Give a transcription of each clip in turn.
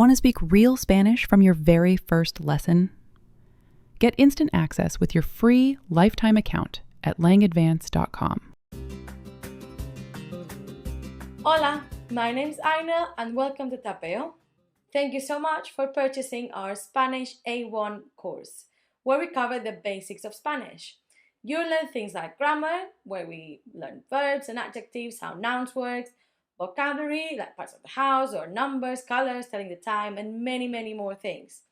Want to speak real Spanish from your very first lesson? Get instant access with your free lifetime account at langadvance.com. Hola, my name's Aina and welcome to Tapeo. Thank you so much for purchasing our Spanish A1 course, where we cover the basics of Spanish. You'll learn things like grammar, where we learn verbs and adjectives, how nouns work, vocabulary, like parts of the house or numbers, colors, telling the time, and many, many more things.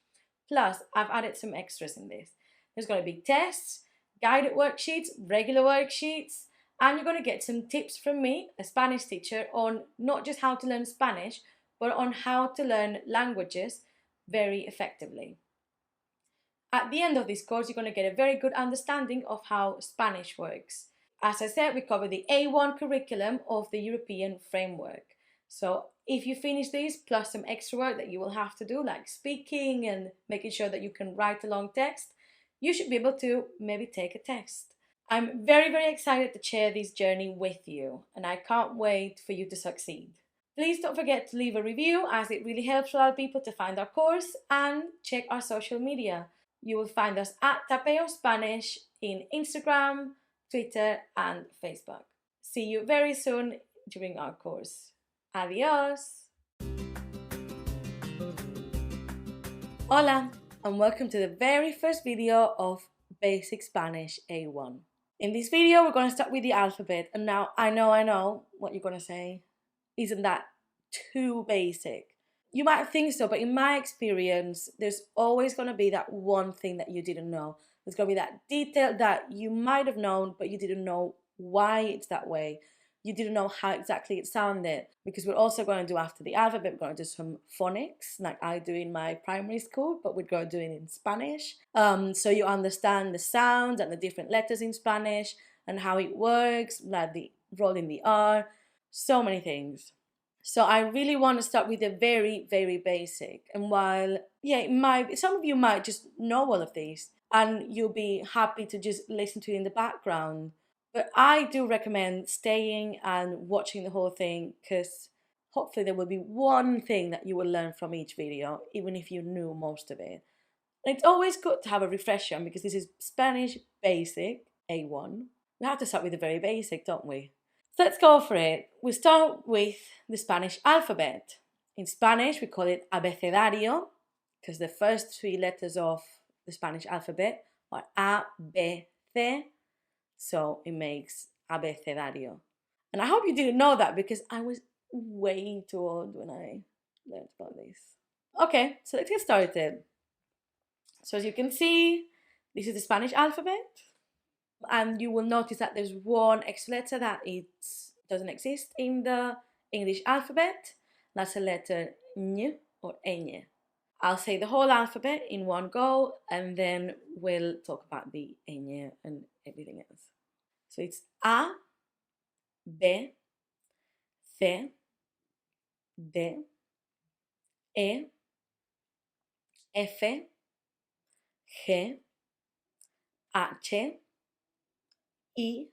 Plus, I've added some extras in this. There's going to be tests, guided worksheets, regular worksheets, and you're going to get some tips from me, a Spanish teacher, on not just how to learn Spanish, but on how to learn languages very effectively. At the end of this course, you're going to get a very good understanding of how Spanish works. As I said, we cover the A1 curriculum of the European framework. So if you finish this, plus some extra work that you will have to do, like speaking and making sure that you can write a long text, you should be able to maybe take a test. I'm very, very excited to share this journey with you, and I can't wait for you to succeed. Please don't forget to leave a review, as it really helps other people to find our course, and check our social media. You will find us at Tapeo Spanish in Instagram, Twitter, and Facebook. See you very soon during our course. Adios! Hola, and welcome to the very first video of Basic Spanish A1. In this video, we're going to start with the alphabet, and now I know what you're going to say. Isn't that too basic? You might think so, but in my experience, there's always going to be that one thing that you didn't know. There's going to be that detail that you might have known, but you didn't know why it's that way. You didn't know how exactly it sounded, because we're also going to do, after the alphabet, we're going to do some phonics, like I do in my primary school, but we're going to do it in Spanish. So you understand the sounds and the different letters in Spanish and how it works, like the roll in the R, so many things. So I really want to start with the very, very basic. And while, some of you might just know all of these and you'll be happy to just listen to it in the background. But I do recommend staying and watching the whole thing, because hopefully there will be one thing that you will learn from each video, even if you knew most of it. And it's always good to have a refresher, because this is Spanish Basic A1. We have to start with the very basic, don't we? So let's go for it. We start with the Spanish alphabet. In Spanish, we call it abecedario, because the first three letters of the Spanish alphabet are A, B, C. So it makes abecedario. And I hope you didn't know that, because I was way too old when I learned about this. Okay, so let's get started. So as you can see, this is the Spanish alphabet. And you will notice that there's one extra letter that it doesn't exist in the English alphabet. That's a letter ñ or ñ. I'll say the whole alphabet in one go, and then we'll talk about the ñ and everything else. So it's A, B, C, D, E, F, G, H, I, J, K,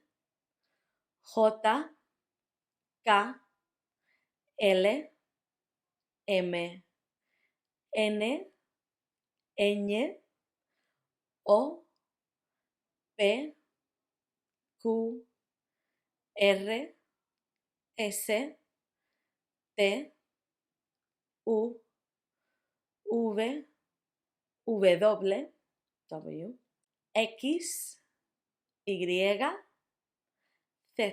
L, M, N, Ñ, O, P, Q, R, S, T, U, V, W, W, X, Y, Z.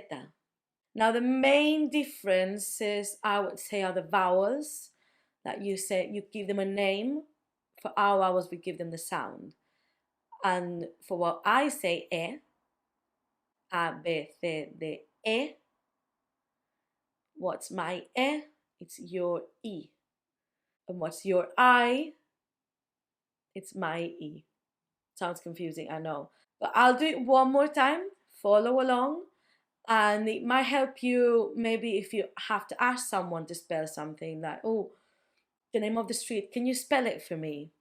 Now the main differences, I would say, are the vowels that you give them a name. For our vowels, we give them the sound. And for what I say, A, B, C, D, E. What's my E? It's your E. And what's your I? It's my E. Sounds confusing, I know. But I'll do it one more time. Follow along. And it might help you, maybe if you have to ask someone to spell something, like, oh, the name of the street, can you spell it for me?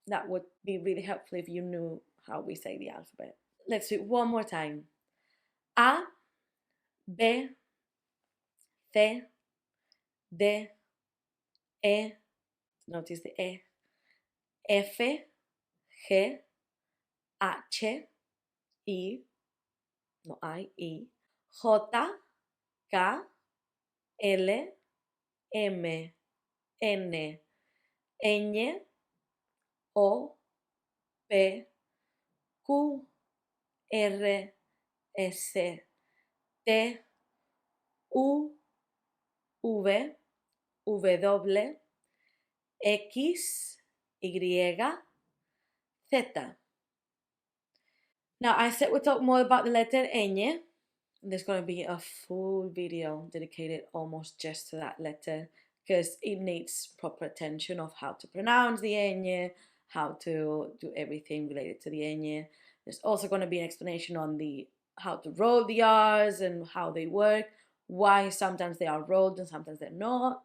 That would be really helpful if you knew how we say the alphabet. Let's do it one more time. A, B, C, D, E, Notice the E. F, G, H, I, no I, I, J, K, L, M, N, Ñ, O, P, Q, R, S, T, U, V, W, X, Y, Z. Now, I said we'll talk more about the letter ñ. There's going to be a full video dedicated almost just to that letter because it needs proper attention of how to pronounce the ñ, how to do everything related to the ñ. There's also going to be an explanation on how to roll the R's and how they work, why sometimes they are rolled and sometimes they're not.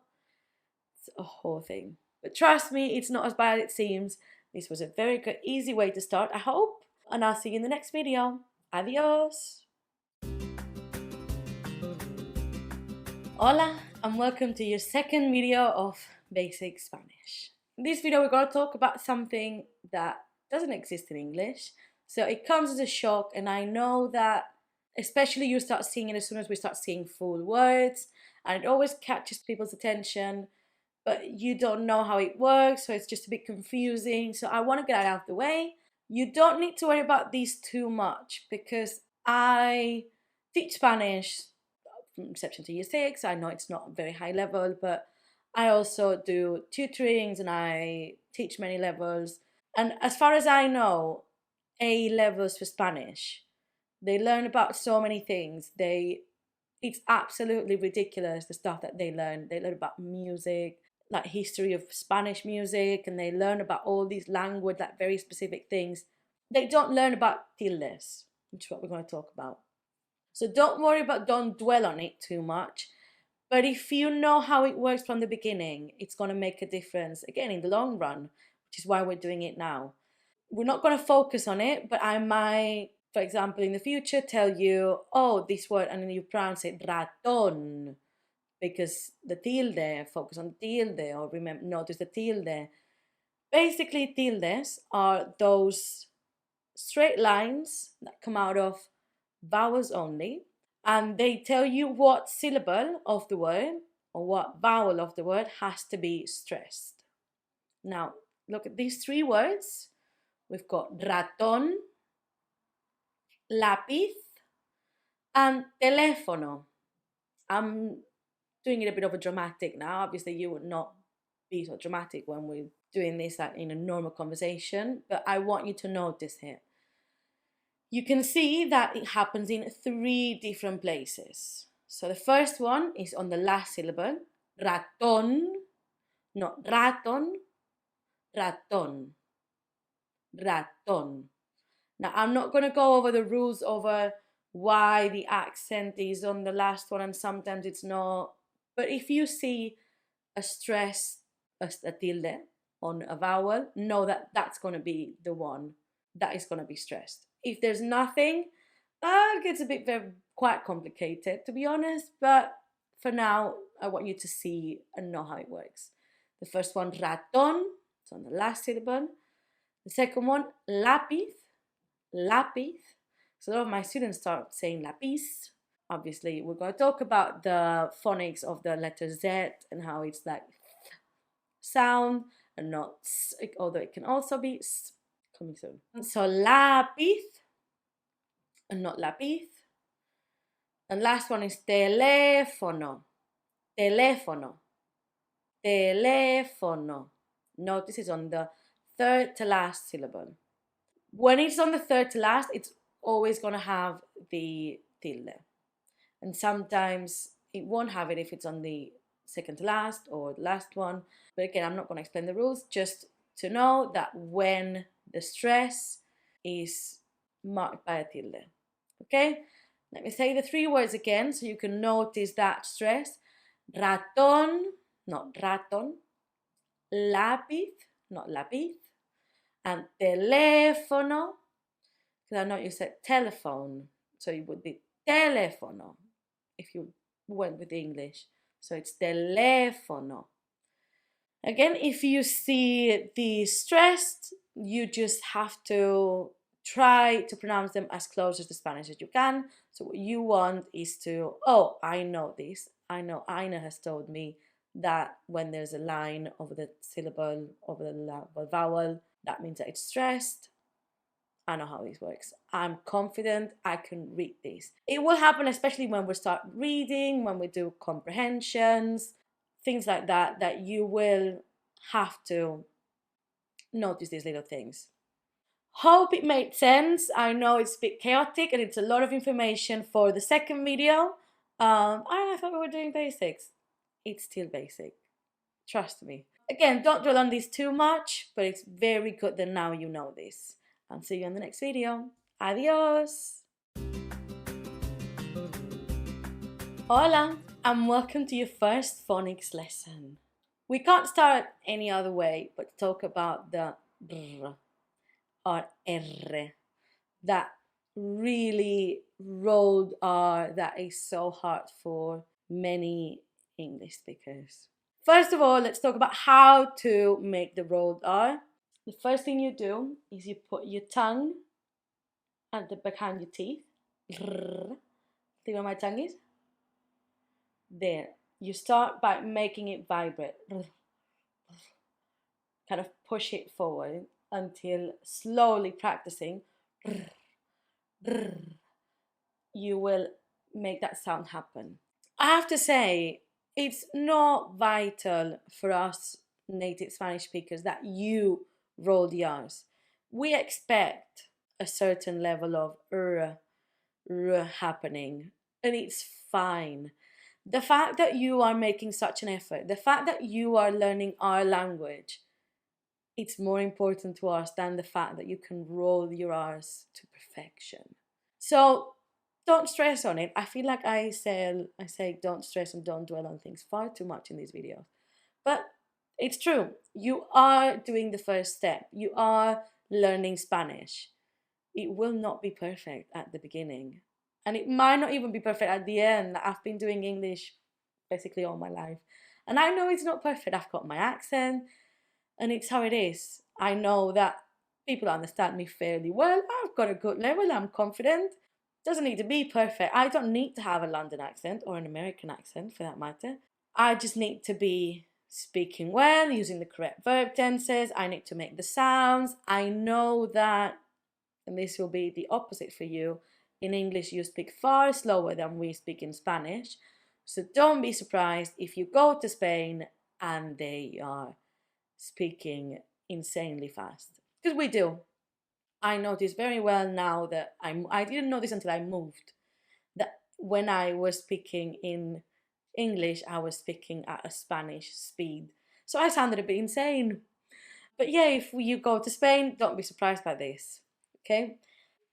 It's a whole thing. But trust me, it's not as bad as it seems. This was a very good, easy way to start, I hope. And I'll see you in the next video. Adios! Hola, and welcome to your second video of Basic Spanish. In this video, we're going to talk about something that doesn't exist in English. So it comes as a shock, and I know that especially you start seeing it as soon as we start seeing full words, and it always catches people's attention, but you don't know how it works, so it's just a bit confusing. So I want to get that out of the way. You don't need to worry about these too much because I teach Spanish from reception to year 6. I know it's not very high level, but I also do tutorings and I teach many levels. And as far as I know, A levels for Spanish, they learn about so many things. It's absolutely ridiculous, the stuff that they learn. They learn about music, like history of Spanish music, and they learn about all these language, like very specific things. They don't learn about tildes, which is what we're going to talk about. So don't dwell on it too much. But if you know how it works from the beginning, it's going to make a difference, again, in the long run, which is why we're doing it now. We're not going to focus on it, but I might, for example, in the future, tell you, oh, this word, and then you pronounce it raton, because the tilde, focus on the tilde, or notice the tilde. Basically, tildes are those straight lines that come out of vowels only, and they tell you what syllable of the word or what vowel of the word has to be stressed. Now, look at these three words. We've got raton, lápiz, and teléfono. I'm doing it a bit of a dramatic now. Obviously, you would not be so dramatic when we're doing this in a normal conversation, but I want you to notice here. You can see that it happens in 3 different places. So the first one is on the last syllable, raton, not raton, raton, raton. Now, I'm not going to go over the rules over why the accent is on the last one and sometimes it's not. But if you see a stress, a tilde on a vowel, know that that's going to be the one that is going to be stressed. If there's nothing, it gets a bit quite complicated, to be honest. But for now, I want you to see and know how it works. The first one, raton, it's on the last syllable. The second one, lápiz, lápiz. So a lot of my students start saying lápiz. Obviously, we're going to talk about the phonics of the letter Z and how it's like sound and not s, although it can also be s, coming soon. So lápiz and not lápiz. And last one is teléfono, teléfono, teléfono. Notice it's on the third to last syllable. When it's on the third to last, it's always going to have the tilde. And sometimes it won't have it if it's on the second to last or the last one. But again, I'm not going to explain the rules, just to know that when the stress is marked by a tilde. Okay? Let me say the 3 words again so you can notice that stress. Raton, not raton. Lápiz, not lápiz. And teléfono, because I know you said telephone, so it would be teléfono if you went with English. So it's teléfono. Again, if you see the stressed, you just have to try to pronounce them as close as the Spanish as you can. So what you want is to, oh, I know this. I know Aina has told me that when there's a line over the syllable, over the vowel, that means that it's stressed. I know how this works. I'm confident I can read this. It will happen especially when we start reading, when we do comprehensions, things like that, that you will have to notice these little things. Hope it made sense. I know it's a bit chaotic and it's a lot of information for the second video. I thought we were doing basics. It's still basic. Trust me. Again, don't dwell on this too much, but it's very good that now you know this. I'll see you in the next video. Adios! Hola, and welcome to your first phonics lesson. We can't start any other way but talk about the R or R, that really rolled R that is so hard for many English speakers. First of all, let's talk about how to make the rolled R. The first thing you do is you put your tongue at the behind your teeth. See where my tongue is? There. You start by making it vibrate. Kind of push it forward until slowly practicing you will make that sound happen. I have to say, it's not vital for us native Spanish speakers that you roll the R's. We expect a certain level of happening, and it's fine. The fact that you are making such an effort, the fact that you are learning our language, it's more important to us than the fact that you can roll your R's to perfection. So don't stress on it. I feel like I say don't stress and don't dwell on things far too much in these videos. But it's true. You are doing the first step. You are learning Spanish. It will not be perfect at the beginning. And it might not even be perfect at the end. I've been doing English basically all my life. And I know it's not perfect. I've got my accent. And it's how it is. I know that people understand me fairly well. I've got a good level. I'm confident. Doesn't need to be perfect. I don't need to have a London accent or an American accent for that matter. I just need to be speaking well, using the correct verb tenses. I need to make the sounds. I know that, and this will be the opposite for you, in English you speak far slower than we speak in Spanish. So don't be surprised if you go to Spain and they are speaking insanely fast. Because we do. I notice very well now that I didn't know this until I moved, that when I was speaking in English, I was speaking at a Spanish speed. So I sounded a bit insane. But yeah, if you go to Spain, don't be surprised by this. Okay?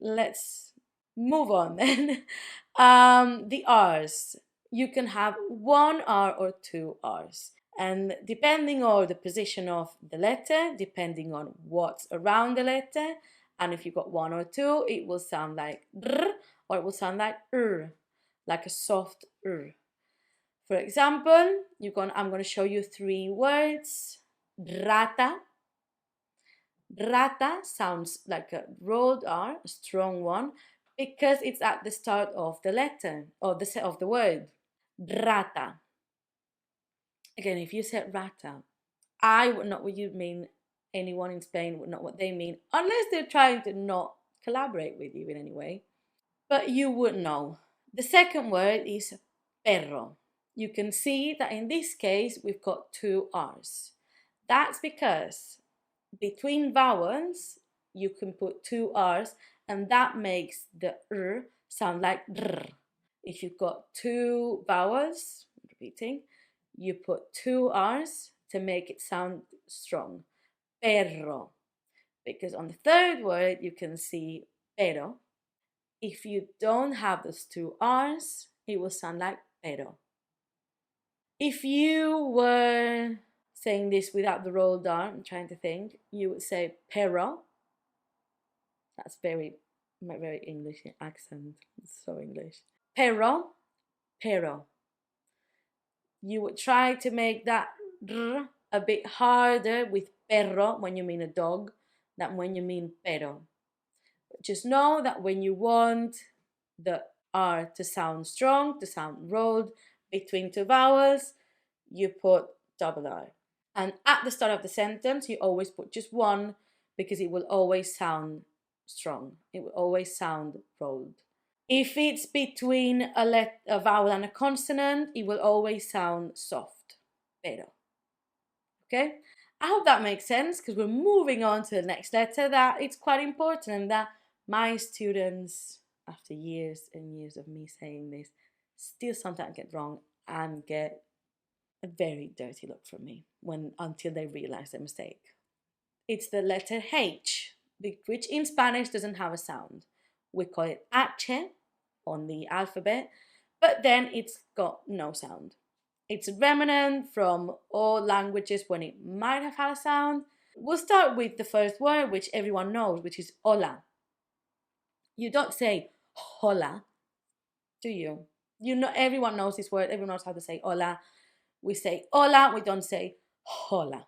Let's move on then. The R's. You can have one R or two R's. And depending on the position of the letter, depending on what's around the letter, and if you've got one or two, it will sound like R or it will sound like like a soft R. For example, I'm going to show you three words. Rata. Rata sounds like a rolled R, a strong one, because it's at the start of the letter, of the word. Rata. Again, if you said rata, I would not what you mean. Anyone in Spain would not what they mean, unless they're trying to not collaborate with you in any way. But you would know. The second word is perro. You can see that in this case we've got two R's. That's because between vowels you can put two R's, and that makes the R sound like R. If you've got two vowels, repeating, you put two R's to make it sound strong. Perro. Because on the third word, you can see pero. If you don't have those two R's, it will sound like pero. If you were saying this without the rolled R, I'm trying to think, you would say pero. That's my very English accent. It's so English. Pero. You would try to make that R a bit harder with perro when you mean a dog than when you mean pero. Just know that when you want the R to sound strong, to sound rolled between two vowels, you put double R. And at the start of the sentence, you always put just one because it will always sound strong. It will always sound rolled. If it's between a vowel and a consonant, it will always sound soft. Pero. Okay? I hope that makes sense because we're moving on to the next letter that it's quite important and that my students, after years and years of me saying this, still sometimes get wrong and get a very dirty look from me until they realize their mistake. It's the letter H, which in Spanish doesn't have a sound. We call it H on the alphabet, but then it's got no sound. It's a remnant from all languages when it might have had a sound. We'll start with the first word, which everyone knows, which is hola. You don't say hola, do you? You know, everyone knows this word. Everyone knows how to say hola. We say hola, we don't say hola.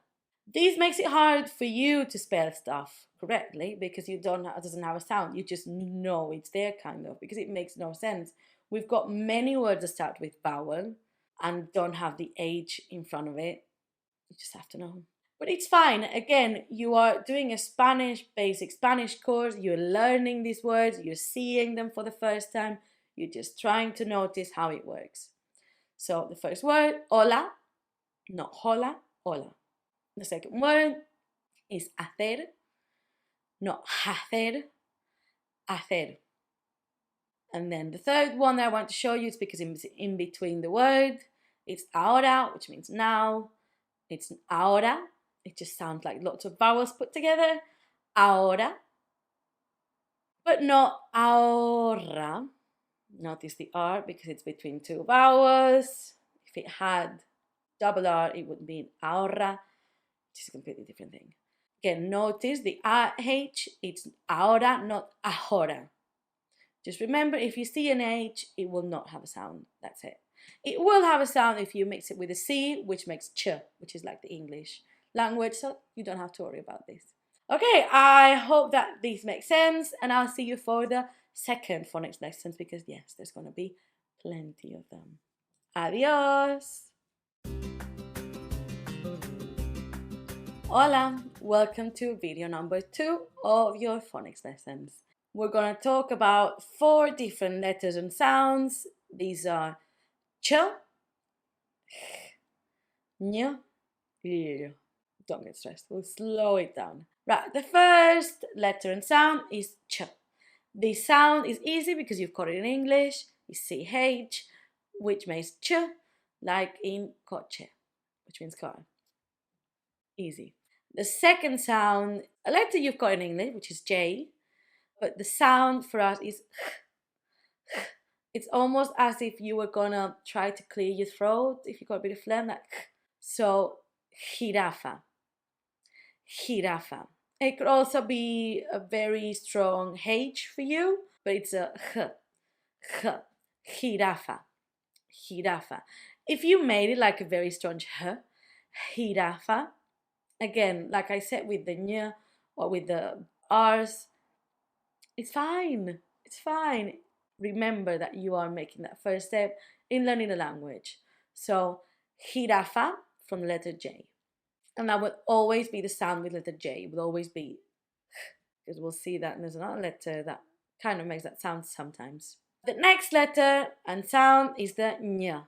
This makes it hard for you to spell stuff correctly because it doesn't have a sound. You just know it's there, kind of, because it makes no sense. We've got many words that start with vowel and don't have the H in front of it. You just have to know. But it's fine. Again, you are doing a basic Spanish course. You're learning these words. You're seeing them for the first time. You're just trying to notice how it works. So the first word, hola, not hola, hola. The second word is hacer, not hacer, hacer. And then the third one that I want to show you is because in between the word, it's ahora, which means now. It's ahora. It just sounds like lots of vowels put together. Ahora. But not ahora. Notice the R because it's between two vowels. If it had double R, it would be ahora, which is a completely different thing. Again, notice the AH, it's ahora, not ahora. Just remember, if you see an H, it will not have a sound. That's it. It will have a sound if you mix it with a C, which makes ch, which is like the English language, so you don't have to worry about this. Okay, I hope that this makes sense, and I'll see you for the second phonics lessons because, yes, there's going to be plenty of them. Adios! Hola, welcome to video number 2 of your phonics lessons. We're going to talk about 4 different letters and sounds. These are ch, ñ, y. Don't get stressed, we'll slow it down. Right, the first letter and sound is ch. The sound is easy because you've got it in English. It's ch, which makes ch, like in coche, which means car. Easy. The second sound, a letter you've got in English, which is J, but the sound for us is it's almost as if you were gonna try to clear your throat if you got a bit of phlegm, like so jirafa. Jirafa. It could also be a very strong H for you, but it's a jirafa. Jirafa. If you made it like a very strong jirafa, again, like I said with the ñ or with the R's, it's fine. It's fine. Remember that you are making that first step in learning the language. So, jirafa from the letter J. And that would always be the sound with letter J. It will always be, because we'll see that there's another letter that kind of makes that sound sometimes. The next letter and sound is the ñ.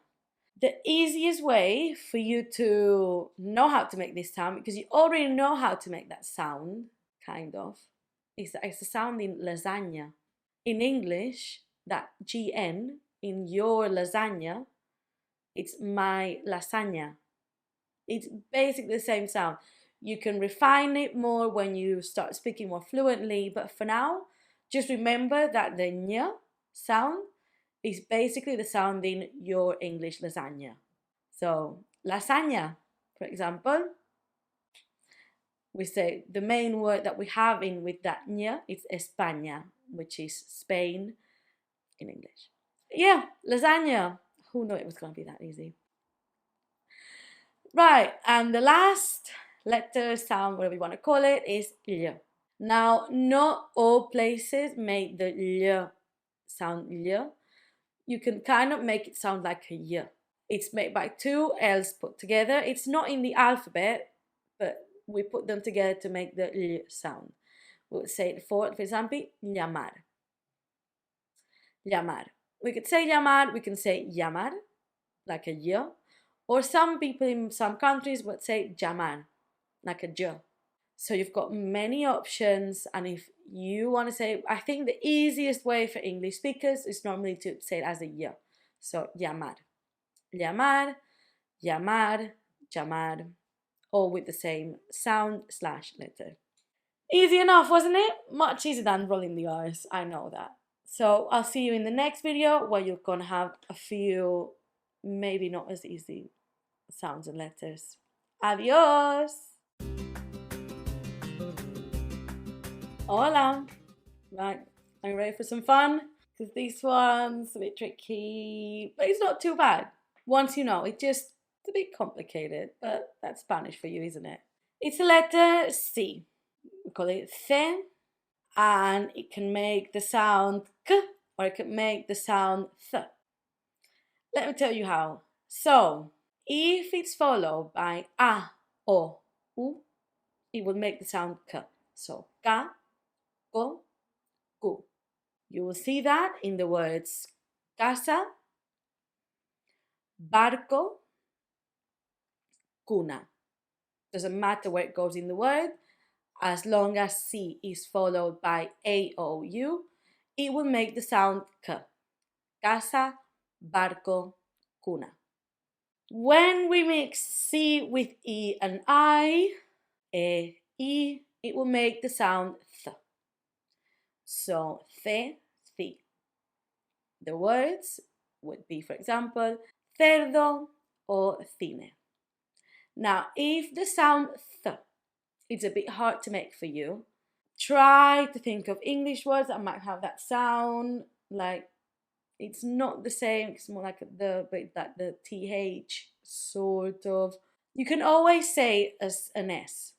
The easiest way for you to know how to make this sound, because you already know how to make that sound, kind of, is the sound in lasagna. In English, that GN in your lasagna, it's my lasagna. It's basically the same sound. You can refine it more when you start speaking more fluently, but for now, just remember that the ñ sound is basically the sound in your English lasagna. So, lasagna, for example, we say the main word that we have in with that ñ is España, which is Spain in English. Yeah, lasagna. Who knew it was going to be that easy? Right, and the last letter, sound, whatever you want to call it, is L. Now, not all places make the L sound L. You can kind of make it sound like a Y. It's made by two L's put together. It's not in the alphabet, but we put them together to make the L sound. We'll say it for example, llamar. Llamar. We could say llamar, we can say llamar, like a Y. Or some people in some countries would say llamar, like a J. So you've got many options, and if you want to say, I think the easiest way for English speakers is normally to say it as a Y. So llamar, llamar, llamar, llamar, all with the same sound / letter. Easy enough, wasn't it? Much easier than rolling the R's, I know that. So I'll see you in the next video where you're gonna have a few maybe not as easy sounds and letters. Adios! Hola! Right, are you ready for some fun? Because this one's a bit tricky, but it's not too bad. Once you know, it's just a bit complicated, but that's Spanish for you, isn't it? It's the letter C. We call it C, and it can make the sound K or it can make the sound Th. Let me tell you how. So, if it's followed by A, O, U, it will make the sound K. So, Ka, Ko, Ku. You will see that in the words casa, barco, cuna. Doesn't matter where it goes in the word, as long as C is followed by A, O, U, it will make the sound K. Casa, barco, cuna. When we mix C with E and I, E, it will make the sound Th. So, thi. The words would be, for example, cerdo or cine. Now, if the sound Th is a bit hard to make for you, try to think of English words that might have that sound, like it's not the same, it's more like the TH sort of. You can always say as an S,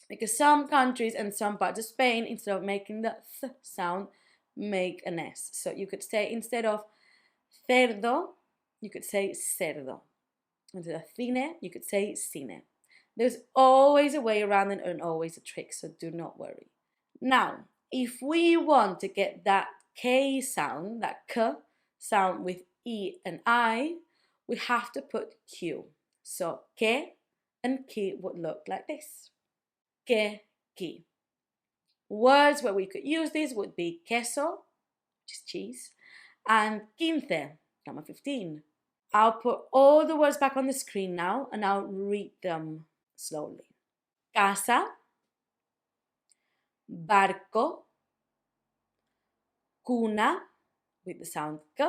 because some countries and some parts of Spain, instead of making the th sound, make an S. So you could say, instead of cerdo, you could say cerdo. Instead of cine, you could say cine. There's always a way around it and always a trick, so do not worry. Now, if we want to get that K sound, that K sound with E and I, we have to put Q. So, que and ki would look like this. Que, ki. Words where we could use this would be queso, which is cheese, and quince, number 15. I'll put all the words back on the screen now, and I'll read them slowly. Casa, barco, cuna, with the sound K,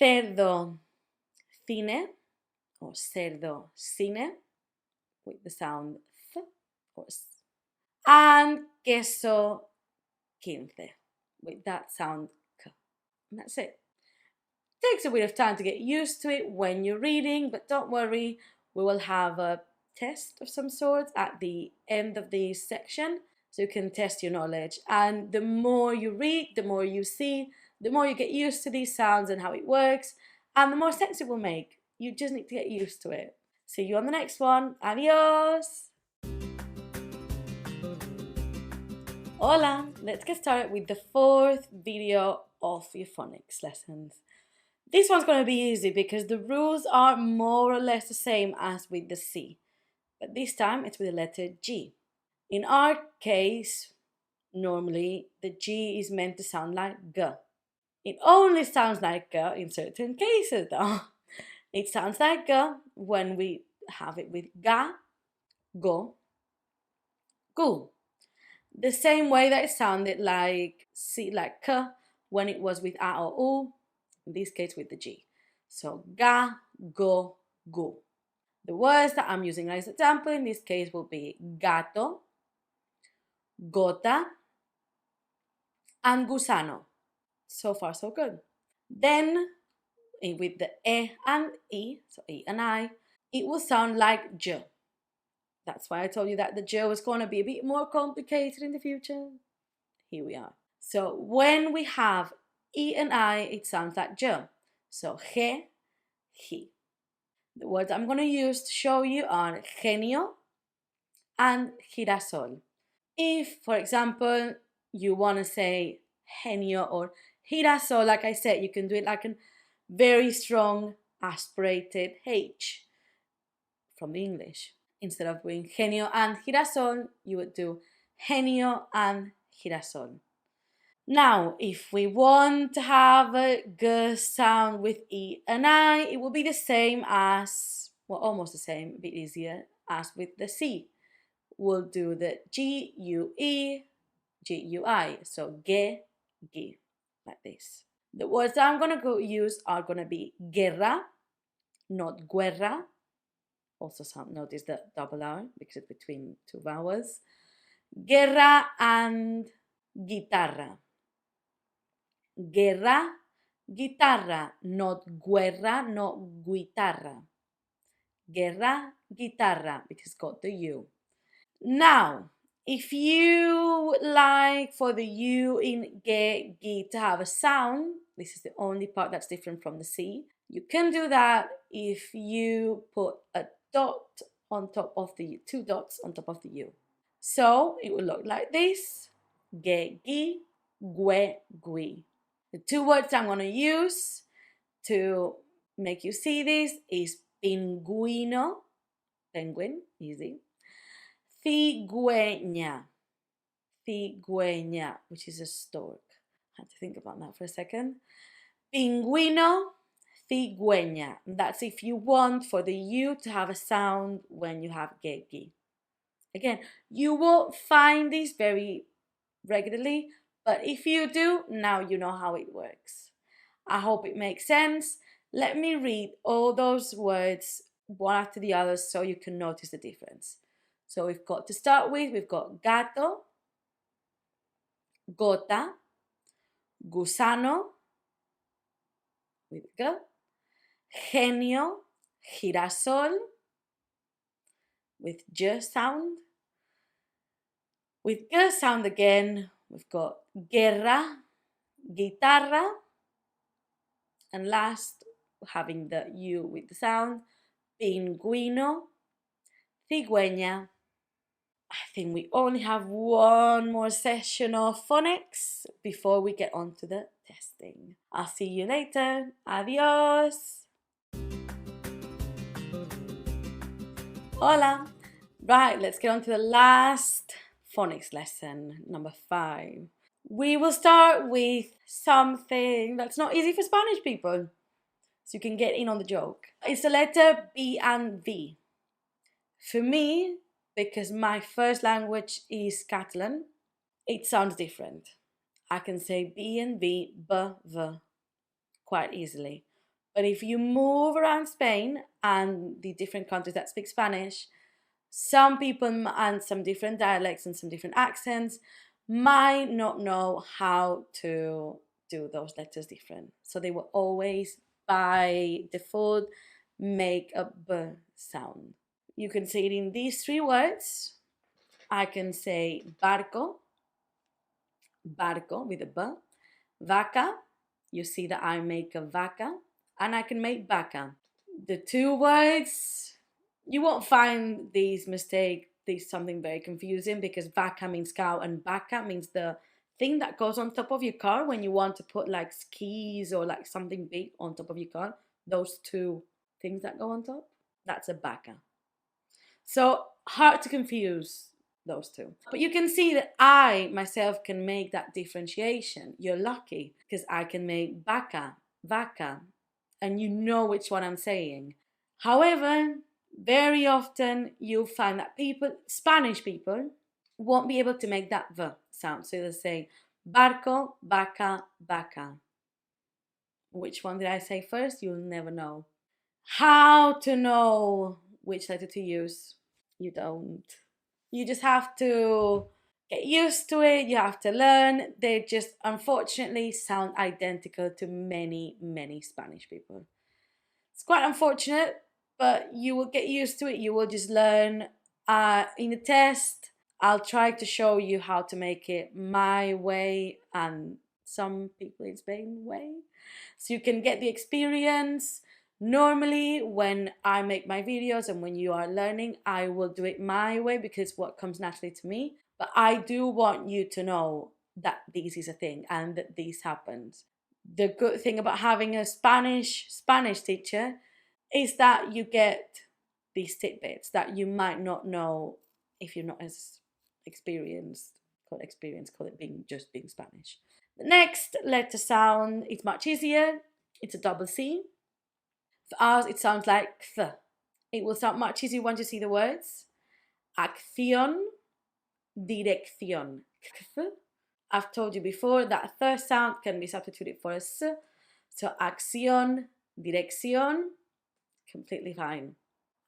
cerdo, cine, or cerdo, cine, with the sound Th, or S, and queso, quince, with that sound K. And that's it. Takes a bit of time to get used to it when you're reading, but don't worry, we will have a test of some sort at the end of this section, so you can test your knowledge. And the more you read, the more you see, the more you get used to these sounds and how it works, and the more sense it will make. You just need to get used to it. See you on the next one. Adios! Hola! Let's get started with the fourth video of your phonics lessons. This one's going to be easy because the rules are more or less the same as with the C, but this time it's with the letter G. In our case, normally the G is meant to sound like G. It only sounds like G in certain cases though. It sounds like G when we have it with ga, go, gu. The same way that it sounded like C, like K, when it was with A or U, in this case with the G. So ga, go, gu. The words that I'm using as example in this case will be gato, gota, and gusano. So far, so good. Then, with the E and I, so E and I, it will sound like J. That's why I told you that the J was going to be a bit more complicated in the future. Here we are. So when we have E and I, it sounds like J. So he, he. The words I'm going to use to show you are genio and girasol. If, for example, you want to say genio or girasol, like I said, you can do it like a very strong aspirated H from the English. Instead of doing genio and girasol, you would do genio and girasol. Now, if we want to have a G sound with E and I, it will be the same as, well, almost the same, a bit easier, as with the C. We'll do the G-U-E, G-U-I, so ge, gi, like this. The words that I'm going to use are going to be guerra, not guerra. Also, notice the double R because it's between two vowels. Guerra and guitarra. Guerra, guitarra, not guerra, not guitarra. Guerra, guitarra, because it's got the U. Now, if you like for the U in ge, gi to have a sound, this is the only part that's different from the C. You can do that if you put a dot on top of the U, 2 dots on top of the U. So it will look like this: ge, gi, gue, gui. The 2 words I'm going to use to make you see this is pingüino, penguin, easy. Cigüeña, cigüeña, which is a stork. I had to think about that for a second. Pingüino, cigüeña. That's if you want for the U to have a sound when you have gegi. Again, you won't find this very regularly, but if you do, now you know how it works. I hope it makes sense. Let me read all those words one after the other so you can notice the difference. So we've got, to start with, we've got gato, gota, gusano, with G, genio, girasol, with J sound. With G sound again, we've got guerra, guitarra, and last, having the U with the sound, pingüino, cigüeña. I think we only have one more session of phonics before we get on to the testing. I'll see you later. Adios. Hola. Right, let's get on to the last phonics lesson, number 5. We will start with something that's not easy for Spanish people, so you can get in on the joke. It's the letter B and V. For me, because my first language is Catalan, it sounds different. I can say B and V, B, V, quite easily. But if you move around Spain and the different countries that speak Spanish, some people and some different dialects and some different accents might not know how to do those letters different. So they will always, by default, make a B sound. You can say it in these 3 words. I can say barco, barco with a B, vaca, you see that I make a vaca, and I can make vaca. The 2 words, you won't find these mistakes, something very confusing, because vaca means cow and vaca means the thing that goes on top of your car when you want to put like skis or like something big on top of your car. Those 2 things that go on top, that's a vaca. So hard to confuse those 2. But you can see that I myself can make that differentiation. You're lucky because I can make vaca, vaca, and you know which one I'm saying. However, very often you'll find that Spanish people, won't be able to make that V sound. So they'll say barco, vaca, vaca. Which one did I say first? You'll never know. How to know which letter to use? You don't. You just have to get used to it. You have to learn. They just unfortunately sound identical to many, many Spanish people. It's quite unfortunate, but you will get used to it. You will just learn. In the test, I'll try to show you how to make it my way and some people in Spain way, so you can get the experience. Normally, when I make my videos and when you are learning, I will do it my way because what comes naturally to me. But I do want you to know that this is a thing and that this happens. The good thing about having a Spanish teacher is that you get these tidbits that you might not know if you're not as experienced. Call it being Spanish. The next letter sound is much easier. It's a double C. For us, it sounds like th. It will sound much easier once you see the words. Acción, dirección. I've told you before that third sound can be substituted for a s. So acción, dirección, completely fine.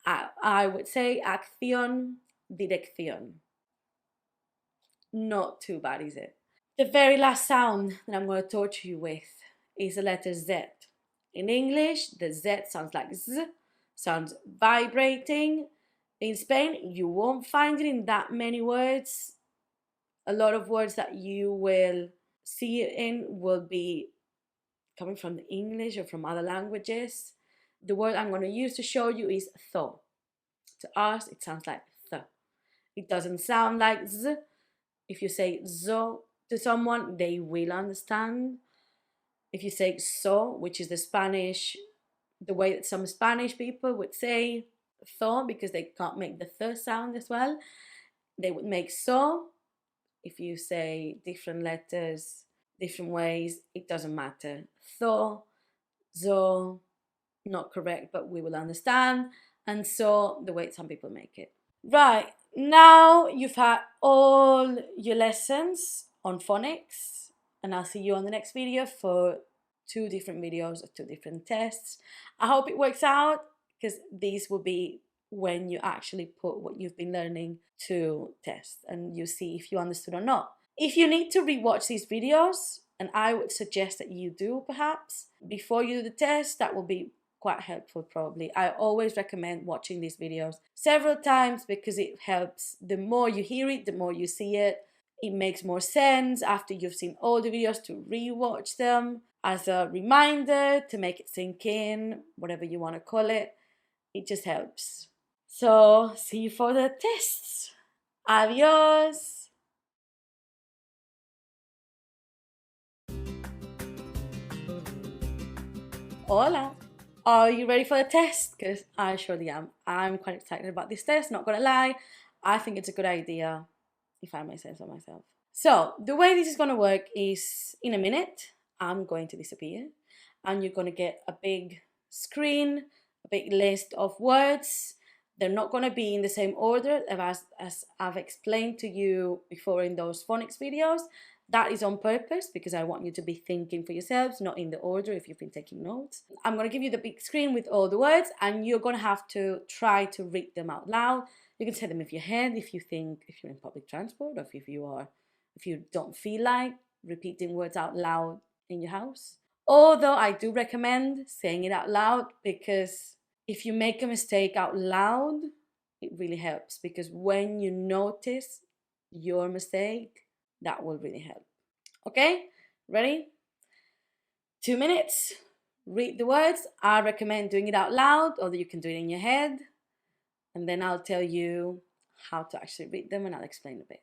I would say acción, dirección. Not too bad, is it? The very last sound that I'm going to torture you with is the letter Z. In English, the Z sounds like Z, sounds vibrating. In Spain, you won't find it in that many words. A lot of words that you will see it in will be coming from the English or from other languages. The word I'm going to use to show you is tho. To us, it sounds like th. It doesn't sound like z. If you say zo to someone, they will understand. If you say so, which is the way that some Spanish people would say tho, because they can't make the th sound as well, they would make so. If you say different letters, different ways, it doesn't matter. Tho, zo, not correct, but we will understand. And so, the way some people make it. Right, now you've had all your lessons on phonics, and I'll see you on the next video for 2 different videos of 2 different tests. I hope it works out, because these will be when you actually put what you've been learning to test and you see if you understood or not. If you need to rewatch these videos, and I would suggest that you do perhaps, before you do the test, that will be quite helpful probably. I always recommend watching these videos several times because it helps. The more you hear it, the more you see it. It makes more sense after you've seen all the videos to rewatch them as a reminder to make it sink in, whatever you want to call it. It just helps. So, see you for the tests. Adios. Hola. Are you ready for the test? Because I surely am. I'm quite excited about this test, not gonna lie. I think it's a good idea, if I may say so myself. So, the way this is gonna work is in a minute, I'm going to disappear, and you're gonna get a big screen, a big list of words. They're not gonna be in the same order as I've explained to you before in those phonics videos. That is on purpose because I want you to be thinking for yourselves, not in the order if you've been taking notes. I'm going to give you the big screen with all the words and you're going to have to try to read them out loud. You can say them with your head if you're in public transport, or if you don't feel like repeating words out loud in your house. Although I do recommend saying it out loud, because if you make a mistake out loud, it really helps, because when you notice your mistake, that will really help. Okay, ready? 2 minutes, read the words. I recommend doing it out loud, or you can do it in your head, and then I'll tell you how to actually read them and I'll explain a bit.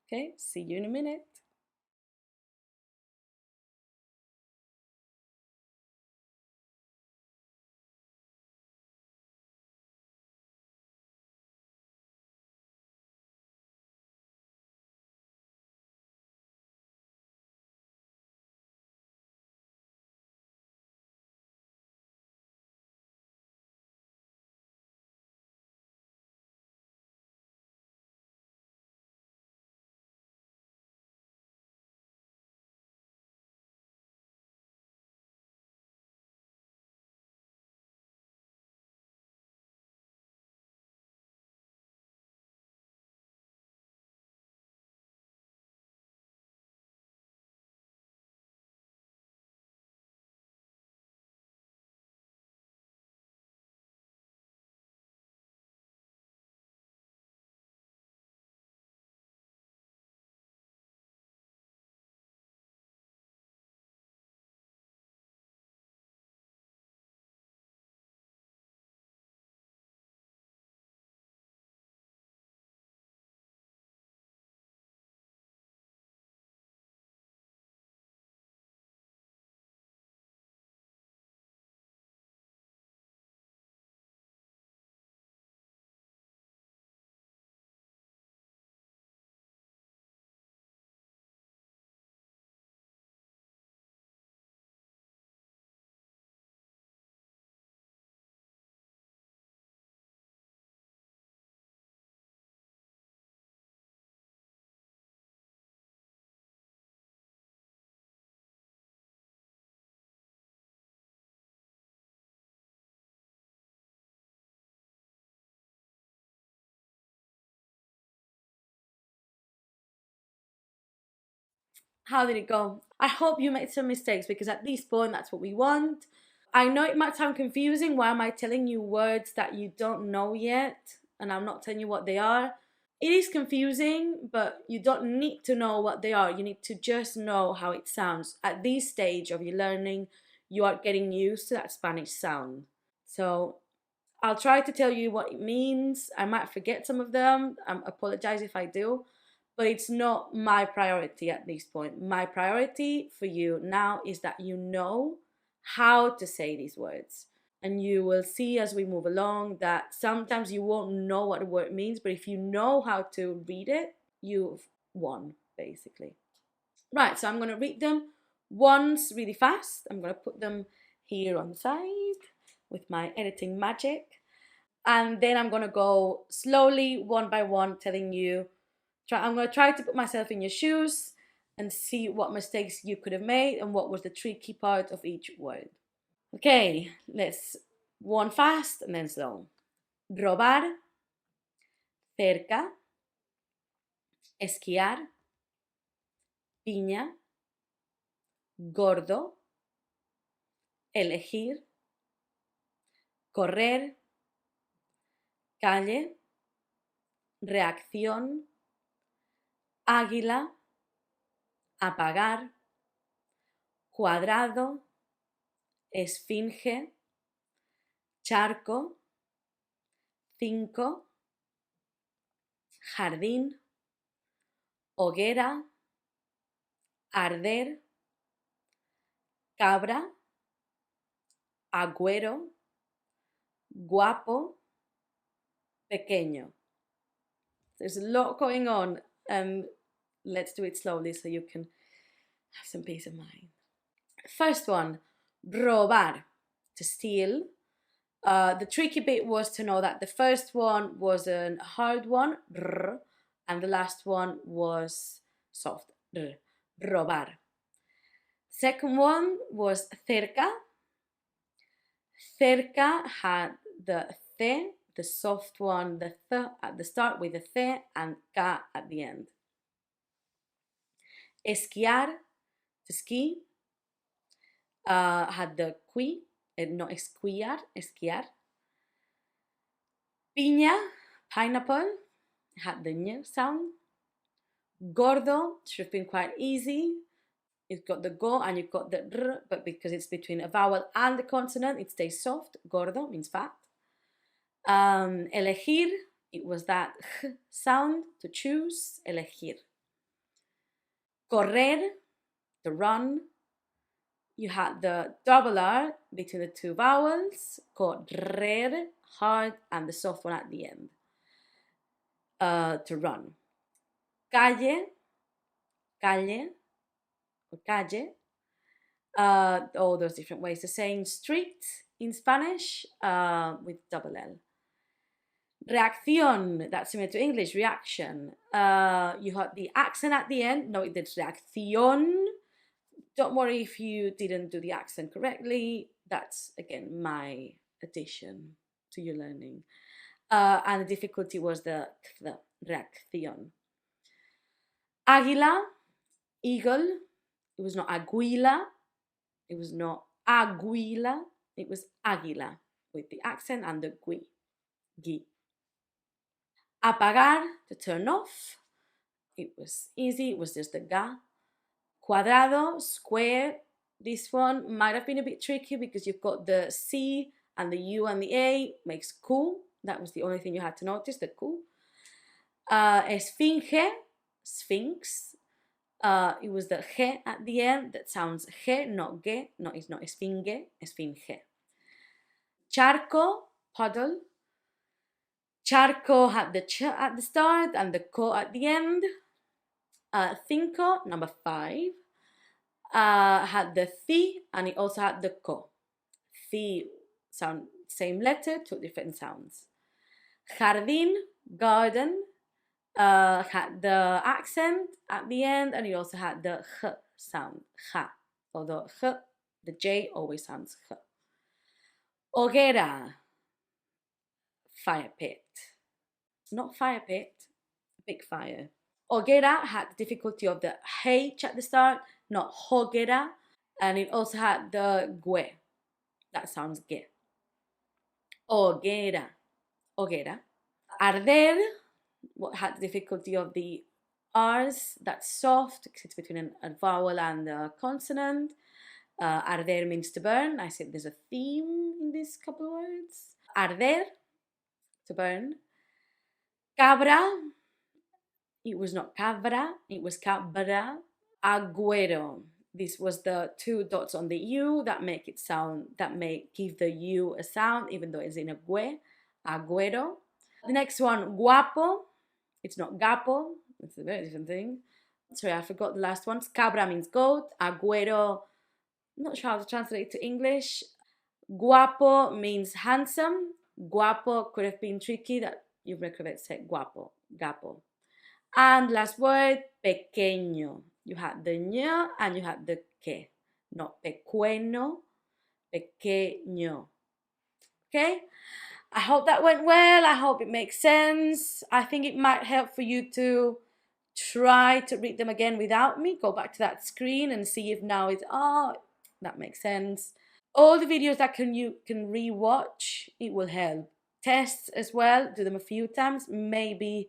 Okay, see you in a minute. How did it go? I hope you made some mistakes because at this point, that's what we want. I know it might sound confusing. Why am I telling you words that you don't know yet? And I'm not telling you what they are. It is confusing, but you don't need to know what they are. You need to just know how it sounds. At this stage of your learning, you are getting used to that Spanish sound. So I'll try to tell you what it means. I might forget some of them. I apologize if I do, but it's not my priority at this point. My priority for you now is that you know how to say these words. And you will see as we move along that sometimes you won't know what a word means, but if you know how to read it, you've won, basically. Right, so I'm going to read them once really fast. I'm going to put them here on the side with my editing magic. And then I'm going to go slowly, one by one, telling you. I'm going to try to put myself in your shoes and see what mistakes you could have made and what was the tricky part of each word. Okay, let's one fast and then slow. Robar, cerca, esquiar, piña, gordo, elegir, correr, calle, reacción, águila, apagar, cuadrado, esfinge, charco, 5, jardín, hoguera, arder, cabra, agüero, guapo, pequeño. There's a lot going on. Let's do it slowly so you can have some peace of mind. First one, robar, to steal. The tricky bit was to know that the first one was a hard one, r, and the last one was soft, r, robar. Second one was cerca. Cerca had the th, the soft one, the th at the start with the th and ca at the end. Esquiar, to ski, had the qui, no esquiar, esquiar. Piña, pineapple, had the ñ sound. Gordo should have been quite easy. You've got the go and you've got the r, but because it's between a vowel and the consonant, it stays soft. Gordo means fat. Elegir, it was that h sound, to choose, elegir. Correr, to run. You had the double R between the two vowels, correr, hard, and the soft one at the end, to run. Calle, calle, or calle, all those different ways of saying street in Spanish with double L. Reacción, that's similar to English, reaction. You had the accent at the end. No, it did reacción. Don't worry if you didn't do the accent correctly. That's, again, my addition to your learning. And the difficulty was the reacción. Águila, eagle. It was not aguila. It was not aguila. It was águila with the accent and the gui. Apagar, to turn off. It was easy. It was just the ga. Cuadrado, square. This one might have been a bit tricky because you've got the C and the U and the A makes cu. That was the only thing you had to notice, the cu. Esfinge, sphinx. It was the ge at the end that sounds ge, not ge. No, it's not esfinge, esfinge. Charco, puddle. Charco had the ch at the start and the co at the end. Cinco, number 5, had the thi and it also had the co. Thi sound, same letter, 2 different sounds. Jardín, garden, had the accent at the end and it also had the h sound, ja, although h, the J always sounds h. Hoguera, fire pit. Not fire pit, big fire. Hoguera had the difficulty of the H at the start, not hoguera, and it also had the gue. That sounds ge. Hoguera, hoguera. Arder had the difficulty of the R's, that's soft, because it's between a vowel and a consonant. Arder means to burn. I said there's a theme in these couple of words. Arder, to burn. Cabra, it was not cabra, it was cabra. Agüero, this was the two dots on the U that make it sound, that make give the U a sound, even though it's in a gue. Agüero. The next one, guapo. It's not gapo. It's a very different thing. Sorry, I forgot the last one. Cabra means goat. Agüero, not sure how to translate it to English. Guapo means handsome. Guapo could have been tricky, that you could have said guapo, gapo. And last word, pequeño. You had the ñ and you had the que. Not pequeño, pequeño. Okay? I hope that went well. I hope it makes sense. I think it might help for you to try to read them again without me. Go back to that screen and see if now it's, that makes sense. All the videos that you can re-watch, it will help. Tests as well, do them a few times, maybe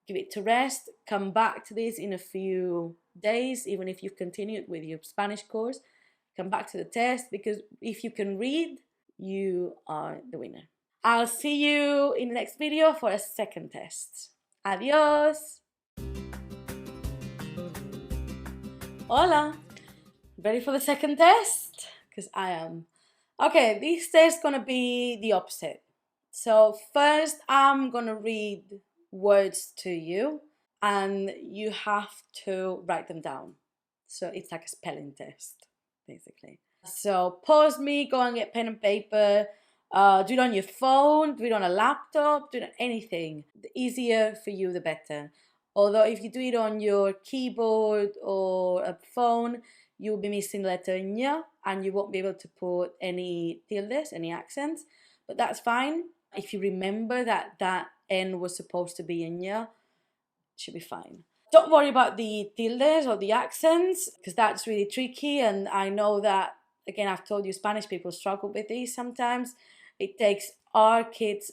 give it to rest, come back to this in a few days, even if you've continued with your Spanish course, come back to the test, because if you can read, you are the winner. I'll see you in the next video for a second test. Adios! Hola! Ready for the second test? Because I am. Okay, this test is gonna be the opposite. So first I'm gonna read words to you and you have to write them down. So it's like a spelling test, basically. So pause me, go and get pen and paper, do it on your phone, do it on a laptop, do it on anything. The easier for you, the better. Although if you do it on your keyboard or a phone, you'll be missing the letter ñ and you won't be able to put any tildes, any accents, but that's fine. If you remember that that N was supposed to be a ñ, it should be fine. Don't worry about the tildes or the accents, because that's really tricky, and I know that, again, I've told you Spanish people struggle with these sometimes. It takes our kids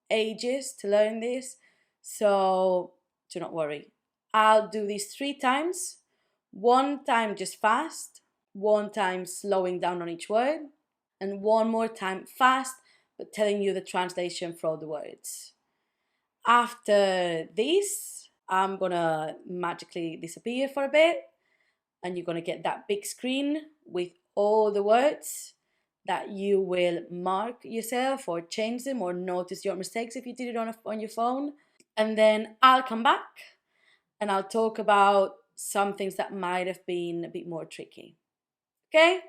ages to learn this, so do not worry. I'll do this 3 times. 1 time just fast, 1 time slowing down on each word, and 1 more time fast, but telling you the translation for all the words. After this, I'm gonna magically disappear for a bit, and you're gonna get that big screen with all the words that you will mark yourself or change them or notice your mistakes if you did it on your phone. And then I'll come back and I'll talk about some things that might have been a bit more tricky. Okay?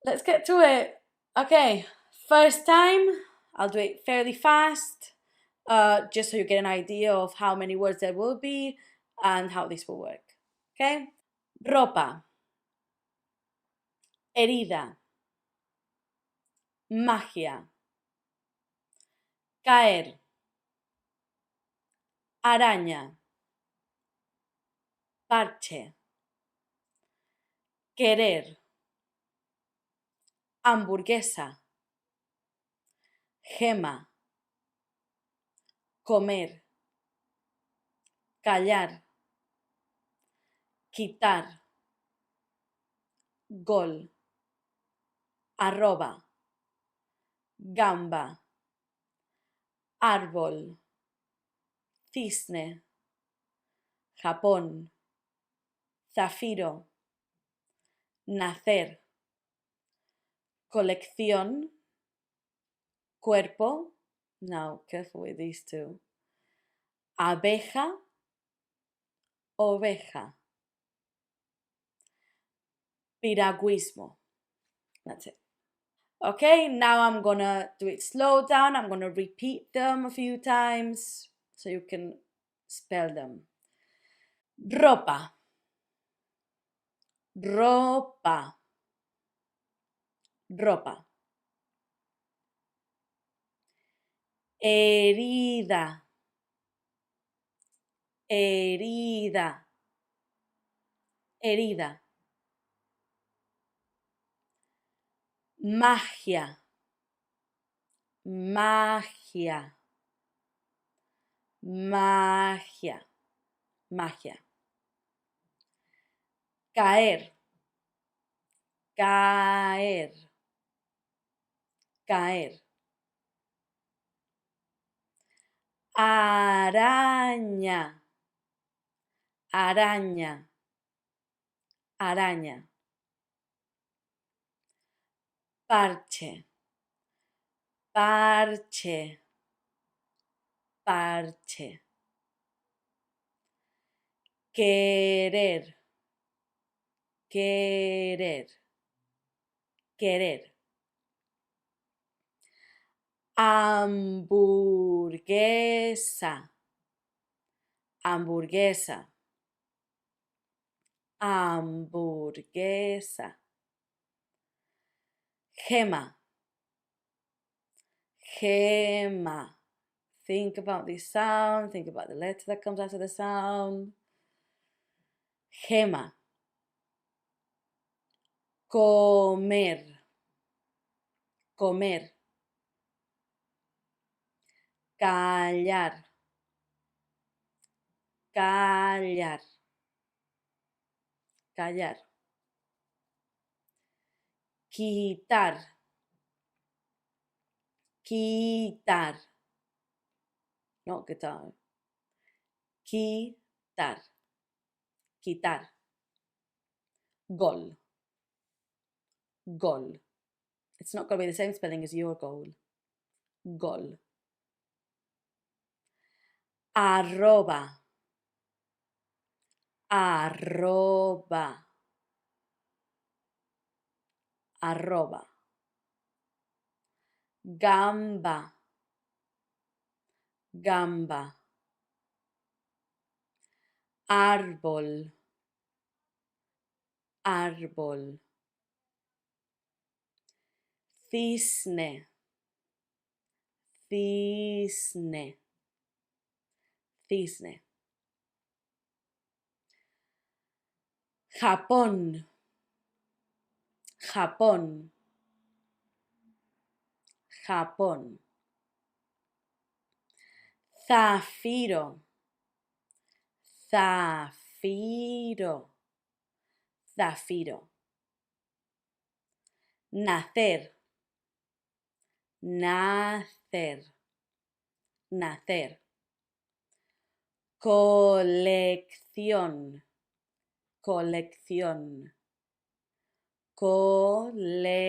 Let's get to it. Okay, first time, I'll do it fairly fast, just so you get an idea of how many words there will be and how this will work. Okay? Ropa. Herida. Magia. Caer. Araña. Parche. Querer. Hamburguesa. Gema. Comer. Callar. Quitar. Gol. Arroba. Gamba. Árbol. Cisne. Japón. Zafiro. Nacer. Colección. Cuerpo. Now, careful with these two. Abeja. Oveja. Piragüismo. That's it. Okay, now I'm gonna do it slow down. I'm gonna repeat them a few times so you can spell them. Ropa. Ropa. Ropa. Herida. herida, herida. Magia, magia, magia, magia. Caer, caer, caer. Araña, araña, araña. Parche, parche, parche. Querer, querer, querer. Hamburguesa, hamburguesa, hamburguesa. Gema, gema. Think about this sound, think about the letter that comes after the sound. Gema. Comer, comer. Callar, callar, callar. Quitar, quitar. No guitar. Quitar, quitar. Gol, gol. It's not going to be the same spelling as your goal. Gol. Arroba, arroba, arroba. Gamba, gamba. Árbol, árbol. Cisne, cisne, cisne. Japón, Japón, Japón. Zafiro, zafiro, zafiro. Nacer, nacer, nacer. Colección, colección, colección,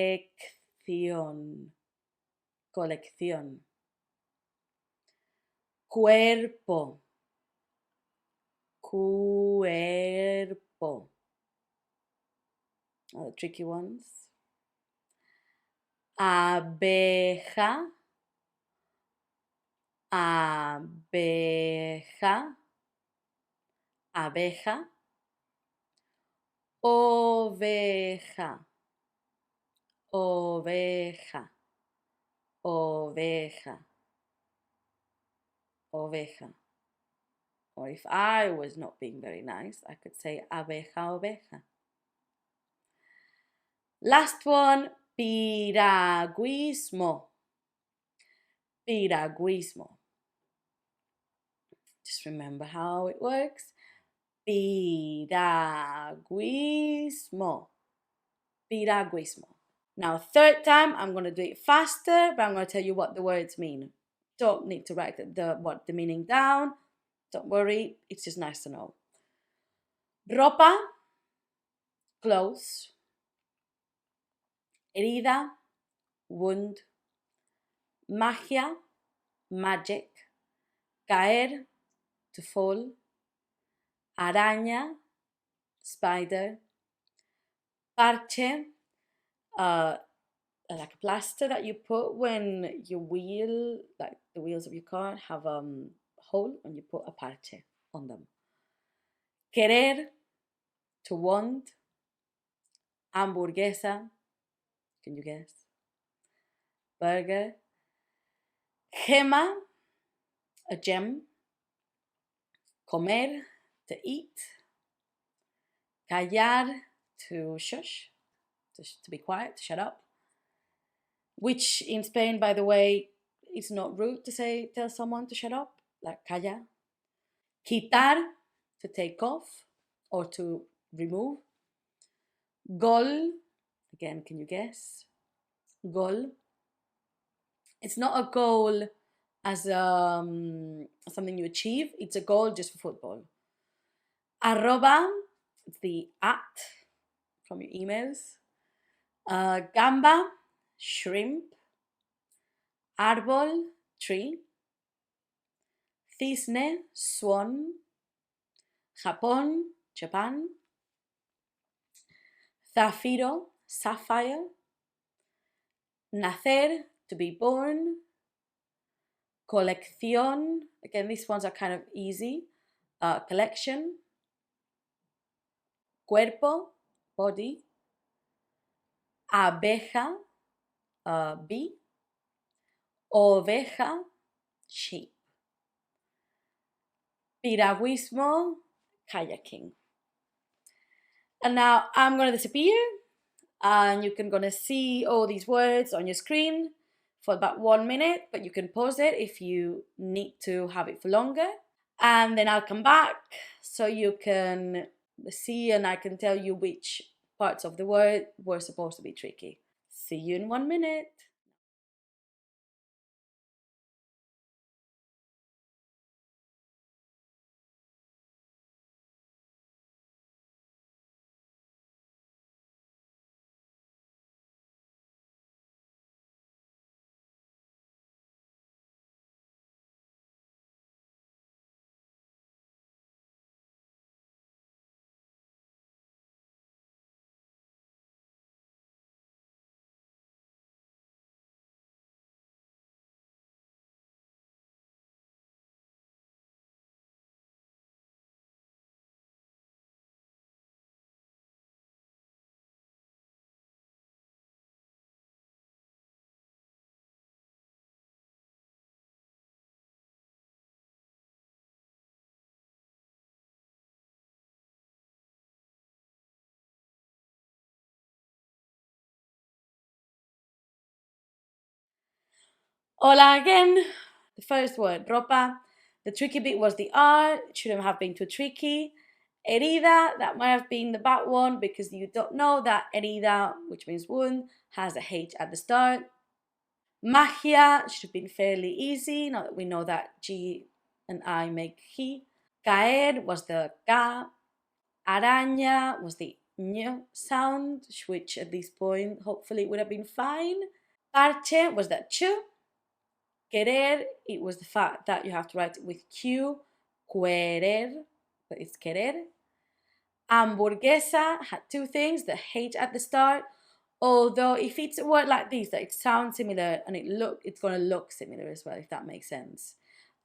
colección. Cuerpo, cuerpo. Oh, the tricky ones. Abeja, abeja, abeja. Oveja, oveja, oveja, oveja. Or if I was not being very nice, I could say abeja, oveja. Last one, piragüismo, piragüismo. Just remember how it works. Piragüismo, piragüismo. Now, third time, I'm going to do it faster, but I'm going to tell you what the words mean. Don't need to write the meaning down. Don't worry, it's just nice to know. Ropa, clothes. Herida, wound. Magia, magic. Caer, to fall. Araña, spider. Parche, like a plaster that you put when your wheel, like the wheels of your car, have a hole and you put a parche on them. Querer, to want. Hamburguesa, can you guess? Burger. Gema, a gem. Comer, to eat. Callar, to shush, to be quiet, to shut up. Which in Spain, by the way, it's not rude to tell someone to shut up, like calla. Quitar, to take off or to remove. Gol, again, can you guess? Gol. It's not a goal as something you achieve, it's a goal just for football. Arroba, it's the at from your emails. Gamba, shrimp. Árbol, tree. Cisne, swan. Japón, Japan. Zafiro, sapphire. Nacer, to be born. Colección, again, these ones are kind of easy. Collection. Cuerpo, body. Abeja, bee. Oveja, sheep. Piragüismo, kayaking. And now I'm going to disappear and you can gonna see all these words on your screen for about 1 minute, but you can pause it if you need to have it for longer. And then I'll come back so you can see and I can tell you which parts of the word were supposed to be tricky. See you in 1 minute. Hola again. The first word, ropa. The tricky bit was the R. It shouldn't have been too tricky. Herida, that might have been the bad one because you don't know that herida, which means wound, has a H at the start. Magia should have been fairly easy, now that we know that G and I make he. Caer was the Ka. Araña was the Ñ sound, which at this point hopefully would have been fine. Parche was the Ch. Querer, it was the fact that you have to write it with Q. Querer, but it's querer. Hamburguesa had two things, the H at the start. Although if it's a word like this, that it sounds similar and it's going to look similar as well, if that makes sense.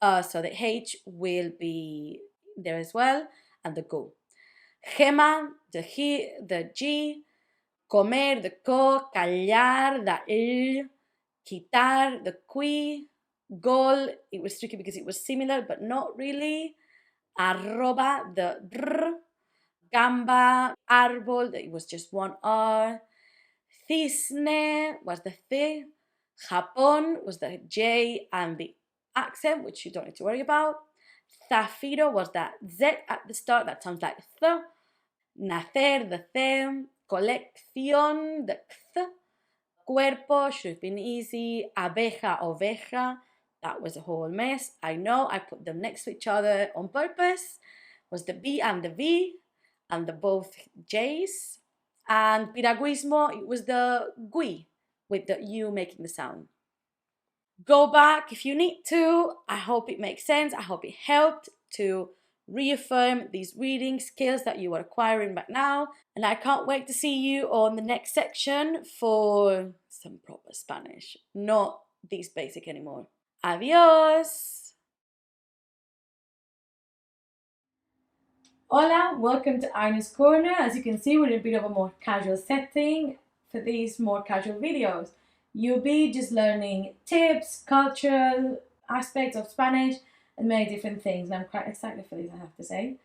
So the H will be there as well, and the go. Gema, the he, the G. Comer, the co. Callar, the l. Quitar, the qui. Gol, it was tricky because it was similar, but not really. Arroba, the dr. Gamba, árbol, it was just one R. Cisne was the th. Japón was the J and the accent, which you don't need to worry about. Zafiro was that Z at the start, that sounds like th. Nacer, the th. Colección, the th. Cuerpo should have been easy. Abeja, oveja, that was a whole mess. I know, I put them next to each other on purpose. Was the B and the V and the both J's. And piragüismo, it was the gui with the U making the sound. Go back if you need to. I hope it makes sense. I hope it helped to reaffirm these reading skills that you are acquiring right now. And I can't wait to see you on the next section for some proper Spanish, not these basic anymore. Adios! Hola, welcome to Aina's Corner. As you can see, we're in a bit of a more casual setting for these more casual videos. You'll be just learning tips, cultural aspects of Spanish, and many different things. And I'm quite excited for this, I have to say.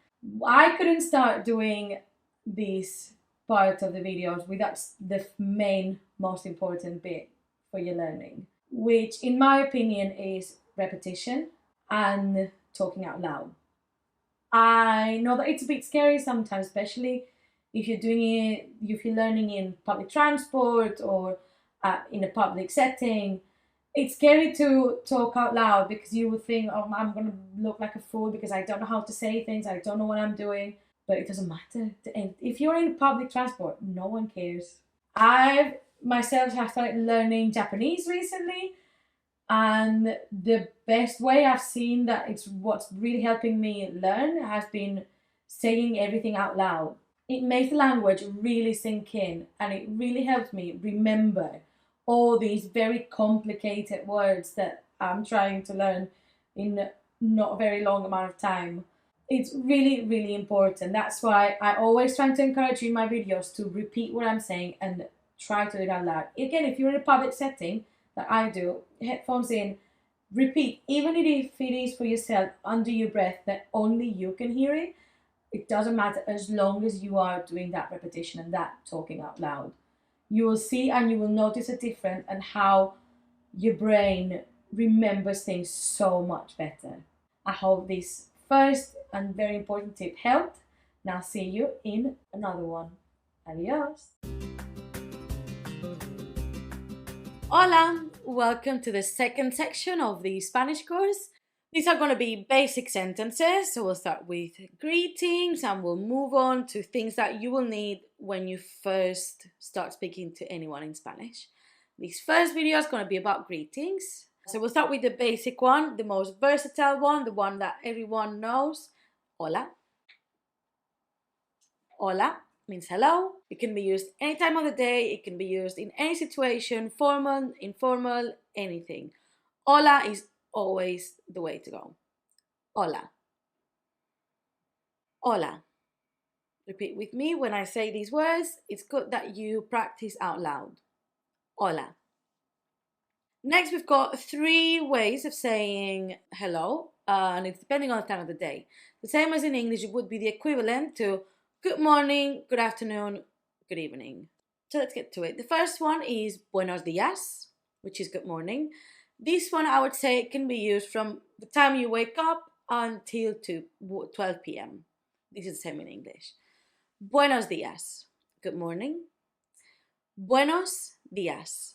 I couldn't start doing this part of the videos without the main, most important bit for your learning, which in my opinion is repetition and talking out loud. I know that it's a bit scary sometimes, especially if you're doing it, if you're learning in public transport or in a public setting. It's scary to talk out loud because you would think, oh, I'm going to look like a fool because I don't know how to say things, I don't know what I'm doing. But it doesn't matter. If you're in public transport, no one cares. I myself have started learning Japanese recently, and the best way I've seen that it's what's really helping me learn has been saying everything out loud. It makes the language really sink in, and it really helps me remember all these very complicated words that I'm trying to learn in not a very long amount of time. It's really, really important. That's why I always try to encourage you in my videos to repeat what I'm saying and try to do it out loud. Again, if you're in a public setting, that I do, headphones in, repeat, even if it is for yourself under your breath that only you can hear it. It doesn't matter as long as you are doing that repetition and that talking out loud. You will see and you will notice a difference and how your brain remembers things so much better. I hope this first and very important tip helped. Now see you in another one. Adios. Hola, welcome to the second section of the Spanish course. These are going to be basic sentences, so we'll start with greetings and we'll move on to things that you will need when you first start speaking to anyone in Spanish. This first video is going to be about greetings. So we'll start with the basic one, the most versatile one, the one that everyone knows. Hola. Hola means hello. It can be used any time of the day. It can be used in any situation, formal, informal, anything. Hola is always the way to go. Hola. Hola. Repeat with me when I say these words. It's good that you practice out loud. Hola. Next, we've got 3 ways of saying hello, and it's depending on the time of the day. The same as in English, it would be the equivalent to good morning, good afternoon, good evening. So let's get to it. The first one is buenos días, which is good morning. This one I would say can be used from the time you wake up until 12 p.m. This is the same in English. Buenos días, good morning. Buenos días.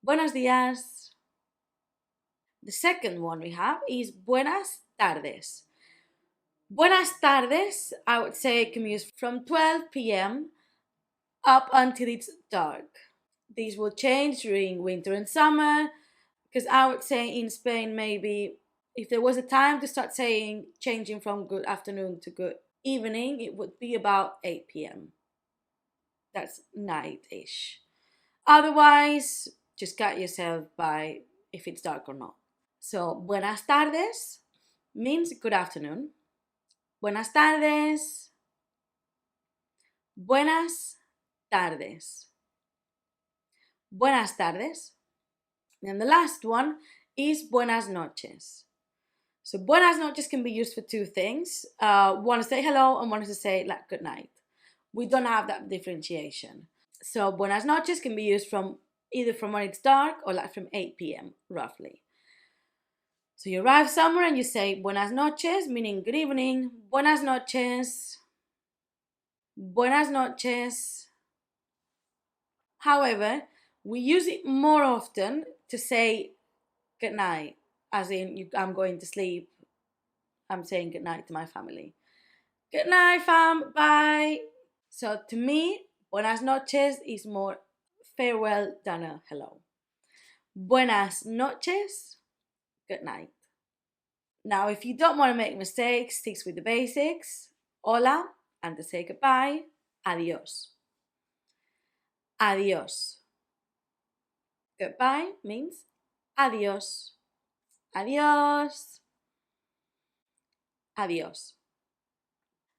Buenos días. The second one we have is buenas tardes. Buenas tardes, I would say, can be used from 12 p.m. up until it's dark. These will change during winter and summer, because I would say in Spain, maybe if there was a time to start saying, changing from good afternoon to good evening, it would be about 8 p.m. That's night-ish. Otherwise, just guide yourself by if it's dark or not. So, buenas tardes means good afternoon. Buenas tardes. Buenas tardes. Buenas tardes. And the last one is buenas noches. So buenas noches can be used for 2 things. One is to say hello and one is to say like good night. We don't have that differentiation. So buenas noches can be used from either from when it's dark or like from 8 p.m. roughly. So you arrive somewhere and you say buenas noches, meaning good evening. Buenas noches. Buenas noches. However, we use it more often to say good night, as in I'm going to sleep. I'm saying good night to my family. Good night, fam. Bye. So to me, buenas noches is more farewell than a hello. Buenas noches, good night. Now, if you don't want to make mistakes, stick with the basics. Hola, and to say goodbye, adios. Adios. Goodbye means adios. Adios. Adios.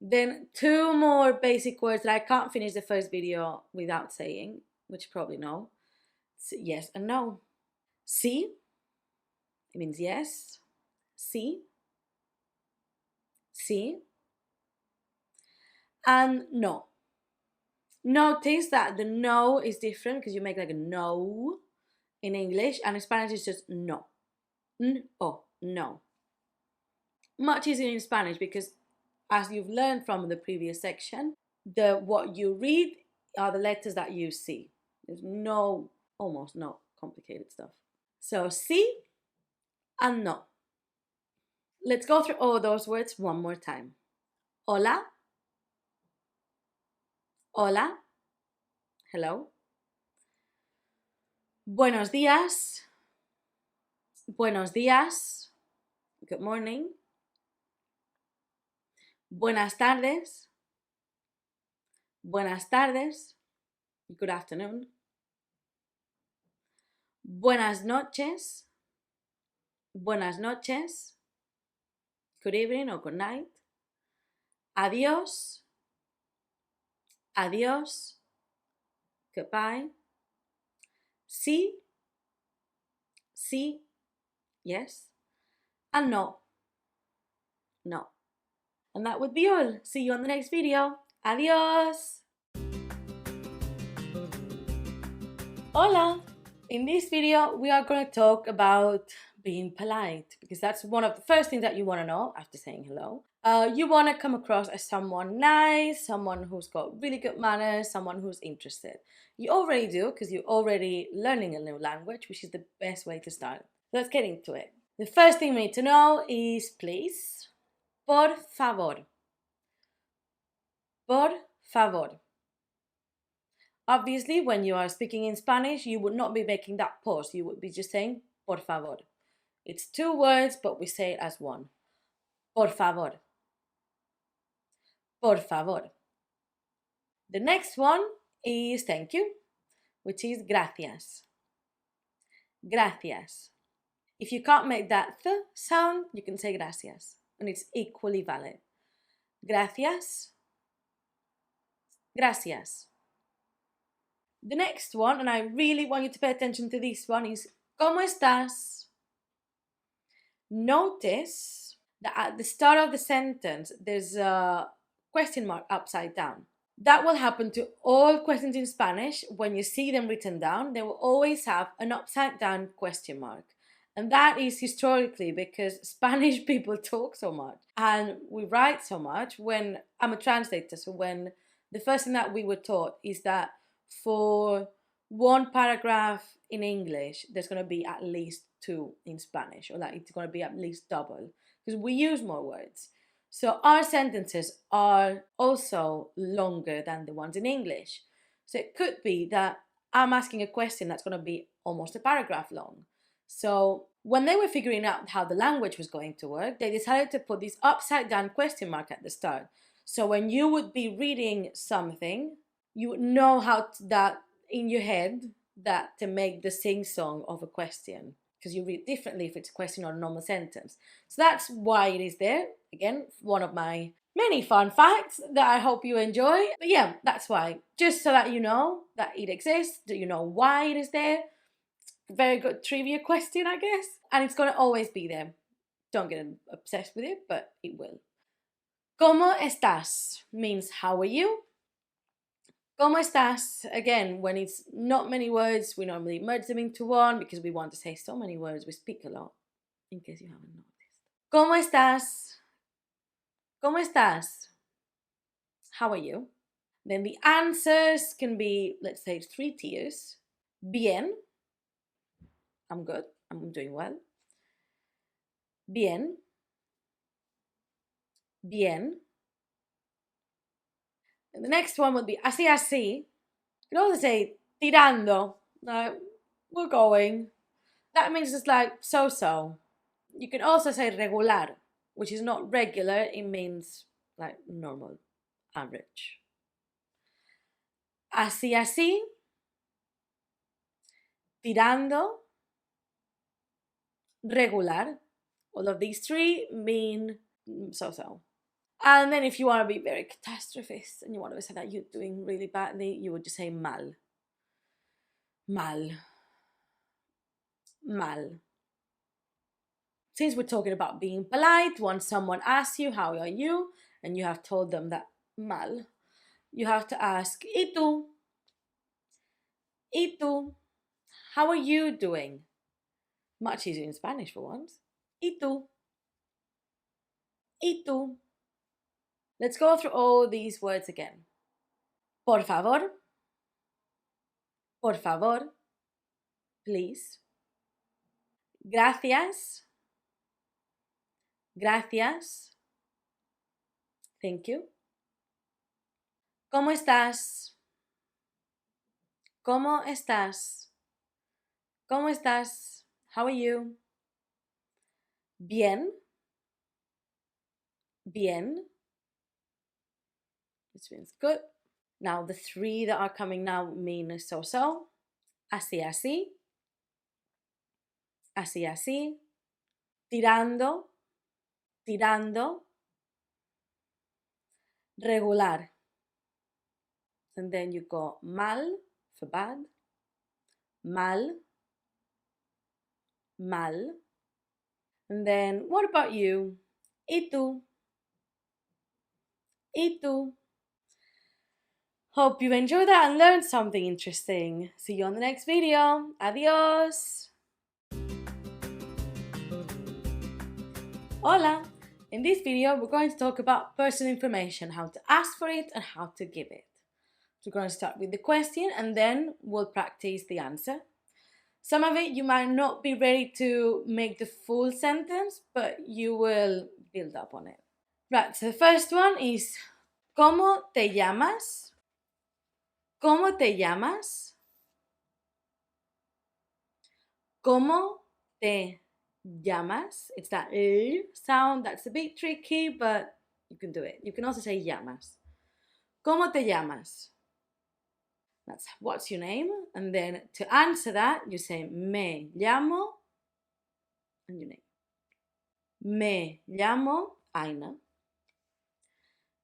Then 2 more basic words that I can't finish the first video without saying, which you probably know. Yes and no. Sí It means yes. Sí. Sí. And no. Notice that the no is different because you make like a no in English, and in Spanish it's just no. No. No. Much easier in Spanish because, as you've learned from the previous section, what you read are the letters that you see. There's almost no complicated stuff. So sí and no. Let's go through all those words one more time. Hola. Hola. Hello. Buenos días. Buenos días. Good morning. Buenas tardes. Buenas tardes. Good afternoon. Buenas noches. Buenas noches. Good evening or good night. Adiós. Adiós. Goodbye. Sí. Sí. Yes. And no. No. And that would be all. See you on the next video. Adiós. Hola. In this video, we are going to talk about being polite because that's one of the first things that you want to know after saying hello. You want to come across as someone nice, someone who's got really good manners, someone who's interested. You already do because you're already learning a new language, which is the best way to start. Let's get into it. The first thing we need to know is please. Por favor. Por favor. Obviously, when you are speaking in Spanish, you would not be making that pause. You would be just saying por favor. It's two words, but we say it as one. Por favor. Por favor. The next one is thank you, which is gracias. Gracias. If you can't make that th sound, you can say gracias, and it's equally valid. Gracias. Gracias. The next one, and I really want you to pay attention to this one, is ¿Cómo estás? Notice that at the start of the sentence, there's a question mark upside down. That will happen to all questions in Spanish. When you see them written down, they will always have an upside down question mark. And that is historically because Spanish people talk so much and we write so much. When I'm a translator, so when the first thing that we were taught is that for one paragraph in English, there's going to be at least two in Spanish, or like it's going to be at least double because we use more words. So our sentences are also longer than the ones in English. So it could be that I'm asking a question that's going to be almost a paragraph long. So when they were figuring out how the language was going to work, they decided to put this upside down question mark at the start. So when you would be reading something, you would know how that in your head that to make the sing-song of a question, because you read differently if it's a question or a normal sentence. So that's why it is there. Again, one of my many fun facts that I hope you enjoy. But yeah, that's why. Just so that you know that it exists, that you know why it is there. Very good trivia question, I guess. And it's going to always be there. Don't get obsessed with it, but it will. ¿Cómo estás? Means how are you? ¿Cómo estás? Again, when it's not many words, we normally merge them into one because we want to say so many words. We speak a lot, in case you haven't noticed. ¿Cómo estás? ¿Cómo estás? How are you? Then the answers can be, let's say, 3 tiers. Bien. I'm good. I'm doing well. Bien. Bien. And the next one would be así, así. You can also say tirando. Like, we're going. That means it's like so-so. You can also say regular, which is not regular. It means like normal, average. Así, así. Tirando. Regular. All of these three mean so-so. And then if you want to be very catastrophist and you want to say that you're doing really badly, you would just say mal. Mal. Mal. Since we're talking about being polite, once someone asks you, how are you? And you have told them that mal, you have to ask, ¿Y tú? ¿Y tú? How are you doing? Much easier in Spanish for once. ¿Y tú? ¿Y tú? Let's go through all these words again. Por favor. Por favor. Please. Gracias. Gracias. Thank you. ¿Cómo estás? ¿Cómo estás? ¿Cómo estás? How are you? Bien. Bien. Which means good. Now the three that are coming now mean so-so. Así, así. Así, así. Tirando. Tirando. Regular. And then you go mal for bad. Mal. Mal. And then what about you? ¿Y tú? ¿Y tú? Hope you enjoyed that and learned something interesting. See you on the next video. Adios. Hola. In this video, we're going to talk about personal information, how to ask for it and how to give it. So we're going to start with the question and then we'll practice the answer. Some of it you might not be ready to make the full sentence, but you will build up on it. Right, so the first one is ¿Cómo te llamas? ¿Cómo te llamas? ¿Cómo te llamas? It's that sound that's a bit tricky, but you can do it. You can also say llamas. ¿Cómo te llamas? That's what's your name? And then to answer that, you say me llamo and your name. Me llamo Aina.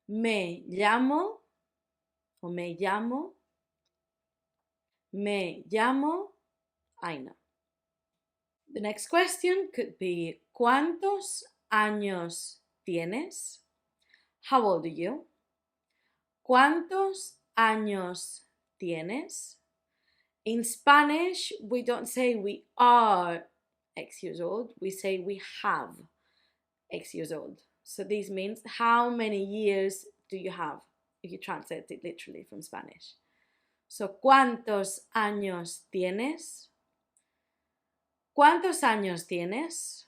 Me llamo o me llamo. Me llamo Aina. The next question could be ¿Cuántos años tienes? How old are you? ¿Cuántos años tienes? In Spanish, we don't say we are X years old, we say we have X years old. So this means how many years do you have, if you translate it literally from Spanish. So, ¿cuántos años tienes? ¿Cuántos años tienes?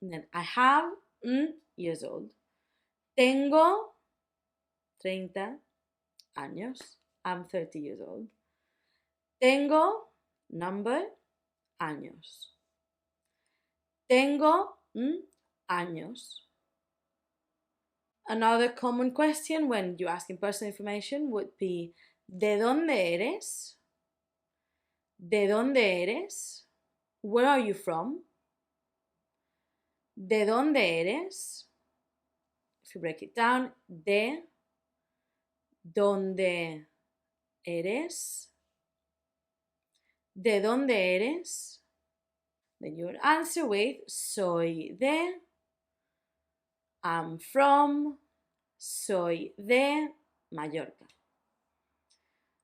And then I have years old. Tengo 30 años. I'm 30 years old. Tengo number años. Tengo años. Another common question when you're asking personal information would be ¿De dónde eres? ¿De dónde eres? Where are you from? ¿De dónde eres? If you break it down, de dónde eres? ¿De dónde eres? Then you would answer with soy de, I'm from, soy de Mallorca.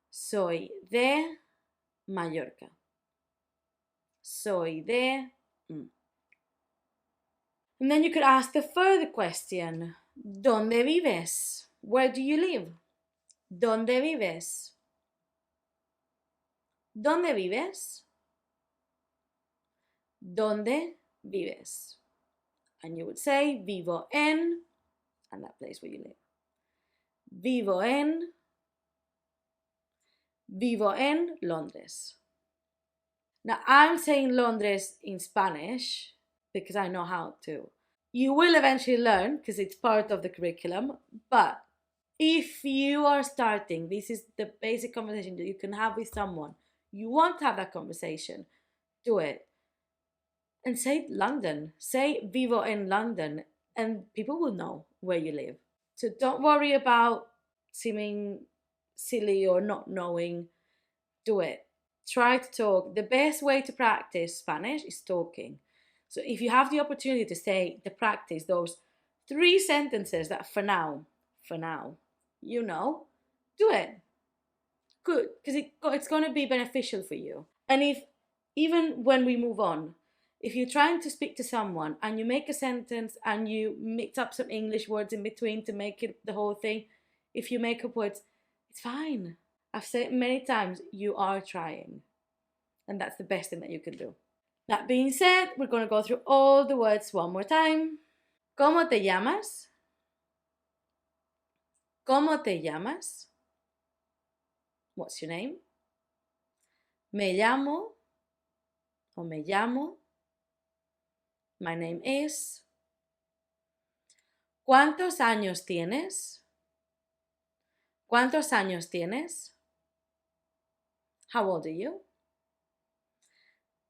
Soy de Mallorca. Soy de. And then you could ask the further question. ¿Dónde vives? Where do you live? ¿Dónde vives? ¿Dónde vives? ¿Dónde vives? And you would say vivo en, and that place where you live. Vivo en Londres. Now I'm saying Londres in Spanish because I know how to. You will eventually learn because it's part of the curriculum, but if you are starting, this is the basic conversation that you can have with someone. You want to have that conversation, do it. And say London, say vivo en London, and people will know where you live. So don't worry about seeming silly or not knowing. Do it. Try to talk. The best way to practice Spanish is talking. So if you have the opportunity to practice those 3 sentences that for now, you know, do it. Good, because it's going to be beneficial for you. And if even when we move on, if you're trying to speak to someone and you make a sentence and you mix up some English words in between to make it the whole thing, if you make up words, it's fine. I've said it many times, you are trying. And that's the best thing that you can do. That being said, we're going to go through all the words one more time. ¿Cómo te llamas? ¿Cómo te llamas? What's your name? Me llamo o me llamo. My name is. ¿Cuántos años tienes? ¿Cuántos años tienes? How old are you?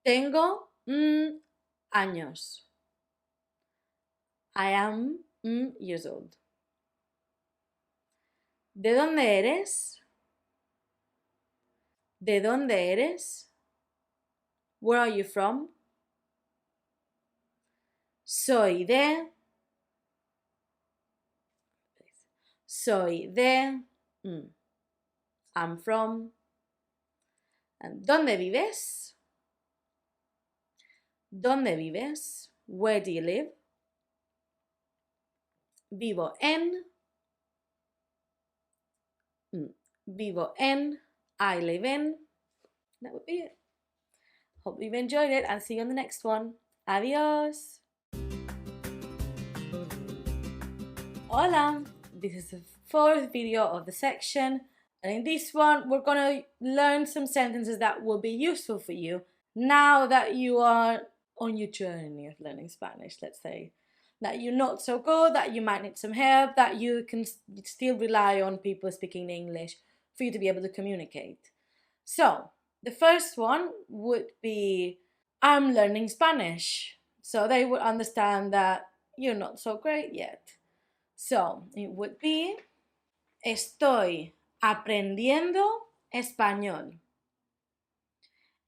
Tengo años. I am years old. ¿De dónde eres? ¿De dónde eres? Where are you from? Soy de. Soy de. I'm from. And ¿dónde vives? ¿Dónde vives? Where do you live? Vivo en. Vivo en. I live in. That would be it. Hope you've enjoyed it and see you on the next one. Adios. Hola. This is the 4th video of the section. And in this one, we're going to learn some sentences that will be useful for you now that you are on your journey of learning Spanish, let's say. That you're not so good, that you might need some help, that you can still rely on people speaking English for you to be able to communicate. So, the first one would be, I'm learning Spanish. So they would understand that you're not so great yet. So, it would be, estoy aprendiendo español.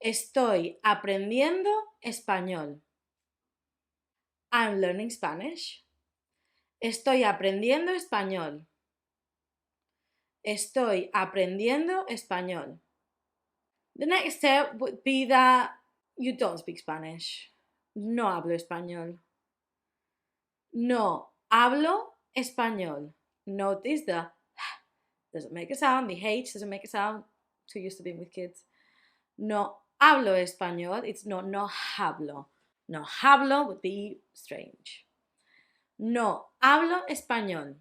Estoy aprendiendo español. I'm learning Spanish. Estoy aprendiendo español. Estoy aprendiendo español. The next step would be that you don't speak Spanish. No hablo español. No hablo español. Notice the doesn't make a sound, the H doesn't make a sound. Too used to being with kids. No hablo español. It's no hablo. No hablo would be strange. No hablo español.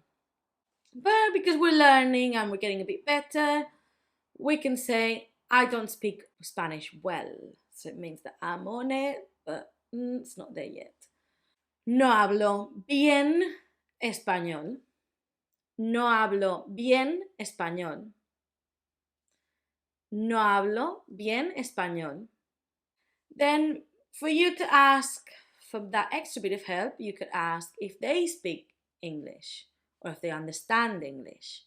But because we're learning and we're getting a bit better, we can say, I don't speak Spanish well. So it means that I'm on it, but it's not there yet. No hablo bien español. No hablo bien español. No hablo bien español. Then, for you to ask for that extra bit of help, you could ask if they speak English or if they understand English.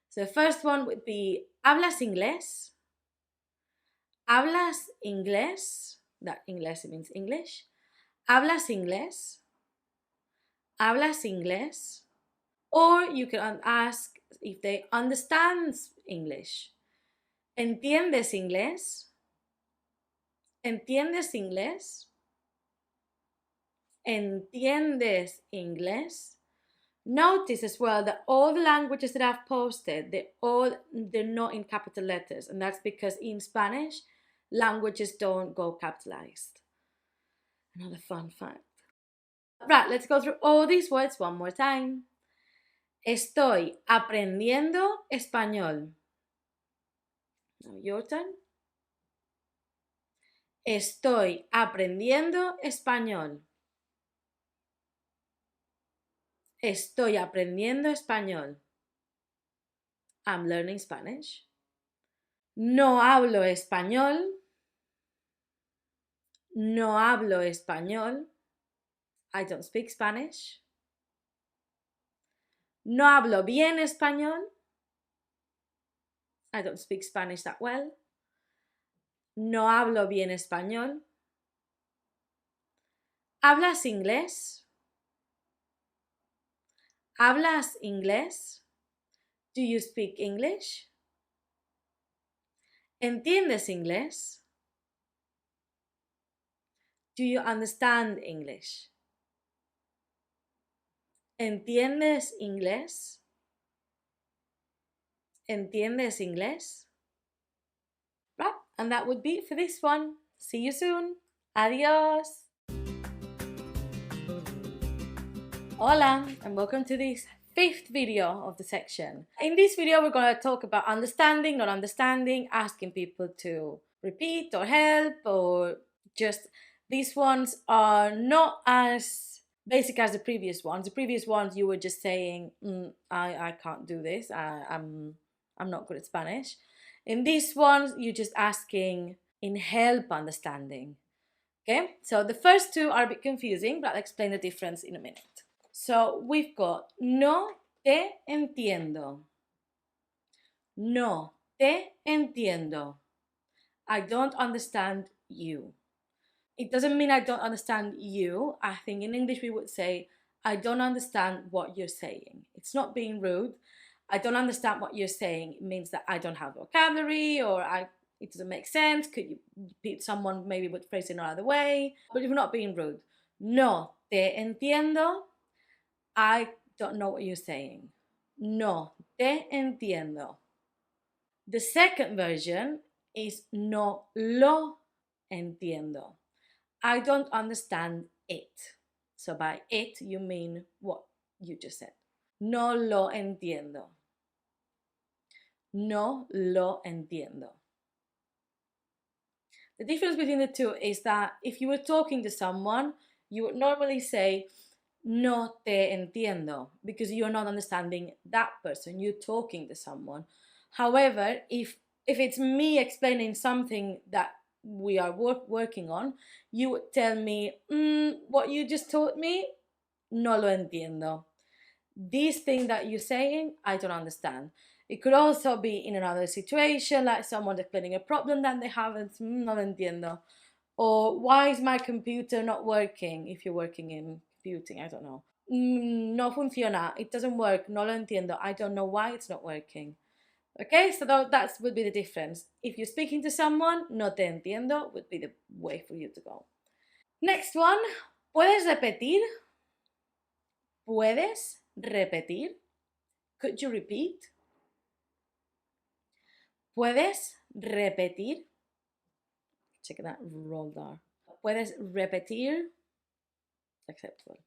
So the first one would be, ¿hablas inglés? ¿Hablas inglés? That inglés means English. ¿Hablas inglés? ¿Hablas inglés? Or you can ask if they understand English. ¿Entiendes inglés? ¿Entiendes inglés? ¿Entiendes inglés? Notice as well that all the languages that I've posted, they're not in capital letters, and that's because in Spanish, languages don't go capitalized. Another fun fact. Right, let's go through all these words one more time. Estoy aprendiendo español. Now your turn. Estoy aprendiendo español. Estoy aprendiendo español. I'm learning Spanish. No hablo español. No hablo español. I don't speak Spanish. No hablo bien español. I don't speak Spanish that well. No hablo bien español. ¿Hablas inglés? ¿Hablas inglés? Do you speak English? ¿Entiendes inglés? Do you understand English? ¿Entiendes inglés? ¿Entiendes inglés? Right, and that would be it for this one. See you soon. Adios. Hola, and welcome to this 5th video of the section. In this video, we're going to talk about understanding, not understanding, asking people to repeat or help, or just these ones are not as basic as the previous ones. The previous ones you were just saying, I can't do this. I'm not good at Spanish. In these ones, you're just asking in help understanding. Okay, so the first two are a bit confusing, but I'll explain the difference in a minute. So we've got no te entiendo. No te entiendo. I don't understand you. It doesn't mean I don't understand you. I think in English we would say, I don't understand what you're saying. It's not being rude. I don't understand what you're saying. It means that I don't have vocabulary, or it doesn't make sense. Could you repeat? Someone maybe would phrase it another way. But if you're not being rude, no te entiendo. I don't know what you're saying. No te entiendo. The second version is no lo entiendo. I don't understand it. So by it, you mean what you just said. No lo entiendo. No lo entiendo. The difference between the two is that if you were talking to someone, you would normally say, no te entiendo, because you're not understanding that person. You're talking to someone. However, if it's me explaining something that we are working on, you would tell me, what you just taught me, no lo entiendo. This thing that you're saying, I don't understand. It could also be in another situation, like someone explaining a problem that they haven't, no lo entiendo. Or why is my computer not working? If you're working in computing, I don't know. No funciona, it doesn't work, no lo entiendo, I don't know why it's not working. Okay, so that would be the difference. If you're speaking to someone, no te entiendo would be the way for you to go. Next one, ¿puedes repetir? ¿Puedes repetir? Could you repeat? ¿Puedes repetir? Check that roll there. ¿Puedes repetir? Acceptable.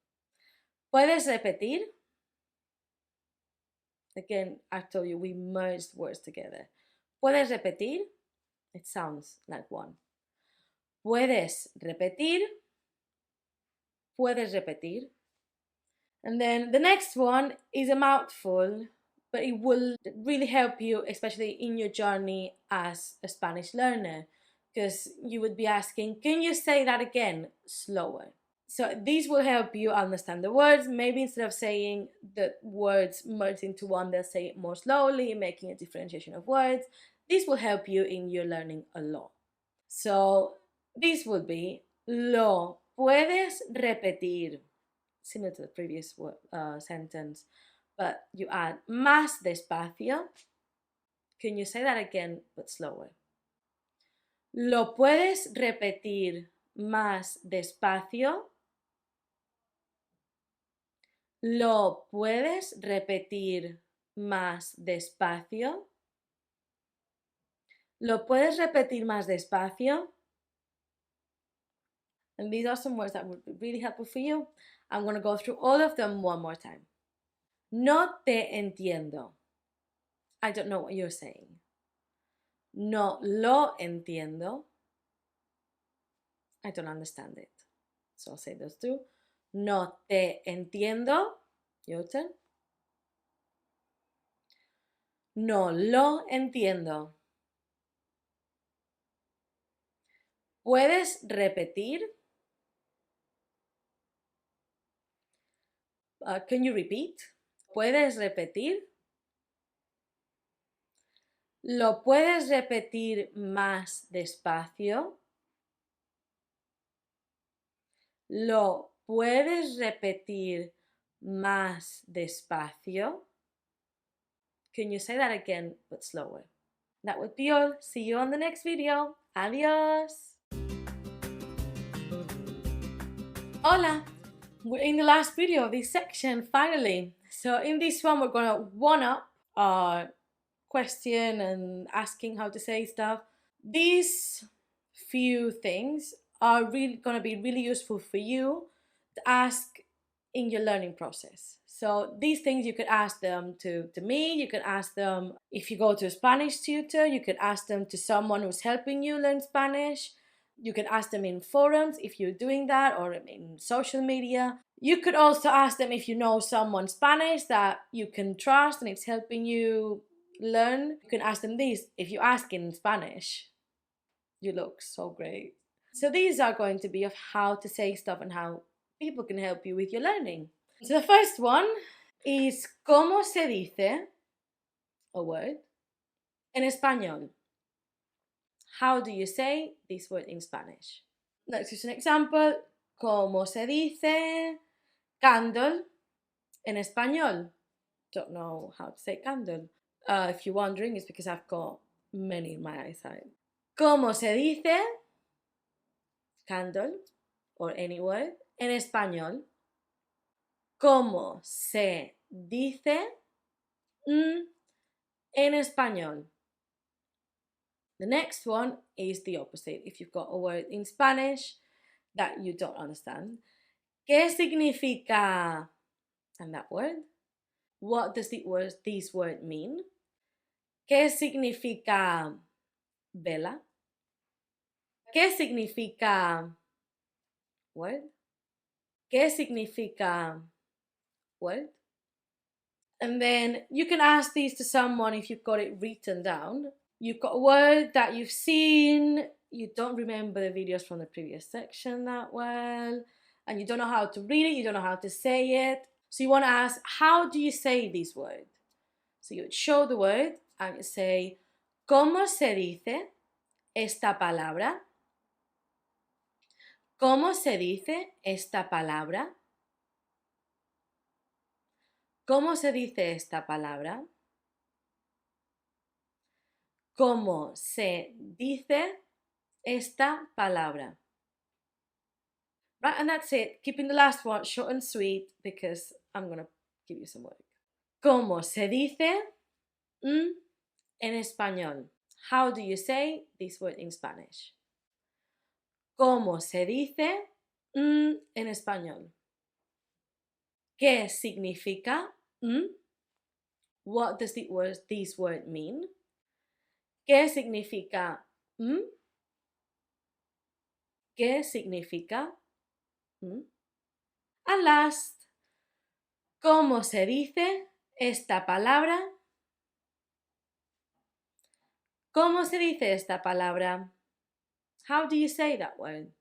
¿Puedes repetir? Again, I told you we merged words together. ¿Puedes repetir? It sounds like one. ¿Puedes repetir? ¿Puedes repetir? And then the next one is a mouthful, but it will really help you, especially in your journey as a Spanish learner, because you would be asking, can you say that again slower? So these will help you understand the words. Maybe instead of saying the words merged into one, they'll say it more slowly, making a differentiation of words. This will help you in your learning a lot. So this would be, lo puedes repetir, similar to the previous sentence, but you add más despacio. Can you say that again, but slower? Lo puedes repetir más despacio. ¿Lo puedes repetir más despacio? ¿Lo puedes repetir más despacio? And these are some words that would be really helpful for you. I'm going to go through all of them one more time. No te entiendo. I don't know what you're saying. No lo entiendo. I don't understand it. So I'll say those two. No te entiendo. Your turn. No lo entiendo. ¿Puedes repetir? Can you repeat? ¿Puedes repetir? ¿Lo puedes repetir más despacio? ¿Lo ¿Puedes repetir más despacio? Can you say that again but slower? That would be all. See you on the next video. Adios. Hola. We're in the last video of this section finally. So in this one we're gonna one up our question and asking how to say stuff. These few things are really gonna be really useful for you to ask in your learning process. So these things you could ask them to me, you can ask them if you go to a Spanish tutor, you can ask them to someone who's helping you learn Spanish. You can ask them in forums if you're doing that, or in social media. You could also ask them if you know someone Spanish that you can trust and it's helping you learn. You can ask them this. If you ask in Spanish, you look so great. So these are going to be of how to say stuff and how people can help you with your learning. So the first one is ¿cómo se dice a word en español? How do you say this word in Spanish? Let's use an example. ¿Cómo se dice candle en español? Don't know how to say candle. If you're wondering, it's because I've got many in my eyesight. ¿Cómo se dice candle or any word en español? ¿Cómo se dice en español? The next one is the opposite. If you've got a word in Spanish that you don't understand, ¿qué significa? And that word. What does this word mean? ¿Qué significa vela? ¿Qué significa word? ¿Qué significa word? And then you can ask these to someone if you've got it written down. You've got a word that you've seen, you don't remember the videos from the previous section that well, and you don't know how to read it, you don't know how to say it. So you want to ask, how do you say this word? So you would show the word and you say, ¿cómo se dice esta palabra? ¿Cómo se dice esta palabra? ¿Cómo se dice esta palabra? ¿Cómo se dice esta palabra? Right, and that's it. Keeping the last one short and sweet because I'm going to give you some work. ¿Cómo se dice en español? How do you say this word in Spanish? ¿Cómo se dice en español? ¿Qué significa? What does this word mean? ¿Qué significa? ¿Qué significa? And last, ¿cómo se dice esta palabra? ¿Cómo se dice esta palabra? How do you say that word?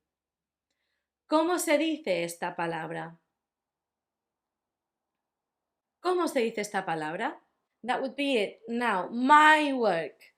¿Cómo se dice esta palabra? ¿Cómo se dice esta palabra? That would be it. Now, my work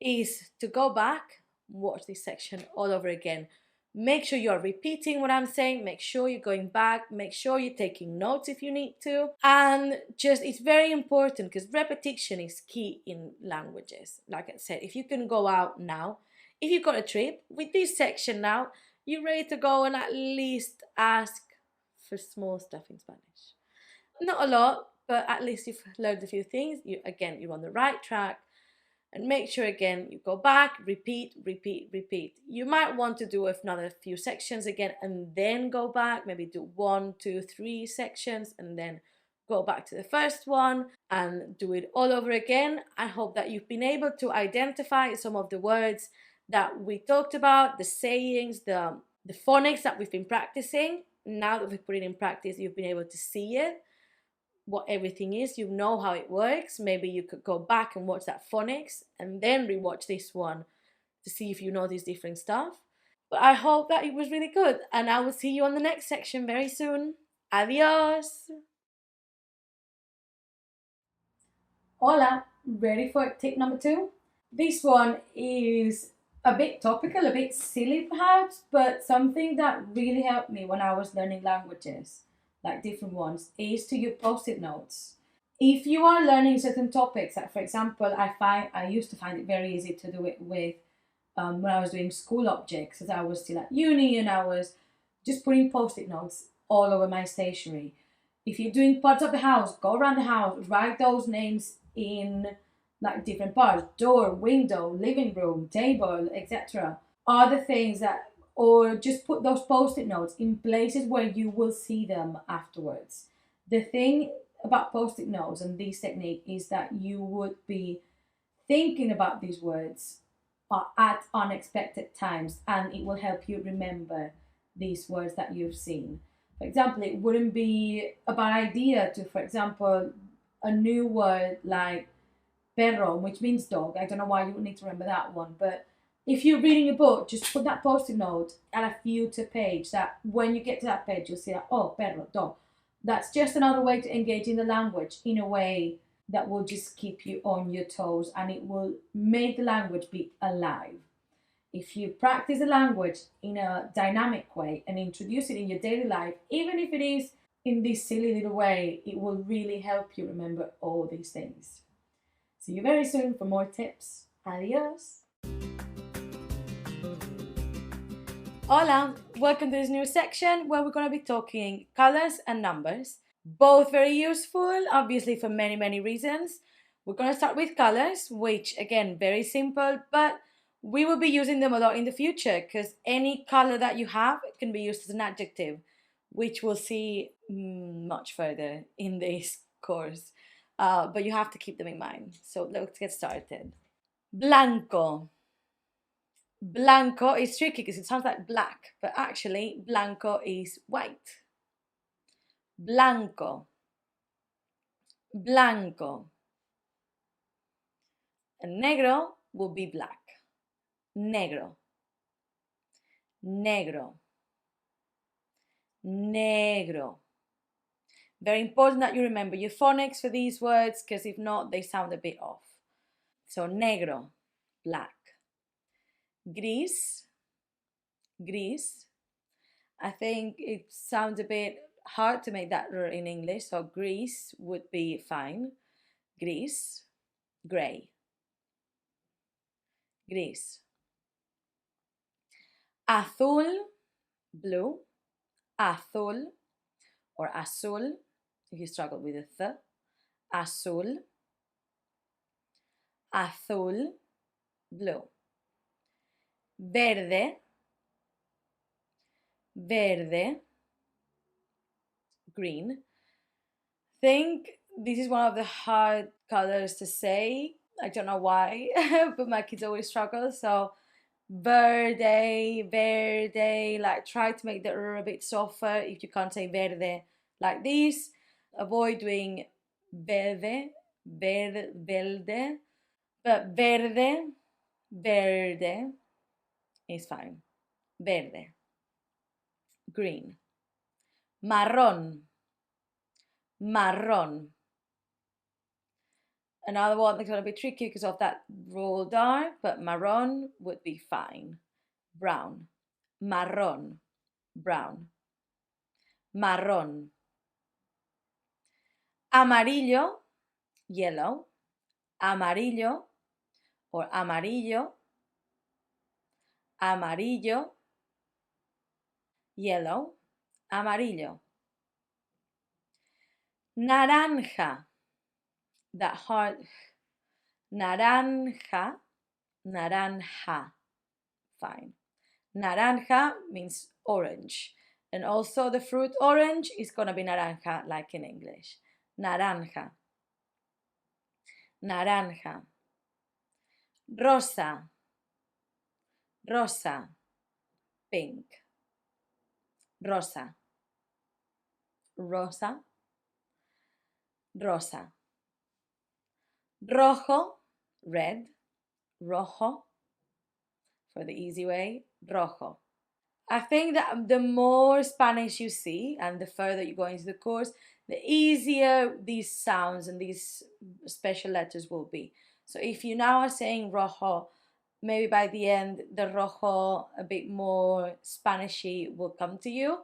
is to go back, watch this section all over again. Make sure you're repeating what I'm saying. Make sure you're going back. Make sure you're taking notes if you need to. And just, it's very important because repetition is key in languages. Like I said, if you can go out now, if you've got a trip, with this section now, you're ready to go and at least ask for small stuff in Spanish. Not a lot, but at least you've learned a few things. You're on the right track. And make sure again, you go back, repeat. You might want to do another few sections again and then go back, maybe do 1, 2, 3 sections and then go back to the first one and do it all over again. I hope that you've been able to identify some of the words that we talked about, the sayings, the phonics that we've been practicing. Now that we've put it in practice, you've been able to see it, what everything is, you know how it works. Maybe you could go back and watch that phonics and then rewatch this one to see if you know this different stuff. But I hope that it was really good and I will see you on the next section very soon. Adios! Hola, ready for tip number 2? This one is a bit topical, a bit silly perhaps, but something that really helped me when I was learning languages, like different ones, is to use post-it notes. If you are learning certain topics, like for example, I used to find it very easy to do it with when I was doing school objects, as I was still at uni and I was just putting post-it notes all over my stationery. If you're doing parts of the house, go around the house, write those names in like different parts: door, window, living room, table, etc. Are the things that, or just put those post-it notes in places where you will see them afterwards. The thing about post-it notes and this technique is that you would be thinking about these words at unexpected times, and it will help you remember these words that you've seen. For example, it wouldn't be a bad idea to, for example, a new word like perro, which means dog. I don't know why you would need to remember that one, but if you're reading a book, just put that post-it note at a future page, that when you get to that page, you'll see that, oh, perro, dog. That's just another way to engage in the language in a way that will just keep you on your toes, and it will make the language be alive. If you practice the language in a dynamic way and introduce it in your daily life, even if it is in this silly little way, it will really help you remember all these things. See you very soon for more tips. Adios. Hola, welcome to this new section where we're going to be talking colors and numbers. Both very useful, obviously, for many, many reasons. We're going to start with colors, which, again, very simple, but we will be using them a lot in the future because any color that you have can be used as an adjective, which we'll see much further in this course. But you have to keep them in mind. So let's get started. Blanco. Blanco is tricky because it sounds like black, but actually, blanco is white. Blanco. Blanco. And negro will be black. Negro. Negro. Negro. Very important that you remember your phonics for these words because if not, they sound a bit off. So negro, black. Gris, gris. I think it sounds a bit hard to make that R in English, so gris would be fine. Gris, gray. Gris. Azul, blue. Azul or azul, if you struggle with the th. Azul. Azul, blue. Verde. Verde, green. Think this is one of the hard colors to say. I don't know why, but my kids always struggle. So verde, verde, like try to make the R a bit softer if you can't say verde like this. Avoid doing verde, verde, verde, but verde, verde is fine. Verde. Green. Marrón. Marrón. Another one that's going to be tricky because of that rolled R, but marrón would be fine. Brown. Marrón. Brown. Marrón. Amarillo. Yellow. Amarillo or amarillo. Amarillo. Yellow. Amarillo. Naranja. That hard. Naranja. Naranja. Fine. Naranja means orange. And also the fruit orange is going to be naranja like in English. Naranja. Naranja. Rosa. Rosa. Pink. Rosa. Rosa. Rosa. Rojo, red. Rojo, for the easy way, rojo. I think that the more Spanish you see and the further you go into the course, the easier these sounds and these special letters will be. So if you now are saying rojo maybe by the end, the rojo, a bit more Spanishy, will come to you.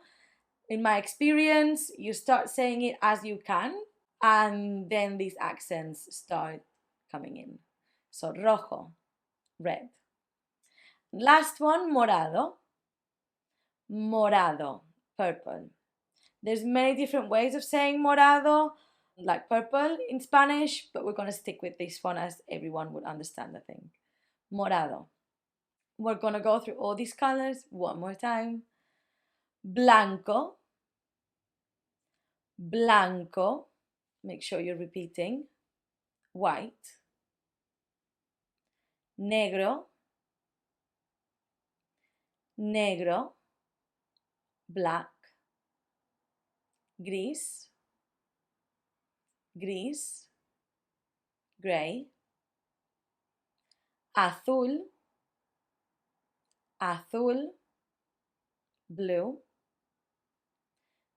In my experience, you start saying it as you can, and then these accents start coming in. So rojo, red. Last one, morado. Morado, purple. There's many different ways of saying morado, like purple in Spanish, but we're going to stick with this one as everyone would understand, I think. Morado. We're going to go through all these colors one more time. Blanco. Blanco. Make sure you're repeating. White. Negro. Negro. Black. Gris. Gris. Gray. Azul. Azul. Blue.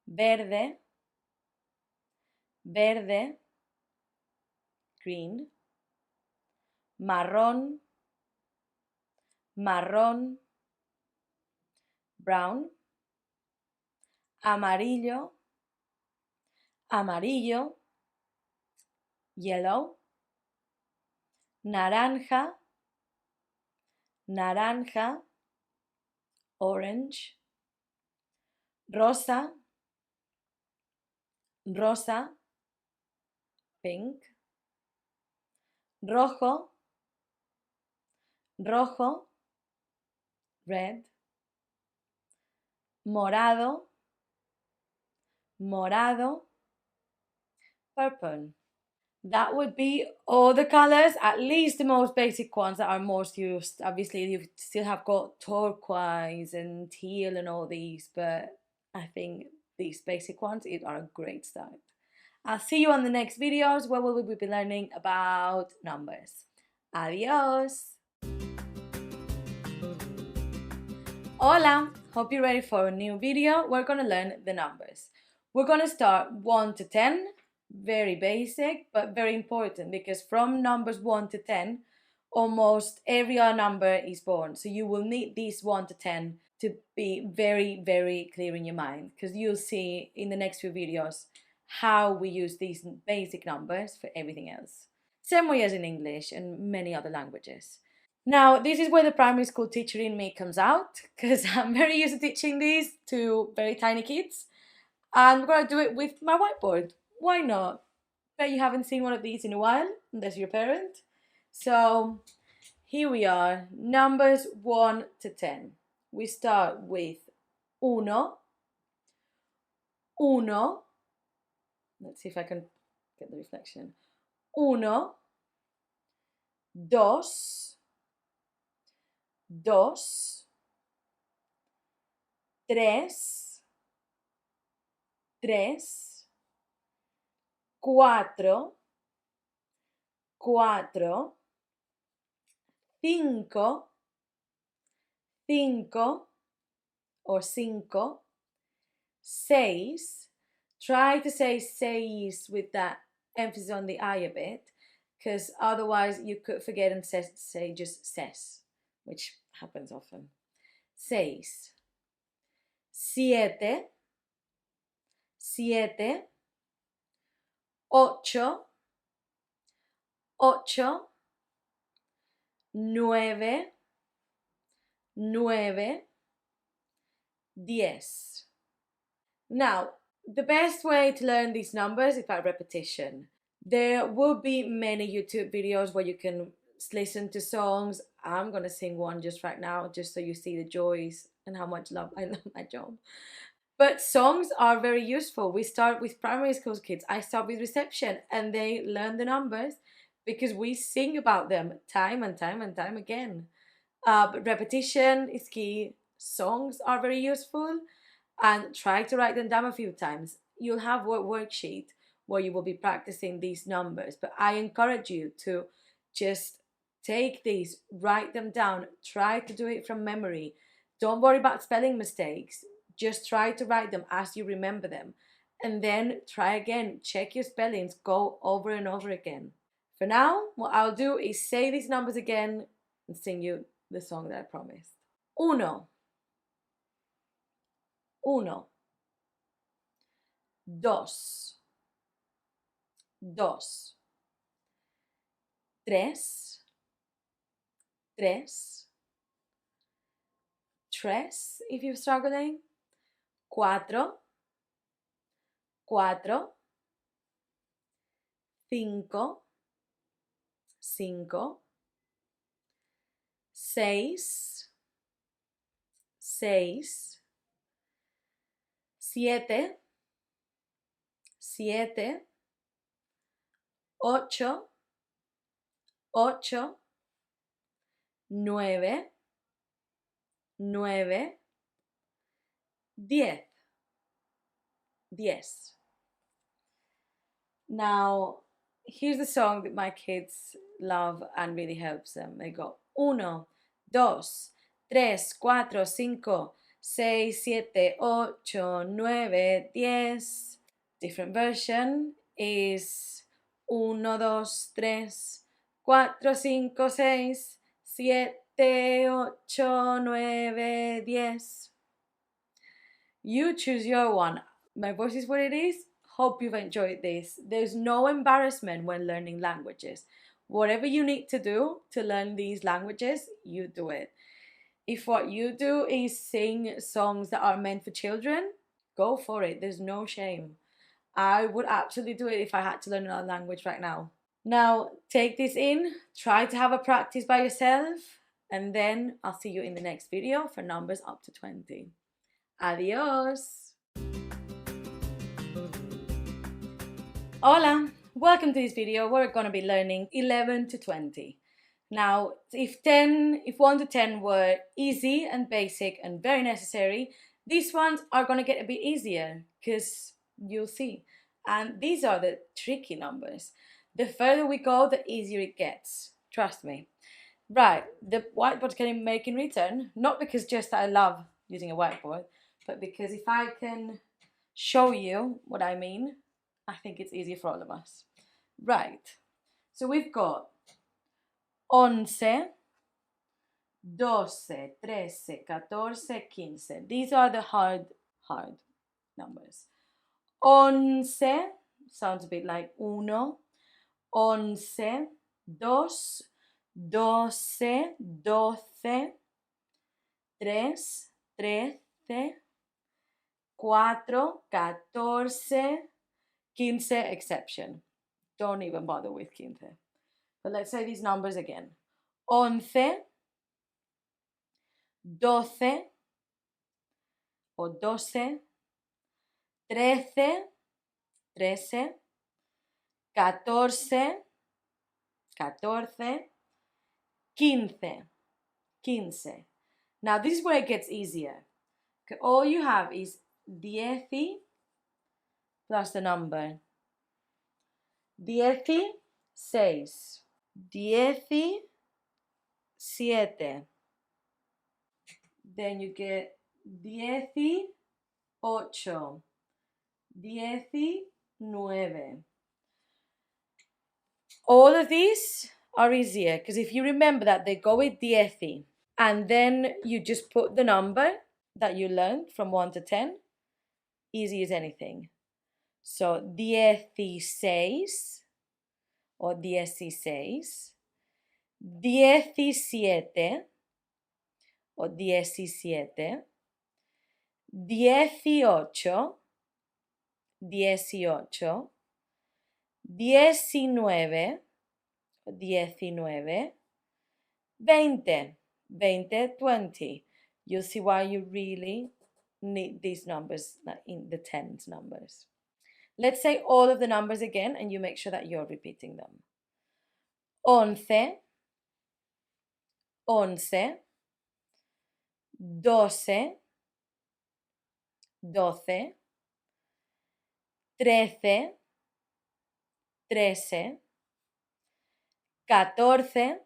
Verde. Verde. Green. Marrón. Marrón. Brown. Amarillo. Amarillo. Yellow. Naranja. Naranja. Orange. Rosa. Rosa. Pink. Rojo. Rojo. Red. Morado. Morado. Purple. That would be all the colors, at least the most basic ones that are most used. Obviously, you still have got turquoise and teal and all these, but I think these basic ones are a great start. I'll see you on the next videos where we will be learning about numbers. Adios! Hola! Hope you're ready for a new video. We're going to learn the numbers. We're going to start 1 to 10. Very basic, but very important, because from numbers 1 to 10, almost every other number is born. So you will need these 1 to 10 to be very, very clear in your mind, because you'll see in the next few videos how we use these basic numbers for everything else. Same way as in English and many other languages. Now, this is where the primary school teacher in me comes out, because I'm very used to teaching these to very tiny kids. And we're going to do it with my whiteboard. Why not? Bet you haven't seen one of these in a while, unless you're a parent. So here we are, numbers 1 to 10. We start with uno, uno. Let's see if I can get the reflection. Uno, dos, dos, tres, tres, cuatro, cuatro, cinco, cinco or cinco, seis. Try to say seis with that emphasis on the I a bit, because otherwise you could forget and say just ses, which happens often. Seis. Siete, siete, ocho, ocho, nueve, nueve, diez. Now, the best way to learn these numbers is by repetition. There will be many YouTube videos where you can listen to songs. I'm going to sing one just right now, just so you see the joys and how much love I love my job. But songs are very useful. We start with primary school kids. I start with reception and they learn the numbers because we sing about them time and time and time again. But repetition is key. Songs are very useful, and try to write them down a few times. You'll have a worksheet where you will be practicing these numbers, but I encourage you to just take these, write them down, try to do it from memory. Don't worry about spelling mistakes. Just try to write them as you remember them, and then try again, check your spellings, go over and over again. For now, what I'll do is say these numbers again and sing you the song that I promised. Uno. Uno. Dos. Dos. Tres. Tres. Tres, if you're struggling. Cuatro. Cuatro. Cinco. Cinco. Seis. Seis. Siete. Siete. Ocho. Ocho. Nueve. Nueve. 10. 10. Now, here's the song that my kids love and really helps them. They go, uno, dos, tres, cuatro, cinco, seis, siete, ocho, nueve, 10. Different version is uno, dos, tres, cuatro, cinco, seis, siete, ocho, nueve, 10. You choose your one. My voice is what it is. Hope you've enjoyed this. There's no embarrassment when learning languages. Whatever you need to do to learn these languages, you do it. If what you do is sing songs that are meant for children, go for it. There's no shame. I would absolutely do it if I had to learn another language right now. Now, take this in, try to have a practice by yourself, and then I'll see you in the next video for numbers up to 20. Adios! Hola! Welcome to this video where we're going to be learning 11 to 20. Now, if 1 to 10 were easy and basic and very necessary, these ones are going to get a bit easier because you'll see. And these are the tricky numbers. The further we go, the easier it gets. Trust me. Right, the whiteboard's getting making return, not because just I love using a whiteboard, but because if I can show you what I mean, I think it's easier for all of us. Right, so we've got 11, 12, 13, 14, 15. These are the hard numbers. 11 sounds a bit like uno. 11, 2, 12, 12, 3, 13, 4, 14, 15, exception. Don't even bother with 15. But let's say these numbers again. 11, 12, o 12, 13, 13, 14, 14, 15, 15. Now this is where it gets easier. All you have is 10 plus the number. 16, 17. Then you get 18, 19. All of these are easier because if you remember that they go with 10 and then you just put the number that you learned from 1 to 10, easy as anything. So 16 or 16, 17 o 17, 18, 18, 19, 19, 20, 20, 20. You'll see why you really need these numbers in the tens numbers. Let's say all of the numbers again and you make sure that you're repeating them. 11, 11, 12, 12, 13, 13, 14,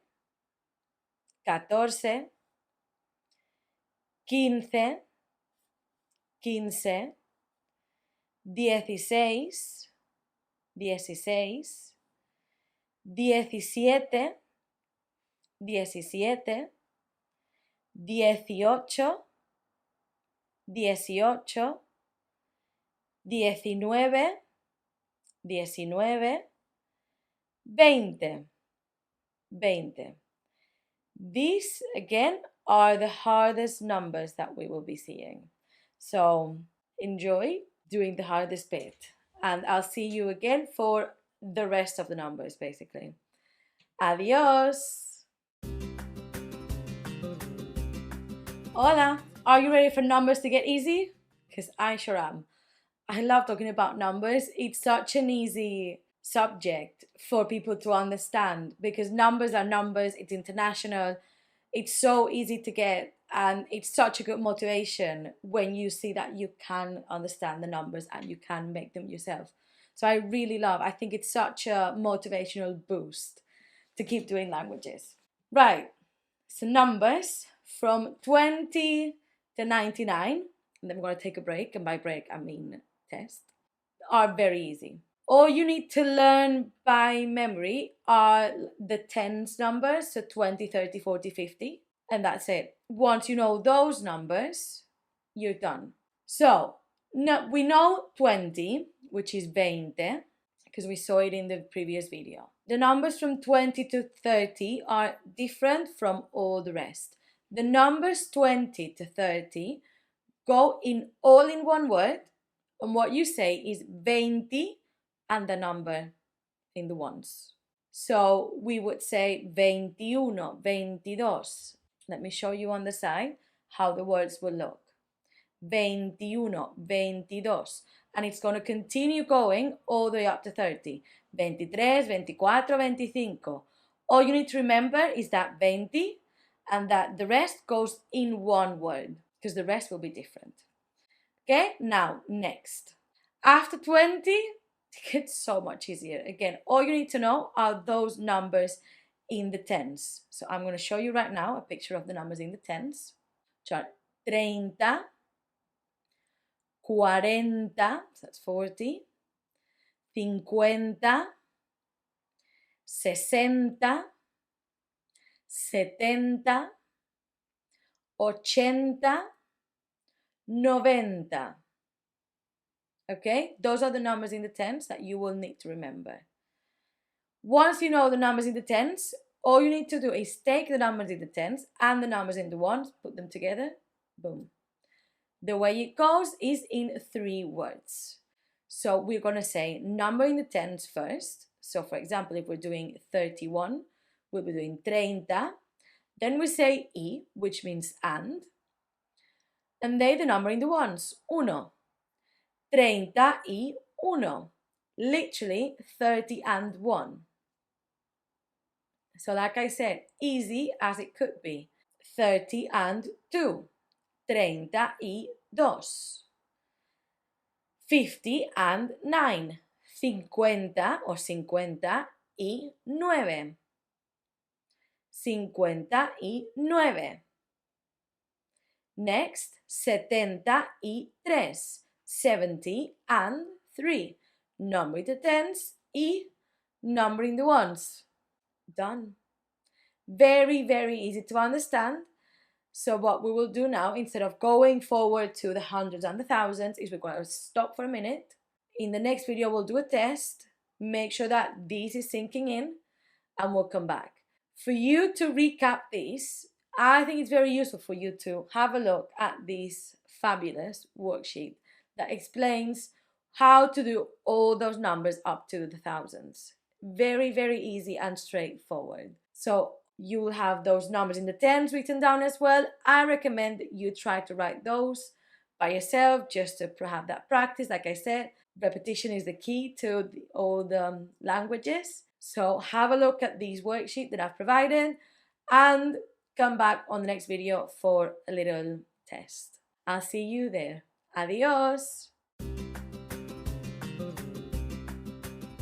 14, 15, 15, 16, 16, 17, 17, 18, 18, 19, 19, 20, 20. These, again, are the hardest numbers that we will be seeing. So enjoy doing the hardest bit. And I'll see you again for the rest of the numbers, basically. Adios! Hola! Are you ready for numbers to get easy? Because I sure am. I love talking about numbers. It's such an easy subject for people to understand because numbers are numbers, it's international, it's so easy to get, and it's such a good motivation when you see that you can understand the numbers and you can make them yourself. So I think it's such a motivational boost to keep doing languages. Right, so numbers from 20 to 99, and then we're going to take a break, and by break I mean test, are very easy. All you need to learn by memory are the tens numbers, so 20, 30, 40, 50, and that's it. Once you know those numbers, you're done. So we know 20, which is 20, because we saw it in the previous video. The numbers from 20 to 30 are different from all the rest. The numbers 20 to 30 go all in one word, and what you say is 20 and the number in the ones. So we would say 21, 22. Let me show you on the side how the words will look. 21, 22. And it's going to continue going all the way up to 30. 23, 24, 25. All you need to remember is that 20 and that the rest goes in one word because the rest will be different. Okay, now next. After 20, it gets so much easier. Again, all you need to know are those numbers in the tens. So I'm going to show you right now a picture of the numbers in the tens. Which are 30, 40, so that's 40, 50, 60, 70, 80, 90. Okay, those are the numbers in the tens that you will need to remember. Once you know the numbers in the tens, all you need to do is take the numbers in the tens and the numbers in the ones, put them together, boom. The way it goes is in 3 words. So we're going to say number in the tens first. So for example, if we're doing 31, we'll be doing 30. Then we say y, which means and then the number in the ones, uno. 31, literally 30 and 1. So like I said, easy as it could be. 30 and 2, 32. 50 and 9, 50 or 59. 59. Next, 73, 70 and 3. Numbering the tens, y, numbering the ones. Done. Very, very easy to understand. So what we will do now, instead of going forward to the hundreds and the thousands, is we're going to stop for a minute. In the next video, we'll do a test. Make sure that this is sinking in, and we'll come back. For you to recap this, I think it's very useful for you to have a look at this fabulous worksheet that explains how to do all those numbers up to the thousands. Very, very easy and straightforward. So you will have those numbers in the tens written down as well. I recommend you try to write those by yourself just to have that practice. Like I said, repetition is the key to all the languages. So have a look at these worksheets that I've provided and come back on the next video for a little test. I'll see you there. Adios!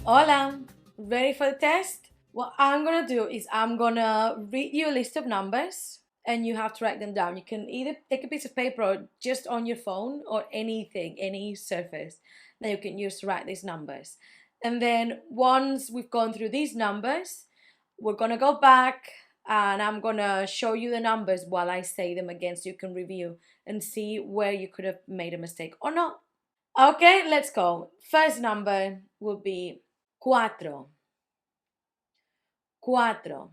Hola! Ready for the test? What I'm gonna do is I'm gonna read you a list of numbers and you have to write them down. You can either take a piece of paper or just on your phone or anything, any surface that you can use to write these numbers. And then once we've gone through these numbers, we're gonna go back and I'm gonna show you the numbers while I say them again so you can review and see where you could have made a mistake or not. Okay, let's go. First number will be cuatro. Cuatro.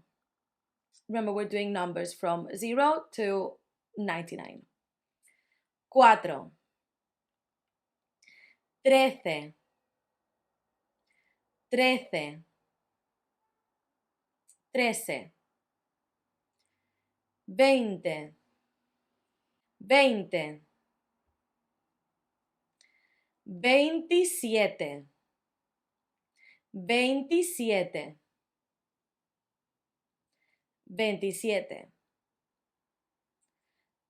Remember, we're doing numbers from 0 to 99. Cuatro. Trece. Trece. Trece. Veinte. Veinte. 27. 27. 27.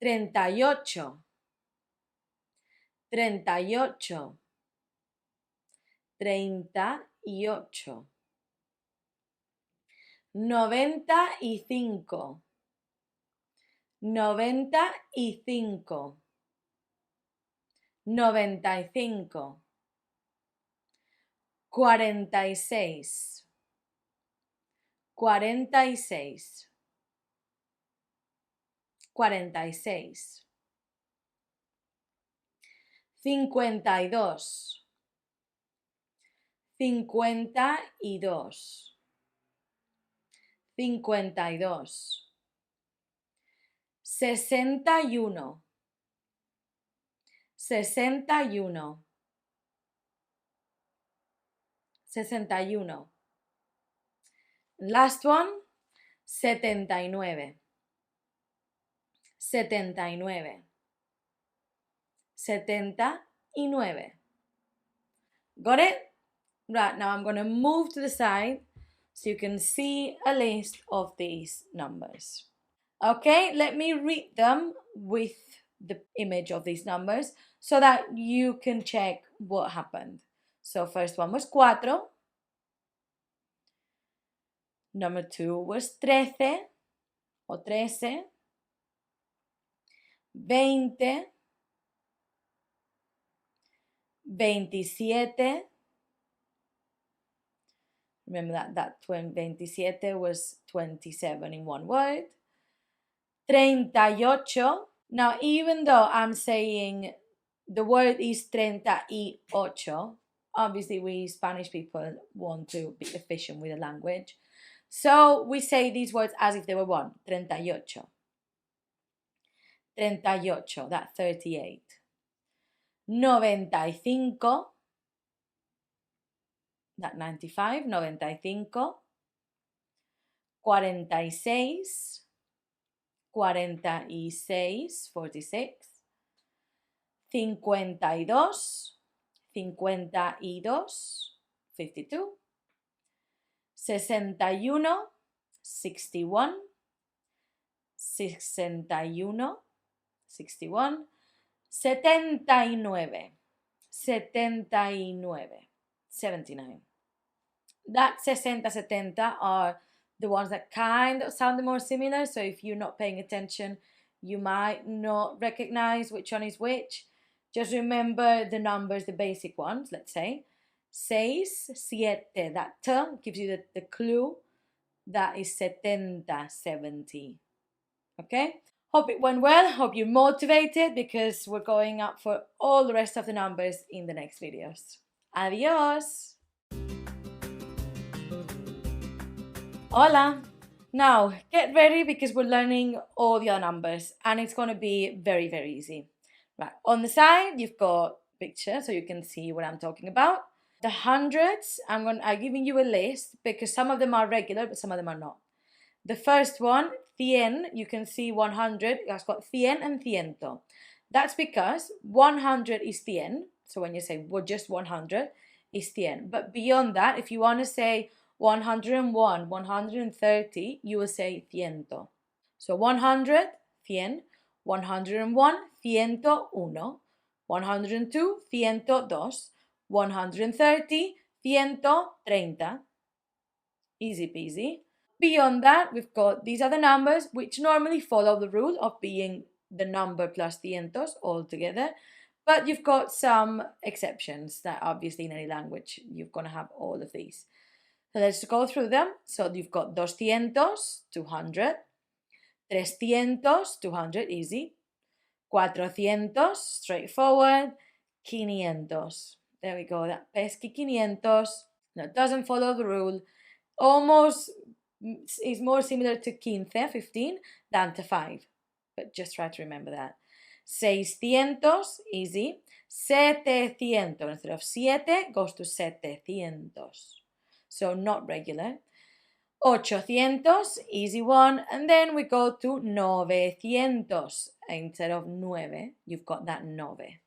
38. 38. 38. 95. 95. 95. 46. 46. 46. 52. 52. 52. 61. 61. 61. Last one, 79. 79. 79. Got it? Right, now I'm going to move to the side so you can see a list of these numbers. Okay, let me read them with the image of these numbers so that you can check what happened. So first one was cuatro. Number 2 was trece o trece. 20. 27. Remember that 27 was 27 in one word. 38. Now, even though I'm saying the word is 38, obviously we Spanish people want to be efficient with the language. So we say these words as if they were one. 38. 38, that 38. 95. That 95, 95. 46. 46, 46. 52. 52. 52. 61. 61. 61. 61. 79. 79. 79. That 60, 70 are the ones that kind of sound more similar. So if you're not paying attention, you might not recognize which one is which. Just remember the numbers, the basic ones, let's say. 6, 7. That T gives you the clue. That is 70, 70. Okay? Hope it went well. Hope you're motivated because we're going up for all the rest of the numbers in the next videos. Adios! Hola! Now, get ready because we're learning all the other numbers and it's going to be very, very easy. Right, on the side, you've got picture so you can see what I'm talking about. The hundreds, I'm giving you a list because some of them are regular, but some of them are not. The first one, 100, you can see 100, it's got 100 and ciento. That's because 100 is 100, so when you say well, just 100 is 100. But beyond that, if you want to say 101, 130, you will say ciento. So 100, 100, 101, 101, 102, 102, 130, 130. Easy peasy. Beyond that, we've got these other numbers which normally follow the rule of being the number plus cientos all together. But you've got some exceptions that obviously in any language you're going to have all of these. So let's go through them. So you've got 200, 200. 300, 200, easy. 400, straightforward. 500. There we go, that pesky 500. No, it doesn't follow the rule. Almost is more similar to 15, 15 than to 5. But just try to remember that. 600, easy. 700, instead of 7 goes to 700. So not regular. 800, easy one. And then we go to 900. Instead of 9, you've got that 9.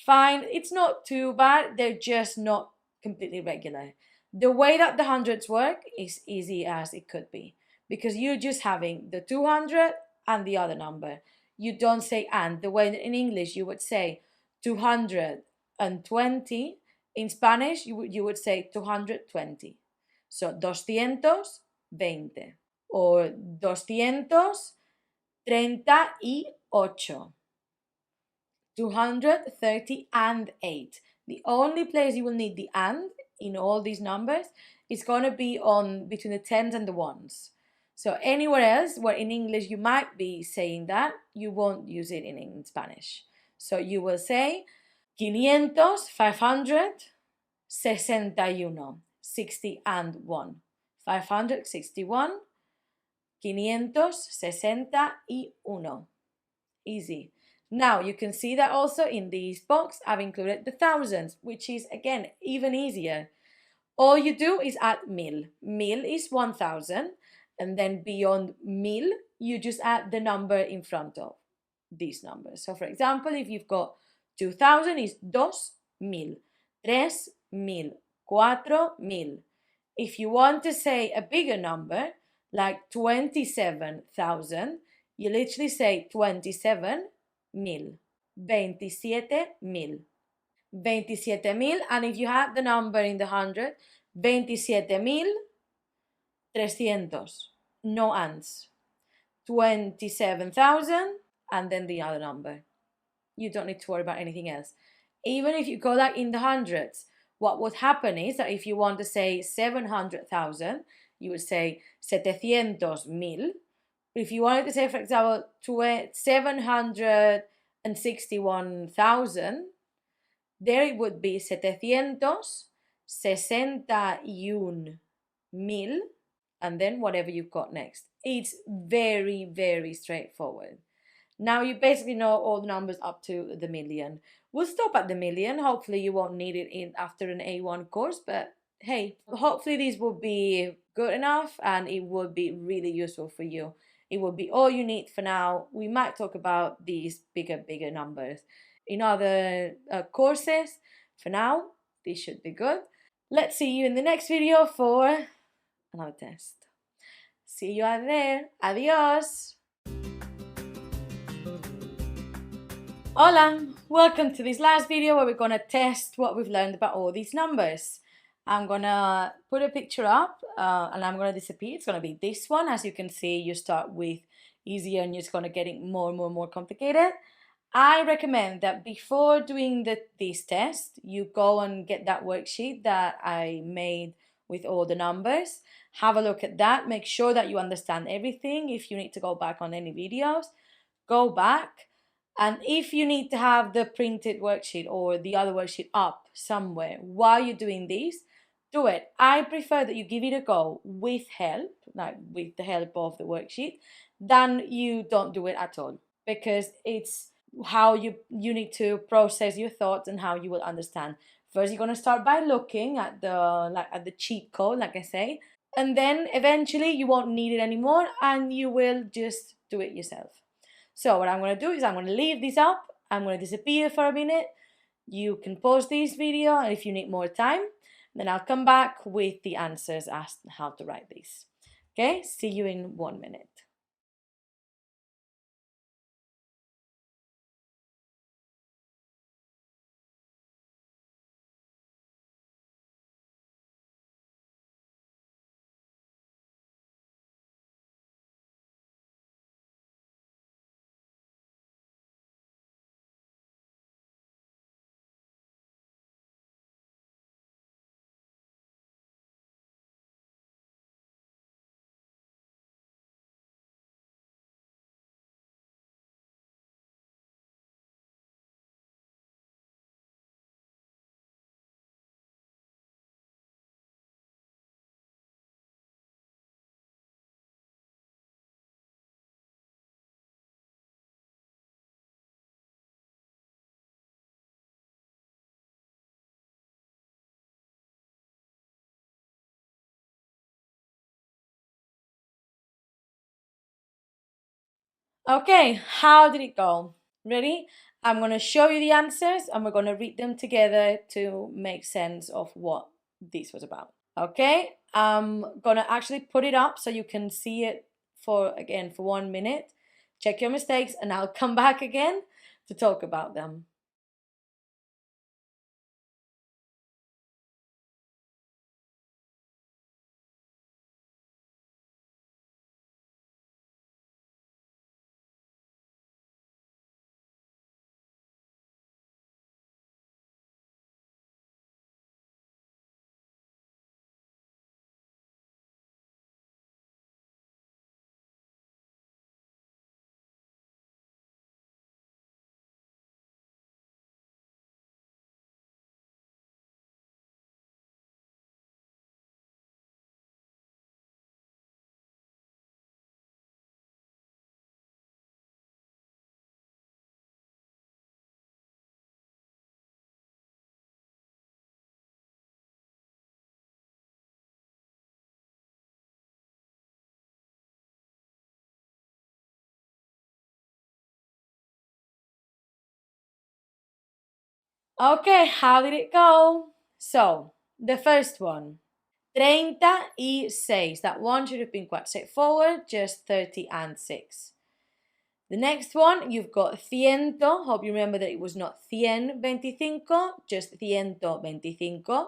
Fine, it's not too bad. They're just not completely regular. The way that the hundreds work is easy as it could be, because you're just having the 200 and the other number. You don't say and. The way that in English you would say 220, in Spanish you would say 220. So 220 or 238. 238. The only place you will need the and in all these numbers is going to be on between the tens and the ones. So anywhere else where in English you might be saying that, you won't use it in Spanish. So you will say 500, 500, 61, 60 and 1. 561, 561. Easy. Now you can see that also in this box I've included the thousands, which is again even easier. All you do is add mil. Mil is 1000, and then beyond mil you just add the number in front of these numbers. So for example, if you've got 2000 is 2000, 3000, 4000. If you want to say a bigger number like 27,000, you literally say 27,000. 27,000. 27,000, and if you have the number in the hundred, 27,300. No ands. 27,000 and then the other number. You don't need to worry about anything else. Even if you go like in the hundreds, what would happen is that if you want to say 700,000, you would say 700,000. If you wanted to say, for example, 761,000, there it would be 761,000, and then whatever you've got next. It's very, very straightforward. Now you basically know all the numbers up to the million. We'll stop at the million. Hopefully you won't need it in after an A1 course, but hey, hopefully these will be good enough and it will be really useful for you. It will be all you need for now. We might talk about these bigger numbers in other courses. For now, this should be good. Let's see you in the next video for another test. See you out there. Adios. Hola, welcome to this last video where we're going to test what we've learned about all these numbers. I'm going to put a picture up and I'm going to disappear. It's going to be this one. As you can see, you start with easier and you're just going to get it more complicated. I recommend that before doing this test, you go and get that worksheet that I made with all the numbers. Have a look at that. Make sure that you understand everything. If you need to go back on any videos, go back. And if you need to have the printed worksheet or the other worksheet up somewhere while you're doing this, do it. I prefer that you give it a go with help, like with the help of the worksheet, than you don't do it at all, because it's how you need to process your thoughts and how you will understand. First, you're gonna start by looking at the cheat code, like I say, and then eventually you won't need it anymore and you will just do it yourself. So what I'm going to do is I'm going to leave this up. I'm going to disappear for a minute. You can pause this video if you need more time. Then I'll come back with the answers as to how to write this. Okay, see you in 1 minute. Okay, how did it go? Ready? I'm going to show you the answers and we're going to read them together to make sense of what this was about. Okay, I'm going to actually put it up so you can see it for 1 minute. Check your mistakes and I'll come back again to talk about them. Okay, how did it go? So, the first one, 36. That one should have been quite straightforward, just 30 and 6. The next one, you've got ciento. Hope you remember that it was not 125, just 125.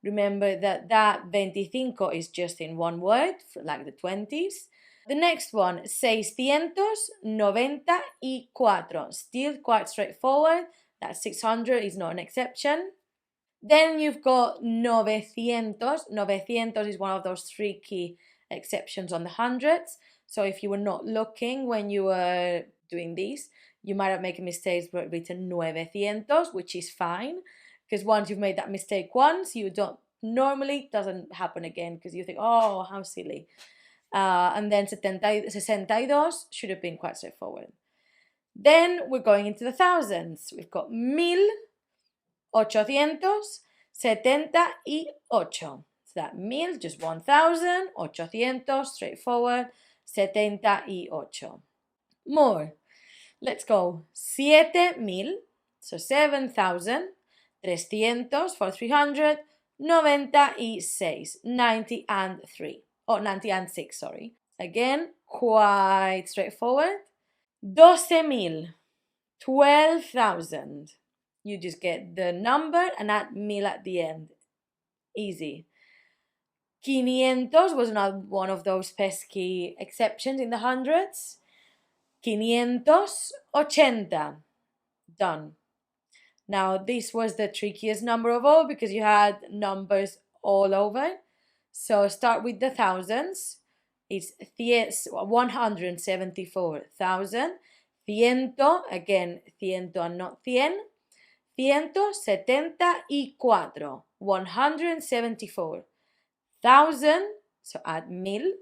Remember that 25 is just in one word, like the 20s. The next one, 694. Still quite straightforward. That 600 is not an exception. Then you've got 900. 900 is one of those tricky exceptions on the hundreds. So if you were not looking when you were doing these, you might have made a mistake but written 900, which is fine. Because once you've made that mistake once, you don't normally it doesn't happen again because you think, oh, how silly. And then 62 should have been quite straightforward. Then we're going into the thousands. We've got 1878. So that 1000, just 1000, 800, straightforward, 78. More. Let's go. 7000, so 7,000, 300 for 300, 96, 90 and 3. Oh, 90 and 6, sorry. Again, quite straightforward. 12,000, 12,000. You just get the number and add mil at the end. Easy. 500 was not one of those pesky exceptions in the hundreds. 580. Done. Now, this was the trickiest number of all because you had numbers all over. So start with the thousands. It's 174,000. Ciento, again, ciento and not cien. 174. 174. 1000, so add mil.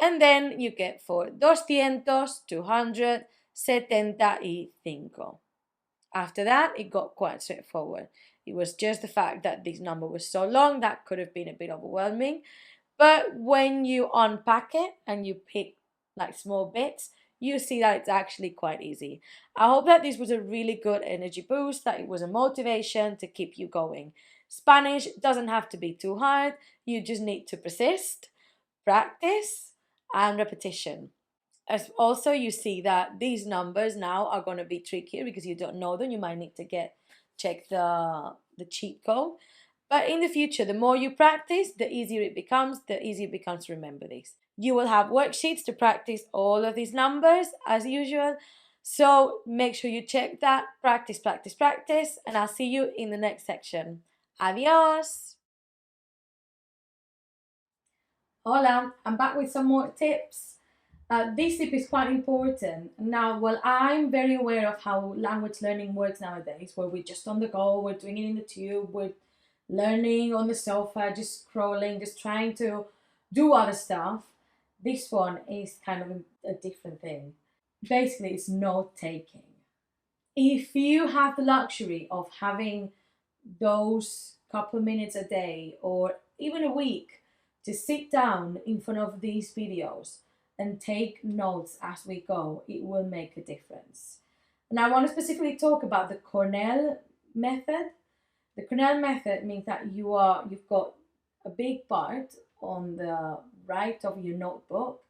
And then you get for 275. After that, it got quite straightforward. It was just the fact that this number was so long that could have been a bit overwhelming. But when you unpack it and you pick like small bits, you see that it's actually quite easy. I hope that this was a really good energy boost, that it was a motivation to keep you going. Spanish doesn't have to be too hard, you just need to persist, practice, and repetition. As also, you see that these numbers now are going to be trickier because you don't know them. You might need to check the cheat code. But in the future, the more you practice, the easier it becomes. The easier it becomes to remember these. You will have worksheets to practice all of these numbers as usual. So make sure you check that. Practice, practice, practice. And I'll see you in the next section. Adios. Hola, I'm back with some more tips. This tip is quite important. Now, well, I'm very aware of how language learning works nowadays, where we're just on the go, we're doing it in the tube, we're learning on the sofa, just scrolling, just trying to do other stuff. This one is kind of a different thing. Basically, it's note taking. If you have the luxury of having those couple minutes a day or even a week to sit down in front of these videos and take notes as we go, it will make a difference. And I want to specifically talk about the Cornell method. The Cornell method means that you've got a big part on the right of your notebook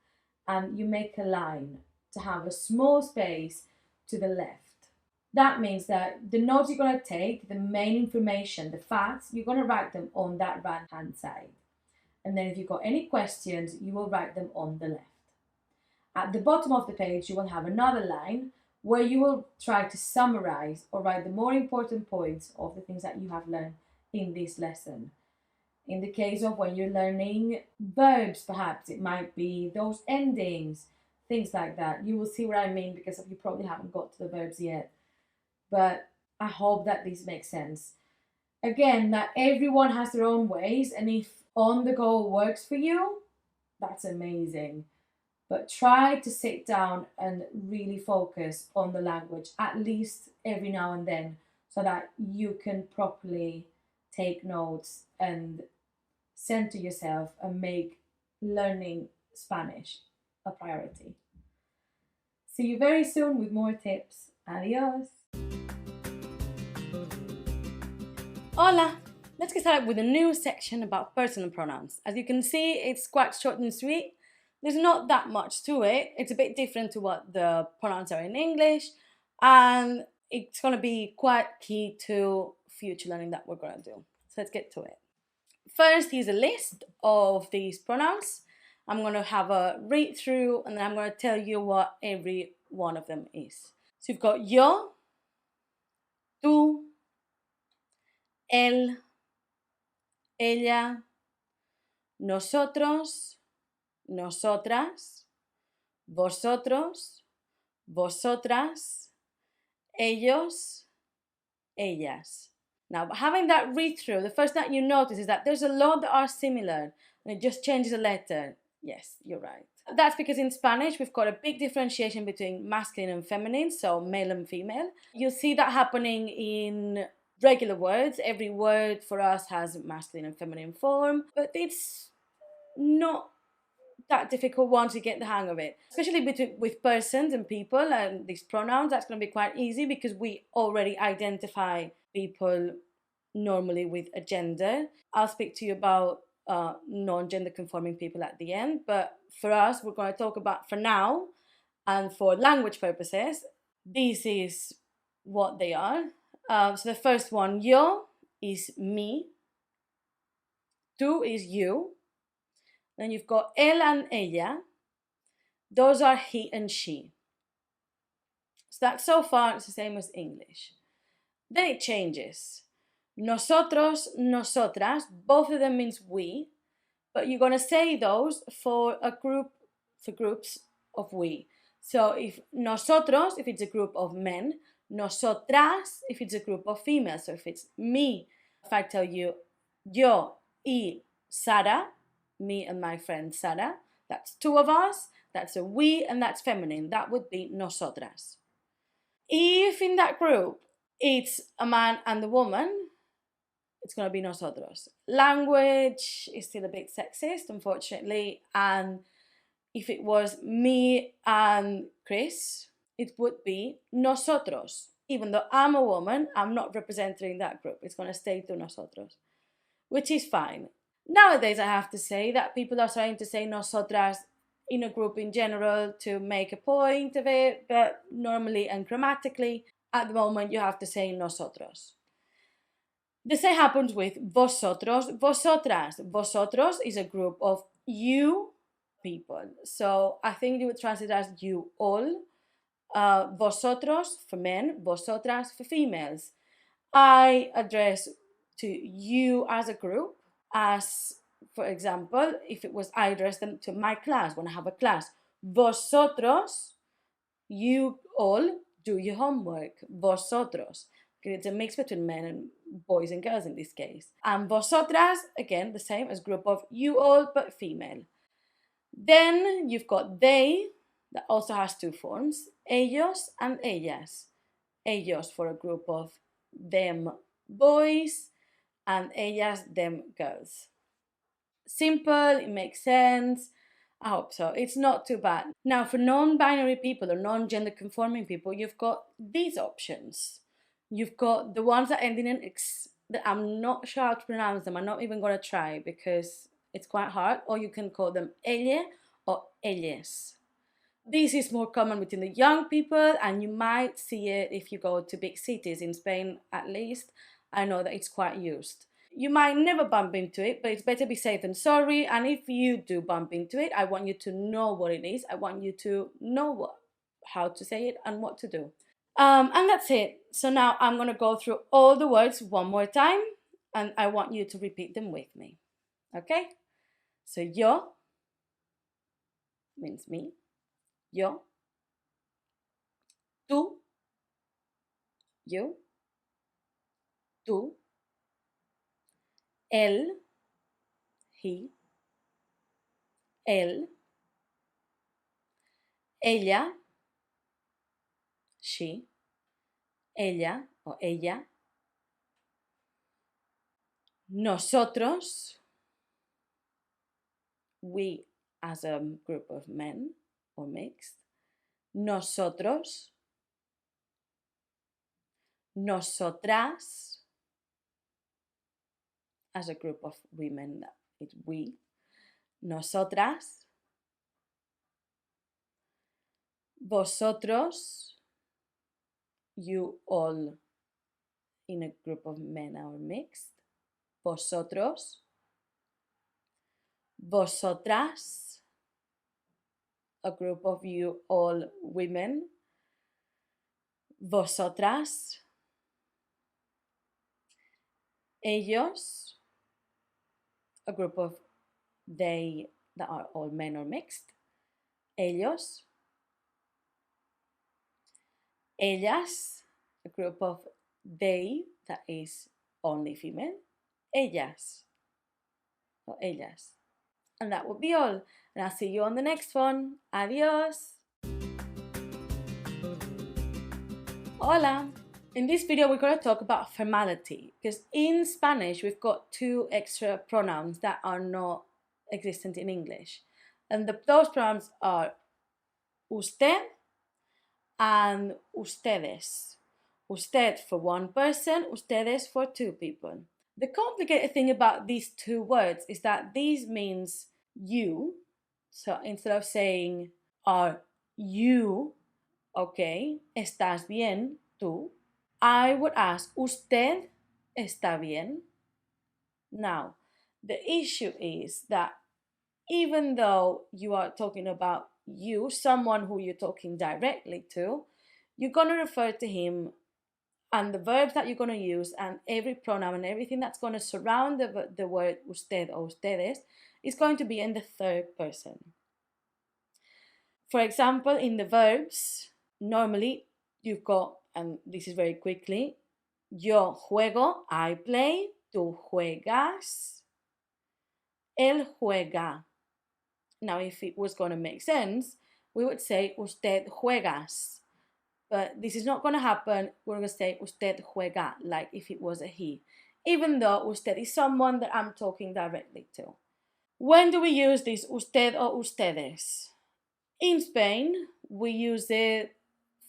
and you make a line to have a small space to the left. That means that the notes you're going to take, the main information, the facts, you're going to write them on that right hand side. And then if you've got any questions, you will write them on the left. At the bottom of the page, you will have another line where you will try to summarize or write the more important points of the things that you have learned in this lesson. In the case of when you're learning verbs, perhaps it might be those endings, things like that. You will see what I mean because you probably haven't got to the verbs yet. But I hope that this makes sense. Again, that everyone has their own ways, and if on the go works for you, that's amazing. But try to sit down and really focus on the language, at least every now and then, so that you can properly take notes and center yourself and make learning Spanish a priority. See you very soon with more tips. Adios. Hola! Let's get started with a new section about personal pronouns. As you can see, it's quite short and sweet. There's not that much to it. It's a bit different to what the pronouns are in English, and it's going to be quite key to future learning that we're going to do. So let's get to it. First, here's a list of these pronouns. I'm going to have a read through and then I'm going to tell you what every one of them is. So you've got yo, tú, él, ella, nosotros, nosotras, vosotros, vosotras, ellos, ellas. Now, having that read through, the first thing you notice is that there's a lot that are similar and it just changes a letter. Yes, you're right. That's because in Spanish, we've got a big differentiation between masculine and feminine, so male and female. You'll see that happening in regular words. Every word for us has masculine and feminine form, but it's not that difficult once you get the hang of it, especially with persons and people and these pronouns. That's going to be quite easy because we already identify people normally with a gender. I'll speak to you about non-gender conforming people at the end, but for us, we're going to talk about for now and for language purposes, this is what they are. So the first one, yo, is me. Tú is you. Then you've got él and ella. Those are he and she. So that so far it's the same as English. Then it changes. Nosotros, nosotras, both of them means we, but you're going to say those for groups of we. So if nosotros, if it's a group of men, nosotras, if it's a group of females. So if it's me, if I tell you yo y Sara, me and my friend Sara, that's two of us, that's a we, and that's feminine. That would be nosotras. If in that group it's a man and a woman, it's going to be nosotros. Language is still a bit sexist, unfortunately, and if it was me and Chris, it would be nosotros. Even though I'm a woman, I'm not representing that group. It's going to stay to nosotros, which is fine. Nowadays, I have to say that people are trying to say nosotras in a group in general to make a point of it, but normally and grammatically, at the moment, you have to say nosotros. The same happens with vosotros, vosotras. Vosotros is a group of you people. So I think you would translate as you all. Vosotros for men, vosotras for females. I address to you as a group, as for example, if it was I address them to my class when I have a class. Vosotros, you all do your homework. Vosotros. It's a mix between men and boys and girls in this case. And vosotras, again, the same as group of you all, but female. Then you've got they, that also has two forms, ellos and ellas. Ellos for a group of them boys, and ellas, them girls. Simple, it makes sense. I hope so. It's not too bad. Now, for non-binary people or non-gender conforming people, you've got these options. You've got the ones that end in an X, that I'm not sure how to pronounce them. I'm not even going to try because it's quite hard. Or you can call them elle or elles. This is more common within the young people, and you might see it if you go to big cities in Spain, at least. I know that it's quite used. You might never bump into it, but it's better be safe than sorry. And if you do bump into it, I want you to know what it is. I want you to know how to say it and what to do. And that's it. So now I'm going to go through all the words one more time, and I want you to repeat them with me. Okay? So yo means me. Yo. Tú. You. Tú. Él. He. Él. Ella. She. Ella o ella. Nosotros. We as a group of men or mixed. Nosotros. Nosotras as a group of women. It's we. Nosotras. Vosotros. You all in a group of men or mixed. Vosotros. Vosotras. A group of you all women. Vosotras. Ellos. A group of they that are all men or mixed. Ellos. Ellas. A group of they that is only female. Ellas. Or ellas. And that would be all. And I'll see you on the next one. Adios. Hola. In this video, we're going to talk about formality, because in Spanish, we've got two extra pronouns that are not existent in English. And those pronouns are usted and ustedes. Usted for one person, ustedes for two people. The complicated thing about these two words is that these means you. So instead of saying, are you okay? ¿Estás bien tú? I would ask, ¿usted está bien? Now, the issue is that even though you are talking about you, someone who you're talking directly to, you're going to refer to him, and the verbs that you're going to use and every pronoun and everything that's going to surround the word usted or ustedes is going to be in the third person. For example, in the verbs, normally you've got, and this is very quickly, yo juego, I play, tú juegas, él juega. Now, if it was going to make sense, we would say usted juegas. But this is not going to happen. We're going to say usted juega, like if it was a he. Even though usted is someone that I'm talking directly to. When do we use this usted or ustedes? In Spain, we use it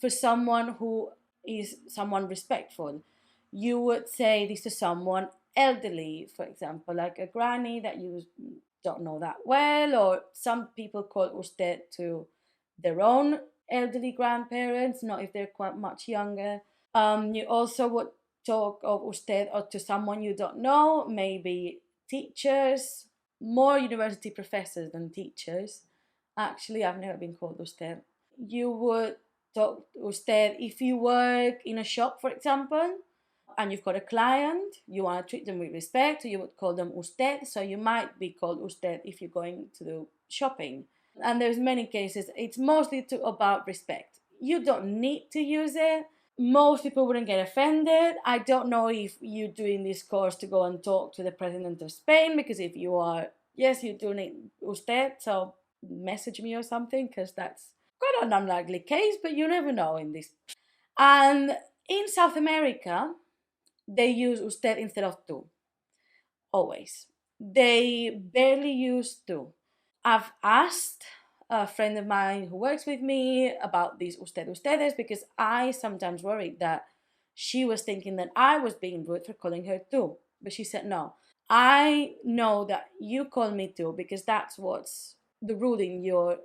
for someone who is someone respectful. You would say this to someone elderly, for example, like a granny that you don't know that well, or some people call usted to their own elderly grandparents, not if they're quite much younger. You also would talk of usted or to someone you don't know, maybe teachers, more university professors than teachers. Actually, I've never been called usted. You would talk usted if you work in a shop, for example, and you've got a client, you want to treat them with respect, so you would call them usted. So you might be called usted if you're going to do shopping. And there's many cases, it's mostly about respect. You don't need to use it. Most people wouldn't get offended. I don't know if you're doing this course to go and talk to the president of Spain, because if you are, yes, you do need usted, so message me or something, because that's quite an unlikely case, but you never know in this. And in South America, they use usted instead of tú. Always. They barely use tú. I've asked a friend of mine who works with me about these usted, ustedes, because I sometimes worried that she was thinking that I was being rude for calling her tú. But she said, no, I know that you call me tú because that's what's the rule in your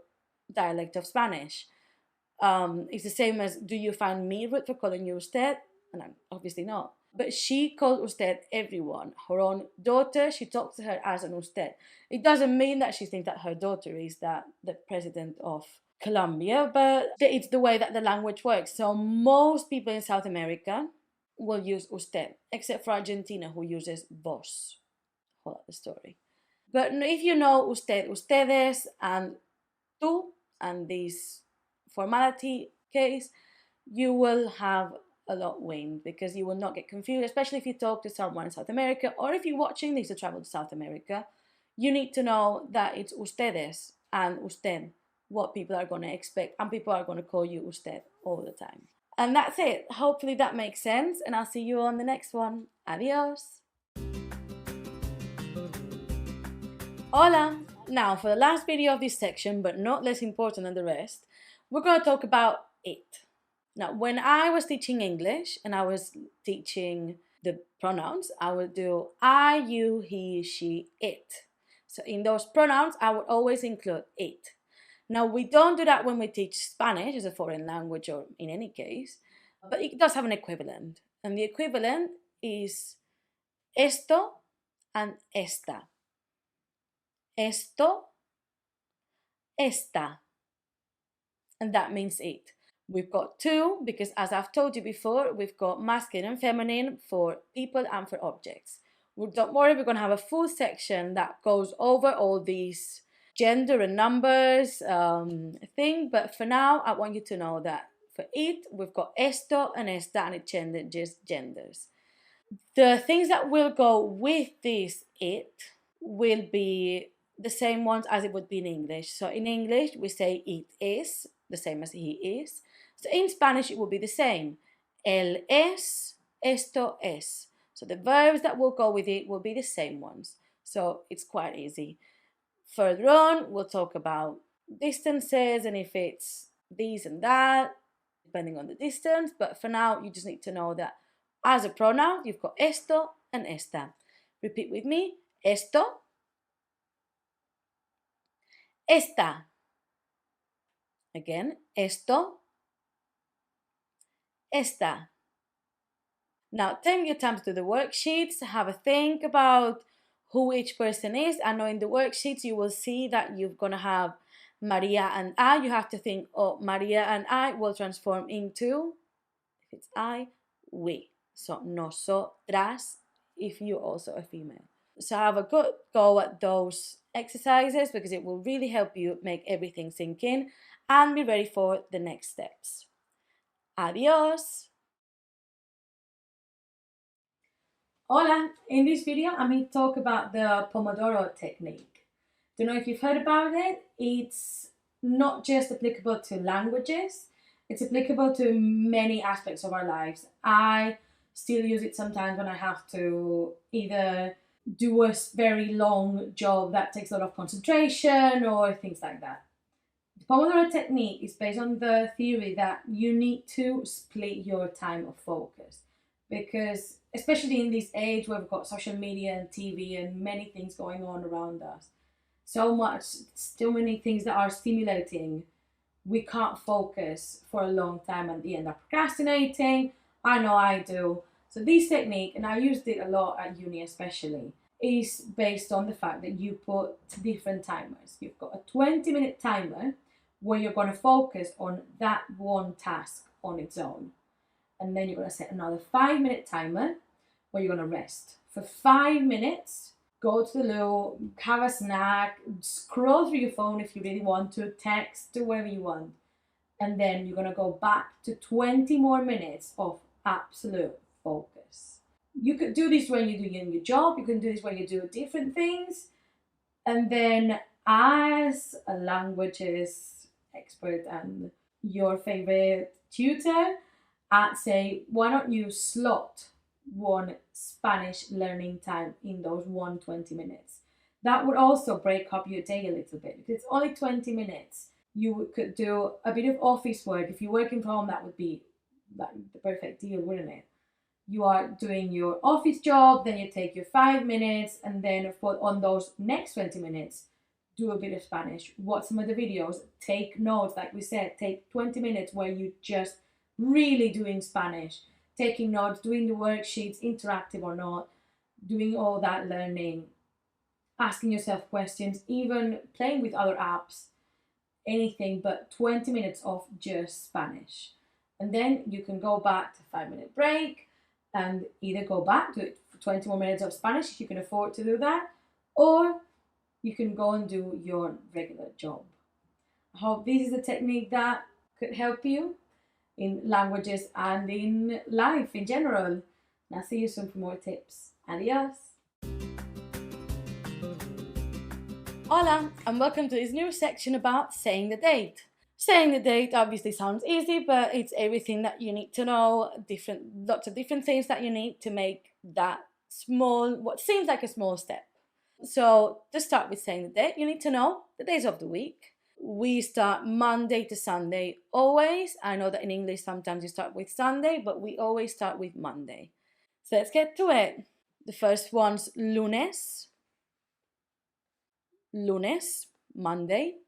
dialect of Spanish. It's the same as, do you find me rude for calling you usted? And I'm obviously not. But she called usted everyone. Her own daughter, she talks to her as an usted. It doesn't mean that she thinks that her daughter is the president of Colombia, but it's the way that the language works. So most people in South America will use usted, except for Argentina, who uses vos. Hold up the story. But if you know usted, ustedes, and tú, and this formality case, you will have a lot win because you will not get confused, especially if you talk to someone in South America or if you're watching this to travel to South America. You need to know that it's ustedes and usted, what people are going to expect, and people are going to call you usted all the time. And that's it. Hopefully that makes sense, and I'll see you on the next one. Adios. Hola! Now, for the last video of this section, but not less important than the rest, we're going to talk about it. Now, when I was teaching English and I was teaching the pronouns, I would do I, you, he, she, it. So in those pronouns, I would always include it. Now, we don't do that when we teach Spanish as a foreign language or in any case, but it does have an equivalent. And the equivalent is esto and esta. Esto, esta. And that means it. We've got two because, as I've told you before, we've got masculine and feminine for people and for objects. Don't worry, we're going to have a full section that goes over all these gender and numbers thing. But for now, I want you to know that for it, we've got esto and esta, and it changes genders. The things that will go with this it will be the same ones as it would be in English. So in English, we say it is, the same as he is. So in Spanish, it will be the same. Él es, esto es. So the verbs that will go with it will be the same ones. So it's quite easy. Further on, we'll talk about distances and if it's these and that, depending on the distance. But for now, you just need to know that as a pronoun, you've got esto and esta. Repeat with me. Esto, esta. Again, esto, esta. Now, take your time to do the worksheets. Have a think about who each person is. I know in the worksheets you will see that you're going to have Maria and I. You have to think, oh, Maria and I will transform into, if it's I, we. So, nosotras, if you're also a female. So have a good go at those exercises because it will really help you make everything sink in and be ready for the next steps. Adios! Hola! In this video, I'm going to talk about the Pomodoro technique. Don't know if you've heard about it. It's not just applicable to languages. It's applicable to many aspects of our lives. I still use it sometimes when I have to either do a very long job that takes a lot of concentration or things like that. The Pomodoro technique is based on the theory that you need to split your time of focus because especially in this age where we've got social media and TV and many things going on around us, so many things that are stimulating, we can't focus for a long time and we end up procrastinating. I know I do. So this technique, and I used it a lot at uni especially, is based on the fact that you put different timers. You've got a 20-minute timer where you're going to focus on that one task on its own. And then you're going to set another 5-minute timer where you're going to rest. For 5 minutes, go to the loo, have a snack, scroll through your phone if you really want to, text, do whatever you want. And then you're going to go back to 20 more minutes of absolute focus. You could do this when you're doing your job, you can do this when you do different things. And then as a languages expert and your favorite tutor, I'd say, why don't you slot one Spanish learning time in those 120 minutes? That would also break up your day a little bit because it's only 20 minutes. You could do a bit of office work. If you're working from home, that would be like the perfect deal, wouldn't it? You are doing your office job, then you take your 5 minutes, and then on those next 20 minutes, do a bit of Spanish, watch some of the videos, take notes, like we said, take 20 minutes where you just really doing Spanish, taking notes, doing the worksheets, interactive or not, doing all that learning, asking yourself questions, even playing with other apps, anything but 20 minutes of just Spanish. And then you can go back to 5 minute break and either go back to 20 more minutes of Spanish if you can afford to do that, or you can go and do your regular job. I hope this is a technique that could help you in languages and in life in general. And I'll see you soon for more tips. Adios. Hola, and welcome to this new section about saying the date. Saying the date obviously sounds easy, but it's everything that you need to know, lots of different things that you need to make that small, what seems like a small step. So to start with saying the date, you need to know the days of the week. We start Monday to Sunday always. I know that in English sometimes you start with Sunday, but we always start with Monday. So let's get to it. The first one's lunes. Lunes, Monday.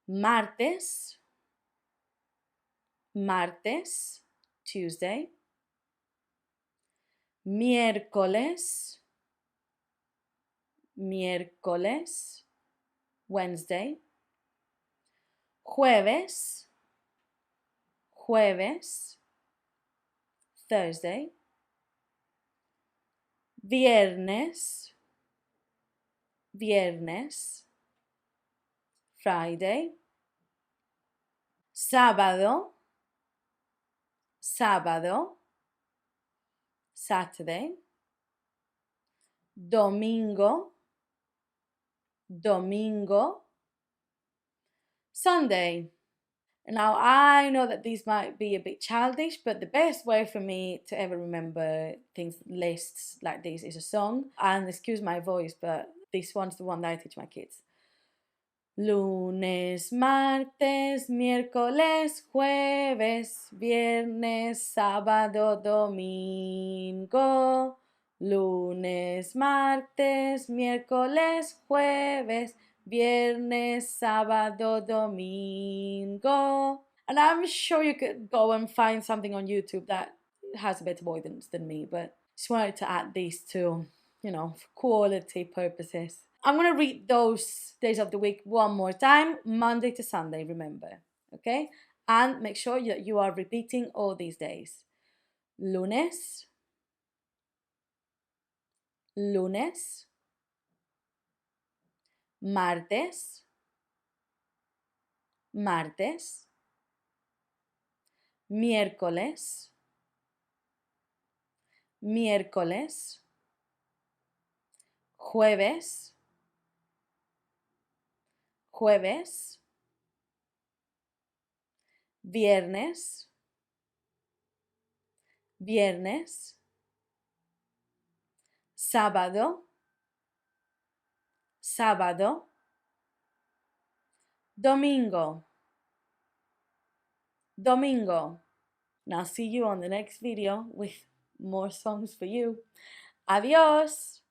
Martes, martes, Tuesday. Miércoles, miércoles, Wednesday. Jueves, jueves, Thursday. Viernes, viernes, Friday. Sábado, sábado, Saturday. Domingo, domingo, Sunday. Now, I know that these might be a bit childish, but the best way for me to ever remember lists like this is a song. And excuse my voice, but this one's the one that I teach my kids. Lunes, martes, miércoles, jueves, viernes, sábado, domingo. Lunes, martes, miércoles, jueves, viernes, sábado, domingo. And I'm sure you could go and find something on YouTube that has a better voice than me, but just wanted to add these to, for quality purposes. I'm going to read those days of the week one more time, Monday to Sunday, remember, okay? And make sure that you are repeating all these days. Lunes, lunes, martes, martes, miércoles, miércoles, jueves, jueves, viernes, viernes, sábado, sábado, domingo, domingo. Now see you on the next video with more songs for you. Adios!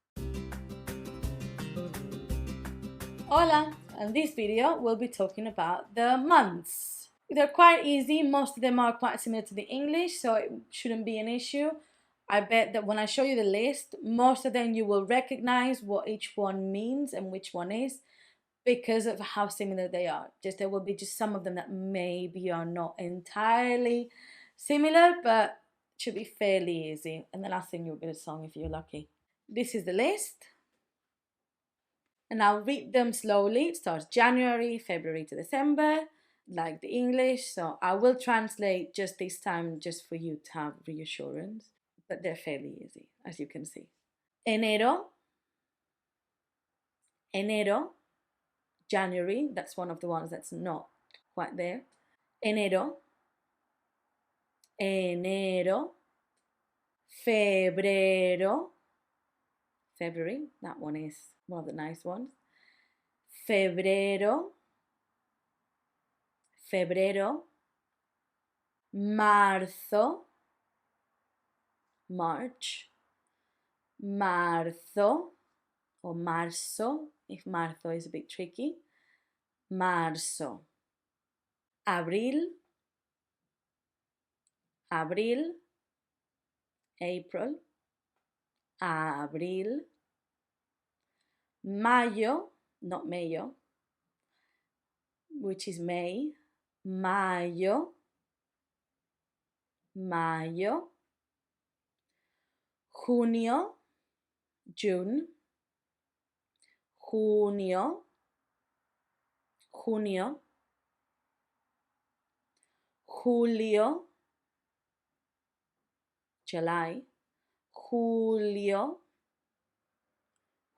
Hola! And this video we'll be talking about the months. They're quite easy, most of them are quite similar to the English, so it shouldn't be an issue. I bet that when I show you the list, most of them you will recognize what each one means and which one is because of how similar they are. There will be just some of them that maybe are not entirely similar, but should be fairly easy. And then I'll sing you a bit of song if you're lucky. This is the list. And I'll read them slowly. It starts January, February to December, like the English. So I will translate just this time just for you to have reassurance. But they're fairly easy, as you can see. Enero, enero, January. That's one of the ones that's not quite there. Enero, enero, febrero, February, that one is one of the nice ones. Febrero, febrero. Marzo, March. Marzo, or marzo, if marzo is a bit tricky. Marzo. Abril, abril. April, abril. Mayo, not mayo, which is May. Mayo, mayo. Junio, June. Junio, junio. Julio, July. Julio,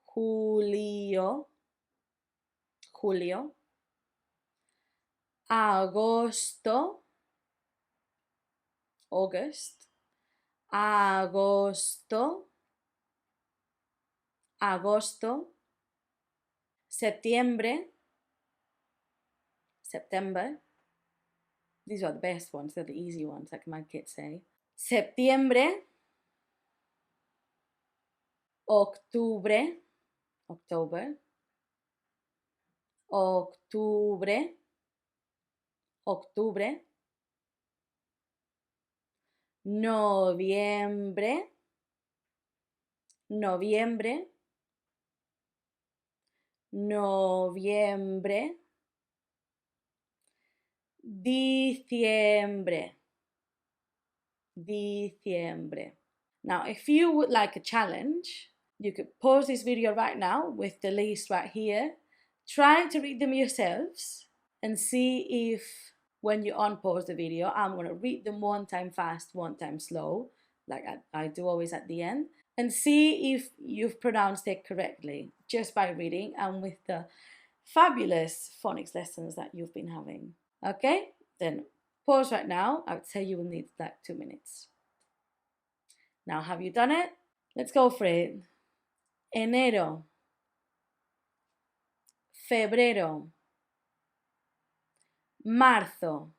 julio, julio. Agosto, August. Agosto, agosto. Septiembre, September. These are the best ones, they're the easy ones, like my kids say. Septiembre, octubre, October. Octubre, octubre. Noviembre, noviembre. Noviembre. Diciembre, diciembre. Now, if you would like a challenge, you could pause this video right now with the list right here. Try to read them yourselves and see if when you unpause the video, I'm going to read them one time fast, one time slow, like I do always at the end, and see if you've pronounced it correctly just by reading and with the fabulous phonics lessons that you've been having. Okay, then pause right now. I would say you will need like 2 minutes. Now, have you done it? Let's go for it. Enero, febrero, marzo,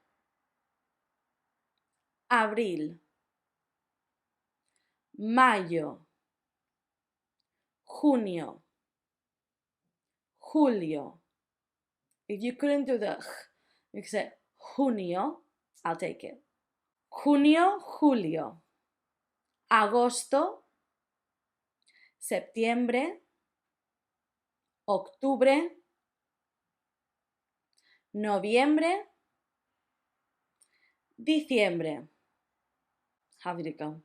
abril, mayo, junio, julio. If you couldn't do the you could say junio, I'll take it. Junio, julio, agosto, septiembre, octubre, noviembre, diciembre. How did it go?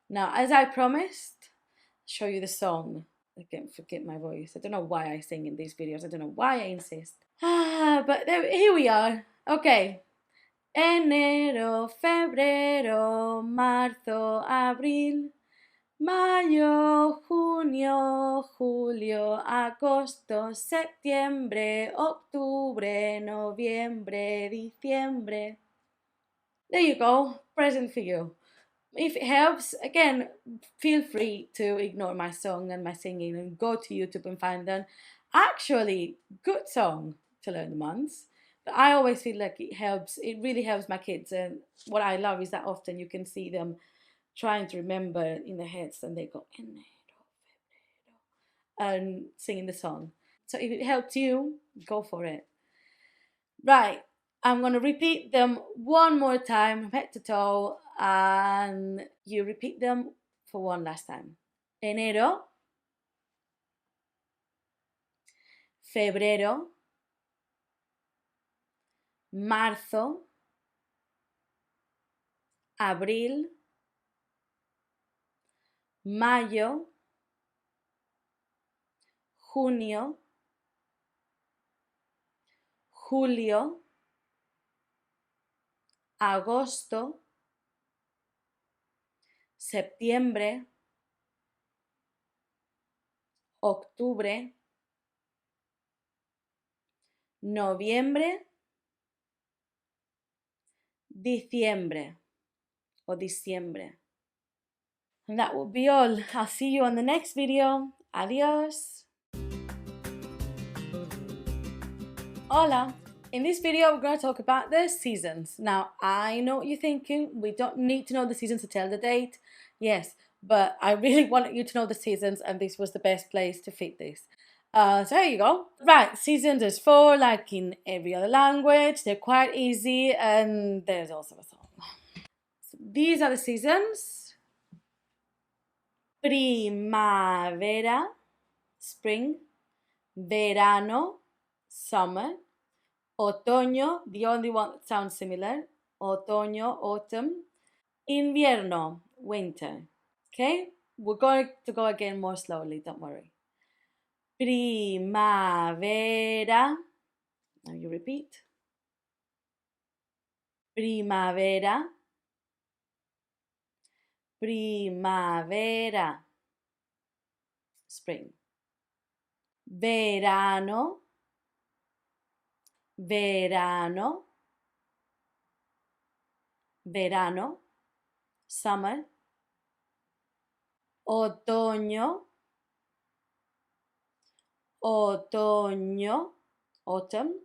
Now, as I promised, I'll show you the song. I can't forget my voice. I don't know why I sing in these videos. I don't know why I insist. But here we are. Okay. Enero, febrero, marzo, abril, mayo, junio, julio, agosto, septiembre, octubre, noviembre, diciembre. There you go, present for you. If it helps, again, feel free to ignore my song and my singing and go to YouTube and find them. Actually, good song to learn the months. But I always feel like it really helps my kids. And what I love is that often you can see them trying to remember in their heads and they go, and singing the song. So if it helps you, go for it. Right, I'm going to repeat them one more time, head to toe, and you repeat them for one last time. Enero, febrero, marzo, abril, mayo, junio, julio, agosto, septiembre, octubre, noviembre, diciembre o diciembre. And that will be all. I'll see you on the next video. Adios. Hola. In this video, we're going to talk about the seasons. Now, I know what you're thinking. We don't need to know the seasons to tell the date. Yes, but I really wanted you to know the seasons, and this was the best place to fit this. So here you go. Right, seasons, there's 4, like in every other language. They're quite easy, and there's also a song. So these are the seasons. Primavera, spring. Verano, summer. Otoño, the only one that sounds similar. Otoño, autumn. Invierno, winter. Okay? We're going to go again more slowly, don't worry. Primavera. Now you repeat. Primavera. Primavera. Spring. Verano. Verano. Verano. Summer. Otoño. Otoño. Autumn.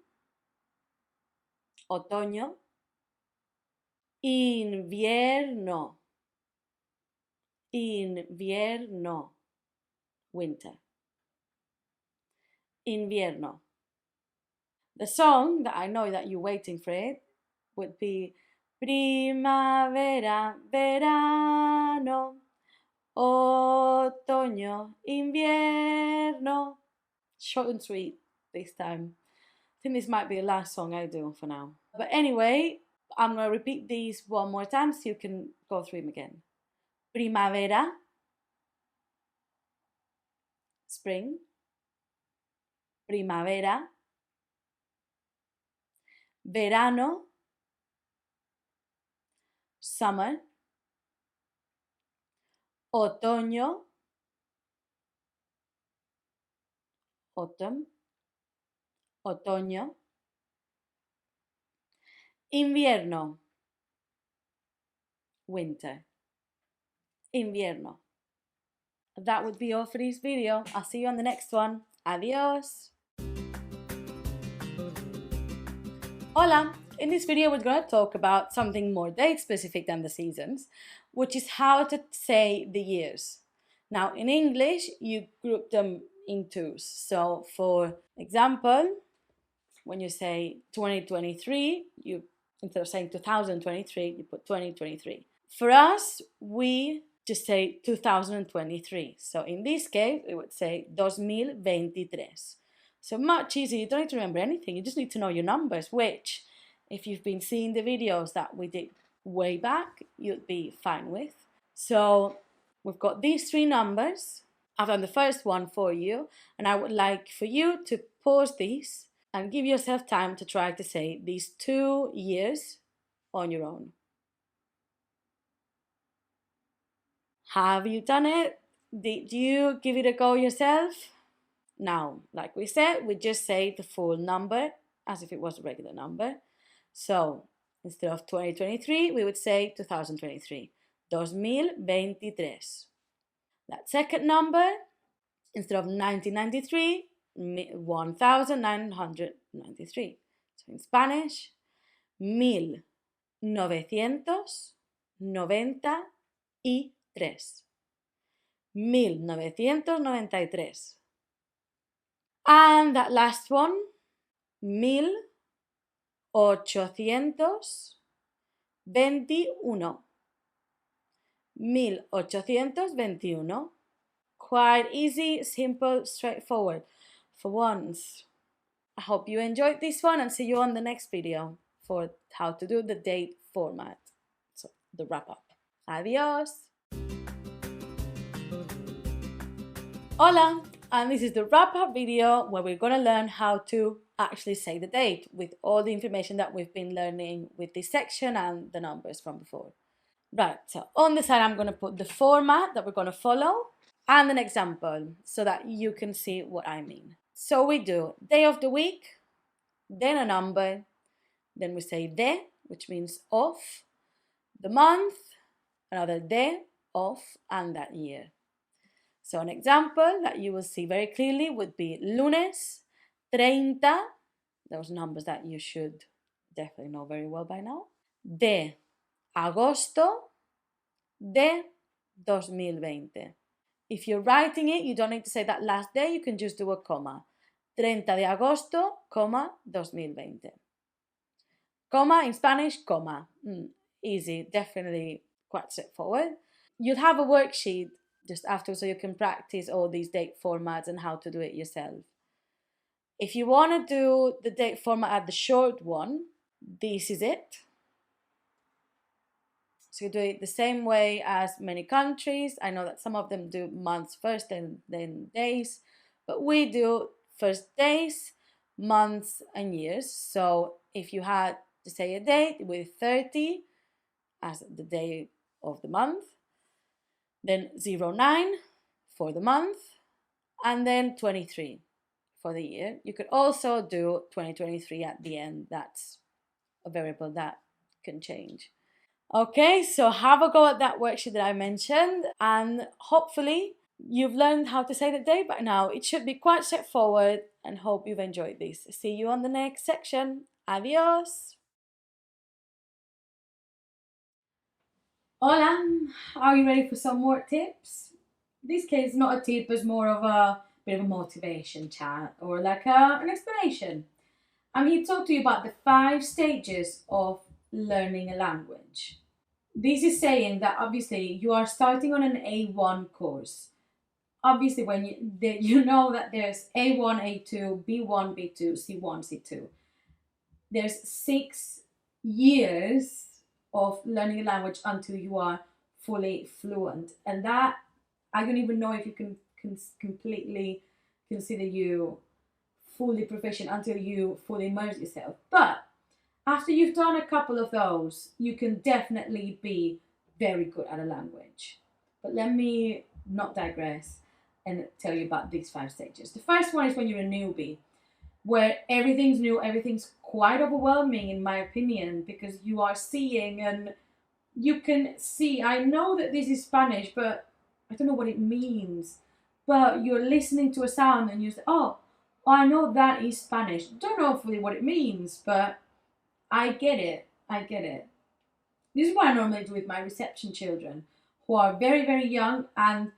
Otoño. Invierno. Invierno. Winter. Invierno. The song that I know that you're waiting for it would be Primavera, verano, otoño, invierno. Short and sweet this time. I think this might be the last song I do for now. But anyway, I'm going to repeat these one more time so you can go through them again. Primavera, spring. Primavera. Verano. Summer. Otoño. Autumn. Otoño. Invierno. Winter. Invierno. That would be all for this video. I'll see you on the next one. Adios. Hola. In this video, we're going to talk about something more date specific than the seasons, which is how to say the years. Now, in English, you group them in twos. So, for example, when you say 2023, you instead of saying 2023, you put 2023. For us, we just say 2023. So in this case, we would say 2023. So much easier. You don't need to remember anything. You just need to know your numbers, which, if you've been seeing the videos that we did way back, you'd be fine with. So we've got these 3 numbers. I've done the first one for you, and I would like for you to pause these and give yourself time to try to say these 2 years on your own. Have you done it? Did you give it a go yourself? Now, like we said, we just say the full number as if it was a regular number. So, instead of 2023, we would say 2023. 2023. That second number, instead of 1993, 1993. So in Spanish, 1993. 1993. And that last one, 1821. 1821. Quite easy, simple, straightforward. For once. I hope you enjoyed this one and see you on the next video for how to do the date format. So, the wrap up. Adios! Hola! And this is the wrap up video where we're going to learn how to actually say the date with all the information that we've been learning with this section and the numbers from before. Right, so on the side I'm going to put the format that we're going to follow and an example so that you can see what I mean. So we do day of the week, then a number, then we say de, which means of, the month, another de, of and that year. So an example that you will see very clearly would be lunes 30, those numbers that you should definitely know very well by now, de agosto de 2020. If you're writing it, you don't need to say that last day, you can just do a comma. 30 de agosto, comma, 2020. Comma in Spanish, comma. Easy, definitely quite straightforward. You'll have a worksheet just after so you can practice all these date formats and how to do it yourself. If you want to do the date format at the short one, this is it. So you do it the same way as many countries. I know that some of them do months first and then days, but we do first days, months, and years. So if you had to say a date with 30 as the day of the month, then 09 for the month, and then 23 for the year. You could also do 2023 at the end. That's a variable that can change. Okay, so have a go at that worksheet that I mentioned, and hopefully you've learned how to say the date by now. It should be quite straightforward, and hope you've enjoyed this. See you on the next section. Adios! Hola, are you ready for some more tips? This case is not a tip, it's more of a bit of a motivation chat or like an explanation. I'm here to talk to you about the 5 stages of learning a language. This is saying that obviously you are starting on an A1 course. Obviously, when you know that there's A1, A2, B1, B2, C1, C2. There's 6 years of learning a language until you are fully fluent, and that I don't even know if you can completely consider you fully proficient until you fully immerse yourself. But after you've done a couple of those, you can definitely be very good at a language. But let me not digress and tell you about these 5 stages. The first one is when you're a newbie, where everything's new, everything's quite overwhelming in my opinion, because you are seeing and you can see, I know that this is Spanish, but I don't know what it means. But you're listening to a sound and you say, oh, I know that is Spanish. Don't know fully what it means, but I get it. I get it. This is what I normally do with my reception children who are very, very young, and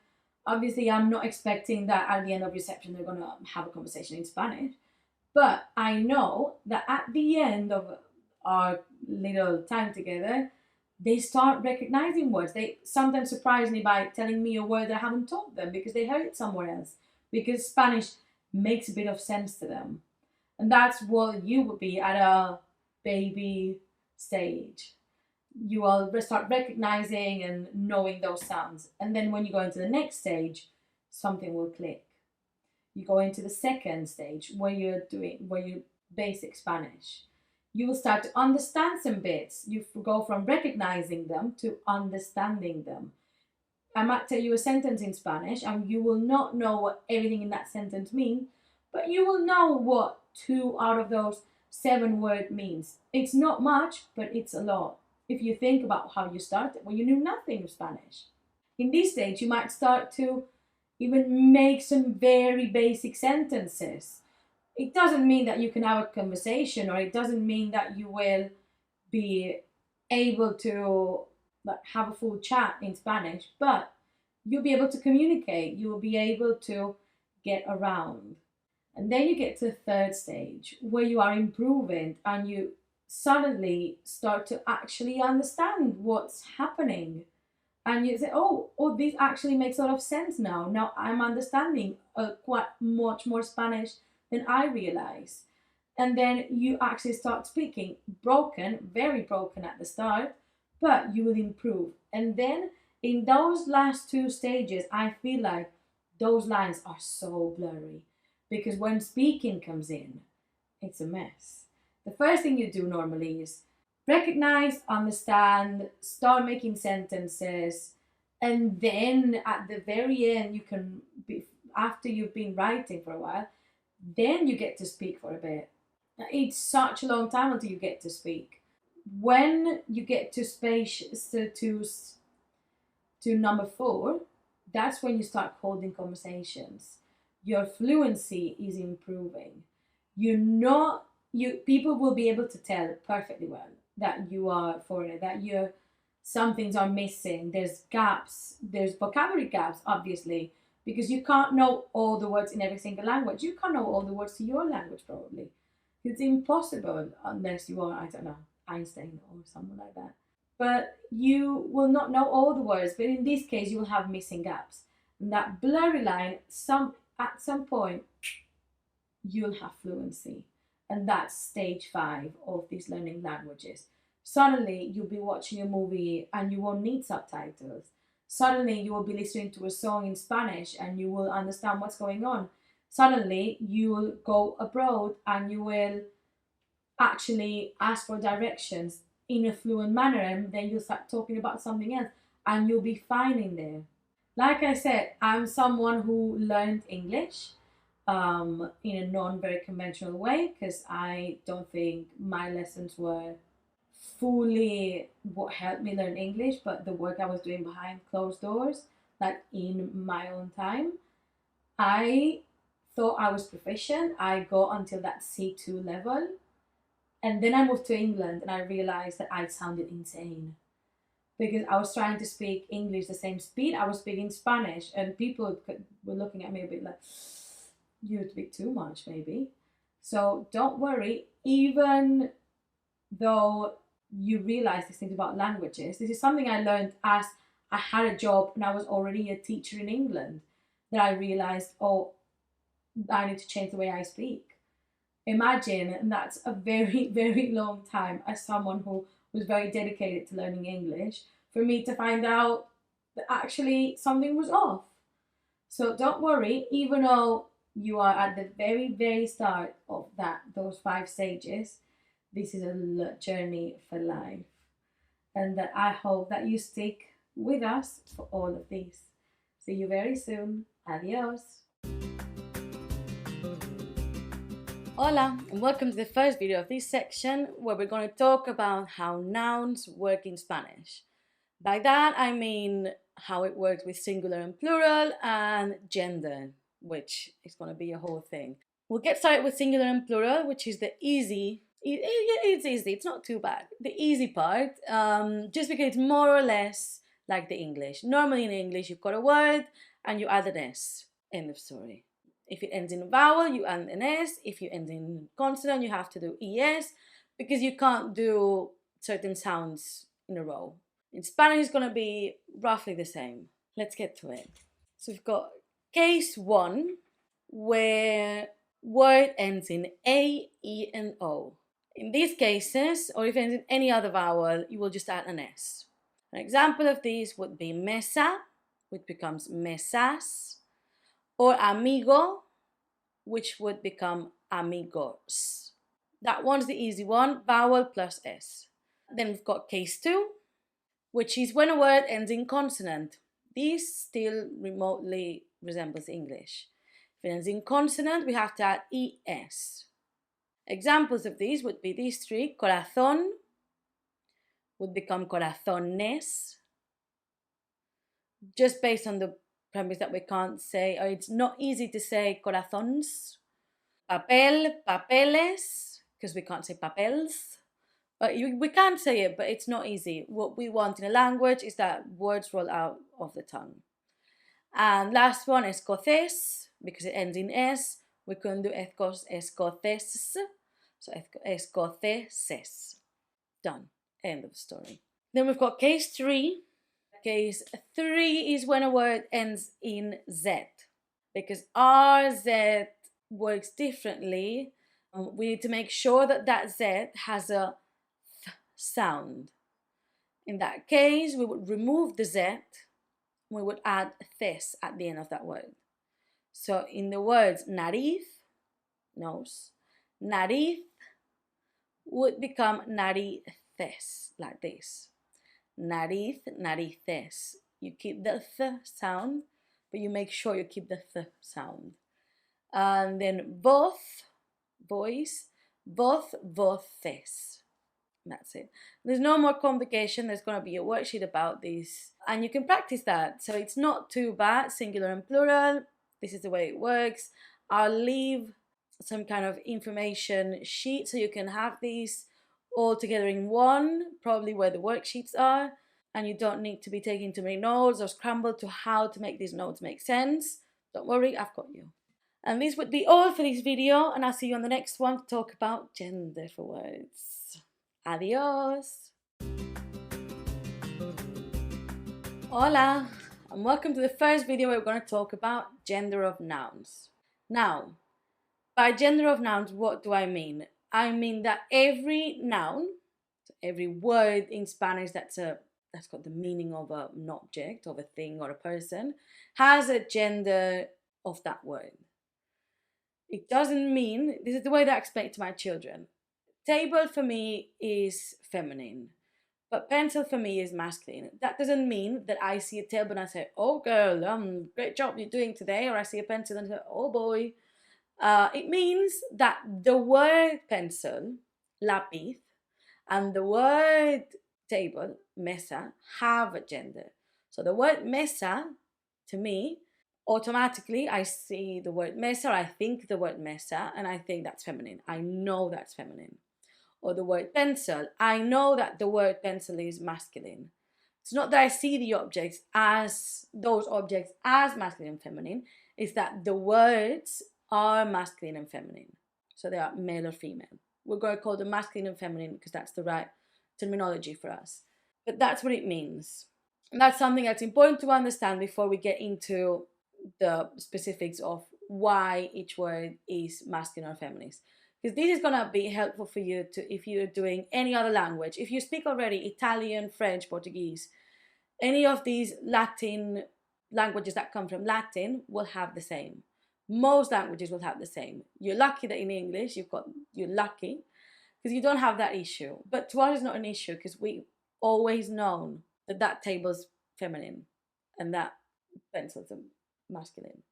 obviously I'm not expecting that at the end of reception they're going to have a conversation in Spanish. But I know that at the end of our little time together, they start recognizing words. They sometimes surprise me by telling me a word that I haven't taught them because they heard it somewhere else. Because Spanish makes a bit of sense to them. And that's what you would be at a baby stage. You will start recognizing and knowing those sounds. And then when you go into the next stage, something will click. You go into the second stage where you basic Spanish. You will start to understand some bits. You go from recognizing them to understanding them. I might tell you a sentence in Spanish and you will not know what everything in that sentence means, but you will know what 2 out of those 7 words means. It's not much, but it's a lot. If you think about how you started, well, you knew nothing of Spanish. In this stage, you might start to even make some very basic sentences. It doesn't mean that you can have a conversation, or it doesn't mean that you will be able to have a full chat in Spanish, but you'll be able to communicate, you will be able to get around. And then you get to the third stage where you are improving and you suddenly start to actually understand what's happening. And you say, oh, this actually makes a lot of sense now. Now I'm understanding quite much more Spanish than I realize. And then you actually start speaking broken, very broken at the start, but you will improve. And then in those last 2 stages, I feel like those lines are so blurry because when speaking comes in, it's a mess. The first thing you do normally is recognize, understand, start making sentences, and then at the very end, you can be, after you've been writing for a while, then you get to speak for a bit. It's such a long time until you get to speak. When you get to to number 4, that's when you start holding conversations. Your fluency is improving. People will be able to tell perfectly well that you are foreigner, that some things are missing. There's gaps, there's vocabulary gaps, obviously, because you can't know all the words in every single language. You can't know all the words to your language, probably. It's impossible unless you are, I don't know, Einstein or someone like that. But you will not know all the words. But in this case, you will have missing gaps. And that blurry line, at some point, you'll have fluency. And that's stage 5 of these learning languages. Suddenly, you'll be watching a movie and you won't need subtitles. Suddenly, you will be listening to a song in Spanish and you will understand what's going on. Suddenly, you will go abroad and you will actually ask for directions in a fluent manner, and then you'll start talking about something else and you'll be fine in there. Like I said, I'm someone who learned English in a non very conventional way because I don't think my lessons were fully what helped me learn English, but the work I was doing behind closed doors, like in my own time, I thought I was proficient. I got until that C2 level. And then I moved to England and I realized that I sounded insane because I was trying to speak English the same speed I was speaking Spanish, and people were looking at me a bit like, you speak too much, maybe. So don't worry, even though you realize these things about languages, this is something I learned as I had a job and I was already a teacher in England, that I realized, oh, I need to change the way I speak. Imagine, and that's a very, very long time as someone who was very dedicated to learning English, for me to find out that actually something was off. So don't worry, even though you are at the very, very start of those 5 stages, this is a journey for life. And that I hope that you stick with us for all of these. See you very soon. Adios. Hola, and welcome to the first video of this section where we're going to talk about how nouns work in Spanish. By that I mean how it works with singular and plural and gender, which is going to be a whole thing. We'll get started with singular and plural, which is the easy. It's easy, it's not too bad. The easy part, just because it's more or less like the English. Normally in English you've got a word and you add an S. End of story. If it ends in a vowel, you add an S. If you end in consonant, you have to do ES because you can't do certain sounds in a row. In Spanish, it's going to be roughly the same. Let's get to it. So we've got case 1, where word ends in A, E, and O. In these cases, or if it ends in any other vowel, you will just add an S. An example of these would be mesa, which becomes mesas, or amigo, which would become amigos. That one's the easy one, vowel plus S. Then we've got case 2, which is when a word ends in consonant. This still remotely resembles English. If it ends in consonant, we have to add ES. Examples of these would be these 3. Corazón would become corazones, just based on the premise that we can't say, or it's not easy to say corazones. Papel, papeles, because we can't say papels. We can't say it, but it's not easy. What we want in a language is that words roll out of the tongue. And last one, escoces, because it ends in S. We couldn't do escoces, so escoceses. Done. End of story. Then we've got case 3. Case 3 is when a word ends in Z, because RZ works differently. We need to make sure that that Z has a th sound. In that case, we would remove the Z. We would add thes at the end of that word. So in the words nariz, nose, nariz would become narices, like this. Nariz, narices. You keep the th sound, but you make sure you keep the th sound. And then voz, voice, voz, voces. That's it. There's no more complication. There's going to be a worksheet about this, and you can practice that. So it's not too bad. Singular and plural. This is the way it works. I'll leave some kind of information sheet so you can have these all together in one, probably where the worksheets are, and you don't need to be taking too many notes or scramble to how to make these notes make sense. Don't worry, I've got you. And this would be all for this video, and I'll see you on the next one to talk about gender for words. Adios! Hola! And welcome to the first video where we're going to talk about gender of nouns. Now, by gender of nouns, what do I mean? I mean that every noun, every word in Spanish that's got the meaning of an object, of a thing or a person, has a gender of that word. It doesn't mean, this is the way that I explain it to my children. Table for me is feminine, but pencil for me is masculine. That doesn't mean that I see a table and I say, oh girl, great job you're doing today, or I see a pencil and I say, oh boy. It means that the word pencil, lápiz, and the word table, mesa, have a gender. So the word mesa, to me, automatically I see the word mesa, or I think the word mesa, and I think that's feminine. I know that's feminine. Or the word pencil, I know that the word pencil is masculine. It's not that I see the objects as those objects as masculine and feminine, it's that the words are masculine and feminine. So they are male or female. We're going to call them masculine and feminine because that's the right terminology for us. But that's what it means. And that's something that's important to understand before we get into the specifics of why each word is masculine or feminine. Because this is going to be helpful for you to, if you're doing any other language. If you speak already Italian, French, Portuguese, any of these Latin languages that come from Latin will have the same. Most languages will have the same. You're lucky that in English you're lucky because you don't have that issue. But to us it's not an issue because we always known that table's feminine and that pencil's masculine.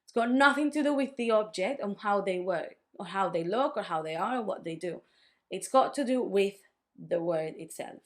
It's got nothing to do with the object and how they work or how they look or how they are or what they do. It's got to do with the word itself.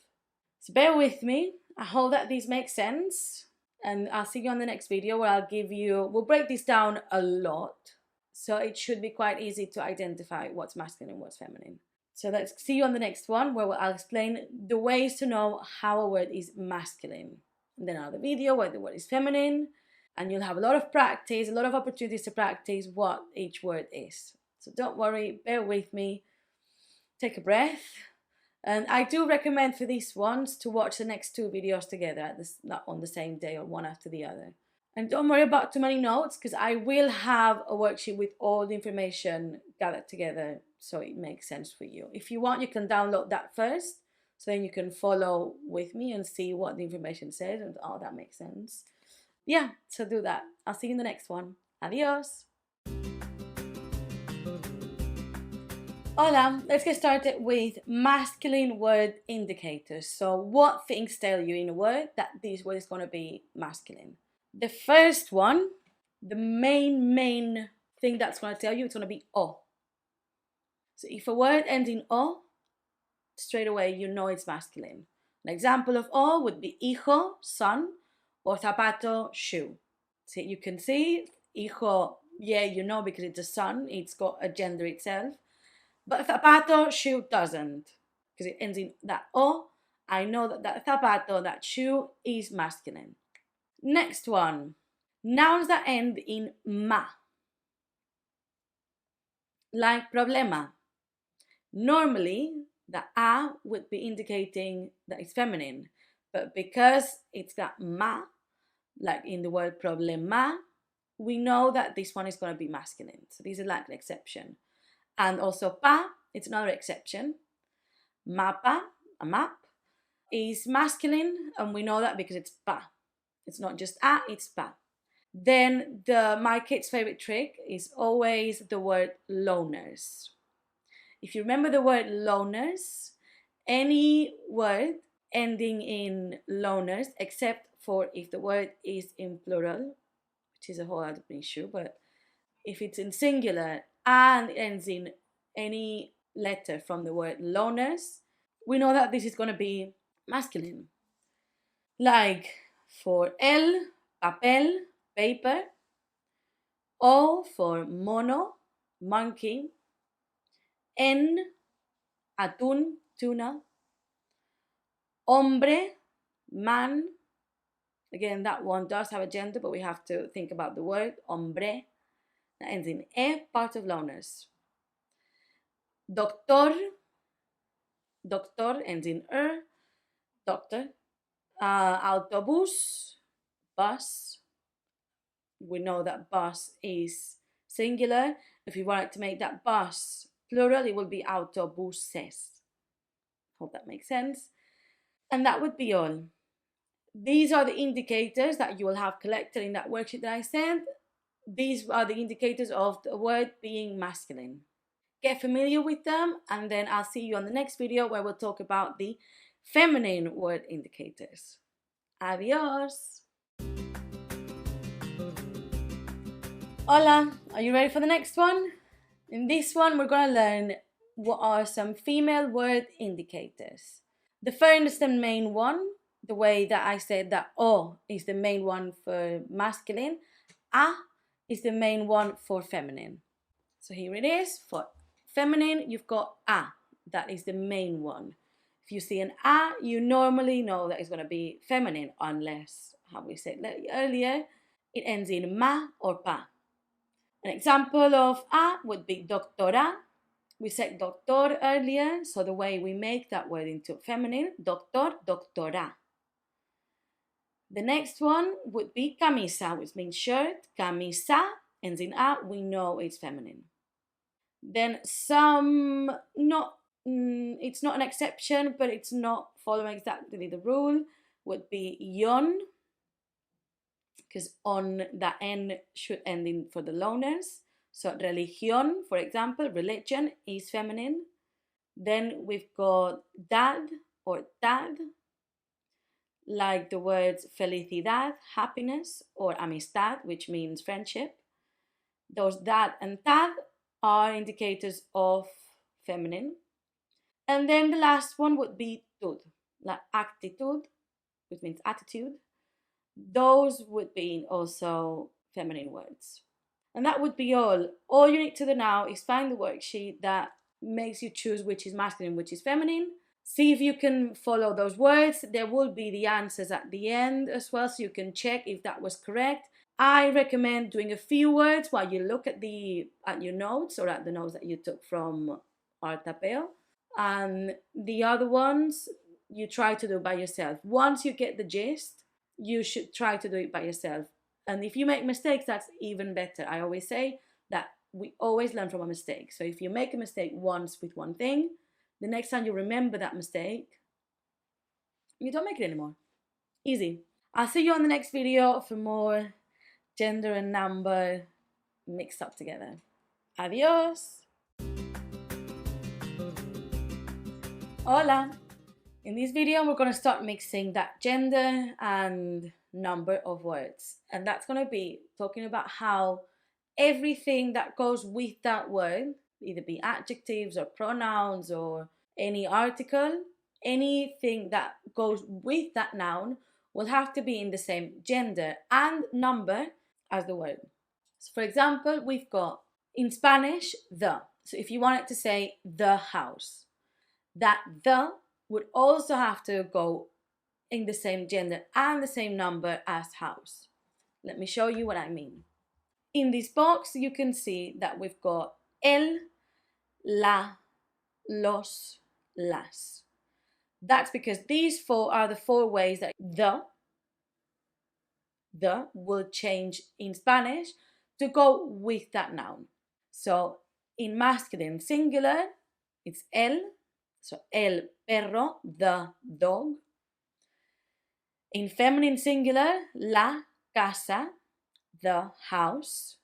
So bear with me. I hope that this makes sense. And I'll see you on the next video where we'll break this down a lot. So it should be quite easy to identify what's masculine and what's feminine. So let's see you on the next one where I'll explain the ways to know how a word is masculine. And then another video where the word is feminine. And you'll have a lot of practice, a lot of opportunities to practice what each word is. So don't worry, bear with me, take a breath. And I do recommend for these ones to watch the next two videos together, not on the same day or one after the other. And don't worry about too many notes because I will have a worksheet with all the information gathered together so it makes sense for you. If you want, you can download that first so then you can follow with me and see what the information says and oh, that makes sense. Yeah, so do that. I'll see you in the next one. Adios. Hola, let's get started with masculine word indicators. So what things tell you in a word that this word is going to be masculine? The first one, the main thing that's going to tell you, it's going to be o. So if a word ends in o, straight away you know it's masculine. An example of o would be hijo, son, or zapato, shoe. So you can see, hijo, yeah, you know because it's a son, it's got a gender itself. But zapato, shoe doesn't, because it ends in that o. I know that zapato, that shoe, is masculine. Next one, nouns that end in ma, like problema. Normally, the a would be indicating that it's feminine, but because it's got ma, like in the word problema, we know that this one is going to be masculine. So these are like an exception. And also pa, it's another exception. Mapa, a map, is masculine, and we know that because it's pa. It's not just a, it's pa. Then my kid's favorite trick is always the word loners. If you remember the word loners, any word ending in loners, except for if the word is in plural, which is a whole other issue, but if it's in singular and ends in any letter from the word loners, we know that this is going to be masculine. Like for el, papel, paper. O for mono, monkey. En, atún, tuna. Hombre, man. Again, that one does have a gender, but we have to think about the word hombre. That ends in e, part of loners. Doctor, doctor ends in doctor. Autobús, bus. We know that bus is singular. If we wanted to make that bus plural, it would be autobuses. Hope that makes sense. And that would be all. These are the indicators that you will have collected in that worksheet that I sent. These are the indicators of the word being masculine. Get familiar with them, and then I'll see you on the next video where we'll talk about the feminine word indicators. Adios! Hola, are you ready for the next one? In this one, we're going to learn what are some female word indicators. The first and main one, the way that I said that O is the main one for masculine, A is the main one for feminine. So here it is. For feminine, you've got A. That is the main one. If you see an A, you normally know that it's going to be feminine, unless, how we said earlier, it ends in ma or pa. An example of A would be doctora. We said doctor earlier, so the way we make that word into feminine, doctor, doctora. The next one would be camisa, which means shirt. Camisa ends in A, we know it's feminine. Then some, it's not an exception, but it's not following exactly the rule, would be yon, because on that N should end in for the loners. So religion, for example, religion is feminine. Then we've got dad or tad, like the words felicidad, happiness, or amistad, which means friendship. Those dad and tad are indicators of feminine. And then the last one would be tud, like actitud, which means attitude. Those would be also feminine words. And that would be all. All you need to do now is find the worksheet that makes you choose which is masculine, which is feminine. See if you can follow those words. There will be the answers at the end as well, so you can check if that was correct. I recommend doing a few words while you look at your notes or at the notes that you took from our tapeo. And the other ones, you try to do by yourself. Once you get the gist, you should try to do it by yourself. And if you make mistakes, that's even better. I always say that we always learn from a mistake. So if you make a mistake once with one thing, the next time you remember that mistake, you don't make it anymore. Easy. I'll see you on the next video for more gender and number mixed up together. Adios! Hola! In this video, we're going to start mixing that gender and number of words. And that's going to be talking about how everything that goes with that word, either be adjectives or pronouns or any article, anything that goes with that noun will have to be in the same gender and number as the word. So for example, we've got in Spanish, the. So if you wanted to say the house, that the would also have to go in the same gender and the same number as house. Let me show you what I mean. In this box, you can see that we've got el, la, los, las. That's because these four are the four ways that the will change in Spanish to go with that noun. So in masculine singular, it's el, so el perro, the dog. In feminine singular, la casa, the house.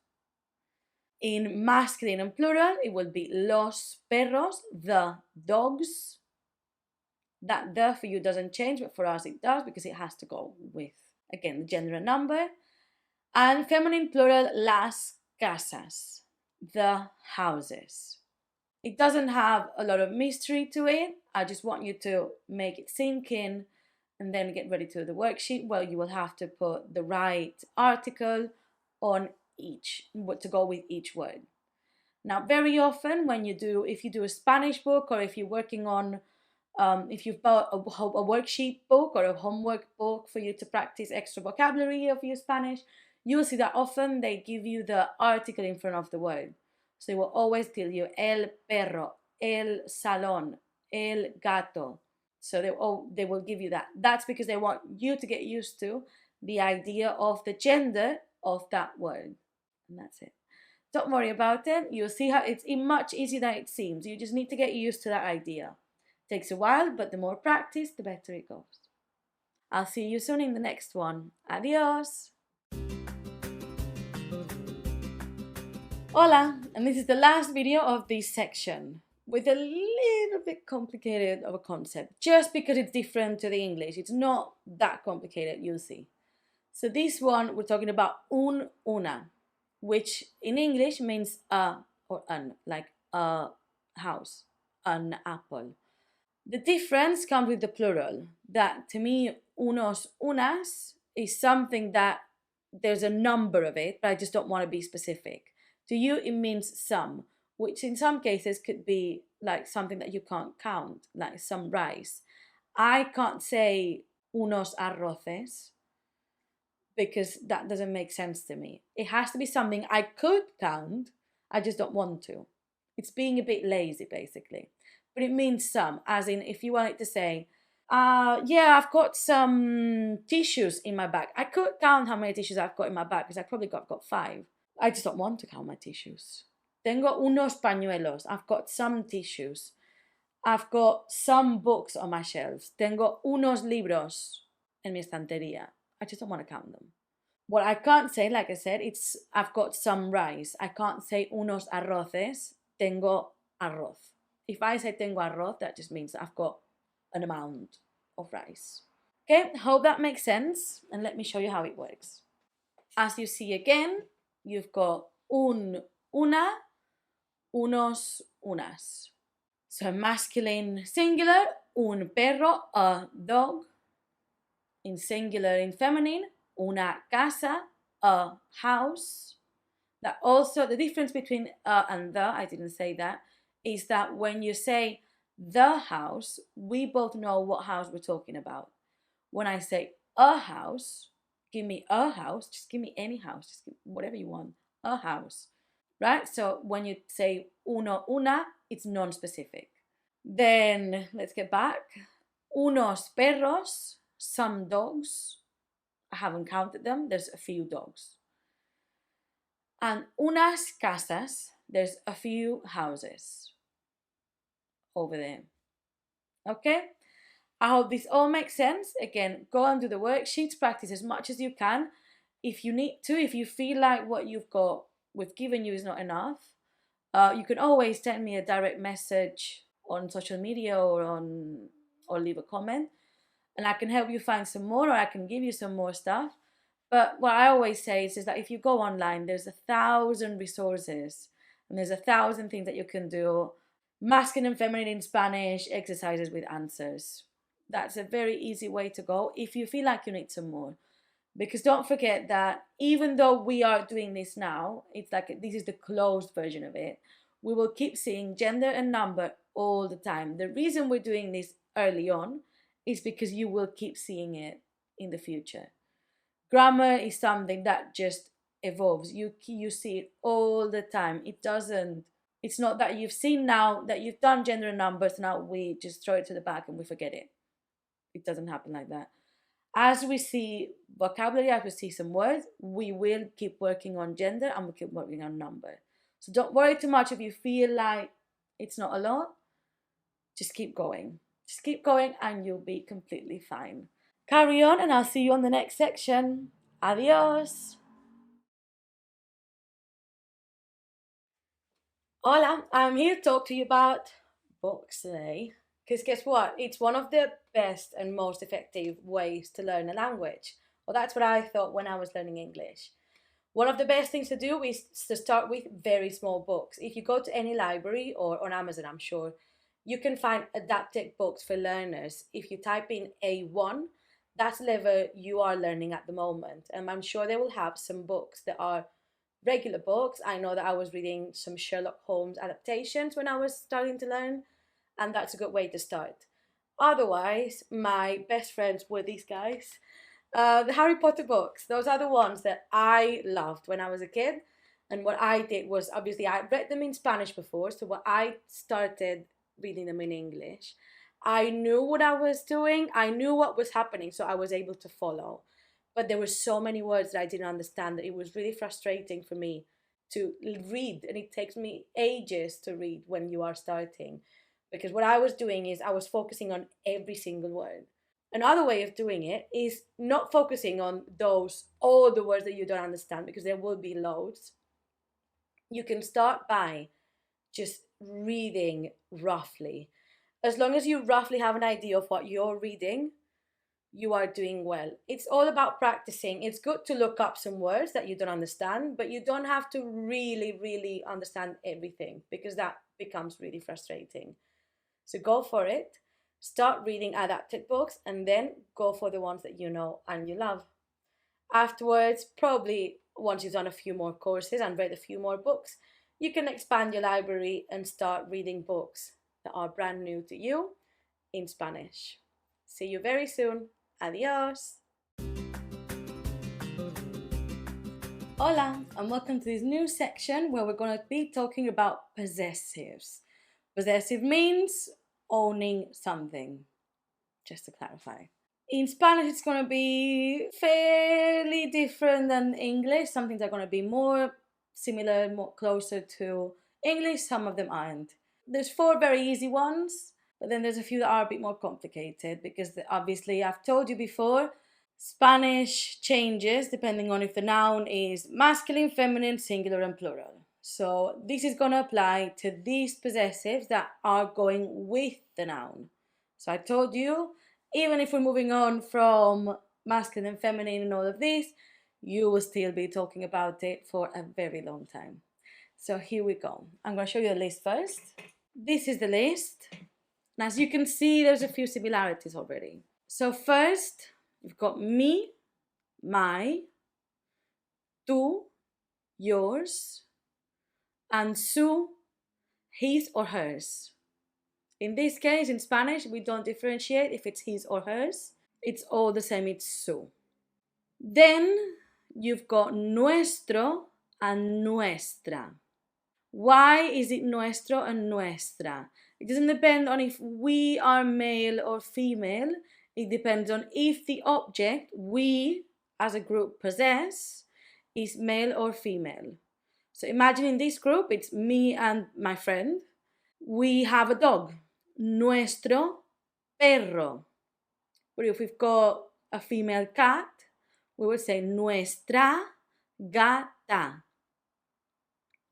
In masculine and plural, it will be los perros, the dogs. That the for you doesn't change, but for us it does because it has to go with, again, the gender and number. And feminine plural, las casas, the houses. It doesn't have a lot of mystery to it. I just want you to make it sink in and then get ready to do the worksheet. Well, you will have to put the right article on each, what to go with each word. Now, very often if you do a Spanish book, or if you're working on, if you've bought a worksheet book or a homework book for you to practice extra vocabulary of your Spanish, you'll see that often they give you the article in front of the word. So they will always tell you el perro, el salón, el gato. So they will give you that. That's because they want you to get used to the idea of the gender of that word. And that's it. Don't worry about it. You'll see how it's much easier than it seems. You just need to get used to that idea. It takes a while, but the more practice, the better it goes. I'll see you soon in the next one. Adios! Hola, and this is the last video of this section with a little bit complicated of a concept, just because it's different to the English. It's not that complicated, you'll see. So this one, we're talking about una, which in English means a or an, like a house, an apple. The difference comes with the plural, that to me, unos, unas is something that there's a number of it, but I just don't want to be specific. To you, it means some, which in some cases could be like something that you can't count, like some rice. I can't say unos arroces because that doesn't make sense to me. It has to be something I could count, I just don't want to. It's being a bit lazy, basically. But it means some, as in if you wanted to say, yeah, I've got some tissues in my bag. I could count how many tissues I've got in my bag because I've got 5. I just don't want to count my tissues. Tengo unos pañuelos. I've got some tissues. I've got some books on my shelves. Tengo unos libros en mi estantería. I just don't want to count them. What I can't say, like I said, it's I've got some rice. I can't say unos arroces. Tengo arroz. If I say tengo arroz, that just means that I've got an amount of rice. Okay, hope that makes sense. And let me show you how it works. As you see again, you've got una, unos, unas. So masculine singular, un perro, a dog. In singular, in feminine, una casa, a house. That also, the difference between and the, I didn't say that, is that when you say the house, we both know what house we're talking about. When I say a house, give me a house, just give me any house, just give whatever you want, a house, right? So when you say uno, una, it's non-specific. Then let's get back. Unos perros, some dogs. I haven't counted them, there's a few dogs. And unas casas, there's a few houses over there. Okay? I hope this all makes sense. Again, go and do the worksheets, practice as much as you can. If you need to, if you feel like what we've given you is not enough, you can always send me a direct message on social media or leave a comment, and I can help you find some more, or I can give you some more stuff. But what I always say is that if you go online, there's 1,000 resources and there's 1,000 things that you can do. Masculine and feminine in Spanish, exercises with answers. That's a very easy way to go if you feel like you need some more. Because don't forget that even though we are doing this now, it's like this is the closed version of it. We will keep seeing gender and number all the time. The reason we're doing this early on is because you will keep seeing it in the future. Grammar is something that just evolves. You see it all the time. It's not that you've seen now that you've done gender and numbers, now we just throw it to the back and we forget it. It doesn't happen like that. As we see vocabulary, as we see some words, we will keep working on gender and we keep working on number. So don't worry too much if you feel like it's not a lot. Just keep going. Just keep going and you'll be completely fine. Carry on and I'll see you on the next section. Adios. Hola, I'm here to talk to you about books today. Because guess what? It's one of the best and most effective ways to learn a language. Well, that's what I thought when I was learning English. One of the best things to do is to start with very small books. If you go to any library or on Amazon, I'm sure, you can find adapted books for learners. If you type in A1, that's the level you are learning at the moment. And I'm sure they will have some books that are regular books. I know that I was reading some Sherlock Holmes adaptations when I was starting to learn, and that's a good way to start. Otherwise, my best friends were these guys. The Harry Potter books, those are the ones that I loved when I was a kid. And what I did was, obviously, I read them in Spanish before, so what I started reading them in English. I knew what I was doing, I knew what was happening, so I was able to follow. But there were so many words that I didn't understand that it was really frustrating for me to read, and it takes me ages to read when you are starting. Because what I was doing is I was focusing on every single word. Another way of doing it is not focusing on all the words that you don't understand, because there will be loads. You can start by just reading roughly. As long as you roughly have an idea of what you're reading, you are doing well. It's all about practicing. It's good to look up some words that you don't understand, but you don't have to really, really understand everything, because that becomes really frustrating. So go for it. Start reading adapted books and then go for the ones that you know and you love. Afterwards, probably once you've done a few more courses and read a few more books, you can expand your library and start reading books that are brand new to you in Spanish. See you very soon. Adios. Hola, and welcome to this new section where we're going to be talking about possessives. Possessive means owning something, just to clarify. In Spanish, it's going to be fairly different than English. Some things are going to be more similar, more closer to English. Some of them aren't. There's 4 very easy ones, but then there's a few that are a bit more complicated, because obviously I've told you before, Spanish changes depending on if the noun is masculine, feminine, singular, and plural. So this is going to apply to these possessives that are going with the noun. So I told you, even if we're moving on from masculine and feminine and all of this, you will still be talking about it for a very long time. So here we go. I'm going to show you the list first. This is the list. And as you can see, there's a few similarities already. So first, you've got me, my, tú, yours, and su, his or hers. In this case, in Spanish, we don't differentiate if it's his or hers. It's all the same, it's su. Then you've got nuestro and nuestra. Why is it nuestro and nuestra? It doesn't depend on if we are male or female. It depends on if the object we as a group possess is male or female. So imagine in this group, it's me and my friend. We have a dog, nuestro perro. But if we've got a female cat, we would say nuestra gata.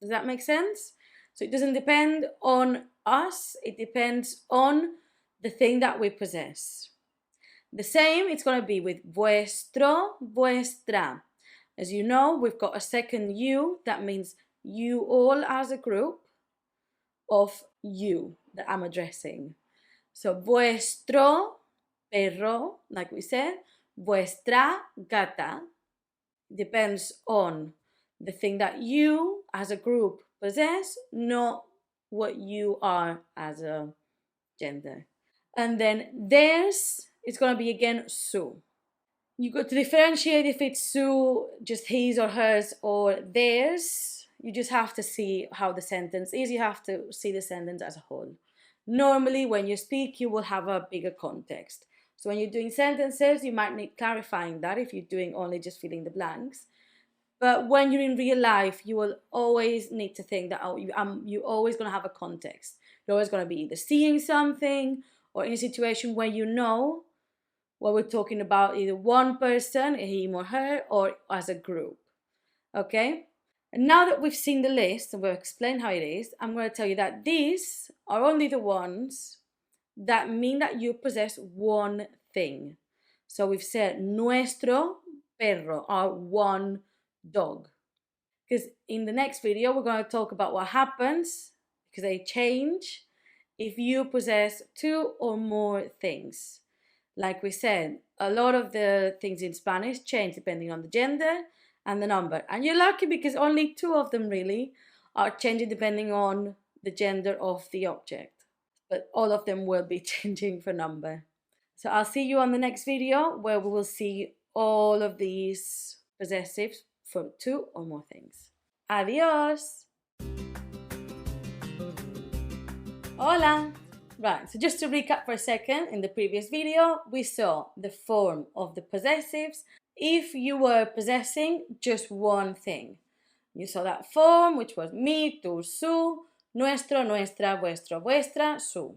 Does that make sense? So it doesn't depend on us, it depends on the thing that we possess. The same, it's going to be with vuestro, vuestra. As you know, we've got a second you, that means you all as a group of you that I'm addressing. So vuestro perro, like we said, vuestra gata, depends on the thing that you as a group possess, not what you are as a gender. And then theirs is going to be again su. You got to differentiate if it's su, just his or hers, or theirs. You just have to see how the sentence is. You have to see the sentence as a whole. Normally, when you speak, you will have a bigger context. So when you're doing sentences, you might need clarifying that if you're doing only just filling the blanks. But when you're in real life, you will always need to think that you're always going to have a context. You're always going to be either seeing something or in a situation where you know what we're talking about, either one person, him or her, or as a group. Okay? And now that we've seen the list and we've explained how it is, I'm going to tell you that these are only the ones that mean that you possess one thing. So we've said nuestro perro, our one dog. Because in the next video, we're going to talk about what happens, because they change, if you possess two or more things. Like we said, a lot of the things in Spanish change depending on the gender and the number. And you're lucky because only two of them really are changing depending on the gender of the object. But all of them will be changing for number. So I'll see you on the next video where we will see all of these possessives for two or more things. Adios! Hola! Right, so just to recap for a second, in the previous video, we saw the form of the possessives if you were possessing just one thing. You saw that form, which was mi, tu, su, nuestro, nuestra, vuestro, vuestra, su.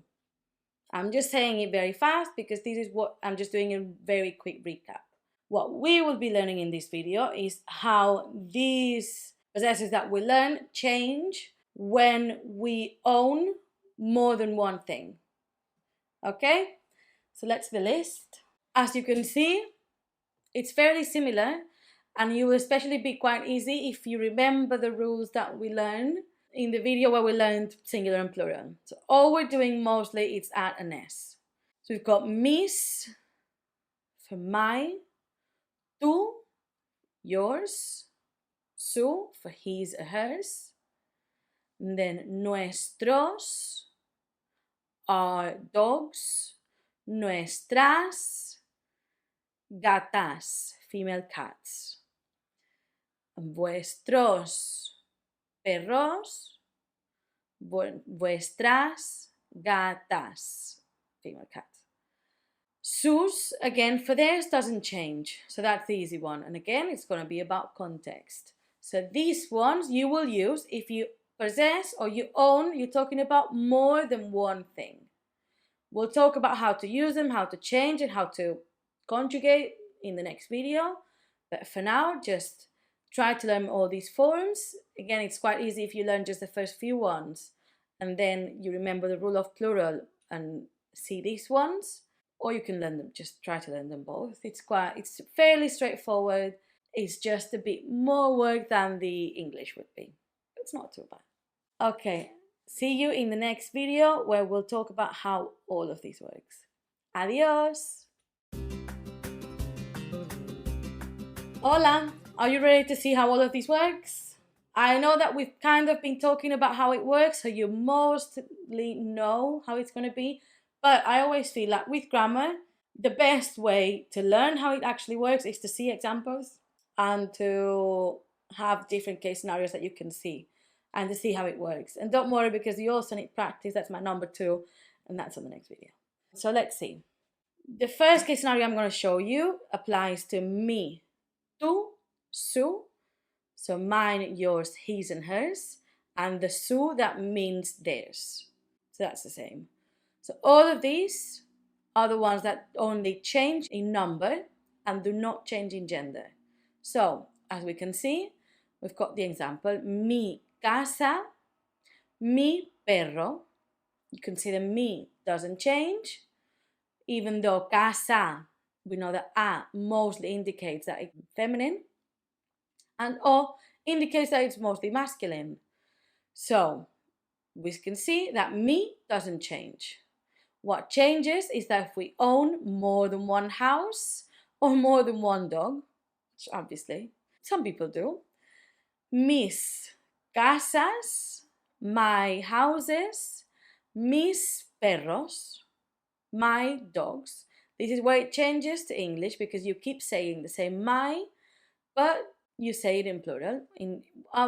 I'm just saying it very fast because this is what I'm just doing a very quick recap. What we will be learning in this video is how these possessives that we learn change when we own more than one thing. Okay, so let's the list. As you can see, it's fairly similar, and you will especially be quite easy if you remember the rules that we learned in the video where we learned singular and plural. So all we're doing mostly is add an S. So we've got mis for my, tu, yours, su for his or hers, and then nuestros, our dogs, nuestras, gatas, female cats, vuestros, perros, vuestras, gatas, female cats. Sus, again, for theirs doesn't change, so that's the easy one. And again, it's going to be about context. So these ones you will use if you possess or you own, you're talking about more than one thing. We'll talk about how to use them, how to change it, how to conjugate in the next video. But for now, just try to learn all these forms. Again, it's quite easy if you learn just the first few ones and then you remember the rule of plural and see these ones. Or you can learn them, just try to learn them both. It's fairly straightforward. It's just a bit more work than the English would be. It's not too bad. Okay, see you in the next video where we'll talk about how all of this works. Adios! Hola! Are you ready to see how all of this works? I know that we've kind of been talking about how it works, so you mostly know how it's going to be. But I always feel like with grammar, the best way to learn how it actually works is to see examples and to have different case scenarios that you can see and to see how it works. And don't worry because you also need practice. That's my number 2, and that's on the next video. So let's see. The first case scenario I'm going to show you applies to me, tu, su. So mine, yours, his, and hers. And the su, that means theirs. So that's the same. So all of these are the ones that only change in number and do not change in gender. So as we can see, we've got the example, mi casa, mi perro. You can see the mi doesn't change, even though casa, we know that a mostly indicates that it's feminine, and o indicates that it's mostly masculine. So we can see that mi doesn't change. What changes is that if we own more than one house or more than one dog, which obviously some people do, mis casas, my houses, mis perros, my dogs. This is where it changes to English because you keep saying the same my, but you say it in plural. In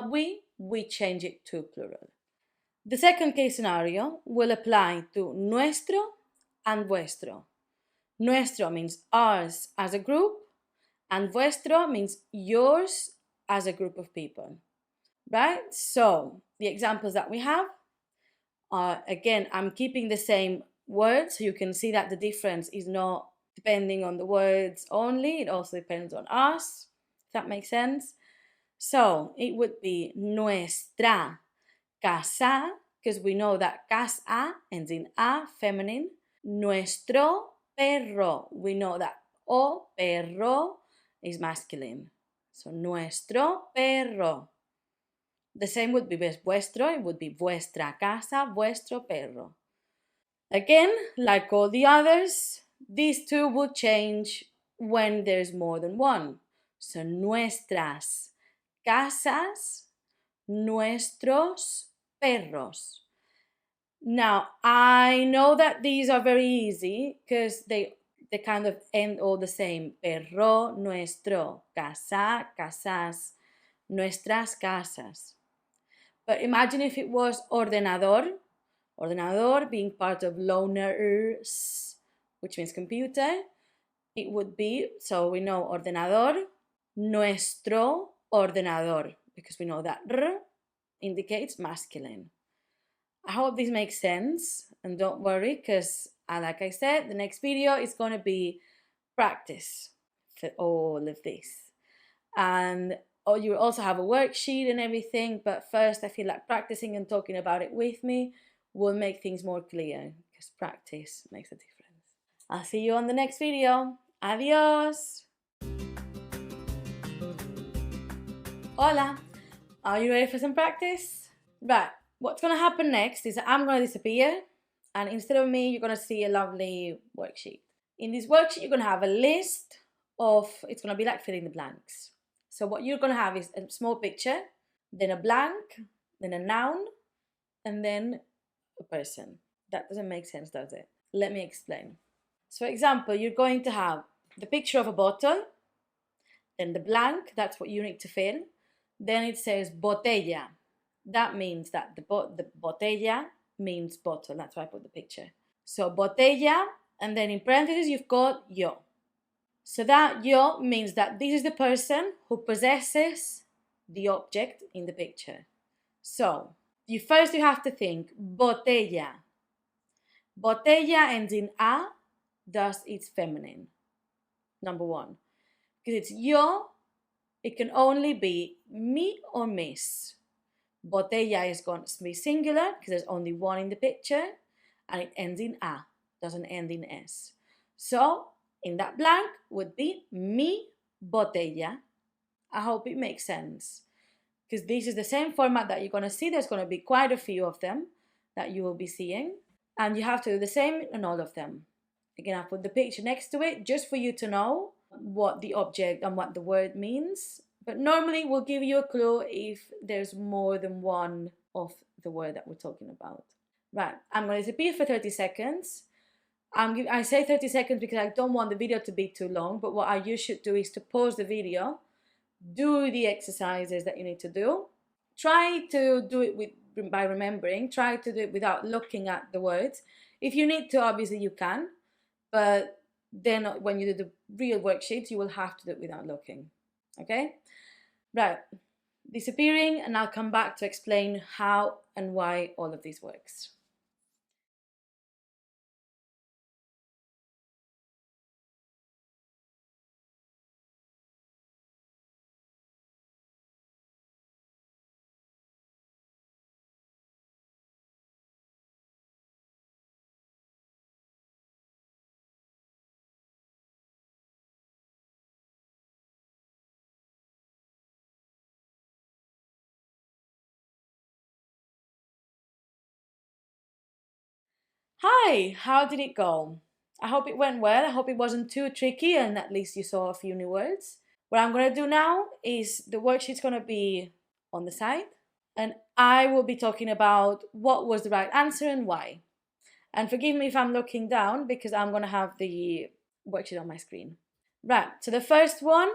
we change it to plural. The second case scenario will apply to nuestro and vuestro. Nuestro means ours as a group, and vuestro means yours as a group of people. Right? So the examples that we have are, again, I'm keeping the same words, so you can see that the difference is not depending on the words only, it also depends on us, if that makes sense. So it would be nuestra casa, because we know that casa ends in a, feminine. Nuestro perro, we know that o, perro, is masculine. So nuestro perro. The same would be vuestro, it would be vuestra casa, vuestro perro. Again, like all the others, these two would change when there's more than one. So nuestras casas, nuestros perros. Now, I know that these are very easy because they kind of end all the same. Perro, nuestro, casa, casas, nuestras casas. But imagine if it was ordenador, ordenador being part of loaners, which means computer. It would be, so we know ordenador, nuestro ordenador, because we know that r indicates masculine. I hope this makes sense, and don't worry, because like I said, the next video is going to be practice for all of this. And you will also have a worksheet and everything, but first I feel like practicing and talking about it with me will make things more clear, because practice makes a difference. I'll see you on the next video. Adios! Hola! Are you ready for some practice? Right, what's going to happen next is I'm going to disappear, and instead of me, you're going to see a lovely worksheet. In this worksheet, you're going to have a list of, it's going to be like filling the blanks. So what you're going to have is a small picture, then a blank, then a noun, and then a person. That doesn't make sense, does it? Let me explain. So for example, you're going to have the picture of a bottle, then the blank, that's what you need to fill. Then it says botella. That means that the botella means bottle. That's why I put the picture. So botella, and then in parentheses you've got yo. So that yo means that this is the person who possesses the object in the picture. So you have to think botella. Botella ends in a, thus it's feminine. Number one. Because it's yo, it can only be me or miss. Botella is going to be singular because there's only one in the picture, and it ends in a, doesn't end in s. So in that blank would be mi botella. I hope it makes sense, because this is the same format that you're going to see. There's going to be quite a few of them that you will be seeing, and you have to do the same in all of them. Again, I put the picture next to it just for you to know what the object and what the word means. But normally we'll give you a clue if there's more than one of the word that we're talking about. Right, I'm going to disappear for 30 seconds. I say 30 seconds because I don't want the video to be too long, but what you should do is to pause the video, do the exercises that you need to do. Try to do it by remembering. Try to do it without looking at the words. If you need to, obviously you can, but then when you do the real worksheets, you will have to do it without looking. Okay? Right. Disappearing, and I'll come back to explain how and why all of this works. Hi, how did it go? I hope it went well. I hope it wasn't too tricky and at least you saw a few new words. What I'm going to do now is the worksheet's going to be on the side, and I will be talking about what was the right answer and why. And forgive me if I'm looking down because I'm going to have the worksheet on my screen. Right, so the first one,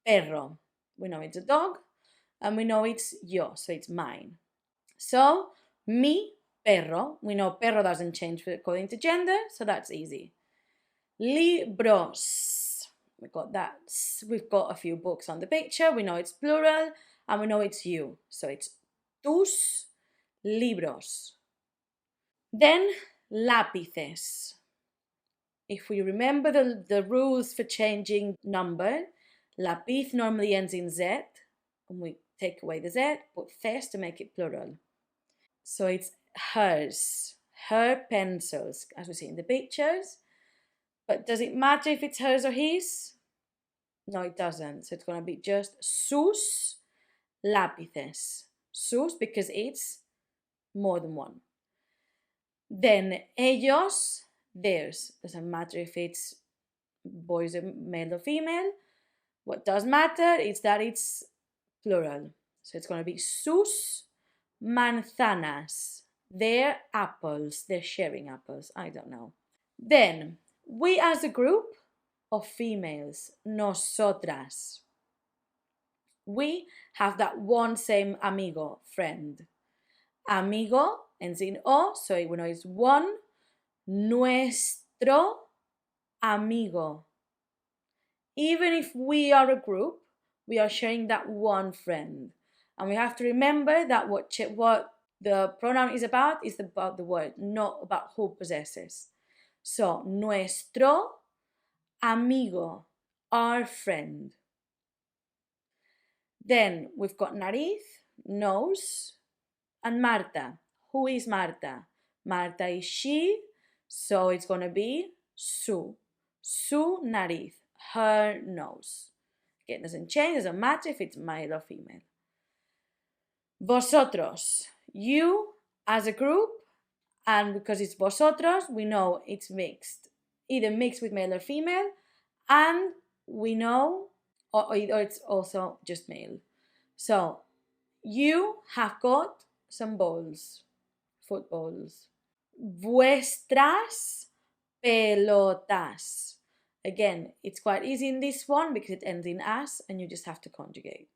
perro. We know it's a dog, and we know it's yo, so it's mine. So, mi perro. We know perro doesn't change according to gender, so that's easy. Libros. We got that. We've got a few books on the picture. We know it's plural, and we know it's you. So it's tus libros. Then lápices. If we remember the rules for changing number, lápiz normally ends in z, and we take away the z, put ces to make it plural. So it's hers, her pencils, as we see in the pictures. But does it matter if it's hers or his? No, it doesn't. So it's going to be just sus lápices. sus, because it's more than one. Then ellos, theirs. Doesn't matter if it's boys or male or female. What does matter is that it's plural. So it's going to be sus manzanas. Their apples. They're sharing apples. I don't know. Then we as a group of females, nosotras. We have that one same amigo, friend. Amigo ends in O, so we know it's one. Nuestro amigo. Even if we are a group, we are sharing that one friend. And we have to remember that what the pronoun is about the word, not about who possesses. So, nuestro amigo, our friend. Then we've got nariz, nose, and Marta. Who is Marta? Marta is she, so it's going to be su. Su nariz, her nose. Again, doesn't change, doesn't matter if it's male or female. Vosotros, you as a group, and because it's vosotros, we know it's mixed. Either mixed with male or female, and we know, or it's also just male. So, you have got some balls, footballs. Vuestras pelotas. Again, it's quite easy in this one because it ends in as and you just have to conjugate.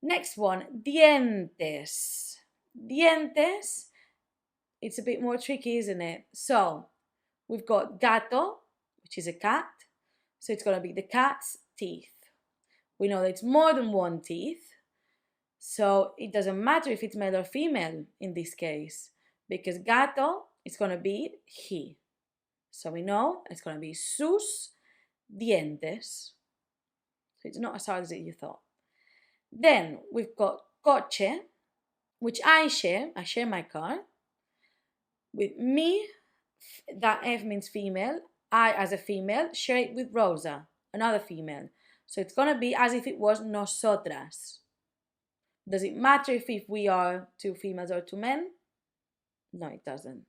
Next one, dientes. Dientes, it's a bit more tricky, isn't it? So, we've got gato, which is a cat. So it's going to be the cat's teeth. We know that it's more than one teeth. So it doesn't matter if it's male or female in this case, because gato is going to be he. So we know it's going to be sus dientes. So it's not as hard as you thought. Then we've got coche, which I share my car. With me, that F means female. I, as a female, share it with Rosa, another female. So it's going to be as if it was nosotras. Does it matter if we are two females or two men? No, it doesn't.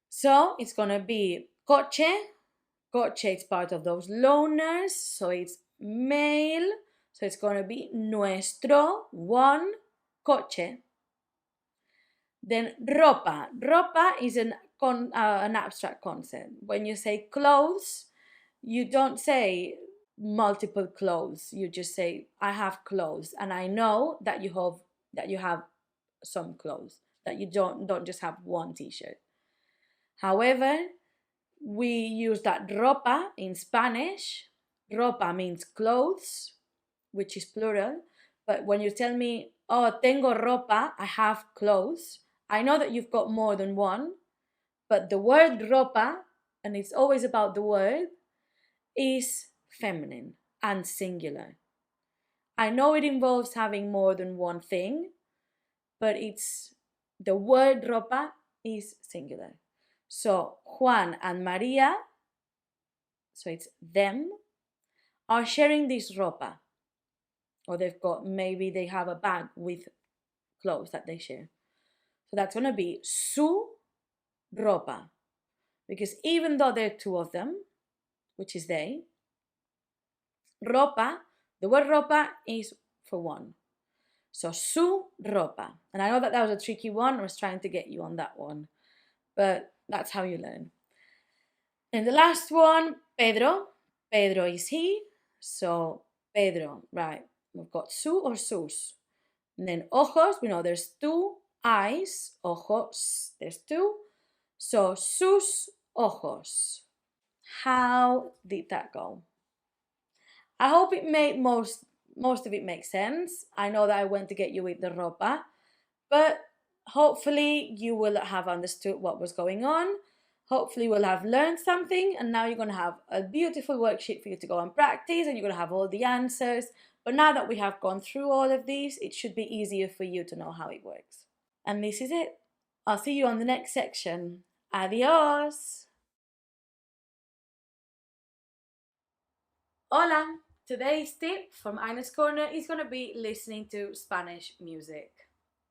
So it's going to be coche. Coche is part of those loners, so it's male. So it's going to be nuestro, one, coche. Then ropa. Ropa is an abstract concept. When you say clothes, you don't say multiple clothes. You just say, I have clothes, and I know that you have some clothes, that you don't just have one t-shirt. However, we use that ropa in Spanish. Ropa means clothes, which is plural. But when you tell me, oh, tengo ropa, I have clothes, I know that you've got more than one, but the word ropa, and it's always about the word, is feminine and singular. I know it involves having more than one thing, but the word ropa is singular. So Juan and Maria, so it's them, are sharing this ropa. Or maybe they have a bag with clothes that they share. So that's going to be su ropa. Because even though there are two of them, which is they, ropa, the word ropa is for one. So su ropa. And I know that was a tricky one. I was trying to get you on that one. But that's how you learn. And the last one, Pedro. Pedro is he. So Pedro, right. We've got su or sus. And then ojos, we know there's two eyes. Ojos, there's two. So sus ojos. How did that go? I hope it made most of it make sense. I know that I went to get you with the ropa, but hopefully you will have understood what was going on. Hopefully you will have learned something, and now you're going to have a beautiful worksheet for you to go and practice, and you're going to have all the answers. But now that we have gone through all of these, it should be easier for you to know how it works. And this is it. I'll see you on the next section. Adios! Hola! Today's tip from Aina's Corner is going to be listening to Spanish music.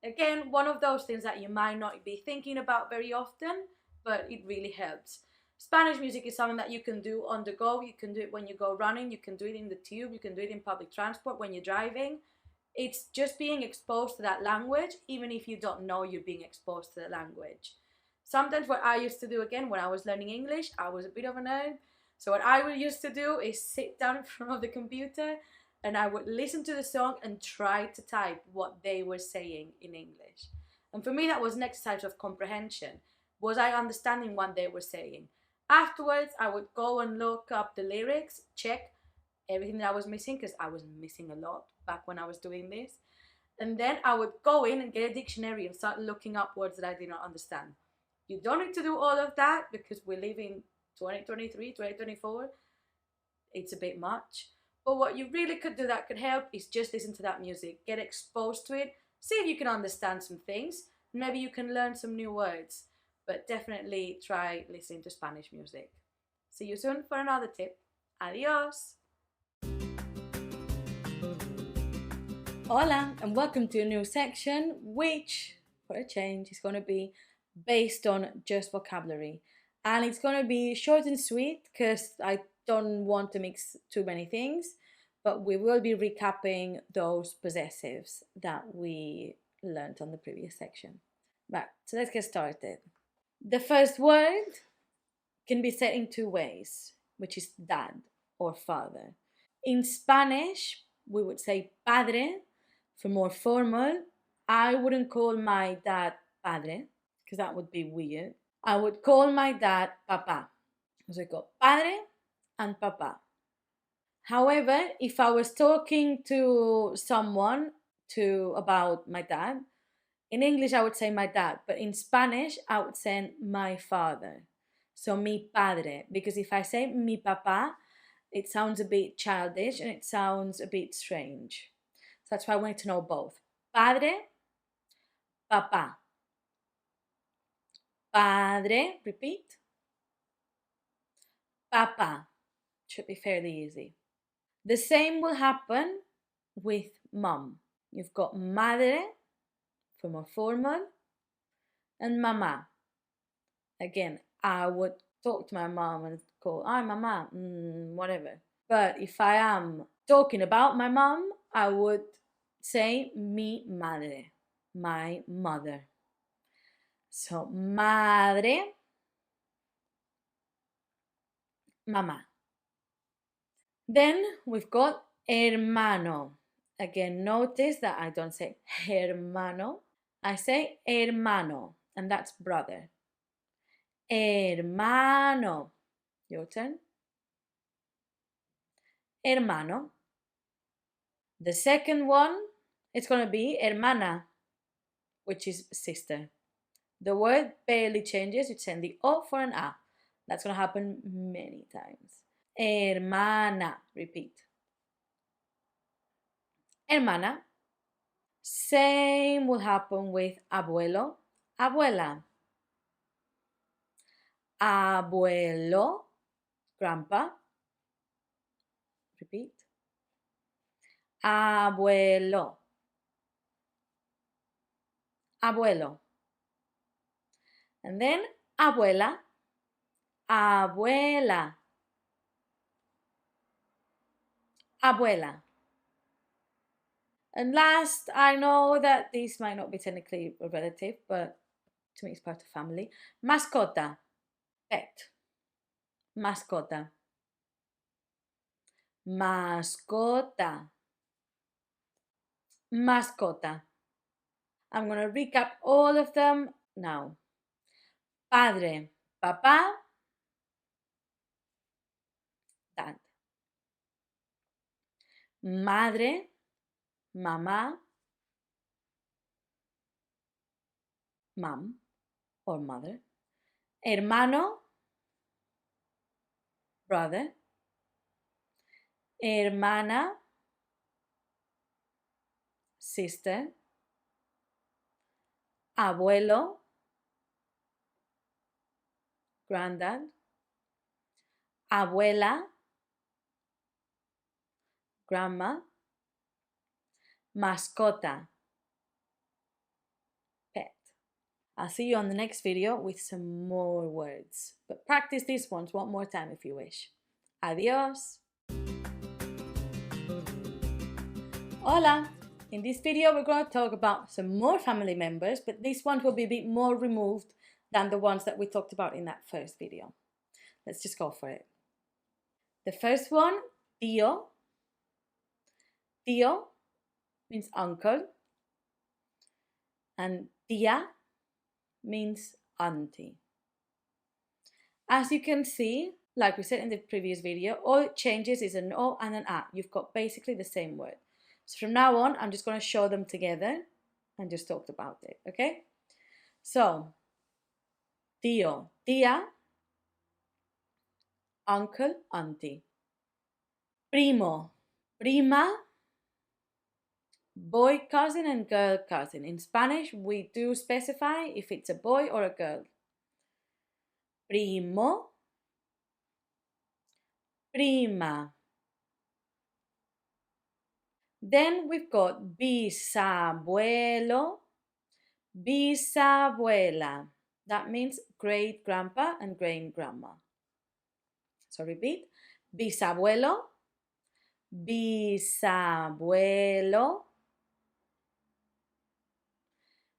Again, one of those things that you might not be thinking about very often, but it really helps. Spanish music is something that you can do on the go. You can do it when you go running, you can do it in the tube, you can do it in public transport when you're driving. It's just being exposed to that language, even if you don't know you're being exposed to the language. Sometimes what I used to do, again, when I was learning English, I was a bit of a nerd. So what I would used to do is sit down in front of the computer and I would listen to the song and try to type what they were saying in English. And for me, that was an exercise of comprehension. Was I understanding what they were saying? Afterwards, I would go and look up the lyrics, check everything that I was missing, because I was missing a lot back when I was doing this. And then I would go in and get a dictionary and start looking up words that I did not understand. You don't need to do all of that because we live in 2023, 2024. It's a bit much. But what you really could do that could help is just listen to that music, get exposed to it, see if you can understand some things. Maybe you can learn some new words, but definitely try listening to Spanish music. See you soon for another tip. Adios! Hola, and welcome to a new section, which, for a change, is going to be based on just vocabulary. And it's going to be short and sweet because I don't want to mix too many things, but we will be recapping those possessives that we learned on the previous section. Right, so let's get started. The first word can be said in two ways, which is dad or father. In Spanish, we would say padre for more formal. I wouldn't call my dad padre because that would be weird. I would call my dad papa. So I got padre and papa. However, if I was talking to someone about my dad, in English I would say my dad, but in Spanish I would say my father. So mi padre, because if I say mi papa, it sounds a bit childish and it sounds a bit strange. So that's why I wanted to know both. Padre, papa. Padre, repeat. Papa. Should be fairly easy. The same will happen with mom. You've got madre for more formal and mama. Again, I would talk to my mom and call, hi mama, whatever. But if I am talking about my mom, I would say mi madre, my mother. So madre, mamá. Then we've got hermano. Again, notice that I don't say hermano. I say hermano, and that's brother. Hermano. Your turn. Hermano. The second one, it's going to be hermana, which is sister. The word barely changes. You send the O for an A. That's going to happen many times. Hermana. Repeat. Hermana. Same will happen with abuelo, abuela. Abuelo, grandpa. Repeat. Abuelo. Abuelo. And then abuela, abuela. Abuela. And last, I know that these might not be technically a relative, but to me it's part of family. Mascota. Pet. Mascota. Mascota. Mascota. I'm going to recap all of them now. Padre, papá, dad. Madre, mamá, mom or mother. Hermano, brother. Hermana, sister. Abuelo, granddad. Abuela, grandma. Mascota, I'll see you on the next video with some more words. But practice these ones one more time if you wish. Adios! Hola! In this video we're going to talk about some more family members, but this one will be a bit more removed than the ones that we talked about in that first video. Let's just go for it. The first one, tío. Tío means uncle, and tía means auntie. As you can see, like we said in the previous video, all it changes is an O and an A. You've got basically the same word. So from now on, I'm just going to show them together and just talk about it, okay? So, tío, tía, uncle, auntie. Primo, prima, boy cousin and girl cousin. In Spanish, we do specify if it's a boy or a girl. Primo, prima. Then we've got bisabuelo, bisabuela. That means great grandpa and great grandma. So repeat, bisabuelo, bisabuelo,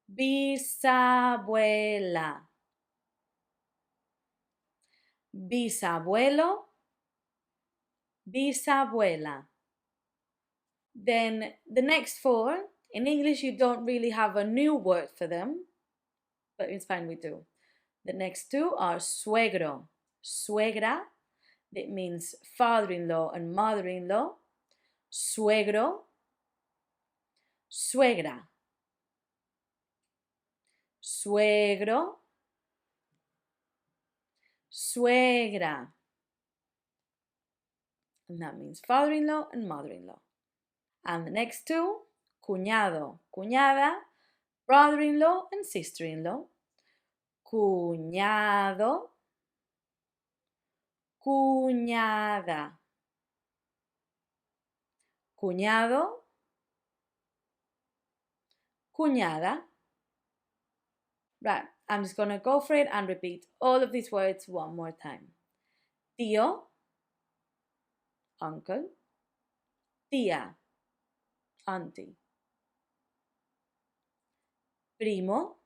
bisabuela, bisabuelo, bisabuela. Then the next four, in English you don't really have a new word for them, but in Spanish we do. The next two are suegro, suegra, that means father-in-law and mother-in-law. Suegro, suegra, suegro, suegra. And that means father-in-law and mother-in-law. And the next two, cuñado, cuñada, brother-in-law and sister-in-law. Cuñado, cuñada, cuñado, cuñada. Right, I'm just going to go for it and repeat all of these words one more time. Tío, uncle, tía, auntie. Primo,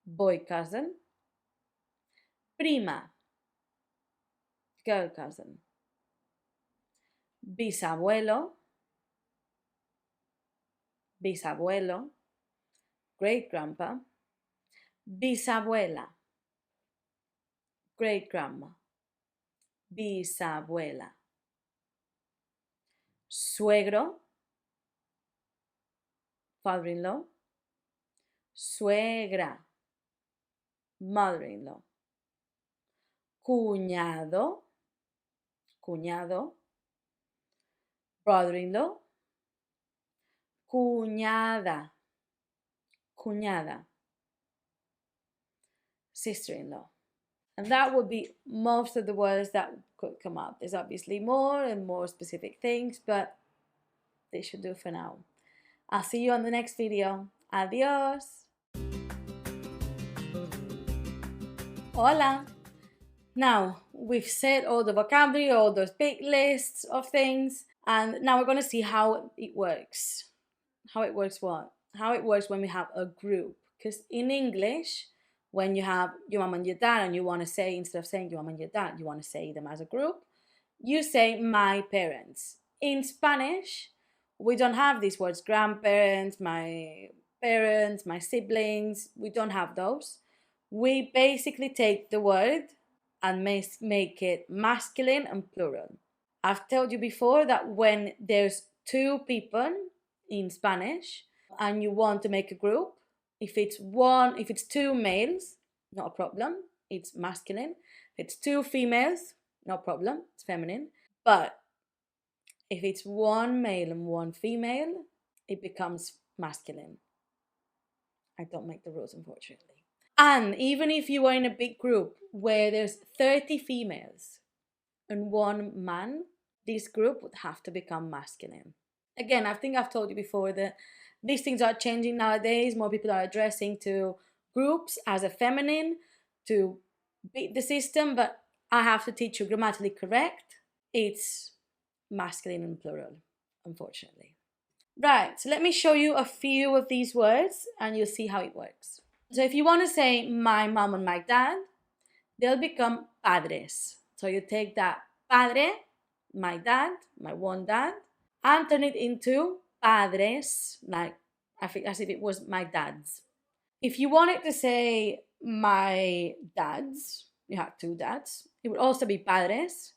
boy cousin. Prima, girl cousin. Bisabuelo, bisabuelo, great grandpa. Bisabuela, great grandma. Bisabuela. Suegro, father-in-law. Suegra, mother-in-law. Cuñado, cuñado, brother-in-law. Cuñada, cuñada, sister-in-law. And that would be most of the words that could come up. There's obviously more and more specific things, but they should do for now. I'll see you on the next video. Adios! Hola! Now, we've said all the vocabulary, all those big lists of things, and now we're going to see how it works. How it works what? How it works when we have a group. Because in English, when you have your mom and your dad and you want to say, instead of saying your mom and your dad, you want to say them as a group, you say my parents. In Spanish, we don't have these words, grandparents, my parents, my siblings. We don't have those. We basically take the word and make it masculine and plural. I've told you before that when there's two people in Spanish and you want to make a group, if it's two males, not a problem, it's masculine. If it's two females, no problem, it's feminine. But if it's one male and one female, it becomes masculine. I don't make the rules, unfortunately. And even if you are in a big group where there's 30 females and one man, this group would have to become masculine. Again, I think I've told you before that These things are changing nowadays. More people are addressing to groups as a feminine to beat the system, but I have to teach you grammatically correct. It's masculine and plural, unfortunately. Right, so let me show you a few of these words and you'll see how it works. So if you want to say my mom and my dad, they'll become padres. So you take that padre, my dad, my one dad, and turn it into padres, like as if it was my dad's. If you wanted to say my dad's, you have two dads, it would also be padres.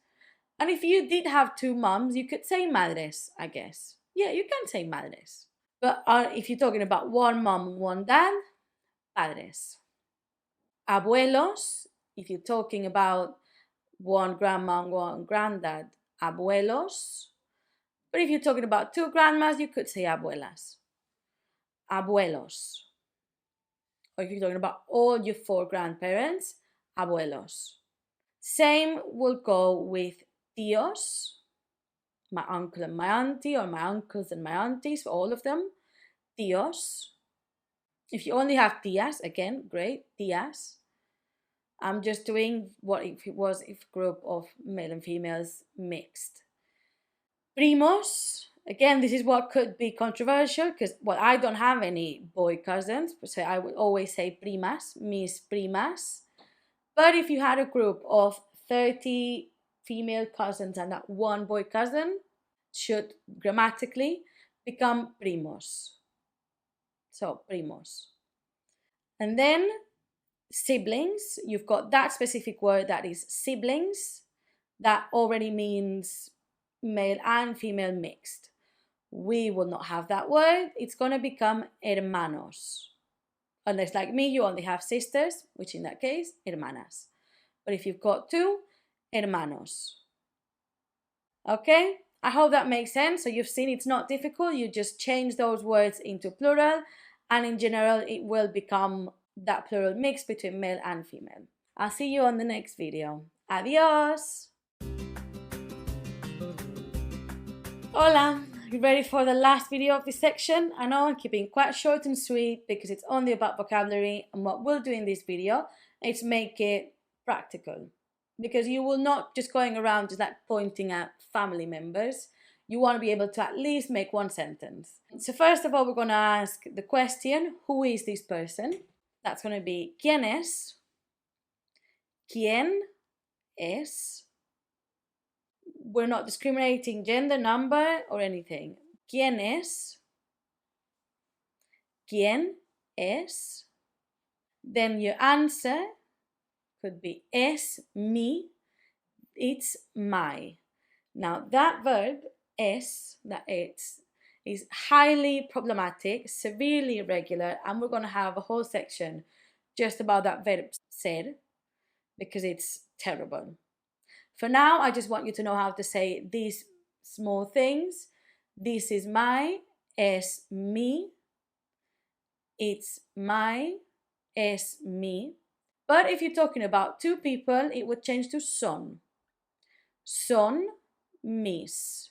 And if you did have two moms, you could say madres, I guess. Yeah, you can say madres. But if you're talking about one mom and one dad, padres. Abuelos, if you're talking about one grandma and one granddad, abuelos. But if you're talking about two grandmas, you could say abuelas. Abuelos. Or if you're talking about all your four grandparents, abuelos. Same will go with tíos, my uncle and my auntie, or my uncles and my aunties, all of them, tíos. If you only have tías, again, great, tías. I'm just doing what if it was if a group of male and females mixed. Primos, again, this is what could be controversial because, well, I don't have any boy cousins, so I would always say primas, mis primas. But if you had a group of 30 female cousins and that one boy cousin, should grammatically become primos. So, primos. And then siblings, you've got that specific word that is siblings. That already means male and female mixed. We will not have that word. It's going to become hermanos. Unless, like me, you only have sisters, which in that case, hermanas. But if you've got two, hermanos. Okay? I hope that makes sense. So you've seen it's not difficult. You just change those words into plural. And in general, it will become that plural mix between male and female. I'll see you on the next video. Adios! Hola! You ready for the last video of this section? I know I'm keeping it quite short and sweet because it's only about vocabulary, and what we'll do in this video is make it practical. Because you will not just going around just like pointing at family members. You want to be able to at least make one sentence. So first of all, we're going to ask the question, who is this person? That's going to be ¿quién es? ¿Quién es? We're not discriminating gender, number, or anything. ¿Quién es? ¿Quién es? Then your answer could be es mi, it's my. Now that verb, es, that it's, is highly problematic, severely irregular, and we're going to have a whole section just about that verb ser, because it's terrible. For now, I just want you to know how to say these small things. This is my, es mi, it's my, es mi. But if you're talking about two people, it would change to son. Son mis.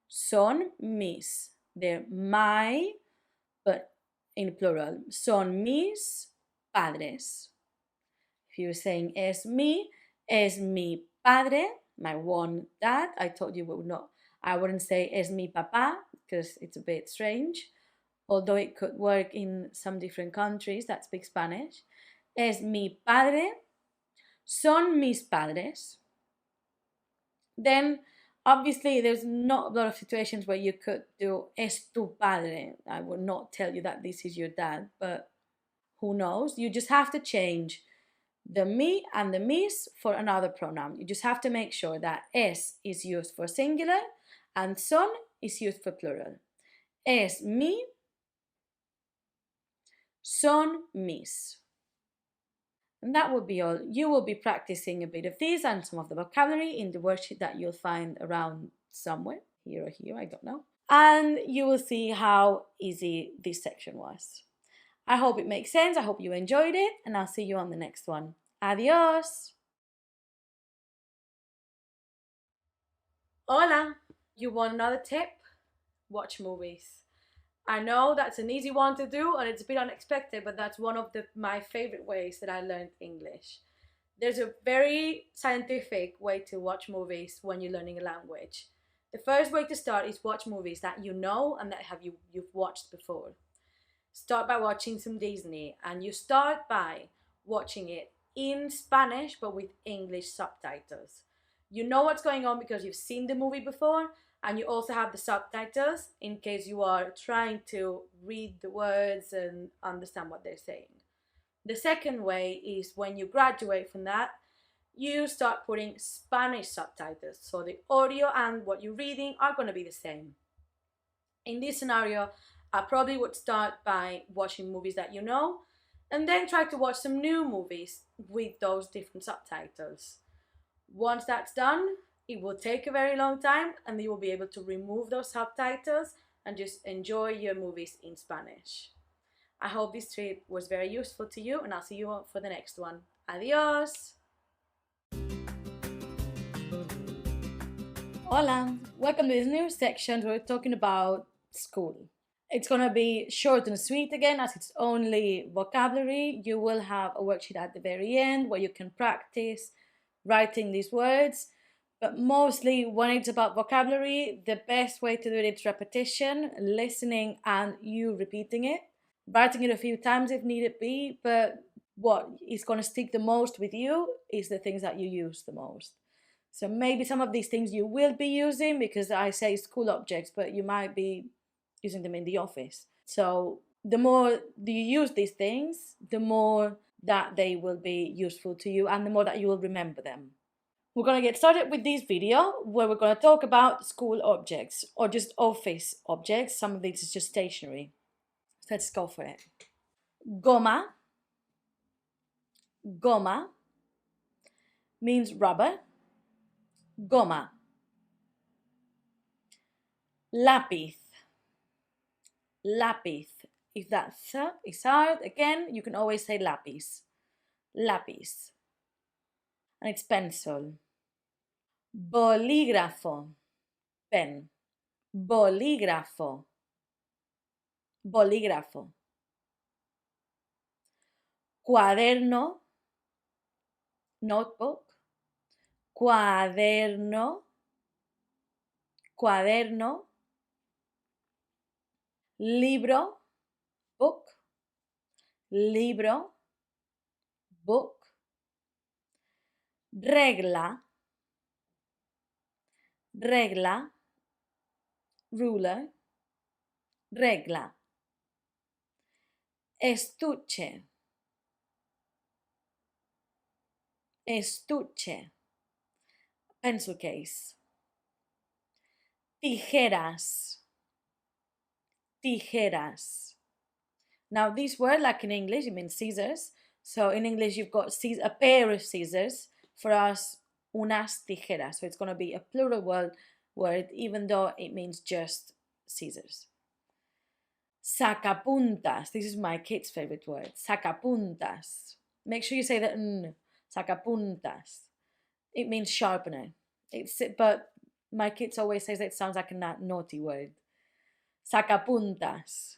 Son mis. They're my, but in plural. Son mis padres. If you're saying es mi padre, my one dad. I told you I wouldn't say es mi papá because it's a bit strange, although it could work in some different countries that speak Spanish. Es mi padre, son mis padres. Then obviously there's not a lot of situations where you could do es tu padre. I will not tell you that this is your dad, but who knows? You just have to change the mi and the mis for another pronoun. You just have to make sure that es is used for singular and son is used for plural. Es mi, son mis. And that would be all. You will be practicing a bit of these and some of the vocabulary in the worksheet that you'll find around somewhere, here or here, I don't know. And you will see how easy this section was. I hope it makes sense. I hope you enjoyed it, and I'll see you on the next one. Adios! Hola! You want another tip? Watch movies. I know that's an easy one to do and it's a bit unexpected, but that's one of my favorite ways that I learned English. There's a very scientific way to watch movies when you're learning a language. The first way to start is watch movies that you know and that you've watched before. Start by watching some Disney, and you start by watching it in Spanish but with English subtitles. You know what's going on because you've seen the movie before, and you also have the subtitles in case you are trying to read the words and understand what they're saying. The second way is when you graduate from that, you start putting Spanish subtitles. So the audio and what you're reading are going to be the same. In this scenario, I probably would start by watching movies that you know, and then try to watch some new movies with those different subtitles. Once that's done, it will take a very long time, and you will be able to remove those subtitles and just enjoy your movies in Spanish. I hope this trip was very useful to you, and I'll see you for the next one. Adios! Hola! Welcome to this new section where we're talking about school. It's gonna be short and sweet again, as it's only vocabulary. You will have a worksheet at the very end where you can practice writing these words. But mostly when it's about vocabulary, the best way to do it is repetition, listening, and you repeating it. Writing it a few times if needed be, but what is going to stick the most with you is the things that you use the most. So maybe some of these things you will be using because I say school objects, but you might be using them in the office. So the more you use these things, the more that they will be useful to you and the more that you will remember them. We're going to get started with this video where we're going to talk about school objects or just office objects. Some of these is just stationery. Let's go for it. Goma. Goma means rubber. Goma. Lápiz. Lápiz. If that th is hard, again, you can always say lápiz. Lápiz. And it's pencil. Bolígrafo. Pen. Bolígrafo. Bolígrafo. Cuaderno. Notebook. Cuaderno. Cuaderno. Libro. Book. Libro. Book. Regla. Regla. Ruler. Regla. Estuche. Estuche. Pencil case. Tijeras. Tijeras. Now this word, like in English, it means scissors. So in English you've got a pair of scissors. For us, unas tijeras. So it's going to be a plural word even though it means just scissors. Sacapuntas. This is my kid's favorite word. Sacapuntas. Make sure you say the n. Sacapuntas. It means sharpener. But my kids always say that it sounds like a naughty word. Sacapuntas.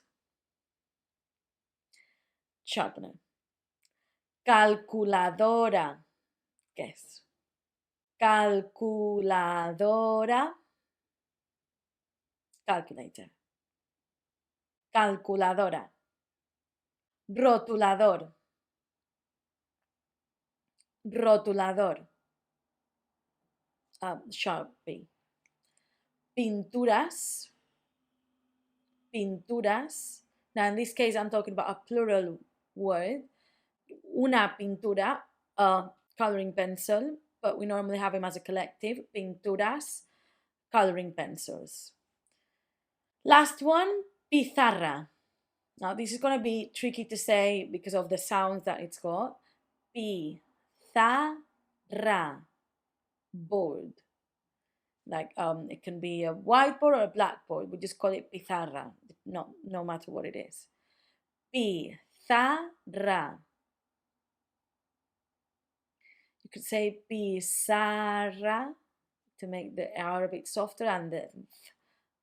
Sharpener. Calculadora. Guess. Calculadora. Calculator. Calculadora. Rotulador. Rotulador. Sharpie. Pinturas. Pinturas. Now in this case I'm talking about a plural word. Una pintura, a coloring pencil, but we normally have them as a collective. Pinturas, coloring pencils. Last one, pizarra. Now this is going to be tricky to say because of the sounds that it's got. Pizarra. Board. Like it can be a whiteboard or a blackboard. We just call it pizarra, no matter what it is. Pizarra. You could say pizarra to make the R a bit softer and the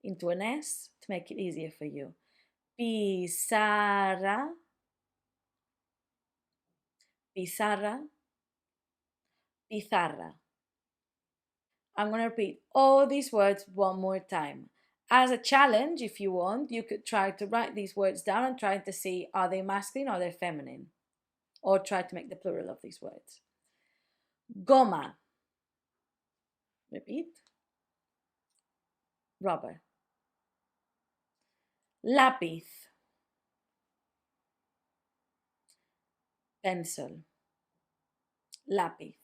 into an S to make it easier for you. pizarra, pizarra, pizarra. I'm going to repeat all these words one more time. As a challenge, if you want, you could try to write these words down and try to see are they masculine or are they feminine, or try to make the plural of these words. Goma. Repeat. Rubber. Lápiz. Pencil. Lápiz.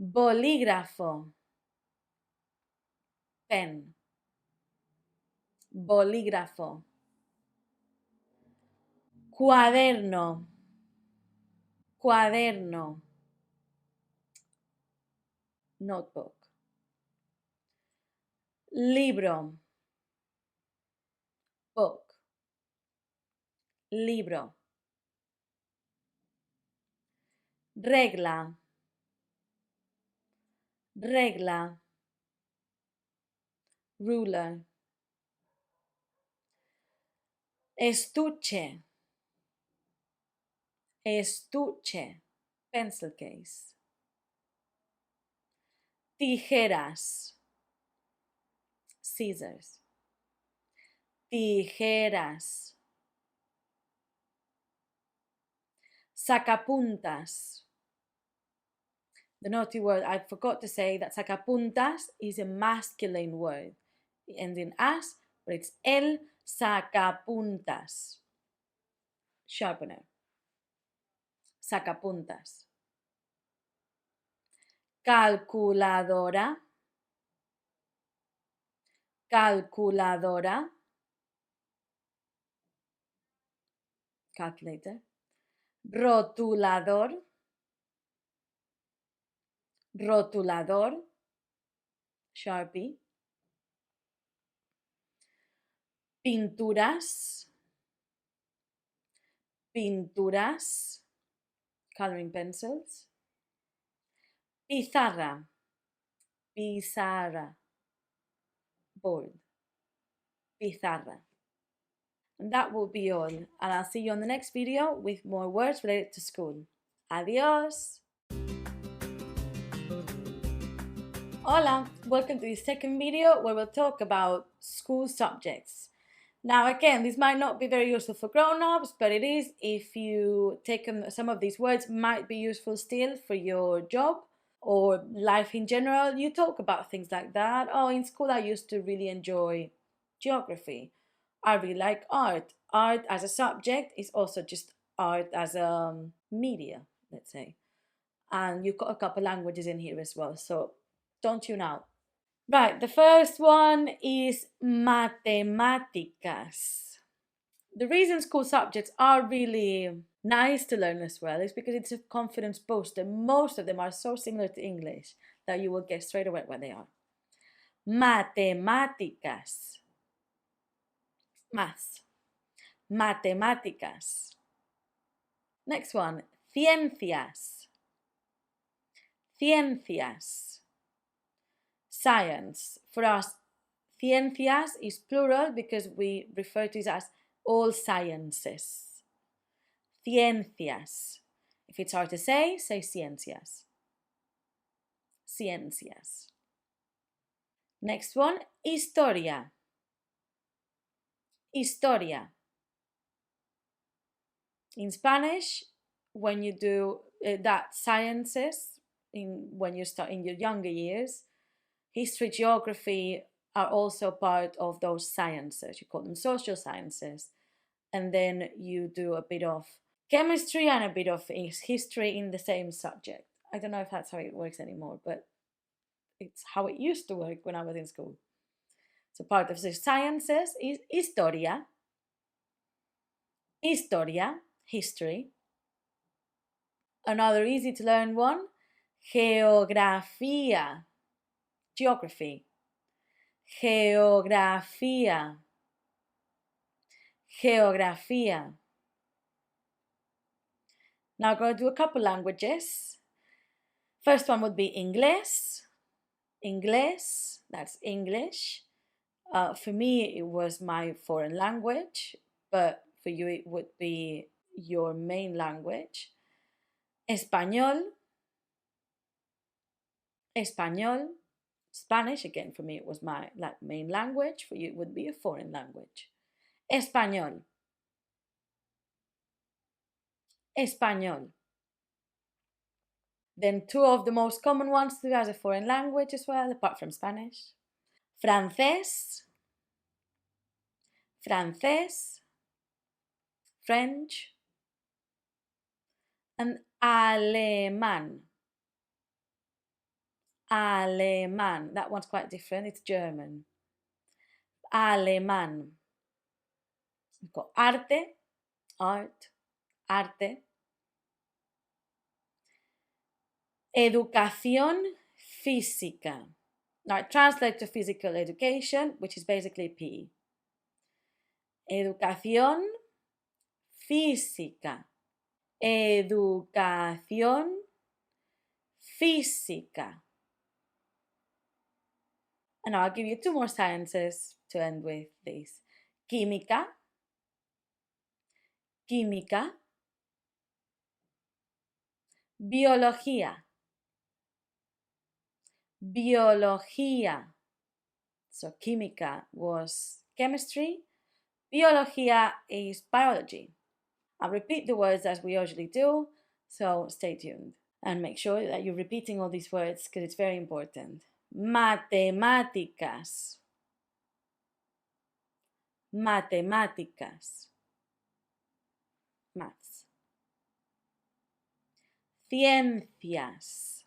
Bolígrafo. Pen. Bolígrafo. Cuaderno. Cuaderno. Notebook. Libro. Book. Libro. Regla. Regla. Ruler. Estuche. Estuche. Pencil case. Tijeras. Scissors. Tijeras. Sacapuntas. The naughty word, I forgot to say that sacapuntas is a masculine word. It ends in as, but it's el sacapuntas. Sharpener. Sacapuntas. Calculadora. Calculadora. Calculator. Rotulador. Rotulador. Sharpie. Pinturas. Pinturas. Coloring pencils. Pizarra. Pizarra. Board. Pizarra. And that will be all. And I'll see you on the next video with more words related to school. Adios! Hola! Welcome to the second video where we'll talk about school subjects. Now again, this might not be very useful for grown-ups, but it is if you take some of these words might be useful still for your job or life in general. You talk about things like that. Oh, in school I used to really enjoy geography. I really like art. Art as a subject is also just art as a media, let's say. And you've got a couple languages in here as well, so don't tune out. Right, the first one is matemáticas. The reason school subjects are really nice to learn as well is because it's a confidence booster. Most of them are so similar to English that you will get straight away what they are. Matemáticas. Maths. Matemáticas. Next one, ciencias. Ciencias. Science. For us, ciencias is plural because we refer to it as all sciences. Ciencias. If it's hard to say ciencias. Ciencias. Next one, historia. Historia. In Spanish, when you do that sciences, when you start in your younger years, history, geography are also part of those sciences. You call them social sciences. And then you do a bit of chemistry and a bit of history in the same subject. I don't know if that's how it works anymore, but it's how it used to work when I was in school. So part of the sciences is historia. Historia, history. Another easy to learn one, geografía. Geography. Geografía. Geografía. Now I'm going to do a couple languages. First one would be Inglés. Inglés, that's English. For me, it was my foreign language, but for you, it would be your main language. Español, español. Spanish, again, for me, it was my main language. For you, it would be a foreign language. Español, español. Then two of the most common ones to as a foreign language as well, apart from Spanish. Francés, francés, French, and alemán. Alemán. That one's quite different. It's German. Alemán. We've got arte, art, arte. Educación física. Now it translates to physical education, which is basically PE. Educación física. Educación física. And I'll give you two more sciences to end with this. Química, química. Biología, biología. So química was chemistry. Biología is biology. I'll repeat the words as we usually do, so stay tuned. And make sure that you're repeating all these words because it's very important. Matemáticas, matemáticas, maths. Ciencias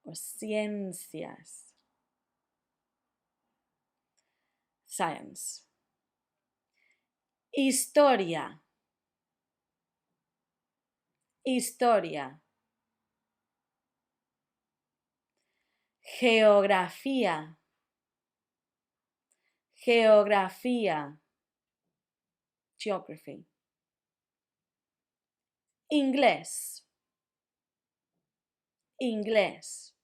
or ciencias, science. Historia, historia. Geografía, geografía, geography. Inglés, inglés,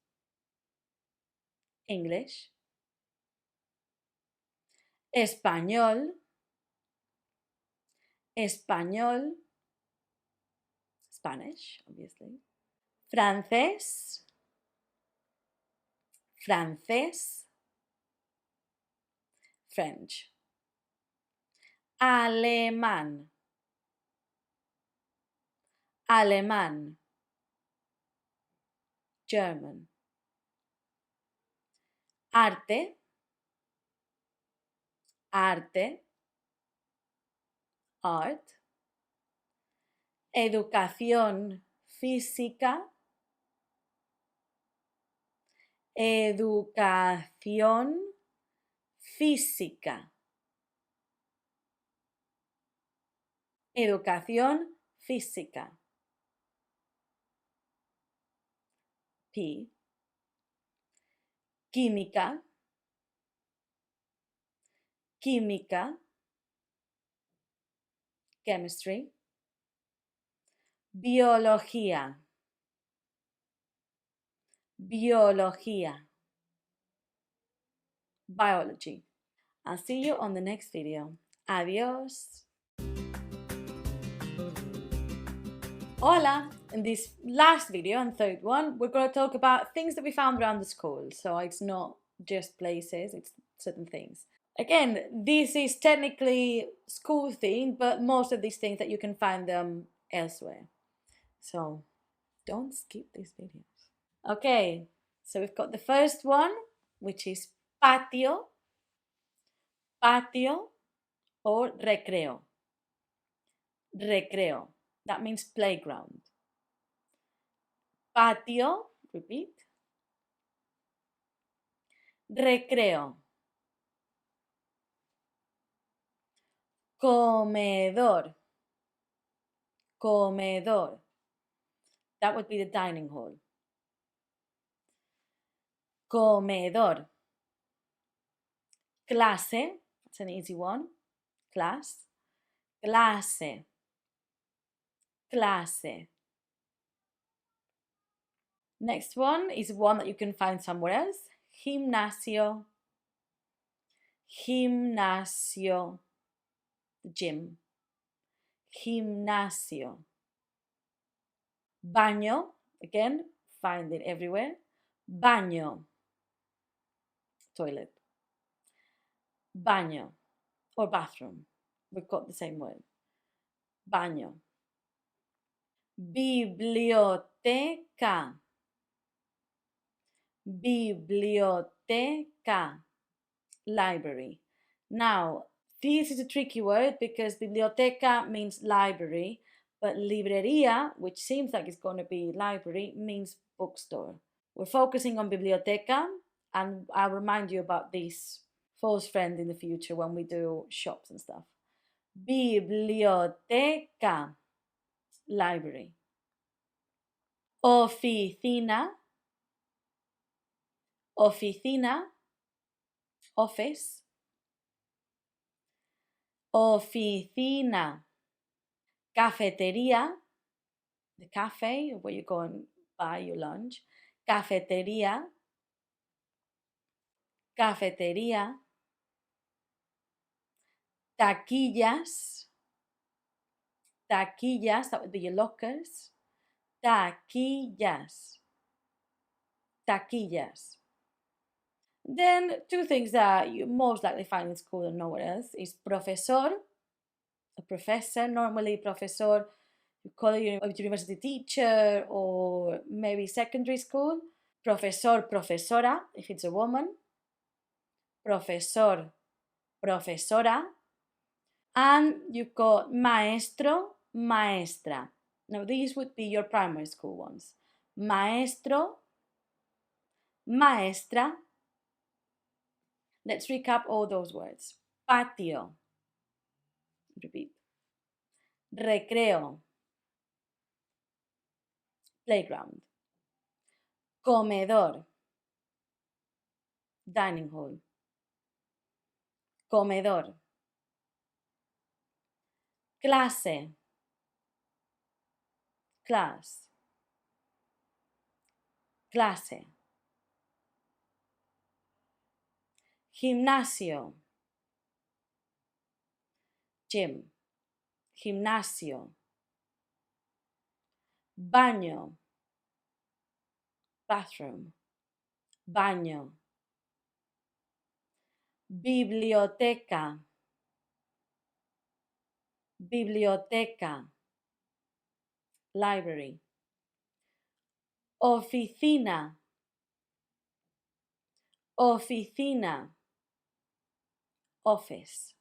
English. Español, español, Spanish, obviously. Francés, francés, French. Alemán, alemán, German. Arte, arte, art. Educación física, educación física. Educación física. P. Química, química, chemistry. Biología, biología, biology. I'll see you on the next video. Adiós. Hola! In this last video and third one, we're going to talk about things that we found around the school. So it's not just places, it's certain things. Again, this is technically school themed, but most of these things that you can find them elsewhere. So don't skip these videos. Okay, so we've got the first one, which is patio, patio or recreo. Recreo, that means playground. Patio, repeat. Recreo. Comedor, comedor. That would be the dining hall. Comedor. Clase, that's an easy one. Class. Clase. Clase. Next one is one that you can find somewhere else. Gimnasio, Gimnasio, gym. Gimnasio. Baño, again, find it everywhere. Baño, toilet. Baño, or bathroom. We've got the same word. Baño. Biblioteca. Biblioteca. Library. Now, this is a tricky word because biblioteca means library, but libreria, which seems like it's going to be library, means bookstore. We're focusing on biblioteca, and I'll remind you about this false friend in the future when we do shops and stuff. Biblioteca, library. Oficina, oficina, office. Oficina. Cafetería, the cafe where you go and buy your lunch. Cafetería, cafetería. Taquillas, taquillas, that would be your lockers. Taquillas, taquillas. Then two things that you most likely find in school and nowhere else is profesor, a professor, normally profesor, you call it a university teacher or maybe secondary school. Profesor, profesora, if it's a woman. Profesor, profesora. And you've got maestro, maestra. Now these would be your primary school ones. Maestro, maestra. Let's recap all those words. Patio. Repeat. Recreo. Playground. Comedor. Dining hall. Comedor. Clase. Class. Clase. Gimnasio. Gym. Gimnasio. Baño. Bathroom. Baño. Biblioteca. Biblioteca. Library. Oficina. Oficina. Office.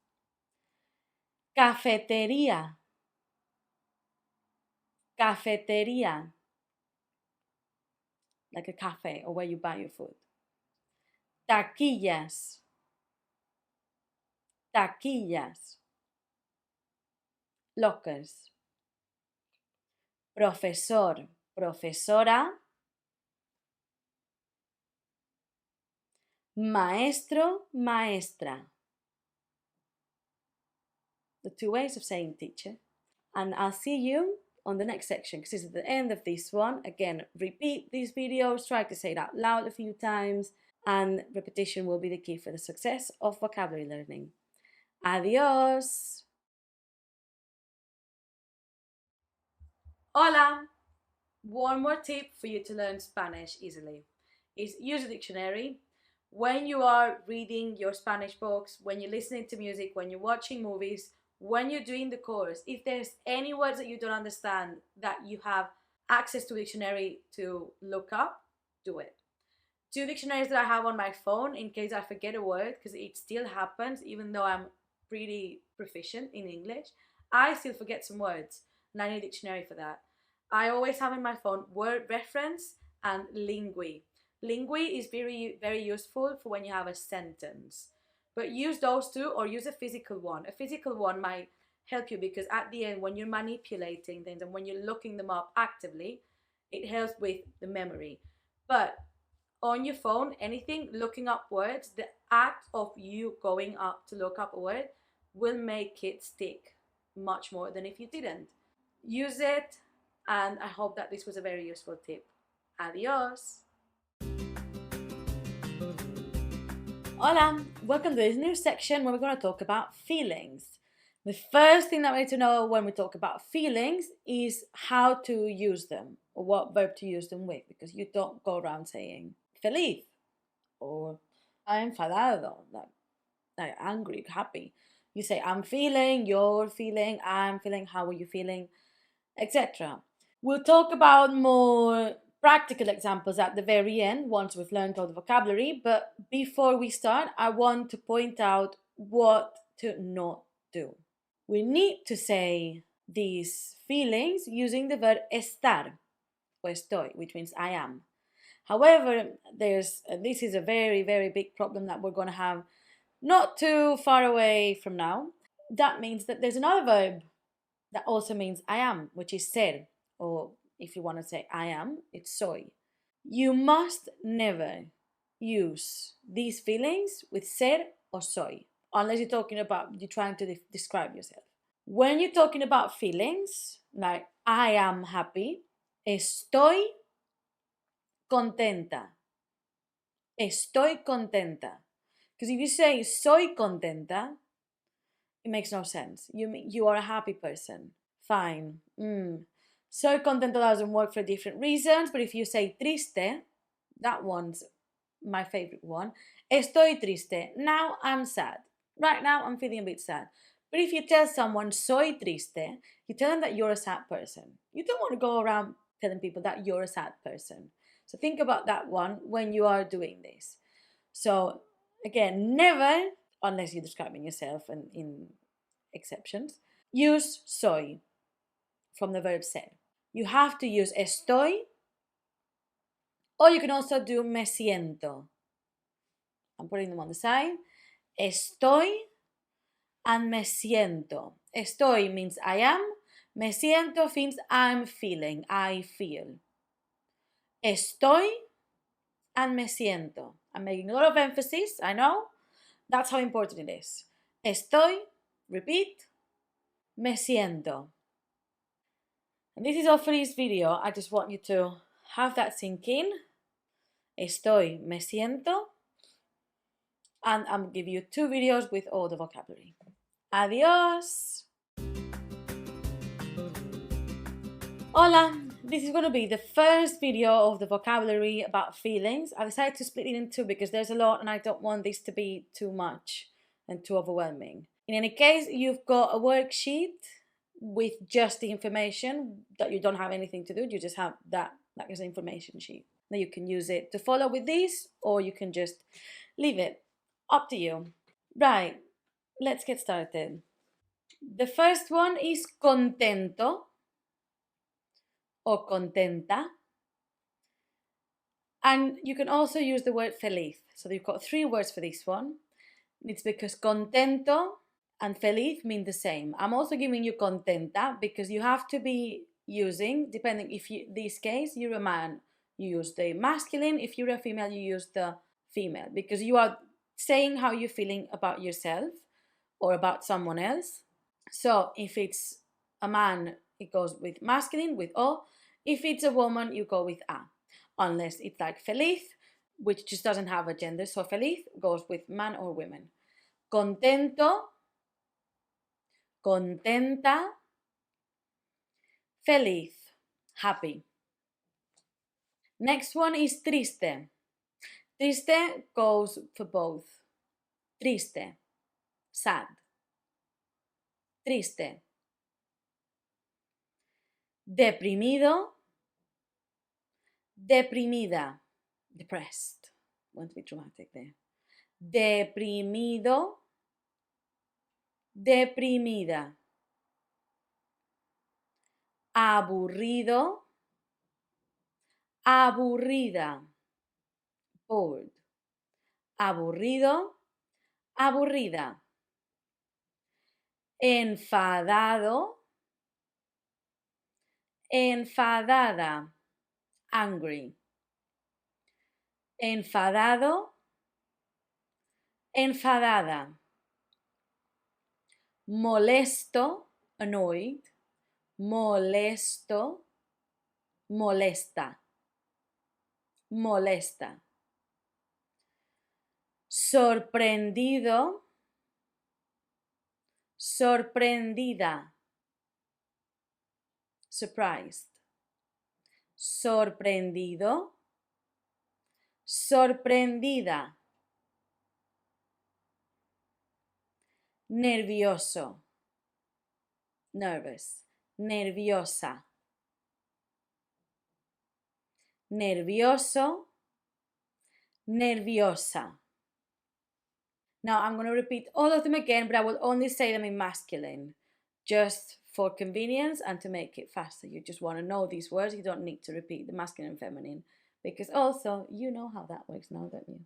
Cafetería. Cafetería. Like a cafe or where you buy your food. Taquillas. Taquillas. Lockers. Profesor, profesora. Maestro, maestra. The two ways of saying teacher. And I'll see you on the next section because this is the end of this one. Again, repeat these videos, try to say it out loud a few times, and repetition will be the key for the success of vocabulary learning. Adios! Hola! One more tip for you to learn Spanish easily is use a dictionary. When you are reading your Spanish books, when you're listening to music, when you're watching movies, when you're doing the course, if there's any words that you don't understand that you have access to a dictionary to look up, do it. Two dictionaries that I have on my phone in case I forget a word, because it still happens even though I'm pretty proficient in English. I still forget some words and I need a dictionary for that. I always have in my phone word reference and lingui. Lingui is very, very useful for when you have a sentence. But use those two or use a physical one. A physical one might help you because at the end when you're manipulating things and when you're looking them up actively, it helps with the memory. But on your phone, anything, looking up words, the act of you going up to look up a word will make it stick much more than if you didn't. Use it, and I hope that this was a very useful tip. Adios! Hola, welcome to this new section where we're going to talk about feelings. The first thing that we need to know when we talk about feelings is how to use them or what verb to use them with, because you don't go around saying feliz or enfadado, like angry, happy. You say I'm feeling, you're feeling, I'm feeling, how are you feeling, etc. We'll talk about more practical examples at the very end once we've learned all the vocabulary, but before we start, I want to point out what to not do. We need to say these feelings using the verb estar or estoy, which means I am. However, this is a very, very big problem that we're going to have not too far away from now. That means that there's another verb that also means I am, which is ser, or if you want to say I am, it's soy. You must never use these feelings with ser or soy, unless you're trying to describe yourself. When you're talking about feelings, like I am happy, estoy contenta. Estoy contenta. Because if you say soy contenta, it makes no sense. You are a happy person. Fine. Soy contenta doesn't work for different reasons, but if you say triste, that one's my favorite one. Estoy triste. Now I'm sad. Right now I'm feeling a bit sad. But if you tell someone soy triste, you tell them that you're a sad person. You don't want to go around telling people that you're a sad person. So think about that one when you are doing this. So again, never, unless you're describing yourself and in exceptions, use soy from the verb ser. You have to use estoy, or you can also do me siento. I'm putting them on the side. Estoy and me siento. Estoy means I am. Me siento means I'm feeling, I feel. Estoy and me siento. I'm making a lot of emphasis, I know. That's how important it is. Estoy, repeat, me siento. And this is all for this video. I just want you to have that sink in. Estoy, me siento. And I'm going to give you 2 videos with all the vocabulary. Adios! Hola! This is going to be the first video of the vocabulary about feelings. I decided to split it in 2 because there's a lot and I don't want this to be too much and too overwhelming. In any case, you've got a worksheet with just the information that you don't have anything to do. You just have that as an information sheet. Now you can use it to follow with this, or you can just leave it. Up to you. Right, let's get started. The first one is contento or contenta. And you can also use the word feliz. So you've got 3 words for this one. It's because contento and feliz mean the same. I'm also giving you contenta because you have to be using, depending if you, this case, you're a man, you use the masculine. If you're a female, you use the female, because you are saying how you're feeling about yourself or about someone else. So if it's a man, it goes with masculine, with O. If it's a woman, you go with A. Unless it's like feliz, which just doesn't have a gender. So feliz goes with man or women. Contento, contenta, feliz, happy. Next one is triste. Triste goes for both. Triste, sad. Triste. Deprimido, deprimida, depressed. Want to be dramatic there. Deprimido, deprimida. Aburrido, aburrida. Bored. Aburrido, aburrida. Enfadado, enfadada. Angry. Enfadado, enfadada. Molesto, annoyed. Molesto, molesta. Molesta. sorprendido, sorprendida, surprised, sorprendido, sorprendida, nervioso, nervous, nerviosa, nervioso, nerviosa. Now I'm going to repeat all of them again, but I will only say them in masculine, just for convenience and to make it faster. You just want to know these words. You don't need to repeat the masculine and feminine, because also you know how that works now, don't you?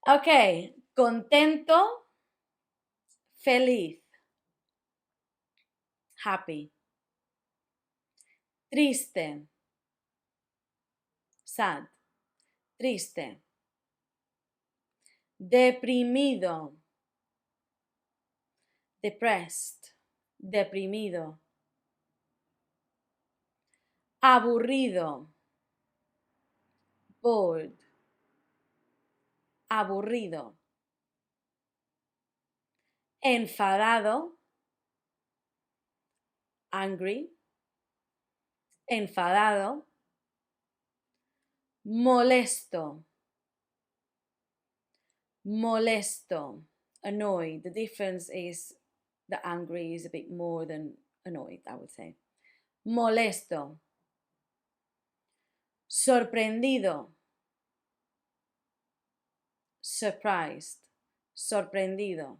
Okay, contento, feliz, happy. Triste, sad, triste. Deprimido, depressed, deprimido. Aburrido, bored, aburrido. Enfadado, angry, enfadado. Molesto, molesto, annoyed. The difference is the angry is a bit more than annoyed, I would say. Molesto. Sorprendido, surprised, sorprendido.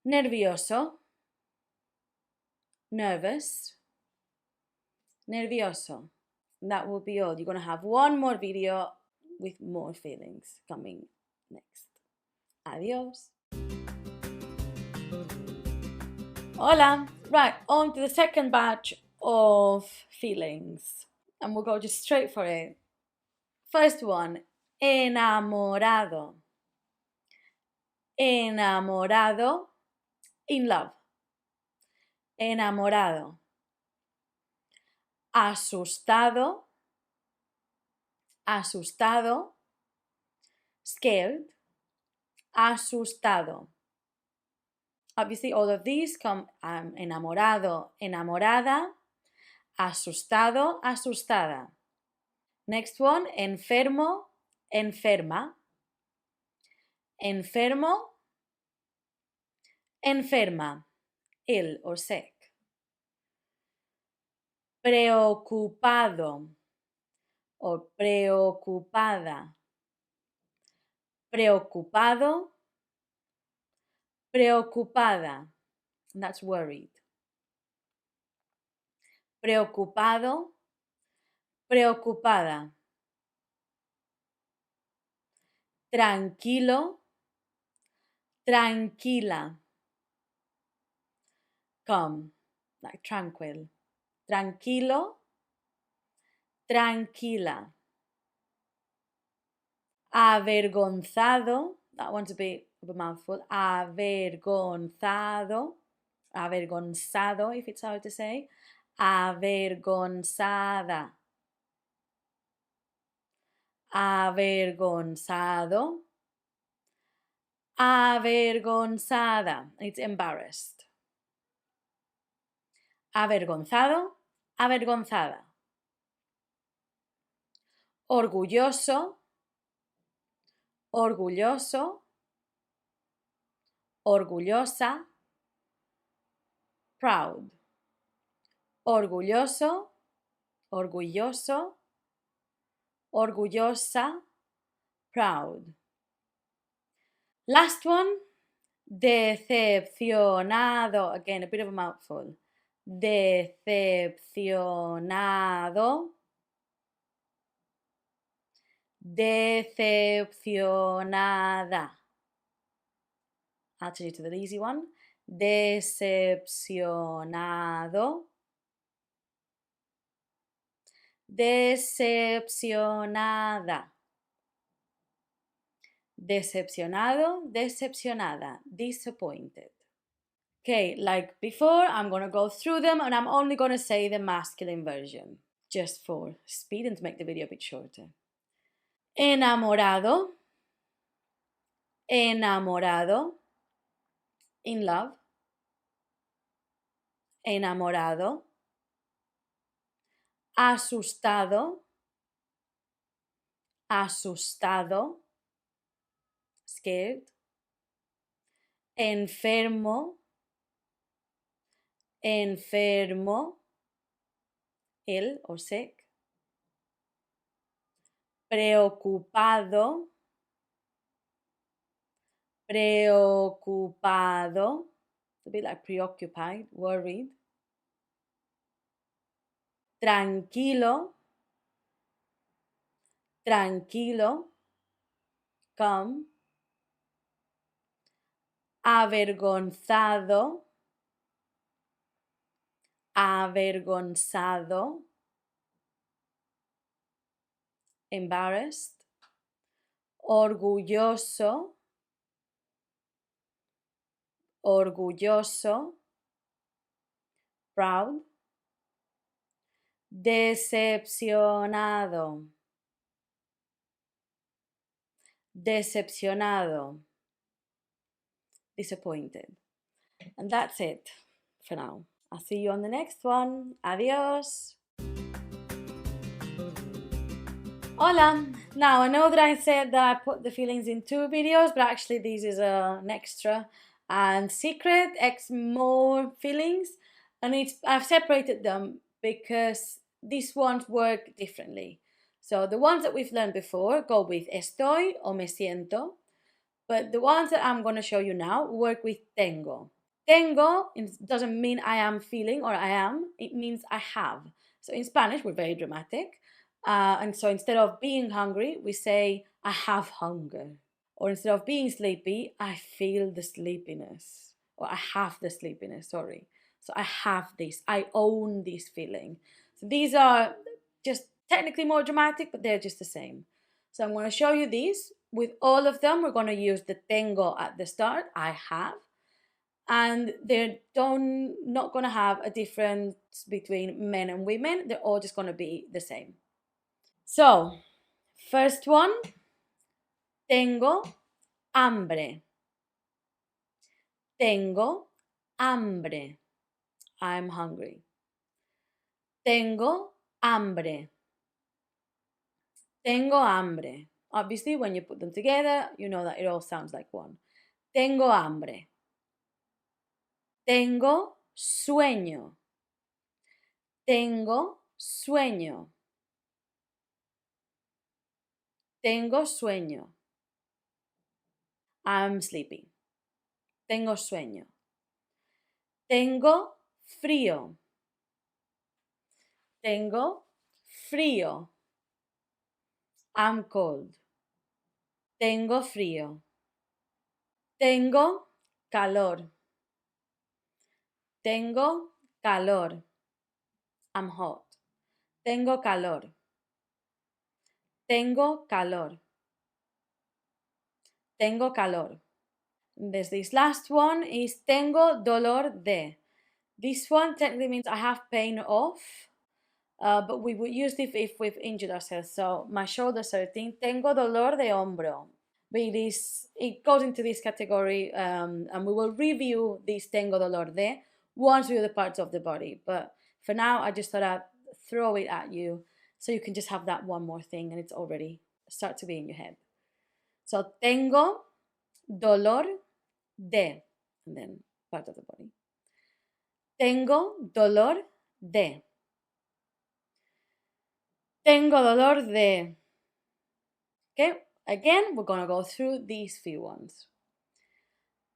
Nervioso, nervous, nervioso. That will be all. You're going to have one more video with more feelings coming next. Adios. Hola. Right, on to the second batch of feelings. And we'll go just straight for it. First one, enamorado. Enamorado, in love. Enamorado. Asustado, asustado. Scared, asustado. Obviously, all of these come enamorado, enamorada, asustado, asustada. Next one, enfermo, enferma. Enfermo, enferma, ill or sick. Preocupado or preocupada. Preocupado, preocupada. And that's worried. Preocupado, preocupada. Tranquilo, tranquila. Calm, like tranquil. Tranquilo, tranquila. Avergonzado, that one's a bit of a mouthful. Avergonzado, avergonzado if it's hard to say. Avergonzada. Avergonzado, avergonzada. It's embarrassed. Avergonzado, avergonzada. Orgulloso, orgulloso, orgullosa. Proud. Orgulloso, orgulloso, orgullosa, proud. Last one, decepcionado. Again, a bit of a mouthful. Decepcionado, decepcionada. I'll change it to the easy one. Decepcionado, decepcionada. Decepcionado, decepcionada, disappointed. Okay, like before, I'm going to go through them and I'm only going to say the masculine version, just for speed and to make the video a bit shorter. enamorado, enamorado, in love, enamorado, asustado, asustado, scared, enfermo, enfermo, ill or sick, preocupado, preocupado, a bit like preoccupied, worried, tranquilo, tranquilo, calm, avergonzado, avergonzado, embarrassed, orgulloso, orgulloso, proud, decepcionado, decepcionado, disappointed. And that's it for now. I'll see you on the next one. Adios. Hola. Now, I know that I said that I put the feelings in 2 videos, but actually this is an extra and secret, more feelings. And I've separated them because these ones work differently. So the ones that we've learned before go with estoy or me siento, but the ones that I'm going to show you now work with tengo. Tengo doesn't mean I am feeling or I am, it means I have. So in Spanish, we're very dramatic. And so instead of being hungry, we say, I have hunger. Or instead of being sleepy, I feel the sleepiness. Or I have the sleepiness, sorry. So I have this, I own this feeling. So these are just technically more dramatic, but they're just the same. So I'm going to show you these. With all of them, we're going to use the tengo at the start, I have. And they're not going to have a difference between men and women. They're all just going to be the same. So, first one, tengo hambre. Tengo hambre. I'm hungry. Tengo hambre. Tengo hambre. Obviously, when you put them together, you know that it all sounds like one. Tengo hambre. Tengo sueño. Tengo sueño. Tengo sueño. I'm sleepy. Tengo sueño. Tengo frío. Tengo frío. I'm cold. Tengo frío. Tengo calor. Tengo calor. I'm hot. Tengo calor. Tengo calor. Tengo calor. This last one is tengo dolor de. This one technically means I have pain of, but we would use it if we've injured ourselves. So my shoulders are hurting. Tengo dolor de hombro. But it goes into this category, and we will review this tengo dolor de once we do the parts of the body. But for now, I just thought I'd throw it at you so you can just have that one more thing and it's already start to be in your head. So tengo dolor de, and then part of the body. Tengo dolor de. Tengo dolor de. Okay, again, we're going to go through these few ones.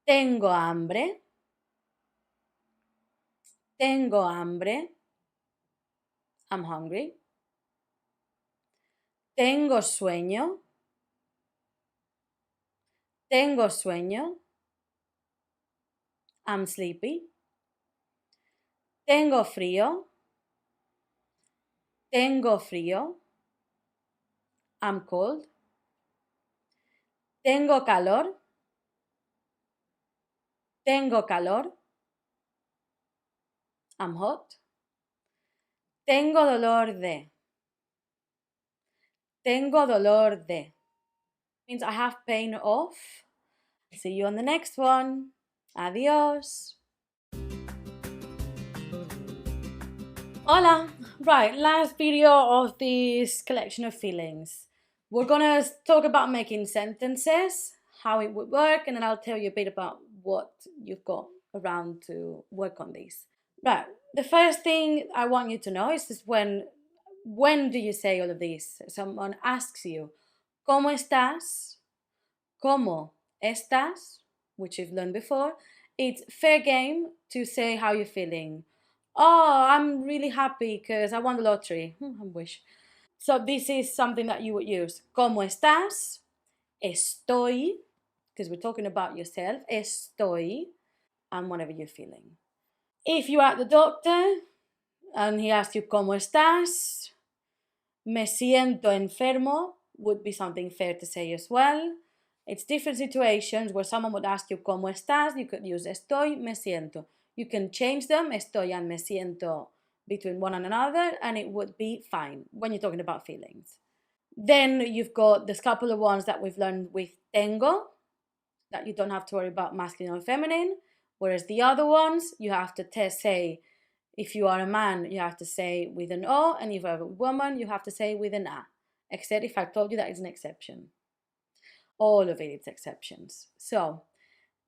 Tengo hambre. Tengo hambre. I'm hungry. Tengo sueño. Tengo sueño. I'm sleepy. Tengo frío. Tengo frío. I'm cold. Tengo calor. Tengo calor. I'm hot. Tengo dolor de. Tengo dolor de. Means I have pain of. See you on the next one. Adios. Hola. Right, last video of this collection of feelings. We're gonna talk about making sentences, how it would work, and then I'll tell you a bit about what you've got around to work on these. Right, the first thing I want you to know is just when do you say all of these? Someone asks you, ¿Cómo estás? ¿Cómo estás? Which you've learned before. It's fair game to say how you're feeling. Oh, I'm really happy because I won the lottery. I wish. So this is something that you would use. ¿Cómo estás? Estoy, because we're talking about yourself. Estoy, and whatever you're feeling. If you're at the doctor and he asks you ¿Cómo estás? Me siento enfermo would be something fair to say as well. It's different situations where someone would ask you ¿Cómo estás? You could use estoy, me siento. You can change them, estoy and me siento, between one and another, and it would be fine when you're talking about feelings. Then you've got this couple of ones that we've learned with tengo, that you don't have to worry about masculine or feminine, whereas the other ones you have to say, if you are a man, you have to say with an O, and if you're a woman, you have to say with an A, except if I told you that is an exception. All of it is exceptions. So,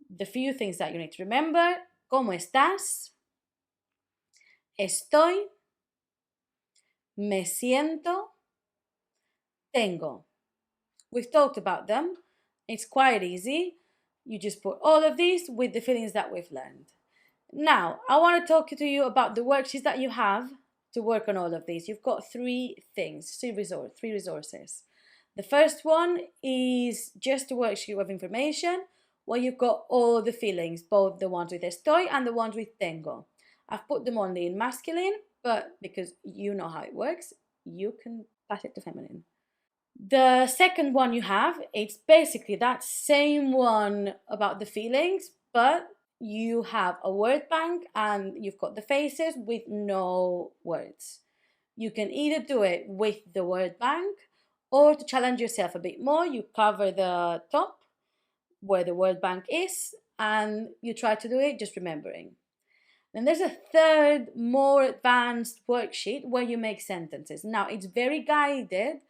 the few things that you need to remember: ¿Cómo estás? Estoy. Me siento. Tengo. We've talked about them. It's quite easy. You just put all of these with the feelings that we've learned. Now, I want to talk to you about the worksheets that you have to work on all of these. You've got three resources. The first one is just a worksheet of information where you've got all the feelings, both the ones with estoy and the ones with tengo. I've put them only in masculine, but because you know how it works, you can pass it to feminine. The second one you have, it's basically that same one about the feelings, but you have a word bank and you've got the faces with no words. You can either do it with the word bank, or to challenge yourself a bit more, you cover the top where the word bank is and you try to do it just remembering. Then there's a third, more advanced worksheet where you make sentences. Now, it's very guided.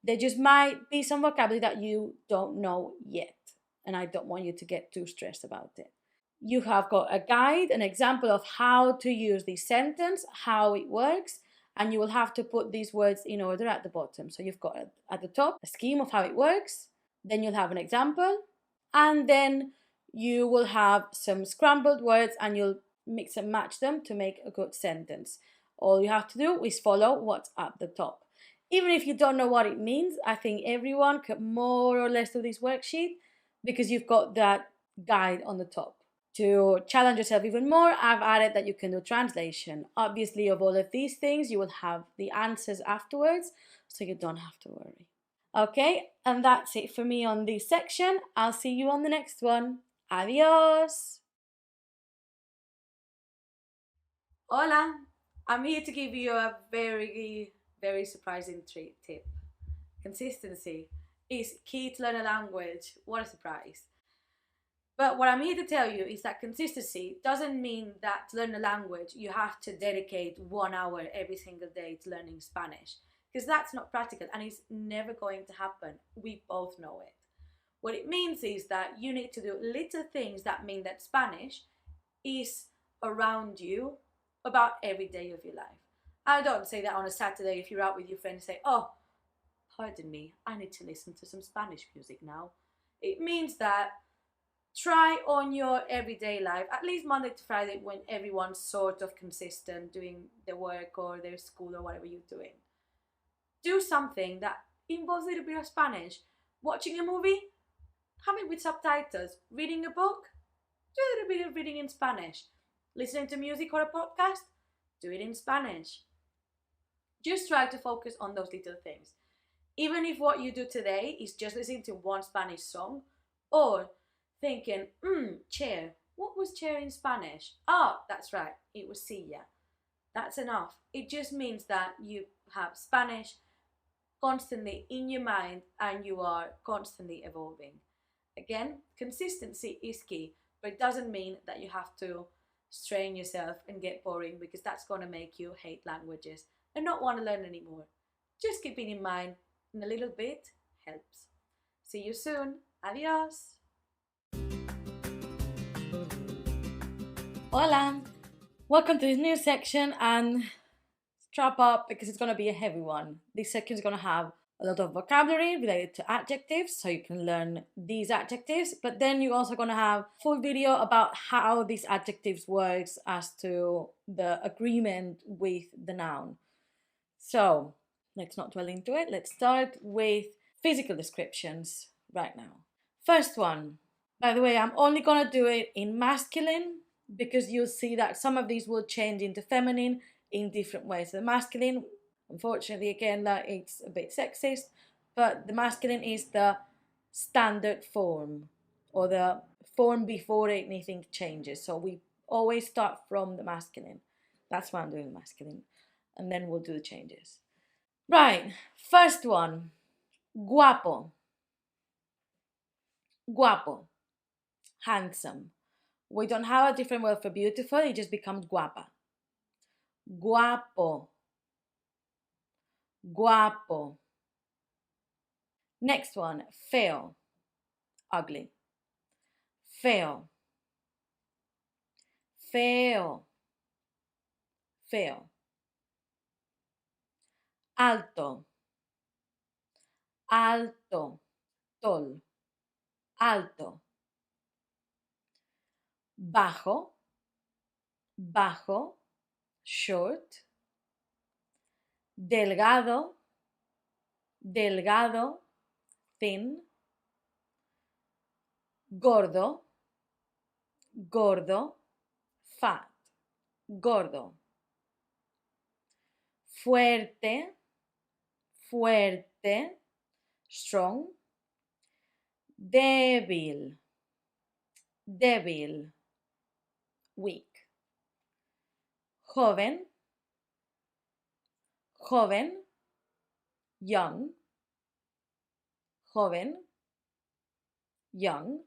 There just might be some vocabulary that you don't know yet, and I don't want you to get too stressed about it. You have got a guide, an example of how to use this sentence, how it works, and you will have to put these words in order at the bottom. So you've got at the top a scheme of how it works, then you'll have an example, and then you will have some scrambled words and you'll mix and match them to make a good sentence. All you have to do is follow what's at the top. Even if you don't know what it means, I think everyone can more or less do this worksheet because you've got that guide on the top. To challenge yourself even more, I've added that you can do translation. Obviously, of all of these things, you will have the answers afterwards, so you don't have to worry. Okay, and that's it for me on this section. I'll see you on the next one. Adios! Hola! I'm here to give you a very, very surprising tip. Consistency is key to learn a language. What a surprise. But what I'm here to tell you is that consistency doesn't mean that to learn a language you have to dedicate 1 hour every single day to learning Spanish, because that's not practical and it's never going to happen. We both know it. What it means is that you need to do little things that mean that Spanish is around you about every day of your life. I don't say that on a Saturday if you're out with your friends, say, oh, pardon me, I need to listen to some Spanish music now. It means that try on your everyday life, at least Monday to Friday, when everyone's sort of consistent doing their work or their school or whatever you're doing. Do something that involves a little bit of Spanish. Watching a movie, have it with subtitles. Reading a book, do a little bit of reading in Spanish. Listening to music or a podcast, do it in Spanish. Just try to focus on those little things. Even if what you do today is just listening to one Spanish song, or thinking, chair, what was chair in Spanish? Oh, that's right, it was silla. That's enough. It just means that you have Spanish constantly in your mind and you are constantly evolving. Again, consistency is key, but it doesn't mean that you have to strain yourself and get boring, because that's going to make you hate languages and not want to learn anymore. Just keeping in mind in a little bit helps. See you soon. Adios. Hola. Welcome to this new section, and strap up because it's going to be a heavy one. This section is going to have a lot of vocabulary related to adjectives, so you can learn these adjectives, but then you're also going to have a full video about how these adjectives works as to the agreement with the noun. So let's not dwell into it. Let's start with physical descriptions right now. First one, by the way, I'm only going to do it in masculine because you'll see that some of these will change into feminine in different ways. The masculine, unfortunately, again, that it's a bit sexist, but the masculine is the standard form, or the form before anything changes. So we always start from the masculine. That's why I'm doing the masculine. And then we'll do the changes. Right, first one, guapo. Guapo, handsome. We don't have a different word for beautiful, it just becomes guapa. Guapo. Guapo. Next one, feo. Ugly. Feo. Feo. Feo. Alto. Alto. Tall. Alto. Bajo. Bajo. Short. Delgado. Delgado. Thin. Gordo. Gordo. Fat. Gordo. Fuerte. Fuerte. Strong. Débil. Débil. Weak. Joven. Joven. Young. Joven. Young.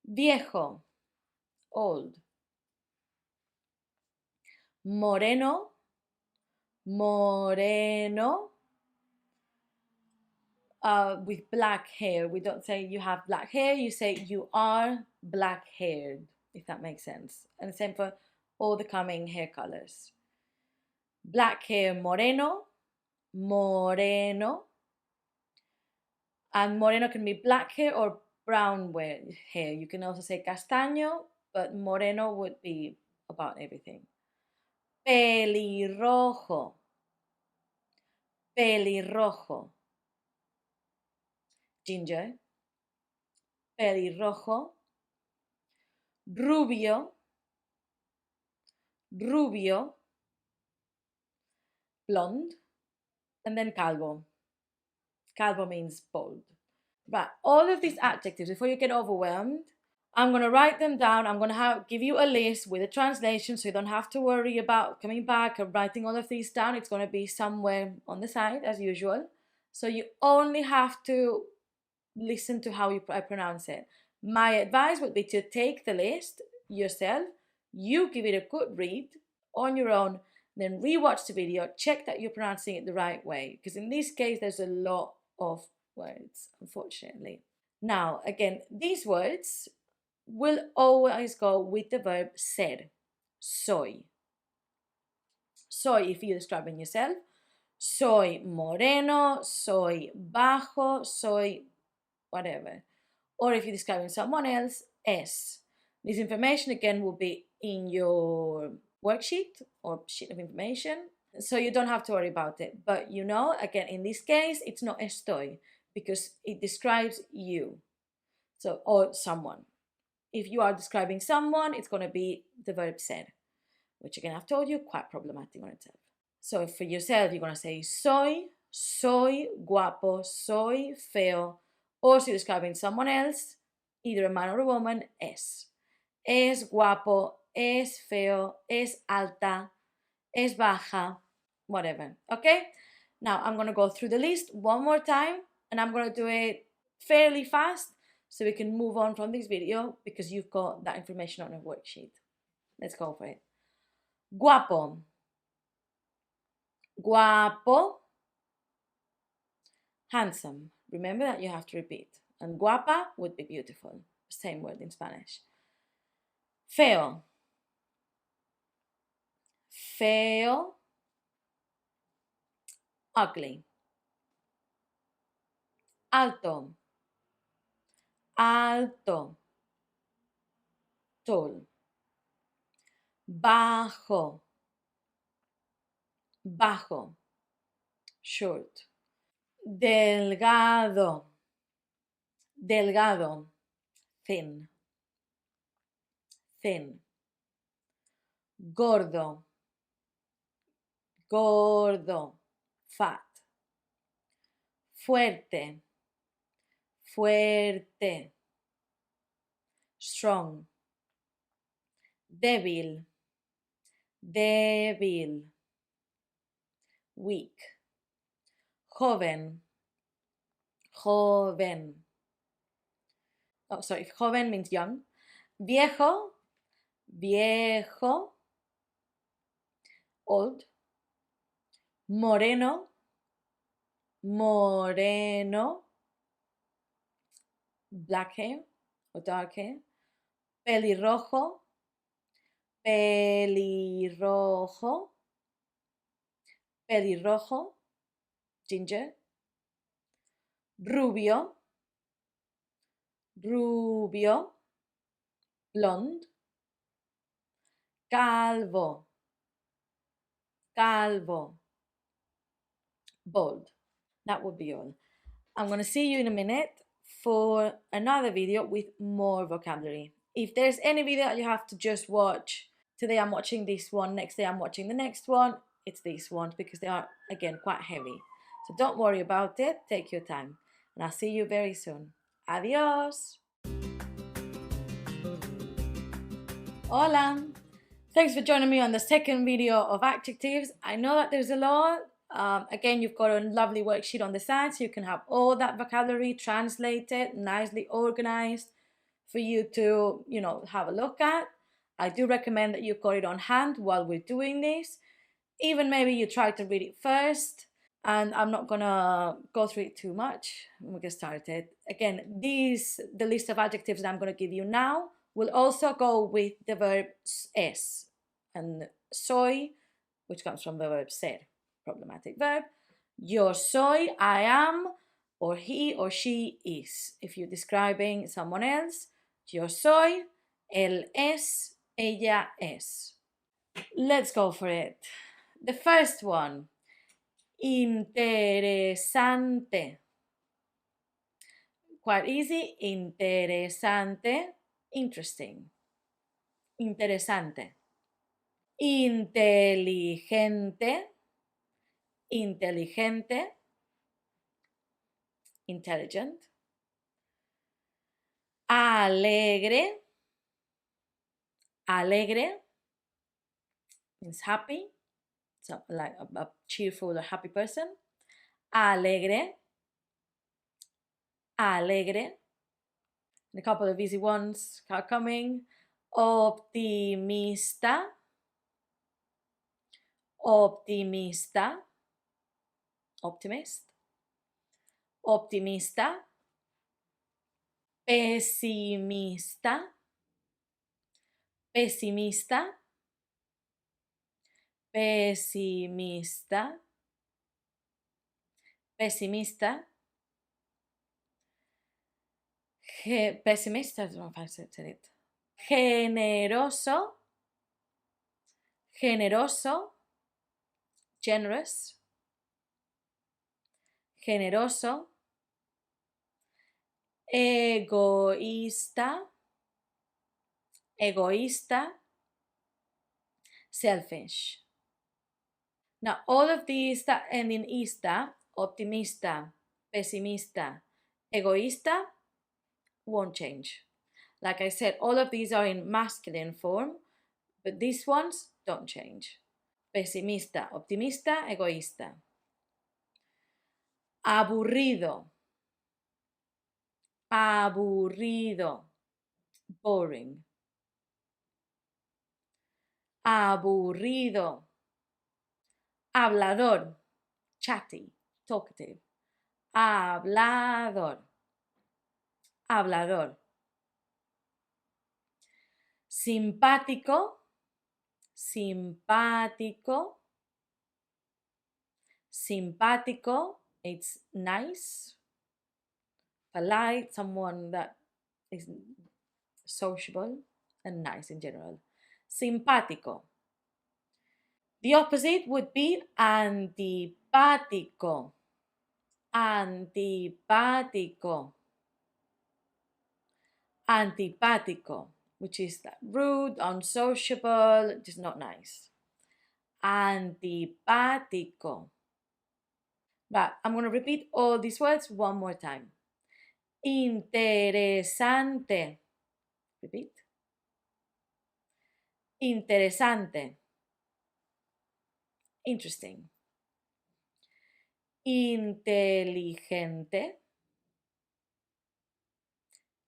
Viejo. Old. Moreno. Moreno. With black hair. We don't say you have black hair, you say you are black haired, if that makes sense. And the same for all the coming hair colors. Black hair, moreno. Moreno. And moreno can be black hair or brown hair. You can also say castaño, but moreno would be about everything. Pelirrojo. Pelirrojo. Ginger. Pelirrojo. Rubio. Rubio. Blonde. And then calvo. Calvo means bald. Right, all of these adjectives, before you get overwhelmed, I'm going to write them down. I'm going to give you a list with a translation, so you don't have to worry about coming back and writing all of these down. It's going to be somewhere on the side, as usual. So you only have to listen to how I pronounce it. My advice would be to take the list yourself. You give it a good read on your own, then rewatch the video, check that you're pronouncing it the right way. Because in this case, there's a lot of words, unfortunately. Now, again, these words will always go with the verb ser. Soy. Soy, if you're describing yourself. Soy moreno, soy bajo, soy whatever. Or if you're describing someone else, es. This information again will be in your worksheet or sheet of information, so you don't have to worry about it. But you know, again, in this case, it's not estoy because it describes you, so, or someone. If you are describing someone, it's going to be the verb ser, which again, I've told you, quite problematic on itself. So for yourself, you're going to say soy, soy guapo, soy feo. Or if you're describing someone else, either a man or a woman, es. Es guapo, es feo, es alta, es baja, whatever. Okay? Now I'm going to go through the list one more time, and I'm going to do it fairly fast so we can move on from this video because you've got that information on a worksheet. Let's go for it. Guapo. Guapo. Handsome. Remember that you have to repeat. And guapa would be beautiful. Same word in Spanish. Feo. Feo. Ugly. Alto. Alto. Tall. Bajo. Bajo. Short. Delgado. Delgado. Thin. Thin. Gordo. Gordo. Fat. Fuerte. Fuerte. Strong. Débil. Débil. Weak. Joven. Joven. Oh, sorry, joven means young. Viejo. Viejo. Old. Moreno. Moreno. Black hair or dark hair. Pelirrojo. Pelirrojo. Pelirrojo. Ginger. Rubio. Rubio. Blonde. Calvo. Calvo. Bald. That would be all. I'm going to see you in a minute for another video with more vocabulary. If there's any video that you have to just watch, today I'm watching this one, next day I'm watching the next one, it's these ones because they are, again, quite heavy. So don't worry about it, take your time. And I'll see you very soon. Adios! Hola! Thanks for joining me on the second video of adjectives. I know that there's a lot. Again, you've got a lovely worksheet on the side so you can have all that vocabulary translated, nicely organized for you to, have a look at. I do recommend that you've got it on hand while we're doing this. Even maybe you try to read it first, and I'm not gonna go through it too much. We'll get started. Again, the list of adjectives that I'm gonna give you now will also go with the verb es and soy, which comes from the verb ser. Problematic verb. Yo soy, I am, or he or she is. If you're describing someone else, yo soy, él es, ella es. Let's go for it. The first one, interesante. Quite easy. Interesante, interesting. Interesante. Inteligente. Inteligente, intelligent. Alegre, alegre means happy, so like a cheerful or happy person. Alegre, alegre. And a couple of easy ones are coming. Optimista, optimista. Optimist. Optimista. Pesimista. Pesimista. Pesimista. Pesimista. Pesimista, I don't know if I said it. Generoso. Generoso. Generous. Generoso. Egoísta. Egoísta. Selfish. Now, all of these that end in ista, optimista, pesimista, egoísta, won't change. Like I said, all of these are in masculine form, but these ones don't change. Pesimista, optimista, egoísta. Aburrido. Aburrido. Boring. Aburrido. Hablador. Chatty. Talkative. Hablador. Hablador. Simpático. Simpático. Simpático. It's nice. Polite. Someone that is sociable and nice in general. Simpático. The opposite would be antipático. Antipático. Antipático, which is rude, unsociable, just not nice. Antipático. But I'm going to repeat all these words one more time. Interesante. Repeat. Interesante. Interesting. Inteligente.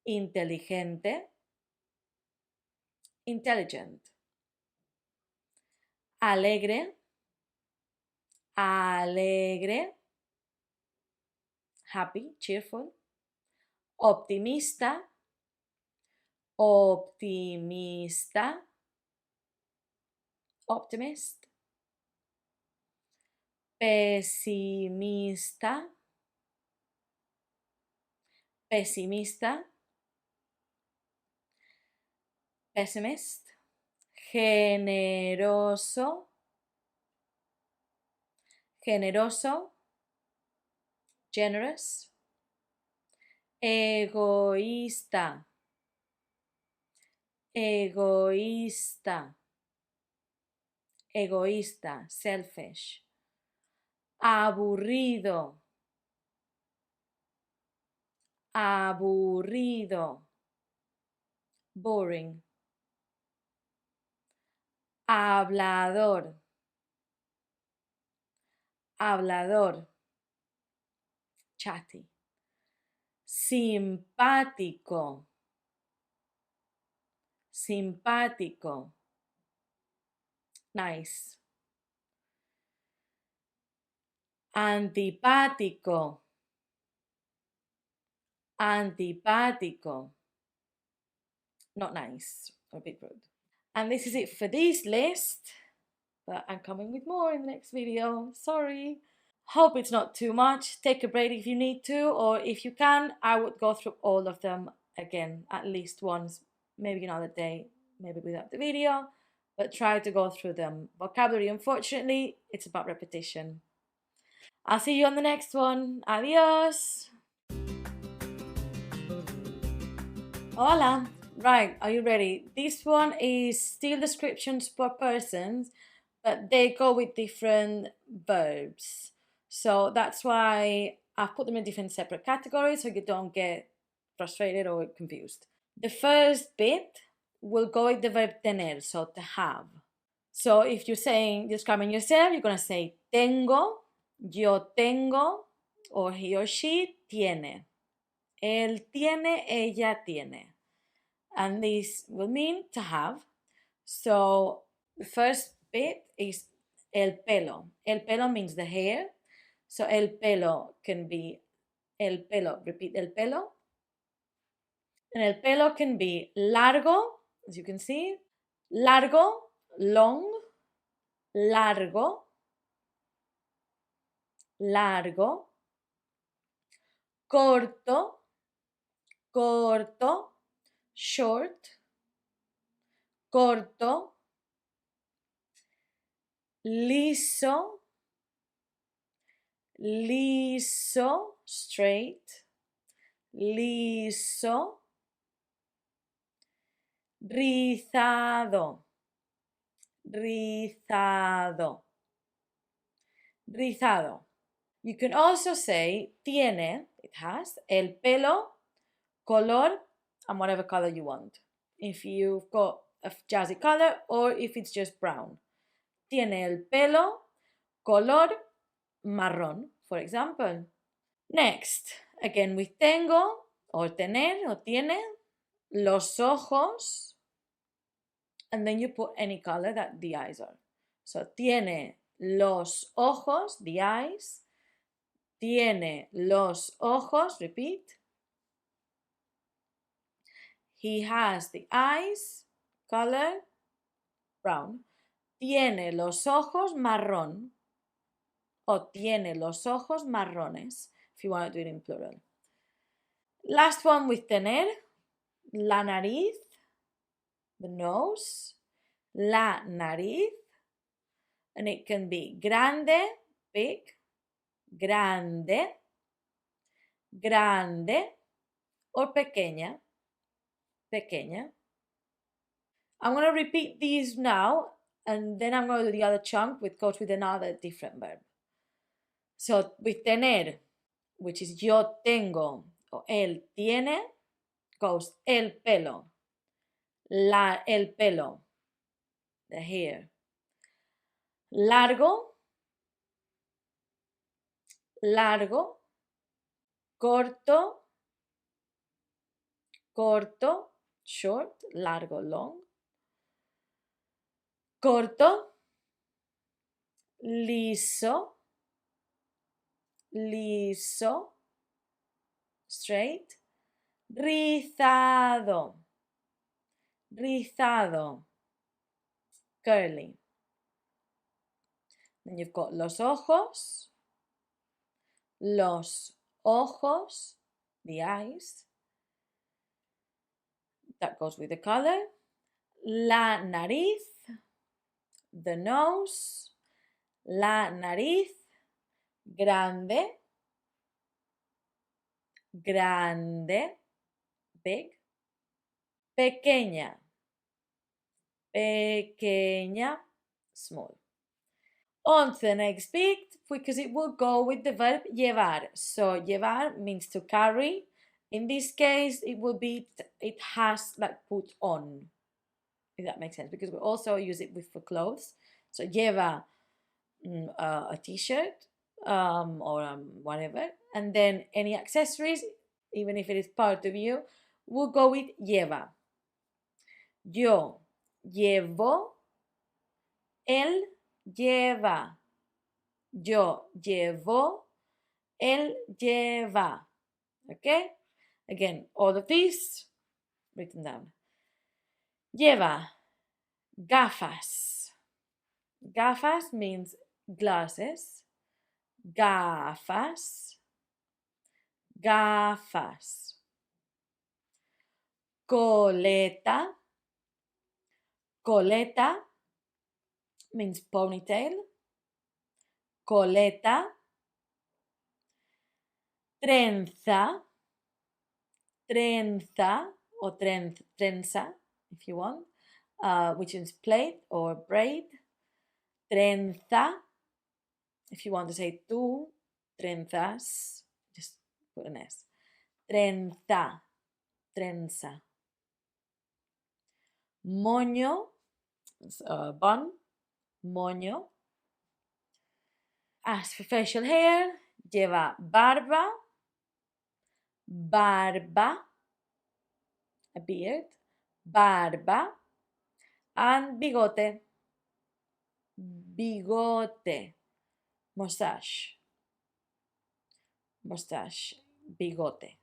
Inteligente. Intelligent. Alegre. Alegre. Happy, cheerful. Optimista. Optimista. Optimist. Pesimista. Pesimista. Pessimist. Generoso. Generoso. Generous. Egoísta. Egoísta. Egoísta. Selfish. Aburrido. Aburrido. Boring. Hablador. Hablador. Chatty. Simpático. Simpático. Nice. Antipático. Antipático. Not nice, or a bit rude. And this is it for this list, but I'm coming with more in the next video. Sorry. Hope it's not too much. Take a break if you need to, or if you can, I would go through all of them again at least once, maybe another day, maybe without the video, but try to go through them. Vocabulary, unfortunately, it's about repetition. I'll see you on the next one. Adios. Hola. Right, are you ready? This one is still descriptions per persons, but they go with different verbs. So that's why I've put them in different separate categories so you don't get frustrated or confused. The first bit will go with the verb tener, so to have. So if you're saying, describing yourself, you're going to say tengo, yo tengo, or he or she tiene. Él tiene, ella tiene. And this will mean to have. So the first bit is el pelo. El pelo means the hair. So el pelo can be el pelo. Repeat el pelo. And el pelo can be largo, as you can see. Largo, long. Largo. Largo. Corto. Corto. Short. Corto. Liso. Liso. Straight. Liso. Rizado. Rizado. Rizado. You can also say tiene, it has, el pelo, color, and whatever color you want. If you've got a jazzy color or if it's just brown. Tiene el pelo, color, marrón, for example. Next, again with tengo or tener or tiene, los ojos, and then you put any color that the eyes are. So tiene los ojos, the eyes, tiene los ojos, repeat. He has the eyes, color, brown. Tiene los ojos marrón o tiene los ojos marrones, if you want to do it in plural. Last one with tener, la nariz, the nose, la nariz, and it can be grande, big, grande, grande, or pequeña, pequeña. I'm going to repeat these now, and then I'm going to do the other chunk, which goes with another different verb. So with tener, which is yo tengo, or él tiene, goes el pelo, el pelo, the hair. Largo, largo, corto, corto, short, largo, long. Corto, liso, liso, straight. Rizado, rizado, curly. Then you've got los ojos, the eyes. That goes with the color. La nariz, the nose. La nariz, grande, grande, big. Pequeña, pequeña, small. On to the next bit, because it will go with the verb llevar. So llevar means to carry. In this case, it will be, it has like put on, if that makes sense, because we also use it for clothes. So lleva a t-shirt or whatever, and then any accessories, even if it is part of you, will go with lleva. Yo llevo, él lleva. Yo llevo, él lleva. Okay? Again, all of these written down. Lleva gafas. Gafas means glasses. Gafas. Gafas. Coleta. Coleta means ponytail. Coleta. Trenza. Trenza or trenza, if you want, which is plait or braid. Trenza. If you want to say tú, trenzas, just put an S. Trenza, trenza. Moño, bun, moño. As for facial hair, lleva barba, barba, a beard, barba, and bigote, bigote, mustache, mustache, bigote.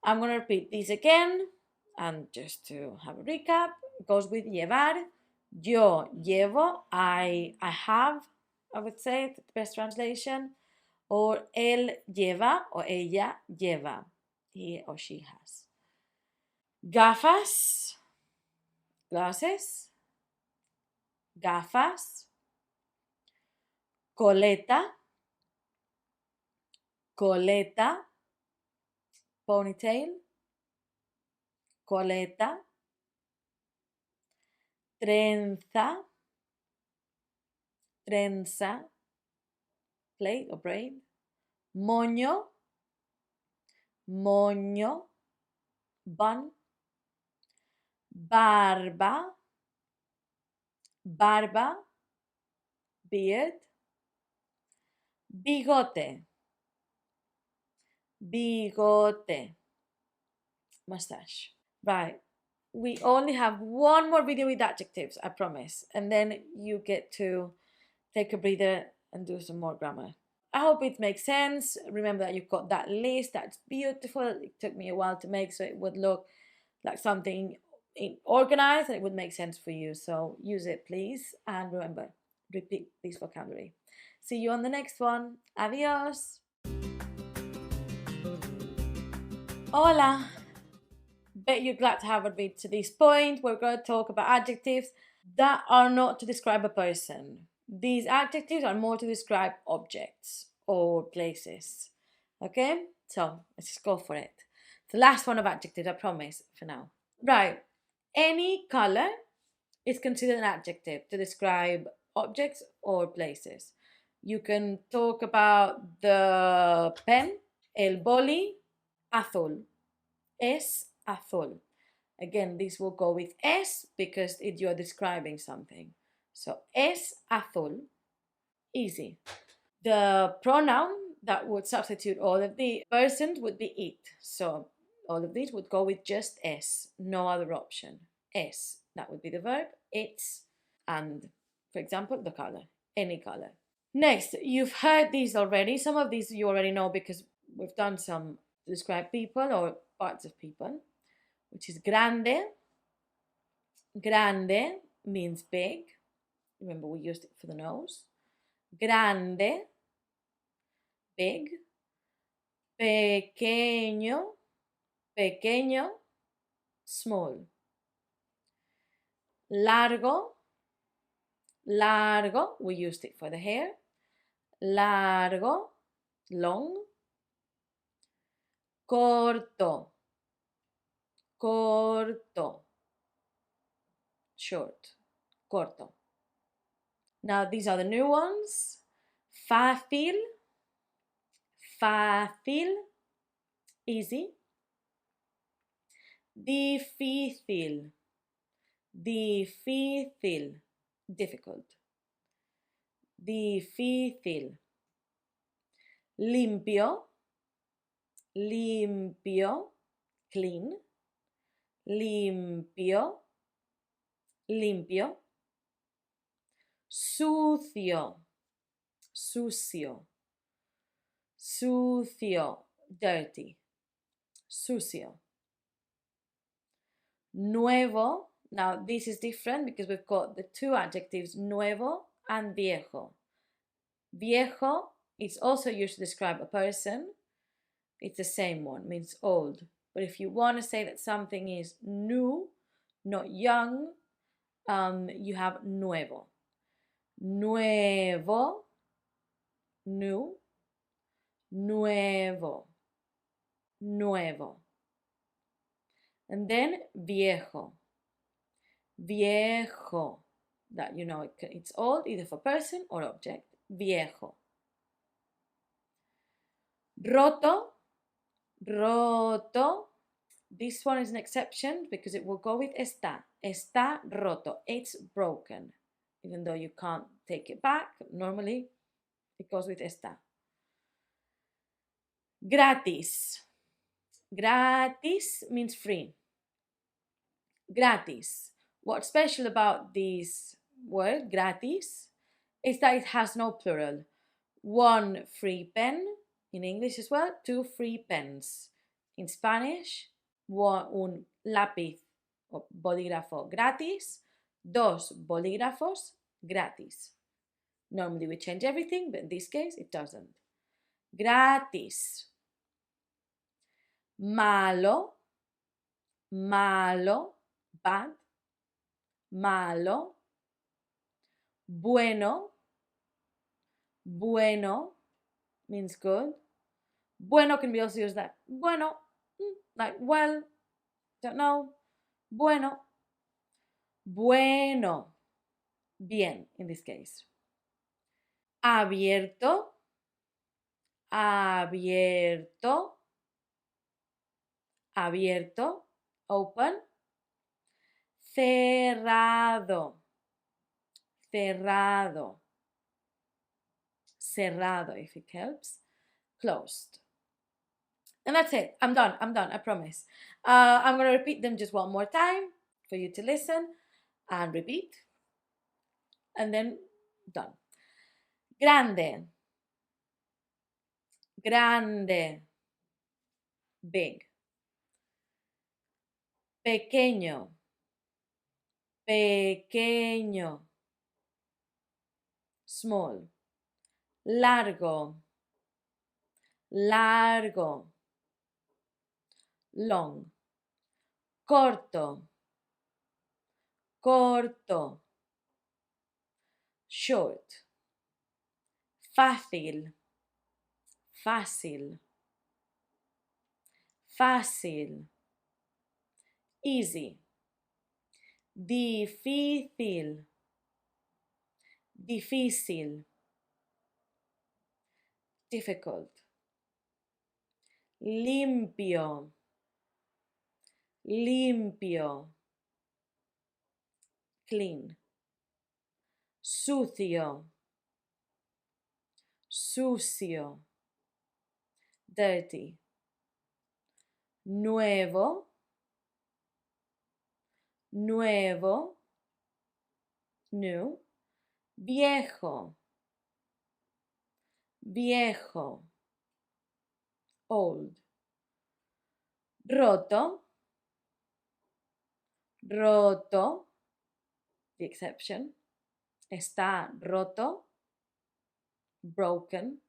I'm going to repeat these again, and just to have a recap, it goes with llevar. Yo llevo, I have, I would say, the best translation. Or él lleva, or ella lleva, he or she has. Gafas, glasses. Gafas. Coleta, coleta, ponytail. Coleta. Trenza, trenza, plait or braid. Moño, moño, bun. Barba, barba, beard. Bigote, bigote, mustache. Right. We only have one more video with adjectives, I promise. And then you get to take a breather and do some more grammar. I hope it makes sense. Remember that you've got that list. That's beautiful. It took me a while to make so it would look like something organized and it would make sense for you. So use it, please. And remember, repeat this vocabulary. See you on the next one. Adios. Hola. Bet you're glad to have read to this point. We're going to talk about adjectives that are not to describe a person. These adjectives are more to describe objects or places. Okay? So let's just go for it. The last one of adjectives, I promise, for now. Right. Any color is considered an adjective to describe objects or places. You can talk about the pen, el boli, azul. Es azul. Again, this will go with es because you're describing something. So, es azul. Easy. The pronoun that would substitute all of the persons would be it. So, all of these would go with just es, no other option. Es, that would be the verb, it's, and for example, the color, any color. Next, you've heard these already. Some of these you already know because we've done some to describe people or parts of people, which is grande. Grande means big. Remember, we used it for the nose. Grande, big. Pequeño, pequeño, small. Largo, largo, we used it for the hair. Largo, long. Corto, corto, short, corto. Now these are the new ones. Fácil, fácil, easy. Difícil, difícil, difficult. Difícil. Limpio, limpio, clean. Limpio, limpio. Sucio, sucio. Sucio, dirty. Sucio. Nuevo. Now this is different because we've got the two adjectives nuevo and viejo. Viejo is also used to describe a person. It's the same one, means old. But if you want to say that something is new, not young, you have nuevo. Nuevo, new, nuevo, nuevo. And then viejo. Viejo. That you know it's old, either for person or object. Viejo. Roto. Roto. This one is an exception because it will go with está. Está roto. It's broken. Even though you can't take it back, normally it goes with está. Gratis. Gratis means free. Gratis. What's special about this word, gratis, is that it has no plural. One free pen, in English as well, two free pens. In Spanish, un lápiz o bolígrafo gratis, dos bolígrafos gratis. Normally we change everything, but in this case it doesn't. Gratis. Malo, malo, bad. Malo. Bueno. Bueno means good. Bueno can be also used like bueno, like well, don't know. Bueno. Bueno. Bien in this case. Abierto. Abierto. Abierto. Open. Cerrado. Cerrado. Cerrado, if it helps. Closed. And that's it. I'm done, I promise. I'm going to repeat them just one more time for you to listen and repeat. And then done. Grande. Grande. Big. Pequeño. Pequeño. Small. Largo. Largo. Long. Corto. Corto. Short. Fácil. Fácil. Fácil. Easy. Difícil. Difícil. Difficult. Limpio. Limpio. Clean. Sucio. Sucio. Dirty. Nuevo. Nuevo. New. Viejo. Viejo. Old. Roto. Roto. The exception. Está roto. Broken.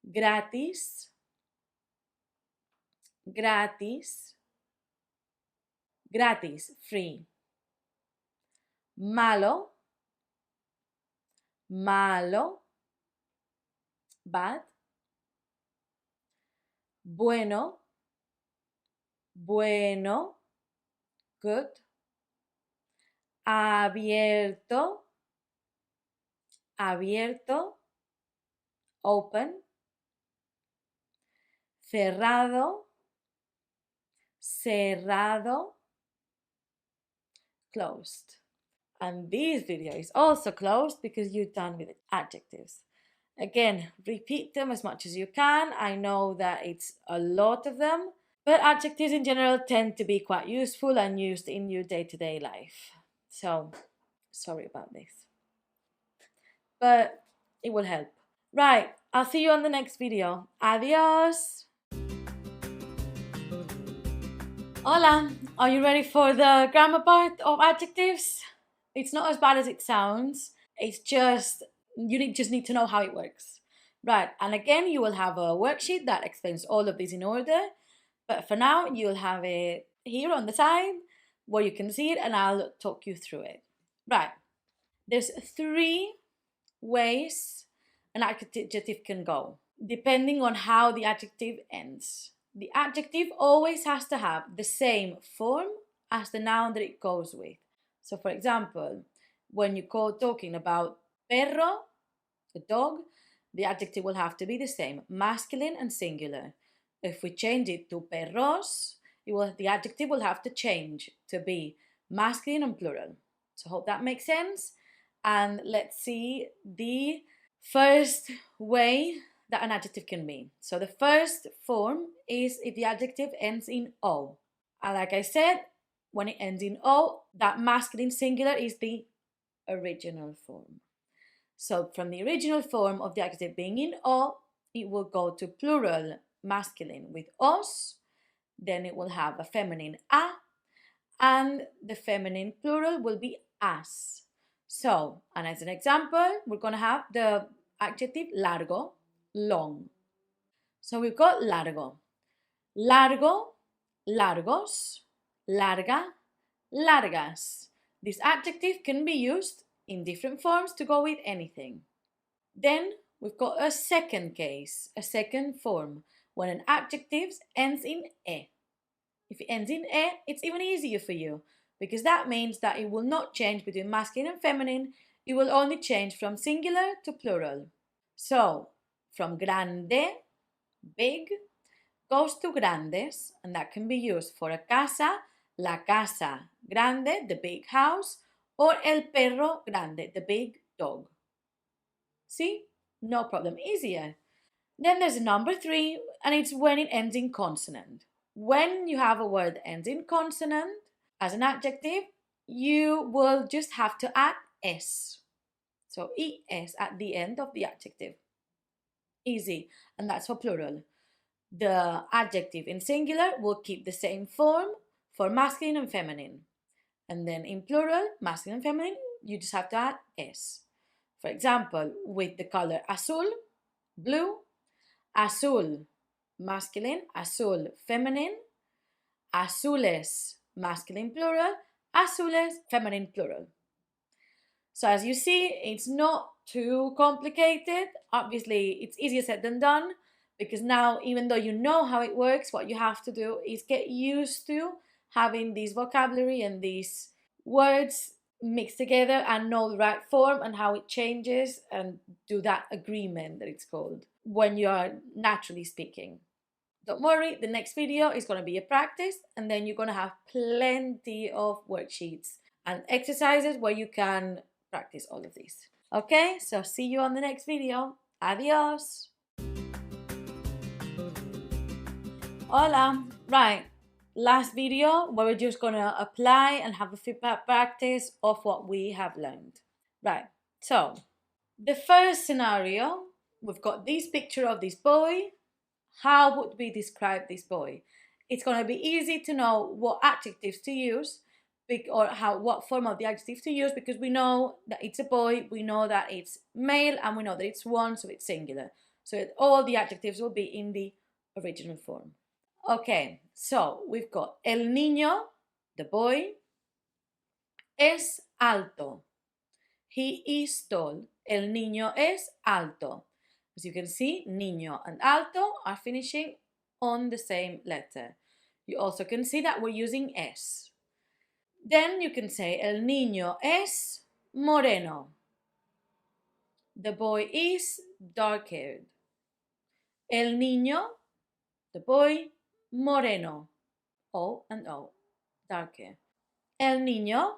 Gratis. Gratis. Gratis. Free. Malo. Malo. Bad. Bueno. Bueno. Good. Abierto. Abierto. Open. Cerrado. Cerrado. Closed. And this video is also closed because you're done with adjectives. Again, repeat them as much as you can. I know that it's a lot of them, but adjectives in general tend to be quite useful and used in your day-to-day life. So, sorry about this. But it will help. Right, I'll see you on the next video. Adios! Hola, are you ready for the grammar part of adjectives? It's not as bad as it sounds. It's just, just need to know how it works. Right, and again, you will have a worksheet that explains all of these in order. But for now, you'll have it here on the side where you can see it, and I'll talk you through it. Right, there's 3 ways an adjective can go, depending on how the adjective ends. The adjective always has to have the same form as the noun that it goes with. So for example, when you're talking about perro, the dog, the adjective will have to be the same, masculine and singular. If we change it to perros, the adjective will have to change to be masculine and plural. So I hope that makes sense. And let's see the first way that an adjective can be. So the first form is if the adjective ends in O. And like I said, when it ends in O, that masculine singular is the original form. So from the original form of the adjective being in O, it will go to plural masculine with os, then it will have a feminine a, and the feminine plural will be as. So, and as an example, we're going to have the adjective largo, long. So we've got largo. Largo, largos, larga, largas. This adjective can be used in different forms to go with anything. Then we've got a second case, a second form, when an adjective ends in e. If it ends in e, it's even easier for you because that means that it will not change between masculine and feminine. It will only change from singular to plural. So, from grande, big, goes to grandes, and that can be used for a casa, la casa grande, the big house, or el perro grande, the big dog. See? No problem, easier. Then there's number 3, and it's when it ends in consonant. When you have a word that ends in consonant as an adjective, you will just have to add s. So es at the end of the adjective. Easy. And that's for plural. The adjective in singular will keep the same form for masculine and feminine. And then in plural, masculine and feminine, you just have to add s. For example, with the color azul, blue, azul, masculine, azul, feminine, azules, masculine plural, azules, feminine plural. So as you see, it's not too complicated. Obviously, it's easier said than done, because now, even though you know how it works, what you have to do is get used to having this vocabulary and these words mixed together and know the right form and how it changes, and do that agreement that it's called when you are naturally speaking. Don't worry, the next video is going to be a practice, and then you're going to have plenty of worksheets and exercises where you can practice all of these. Okay, so see you on the next video. Adios. Hola. Right, last video where we're just gonna apply and have a feedback practice of what we have learned. Right, so the first scenario, we've got this picture of this boy. How would we describe this boy? It's gonna be easy to know what adjectives to use, or what form of the adjective to use, because we know that it's a boy, we know that it's male, and we know that it's one, so it's singular. So all the adjectives will be in the original form. Okay, so we've got el niño, the boy, es alto. He is tall. El niño es alto. As you can see, niño and alto are finishing on the same letter. You also can see that we're using es. Then you can say el niño es moreno. The boy is dark-haired. El niño, the boy, moreno. O and O, dark hair. El niño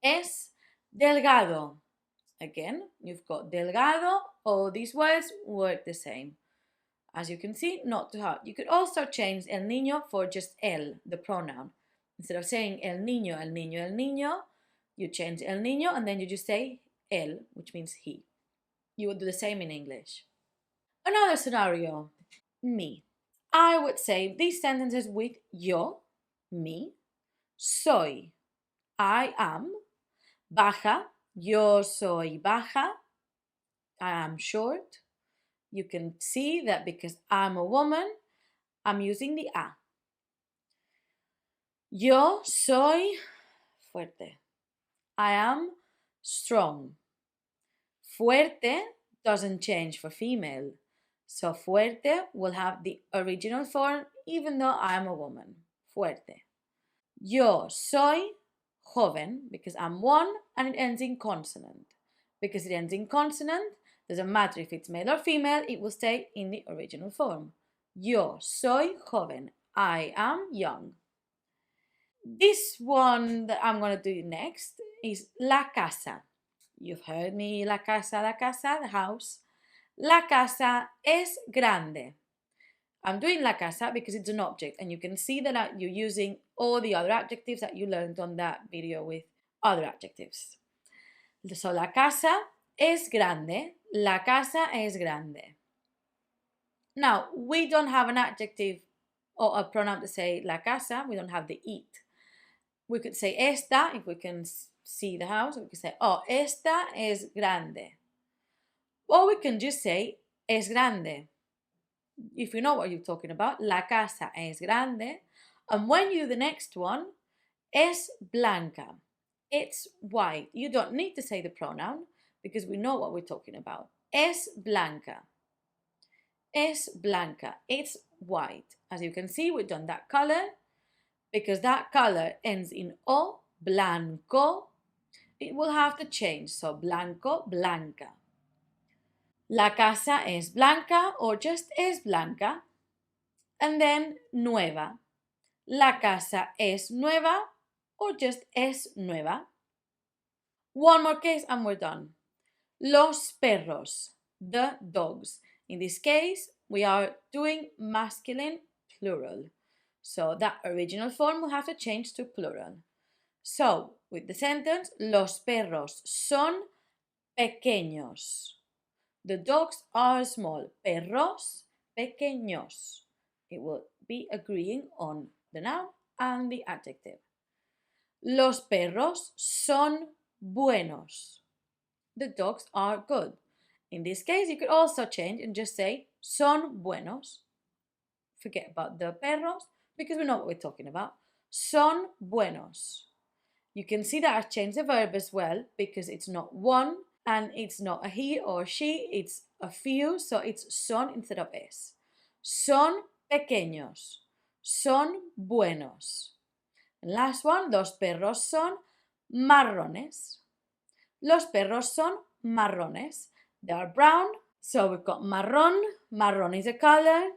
es delgado. Again, you've got delgado. All these words work the same. As you can see, not too hard. You could also change el niño for just el, the pronoun. Instead of saying el niño, el niño, el niño, you change el niño and then you just say el, which means he. You would do the same in English. Another scenario, me. I would say these sentences with yo, me, soy, I am, baja, yo soy baja, I am short. You can see that because I'm a woman, I'm using the a. Yo soy fuerte. I am strong. Fuerte doesn't change for female. So fuerte will have the original form even though I'm a woman. Fuerte. Yo soy joven because I'm one and it ends in consonant. Because it ends in consonant, doesn't matter if it's male or female, it will stay in the original form. Yo soy joven. I am young. This one that I'm going to do next is la casa. You've heard me, la casa, the house. La casa es grande. I'm doing la casa because it's an object, and you can see that you're using all the other adjectives that you learned on that video with other adjectives. So la casa es grande. La casa es grande. Now, we don't have an adjective or a pronoun to say la casa. We don't have the it. We could say esta if we can see the house. We could say, oh, esta es grande. Or we can just say es grande. If you know what you're talking about, la casa es grande. And when you do the next one, es blanca. It's white. You don't need to say the pronoun because we know what we're talking about. Es blanca. Es blanca. It's white. As you can see, we've done that color. Because that color ends in O, blanco, it will have to change. So blanco, blanca. La casa es blanca or just es blanca. And then nueva. La casa es nueva or just es nueva. One more case and we're done. Los perros, the dogs. In this case, we are doing masculine plural. So that original form will have to change to plural. So, with the sentence, los perros son pequeños. The dogs are small. Perros pequeños. It will be agreeing on the noun and the adjective. Los perros son buenos. The dogs are good. In this case, you could also change and just say son buenos. Forget about the perros because we know what we're talking about. Son buenos. You can see that I've changed the verb as well because it's not one and it's not a he or she, it's a few, so it's son instead of es. Son pequeños. Son buenos. And last one, los perros son marrones. Los perros son marrones. They are brown. So we've got marrón. Marrón is a color,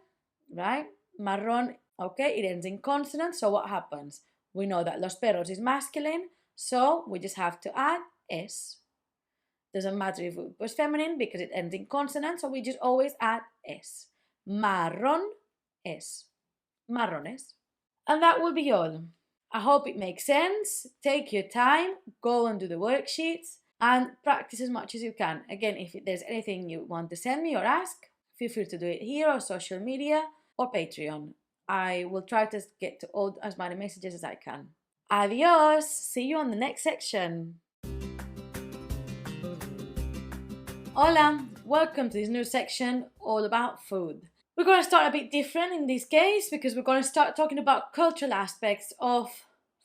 right? Marrón, okay, it ends in consonant. So what happens? We know that los perros is masculine, so we just have to add es. Doesn't matter if it was feminine because it ends in consonant, so we just always add es. Marrón es. Marrones. And that will be all. I hope it makes sense. Take your time, go and do the worksheets, and practice as much as you can. Again, if there's anything you want to send me or ask, feel free to do it here or social media or Patreon. I will try to get to all as many messages as I can. Adios! See you on the next section. Hola! Welcome to this new section all about food. We're going to start a bit different in this case because we're going to start talking about cultural aspects of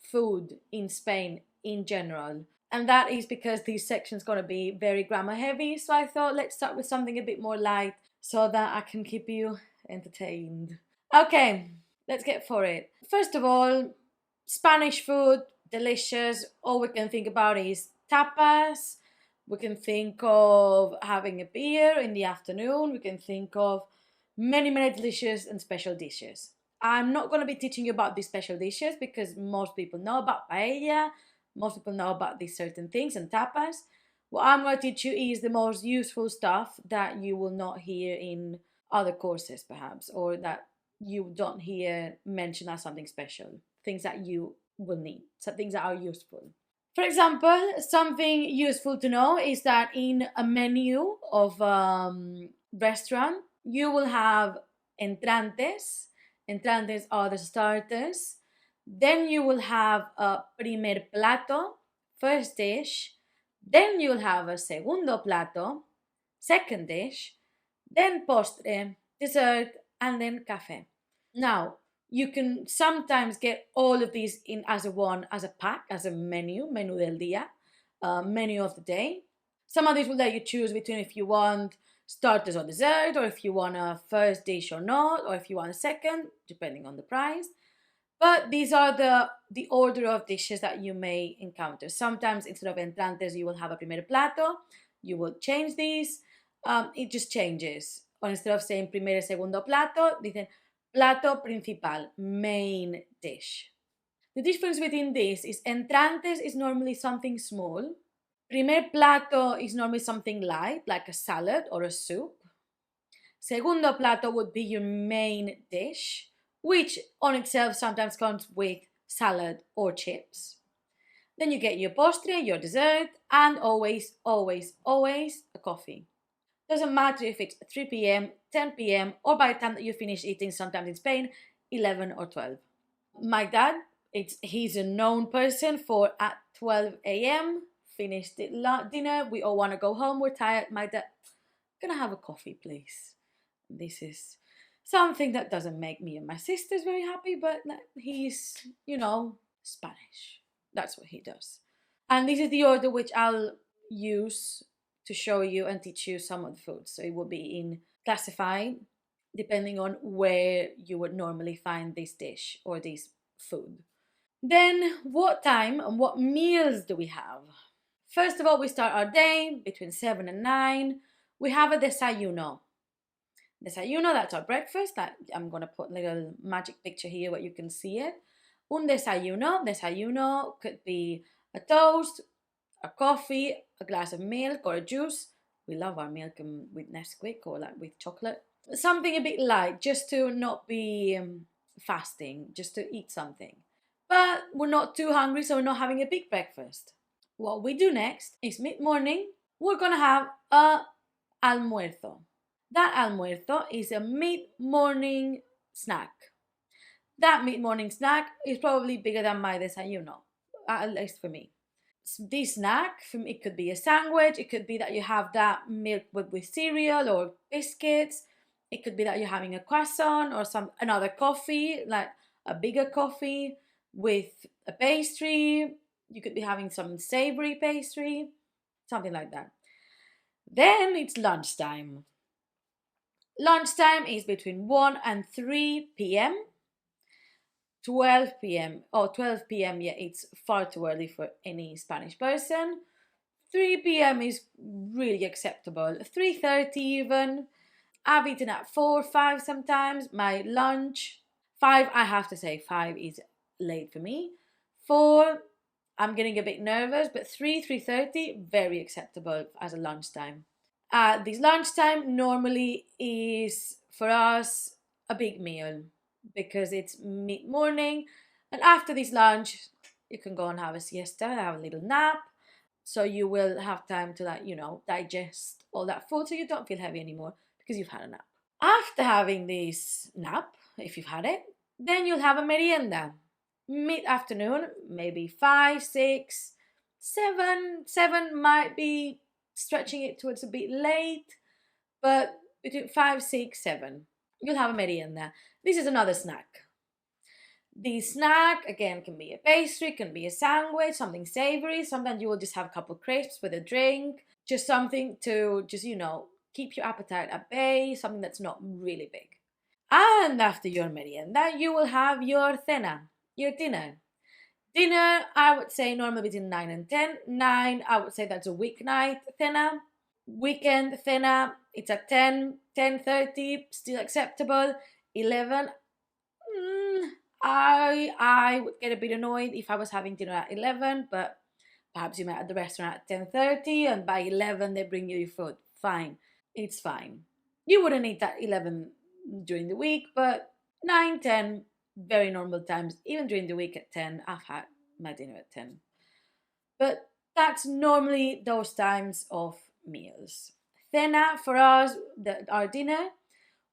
food in Spain in general. And that is because this section is going to be very grammar heavy. So I thought let's start with something a bit more light so that I can keep you entertained. Okay, let's get for it. First of all, Spanish food, delicious. All we can think about is tapas. We can think of having a beer in the afternoon. We can think of many, many delicious and special dishes. I'm not going to be teaching you about these special dishes because most people know about paella. Most people know about these certain things and tapas. What I'm going to teach you is the most useful stuff that you will not hear in other courses perhaps, or that you don't hear mentioned as something special. Things that you will need, so things that are useful. For example, something useful to know is that in a menu of restaurant, you will have entrantes. Entrantes are the starters. Then you will have a primer plato, first dish. Then you'll have a segundo plato, second dish. Then postre, dessert, and then café. Now, you can sometimes get all of these in as a pack, as a menu del día, menu of the day. Some of these will let you choose between if you want starters or dessert, or if you want a first dish or not, or if you want a second, depending on the price. But these are the order of dishes that you may encounter. Sometimes instead of entrantes, you will have a primer plato. You will change these. It just changes. Or instead of saying primer y segundo plato, dicen plato principal, main dish. The difference between this is entrantes is normally something small. Primer plato is normally something light, like a salad or a soup. Segundo plato would be your main dish, which on itself sometimes comes with salad or chips. Then you get your postre, your dessert, and always, always, always a coffee. Doesn't matter if it's 3 p.m., 10 p.m., or by the time that you finish eating, sometimes in Spain, 11 or 12. My dad, he's a known person for at 12 a.m., finished dinner, we all want to go home, we're tired, my dad, gonna have a coffee, please. This is something that doesn't make me and my sisters very happy, but he's, Spanish. That's what he does. And this is the order which I'll use to show you and teach you some of the foods. So it will be in classified, depending on where you would normally find this dish or this food. Then what time and what meals do we have? First of all, we start our day between 7 and 9. We have a desayuno. Desayuno, that's our breakfast. I'm going to put a little magic picture here where you can see it. Un desayuno. Desayuno could be a toast, a coffee, a glass of milk or a juice. We love our milk with Nesquik or with chocolate. something a bit light, just to not be fasting, just to eat something. But we're not too hungry, so we're not having a big breakfast. What we do next is mid-morning, we're gonna have a almuerzo. That almuerzo is a mid-morning snack. That mid-morning snack is probably bigger than my desayuno, at least for me. This snack, it could be a sandwich, it could be that you have that milk with cereal or biscuits, it could be that you're having a croissant or another coffee, like a bigger coffee with a pastry. You could be having some savory pastry, something like that. Then it's lunchtime. Lunchtime is between 1 and 3 p.m. 12 p.m. Oh, 12 p.m. Yeah, it's far too early for any Spanish person. 3 p.m. is really acceptable. 3:30 even. I've eaten at 4, 5 sometimes. My lunch. 5, I have to say, 5 is late for me. 4, I'm getting a bit nervous, but 3:30, very acceptable as a lunchtime. This lunchtime normally is for us a big meal because it's mid-morning, and after this lunch you can go and have a siesta, have a little nap, so you will have time to, like, digest all that food, so you don't feel heavy anymore because you've had a nap. After having this nap, if you've had it, then you'll have a merienda mid-afternoon, maybe 5, 6, 7. 7 might be stretching it towards a bit late, but between 5, 6, 7, you'll have a merienda. This is another snack. The snack, again, can be a pastry, can be a sandwich, something savory. Sometimes you will just have a couple crisps with a drink, just something to keep your appetite at bay, something that's not really big. And after your merienda, you will have your cena, your dinner. Dinner, I would say normally between 9 and 10. 9, I would say that's a weeknight cena. Weekend cena, it's at 10, 10:30, still acceptable. 11, I would get a bit annoyed if I was having dinner at 11, but perhaps you met at the restaurant at 10:30 and by 11 they bring you your food. Fine, it's fine. You wouldn't eat at 11 during the week, but 9, 10, very normal times. Even during the week at 10, I've had my dinner at 10. But that's normally those times of meals. Cena for us, our dinner,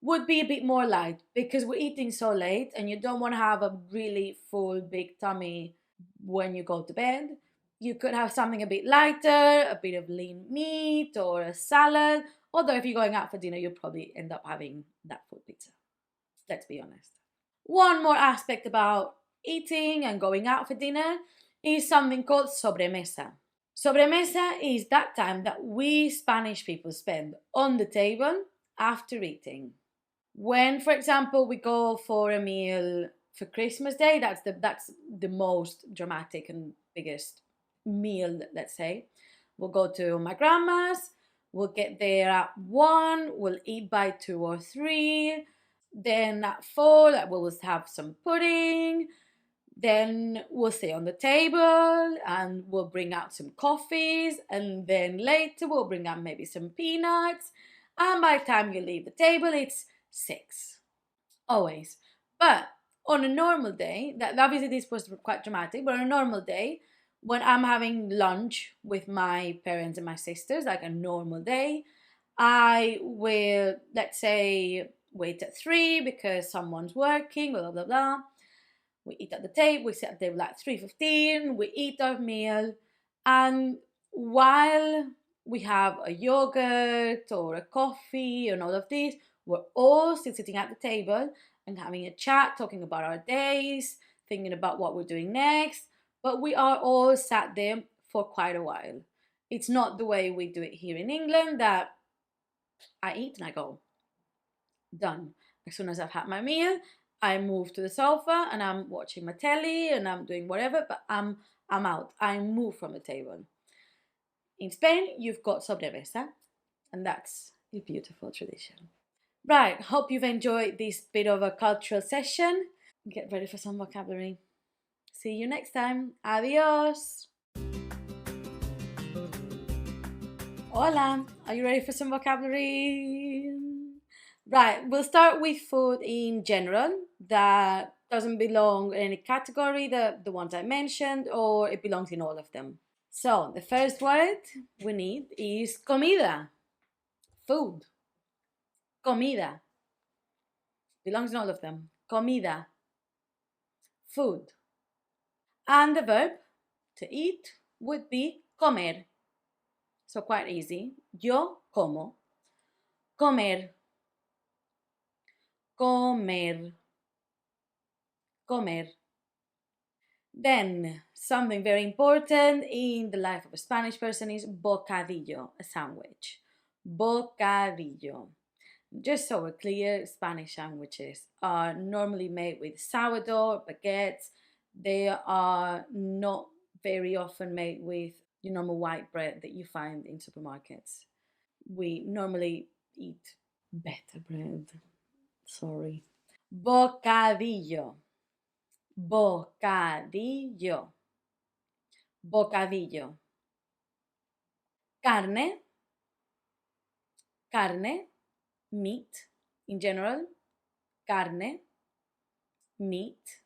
would be a bit more light because we're eating so late and you don't want to have a really full big tummy when you go to bed. You could have something a bit lighter, a bit of lean meat or a salad. Although if you're going out for dinner, you'll probably end up having that full pizza. Let's be honest. One more aspect about eating and going out for dinner is something called sobremesa. Sobremesa is that time that we Spanish people spend on the table after eating. When, for example, we go for a meal for Christmas Day, that's the most dramatic and biggest meal, let's say. We'll go to my grandma's, we'll get there at 1, we'll eat by 2 or 3, then at 4, we'll have some pudding, then we'll stay on the table and we'll bring out some coffees, and then later we'll bring out maybe some peanuts, and by the time you leave the table, it's 6. Always. But on a normal day, that obviously this was quite dramatic, but on a normal day, when I'm having lunch with my parents and my sisters, like a normal day, I will, let's say, wait at 3 because someone's working, blah, blah, blah. We eat at the table, we sit at the table at 3:15, we eat our meal, and while we have a yogurt or a coffee and all of this, we're all still sitting at the table and having a chat, talking about our days, thinking about what we're doing next, but we are all sat there for quite a while. It's not the way we do it here in England, that I eat and I go, done. As soon as I've had my meal, I move to the sofa and I'm watching my telly and I'm doing whatever, but I'm out. I move from the table. In Spain, you've got sobremesa, and that's a beautiful tradition. Right, hope you've enjoyed this bit of a cultural session. Get ready for some vocabulary. See you next time. Adios. Hola, are you ready for some vocabulary? Right, we'll start with food in general that doesn't belong in any category, the ones I mentioned, or it belongs in all of them. So the first word we need is comida, food. Comida. Belongs in all of them. Comida. Food. And the verb to eat would be comer. So quite easy. Yo como. Comer. Comer. Comer. Then, something very important in the life of a Spanish person is bocadillo, a sandwich. Bocadillo. Just so we're clear, Spanish sandwiches are normally made with sourdough, baguettes. They are not very often made with your normal white bread that you find in supermarkets. We normally eat better bread. Sorry. Bocadillo. Bocadillo. Bocadillo. Carne. Carne. Meat in general. Carne. Meat.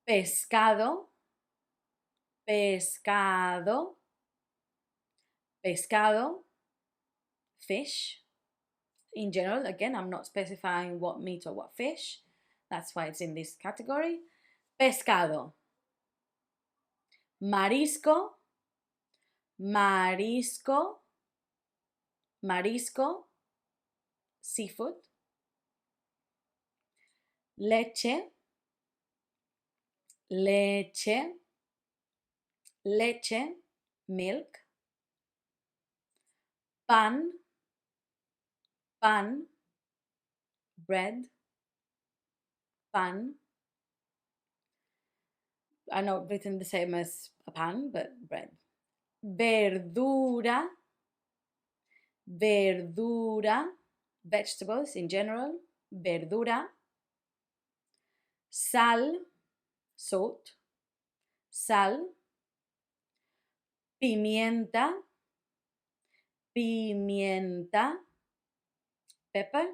Pescado. Pescado. Pescado. Fish. In general, again, I'm not specifying what meat or what fish. That's why it's in this category. Pescado. Marisco. Marisco. Marisco. Seafood. Leche. Leche. Leche. Milk. Pan. Pan. Bread. Pan. I know written the same as a pan, but bread. Verdura. Verdura. Vegetables in general. Verdura. Sal. Salt. Sal. Pimienta. Pimienta. Pepper,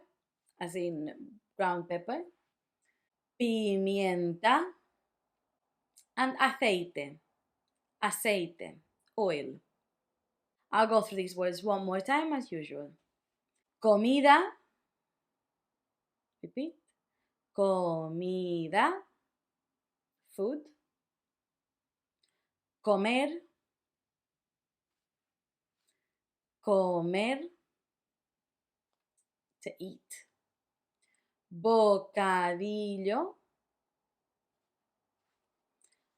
as in ground pepper. Pimienta. And aceite. Aceite. Oil. I'll go through these words one more time as usual. Comida. Repeat. Comida. Food. Comer. Comer. To eat. Bocadillo.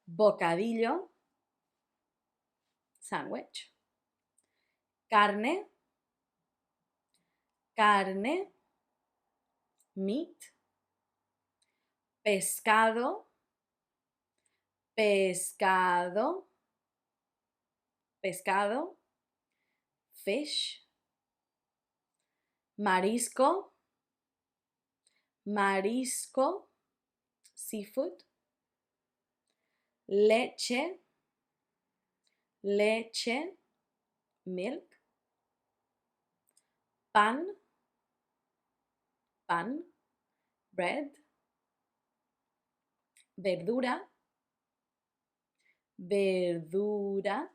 Bocadillo. Sandwich. Carne. Carne. Meat. Pescado. Pescado. Pescado. Fish. Marisco. Marisco. Seafood. Leche. Leche. Milk. Pan. Pan. Bread. Verdura. Verdura.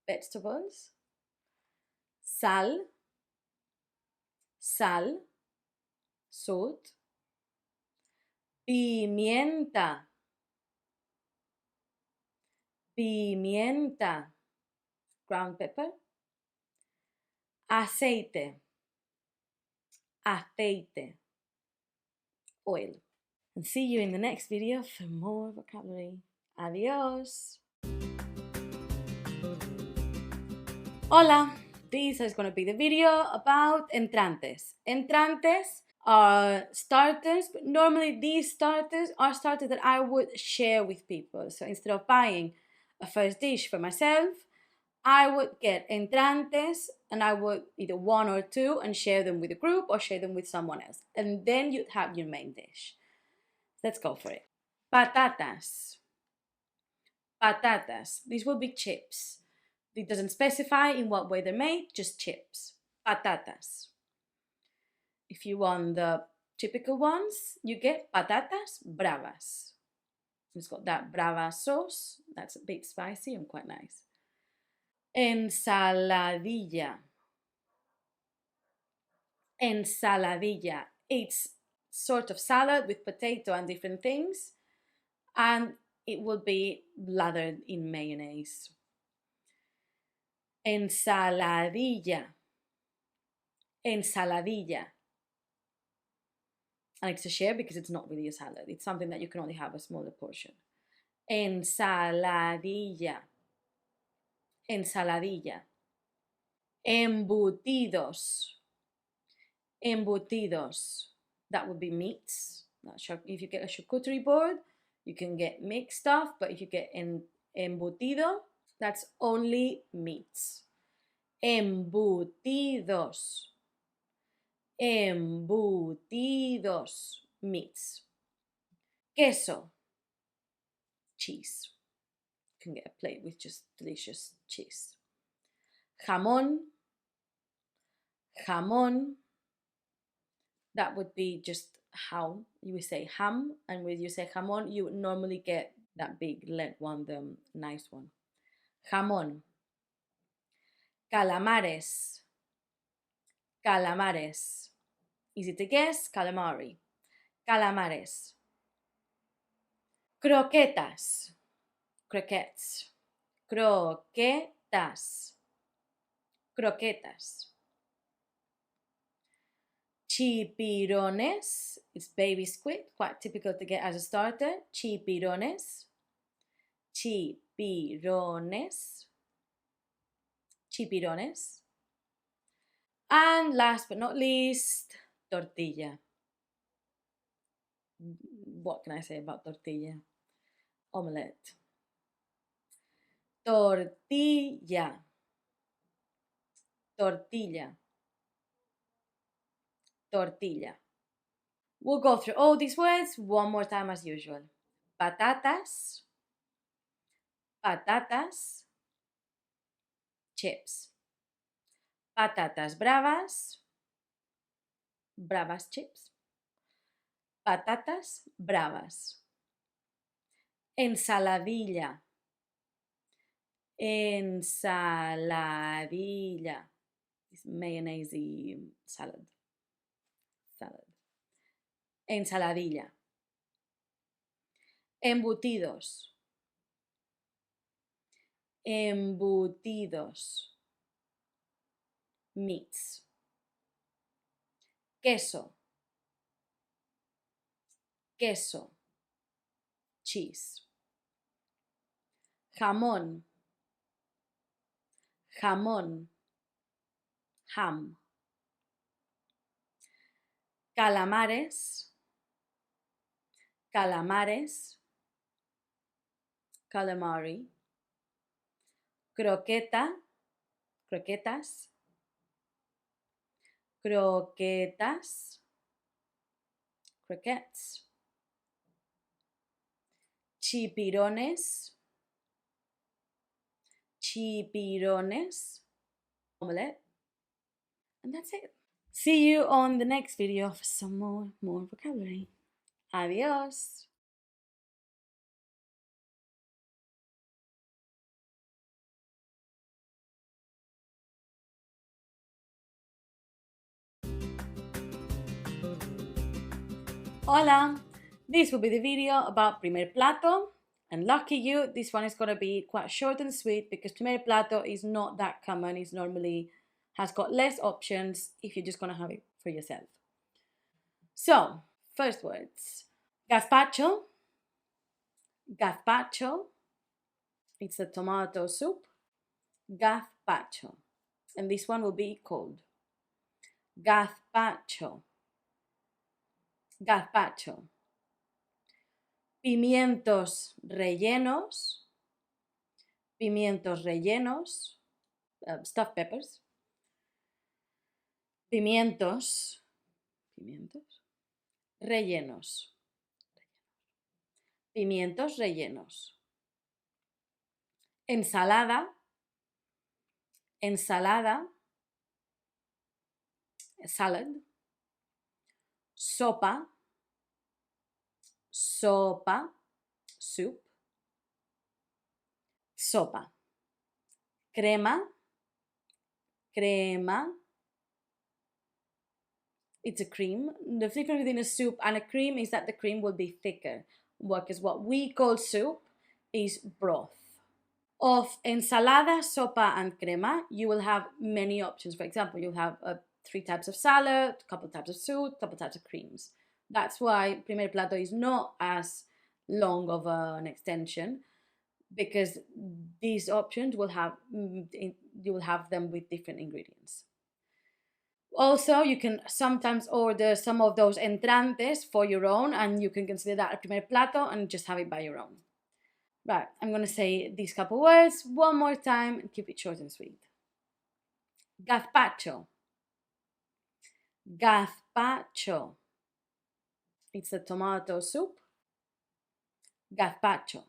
Vegetables. Sal. Sal. Salt. Pimienta. Pimienta. Ground pepper. Aceite. Aceite. Oil. And see you in the next video for more vocabulary. Adios. Hola. This is going to be the video about entrantes. Entrantes are starters, but normally these starters are starters that I would share with people. So instead of buying a first dish for myself, I would get entrantes and I would either one or two and share them with a group or share them with someone else. And then you'd have your main dish. Let's go for it. Patatas. Patatas. These will be chips. It doesn't specify in what way they're made, just chips. Patatas. If you want the typical ones, you get patatas bravas. It's got that brava sauce. That's a bit spicy and quite nice. Ensaladilla. Ensaladilla. It's sort of salad with potato and different things, and it will be lathered in mayonnaise. Ensaladilla. Ensaladilla. I like to share because it's not really a salad. It's something that you can only have a smaller portion. Ensaladilla. Ensaladilla. Embutidos. Embutidos. That would be meats. If you get a charcuterie board, you can get mixed stuff, but if you get embutido, that's only meats. Embutidos. Embutidos. Meats. Queso. Cheese. You can get a plate with just delicious cheese. Jamón. Jamón. That would be just how you would say ham, and when you say jamón, you would normally get that big leg one, the nice one. Jamón. Calamares. Calamares. Easy to guess, calamari. Calamares. Croquetas. Croquettes. Croquetas. Croquetas. Chipirones. It's baby squid, quite typical to get as a starter. Chipirones. Chipirones. Chipirones. And last but not least, tortilla. What can I say about tortilla? Omelette. Tortilla. Tortilla. Tortilla. We'll go through all these words one more time as usual. Patatas. Patatas. Chips. Patatas bravas. Bravas chips. Patatas bravas. Ensaladilla. Ensaladilla. It's mayonnaise salad. Salad. Ensaladilla. Embutidos. Embutidos. Meats. Queso. Queso. Cheese. Jamón. Jamón. Ham. Calamares. Calamares. Calamari. Croqueta. Croquetas. Croquetas. Croquettes. Chipirones. Chipirones. Omelette. And that's it. See you on the next video for some more vocabulary. Adios. Hola! This will be the video about primer plato, and lucky you, this one is going to be quite short and sweet because primer plato is not that common. It's normally has got less options if you're just going to have it for yourself. So, first words. Gazpacho. Gazpacho. It's a tomato soup. Gazpacho. And this one will be cold. Gazpacho. Gazpacho. Pimientos rellenos. Pimientos rellenos. Stuffed peppers. Pimientos. Pimientos. Rellenos. Pimientos rellenos. Ensalada. Ensalada. Salad. sopa, sopa, soup, sopa. Crema, crema. It's a cream. The difference between a soup and a cream is that the cream will be thicker, because what we call soup is broth. Of ensalada, sopa, and crema, you will have many options. For example, you'll have 3 types of salad, a couple types of soup, a couple types of creams. That's why primer plato is not as long of an extension, because these options will have you will have them with different ingredients. Also, you can sometimes order some of those entrantes for your own, and you can consider that a primer plato and just have it by your own. Right, I'm going to say these couple words one more time and keep it short and sweet. Gazpacho. Gazpacho. It's a tomato soup. Gazpacho.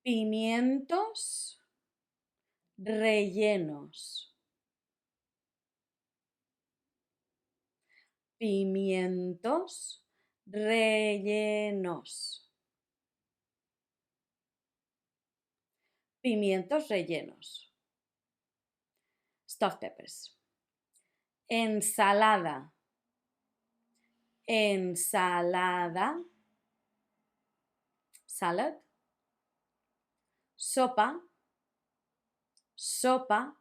Pimientos rellenos. Pimientos rellenos. Pimientos rellenos. Stuffed peppers. Ensalada. Ensalada. Salad. Sopa. Sopa.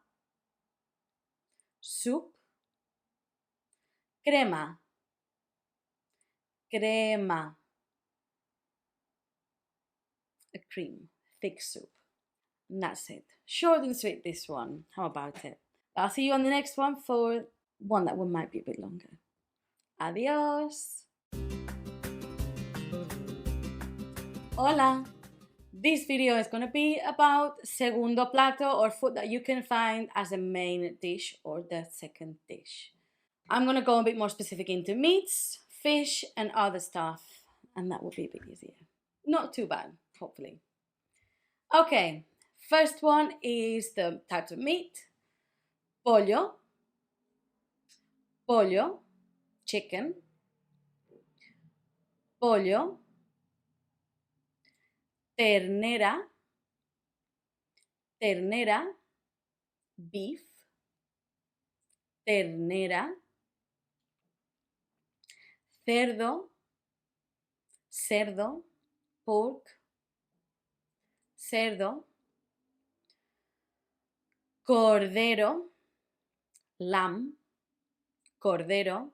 Soup. Crema. Crema. A cream. Thick soup. And that's it. Short and sweet, this one. How about it? I'll see you on the next one for one that one might be a bit longer. Adios. Hola. This video is going to be about segundo plato, or food that you can find as a main dish or the second dish. I'm going to go a bit more specific into meats, fish, and other stuff, and that will be a bit easier. Not too bad, hopefully. Okay, first one is the types of meat. Pollo, pollo, chicken, pollo, ternera, ternera, beef, ternera, cerdo, cerdo, pork, cerdo, cordero, lamb, cordero.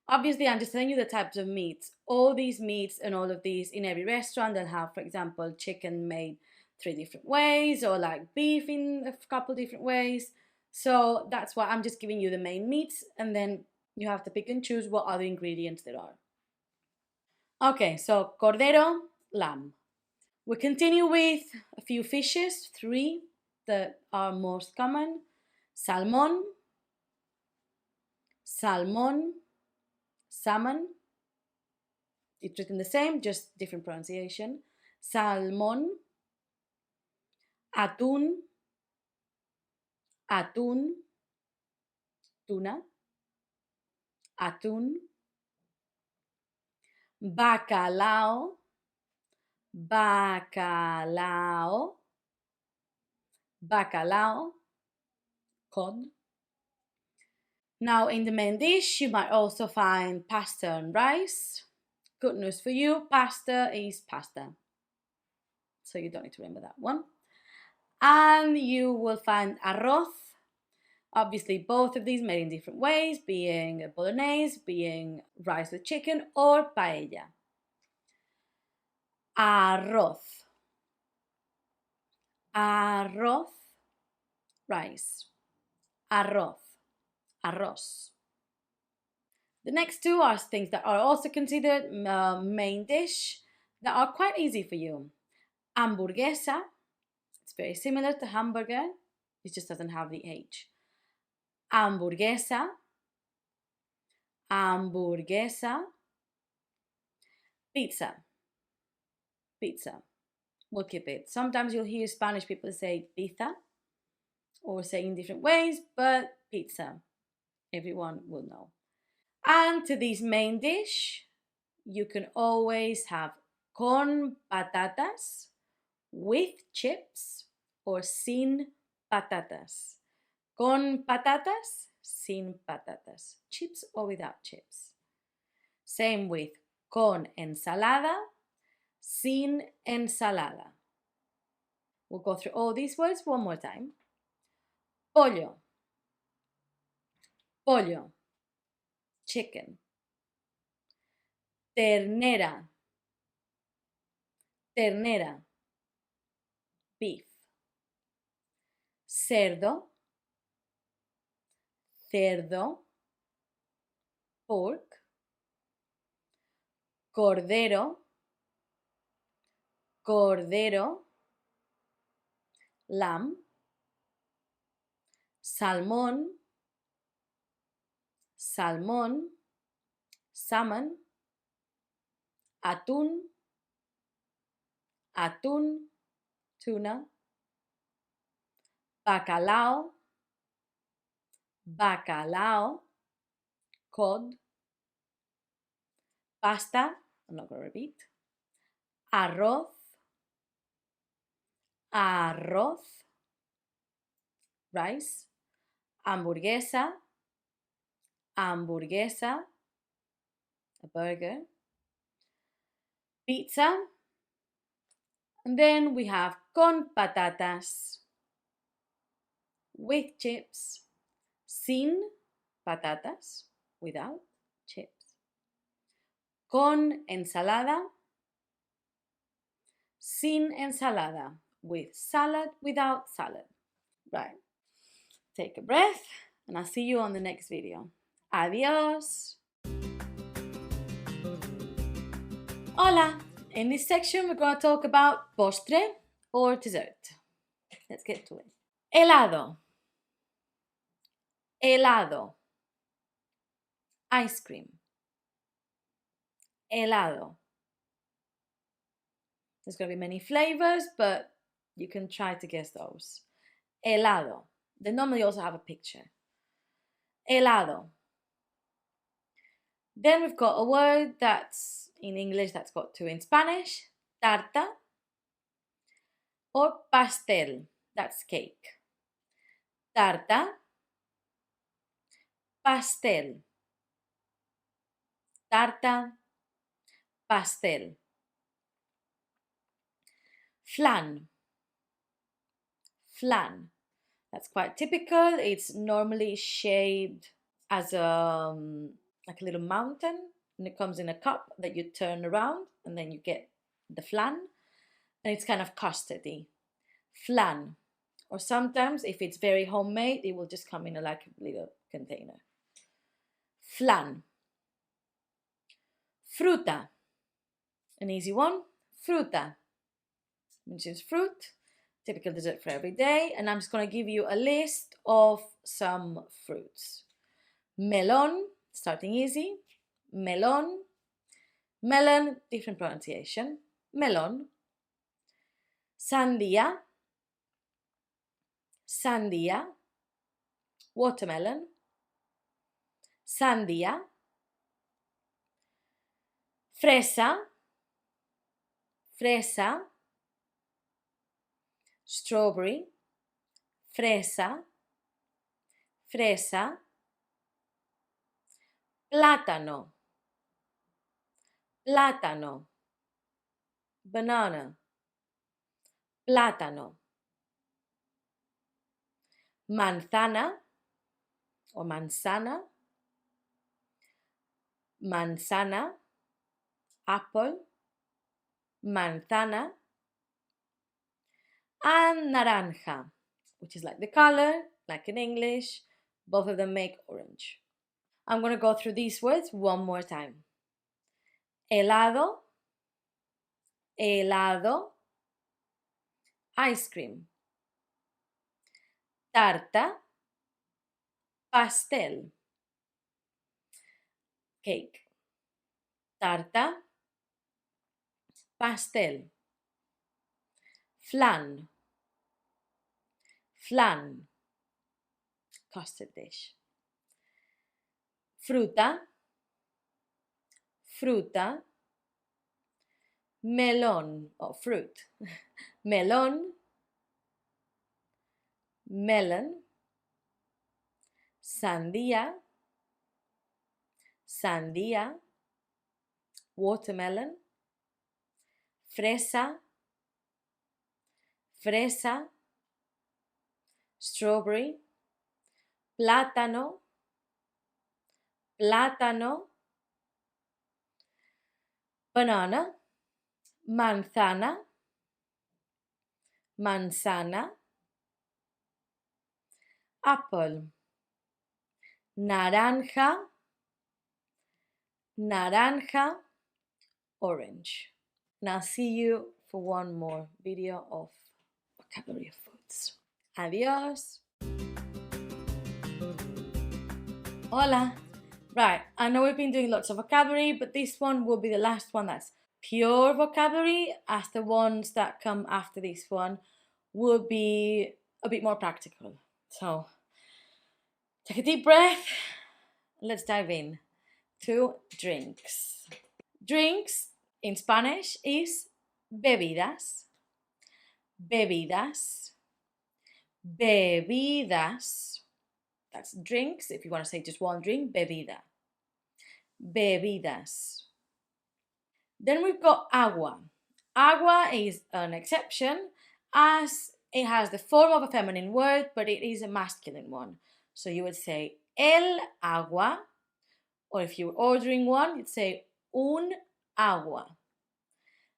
Obviously, I'm just telling you the types of meats. All these meats and all of these in every restaurant, they'll have, for example, chicken made 3 different ways, or like beef in a couple different ways. So that's why I'm just giving you the main meats, and then you have to pick and choose what other ingredients there are. Okay, so cordero, lamb. We continue with a few fishes, 3 that are most common. Salmon, salmon, salmon. It's written the same, just different pronunciation. Salmon, atún, atún, tuna, atún, bacalao, bacalao, bacalao, cod. Now in the main dish, you might also find pasta and rice. Good news for you, pasta is pasta. So you don't need to remember that one. And you will find arroz. Obviously, both of these made in different ways, being bolognese, being rice with chicken, or paella. Arroz. Arroz. Rice. Arroz. Arroz. The next 2 are things that are also considered main dish that are quite easy for you. Hamburguesa. It's very similar to hamburger. It just doesn't have the H. Hamburguesa. Hamburguesa. Pizza. Pizza. We'll keep it. Sometimes you'll hear Spanish people say pizza, or say in different ways, but pizza. Everyone will know. And to this main dish, you can always have con patatas, with chips, or sin patatas. Con patatas, sin patatas. Chips or without chips. Same with con ensalada, sin ensalada. We'll go through all these words one more time. Pollo, pollo, chicken. Ternera, ternera, beef. Cerdo, cerdo, pork. Cordero, cordero, lamb. Salmón, salmón, salmon. Atún, atún, tuna. Bacalao, bacalao, cod. Pasta, I'm not going to repeat. Arroz, arroz, rice. Hamburguesa, hamburguesa, a burger. Pizza. And then we have con patatas, with chips, sin patatas, without chips. Con ensalada, sin ensalada, with salad, without salad. Right. Take a breath, and I'll see you on the next video. Adios. Hola. In this section, we're going to talk about postre or dessert. Let's get to it. Helado, helado. Ice cream, helado. There's going to be many flavors, but you can try to guess those. Helado. They normally also have a picture. Helado. Then we've got a word that's in English that's got two in Spanish. Tarta or pastel. That's cake. Tarta, pastel. Tarta, pastel. Flan. Flan. That's quite typical. It's normally shaped as like a little mountain, and it comes in a cup that you turn around, and then you get the flan, and it's kind of custardy. Flan. Or sometimes, if it's very homemade, it will just come in a like a little container. Flan. Fruta. An easy one. Fruta. Which is fruit. Typical dessert for every day. And I'm just going to give you a list of some fruits. Melon, starting easy. Melon. Melon, different pronunciation. Melon. Sandia. Sandia. Watermelon. Sandia. Fresa. Fresa. Strawberry. Fresa. Fresa. Plátano. Plátano. Banana. Plátano. Manzana or manzana. Manzana. Apple. Manzana. And naranja, which is like the color, like in English. Both of them make orange. I'm going to go through these words one more time. Helado, helado. Ice cream. Tarta, pastel. Cake. Tarta, pastel. Flan. Flan. Custard dish. Fruta. fruta, melón or fruit, melón, melon, sandía, sandía, watermelon, fresa, fresa, strawberry, plátano, plátano, banana, manzana, manzana, apple, naranja, naranja, orange. Now see you for one more video of vocabulary of foods. Adios. Hola. Right, I know we've been doing lots of vocabulary, but this one will be the last one that's pure vocabulary, as the ones that come after this one will be a bit more practical. So, take a deep breath. Let's dive in to drinks. Drinks in Spanish is bebidas. Bebidas. Bebidas. That's drinks. If you want to say just one drink, bebida. Bebidas. Then we've got agua. Agua is an exception as it has the form of a feminine word, but it is a masculine one. So you would say el agua, or if you were ordering one, you'd say un agua.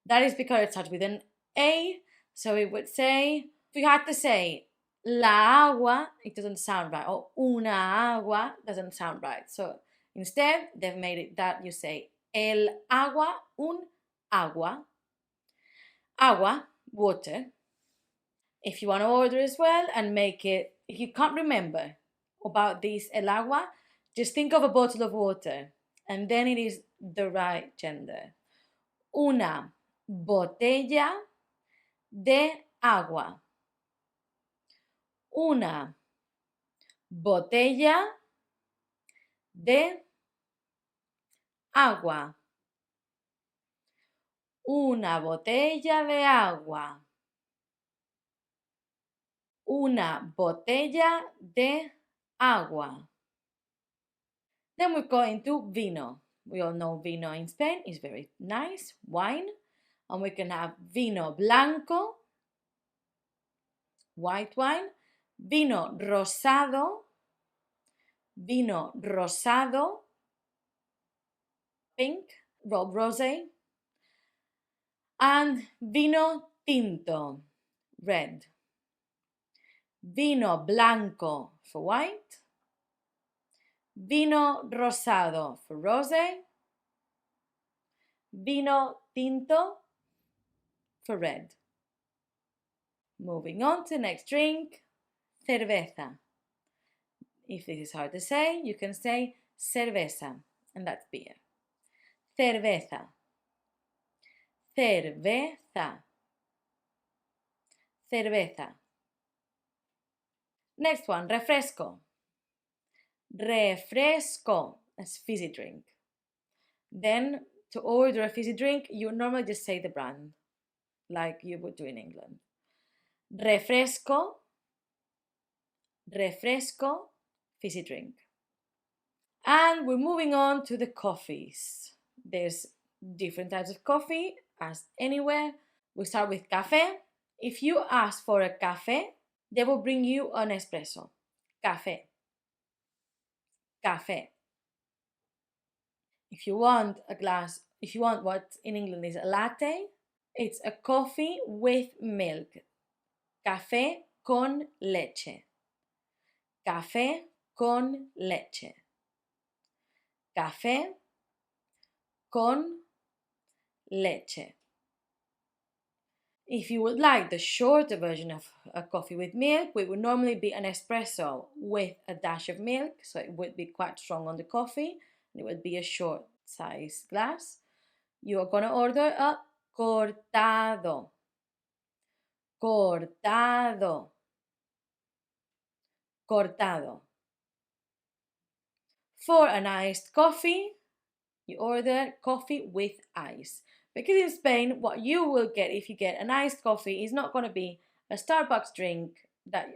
That is because it starts with an A, so it would say, if you had to say la agua, it doesn't sound right, or una agua doesn't sound right. So instead, they've made it that you say el agua, un agua. Agua, water. If you want to order as well and make it, if you can't remember about this el agua, just think of a bottle of water and then it is the right gender. Una botella de agua. Una botella de agua. Una botella de agua. Una botella de agua. Then we go into vino. We all know vino in Spain is very nice, wine. And we can have vino blanco, white wine, vino rosado, pink, rosé, and vino tinto, red. Vino blanco for white, vino rosado for rosé, vino tinto for red. Moving on to the next drink, cerveza. If this is hard to say, you can say cerveza, and that's beer. Cerveza. Cerveza. Cerveza. Next one, refresco. Refresco. That's fizzy drink. Then, to order a fizzy drink, you normally just say the brand, like you would do in England. Refresco. Refresco. Fizzy drink. And we're moving on to the coffees. There's different types of coffee, as anywhere. We start with café. If you ask for a café, they will bring you an espresso. Café. Café. If you want what in England is a latte, it's a coffee with milk. Café con leche. Café con leche. Café con leche. If you would like the shorter version of a coffee with milk, it would normally be an espresso with a dash of milk, so it would be quite strong on the coffee, and it would be a short size glass. You are going to order a cortado. Cortado. Cortado. For an iced coffee, You order coffee with ice. Because in Spain, what you will get if you get an iced coffee is not going to be a Starbucks drink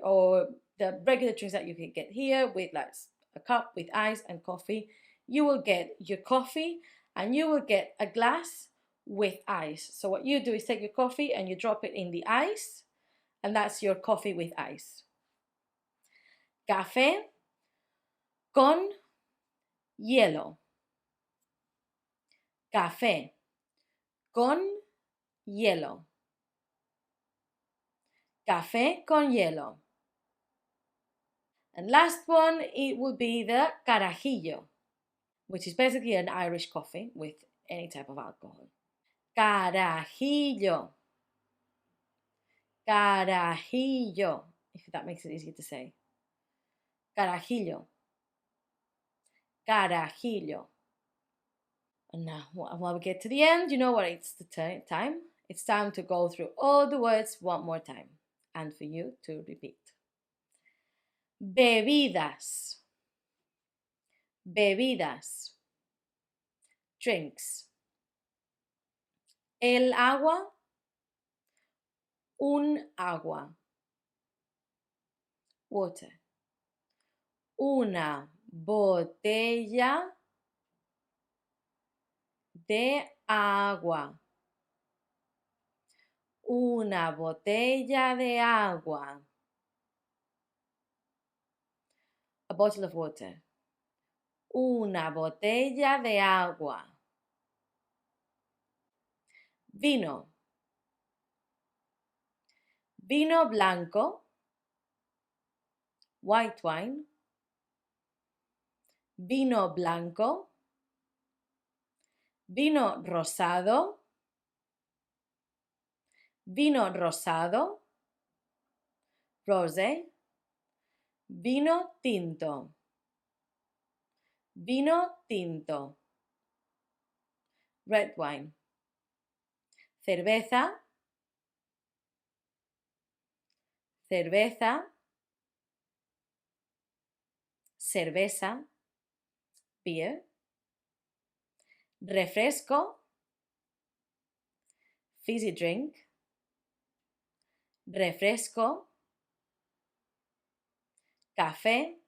or the regular drinks that you can get here with like a cup with ice and coffee. You will get your coffee and you will get a glass with ice. So what you do is take your coffee and you drop it in the ice, and that's your coffee with ice. Café con hielo. Café con hielo. Café con hielo. And last one, it would be the carajillo, which is basically an Irish coffee with any type of alcohol. Carajillo. Carajillo, if that makes it easier to say. Carajillo. Carajillo. And now, when we get to the end, you know what it's the time? It's time to go through all the words one more time and for you to repeat. Bebidas. Bebidas. Drinks. El agua. Un agua. Water. Una botella de agua. Una botella de agua. A bottle of water. Una botella de agua. Vino. Vino blanco. White wine. Vino blanco. Vino rosado. Vino rosado. Rosé. Vino tinto. Vino tinto. Red wine. Cerveza. Cerveza. Cerveza. Beer. Refresco. Fizzy drink. Refresco. Café.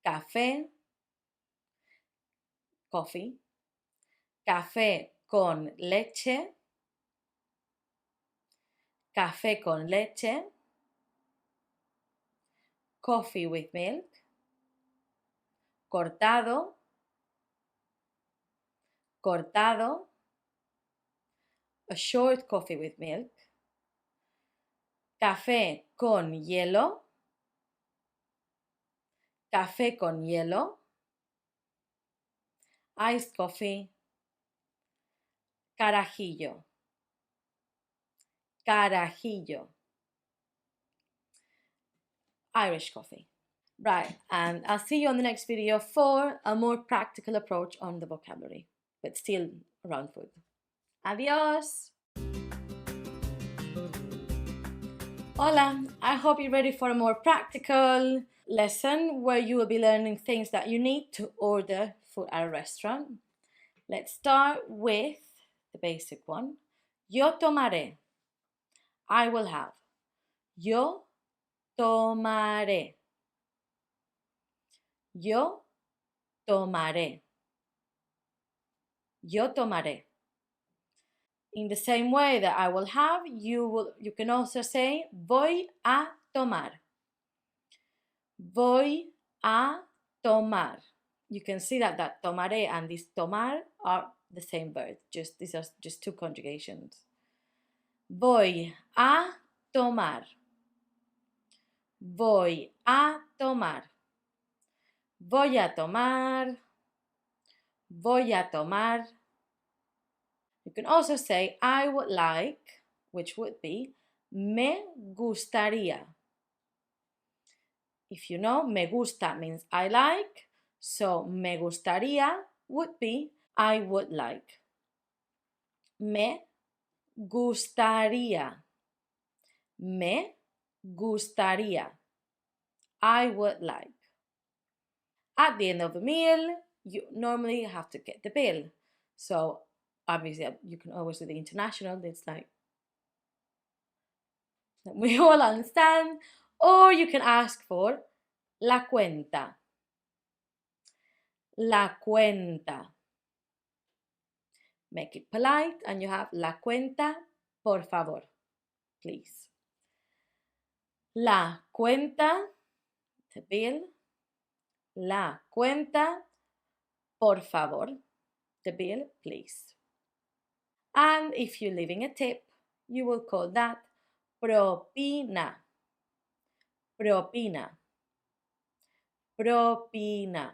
Café. Coffee. Café con leche. Café con leche. Coffee with milk. Cortado. Cortado. A short coffee with milk. Café con hielo. Café con hielo. Iced coffee. Carajillo. Carajillo. Irish coffee. Right, and I'll see you on the next video for a more practical approach on the vocabulary, but still around food. Adios! Hola, I hope you're ready for a more practical lesson where you will be learning things that you need to order food at a restaurant. Let's start with the basic one. Yo tomaré. I will have. Yo tomaré. Yo tomaré. Yo tomaré. In the same way that I will have, you can also say voy a tomar. Voy a tomar. You can see that tomaré and this tomar are the same verb. These are just two conjugations. Voy a tomar. Voy a tomar. Voy a tomar. Voy a tomar. You can also say I would like, which would be me gustaría. If you know, me gusta means I like, so me gustaría would be I would like. Me gustaría. Me gustaría. I would like. At the end of the meal, you normally have to get the bill. So obviously you can always do the international, it's like we all understand, or you can ask for la cuenta. La cuenta. Make it polite and you have la cuenta, por favor, please. La cuenta, the bill. La cuenta, por favor, the bill, please. And if you're leaving a tip, you will call that propina. Propina. Propina.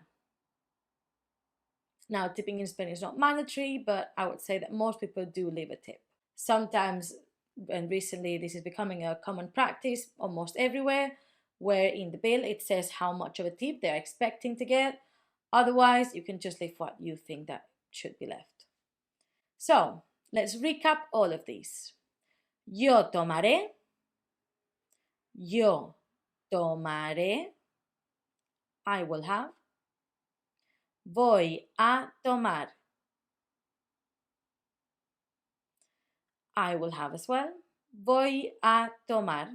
Now, tipping in Spanish is not mandatory, but I would say that most people do leave a tip. Sometimes, and recently this is becoming a common practice almost everywhere, where in the bill it says how much of a tip they're expecting to get. Otherwise, you can just leave what you think that should be left. So, let's recap all of these. Yo tomaré. Yo tomaré. I will have. Voy a tomar. I will have as well. Voy a tomar.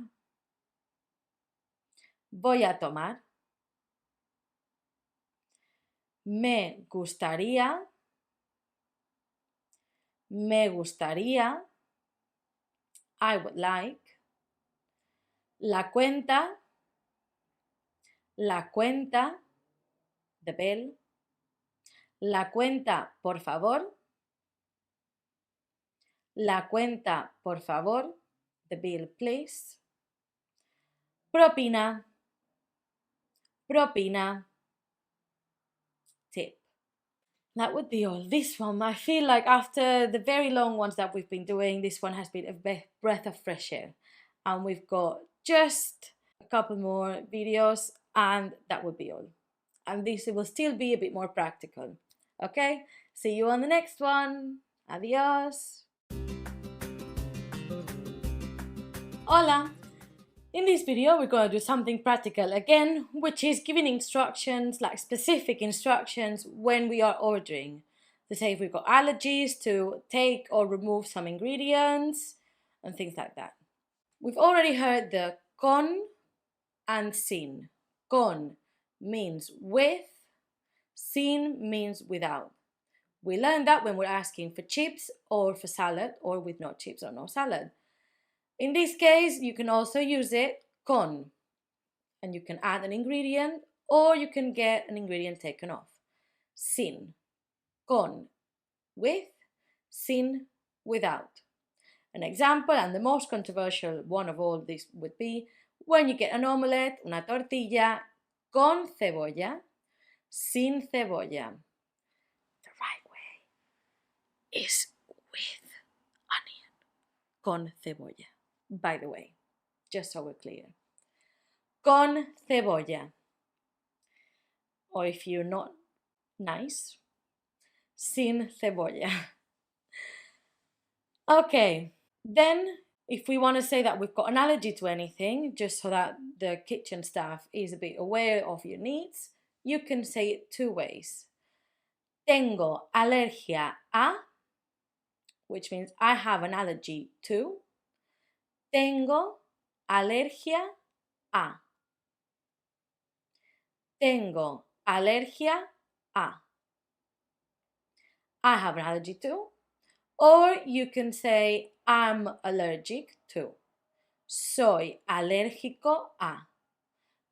Voy a tomar. Me gustaría. Me gustaría. I would like. La cuenta. La cuenta. The bill. La cuenta, por favor. La cuenta, por favor. The bill, please. Propina. Propina. Tip. That would be all. This one, I feel like after the very long ones that we've been doing, this one has been a breath of fresh air. And we've got just a couple more videos and that would be all. And this will still be a bit more practical. Okay? See you on the next one. Adios. Hola! In this video, we're going to do something practical again, which is giving instructions, like specific instructions, when we are ordering. To say if we've got allergies, to take or remove some ingredients, and things like that. We've already heard the con and sin. Con means with, sin means without. We learned that when we're asking for chips or for salad, or with no chips or no salad. In this case, you can also use it con, and you can add an ingredient or you can get an ingredient taken off. Sin, con, with, sin, without. An example, and the most controversial one of all these would be when you get an omelette, una tortilla, con cebolla, sin cebolla. The right way is with onion, con cebolla. By the way, just so we're clear. Con cebolla. Or if you're not nice, sin cebolla. Okay, then if we want to say that we've got an allergy to anything, just so that the kitchen staff is a bit aware of your needs, you can say it two ways. Tengo alergia a, which means I have an allergy to. Tengo alergia a. Tengo alergia a. I have an allergy to. Or you can say I'm allergic to. Soy alérgico a.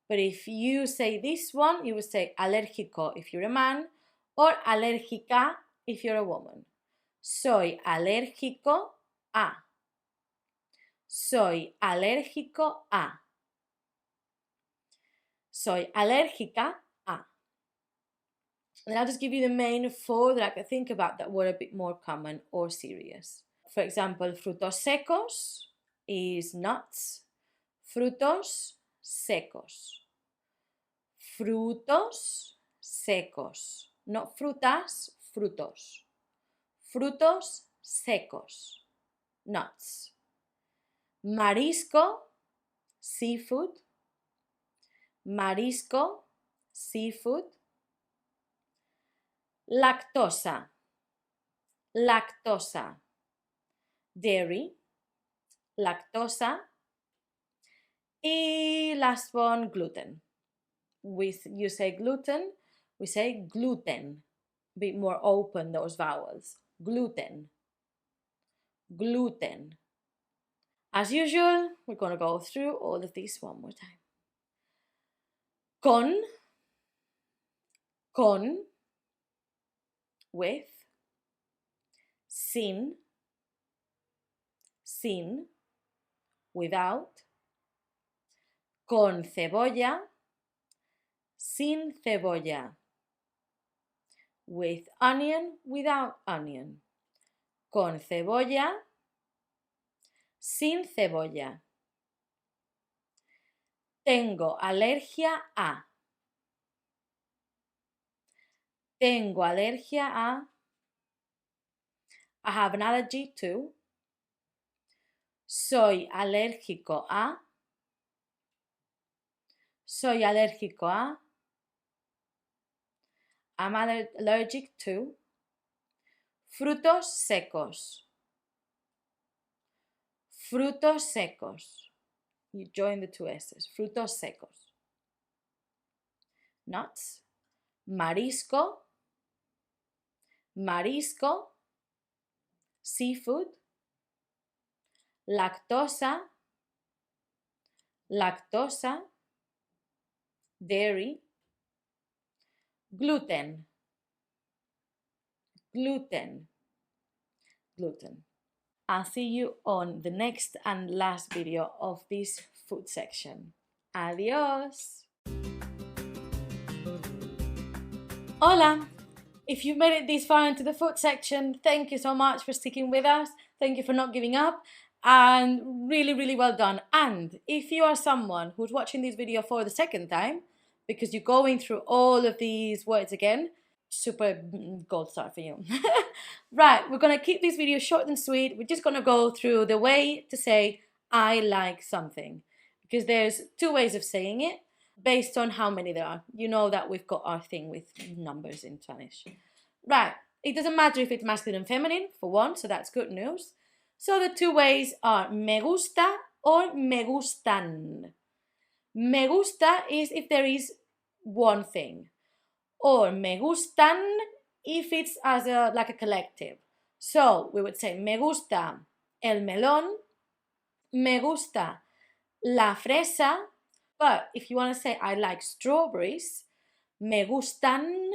But if you say this one, you would say alérgico if you're a man, or alérgica if you're a woman. Soy alérgico a. Soy alérgico a. Soy alérgica a. And I'll just give you the main four that I can think about that were a bit more common or serious. For example, frutos secos is nuts. Frutos secos. Frutos secos. Not frutas, frutos. Frutos secos. Nuts. Marisco, seafood. Marisco, seafood. lactosa, lactosa, dairy, lactosa, y last one, gluten. You say gluten, we say gluten. A bit more open, those vowels. Gluten, gluten. As usual, we're going to go through all of these one more time. Con, with, sin, without, con cebolla, sin cebolla, with onion, without onion, con cebolla, sin cebolla. Tengo alergia a. Tengo alergia a. I have an allergy to. Soy alérgico a. Soy alérgico a. I'm allergic to. Frutos secos. Frutos secos. You join the two S's. Frutos secos. Nuts. Marisco. Marisco. Seafood. Lactosa. Lactosa. Dairy. Gluten. Gluten. Gluten. I'll see you on the next and last video of this food section. Adios! Hola! If you've made it this far into the food section, thank you so much for sticking with us. Thank you for not giving up. And really, really well done. And if you are someone who's watching this video for the second time, because you're going through all of these words again, super gold star for you. Right, we're going to keep this video short and sweet. We're just going to go through the way to say I like something, because there's two ways of saying it based on how many there are. You know that we've got our thing with numbers in Spanish. Right, it doesn't matter if it's masculine and feminine, for one, so that's good news. So the two ways are me gusta or me gustan. Me gusta is if there is one thing, or me gustan if it's as like a collective. So we would say me gusta el melón, me gusta la fresa, but if you want to say I like strawberries, me gustan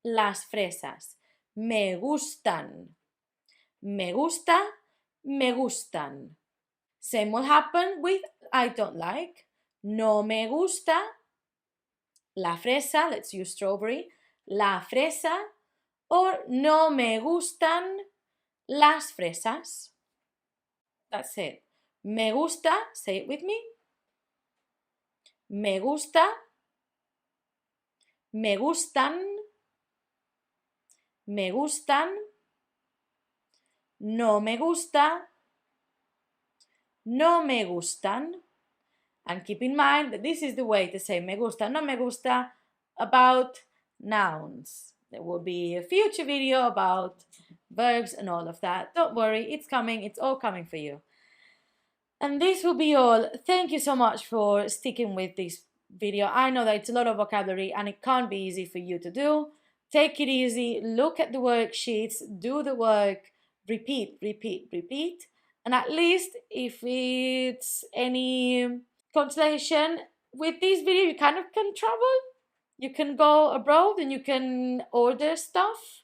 las fresas, me gustan, me gusta, me gustan. Same will happen with I don't like, no me gusta la fresa, let's use strawberry, la fresa, or no me gustan las fresas. That's it. Me gusta, say it with me. Me gusta, me gustan, me gustan, no me gusta, no me gustan. And keep in mind that this is the way to say me gusta, no me gusta about nouns. There will be a future video about verbs and all of that. Don't worry, it's coming, it's all coming for you. And this will be all. Thank you so much for sticking with this video. I know that it's a lot of vocabulary and it can't be easy for you to do. Take it easy, look at the worksheets, do the work, repeat, repeat, repeat. And at least if it's any consolation, with this video you kind of can travel. You can go abroad and you can order stuff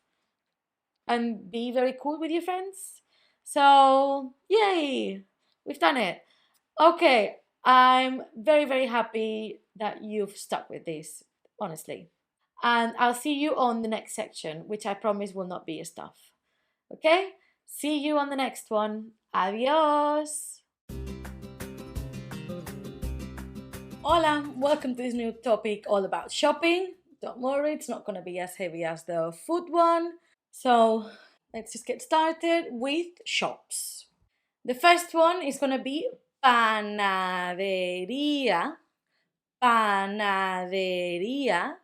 and be very cool with your friends. So, yay! We've done it. Okay, I'm very, very happy that you've stuck with this, honestly. And I'll see you on the next section, which I promise will not be a stuff. Okay? See you on the next one. Adios! Hola, welcome to this new topic all about shopping. Don't worry, it's not going to be as heavy as the food one. So let's just get started with shops. The first one is going to be panadería. Panadería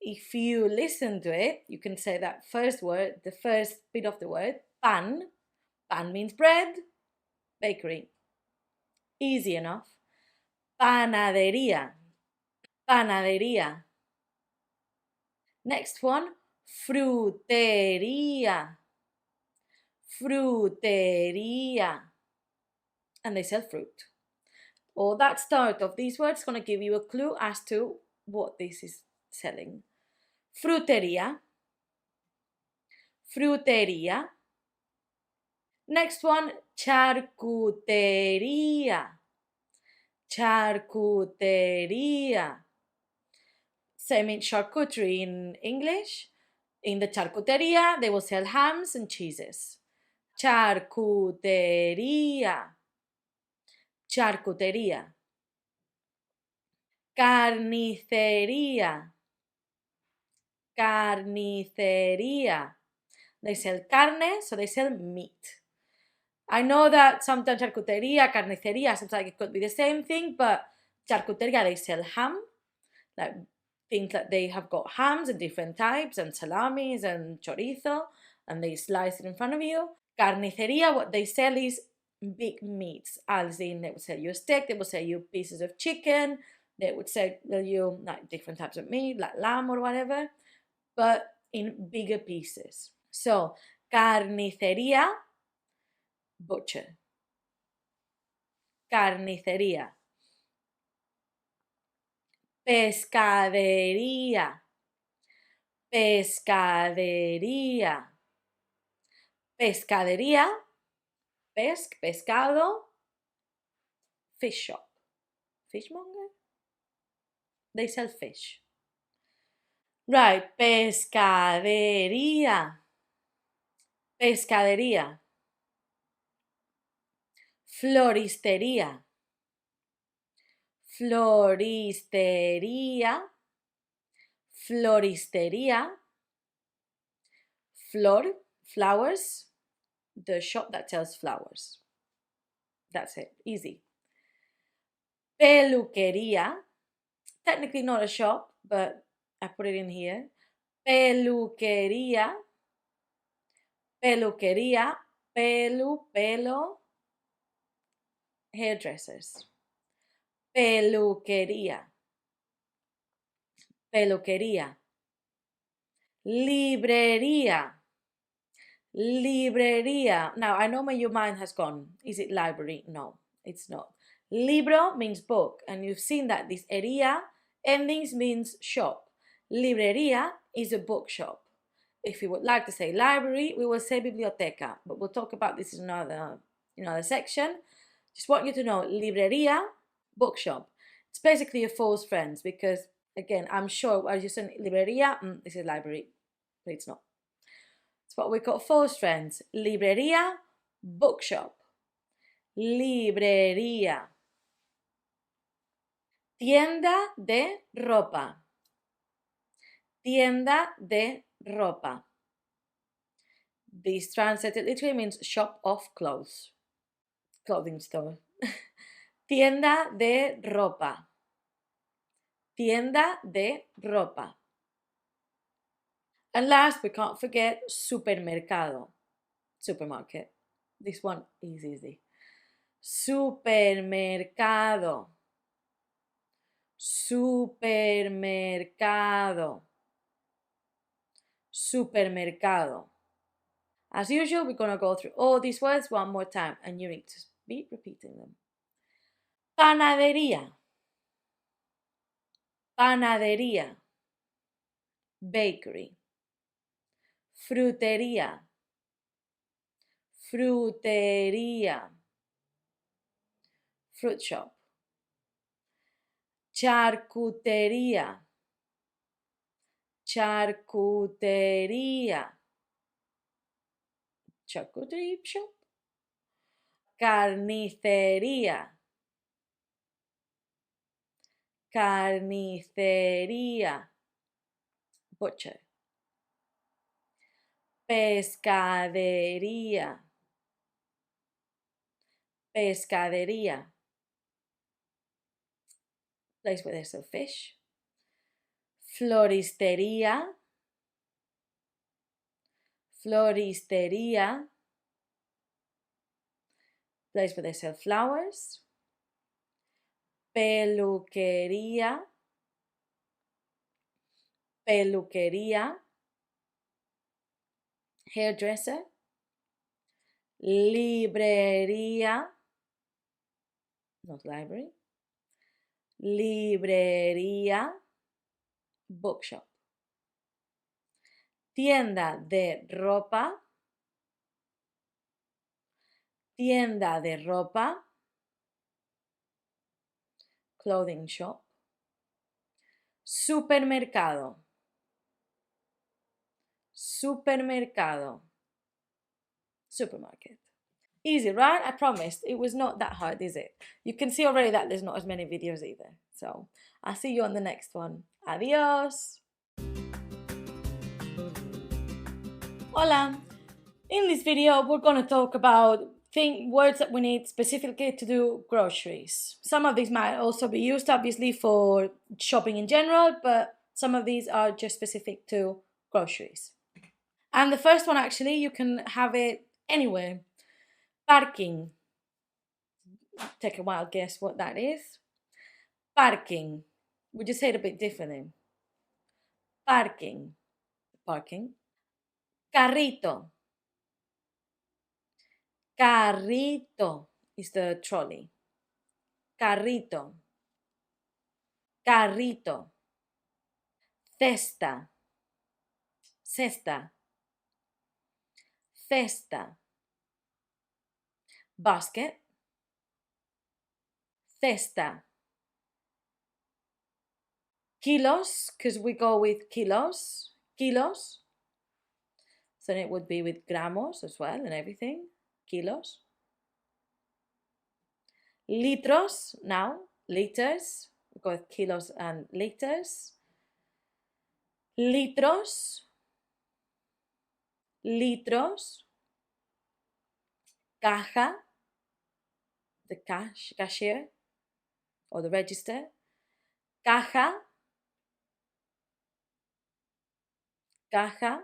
if you listen to it, you can say that first word, the first bit of the word, pan. Pan means bread, bakery. Easy enough. Panadería. Panadería. Next one, frutería. Frutería. And they sell fruit. Or that start of these words is going to give you a clue as to what this is selling. Frutería. Frutería. Next one, charcutería. Charcutería. Same in charcuterie in English. In the charcutería, they will sell hams and cheeses. Charcutería. Charcutería. Carnicería. Carnicería. They sell carne, so they sell meat. I know that sometimes charcutería, carnicería, sometimes it could be the same thing, but charcutería, they sell ham, like things that they have got hams and different types and salamis and chorizo, and they slice it in front of you. Carnicería, what they sell is big meats, as in they would sell you a steak, they would sell you pieces of chicken, they would sell you like different types of meat, like lamb or whatever, but in bigger pieces. So, carnicería, butcher. Carnicería. Pescadería. Pescadería. Pescadería. Pescado. Fish shop. Fishmonger? They sell fish. Right, pescadería. Pescadería. Floristería. Floristería. Floristería. Flor, flowers. The shop that sells flowers. That's it, easy. Peluquería. Technically not a shop, but I put it in here. Peluquería. Peluquería. Pelo. Hairdressers. Peluquería. Peluquería. Librería. Librería. Now, I know where your mind has gone. Is it library? No, it's not. Libro means book, and you've seen that this ería endings means shop. Librería is a bookshop. If you would like to say library, we will say biblioteca, but we'll talk about this in another section. Just want you to know, librería, bookshop. It's basically a false friends because, again, I'm sure as you say librería, this is library, but it's not. It's what we call false friends. Librería, bookshop. Librería. Tienda de ropa. Tienda de ropa. This translated literally means shop of clothes. Clothing store. Tienda de ropa. Tienda de ropa. And last, we can't forget supermercado. Supermarket. This one is easy. Supermercado. Supermercado. Supermercado. As usual, we're going to go through all these words one more time, and you need to be repeating them. Panadería. Panadería. Bakery. Frutería. Frutería. Fruit shop. Charcutería. Charcutería. Charcuterie shop. Carnicería. Carnicería. Butcher. Pescadería. Pescadería. Place where they sell fish. floristería, floristería, place where they sell flowers, peluquería, peluquería, hairdresser, librería, not library, librería, bookshop, tienda de ropa, tienda de ropa, clothing shop, supermercado, supermercado, supermarket. Easy, right? I promised. It was not that hard, is it? You can see already that there's not as many videos either. So I'll see you on the next one. Adios. Hola. In this video, we're going to talk about words that we need specifically to do groceries. Some of these might also be used, obviously, for shopping in general, but some of these are just specific to groceries. And the first one, actually, you can have it anywhere. Parking. Take a wild guess what that is. Parking. We just say it a bit differently. Parking. Parking. Carrito. Carrito is the trolley. Carrito. Carrito. Cesta. Cesta. Cesta. Basket. Cesta. Kilos, because we go with kilos. Kilos. So it would be with gramos as well and everything. Kilos. Litros, now, liters. We go with kilos and liters. Litros. Litros. Caja. The cashier or the register. Caja. Caja.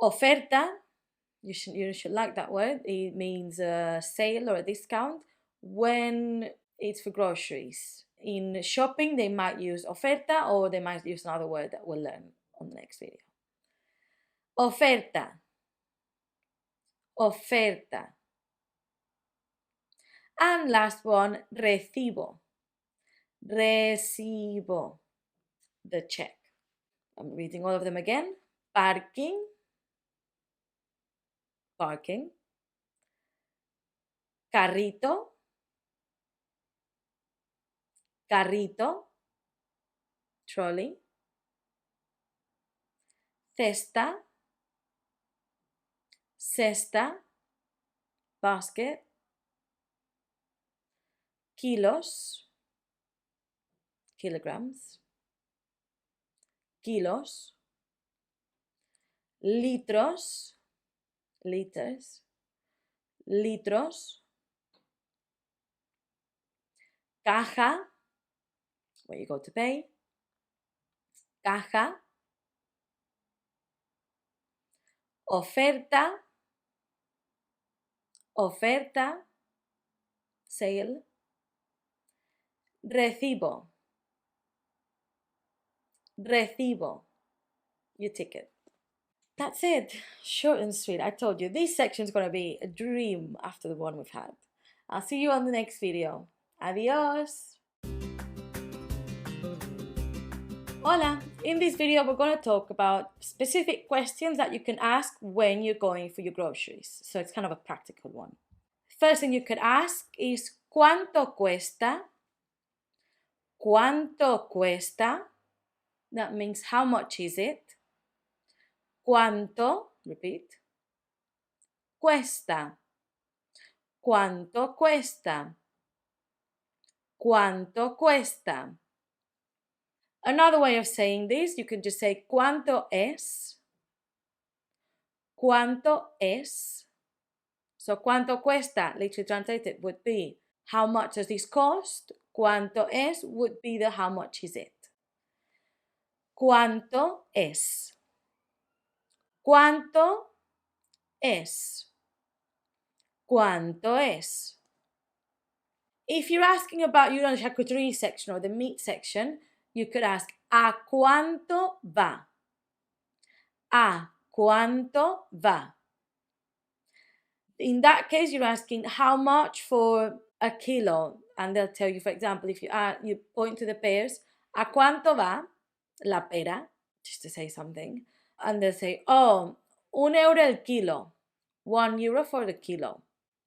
Oferta. You should like that word. It means a sale or a discount when it's for groceries. In shopping, they might use oferta or they might use another word that we'll learn on the next video. Oferta. Oferta. And last one, recibo. Recibo. The check. I'm reading all of them again. Parking. Parking. Carrito. Carrito. Trolley. Cesta. Cesta. Basket. Kilos. Kilograms. Kilos. Litros. Liters. Litros. Caja, where you go to pay. Caja. Oferta. Oferta. Sale. Recibo. Recibo. Your ticket. That's it. Short and sweet. I told you, this section is going to be a dream after the one we've had. I'll see you on the next video. Adios. Hola. In this video, we're going to talk about specific questions that you can ask when you're going for your groceries. So it's kind of a practical one. First thing you could ask is, ¿cuánto cuesta? ¿Cuánto cuesta? That means how much is it? ¿Cuánto? Repeat. Cuesta. ¿Cuánto cuesta? ¿Cuánto cuesta? Another way of saying this, you can just say ¿cuánto es? ¿Cuánto es? So ¿cuánto cuesta? Literally translated would be how much does this cost? ¿Cuánto es would be the how much is it? ¿Cuánto es? ¿Cuánto es? ¿Cuánto es? If you're asking about, the charcuterie section or the meat section, you could ask, ¿a cuánto va? ¿A cuánto va? In that case, you're asking how much for a kilo. And they'll tell you, for example, if you point to the pears, ¿a cuánto va la pera? Just to say something. And they'll say, oh, €1 el kilo. €1 for the kilo.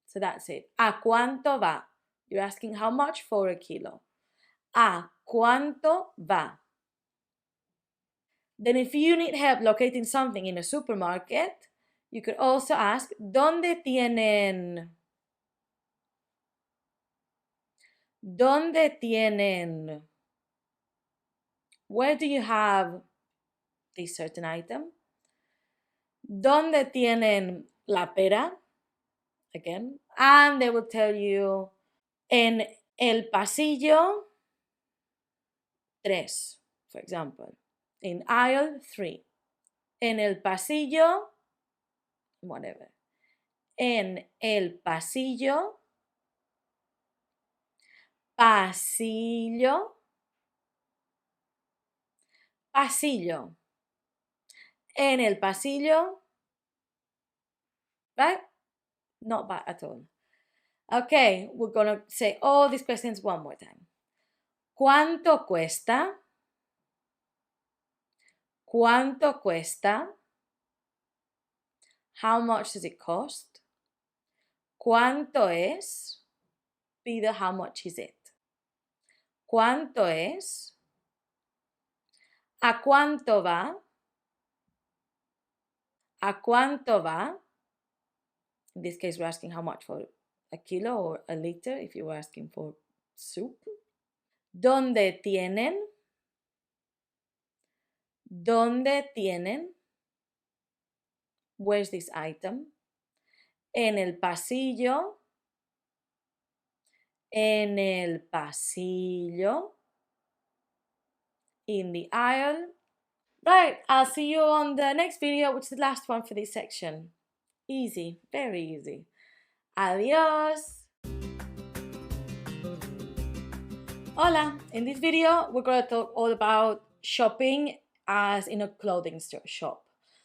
So that's it. ¿A cuánto va? You're asking how much for a kilo. ¿A cuánto va? Then if you need help locating something in a supermarket, you could also ask, ¿dónde tienen? ¿Dónde tienen? Where do you have this certain item? ¿Dónde tienen la pera? Again. And they will tell you, en el pasillo 3, for example. In aisle 3. En el pasillo, whatever. En el pasillo, pasillo, pasillo. En el pasillo, right? Not bad at all. Okay, we're gonna say all these questions one more time. ¿Cuánto cuesta? ¿Cuánto cuesta? How much does it cost? ¿Cuánto es? Be the how much is it? ¿Cuánto es? ¿A cuánto va? ¿A cuánto va? In this case, we're asking how much for a kilo or a liter if you were asking for soup. ¿Dónde tienen? ¿Dónde tienen? Where's this item? En el pasillo. En el pasillo. In the aisle. Right, I'll see you on the next video, which is the last one for this section. Easy, very easy. Adios! Hola! In this video, we're going to talk all about shopping as in a clothing shop.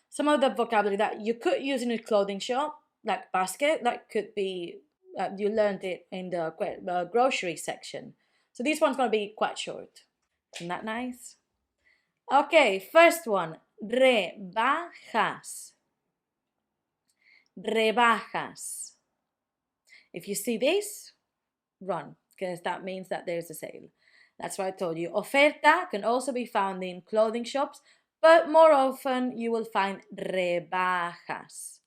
Some of the vocabulary that you could use in a clothing shop, like basket, that could be, you learned it in the grocery section. So this one's going to be quite short. Isn't that nice? Okay, first one, rebajas. Rebajas. If you see this, run, because that means that there's a sale. That's what I told you. Oferta can also be found in clothing shops, but more often you will find rebajas.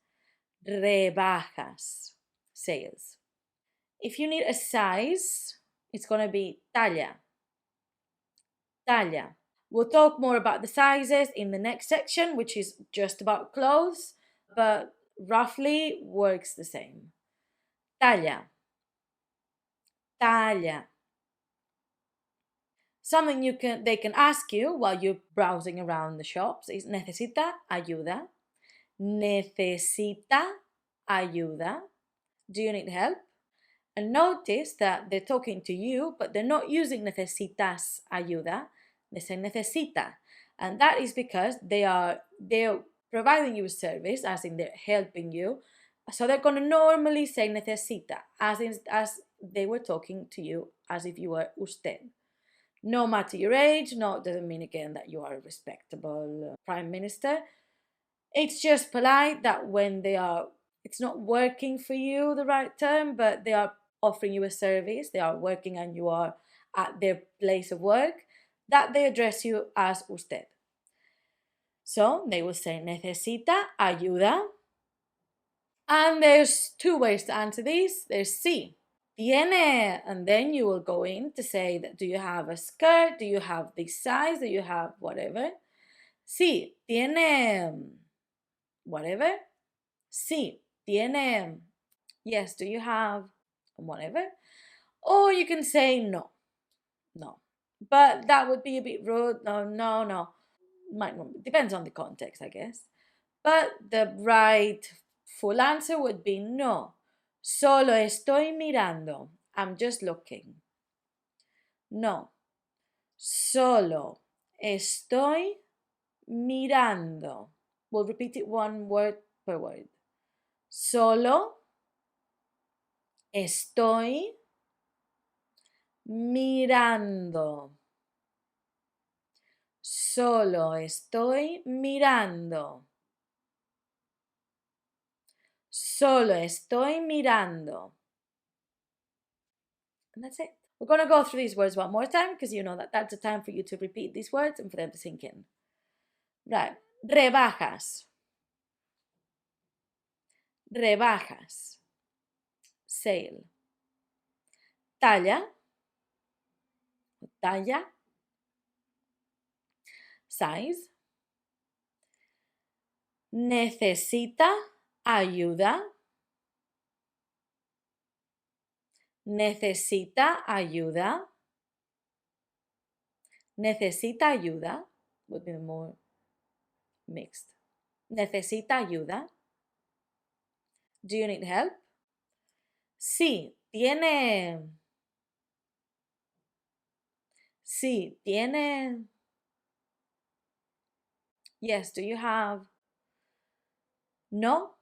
Rebajas. Sales. If you need a size, it's going to be talla. Talla. We'll talk more about the sizes in the next section, which is just about clothes, but roughly works the same. Talla. Talla. Something they can ask you while you're browsing around the shops is necesita ayuda. Necesita ayuda. Do you need help? And notice that they're talking to you, but they're not using necesitas ayuda. They say necesita. And that is because they're providing you a service, as in they're helping you. So they're going to normally say necesita, as they were talking to you as if you were usted. No matter your age, no, it doesn't mean again that you are a respectable prime minister. It's just polite that when it's not working for you, the right term, but they are offering you a service, they are working and you are at their place of work, that they address you as usted. So they will say necesita ayuda. And there's 2 ways to answer these. There's sí. Tiene, and then you will go in to say that do you have a skirt, do you have this size, do you have whatever. Sí, tiene whatever. Sí, tiene, yes, do you have whatever. Or you can say no. No. But that would be a bit rude. No. Might not, depends on the context, I guess. But the right full answer would be no. Solo estoy mirando. I'm just looking. No. Solo estoy mirando. We'll repeat it one word per word. Solo estoy mirando. Solo estoy mirando. Solo estoy mirando. And that's it. We're going to go through these words one more time because you know that that's a time for you to repeat these words and for them to sink in. Right. Rebajas. Rebajas. Sale. Talla. Talla. Size. Necesita ayuda. Necesita ayuda. Necesita ayuda. Would be more mixed. Necesita ayuda. Do you need help? Sí, tiene. Sí, tiene. Yes, do you have? No,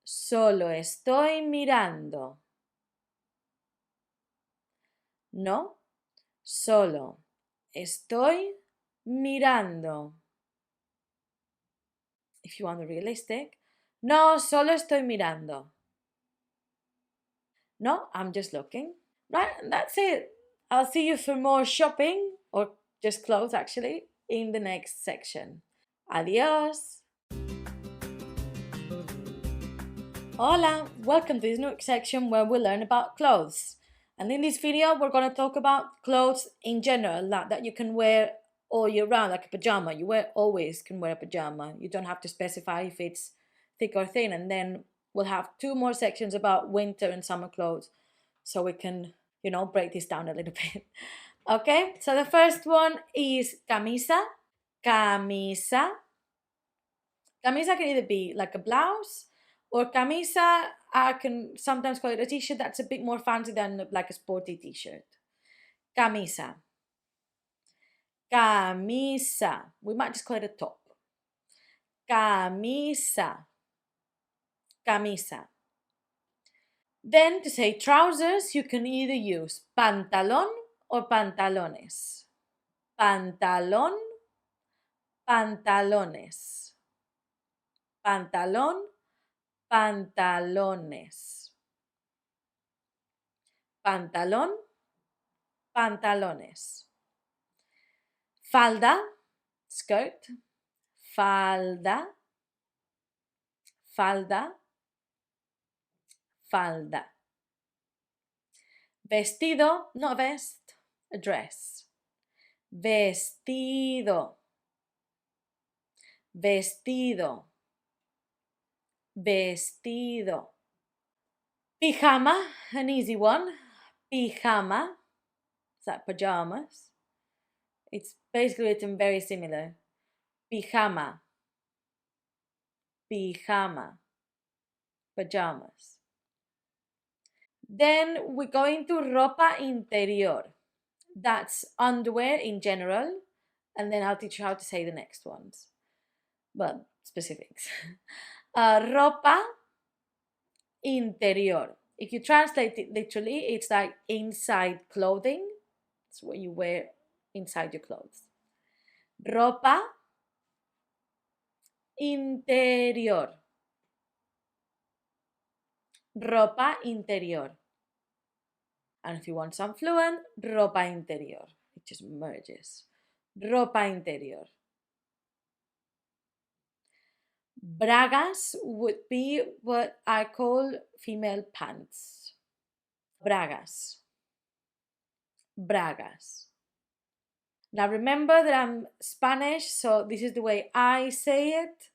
solo estoy mirando. No, solo estoy mirando. If you want the realistic, no, solo estoy mirando. No, I'm just looking. Right, that's it. I'll see you for more shopping, or just clothes actually, in the next section. Adios. Hola, welcome to this new section where we learn about clothes. And in this video, we're going to talk about clothes in general, that you can wear all year round, like a pajama. You always can wear a pajama. You don't have to specify if it's thick or thin. And then we'll have 2 more sections about winter and summer clothes, so we can, break this down a little bit. Okay, so the first one is camisa. Camisa. Camisa can either be like a blouse, or camisa, I can sometimes call it a t-shirt that's a bit more fancy than like a sporty t-shirt. Camisa. Camisa. We might just call it a top. Camisa. Camisa. Then to say trousers, you can either use pantalón or pantalones. Pantalón, pantalones. Pantalón, pantalones. Pantalón, pantalones. Falda, skirt. Falda, falda, falda. Vestido, not vest, a dress. Vestido, vestido, vestido. Pijama, an easy one. Pijama, it's like pajamas. It's basically written very similar. Pijama, pijama, pajamas. Then we go into ropa interior. That's underwear in general, and then I'll teach you how to say the next ones. Well, specifics. Ropa interior. If you translate it literally, it's like inside clothing. It's what you wear inside your clothes. Ropa interior. Ropa interior. And if you want some fluent, ropa interior. It just merges. Ropa interior. Bragas would be what I call female pants. Bragas. Bragas. Now remember that I'm Spanish, so this is the way I say it.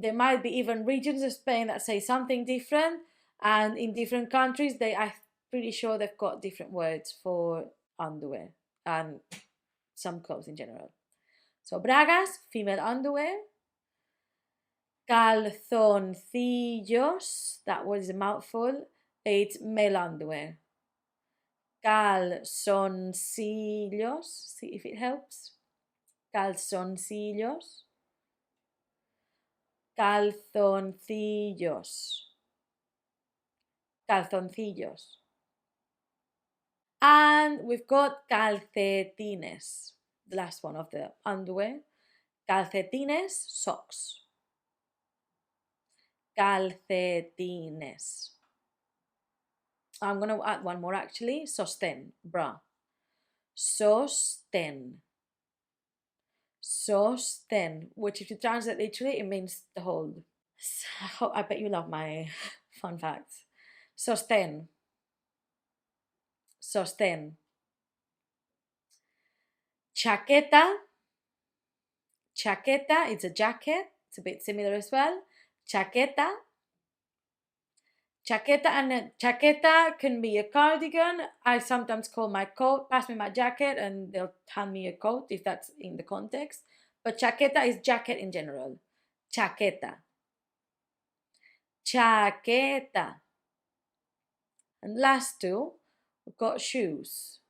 There might be even regions of Spain that say something different, and in different countries, I'm pretty sure they've got different words for underwear. and some clothes in general. So bragas, female underwear. Calzoncillos, that was a mouthful. It's male underwear. Calzoncillos, see if it helps. Calzoncillos. Calzoncillos. Calzoncillos. And we've got calcetines, the last one of the underwear. Calcetines, socks. Calcetines. I'm going to add one more actually. Sostén, bra. Sostén. Sostén, which if you translate literally, it means the hold. So, I bet you love my fun facts. Sostén. Sostén. Chaqueta. Chaqueta, it's a jacket. It's a bit similar as well. Chaqueta. Chaqueta, and chaqueta can be a cardigan. I sometimes call my coat, pass me my jacket, and they'll hand me a coat if that's in the context. But chaqueta is jacket in general. Chaqueta. Chaqueta. And last two, we've got shoes.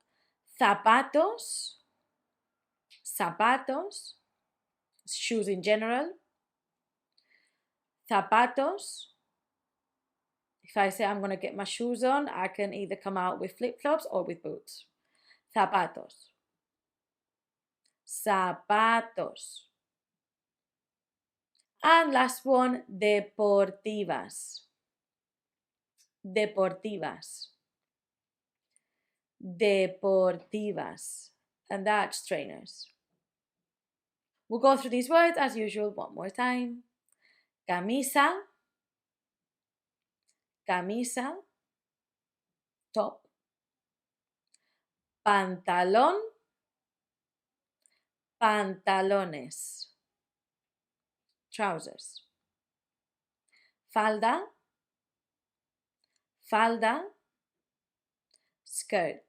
Zapatos. Zapatos. Shoes in general. Zapatos. If I say I'm going to get my shoes on, I can either come out with flip-flops or with boots. Zapatos. Zapatos. And last one, deportivas. Deportivas. Deportivas. And that's trainers. We'll go through these words as usual one more time. Camisa. Camisa. Top. Pantalón. Pantalones. Trousers. Falda. Falda. Skirt.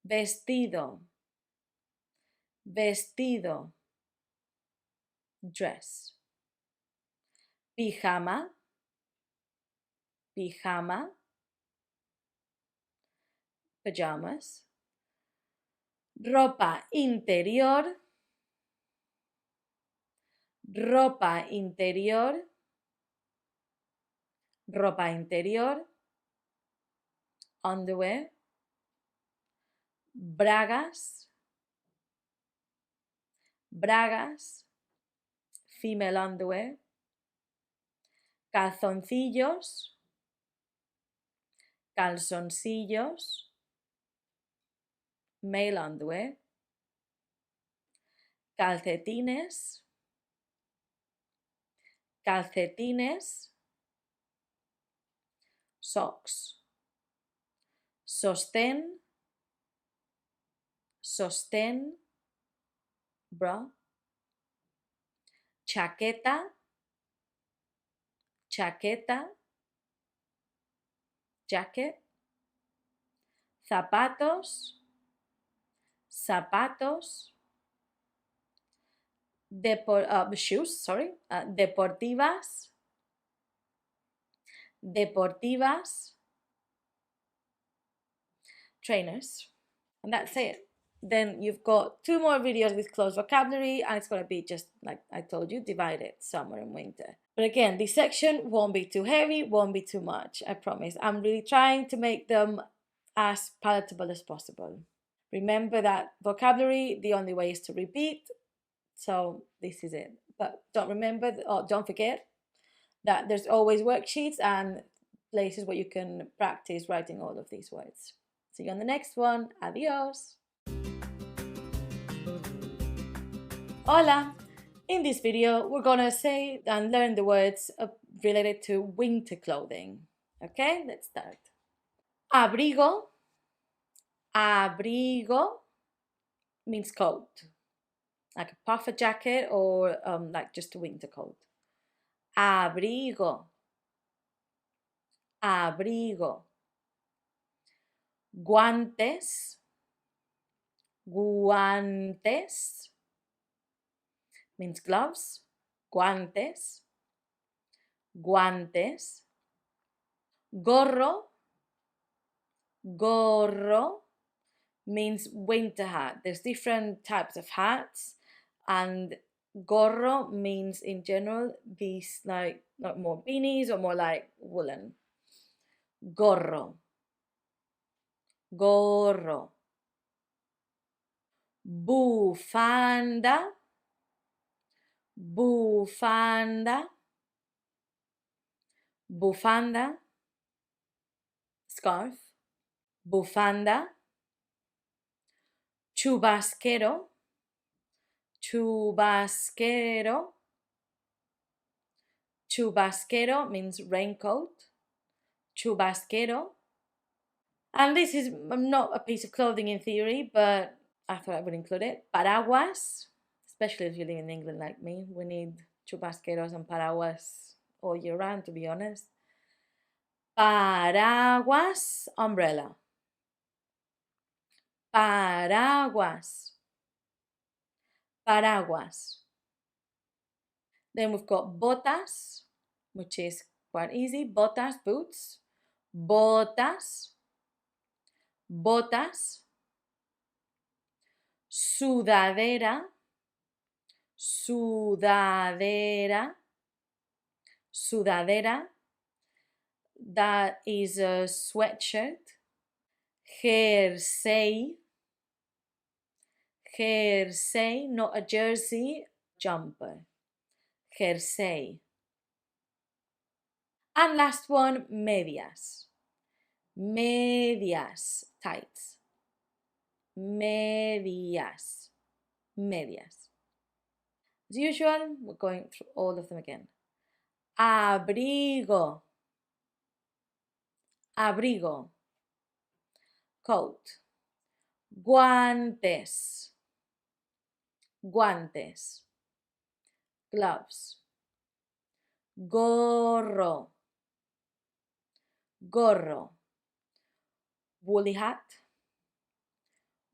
Vestido. Vestido. Dress. Pijama. Pijama. Pajamas. Ropa interior. Ropa interior. Ropa interior. Underwear. Bragas. Bragas. Female underwear. Calzoncillos. Calzoncillos. Male underwear. Calcetines. Calcetines. Socks. Sostén. Sostén. Bra. Chaqueta. Chaqueta. Jacket. Zapatos. Zapatos. Shoes, sorry. Deportivas. Deportivas. Trainers. And that's it. Then you've got 2 more videos with closed vocabulary, and it's going to be just like I told you, divided summer and winter. But again, this section won't be too heavy, won't be too much, I promise. I'm really trying to make them as palatable as possible. Remember that vocabulary, the only way is to repeat. So this is it. But don't forget that there's always worksheets and places where you can practice writing all of these words. See you on the next one. Adios. Hola! In this video, we're gonna say and learn the words related to winter clothing. Okay, let's start. Abrigo. Abrigo means coat, like a puffer jacket or like just a winter coat. Abrigo. Abrigo. Guantes. Guantes means gloves. Guantes. Guantes. Gorro. Gorro means winter hat. There's different types of hats, and gorro means in general these like more beanies or more like woolen. Gorro. Gorro. Bufanda. Bufanda. Bufanda. Scarf. Bufanda. Chubasquero. Chubasquero. Chubasquero means raincoat. Chubasquero. And this is not a piece of clothing in theory, but I thought I would include it. Paraguas, especially if you live in England like me. We need chubasqueros and paraguas all year round, to be honest. Paraguas, umbrella. Paraguas. Paraguas. Then we've got botas, which is quite easy. Botas, boots. Botas. Botas. Sudadera. Sudadera. Sudadera. That is a sweatshirt. Jersey. Jersey, not a jersey, jumper. Jersey. And last one, medias. Medias, tights. Medias. Medias. As usual, we're going through all of them again. Abrigo. Abrigo. Coat. Guantes. Guantes. Gloves. Gorro. Gorro. Woolly hat.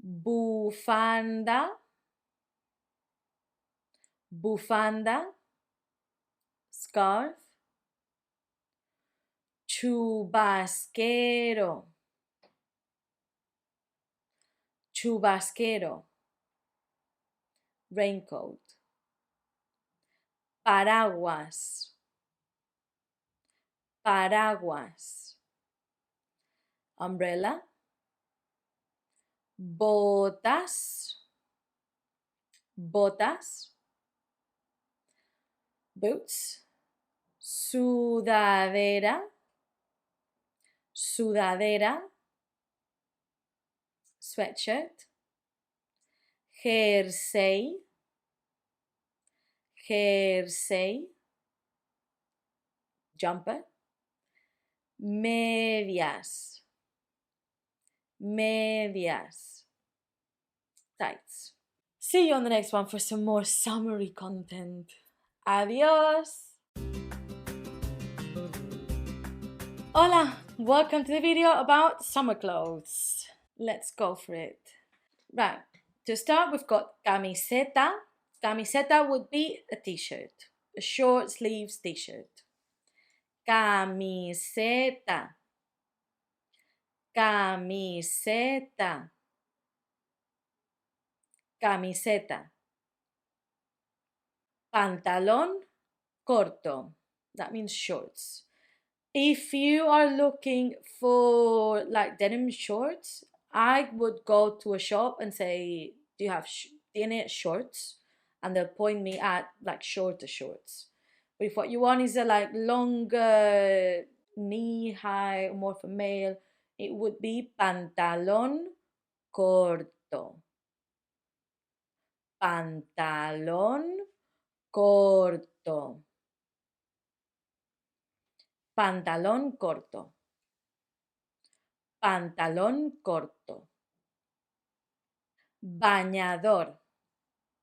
Bufanda. Bufanda. Scarf. Chubasquero. Chubasquero. Raincoat. Paraguas. Paraguas. Umbrella. Botas. Botas. Boots. Sudadera. Sudadera. Sweatshirt. Jersey. Jersey. Jumper. Medias. Medias. Tights. See you on the next one for some more summary content. Adios! Hola! Welcome to the video about summer clothes. Let's go for it. Right, to start we've got camiseta. Camiseta would be a t-shirt, a short sleeves t-shirt. Camiseta. Camiseta. Camiseta. Pantalón corto. That means shorts. If you are looking for like denim shorts, I would go to a shop and say, do you have tiene shorts? And they'll point me at like shorter shorts. But if what you want is a like longer knee-high, more for male, it would be pantalón corto. Pantalón corto. Pantalón corto. Pantalón corto. Bañador.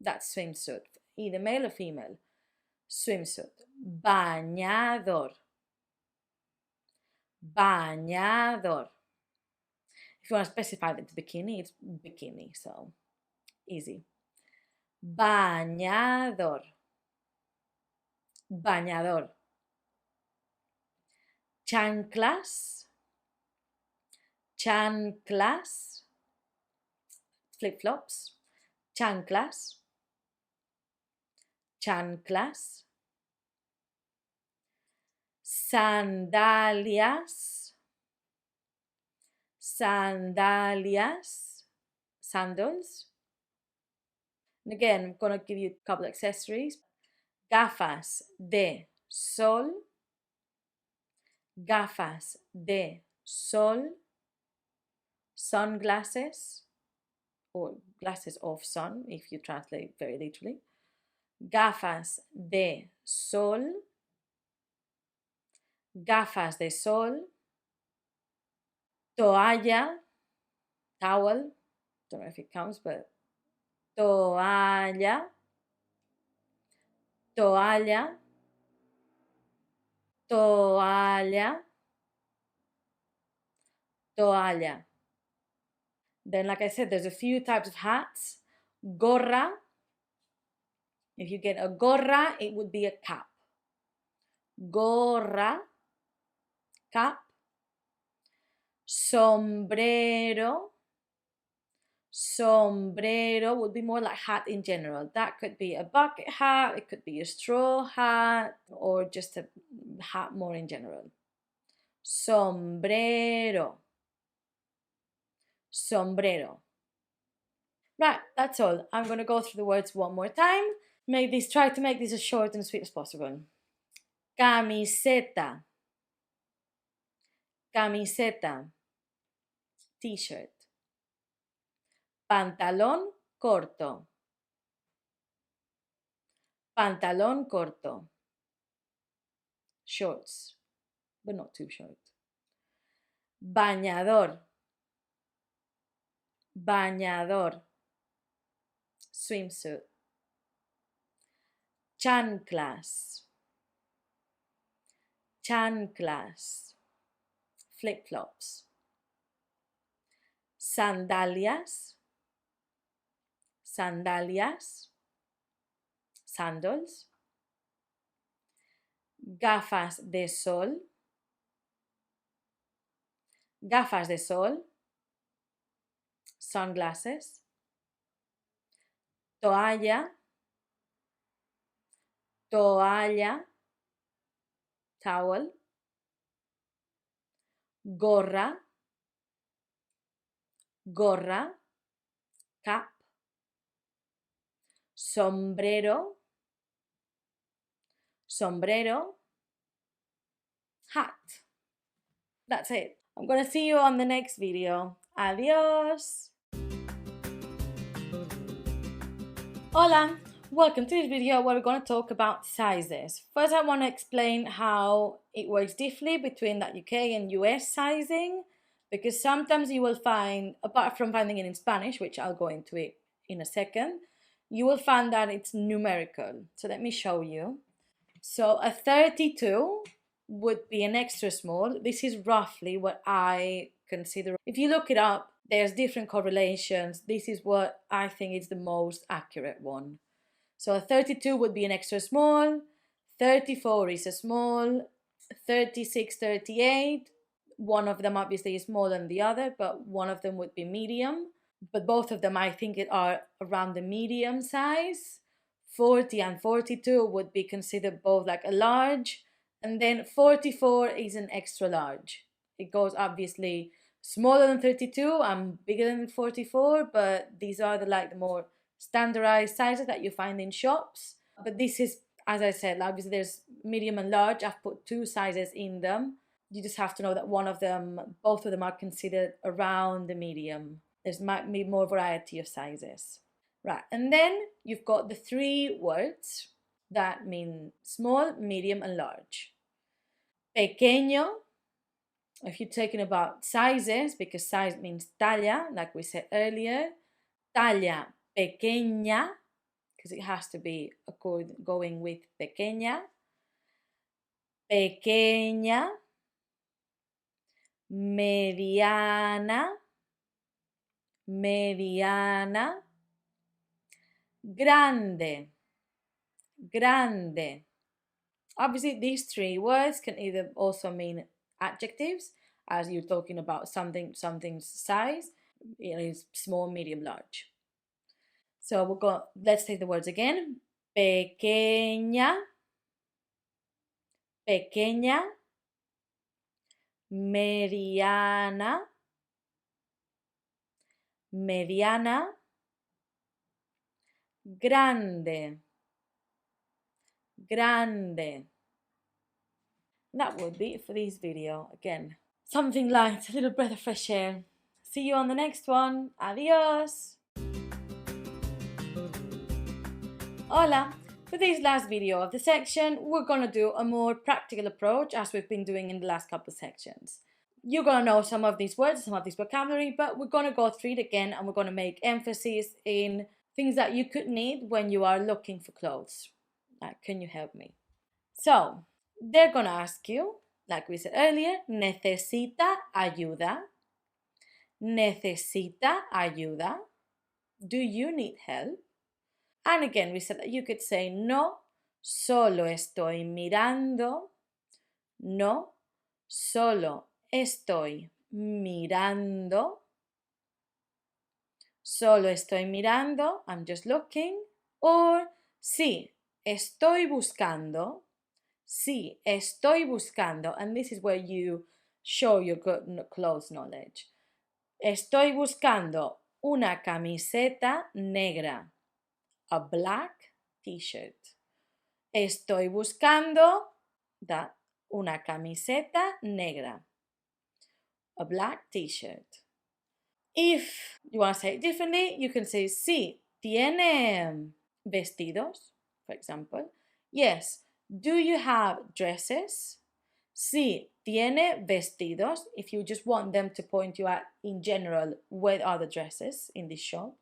That's swimsuit. Either male or female. Swimsuit. Bañador. Bañador. If you want to specify that it's bikini, it's bikini. So easy. Bañador, bañador. Chanclas, chanclas, flip-flops, chanclas, chanclas. Sandalias, sandalias, sandals. And again, I'm going to give you a couple accessories. Gafas de sol, gafas de sol, sunglasses, or glasses of sun, if you translate very literally. Gafas de sol, gafas de sol, toalla, towel, don't know if it counts, but toalla, toalla, toalla, toalla. Then, like I said, there's a few types of hats. Gorra. If you get a gorra, it would be a cap. Gorra, cap. Sombrero. Sombrero would be more like hat in general. That could be a bucket hat, it could be a straw hat, or just a hat more in general. Sombrero. Sombrero. Right, that's all. I'm going to go through the words one more time. Try to make this as short and sweet as possible. Camiseta. Camiseta. T-shirt. Pantalón corto. Pantalón corto. Shorts, but not too short. Bañador. Bañador. Swimsuit. Chanclas. Chanclas. Flip-flops. Sandalias. Sandalias. Sandals. Gafas de sol. Gafas de sol. Sunglasses. Toalla. Toalla. Towel. Gorra. Gorra. Cap. Sombrero. Sombrero. Hat. That's it. I'm going to see you on the next video. Adios. Hola. Welcome to this video where we're going to talk about sizes. First, I want to explain how it works differently between that UK and US sizing, because sometimes you will find, apart from finding it in Spanish, which I'll go into it in a second, you will find that it's numerical. So let me show you. So a 32 would be an extra small. This is roughly what I consider. If you look it up, there's different correlations. This is what I think is the most accurate one. So a 32 would be an extra small, 34 is a small, 36, 38. One of them obviously is smaller than the other, but one of them would be medium. But both of them I think are around the medium size. 40 and 42 would be considered both like a large, and then 44 is an extra large. It goes obviously smaller than 32 and bigger than 44, but these are the more standardized sizes that you find in shops. But this is, as I said, obviously there's medium and large. I've put two sizes in them. You just have to know that both of them are considered around the medium. There's might be more variety of sizes. Right, and then you've got the three words that mean small, medium, and large. Pequeño, if you're talking about sizes, because size means talla, like we said earlier, talla pequeña, because it has to be going with pequeña. Pequeña, mediana, mediana, grande, grande. Obviously, these three words can either also mean adjectives, as you're talking about something's size, it's small, medium, large. So let's take the words again. Pequeña, pequeña, mediana, mediana, grande, grande. That would be it for this video. Again, something light, a little breath of fresh air. See you on the next one. Adios. Hola. For this last video of the section, we're going to do a more practical approach as we've been doing in the last couple of sections. You're going to know some of these words, some of this vocabulary, but we're going to go through it again and we're going to make emphasis in things that you could need when you are looking for clothes. Can you help me? So, they're going to ask you, like we said earlier, necesita ayuda? Necesita ayuda? Do you need help? And again, we said that you could say no, solo estoy mirando. No, solo estoy mirando. Solo estoy mirando, I'm just looking. Or sí, estoy buscando. Sí, estoy buscando. And this is where you show your good clothes knowledge. Estoy buscando una camiseta negra. A black t-shirt. Estoy buscando una camiseta negra. A black t-shirt. If you want to say it differently, you can say sí, tiene vestidos, for example. Yes, do you have dresses? Sí, tiene vestidos. If you just want them to point you at, in general, where are the dresses in this shop.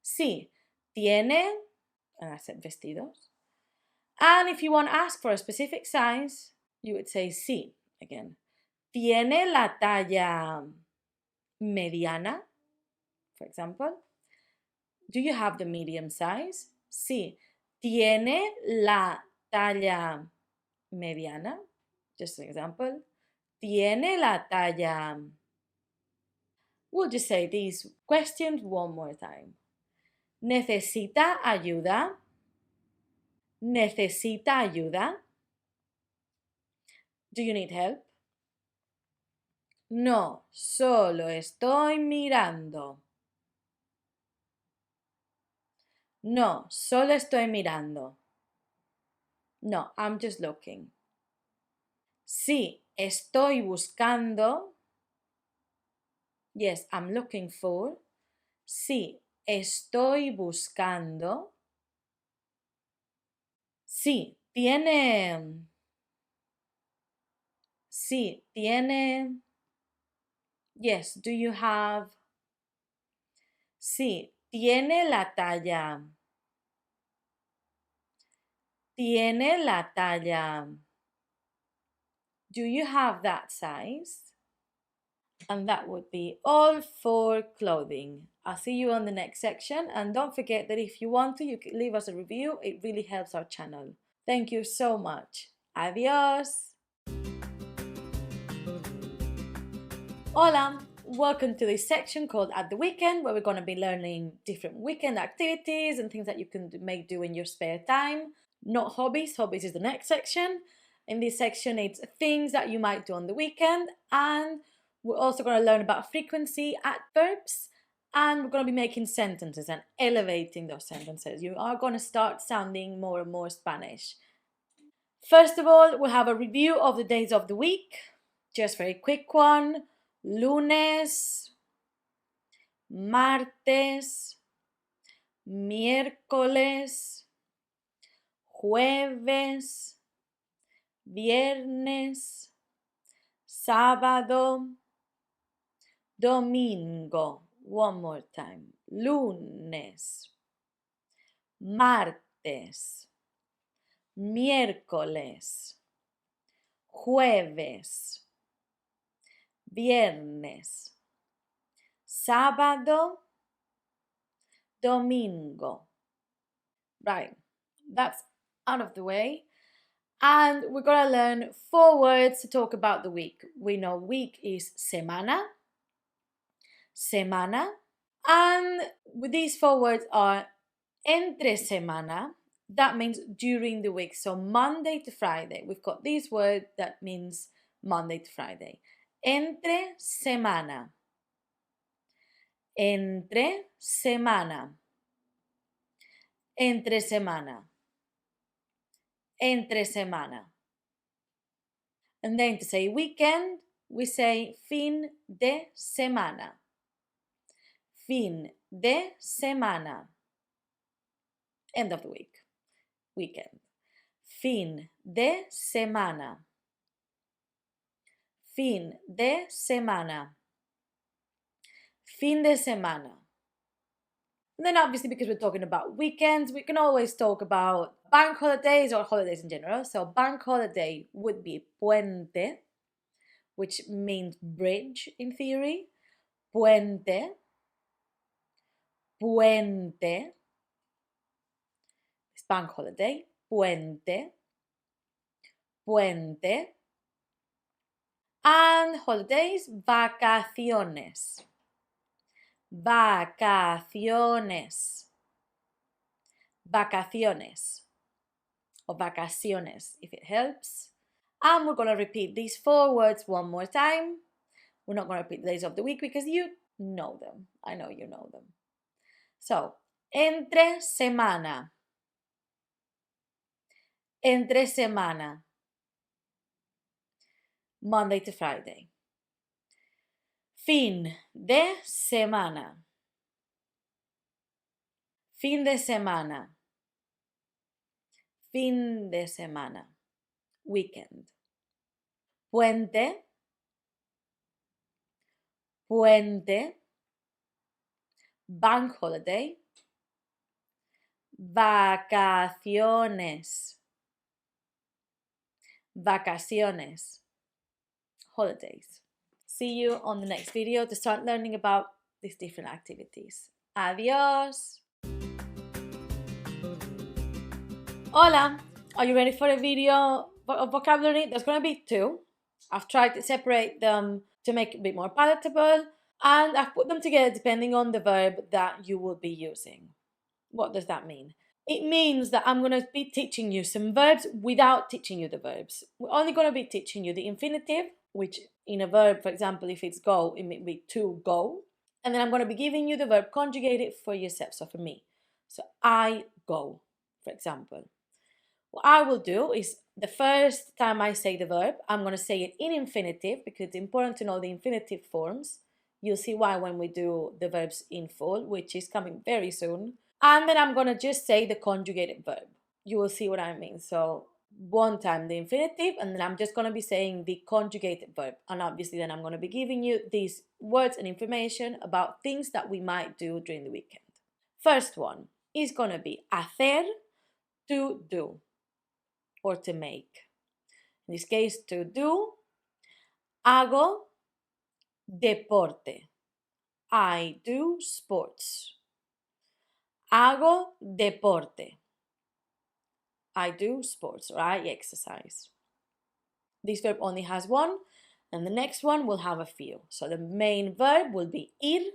Sí, tiene, and I said vestidos. And if you want to ask for a specific size, you would say sí again. Tiene la talla mediana, for example. Do you have the medium size? Sí. Tiene la talla mediana. Just an example. Tiene la talla. We'll just say these questions one more time. ¿Necesita ayuda? ¿Necesita ayuda? Do you need help? No, solo estoy mirando. No, solo estoy mirando. No, I'm just looking. Sí, estoy buscando. Yes, I'm looking for. Sí, estoy buscando. Sí, tiene. Sí, tiene. Yes, do you have? Sí, tiene la talla. Tiene la talla. Do you have that size? And that would be all for clothing. I'll see you on the next section, and don't forget that if you want to, you can leave us a review. It really helps our channel. Thank you so much. Adios. Hola, welcome to this section called At the Weekend, where we're going to be learning different weekend activities and things that you can do in your spare time. Not hobbies. Hobbies is the next section. In this section, it's things that you might do on the weekend, and we're also going to learn about frequency, adverbs, and we're going to be making sentences and elevating those sentences. You are going to start sounding more and more Spanish. First of all, we'll have a review of the days of the week. Just very quick one. Lunes, martes, miércoles, jueves, viernes, sábado, domingo. One more time. Lunes, martes, miércoles, jueves, viernes, sábado, domingo. Right, that's out of the way. And we're going to learn 4 words to talk about the week. We know week is semana, semana. And these 4 words are entre semana. That means during the week. So Monday to Friday. We've got this word that means Monday to Friday. Entre semana. Entre semana. Entre semana. Entre semana. And then to say weekend, we say fin de semana. Fin de semana. End of the week. Weekend. Fin de semana. Fin de semana. Fin de semana. And then obviously because we're talking about weekends, we can always talk about bank holidays or holidays in general. So bank holiday would be puente, which means bridge in theory. Puente. Puente. It's bank holiday. Puente. Puente. And holidays, vacaciones. Vacaciones. Vacaciones. Or vacaciones, if it helps. And we're going to repeat these 4 words one more time. We're not going to repeat the days of the week because you know them. I know you know them. So, entre semana. Entre semana. Monday to Friday. Fin de semana. Fin de semana. Fin de semana. Weekend. Puente. Puente. Bank holiday. Vacaciones. Vacaciones. Holidays. See you on the next video to start learning about these different activities. Adios! Hola! Are you ready for a video of vocabulary? There's going to be 2. I've tried to separate them to make it a bit more palatable, and I've put them together depending on the verb that you will be using. What does that mean? It means that I'm going to be teaching you some verbs without teaching you the verbs. We're only going to be teaching you the infinitive, which in a verb, for example, if it's go, it may be to go. And then I'm going to be giving you the verb conjugated for yourself, so for me. So I go, for example. What I will do is the first time I say the verb, I'm going to say it in infinitive because it's important to know the infinitive forms. You'll see why when we do the verbs in full, which is coming very soon. And then I'm going to just say the conjugated verb. You will see what I mean. So one time the infinitive, and then I'm just going to be saying the conjugated verb. And obviously then I'm going to be giving you these words and information about things that we might do during the weekend. First one is going to be hacer, to do, or to make. In this case, to do, hago deporte. I do sports. Hago deporte. I do sports or I exercise. This verb only has one, and the next one will have a few. So the main verb will be ir,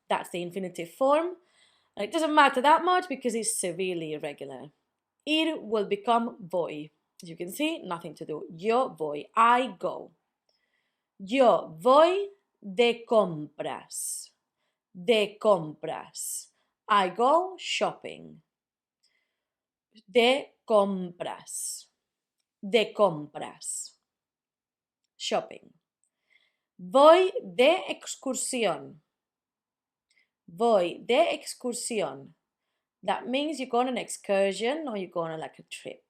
that's the infinitive form. And it doesn't matter that much because it's severely irregular. Ir will become voy. As you can see, nothing to do. Yo voy, I go. Yo voy de compras. De compras. I go shopping. De compras. De compras. Shopping. Voy de excursión. Voy de excursión. That means you go on an excursion or you go on like a trip.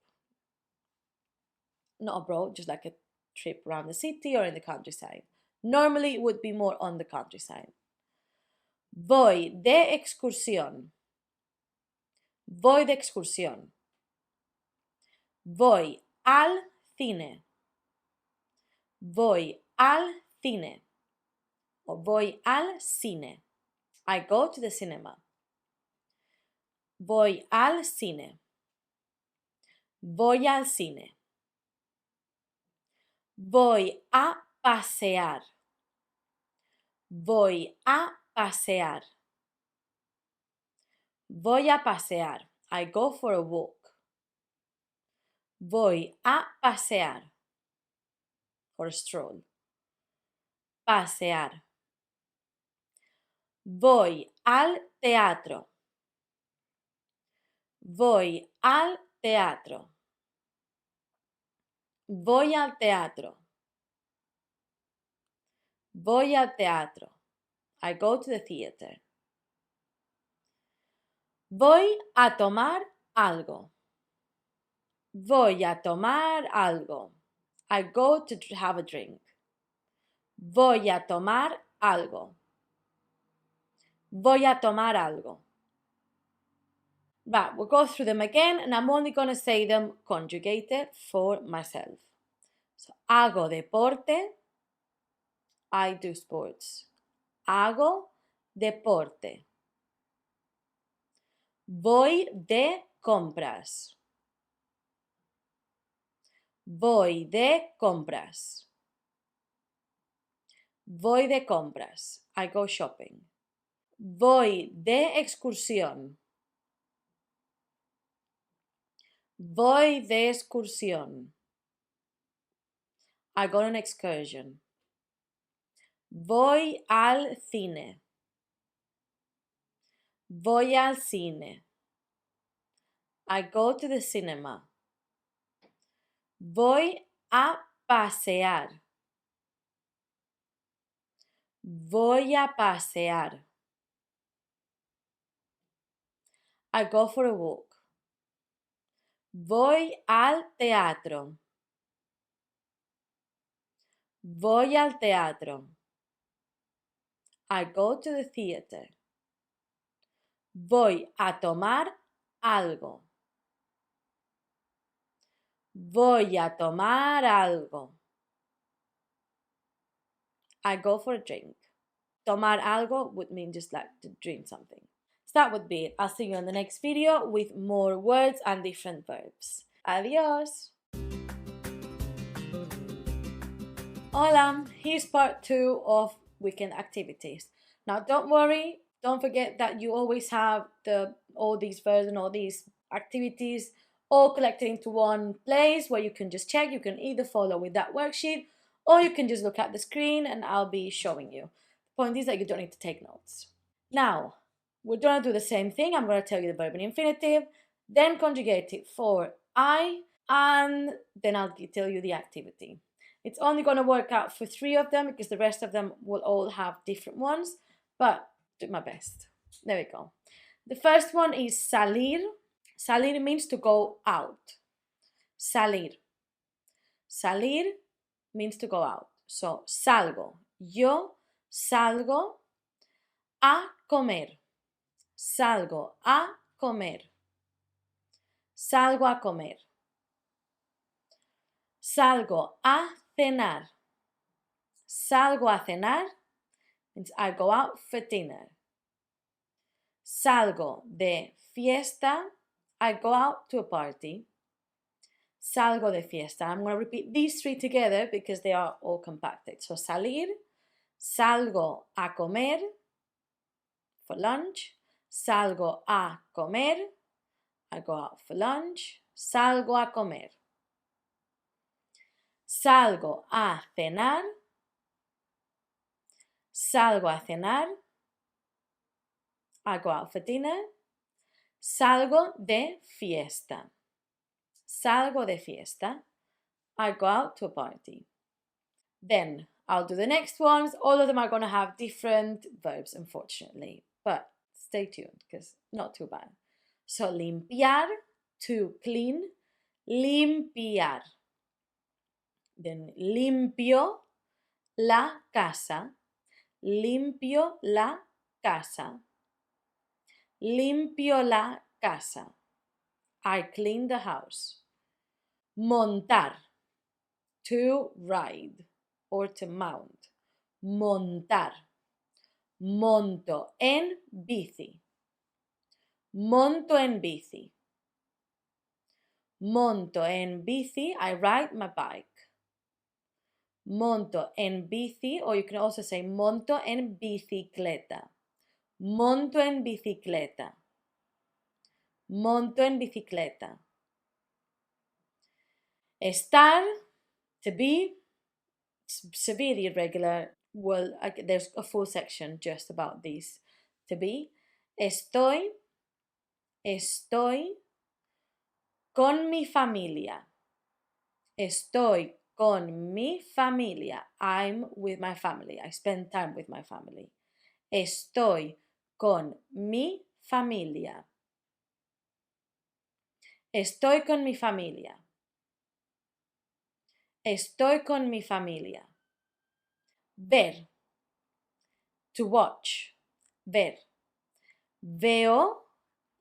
Not abroad, just like a trip around the city or in the countryside. Normally it would be more on the countryside. Voy de excursión. Voy de excursión. Voy al cine. Voy al cine. O voy al cine. I go to the cinema. Voy al cine. Voy al cine. Voy a pasear. Voy a pasear. Voy a pasear. I go for a walk. Voy a pasear. For a stroll. Pasear. Voy al teatro. Voy al teatro. Voy al teatro. Voy al teatro. I go to the theater. Voy a tomar algo. Voy a tomar algo. I go to have a drink. Voy a tomar algo. Voy a tomar algo. Right, we'll go through them again and I'm only going to say them conjugated for myself. So, hago deporte. I do sports. Hago deporte. Voy de compras. Voy de compras. Voy de compras. I go shopping. Voy de excursión. Voy de excursión. I go on an excursion. Voy al cine. Voy al cine. I go to the cinema. Voy a pasear. Voy a pasear. I go for a walk. Voy al teatro. Voy al teatro. I go to the theater. Voy a tomar algo. Voy a tomar algo. I go for a drink. Tomar algo would mean just like to drink something. So that would be it. I'll see you in the next video with more words and different verbs. Adios! Hola! Here's part 2 of weekend activities. Now don't worry, don't forget that you always have all these verbs and all these activities all collected into one place where you can just check. You can either follow with that worksheet or you can just look at the screen and I'll be showing you. The point is that you don't need to take notes. Now, we're going to do the same thing. I'm going to tell you the verb in infinitive, then conjugate it for I, and then I'll tell you the activity. It's only going to work out for 3 of them because the rest of them will all have different ones, but do my best. There we go. The first one is salir. Salir means to go out. Salir. Salir means to go out. So, salgo. Yo salgo a comer. Salgo a comer. Salgo a comer. Salgo a cenar. Salgo a cenar means I go out for dinner. Salgo de fiesta. I go out to a party. Salgo de fiesta. I'm going to repeat these 3 together because they are all compacted. So salir, salgo a comer for lunch, salgo a comer, I go out for lunch, salgo a comer. Salgo a cenar, salgo a cenar, I go out for dinner, salgo de fiesta. Salgo de fiesta, I go out to a party. Then I'll do the next ones. All of them are going to have different verbs, unfortunately, but stay tuned because not too bad. So limpiar, to clean, limpiar. Then limpio la casa, limpio la casa, limpio la casa. I clean the house. Montar, to ride or to mount. Montar. Monto en bici. Monto en bici. Monto en bici, I ride my bike. Monto en bici, or you can also say monto en bicicleta. Monto en bicicleta. Monto en bicicleta. Estar, to be, severely irregular. Well, there's a full section just about these. To be. Estoy con mi familia. Estoy con mi familia. I'm with my family. I spend time with my family. Estoy con mi familia. Estoy con mi familia. Estoy con mi familia. Ver. To watch. Ver. Veo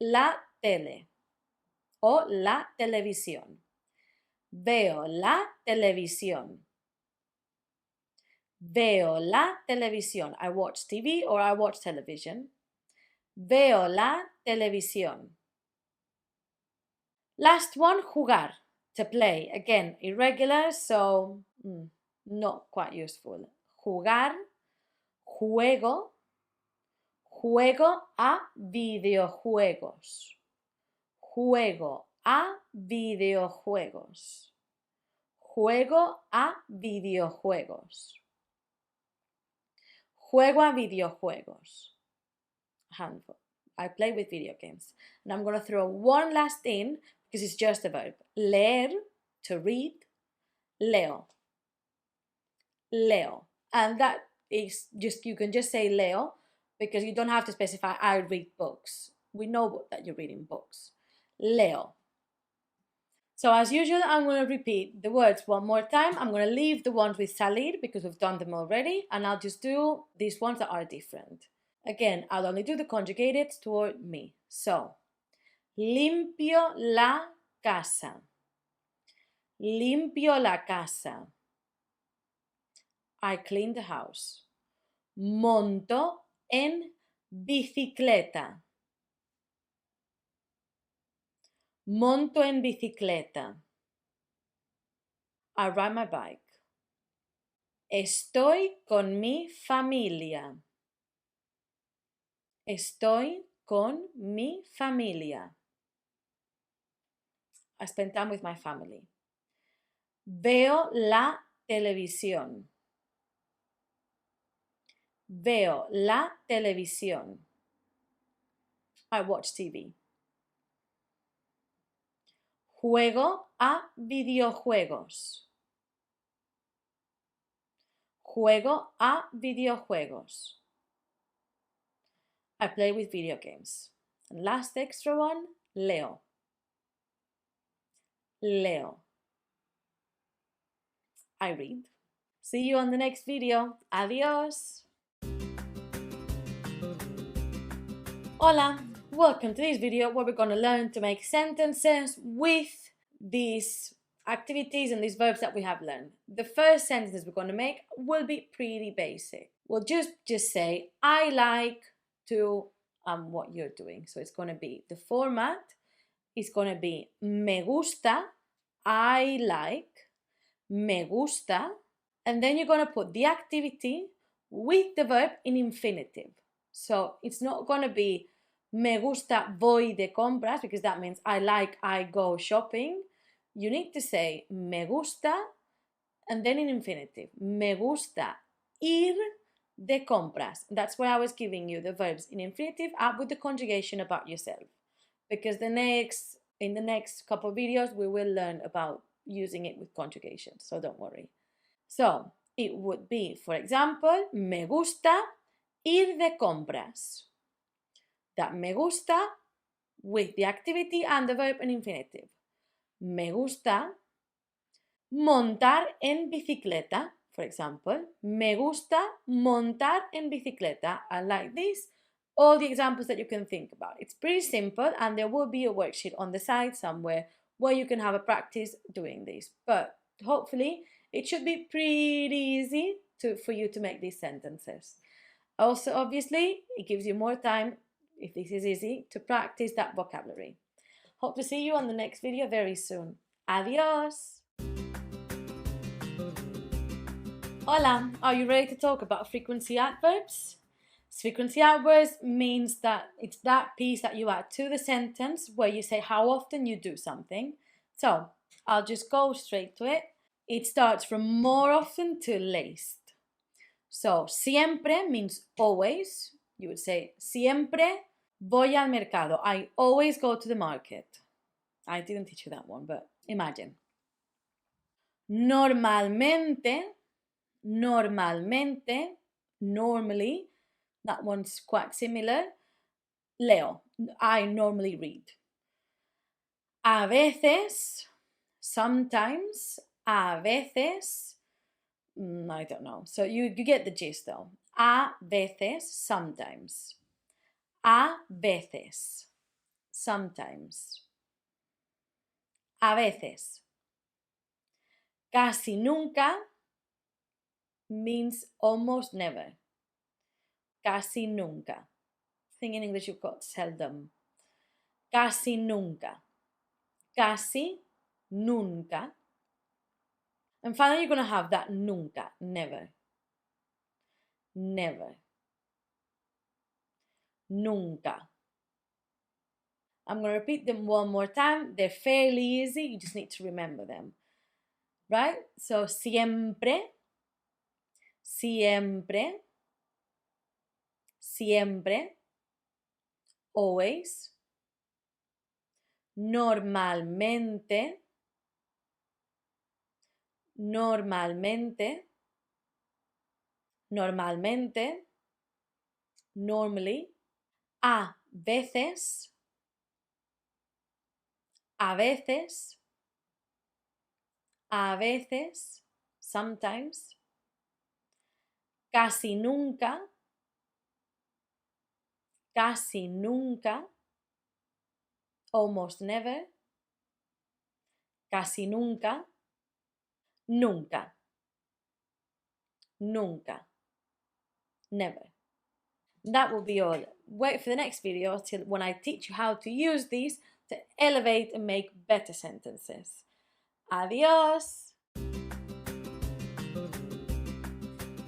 la tele o la televisión. Veo la televisión. Veo la televisión. I watch TV or I watch television. Veo la televisión. Last one, jugar, to play. Again, irregular, so not quite useful. Jugar, juego, juego a videojuegos. Juego a videojuegos. Juego a videojuegos. Juego a videojuegos. Handful. I play with video games. And I'm going to throw one last in because it's just a verb. Leer, to read. Leo. Leo. And that is just, you can just say Leo because you don't have to specify I read books. We know that you're reading books. Leo. So as usual, I'm going to repeat the words one more time. I'm going to leave the ones with salir because we've done them already. And I'll just do these ones that are different. Again, I'll only do the conjugated toward me. So, limpio la casa. Limpio la casa. I clean the house. Monto en bicicleta. Monto en bicicleta. I ride my bike. Estoy con mi familia. Estoy con mi familia. I spend time with my family. Veo la televisión. Veo la televisión. I watch TV. Juego a videojuegos. Juego a videojuegos. I play with video games. And last extra one, leo. Leo. I read. See you on the next video. Adios. Hola, welcome to this video where we're going to learn to make sentences with these activities and these verbs that we have learned. The first sentences we're going to make will be pretty basic. We'll just say, I like to what you're doing. So it's going to be, the format is going to be me gusta, I like, me gusta, and then you're going to put the activity with the verb in infinitive. So it's not going to be me gusta voy de compras because that means I like, I go shopping. You need to say me gusta and then in infinitive. Me gusta ir de compras. That's why I was giving you the verbs in infinitive up with the conjugation about yourself. Because in the next couple of videos, we will learn about using it with conjugation. So don't worry. So it would be, for example, me gusta ir de compras. That me gusta with the activity and the verb in infinitive. Me gusta montar en bicicleta, for example. Me gusta montar en bicicleta. And like this, all the examples that you can think about. It's pretty simple and there will be a worksheet on the side somewhere where you can have a practice doing this. But hopefully it should be pretty easy for you to make these sentences. Also, obviously, it gives you more time if this is easy, to practice that vocabulary. Hope to see you on the next video very soon. Adios! Hola, are you ready to talk about frequency adverbs? Frequency adverbs means that it's that piece that you add to the sentence where you say how often you do something. So I'll just go straight to it. It starts from more often to least. So siempre means always. You would say siempre voy al mercado. I always go to the market. I didn't teach you that one, but imagine. Normalmente, normally, that one's quite similar. Leo, I normally read. A veces, sometimes, a veces, I don't know. So you get the gist though. A veces, sometimes. A veces, sometimes. A veces. Casi nunca means almost never. Casi nunca. I think in English you've got seldom. Casi nunca. Casi nunca. And finally, you're going to have that nunca, never. Never. Nunca. I'm going to repeat them one more time. They're fairly easy. You just need to remember them. Right? So, siempre, siempre, siempre, always, normalmente, normalmente, normalmente, normally, a veces, a veces, a veces, sometimes, casi nunca, casi nunca, almost never, casi nunca, nunca, nunca, never. That will be all. Wait for the next video till when I teach you how to use these to elevate and make better sentences. Adios!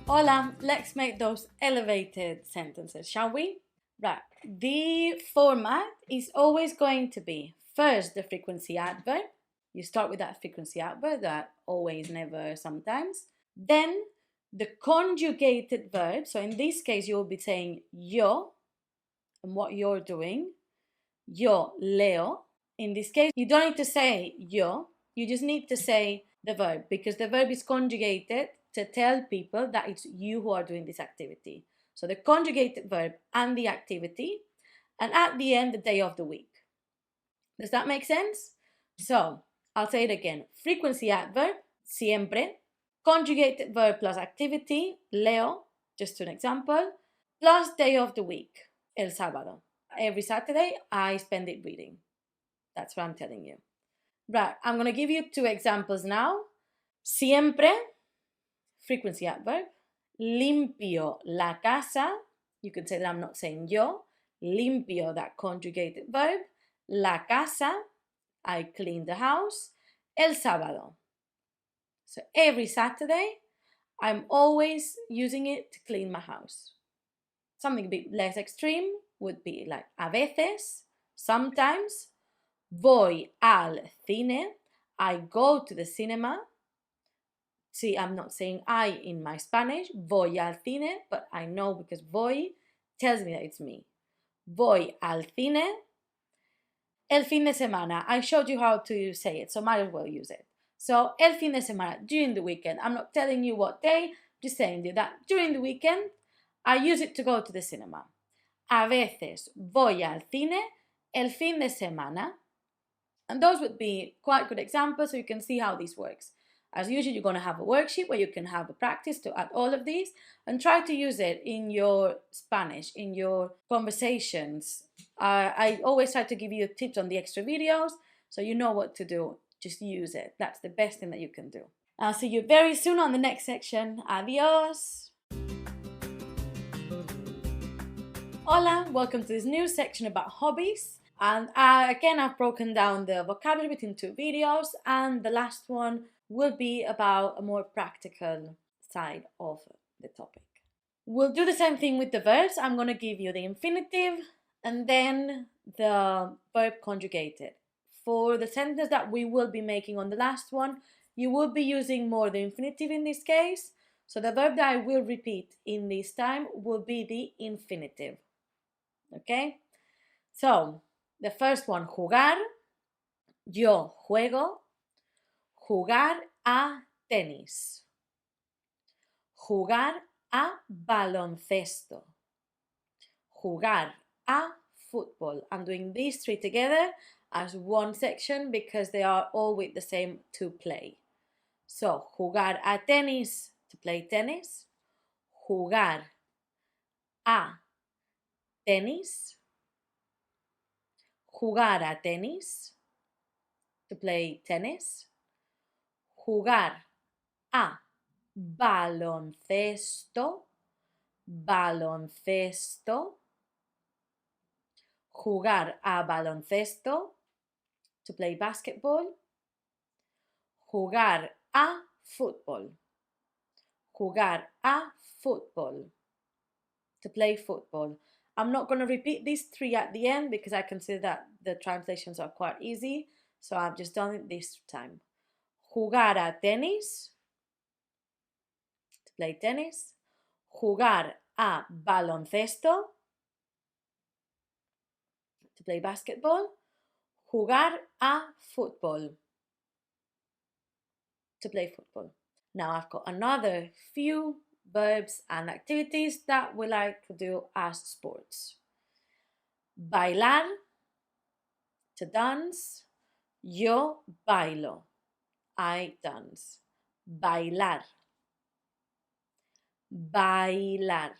Hola, let's make those elevated sentences, shall we? Right, the format is always going to be first the frequency adverb. You start with that frequency adverb, that always, never, sometimes. Then the conjugated verb. So in this case, you will be saying yo and what you're doing. Yo leo. In this case, you don't need to say yo. You just need to say the verb because the verb is conjugated to tell people that it's you who are doing this activity. So the conjugated verb and the activity, and at the end, the day of the week. Does that make sense? So I'll say it again. Frequency adverb, siempre. Conjugated verb plus activity, leo, just an example. Plus day of the week, el sábado. Every Saturday, I spend it reading. That's what I'm telling you. Right, I'm going to give you 2 examples now. Siempre, frequency adverb. Limpio la casa. You can say that I'm not saying yo. Limpio, that conjugated verb. La casa, I clean the house. El sábado. So every Saturday, I'm always using it to clean my house. Something a bit less extreme would be like a veces, sometimes. Voy al cine. I go to the cinema. See, I'm not saying I in my Spanish. Voy al cine, but I know because voy tells me that it's me. Voy al cine. El fin de semana. I showed you how to say it, so might as well use it. So, el fin de semana, during the weekend. I'm not telling you what day, just saying that during the weekend, I use it to go to the cinema. A veces voy al cine el fin de semana. And those would be quite good examples so you can see how this works. As usual, you're going to have a worksheet where you can have a practice to add all of these and try to use it in your Spanish, in your conversations. I always try to give you tips on the extra videos so you know what to do. Just use it. That's the best thing that you can do. I'll see you very soon on the next section. Adios! Hola, welcome to this new section about hobbies. And again, I've broken down the vocabulary between two videos, and the last one will be about a more practical side of the topic. We'll do the same thing with the verbs. I'm going to give you the infinitive and then the verb conjugated. For the sentence that we will be making on the last one, you will be using more the infinitive in this case. So the verb that I will repeat in this time will be the infinitive. Okay? So, the first one, jugar. Yo juego. Jugar a tenis. Jugar a baloncesto. Jugar a football. I'm doing these three together as one section because they are all with the same to play. So, jugar a tenis, to play tennis. Jugar a tenis. Jugar a tenis, to play tennis. Jugar a baloncesto, baloncesto. Jugar a baloncesto, to play basketball. Jugar a fútbol, jugar a fútbol, to play football. I'm not going to repeat these three at the end because I consider that the translations are quite easy, so I've just done it this time. Jugar a tenis, to play tennis. Jugar a baloncesto, to play basketball. Jugar a fútbol, to play football. Now I've got another few verbs and activities that we like to do as sports. Bailar, to dance. Yo bailo, I dance. Bailar, bailar,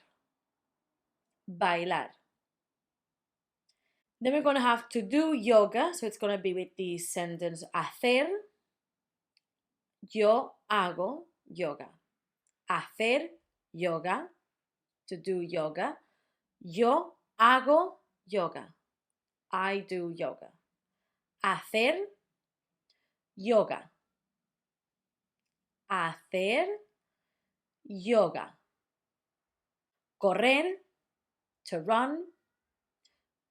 bailar. Then we're going to have to do yoga, so it's going to be with the sentence hacer. Yo hago yoga. Hacer yoga, to do yoga. Yo hago yoga. I do yoga. Hacer yoga. Hacer yoga. Correr, to run.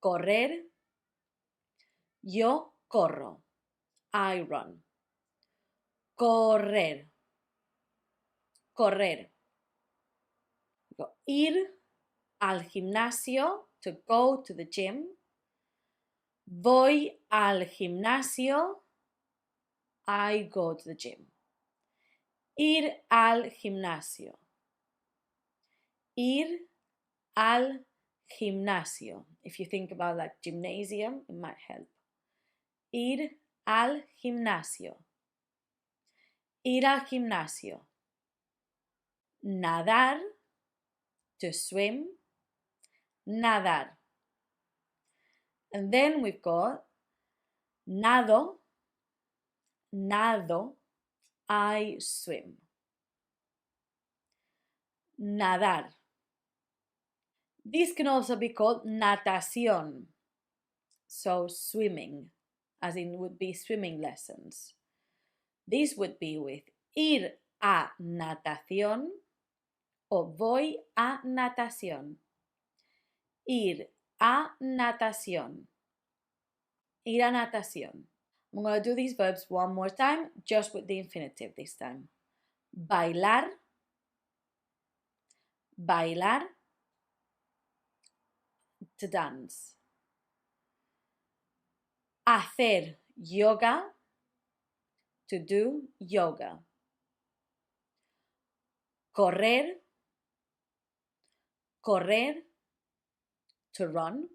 Correr. Yo corro. I run. Correr. Correr. Ir al gimnasio, to go to the gym. Voy al gimnasio. I go to the gym. Ir al gimnasio. Ir al gimnasio. If you think about like gymnasium, it might help. Ir al gimnasio. Ir al gimnasio. Nadar, to swim. Nadar. And then we've got nado. Nado, I swim. Nadar. This can also be called natación. So swimming, as in would be swimming lessons. This would be with ir a natación o voy a natación. Ir a natación. Ir a natación. I'm going to do these verbs one more time, just with the infinitive this time. Bailar. Bailar, to dance. Hacer yoga, to do yoga. Correr. Correr, to run.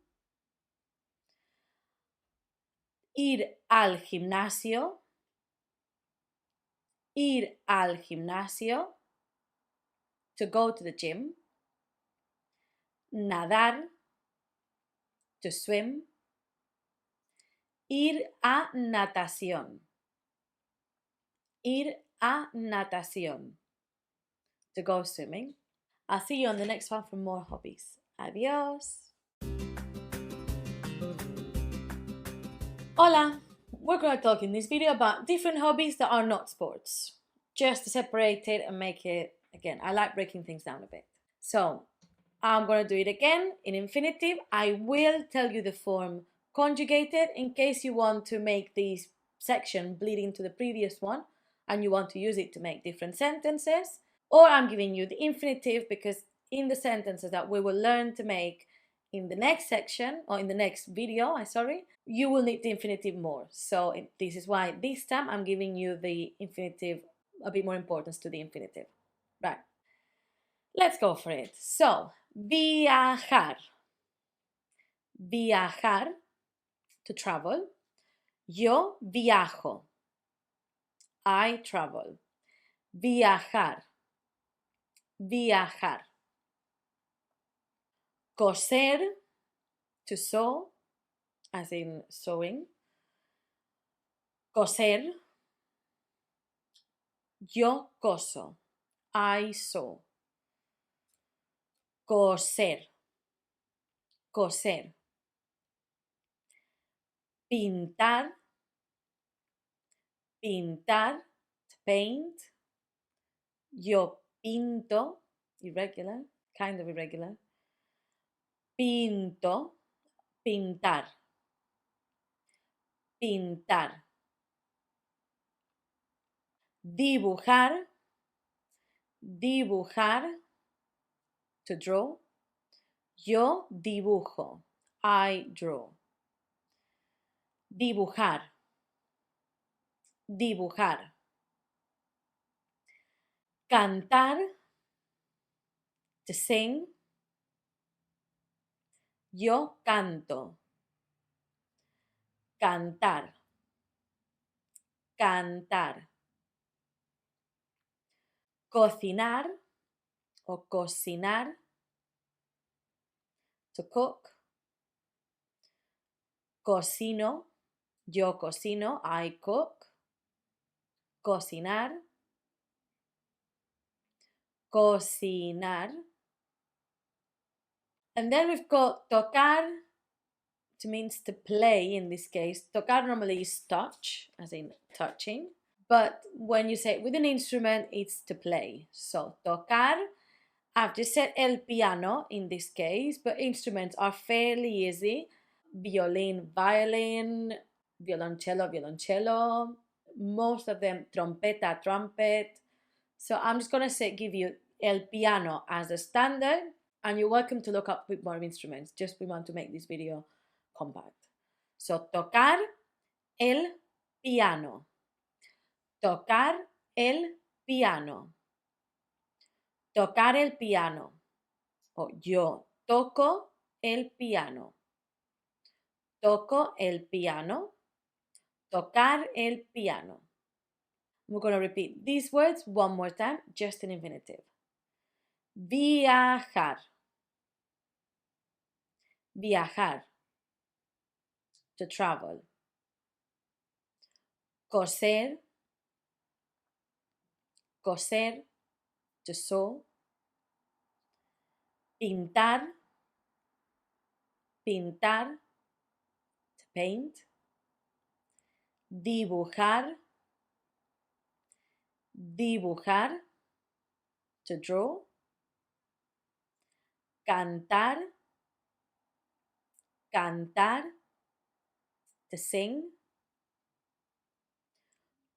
Ir al gimnasio. Ir al gimnasio, to go to the gym. Nadar, to swim. Ir a natación. Ir a natación, to go swimming. I'll see you on the next one for more hobbies. Adios. Hola! We're going to talk in this video about different hobbies that are not sports. Just to separate it and make it, again, I like breaking things down a bit. So, I'm going to do it again in infinitive. I will tell you the form conjugated in case you want to make this section bleed into the previous one and you want to use it to make different sentences. Or I'm giving you the infinitive because in the sentences that we will learn to make in the next section or in the next video, you will need the infinitive more. So this is why this time I'm giving you the infinitive, a bit more importance to the infinitive. Right. Let's go for it. So, viajar. Viajar, to travel. Yo viajo. I travel. Viajar. Viajar. Coser, to sew, as in sewing. Coser. Yo coso. I sew. Coser. Coser. Pintar. Pintar, to paint. Yo pinto, irregular, kind of irregular. Pinto, pintar. Pintar. Dibujar. Dibujar, to draw. Yo dibujo. I draw. Dibujar. Dibujar. Cantar, to sing. Yo canto. Cantar. Cantar. Cocinar o cocinar, to cook. Cocino, yo cocino, I cook. Cocinar. Cocinar. And then we've got tocar, which means to play in this case. Tocar normally is touch, as in touching. But when you say it with an instrument, it's to play. So, tocar. I've just said el piano in this case, but instruments are fairly easy. Violin, violin, violoncello, violoncello. Most of them, trompeta, trumpet. So I'm just going to give you el piano as a standard, and you're welcome to look up with more instruments. Just we want to make this video compact. So, tocar el piano. Tocar el piano. Tocar el piano. O yo toco el piano. Toco el piano. Tocar el piano. We're going to repeat these words one more time, just in infinitive. Viajar. Viajar, to travel. Coser. Coser, to sew. Pintar. Pintar, to paint. Dibujar. Dibujar, to draw. Cantar. Cantar, to sing.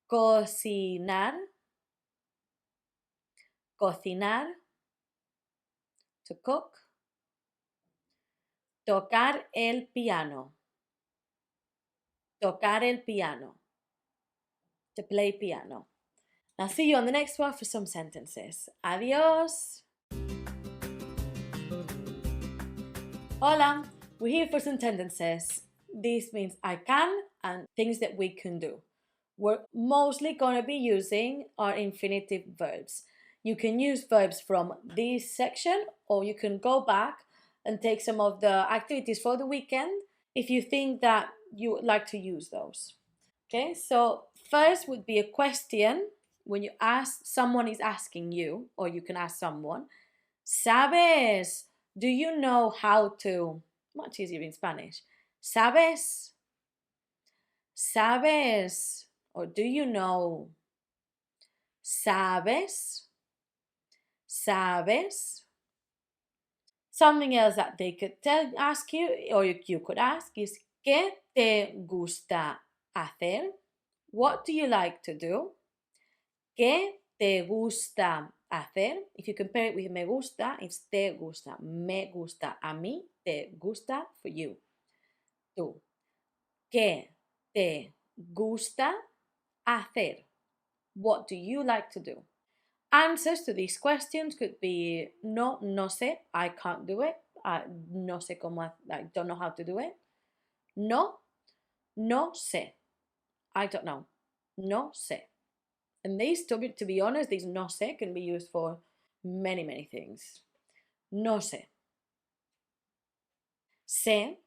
Cocinar. Cocinar, to cook. Tocar el piano. Tocar el piano, to play piano. I'll see you on the next one for some sentences. Adios! Hola! We're here for some sentences. This means I can and things that we can do. We're mostly going to be using our infinitive verbs. You can use verbs from this section, or you can go back and take some of the activities for the weekend if you think that you would like to use those. Okay, so first would be a question. When you ask, someone is asking you, or you can ask someone, ¿Sabes? Do you know how to? Much easier in Spanish. ¿Sabes? ¿Sabes? Or do you know? ¿Sabes? ¿Sabes? Something else that they could ask you, or you could ask, is ¿qué te gusta hacer? What do you like to do? ¿Qué te gusta hacer? If you compare it with me gusta, it's te gusta. Me gusta a mí, te gusta for you. Tú. ¿Qué te gusta hacer? What do you like to do? Answers to these questions could be no, no sé, I can't do it. No sé cómo, I don't know how to do it. No, no sé. I don't know. No sé. And these, to be honest, these no sé can be used for many, many things. No sé. Sé,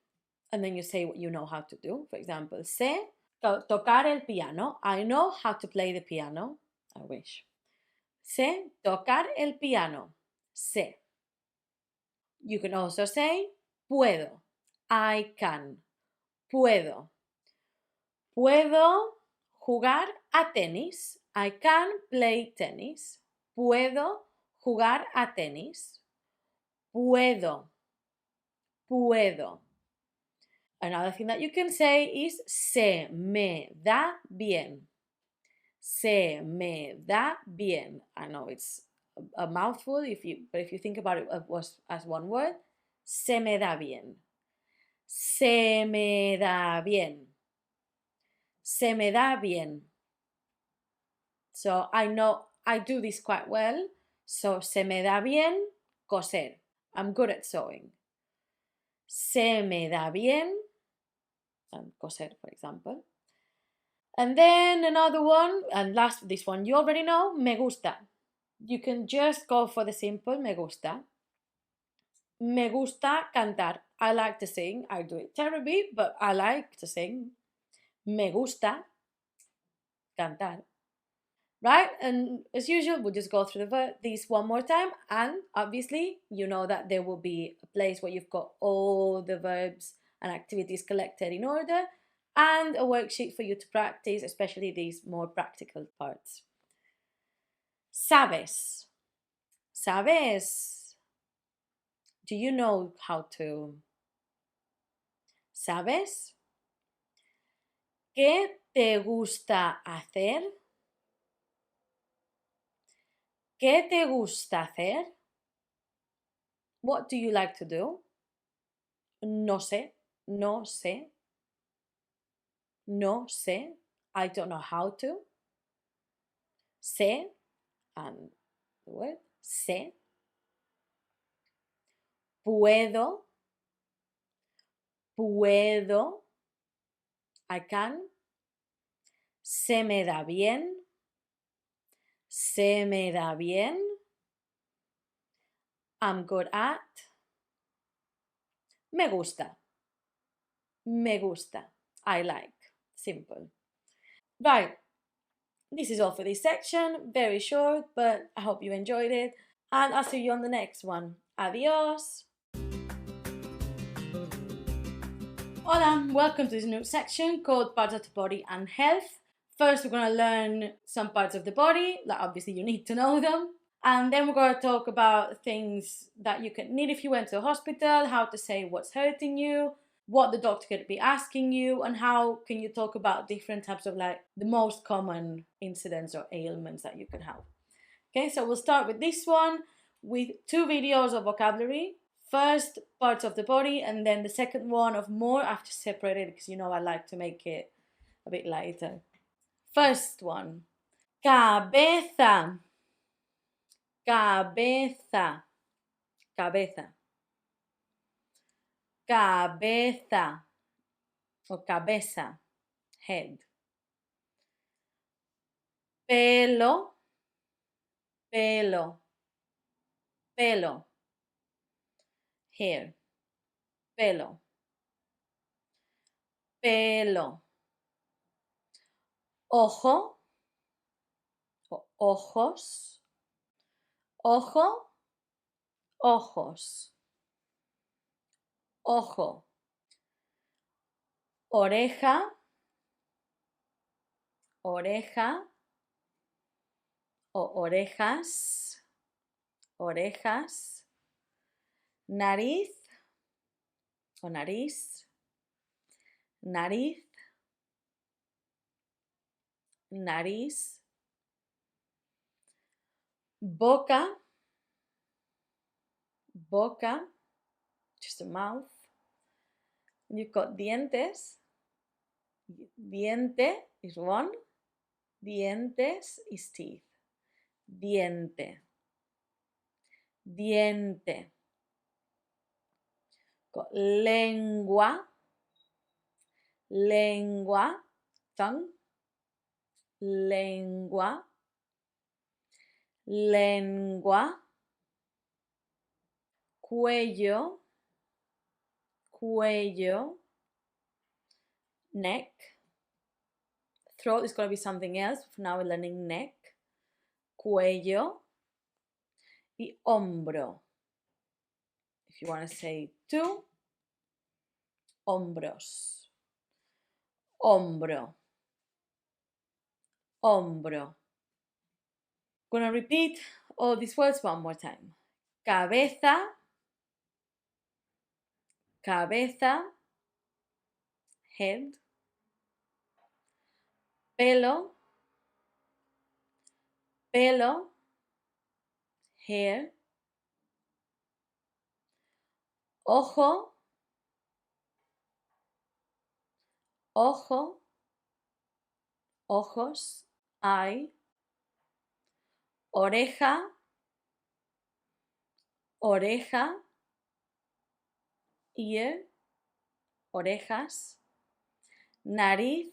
and then you say what you know how to do. For example, sé tocar el piano. I know how to play the piano. I wish. Sé tocar el piano. Sé. You can also say puedo. I can. Puedo. Puedo jugar a tenis. I can play tennis. Puedo jugar a tenis. Puedo. Puedo. Another thing that you can say is se me da bien. Se me da bien. I know it's a mouthful, but if you think about it as one word, se me da bien. Se me da bien. Se me da bien. So I know I do this quite well. So se me da bien coser. I'm good at sewing. Se me da bien coser, for example. And then another one, and last, this one you already know, me gusta. You can just go for the simple me gusta. Me gusta cantar. I like to sing. I do it terribly, but I like to sing. Me gusta cantar. Right? And as usual, we'll just go through these one more time. And obviously, you know that there will be a place where you've got all the verbs and activities collected in order, and a worksheet for you to practice, especially these more practical parts. ¿Sabes? ¿Sabes? Do you know how to? ¿Sabes? ¿Qué te gusta hacer? ¿Qué te gusta hacer? What do you like to do? No sé, no sé, no sé. I don't know how to. Sé, and the word, sé. Puedo, puedo. I can. Se me da bien. Se me da bien. I'm good at. Me gusta. Me gusta. I like. Simple. Right. This is all for this section. Very short, but I hope you enjoyed it. And I'll see you on the next one. Adios. Hola, welcome to this new section called Parts of the Body and Health. First, we're going to learn some parts of the body, like obviously you need to know them. And then we're going to talk about things that you can need if you went to a hospital, how to say what's hurting you, what the doctor could be asking you, and how can you talk about different types of like the most common incidents or ailments that you could have. Okay, so we'll start with this one with 2 videos of vocabulary. First, parts of the body, and then the second one of more. I have to separate it because you know I like to make it a bit lighter. First one. Cabeza. Cabeza. Cabeza. Cabeza. O cabeza. Head. Pelo. Pelo. Pelo. Hair. Pelo. Pelo. Ojo. O ojos. Ojo. Ojos. Ojo. Oreja. oreja o orejas, orejas, nariz o nariz, nariz, nariz, boca, boca, just a mouth. You've got dientes. Diente is one. Dientes is teeth. Diente. Diente. Got lengua. Lengua. Tongue. Lengua. Lengua. Cuello. Cuello. Neck. Throat is going to be something else. For now we're learning neck. Cuello. Y hombro. If you want to say two, hombros. Hombro. Hombro. Going to repeat all these words one more time. Cabeza. Cabeza. Head. Pelo. Pelo. Hair. Ojo. Ojo. Ojos. Eye. Oreja. Oreja. Ear. Orejas. Nariz.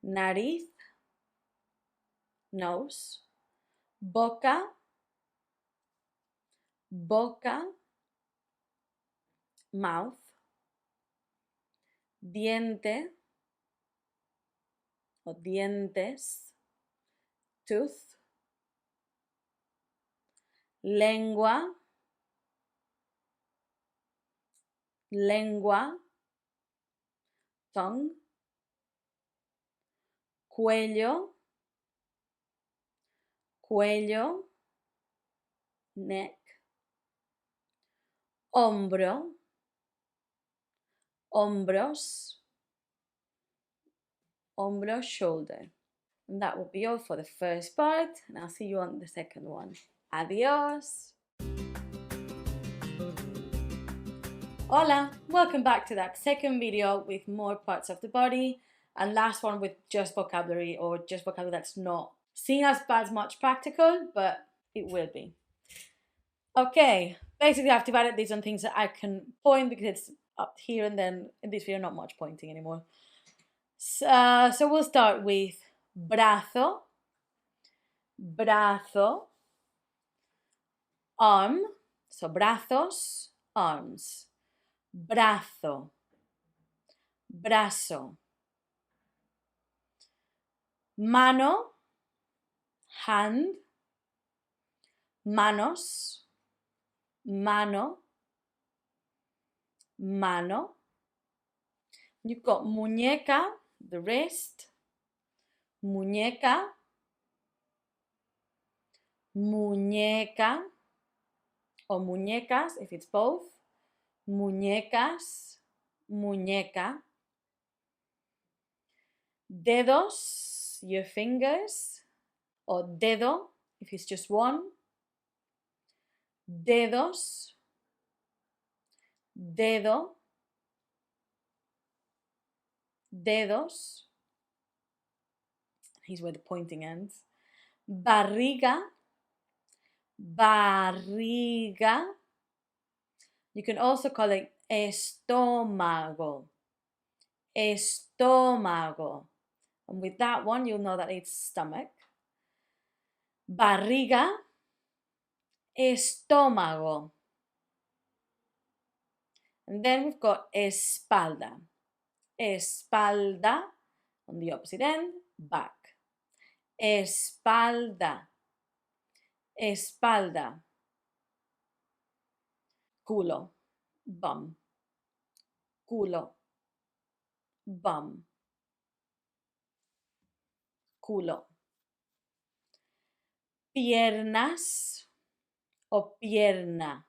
Nariz. Nose. Boca. Boca. Mouth. Diente o dientes. Tooth. Lengua. Lengua. Tongue. Cuello. Cuello. Neck. Hombro. Hombros. Hombro, shoulder. And that will be all for the first part, and I'll see you on the second one. Adios! Hola! Welcome back to that second video with more parts of the body, and last one with just vocabulary, or just vocabulary that's not seen as much practical, but it will be. Okay, basically I've divided these on things that I can point because it's up here, and then in this video not much pointing anymore. So we'll start with brazo, brazo, arm, so brazos, arms, brazo, brazo, mano, hand, manos, mano, mano. You've got muñeca, the wrist, muñeca, muñeca, or muñecas if it's both, muñecas, muñeca. Dedos, your fingers, or dedo if it's just one, dedos, dedo, dedos. Here's where the pointing ends. Barriga, barriga. You can also call it estómago, estómago. And with that one, you'll know that it's stomach. Barriga, estómago. And then we've got espalda. Espalda, on the opposite end, back. Espalda, espalda. Culo, bum. Culo, bum. culo. Piernas o pierna.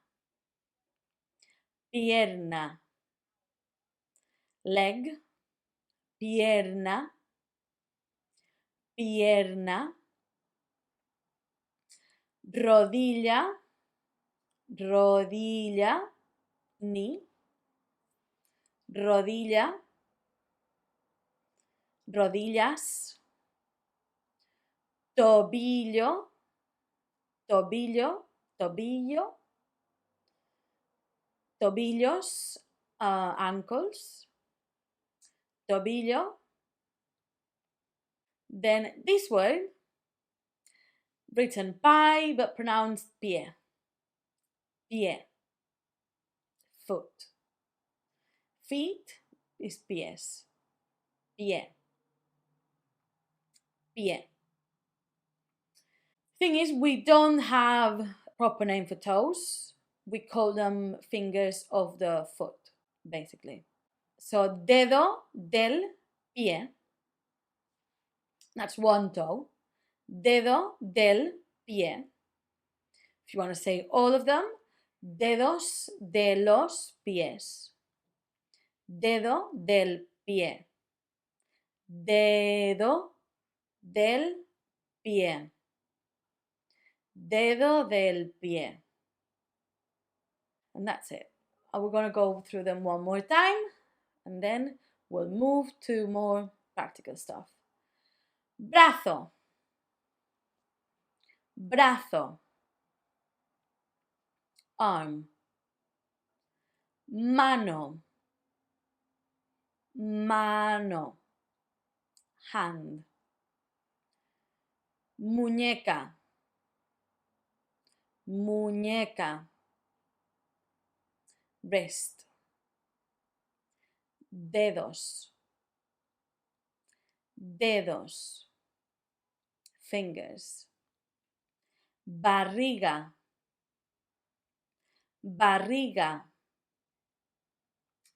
Pierna. Leg, pierna, pierna. Rodilla, rodilla, knee. Rodilla, rodillas. Tobillo, tobillo, tobillo. Tobillos, ankles. Tobillo. Then this word, written pie but pronounced pie. Pie. Foot. Feet is pies. Pie. Pie. Thing is, we don't have a proper name for toes. We call them fingers of the foot, basically. So, dedo del pie. That's one toe. Dedo del pie. If you want to say all of them, dedos de los pies. Dedo del pie. Dedo del pie. Dedo del pie. And that's it. We're going to go through them one more time and then we'll move to more practical stuff. Brazo. Brazo. Arm. Mano. Mano. Hand. Muñeca. Muñeca. Wrist. Dedos. Dedos. Fingers. Barriga. Barriga.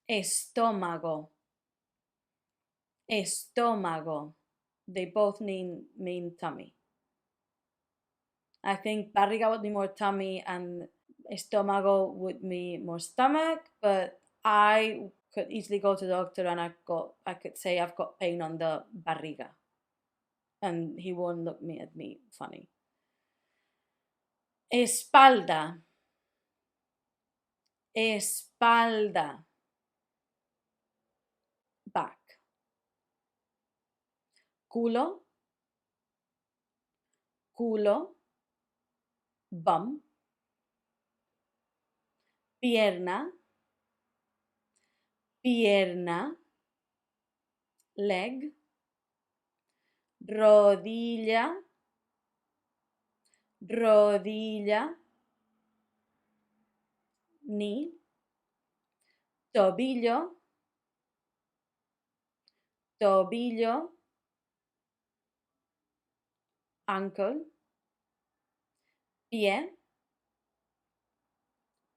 Estómago. Estómago. They both mean tummy. I think barriga would be more tummy and estómago would be more stomach, but I could easily go to the doctor and I could say I've got pain on the barriga. And he won't look at me funny. Espalda. Espalda. Back. Culo. Culo. Bum. Pierna. Pierna. Leg. Rodilla. Rodilla. Knee. Tobillo. Tobillo. Ankle. Pie.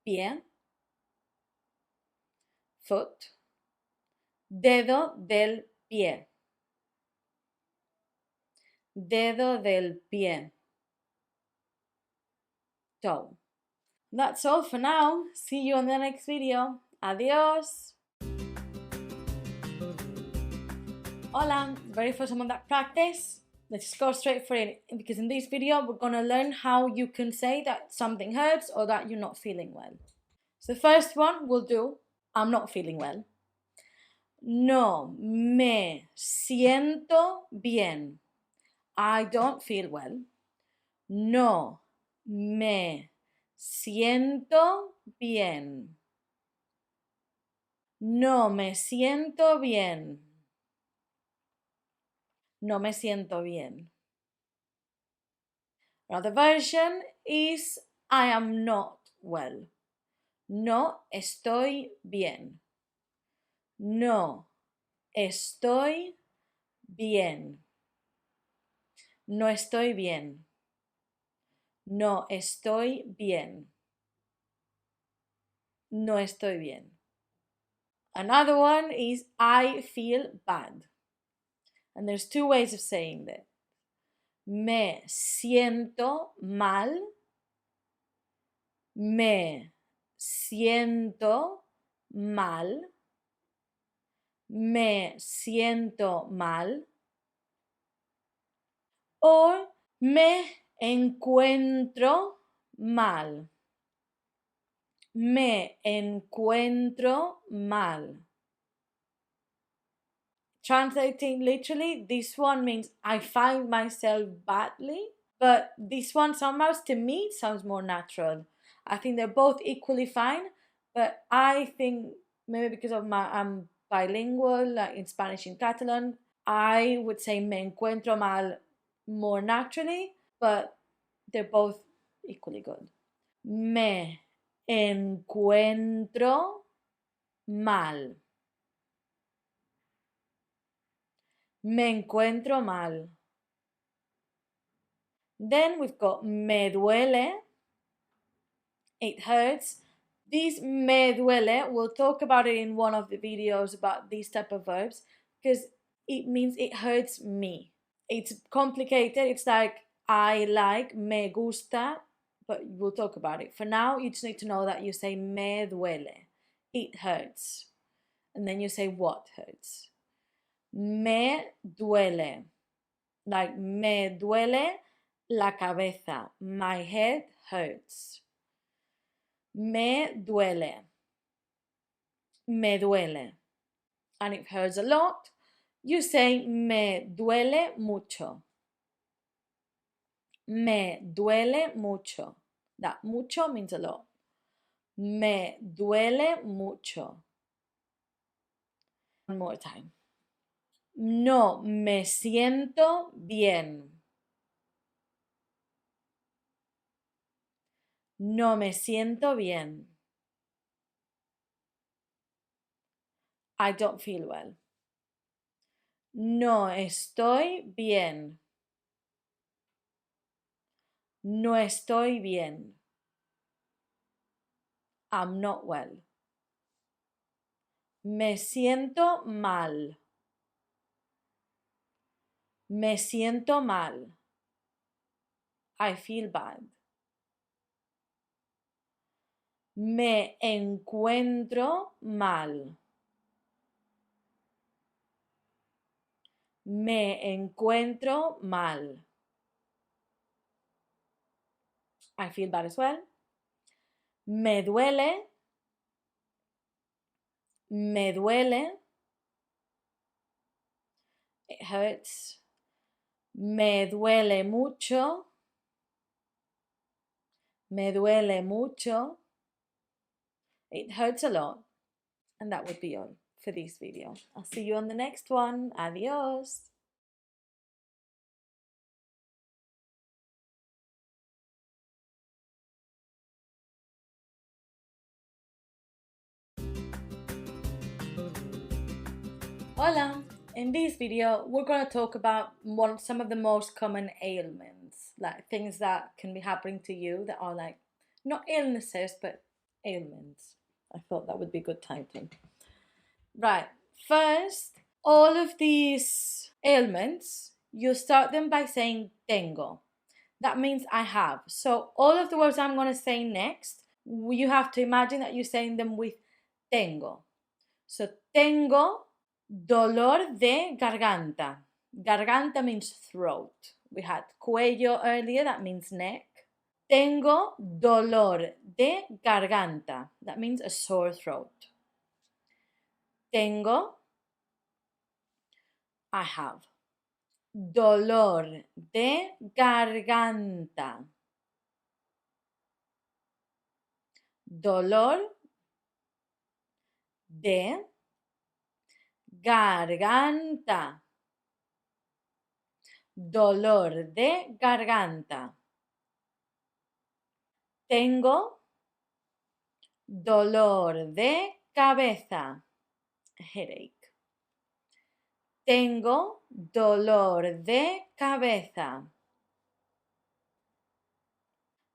Pie. Foot. Dedo del pie. Dedo del pie. Toe. That's all for now. See you on the next video. Adios. Hola, ready for some of that practice? Let's go straight for it, because in this video we're going to learn how you can say that something hurts or that you're not feeling well. So the first one we'll do, I'm not feeling well. No me siento bien. I don't feel well. No me siento bien. No me siento bien. No me siento bien. Another version is I am not well. No estoy bien. No estoy bien. No estoy bien. No estoy bien. No estoy bien. Another one is I feel bad. And there's two ways of saying that. Me siento mal. Me siento mal. Me siento mal. O me encuentro mal. Me encuentro mal. Translating literally, this one means I find myself badly, but this one somehow to me sounds more natural. I think they're both equally fine, but I think maybe because of I'm bilingual, like in Spanish and Catalan, I would say me encuentro mal more naturally, but they're both equally good. Me encuentro mal. Me encuentro mal. Then we've got me duele. It hurts. This me duele, we'll talk about it in one of the videos about these type of verbs because it means it hurts me. It's complicated. It's like I like, me gusta, but we'll talk about it. For now, you just need to know that you say me duele. It hurts. And then you say what hurts. Me duele. Like me duele la cabeza. My head hurts. Me duele. Me duele. And it hurts a lot. You say me duele mucho. Me duele mucho. That mucho means a lot. Me duele mucho. One more time. No me siento bien. No me siento bien. I don't feel well. No estoy bien. No estoy bien. I'm not well. Me siento mal. Me siento mal. I feel bad. Me encuentro mal. Me encuentro mal. I feel bad as well. Me duele. Me duele. It hurts. Me duele mucho. Me duele mucho. It hurts a lot. And that would be all for this video. I'll see you on the next one. Adios. Hola! In this video, we're going to talk about some of the most common ailments, like things that can be happening to you that are like not illnesses but ailments. I thought that would be a good title. Right, first, all of these ailments, you start them by saying tengo. That means I have. So all of the words I'm going to say next, you have to imagine that you're saying them with tengo. So tengo dolor de garganta. Garganta means throat. We had cuello earlier, that means neck. Tengo dolor de garganta. That means a sore throat. Tengo, I have. Dolor de garganta. Dolor de garganta. Dolor de garganta. Tengo dolor de cabeza. Headache. Tengo dolor de cabeza.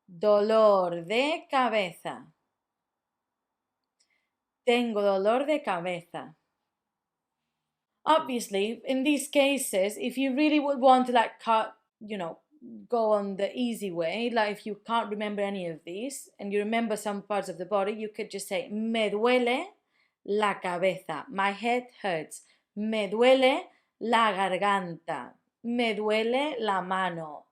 Dolor de cabeza. Tengo dolor de cabeza. Obviously, in these cases, if you really would want to cut go on the easy way, like if you can't remember any of these and you remember some parts of the body, you could just say me duele la cabeza, my head hurts. Me duele la garganta, me duele la mano,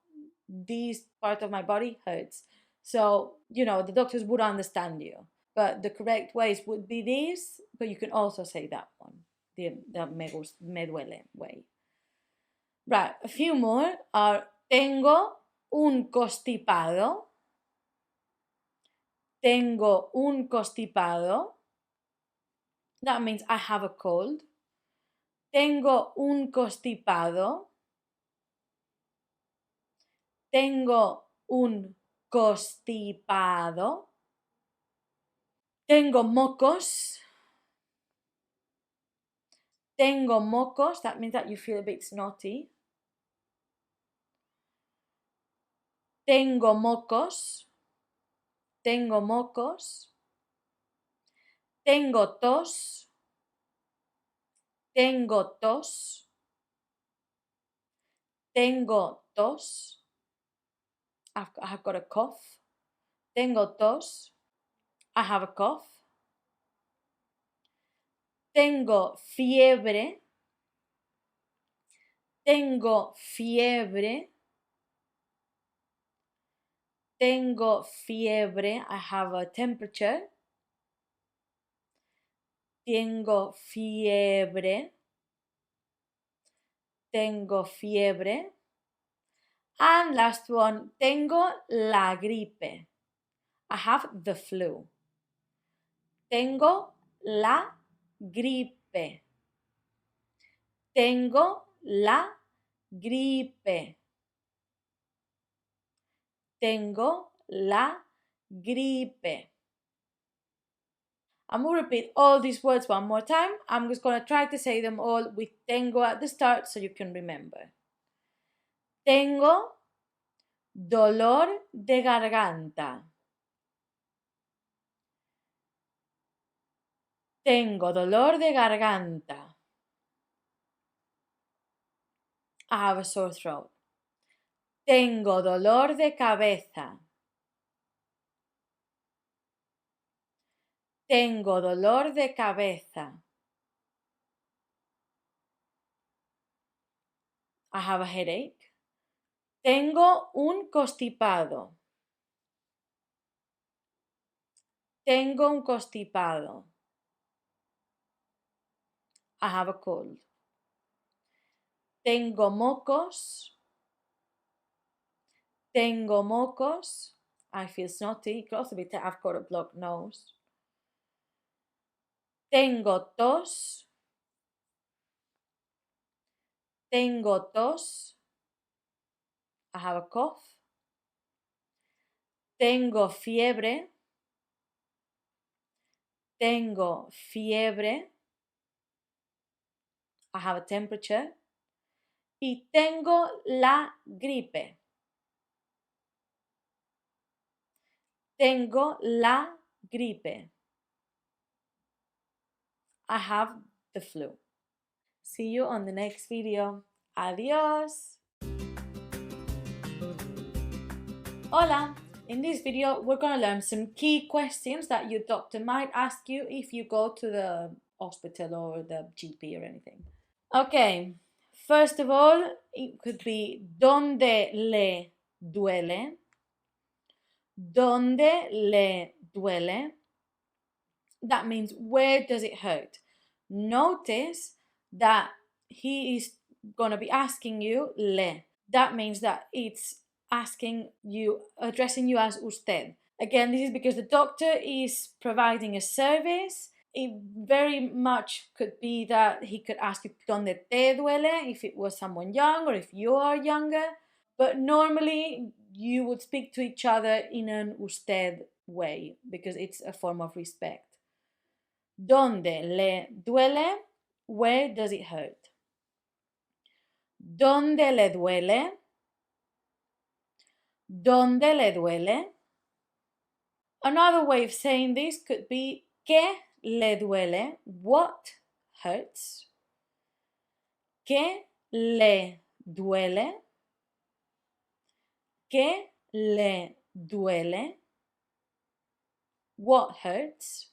this part of my body hurts. So the doctors would understand you, but the correct ways would be these, but you can also say that one, the me duele way. Right, a few more are tengo un constipado. Tengo un constipado. That means I have a cold. Tengo un constipado. Tengo un constipado. Tengo mocos. Tengo mocos. That means that you feel a bit snotty. Tengo mocos. Tengo mocos. Tengo tos. Tengo tos. Tengo tos. I've got a cough. Tengo tos. I have a cough. Tengo fiebre. Tengo fiebre. Tengo fiebre. I have a temperature. Tengo fiebre. Tengo fiebre. And last one, tengo la gripe. I have the flu. Tengo la gripe. Tengo la gripe. Tengo la gripe. I'm going to repeat all these words one more time. I'm just going to try to say them all with tengo at the start so you can remember. Tengo dolor de garganta. Tengo dolor de garganta. I have a sore throat. Tengo dolor de cabeza. Tengo dolor de cabeza. I have a headache. Tengo un constipado. Tengo un constipado. I have a cold. Tengo mocos. Tengo mocos. I feel snotty. It could also be I've got a blocked nose. Tengo tos. Tengo tos. I have a cough. Tengo fiebre. Tengo fiebre. I have a temperature. Y tengo la gripe. Tengo la gripe. I have the flu. See you on the next video. Adios. Hola. In this video, we're going to learn some key questions that your doctor might ask you if you go to the hospital or the GP or anything. Okay, first of all, it could be ¿dónde le duele? ¿Dónde le duele? That means where does it hurt? Notice that he is going to be asking you le. That means that it's asking you, addressing you as usted. Again, this is because the doctor is providing a service. It very much could be that he could ask you ¿dónde te duele? If it was someone young or if you are younger. But normally you would speak to each other in an usted way because it's a form of respect. ¿Dónde le duele? Where does it hurt? ¿Dónde le duele? ¿Dónde le duele? Another way of saying this could be ¿qué le duele? What hurts? ¿Qué le duele? ¿Qué le duele? What hurts?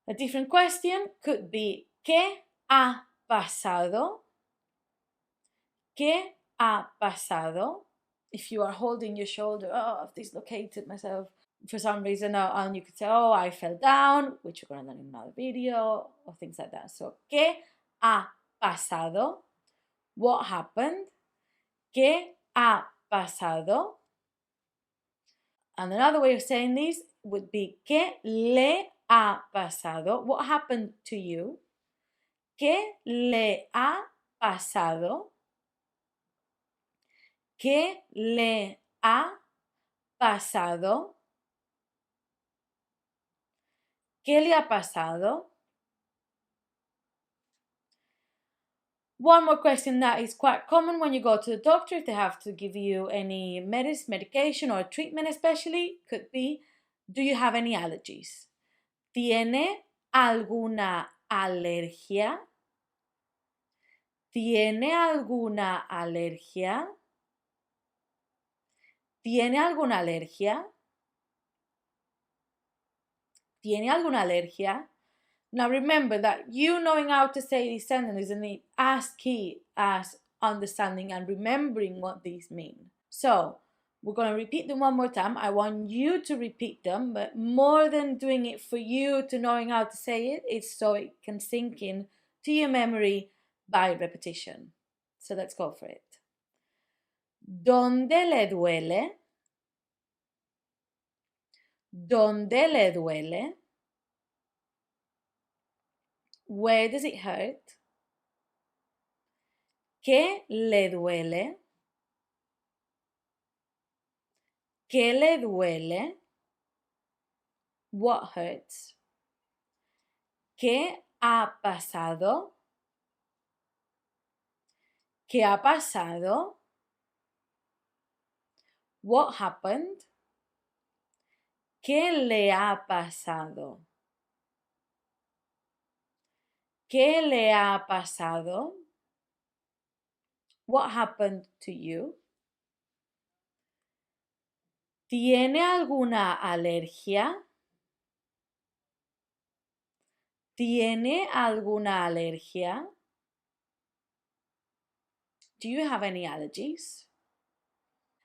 A different question could be ¿qué ha pasado? ¿Qué ha pasado? If you are holding your shoulder, oh, I've dislocated myself for some reason, and you could say, oh, I fell down, which you're going to learn in another video, or things like that. So, ¿qué ha pasado? What happened? ¿Qué ha pasado? And another way of saying this would be ¿qué le ha pasado? What happened to you? ¿Qué le ha pasado? ¿Qué le ha pasado? ¿Qué le ha pasado? One more question that is quite common when you go to the doctor, if they have to give you any medication or treatment especially, could be, do you have any allergies? ¿Tiene alguna alergia? ¿Tiene alguna alergia? ¿Tiene alguna alergia? ¿Tiene alguna alergia? Now remember that you knowing how to say these sentences is as key as understanding and remembering what these mean. So we're going to repeat them one more time. I want you to repeat them, but more than doing it for you to knowing how to say it, it's so it can sink in to your memory by repetition. So let's go for it. ¿Dónde le duele? ¿Dónde le duele? Where does it hurt? ¿Qué le duele? ¿Qué le duele? What hurts? ¿Qué ha pasado? ¿Qué ha pasado? What happened? ¿Qué le ha pasado? ¿Qué le ha pasado? What happened to you? ¿Tiene alguna alergia? ¿Tiene alguna alergia? Do you have any allergies?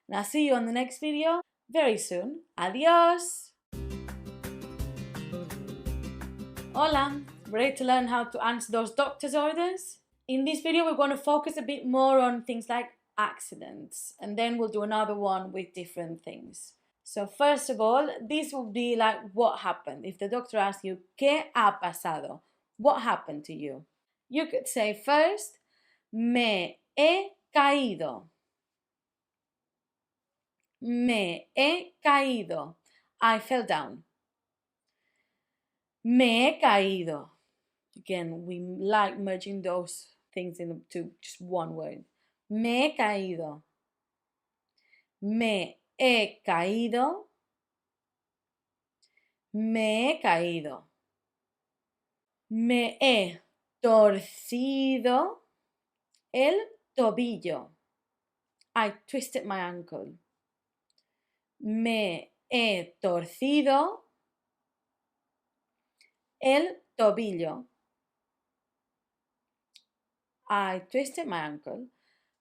And I'll see you on the next video very soon. Adios! Hola! Ready to learn how to answer those doctor's orders? In this video, we're going to focus a bit more on things like accidents, and then we'll do another one with different things. So first of all, this will be like what happened. If the doctor asks you, ¿qué ha pasado? What happened to you? You could say first, me he caído. Me he caído. I fell down. Me he caído. Again, we like merging those things into just one word. Me he caído. Me he caído. Me he caído. Me he torcido el tobillo. I twisted my ankle. Me he torcido el tobillo. I twisted my ankle.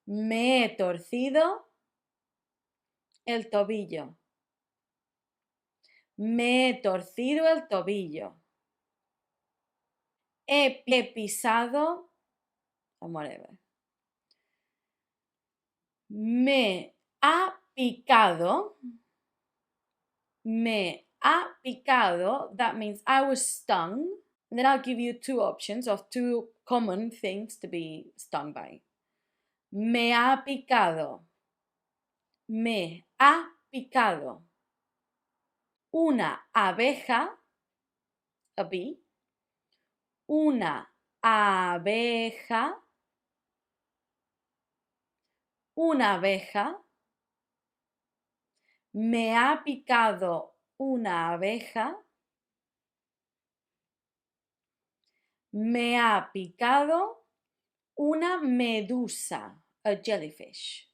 Me he torcido el tobillo. Me he torcido el tobillo. He pisado, or whatever. Me ha picado. Me ha picado. That means I was stung. And then I'll give you two options of two common things to be stung by. Me ha picado. Me ha picado. Una abeja, a bee. Una abeja. Una abeja. Me ha picado una abeja. Me ha picado una medusa, a jellyfish.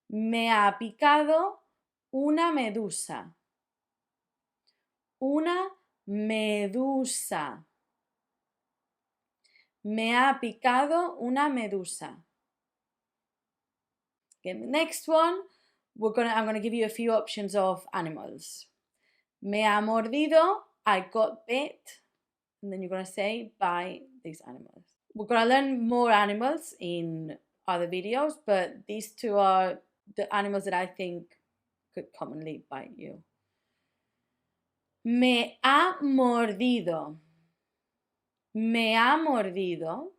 Me ha picado una medusa. Una medusa. Me ha picado una medusa. Okay, the next one, I'm gonna give you a few options of animals. Me ha mordido, I got bit, and then you're gonna say by these animals. We're gonna learn more animals in other videos, but these two are the animals that I think could commonly bite you. Me ha mordido. Me ha mordido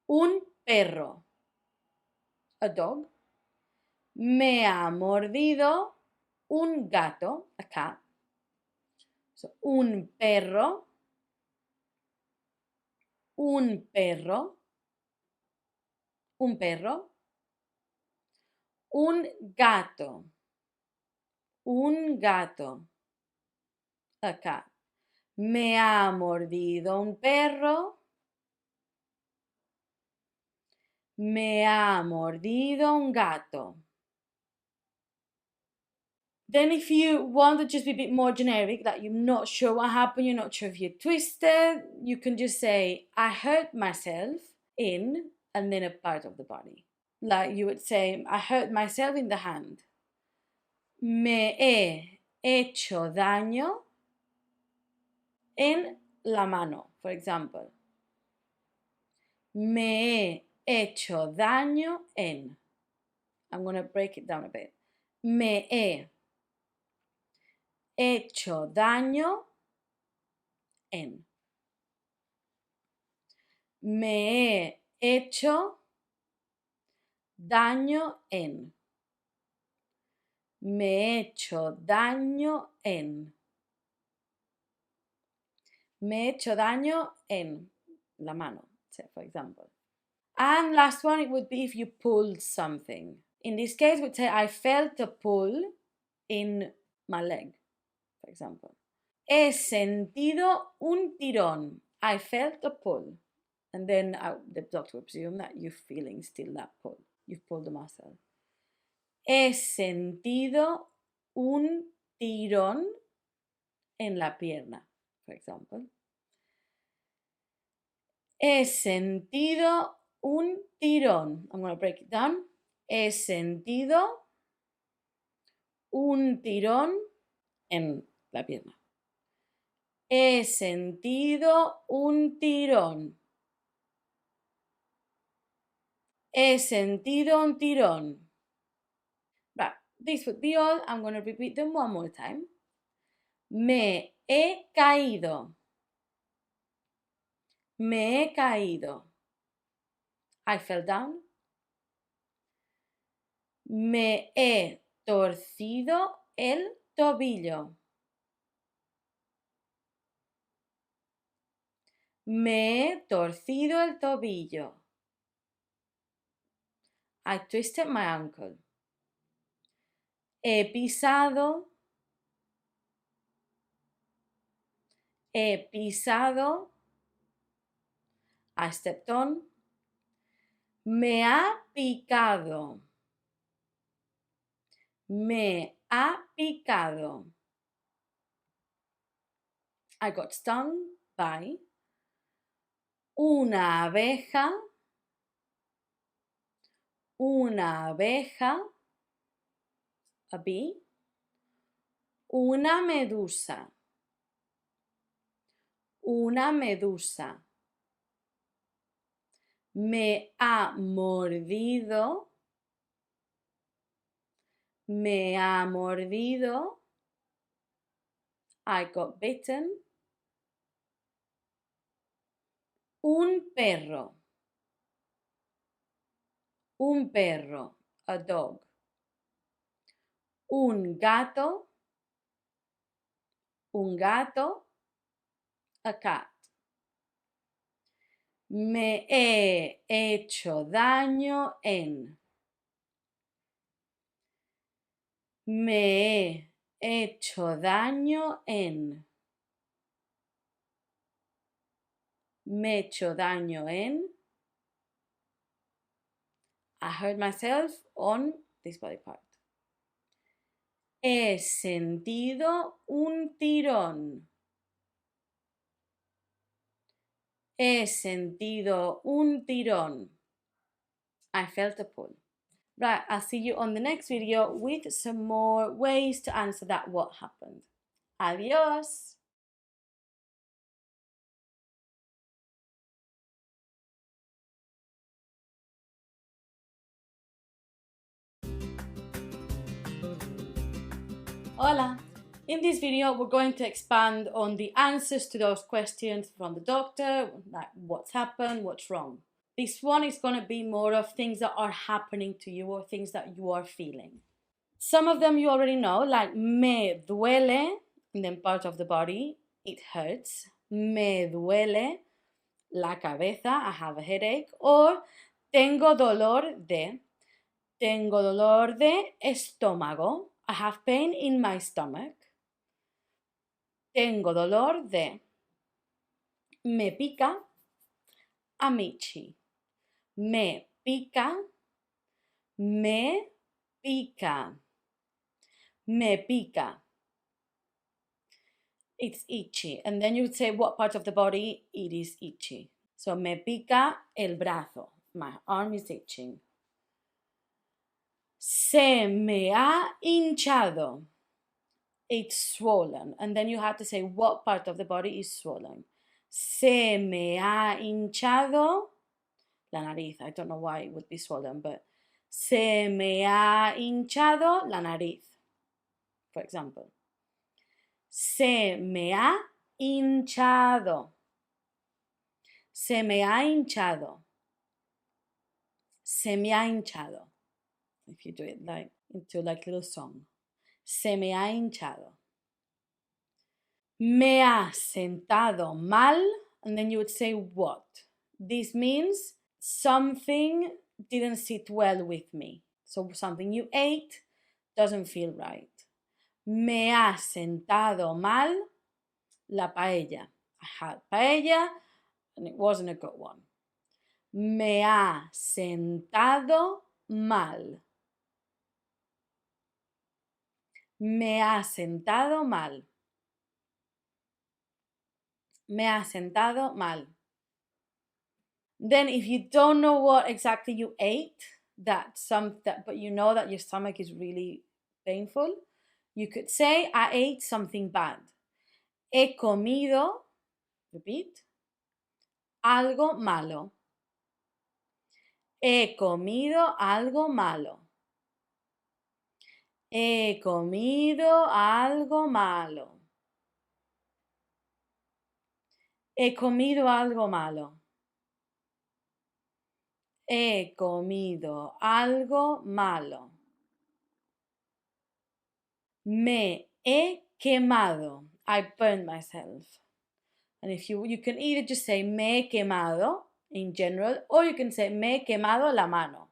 un perro. A dog. Me ha mordido un gato. A cat. So, un perro. Un perro. Un perro. Un gato. Un gato. A cat. Me ha mordido un perro. Me ha mordido un gato. Then if you want to just be a bit more generic, that you're not sure what happened, you're not sure if you're twisted, you can just say, I hurt myself in, and then a part of the body. Like you would say, I hurt myself in the hand. Me he hecho daño en la mano, for example. Me he hecho daño en. I'm going to break it down a bit. Me he hecho daño en. Me he hecho daño en. Me he hecho daño en. Me he hecho daño en la mano, for example. And last one, it would be if you pulled something. In this case, we'd say, I felt a pull in my leg, for example. He sentido un tirón. I felt a pull. And then the doctor would presume that you're feeling still that pull. You've pulled the muscle. He sentido un tirón en la pierna, for example. He sentido un tirón. I'm going to break it down. He sentido un tirón en la pierna. He sentido un tirón. He sentido un tirón. Right, this would be all. I'm going to repeat them one more time. Me he caído. Me he caído. I fell down. Me he torcido el tobillo. Me he torcido el tobillo. I twisted my ankle. He pisado. He pisado. I stepped on. Me ha picado. Me ha picado. I got stung by una abeja. Una abeja. A bee. Una medusa. Una medusa. Me ha mordido. Me ha mordido. I got bitten. Un perro. Un perro. A dog. Un gato. Un gato. A cat. Me he hecho daño en. Me he hecho daño en. Me he hecho daño en. I hurt myself on this body part. He sentido un tirón. He sentido un tirón. I felt a pull. Right, I'll see you on the next video with some more ways to answer that what happened. Adios! Hola! In this video, we're going to expand on the answers to those questions from the doctor, like what's happened, what's wrong. This one is going to be more of things that are happening to you or things that you are feeling. Some of them you already know, like me duele, and then part of the body, it hurts. Me duele la cabeza, I have a headache. Or tengo dolor de estómago, I have pain in my stomach. Tengo dolor de me pica, amici. Me pica, me pica, me pica. It's itchy. And then you would say what part of the body it is itchy. So me pica el brazo. My arm is itching. Se me ha hinchado. It's swollen. And then you have to say what part of the body is swollen. Se me ha hinchado la nariz. I don't know why it would be swollen, but se me ha hinchado la nariz, for example. Se me ha hinchado. Se me ha hinchado. Se me ha hinchado. If you do it like into like little song. Se me ha hinchado. Me ha sentado mal. And then you would say what? This means something didn't sit well with me. So something you ate doesn't feel right. Me ha sentado mal la paella. I had paella and it wasn't a good one. Me ha sentado mal. Me ha sentado mal. Me ha sentado mal. Then if you don't know what exactly you ate, but you know that your stomach is really painful, you could say, I ate something bad. He comido, repeat, algo malo. He comido algo malo. He comido algo malo. He comido algo malo. He comido algo malo. Me he quemado. I burned myself. And if you can either just say me he quemado in general, or you can say me he quemado la mano.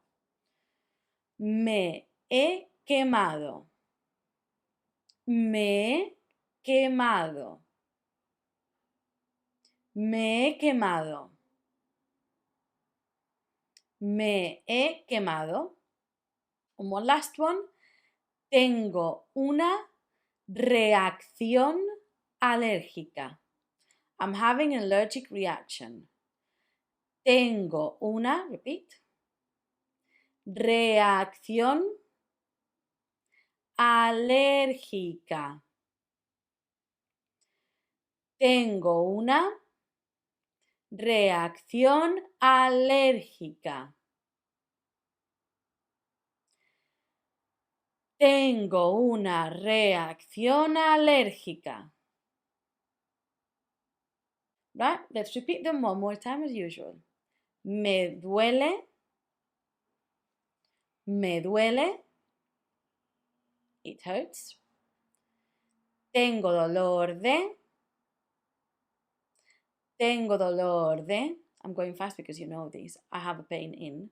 Me he quemado. Me he quemado. Me he quemado. Me he quemado. One last one. Tengo una reacción alérgica. I'm having an allergic reaction. Tengo una, repeat, reacción alérgica. Tengo una reacción alérgica. Tengo una reacción alérgica. Right? Let's repeat them one more time as usual. Me duele. Me duele. It hurts. Tengo dolor de. Tengo dolor de. I'm going fast because you know this. I have a pain in.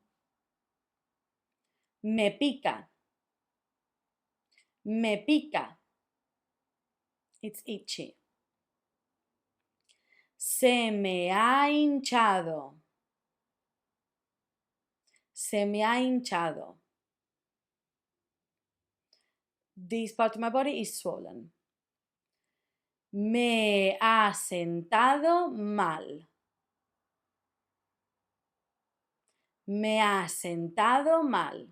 Me pica. Me pica. It's itchy. Se me ha hinchado. Se me ha hinchado. This part of my body is swollen. Me ha sentado mal. Me ha sentado mal.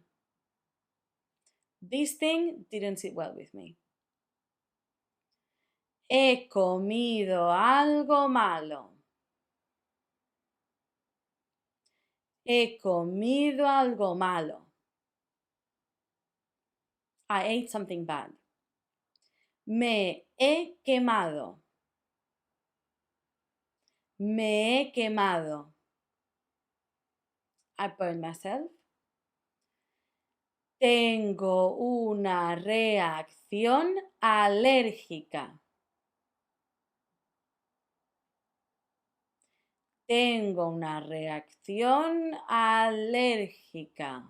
This thing didn't sit well with me. He comido algo malo. He comido algo malo. I ate something bad. Me he quemado. Me he quemado. I burned myself. Tengo una reacción alérgica. Tengo una reacción alérgica.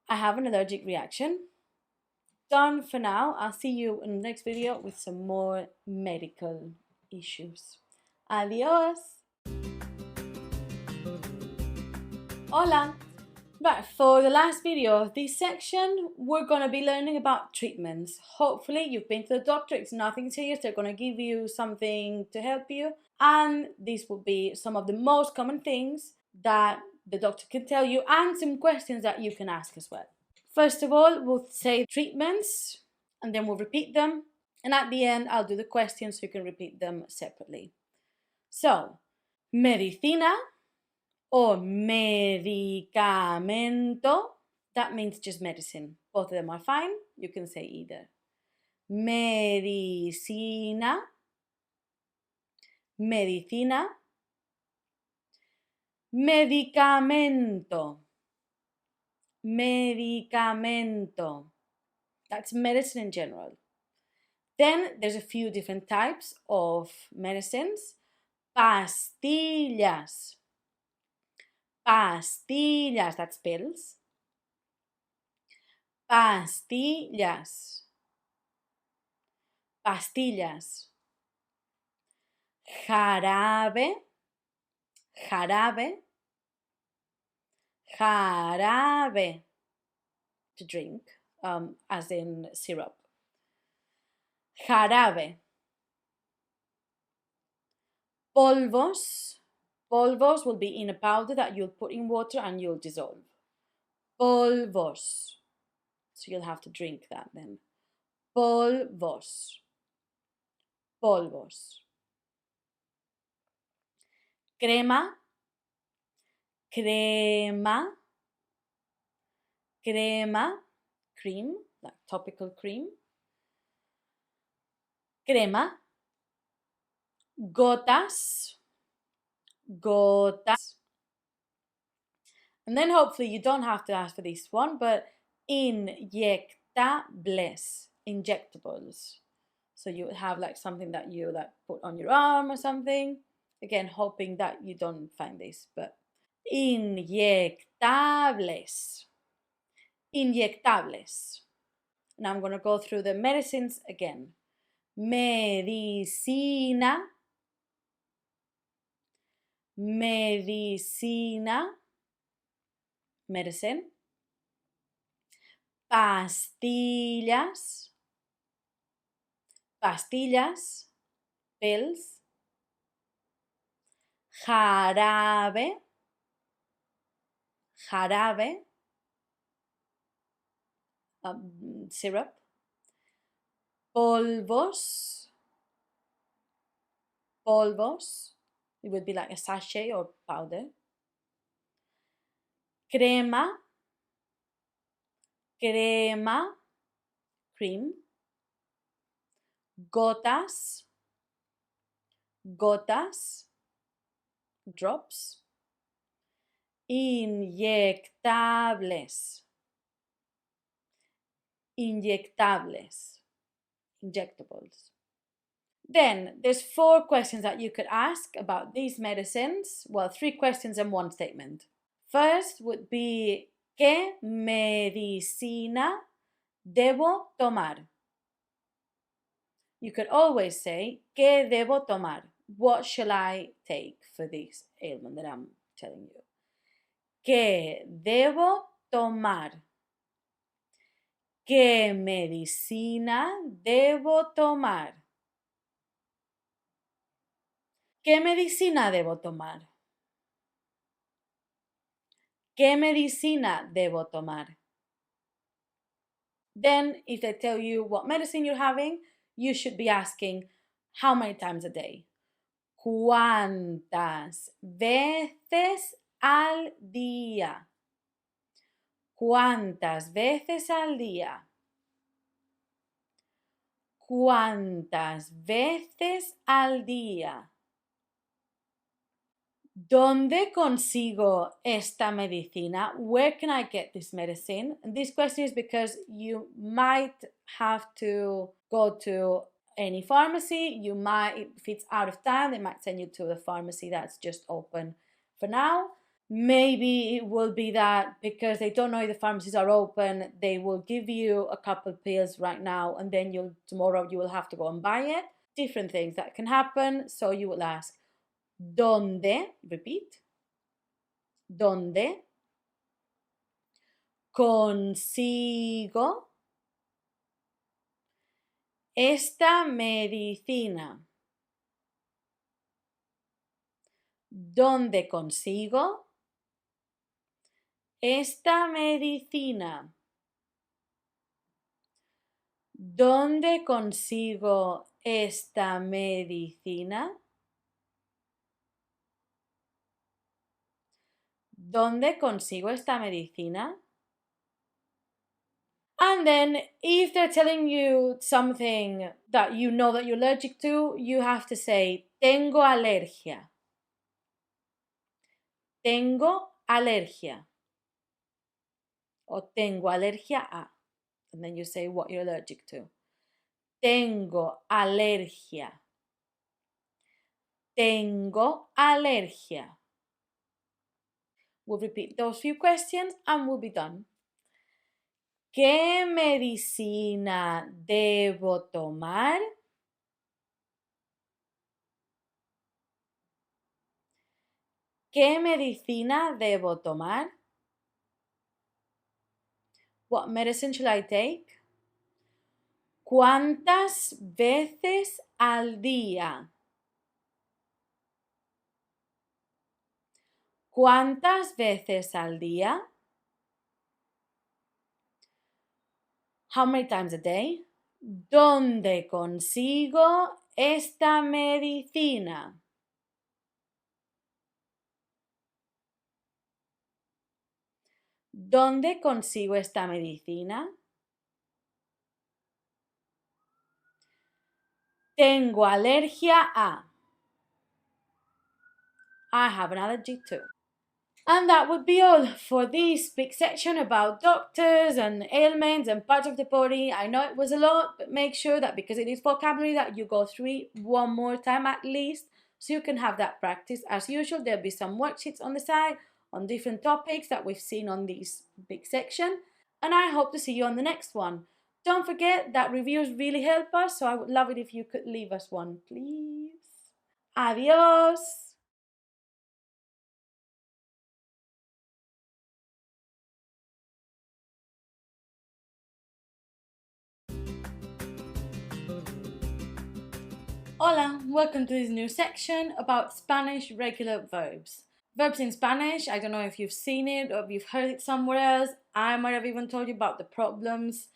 I have an allergic reaction. Done for now. I'll see you in the next video with some more medical issues. Adios. Hola. Right, for the last video of this section, we're going to be learning about treatments. Hopefully you've been to the doctor, it's nothing serious, they're going to give you something to help you. And these will be some of the most common things that the doctor can tell you and some questions that you can ask as well. First of all, we'll say treatments and then we'll repeat them. And at the end, I'll do the questions so you can repeat them separately. So, medicina or medicamento, that means just medicine. Both of them are fine. You can say either. Medicina, medicina, medicamento, medicamento. That's medicine in general. Then there's a few different types of medicines. Pastillas. Pastillas, that's pills. Pastillas. Pastillas. Jarabe. Jarabe. Jarabe. To drink, as in syrup. Jarabe. Polvos. Polvos will be in a powder that you'll put in water and you'll dissolve. Polvos. So you'll have to drink that then. Polvos. Polvos. Crema. Crema. Crema. Cream, like topical cream. Crema. Gotas. Gotas. And then hopefully you don't have to ask for this one, but inyectables, injectables. So you would have like something that you like put on your arm or something. Again, hoping that you don't find this, but inyectables. Inyectables. Now I'm going to go through the medicines again. Medicina. Medicina. Medicine. Pastillas. Pastillas. Pills. Jarabe. Jarabe. Syrup. Polvos. Polvos. It would be like a sachet or powder. Crema. Crema. Cream. Gotas. Gotas. Drops. Inyectables. Inyectables. Injectables. Then there's 4 questions that you could ask about these medicines. Well, 3 questions and 1 statement. First would be, ¿qué medicina debo tomar? You could always say, ¿qué debo tomar? What shall I take for this ailment that I'm telling you? ¿Qué debo tomar? ¿Qué medicina debo tomar? ¿Qué medicina debo tomar? ¿Qué medicina debo tomar? Then, if they tell you what medicine you're having, you should be asking how many times a day? ¿Cuántas veces al día? ¿Cuántas veces al día? ¿Cuántas veces al día? ¿Dónde consigo esta medicina? Where can I get this medicine? And this question is because you might have to go to any pharmacy. You might, if it's out of town, they might send you to the pharmacy that's just open for now. Maybe it will be that because they don't know if the pharmacies are open, they will give you a couple pills right now and then tomorrow you will have to go and buy it. Different things that can happen. So you will ask, ¿dónde? Repeat. ¿Dónde consigo esta medicina? ¿Dónde consigo esta medicina? ¿Dónde consigo esta medicina? ¿Dónde consigo esta medicina? And then if they're telling you something that you know that you're allergic to, you have to say, tengo alergia. Tengo alergia. O tengo alergia a. And then you say what you're allergic to. Tengo alergia. Tengo alergia. We'll repeat those few questions and we'll be done. ¿Qué medicina debo tomar? ¿Qué medicina debo tomar? What medicine should I take? ¿Cuántas veces al día? ¿Cuántas veces al día? How many times a day? ¿Dónde consigo esta medicina? ¿Dónde consigo esta medicina? Tengo alergia a. I have an allergy to. And that would be all for this big section about doctors and ailments and parts of the body. I know it was a lot, but make sure that because it is vocabulary that you go through it one more time at least so you can have that practice. As usual, there'll be some worksheets on the side on different topics that we've seen on this big section. And I hope to see you on the next one. Don't forget that reviews really help us, so I would love it if you could leave us one, please. Adios! Hola, welcome to this new section about Spanish regular verbs. Verbs in Spanish, I don't know if you've seen it or if you've heard it somewhere else. I might have even told you about the problems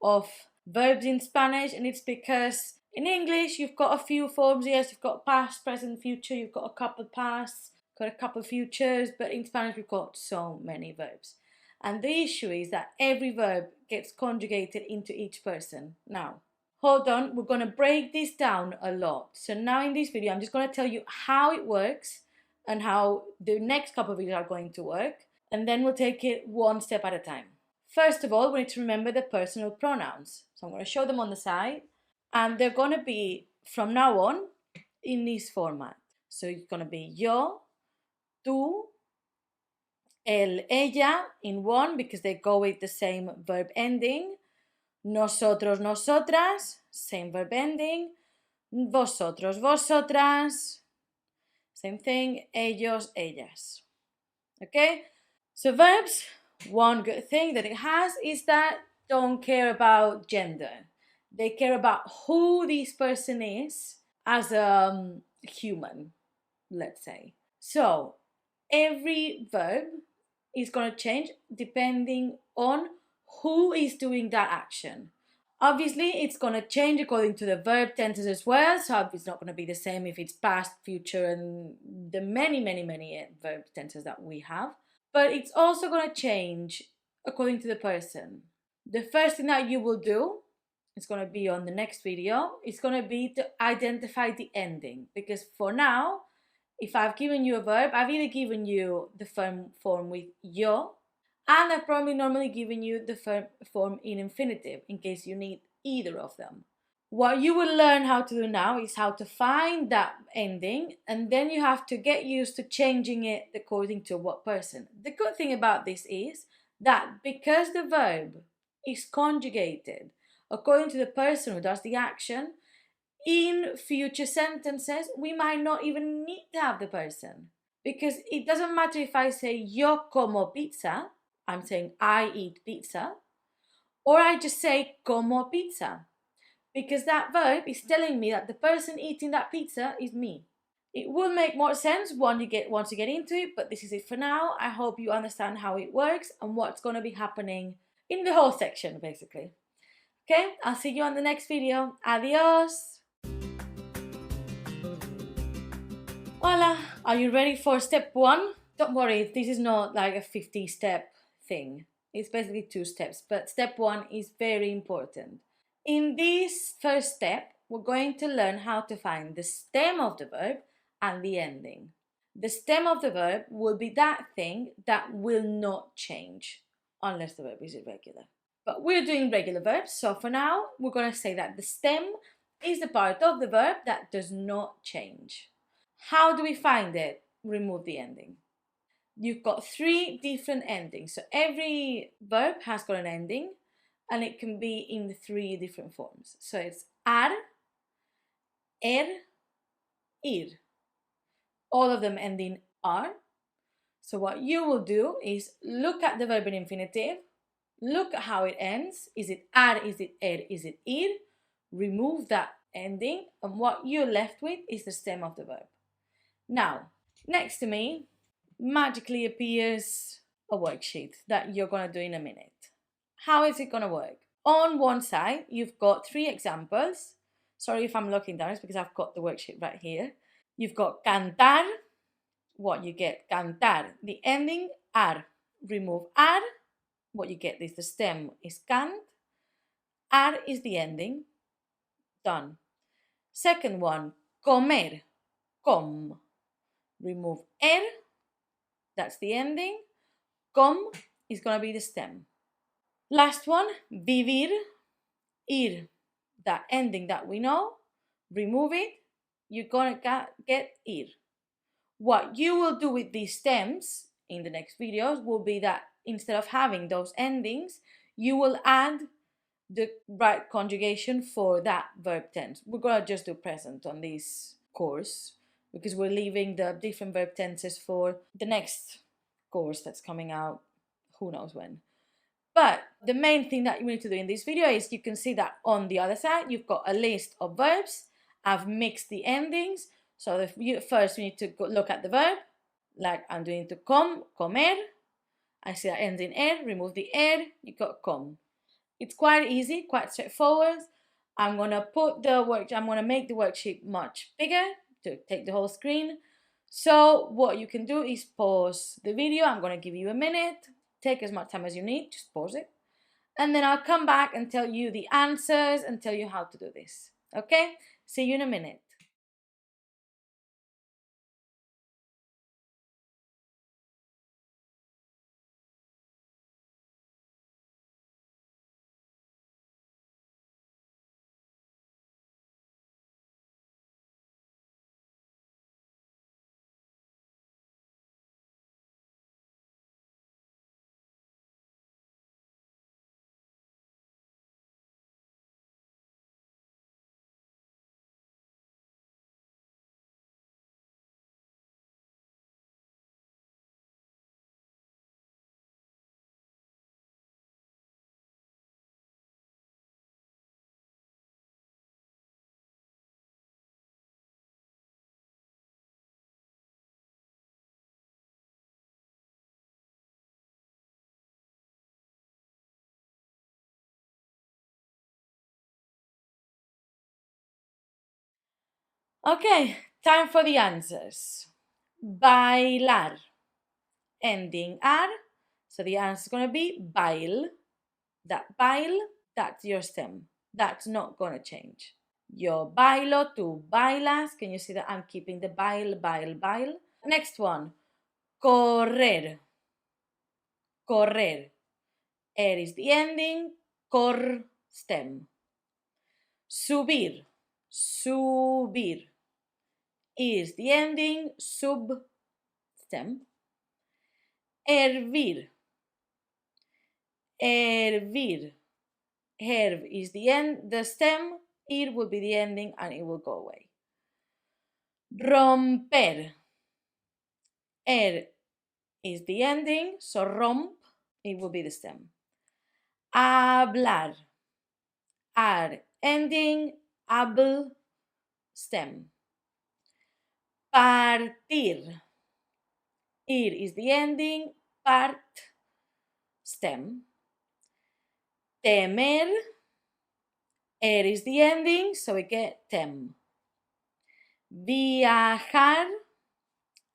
of verbs in Spanish, and it's because in English you've got a few forms. Yes, you've got past, present, future, you've got a couple pasts, got a couple futures, but in Spanish we've got so many verbs. And the issue is that every verb gets conjugated into each person. Now, hold on, we're going to break this down a lot. So now in this video, I'm just going to tell you how it works and how the next couple of videos are going to work. And then we'll take it one step at a time. First of all, we need to remember the personal pronouns. So I'm going to show them on the side. And they're going to be, from now on, in this format. So it's going to be yo, tú, él, ella in one because they go with the same verb ending. Nosotros, nosotras, same verb ending. Vosotros, vosotras, same thing. Ellos, ellas. Okay? So verbs, One good thing that it has is that don't care about gender. They care about who this person is as a human, let's say. So every verb is going to change depending on who is doing that action. Obviously, it's going to change according to the verb tenses as well. So it's not going to be the same if it's past, future, and the many verb tenses that we have. But it's also going to change according to the person. The first thing that you will do, it's going to be on the next video, it's going to be to identify the ending. Because for now, if I've given you a verb, I've either given you the form with yo, and I've probably normally given you the form in infinitive in case you need either of them. What you will learn how to do now is how to find that ending, and then you have to get used to changing it according to what person. The good thing about this is that because the verb is conjugated according to the person who does the action, in future sentences, we might not even need to have the person. Because it doesn't matter if I say yo como pizza, I'm saying I eat pizza, or I just say como pizza. Because that verb is telling me that the person eating that pizza is me. It will make more sense once you get into it, but this is it for now. I hope you understand how it works and what's going to be happening in the whole section, basically. Okay, I'll see you on the next video. Adios! Hola, are you ready for step 1? Don't worry, this is not like a 50-step thing. It's basically 2 steps, but step 1 is very important. In this first step, we're going to learn how to find the stem of the verb and the ending. The stem of the verb will be that thing that will not change unless the verb is irregular. But we're doing regular verbs, so for now, we're going to say that the stem is the part of the verb that does not change. How do we find it? Remove the ending. You've got 3 different endings. So every verb has got an ending, and it can be in 3 different forms. So it's ar, ir. All of them end in ar. So what you will do is look at the verb in infinitive, look at how it ends. Is it ar, is it is it ir? Remove that ending, and what you're left with is the stem of the verb. Now, next to me magically appears a worksheet that you're going to do in a minute. How is it going to work? On one side, you've got 3 examples. Sorry if I'm looking down, it's because I've got the worksheet right here. You've got cantar, what you get, cantar, the ending, ar. Remove ar, what you get is the stem is cant, ar is the ending, done. Second one, comer, com. Remove that's the ending, com is going to be the stem. Last one, vivir, ir, that ending that we know, remove it, you're going to get ir. What you will do with these stems in the next videos will be that instead of having those endings, you will add the right conjugation for that verb tense. We're going to just do present on this course because we're leaving the different verb tenses for the next course that's coming out who knows when. But the main thing that you need to do in this video is you can see that on the other side you've got a list of verbs. I've mixed the endings. So first we need to look at the verb, like I'm doing to comer. I see that ends in remove the you got com. It's quite easy, quite straightforward. I'm gonna make the worksheet much bigger to take the whole screen. So what you can do is pause the video. I'm gonna give you a minute. Take as much time as you need, just pause it. And then I'll come back and tell you the answers and tell you how to do this. Okay? See you in a minute. Okay, time for the answers. Bailar, ending ar, so the answer is going to be bail. That bail, that's your stem. That's not going to change. Yo bailo, tú bailas. Can you see that I'm keeping the bail, bail, bail? Next one, correr, correr. Er is the ending, cor stem. Subir, subir is the ending, sub stem. Hervir, hervir. Herv is the end, the stem, ir will be the ending and it will go away. Romper, is the ending, so romp, it will be the stem. Hablar, ar ending, habl stem. Partir, ir is the ending, part stem. Temer, is the ending, so we get tem. Viajar,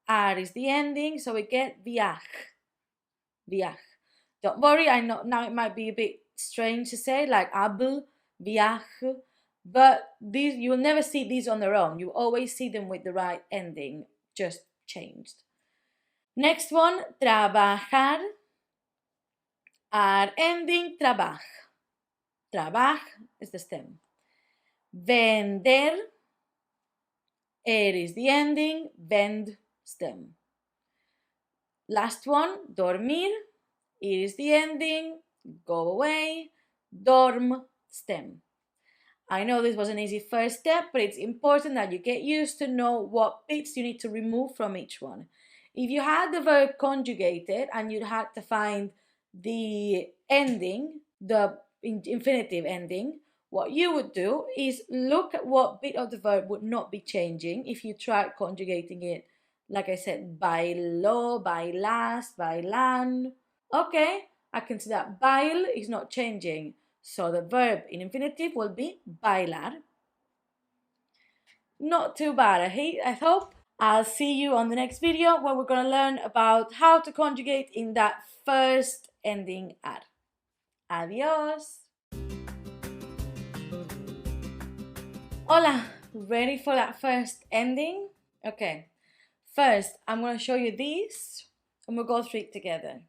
ar is the ending, so we get viaj. Viaj. Don't worry, I know now it might be a bit strange to say, like habl, viaj, but these you'll never see these on their own. You always see them with the right ending, just changed. Next one, trabajar, ar ending, trabaj. Trabaj is the stem. Vender, is the ending, vend stem. Last one, dormir, is the ending, go away, dorm stem. I know this was an easy first step, but it's important that you get used to know what bits you need to remove from each one. If you had the verb conjugated and you had to find the ending, the infinitive ending, what you would do is look at what bit of the verb would not be changing if you tried conjugating it, like I said, bailó, bailas, bailan. Okay, I can see that bail is not changing. So the verb in infinitive will be bailar. Not too bad, I hope. I'll see you on the next video where we're going to learn about how to conjugate in that first ending ar. Adios. Hola, ready for that first ending? Okay, first I'm going to show you these and we'll go through it together.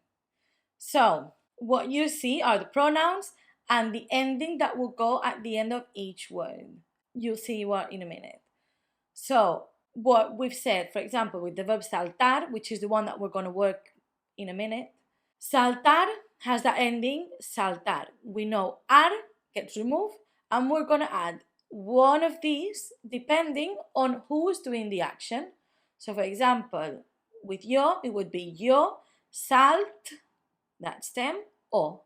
So, what you see are the pronouns and the ending that will go at the end of each word. You'll see what in a minute. So, what we've said, for example, with the verb saltar, which is the one that we're going to work in a minute, saltar has that ending, saltar. We know ar gets removed, and we're going to add one of these depending on who's doing the action. So, for example, with yo, it would be yo, salt, that stem, o,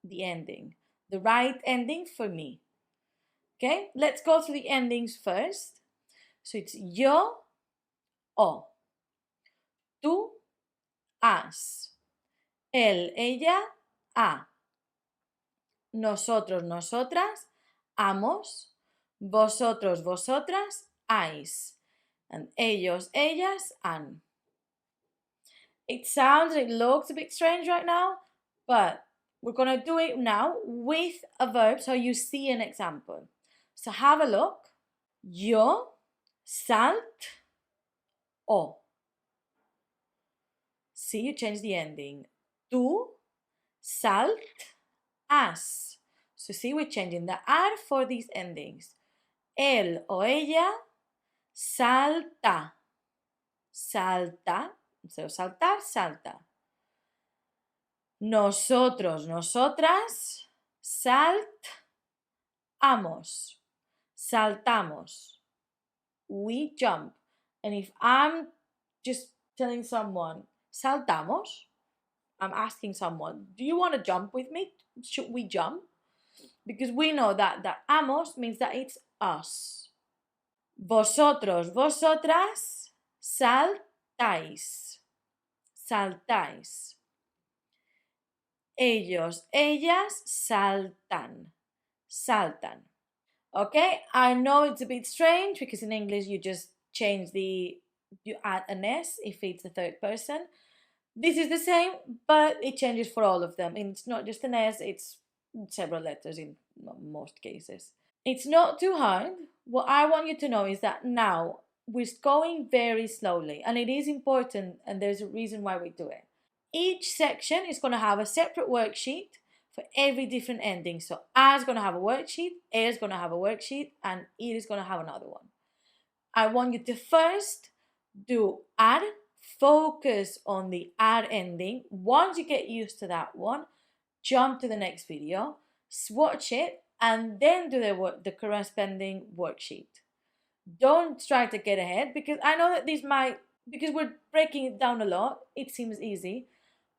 the ending, the right ending for me. Okay, let's go through the endings first. So it's yo, o, tú, has, él, ella, ha, nosotros, nosotras, hamos, vosotros, vosotras, hais, and ellos, ellas, han. It looks a bit strange right now, but we're going to do it now with a verb so you see an example. So have a look. Yo, salt, o. See, you change the ending. Tú, salt, has. So see, we're changing the ar for these endings. Él o ella, salta. Salta. So saltar, salta. Nosotros, nosotras, saltamos. Saltamos. We jump. And if I'm just telling someone, saltamos, I'm asking someone, do you want to jump with me? Should we jump? Because we know that amos means that it's us. Vosotros, vosotras, saltáis. Saltáis. Ellos, ellas, saltan. Saltan. Okay, I know it's a bit strange because in English you just you add an S if it's the third person. This is the same, but it changes for all of them. And it's not just an S, it's several letters in most cases. It's not too hard. What I want you to know is that now we're going very slowly, and it is important, and there's a reason why we do it. Each section is going to have a separate worksheet for every different ending. So A is going to have a worksheet, A is going to have a worksheet, and E is going to have another one. I want you to first do add, focus on the add ending. Once you get used to that one, jump to the next video, swatch it, and then do the corresponding worksheet. Don't try to get ahead because I know that because we're breaking it down a lot, it seems easy.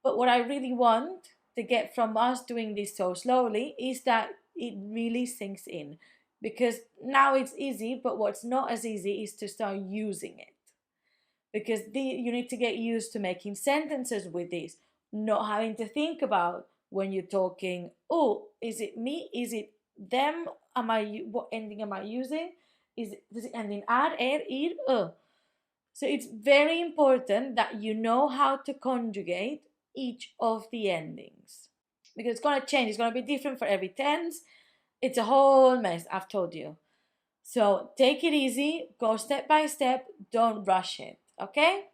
But what I really want to get from us doing this so slowly is that it really sinks in. Because now it's easy, but what's not as easy is to start using it. Because you need to get used to making sentences with this, not having to think about when you're talking, oh, is it me? Is it them? What ending am I using? Does it end in ad, ir? So it's very important that you know how to conjugate each of the endings. Because it's going to change. It's going to be different for every tense. It's a whole mess, I've told you. So take it easy, go step by step, don't rush it, okay?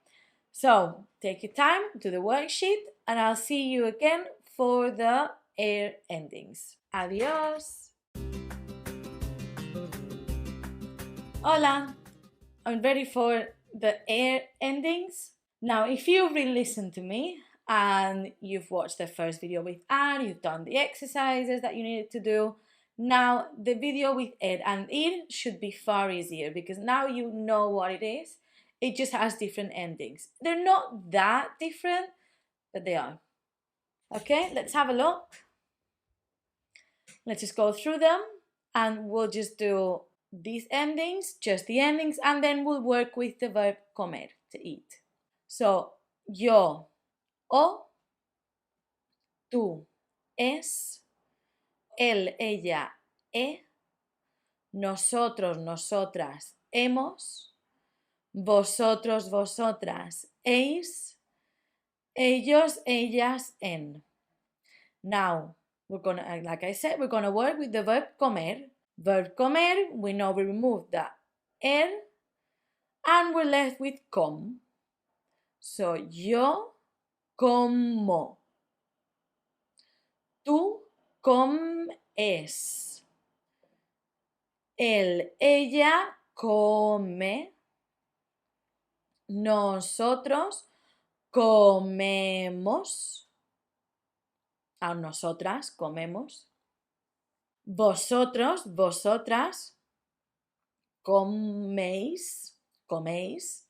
So take your time, do the worksheet, and I'll see you again for the air endings. Adios! Hola! I'm ready for the air endings. Now, if you've really listened to me and you've watched the first video with Anne, you've done the exercises that you needed to do, now the video with Ed and Ir should be far easier because now you know what it is. It just has different endings. They're not that different, but they are. Okay, let's have a look. Let's just go through them and we'll just do these endings, just the endings, and then we'll work with the verb comer, to eat. So, yo, o, tú, es, él, ella, nosotros, nosotras, hemos, vosotros, vosotras, eis, ellos, ellas, en. Now, like I said, we're gonna work with the verb comer. Verb comer, we know we removed the and we're left with com. So, yo como. Tú comes. Él, ella come. Nosotros comemos. A nosotras comemos. Vosotros, vosotras coméis. Coméis.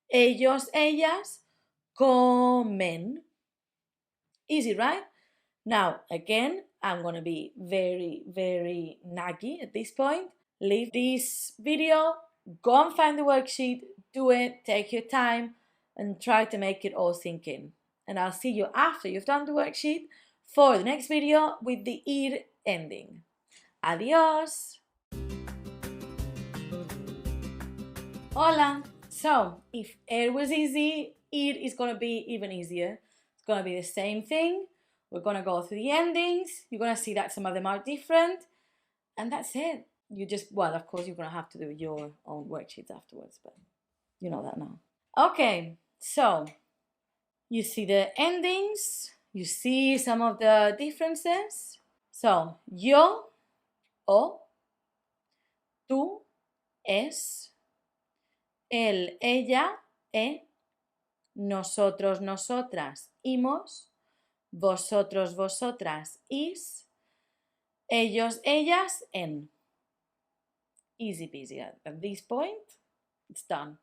Ellos, ellas comen. Easy, right? Now, again, I'm going to be very, very naggy at this point. Leave this video, go and find the worksheet, do it, take your time, and try to make it all sink in. And I'll see you after you've done the worksheet for the next video with the ir ending. Adios! Hola! So, if air was easy, ir is going to be even easier. It's going to be the same thing. We're going to go through the endings. You're going to see that some of them are different. And that's it. Well, of course, you're going to have to do your own worksheets afterwards, but you know that now. Okay, so you see the endings. You see some of the differences. So, yo, o, tú, es, él, ella, nosotros, nosotras, imos, vosotros, vosotras, is, ellos, ellas, en. Easy peasy. At this point, it's done.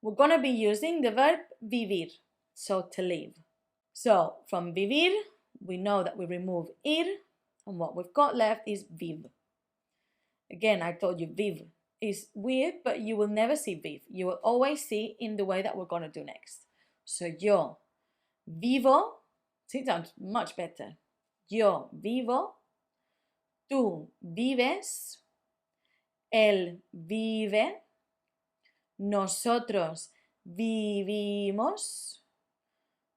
We're going to be using the verb vivir, so to live. So from vivir, we know that we remove ir, and what we've got left is viv. Again, I told you viv is weird, but you will never see viv. You will always see in the way that we're going to do next. So yo vivo, see, it sounds much better. Yo vivo, tú vives, él vive, nosotros vivimos,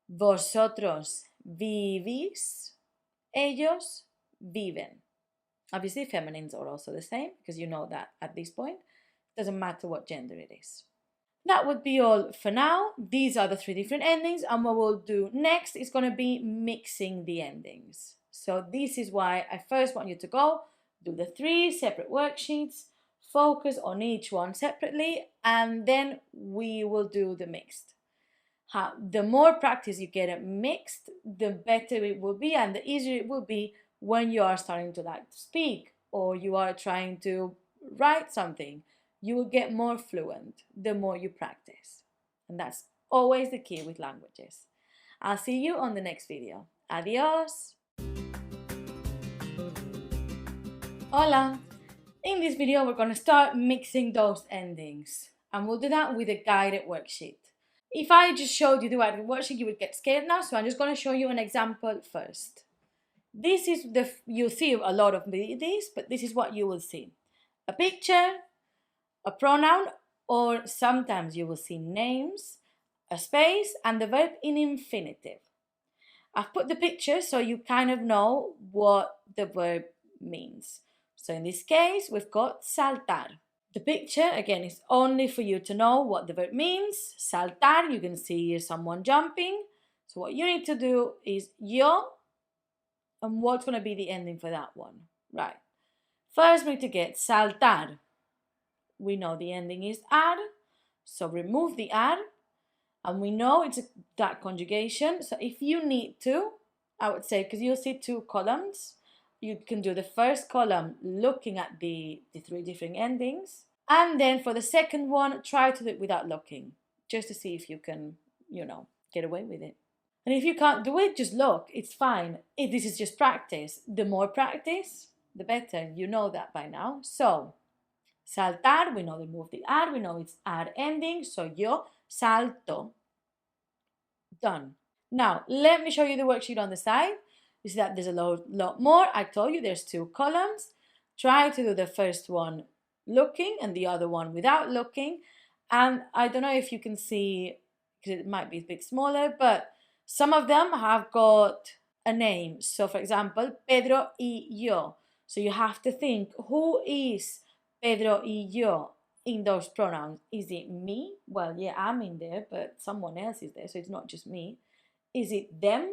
vosotros vivís, ellos viven. Obviously, feminines are also the same because you know that at this point. Doesn't matter what gender it is. That would be all for now. These are the 3 different endings, and what we'll do next is going to be mixing the endings. So this is why I first want you to go do the 3 separate worksheets, focus on each one separately, and then we will do the mixed. The more practice you get at mixed, the better it will be and the easier it will be when you are starting to like speak or you are trying to write something. You will get more fluent the more you practice. And that's always the key with languages. I'll see you on the next video. Adios! Hola! In this video, we're going to start mixing those endings. And we'll do that with a guided worksheet. If I just showed you the guided worksheet, you would get scared now. So I'm just going to show you an example first. This is you'll see a lot of these, but this is what you will see. A picture, a pronoun, or sometimes you will see names, a space, and the verb in infinitive. I've put the picture so you kind of know what the verb means. So in this case, we've got saltar. The picture, again, is only for you to know what the verb means. Saltar, you can see someone jumping. So what you need to do is yo, and what's going to be the ending for that one? Right. First, we need to get saltar. We know the ending is ar, so remove the ar, and we know it's that conjugation. So if you need to, I would say, because you'll see 2 columns, you can do the first column looking at the 3 different endings. And then for the second one, try to do it without looking, just to see if you can, get away with it. And if you can't do it, just look, it's fine. This is just practice. The more practice, the better. You know that by now. So, saltar, we know remove the ar, we know it's ar ending, so yo salto. Done. Now, let me show you the worksheet on the side. You see that there's a lot more. I told you there's 2 columns. Try to do the first one looking and the other one without looking. And I don't know if you can see, because it might be a bit smaller, but some of them have got a name. So for example, Pedro y yo. So you have to think, who is Pedro y yo in those pronouns? Is it me? Well, yeah, I'm in there, but someone else is there, so it's not just me. Is it them?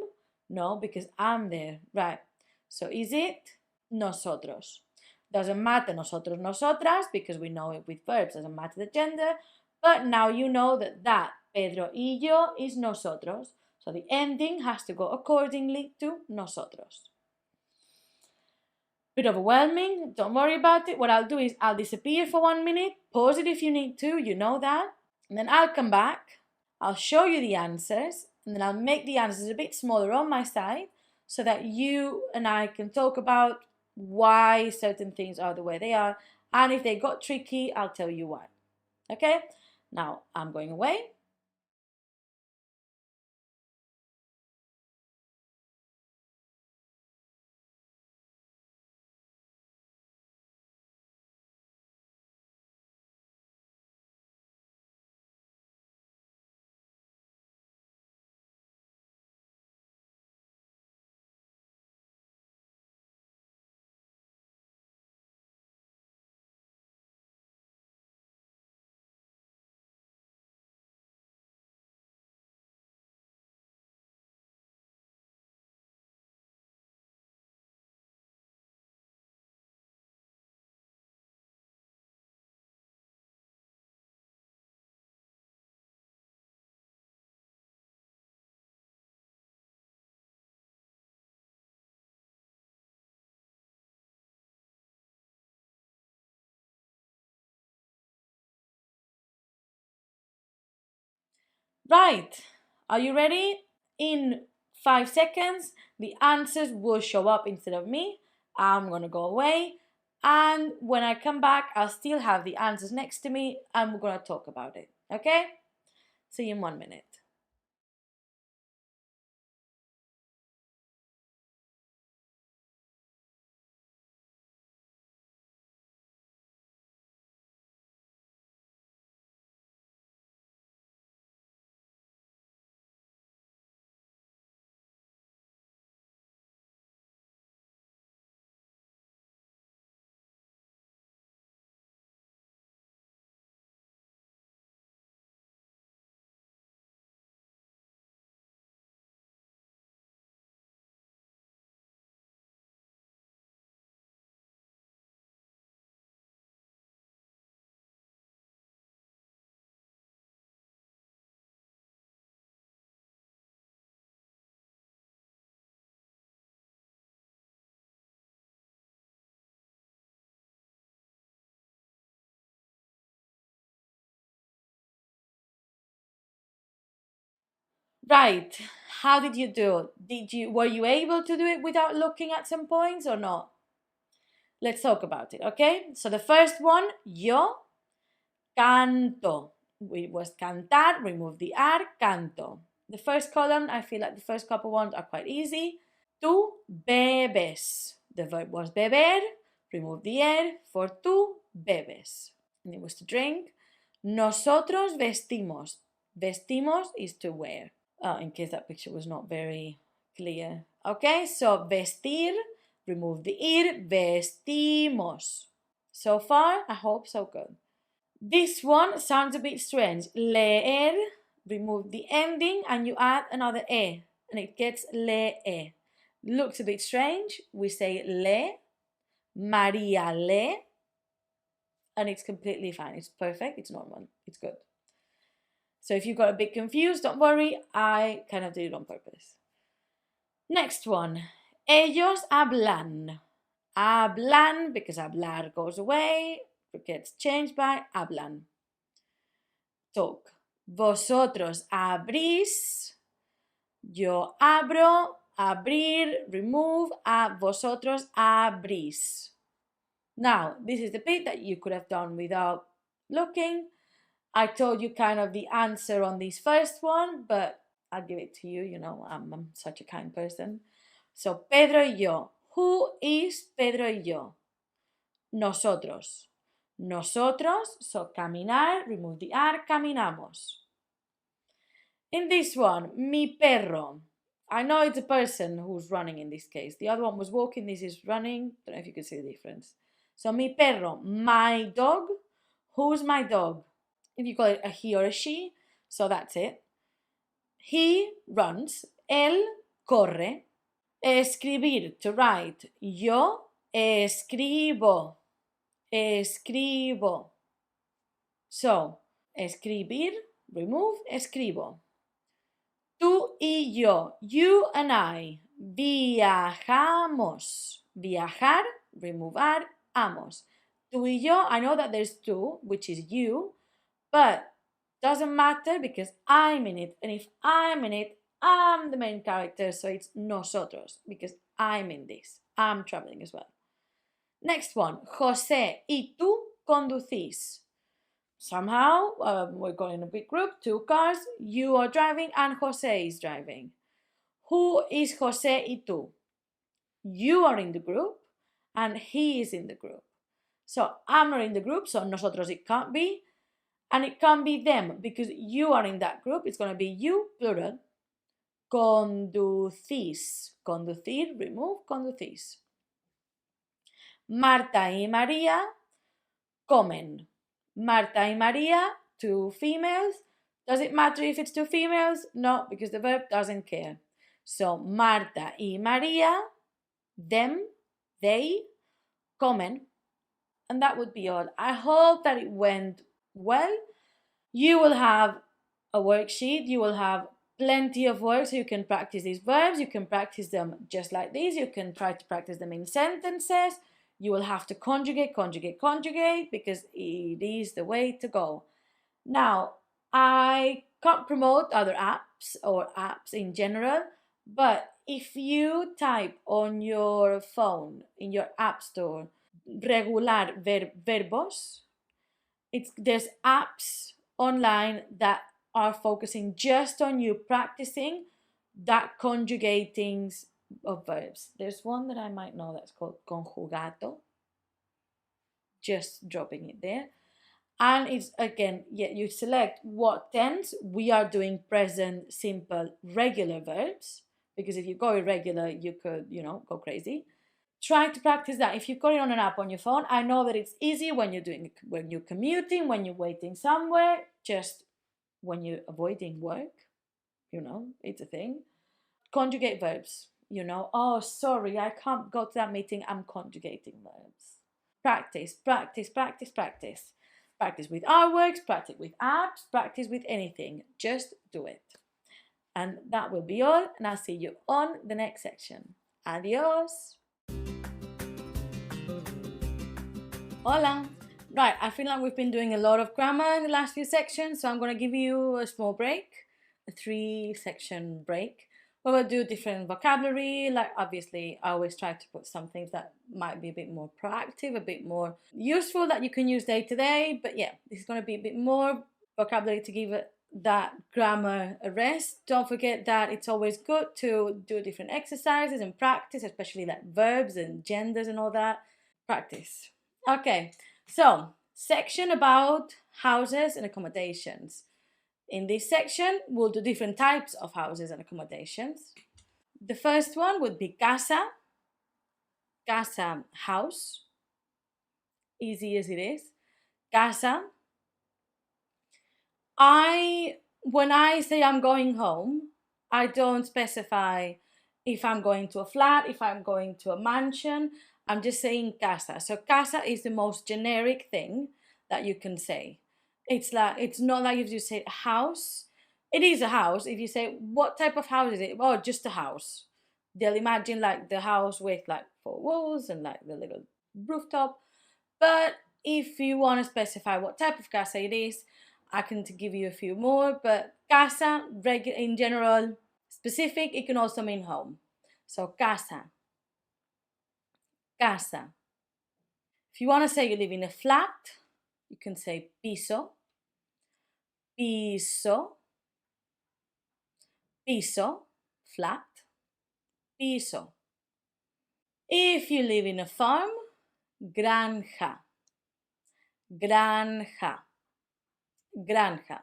No, because I'm there, right? So is it nosotros? Doesn't matter nosotros, nosotras, because we know it with verbs, doesn't matter the gender, but now you know that Pedro y yo is nosotros, so the ending has to go accordingly to nosotros. Bit overwhelming, don't worry about it. What I'll do is I'll disappear for 1 minute, pause it if you need to, you know that, and then I'll come back, I'll show you the answers, and then I'll make the answers a bit smaller on my side so that you and I can talk about why certain things are the way they are, and if they got tricky, I'll tell you why. Okay? Now, I'm going away. Right, are you ready? In 5 seconds, the answers will show up instead of me. I'm gonna go away, and when I come back, I'll still have the answers next to me, and we're gonna talk about it, okay? See you in 1 minute. Right, how did you do? Were you able to do it without looking at some points or not? Let's talk about it, okay? So the first one, yo canto. It was cantar, remove the ar, canto. The first column, I feel like the first couple ones are quite easy. Tú bebes. The verb was beber, remove the er for tú bebes. And it was to drink. Nosotros vestimos. Vestimos is to wear. In case that picture was not very clear. Okay, so vestir, remove the ir, vestimos. So far, I hope so good. This one sounds a bit strange. Leer, remove the ending and you add another e and it gets lee. Looks a bit strange. We say le, Maria le, and it's completely fine. It's perfect. It's normal. It's good. So if you got a bit confused, don't worry. I kind of did it on purpose. Next one. Ellos hablan. Hablan, because hablar goes away. It gets changed by hablan. Talk. Vosotros abrís. Yo abro. Abrir, remove. Vosotros abrís. Now, this is the bit that you could have done without looking. I told you kind of the answer on this first one, but I'll give it to you. You know, I'm such a kind person. So, Pedro y yo. Who is Pedro y yo? Nosotros. Nosotros, so caminar, remove the ar, caminamos. In this one, mi perro. I know it's a person who's running in this case. The other one was walking, this is running. Don't know if you can see the difference. So, mi perro, my dog. Who's my dog? If you call it a he or a she, so that's it. He runs. Él corre. Escribir, to write. Yo escribo. Escribo. So, escribir, remove, escribo. Tú y yo, you and I, viajamos. Viajar, remove ar, amos. Tú y yo, I know that there's two, which is you, but doesn't matter because I'm in it. And if I'm in it, I'm the main character, so it's nosotros because I'm in this. I'm traveling as well. Next one, José y tú conducís. Somehow, we're going in a big group, 2 cars, you are driving and José is driving. Who is José y tú? You are in the group and he is in the group. So I'm not in the group, so nosotros it can't be. And it can't be them because you are in that group. It's going to be you, plural. Conducís. Conducir, remove, conducís. Marta y María comen. Marta y María, 2 females. Does it matter if it's 2 females? No, because the verb doesn't care. So, Marta y María, them, they, comen. And that would be all. I hope that it went well. You will have a worksheet. You will have plenty of work so you can practice these verbs. You can practice them just like this. You can try to practice them in sentences. You will have to conjugate because it is the way to go. Now, I can't promote other apps or apps in general, but if you type on your phone in your app store regular verbos, there's apps online that are focusing just on you practicing that conjugating of verbs. There's one that I might know that's called conjugato. Just dropping it there. And it's again, you select what tense. We are doing present simple regular verbs because if you go irregular, you could, go crazy. Try to practice that. If you've got it on an app on your phone, I know that it's easy when you're commuting, when you're waiting somewhere, just when you're avoiding work, it's a thing. Conjugate verbs. Oh, sorry, I can't go to that meeting. I'm conjugating verbs. Practice. Practice with artworks, practice with apps, practice with anything. Just do it. And that will be all. And I'll see you on the next section. Adios. Hola. Right, I feel like we've been doing a lot of grammar in the last few sections, so I'm going to give you a small break. a 3-section break where we'll do different vocabulary. Like obviously I always try to put some things that might be a bit more proactive, a bit more useful that you can use day to day. But yeah, this is going to be a bit more vocabulary to give it that grammar a rest. Don't forget that it's always good to do different exercises and practice, especially like verbs and genders and all that. Practice. Okay, so section about houses and accommodations. In this section, we'll do different types of houses and accommodations. The first one would be casa, casa, house, easy as it is. Casa. When I say I'm going home, I don't specify if I'm going to a flat, if I'm going to a mansion. I'm just saying casa. So casa is the most generic thing that you can say. It's not like if you say house. It is a house. If you say what type of house is it? Oh, just a house. They'll imagine like the house with like 4 walls and like the little rooftop. But if you want to specify what type of casa it is, I can give you a few more. But casa, in general, specific, it can also mean home. So casa, casa. If you want to say you live in a flat, you can say piso, piso, piso, flat, piso. If you live in a farm, granja, granja, granja.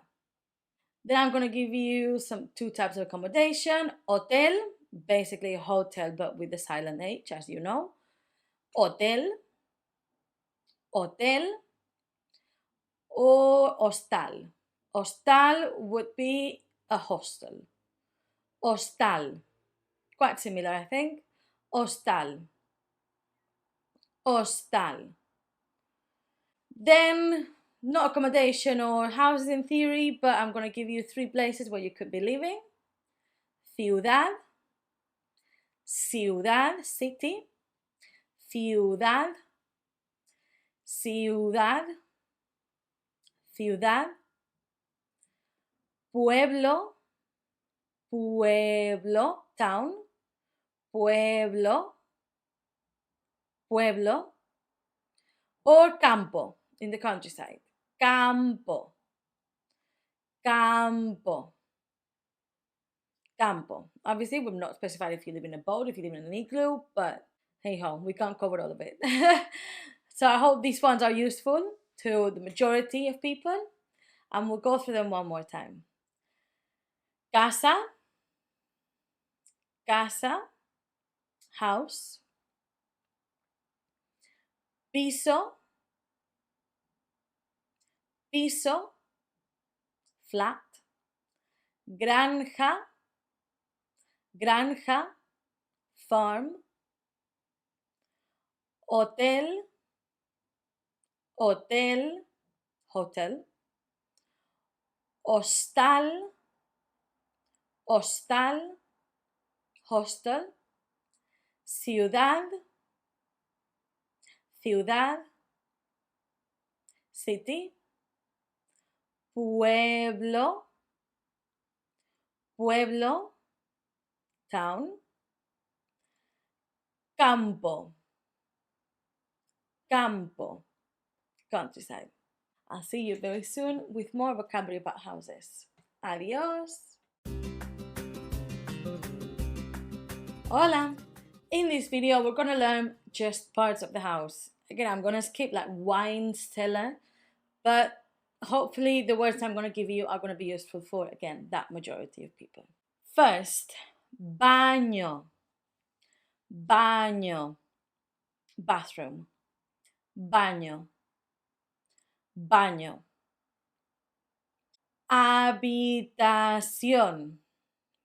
Then I'm going to give you 2 types of accommodation. Hotel, basically a hotel but with the silent H, as you know. Hotel, hotel, or hostal. Hostal would be a hostel. Hostal, quite similar, I think. Hostal, hostal. Then, not accommodation or houses in theory, but I'm going to give you 3 places where you could be living. Ciudad, ciudad, city. Ciudad, ciudad, ciudad. Pueblo, pueblo, town. Pueblo, pueblo. Or campo, in the countryside. Campo, campo, campo. Obviously, we've not specified if you live in a boat, if you live in an igloo, but hey ho, we can't cover all of it. So I hope these ones are useful to the majority of people, and we'll go through them one more time. Casa, casa, house. Piso, piso, flat. Granja, granja, farm. Hotel, hotel, hotel. Hostal, hostal, hostel. Ciudad, ciudad, city. Pueblo, pueblo, town. Campo, campo, countryside. I'll see you very soon with more vocabulary about houses. Adios. Hola. In this video, we're going to learn just parts of the house. Again, I'm going to skip like wine cellar, but hopefully the words I'm going to give you are going to be useful for, again, that majority of people. First, baño, baño, bathroom, baño, baño. Habitación,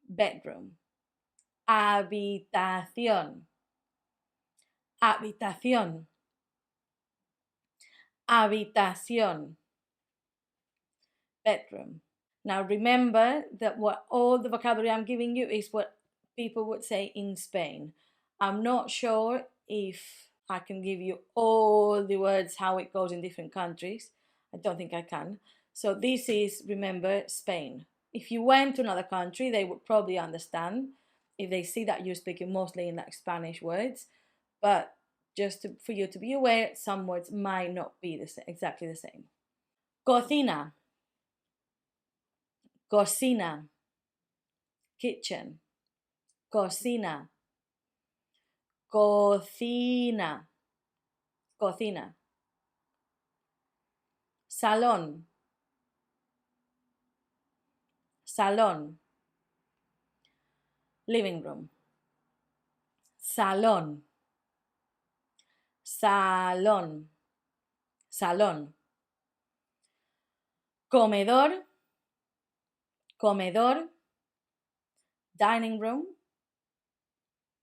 bedroom, habitación, habitación, habitación, bedroom. Now remember that what all the vocabulary I'm giving you is what people would say in Spain. I'm not sure if I can give you all the words, how it goes in different countries. I don't think I can. So this is, remember, Spain. if you went to another country, they would probably understand if they see that you're speaking mostly in like Spanish words. But just for you to be aware, some words might not be exactly the same. Cocina, cocina, kitchen, cocina, cocina, cocina. Salón, salón, living room, salón, salón, salón. Comedor, comedor, dining room,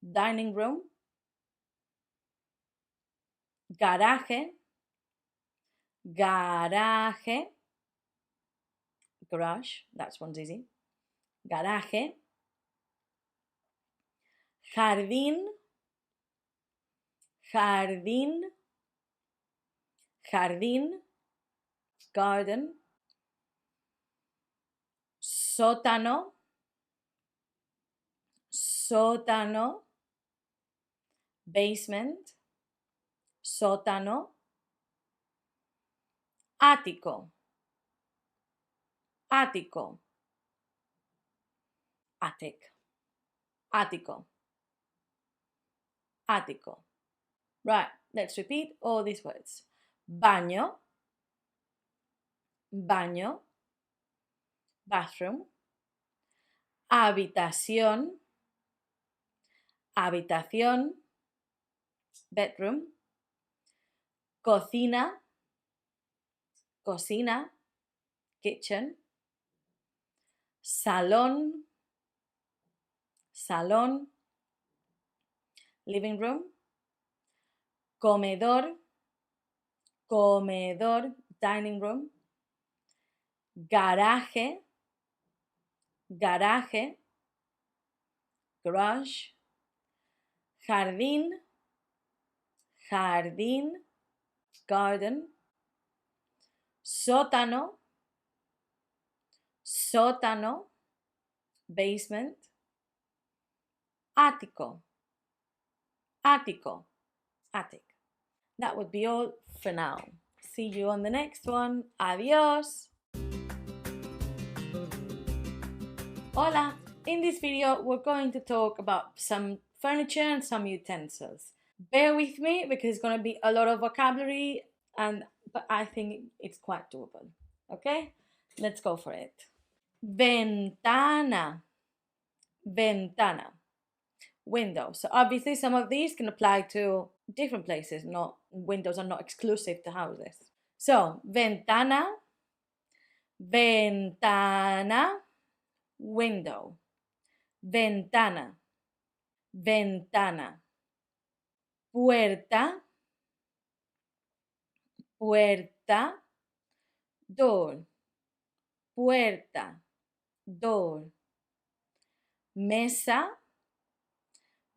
dining room. Garaje, garaje, garage, that's one's easy. Garaje. Jardín, jardín, jardín, garden. Sótano, sótano, basement, sótano. Ático, ático, attic, ático, ático. Right, let's repeat all these words. Baño, baño, bathroom. Habitación, habitación, bedroom. Cocina, cocina, kitchen. Salón, salón, living room. Comedor, comedor, dining room. Garaje, garaje, garage. Jardín, jardín, garden. Sótano, sótano, basement. Ático, ático, attic. That would be all for now. See you on the next one. Adios. Hola. In this video, we're going to talk about some furniture and some utensils. Bear with me because it's going to be a lot of vocabulary, but I think it's quite doable. Okay? Let's go for it. Ventana, ventana, window. So obviously some of these can apply to different places. Not windows are not exclusive to houses. So ventana, ventana, window. Ventana, ventana. Puerta, puerta, door. Puerta, door. Mesa,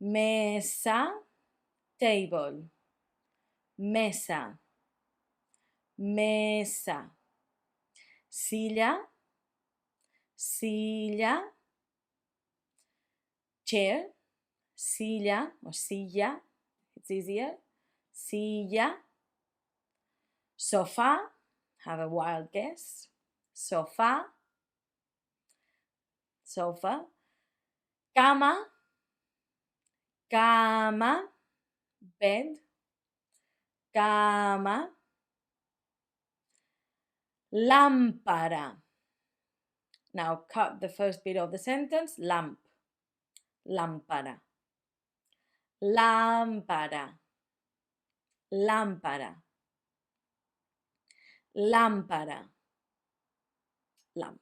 mesa, table. Mesa, mesa. Silla, silla. Chair, silla or silla, it's easier. Silla. Sofa, have a wild guess. Sofa, sofa. Cama, cama, bed. Cama. Lámpara. Now cut the first bit of the sentence. Lamp, lámpara. Lámpara, lámpara. Lámpara, lamp.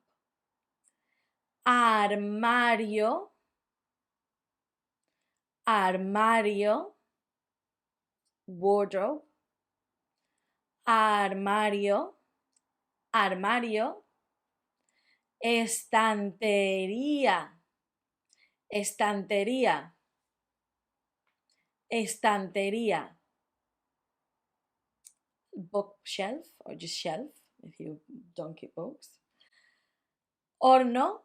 Armario, armario, wardrobe. Armario, armario. Estantería, estantería, estantería. Bookshelf or just shelf if you don't keep books. horno,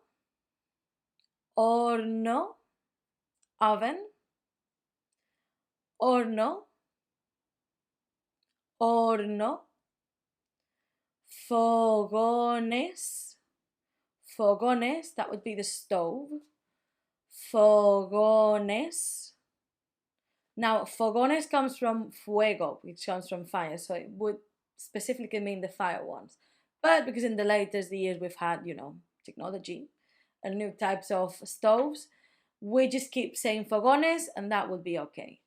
horno, oven, horno, horno, fogones, fogones, that would be the stove, fogones. Now, fogones comes from fuego, which comes from fire, so it would specifically mean the fire ones. But because in the latest years we've had, technology and new types of stoves, we just keep saying fogones and that would be okay.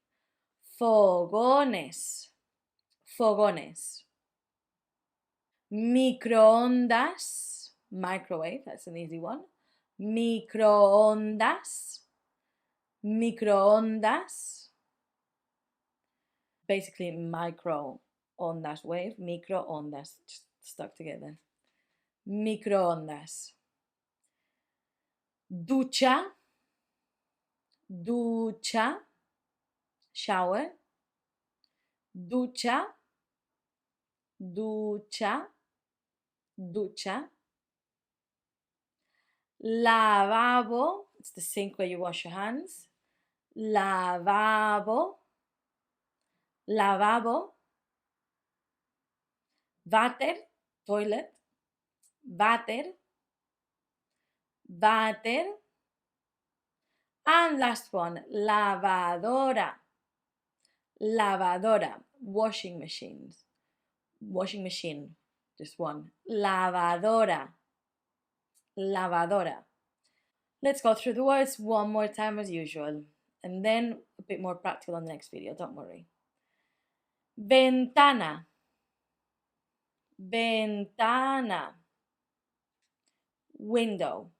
Fogones, fogones. Microondas, microwave, that's an easy one. Microondas, microondas. Basically microondas wave, microondas, just stuck together. Microondas. Ducha, ducha, shower. Ducha, ducha, ducha. Lavabo, it's the sink where you wash your hands. Lavabo, lavabo. Váter, toilet. Váter, váter. And last one, lavadora. Lavadora, washing machines. Washing machine, just one. Lavadora, lavadora. Let's go through the words one more time as usual, and then a bit more practical on the next video, don't worry. Ventana, ventana. Window.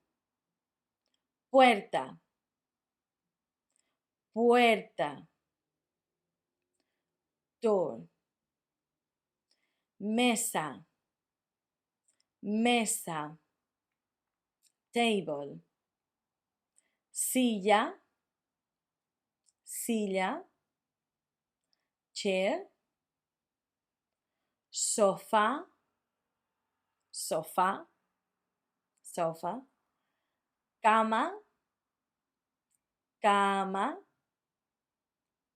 Puerta, puerta. Door. Mesa, mesa. Table. Silla, silla. Chair. Sofá, sofá, sofa. Cama, cama.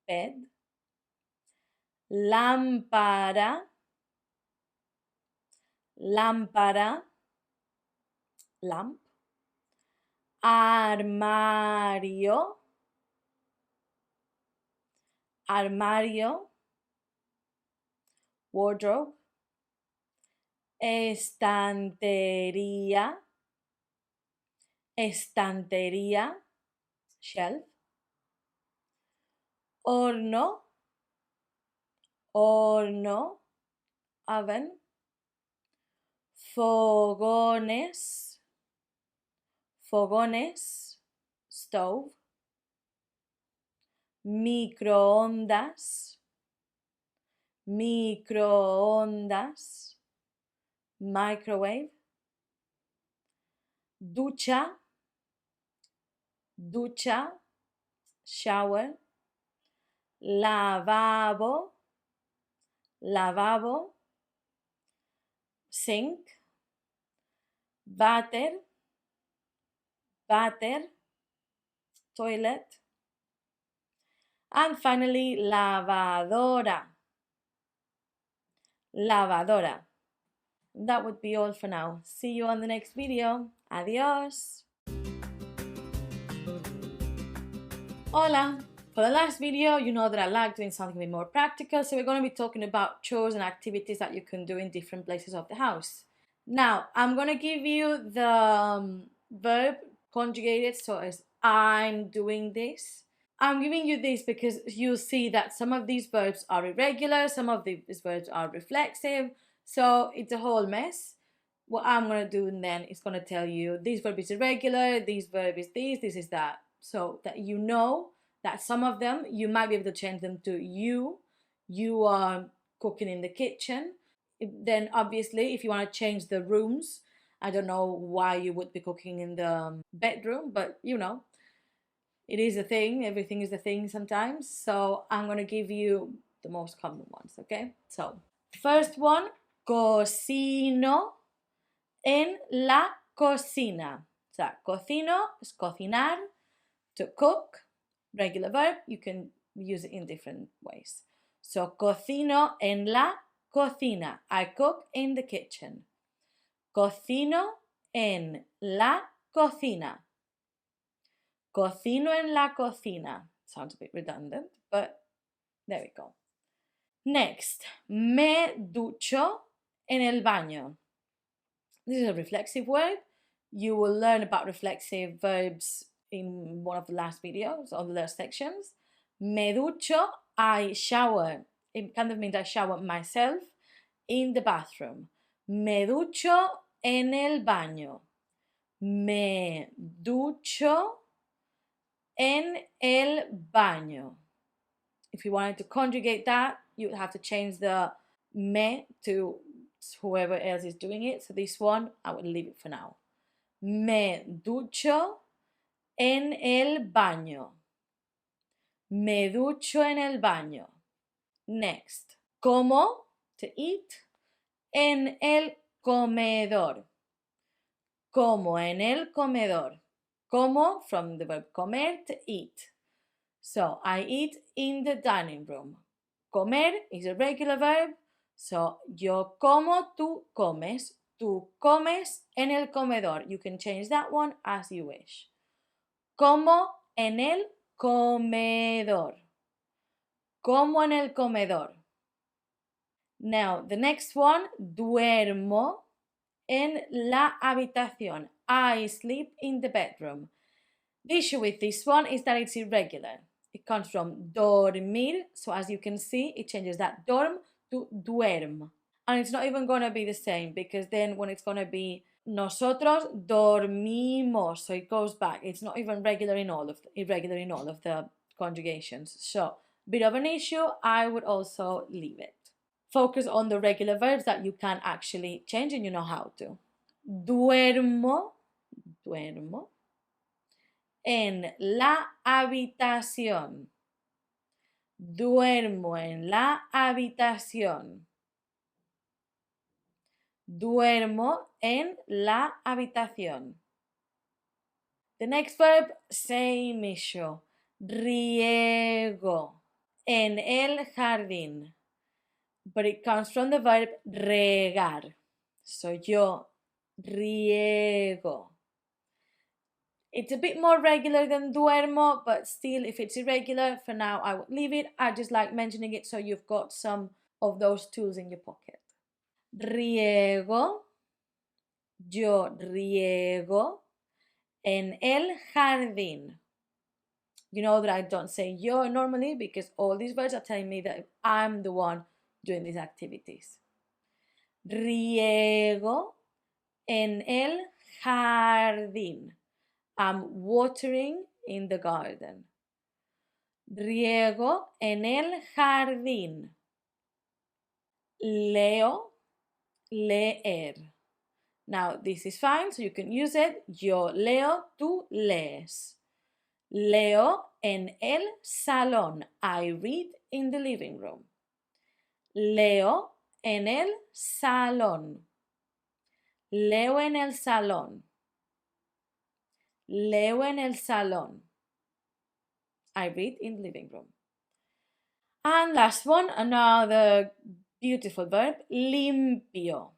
Bed. Lámpara, lámpara. Lamp. Armario, armario. Wardrobe. Estantería, estantería. Shelf. Horno, horno. Oven. Fogones, fogones. Stove. Microondas, microondas. Microwave. Ducha, ducha. Shower. Lavabo, lavabo. Sink. Váter, váter. Toilet. And finally, lavadora, lavadora. That would be all for now. See you on the next video. Adios. Hola. For the last video, you know that I like doing something a bit more practical, so we're going to be talking about chores and activities that you can do in different places of the house. Now, I'm going to give you the verb conjugated, so as I'm doing this. I'm giving you this because you'll see that some of these verbs are irregular, some of these verbs are reflexive, so it's a whole mess. What I'm going to do then is going to tell you this verb is irregular, this verb is this is that, so that you know that some of them you might be able to change them to you are cooking in the kitchen. Then obviously if you want to change the rooms, I don't know why you would be cooking in the bedroom, but it is a thing. Everything is a thing sometimes. So I'm going to give you the most common ones, okay? So, first one, cocino en la cocina. O sea, cocino es cocinar. To cook, regular verb, you can use it in different ways. So, cocino en la cocina. I cook in the kitchen. Cocino en la cocina. Cocino en la cocina. Sounds a bit redundant, but there we go. Next, me ducho en el baño. This is a reflexive word. You will learn about reflexive verbs in one of the last videos or the last sections. Me ducho, I shower. It kind of means I shower myself in the bathroom. Me ducho en el baño. Me ducho en el baño. If you wanted to conjugate that, you would have to change the me to whoever else is doing it. So this one, I would leave it for now. Me ducho en el baño. Me ducho en el baño. Next. Como, to eat, en el comedor. Como en el comedor. Como, from the verb comer, to eat. So, I eat in the dining room. Comer is a regular verb. So, yo como, tú comes. Tú comes en el comedor. You can change that one as you wish. Como en el comedor. Como en el comedor. Now, the next one, duermo en la habitación. I sleep in the bedroom. The issue with this one is that it's irregular. It comes from dormir, so as you can see, it changes that dorm to duerm. And it's not even going to be the same because then when it's going to be nosotros dormimos, so it goes back. It's not even irregular in all of the conjugations. So, bit of an issue, I would also leave it. Focus on the regular verbs that you can actually change and you know how to. Duermo en la habitación. Duermo en la habitación. Duermo en la habitación. The next verb, same issue. Riego en el jardín. But it comes from the verb regar. So yo riego. It's a bit more regular than duermo, but still, if it's irregular, for now I would leave it. I just like mentioning it so you've got some of those tools in your pocket. Riego, yo riego en el jardín. You know that I don't say yo normally because all these words are telling me that I'm the one doing these activities. Riego en el jardín. I'm watering in the garden. Riego en el jardín. Leo, leer. Now, this is fine, so you can use it. Yo leo, tú lees. Leo en el salón. I read in the living room. Leo en el salón. Leo en el salón. Leo en el salón. I read in the living room. And last one, another beautiful verb, limpio.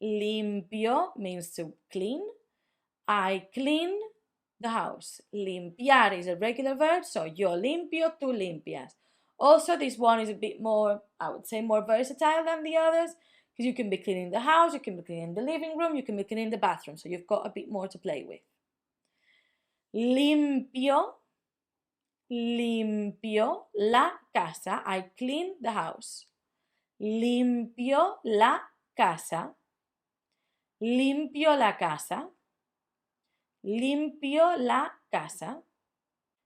Limpio means to clean. I clean the house. Limpiar is a regular verb, so yo limpio, tú limpias. Also, this one is a bit more, I would say, more versatile than the others because you can be cleaning the house, you can be cleaning the living room, you can be cleaning the bathroom, so you've got a bit more to play with. Limpio, limpio la casa. I clean the house. Limpio la casa. Limpio la casa. Limpio la casa.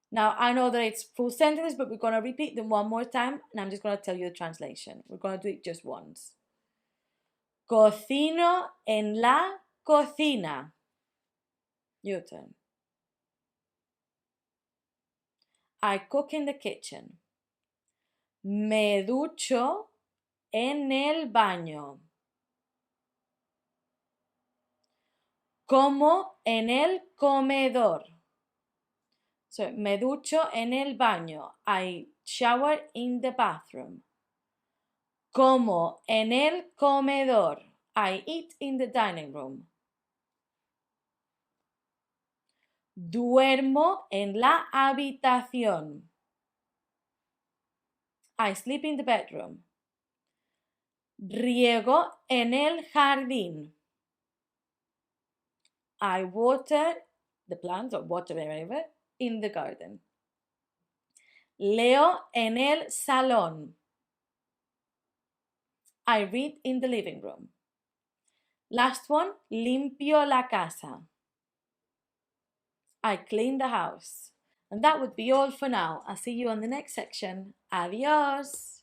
Now, I know that it's full sentences, but we're going to repeat them one more time, and I'm just going to tell you the translation. We're going to do it just once. Cocino en la cocina. Your turn. I cook in the kitchen. Me ducho en el baño. Como en el comedor. So, me ducho en el baño. I shower in the bathroom. Como en el comedor. I eat in the dining room. Duermo en la habitación. I sleep in the bedroom. Riego en el jardín. I water the plants or water wherever in the garden. Leo en el salón. I read in the living room. Last one, limpio la casa. I clean the house. And that would be all for now. I'll see you on the next section. Adios.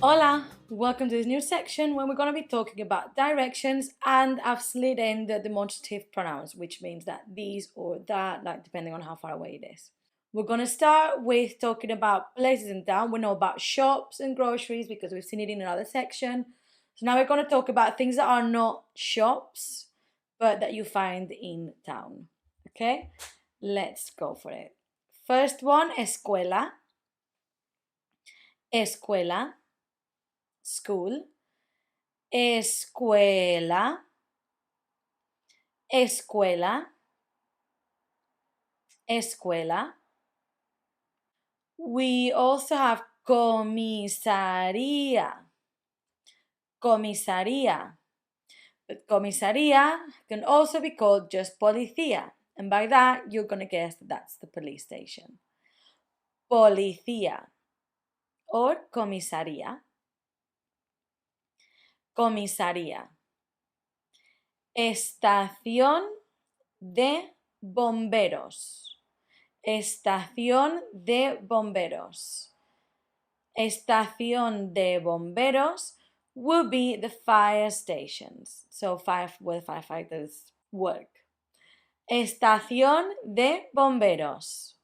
Hola, welcome to this new section where we're going to be talking about directions, and I've slid in the demonstrative pronouns, which means that these or that, like depending on how far away it is. We're going to start with talking about places in town. We know about shops and groceries because we've seen it in another section. So now we're going to talk about things that are not shops, but that you find in town. Okay, let's go for it. First one, escuela. Escuela. School. Escuela. Escuela. Escuela. We also have comisaría. Comisaría. But comisaría can also be called just policía. And by that, you're going to guess that that's the police station. Policía or comisaría. Comisaría. Estación de bomberos. Estación de bomberos. Estación de bomberos will be the fire stations. So where firefighters work. Estación de bomberos.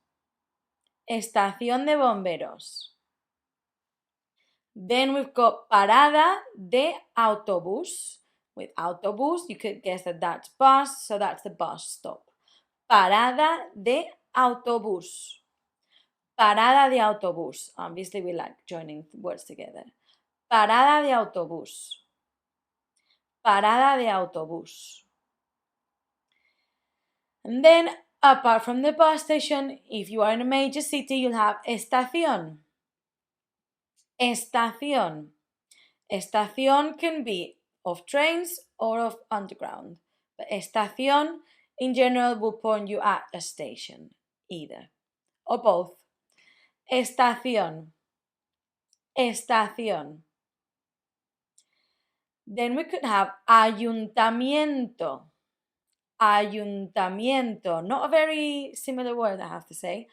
Estación de bomberos. Then we've got parada de autobús. With autobús, you could guess that that's bus, so that's the bus stop. Parada de autobús. Parada de autobús. Obviously, we like joining words together. Parada de autobús. Parada de autobús. And then, apart from the bus station, if you are in a major city, you'll have estación. Estación. Estación can be of trains or of underground. But estación, in general, will point you at a station, either. Or both. Estación. Estación. Then we could have ayuntamiento. Ayuntamiento. Not a very similar word, I have to say.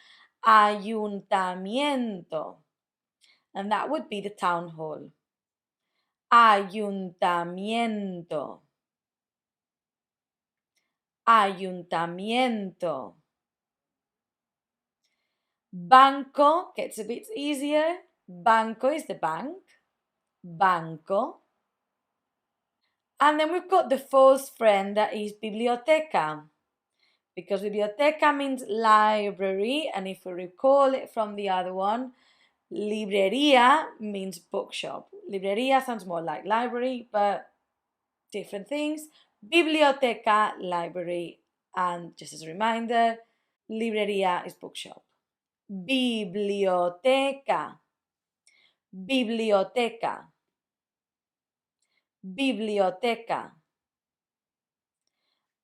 Ayuntamiento. And that would be the town hall. Ayuntamiento. Ayuntamiento. Banco gets a bit easier. Banco is the bank. Banco. And then we've got the false friend that is biblioteca. Because biblioteca means library, and if we recall it from the other one, librería means bookshop. Librería sounds more like library, but different things. Biblioteca, library, and just as a reminder, librería is bookshop. Biblioteca. Biblioteca. Biblioteca.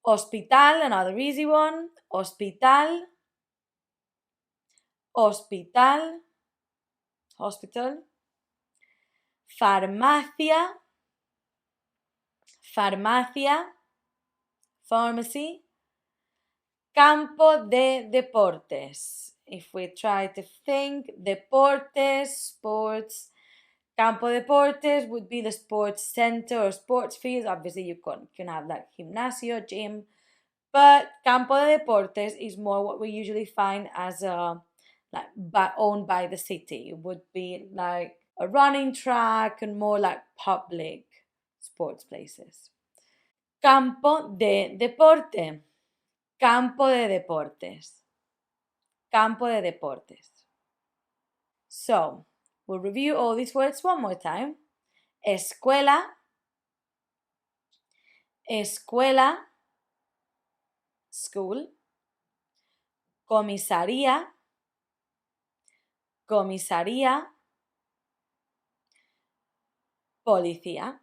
Hospital, another easy one. Hospital. Hospital. Hospital. Farmacia. Farmacia. Pharmacy. Campo de deportes. If we try to think, deportes, sports. Campo de deportes would be the sports center or sports field. Obviously, you can have like gimnasio, gym. But campo de deportes is more what we usually find as owned by the city. It would be like a running track and more like public sports places. Campo de deporte. Campo de deportes. Campo de deportes. So, we'll review all these words one more time. Escuela. Escuela. School. Comisaría. Comisaría. Policía.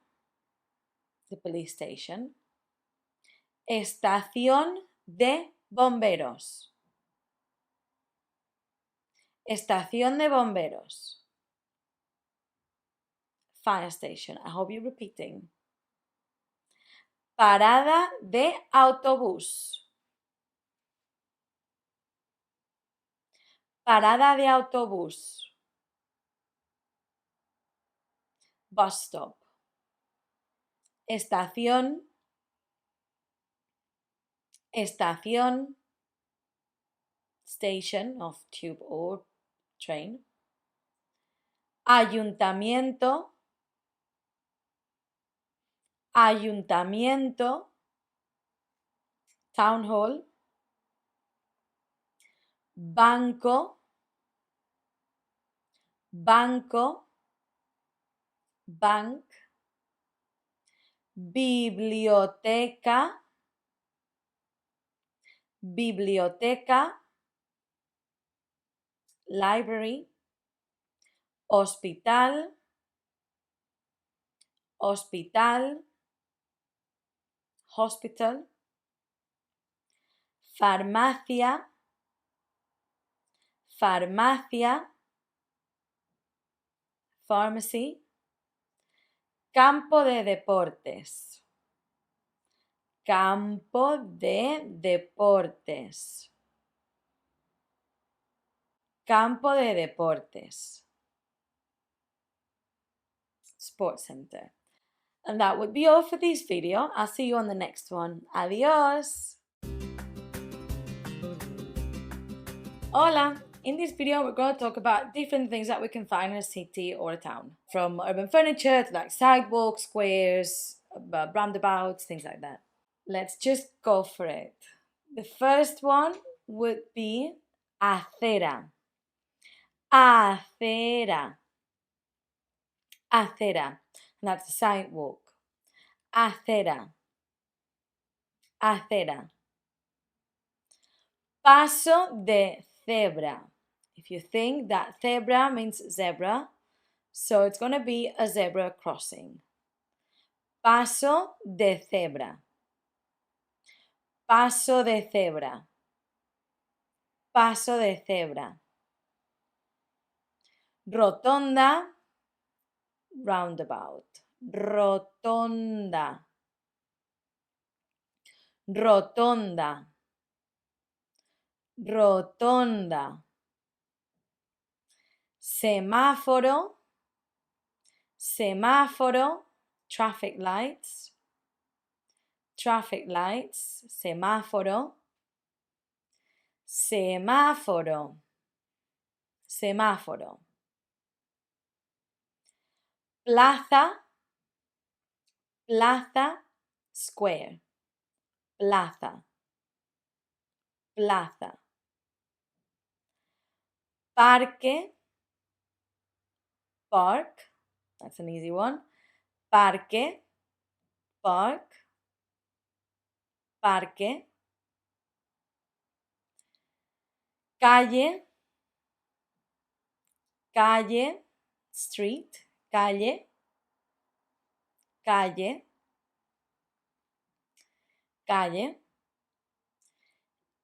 The police station. Estación de bomberos. Estación de bomberos. Fire station. I hope you're repeating. Parada de autobús. Parada de autobús. Bus stop. Estación. Estación. Station of tube or train. Ayuntamiento. Ayuntamiento. Town hall. Banco. Banco. Bank. Biblioteca. Biblioteca. Library. Hospital. Hospital. Hospital. Farmacia. Farmacia. Pharmacy. Campo de deportes. Campo de deportes. Campo de deportes. Sports Center. And that would be all for this video. I'll see you on the next one. Adios! Hola! In this video, we're going to talk about different things that we can find in a city or a town. From urban furniture to like sidewalks, squares, roundabouts, things like that. Let's just go for it. The first one would be acera. Acera. Acera. And that's a sidewalk. Acera. Acera. Paso de zebra. If you think that zebra means zebra, so it's going to be a zebra crossing. Paso de zebra. Paso de zebra. Paso de zebra. Rotonda. Roundabout. Rotonda. Rotonda. Rotonda. Semáforo. Semáforo. Traffic lights. Traffic lights. Semáforo. Semáforo. Semáforo. Plaza. Plaza. Square. Plaza. Plaza. Parque. Park. That's an easy one. Parque. Park. Parque. Calle. Calle. Street. Calle. Calle. Calle.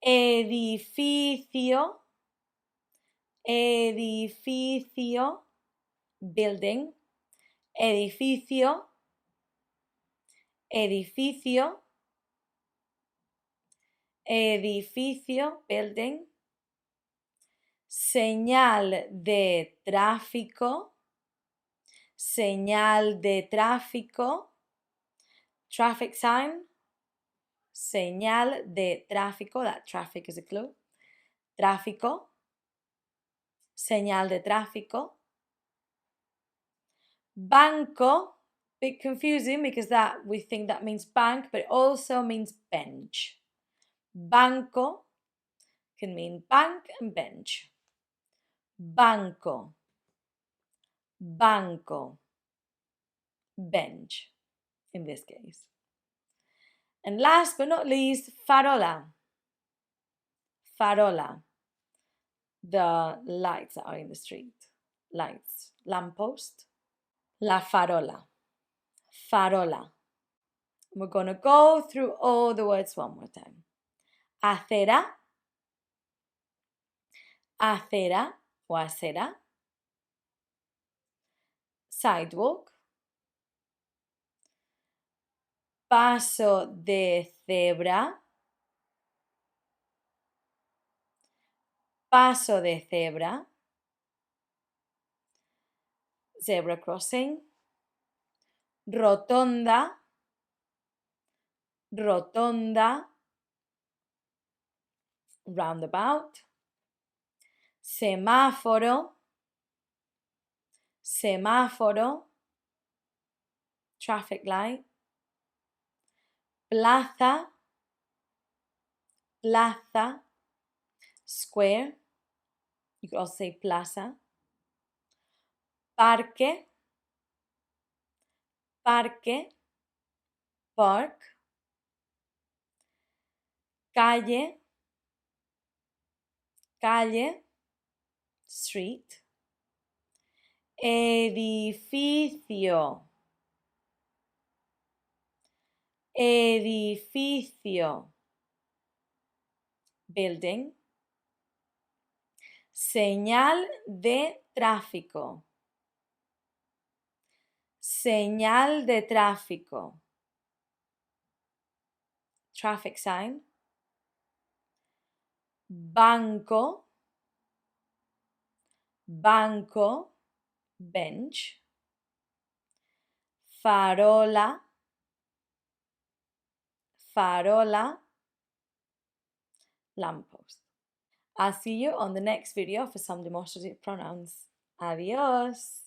Edificio. Edificio. Building. Edificio. Edificio. Edificio. Building. Señal de tráfico. Señal de tráfico. Traffic sign. Señal de tráfico. That traffic is a clue. Tráfico. Señal de tráfico. Banco. Bit confusing because that we think that means bank, but it also means bench. Banco can mean bank and bench. Banco, banco, bench in this case. And last but not least, farola. Farola, the lights that are in the street. Lights, lamppost. La farola, farola. We're going to go through all the words one more time. Acera, acera o acera. Sidewalk. Paso de cebra. Paso de cebra. Zebra crossing. Rotonda. Rotonda. Roundabout. Semáforo. Semáforo. Traffic light. Plaza. Plaza. Square. You could also say plaza. Parque. Parque. Park. Calle. Calle. Street. Edificio. Edificio. Building. Señal de tráfico. Señal de tráfico. Traffic sign. Banco. Banco. Bench. Farola. Farola. Lamppost. I'll see you on the next video for some demonstrative pronouns. Adios!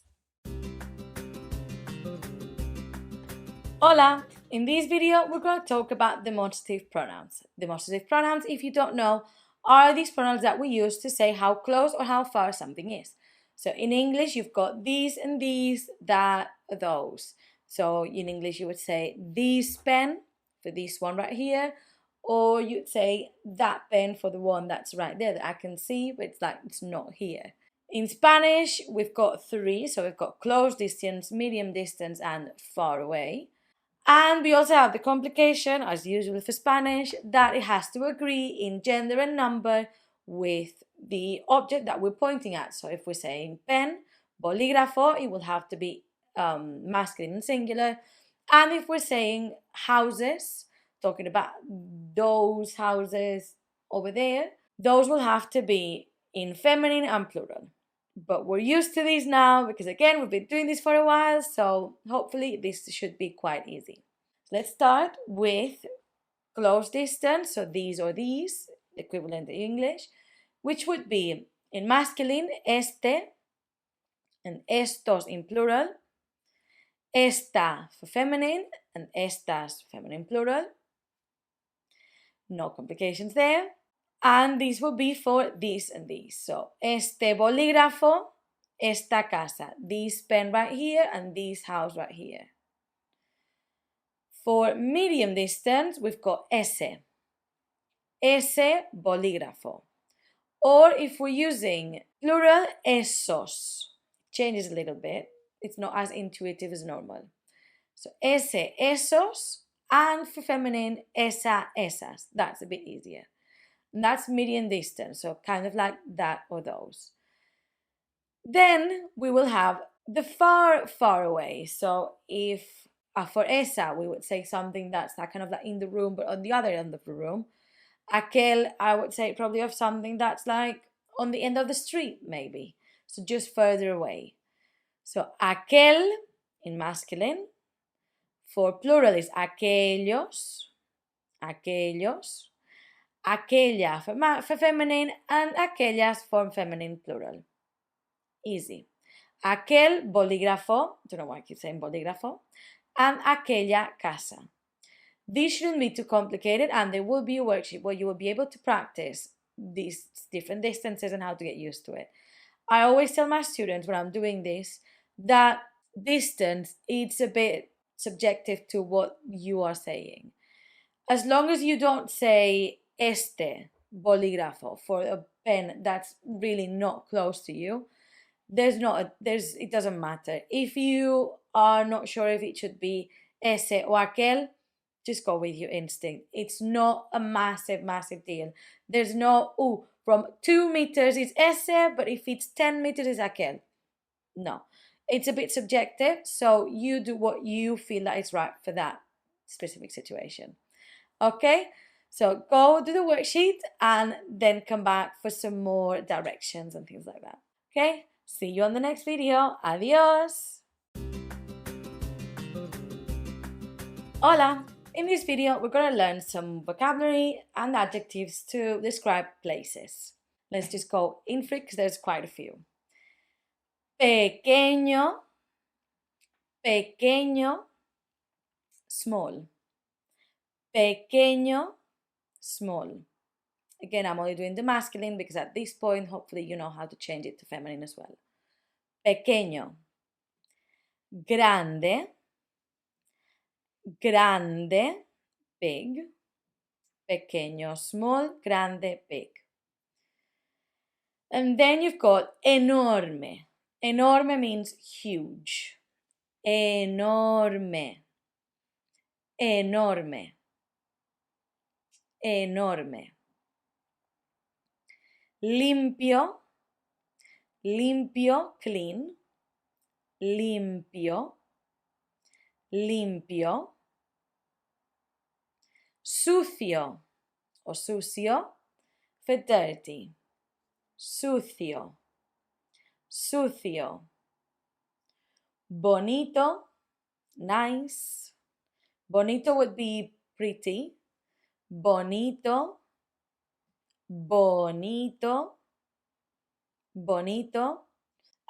Hola! In this video, we're going to talk about demonstrative pronouns. Demonstrative pronouns, if you don't know, are these pronouns that we use to say how close or how far something is. So in English, you've got these and these, that, those. So in English, you would say this pen for this one right here, or you'd say that pen for the one that's right there that I can see, but it's like it's not here. In Spanish, we've got three. So we've got close distance, medium distance, and far away. And we also have the complication, as usual for Spanish, that it has to agree in gender and number with the object that we're pointing at. So if we're saying pen, bolígrafo, it will have to be masculine and singular. And if we're saying houses, talking about those houses over there, those will have to be in feminine and plural. But we're used to these now because, again, we've been doing this for a while, so hopefully this should be quite easy. Let's start with close distance, so these or these, equivalent in English, which would be in masculine, este, and estos in plural, esta for feminine, and estas feminine plural. No complications there. And these will be for these and these. So, este bolígrafo, esta casa. This pen right here and this house right here. For medium distance, we've got ese. Ese bolígrafo. Or if we're using plural, esos. Changes a little bit. It's not as intuitive as normal. So, ese, esos. And for feminine, esa, esas. That's a bit easier. And that's medium distance, so kind of like that or those. Then we will have the far, far away. So if for esa, we would say something that's that kind of like in the room, but on the other end of the room. Aquel, I would say probably of something that's like on the end of the street, maybe. So just further away. So aquel in masculine. For plural is aquellos, aquellos. Aquella for feminine and aquellas for feminine plural. Easy. Aquel bolígrafo, don't know why I keep saying bolígrafo. and aquella casa. This shouldn't be too complicated, and there will be a worksheet where you will be able to practice these different distances and how to get used to it. I always tell my students when I'm doing this that distance it's a bit subjective to what you are saying. As long as you don't say este bolígrafo for a pen that's really not close to you, it doesn't matter. If you are not sure if it should be ese or aquel, just go with your instinct. It's not a massive, massive deal. There's no, from 2 meters it's ese, but if it's 10 meters it's aquel. No, it's a bit subjective, so you do what you feel that is right for that specific situation. Okay, so go do the worksheet and then come back for some more directions and things like that. Okay, see you on the next video. Adios. Hola. In this video, we're going to learn some vocabulary and adjectives to describe places. Let's just go in for it because there's quite a few. Pequeño, pequeño, small. Pequeño, small. Again, I'm only doing the masculine because at this point, hopefully you know how to change it to feminine as well. Pequeño. Grande, grande, big. Pequeño, small, grande, big. And then you've got enorme. Enorme means huge. Enorme. Enorme. Enorme. Limpio. Limpio, clean. Limpio. Limpio. Sucio o sucio for dirty. Sucio. Sucio. Bonito, nice. Bonito would be pretty. Bonito. Bonito. Bonito.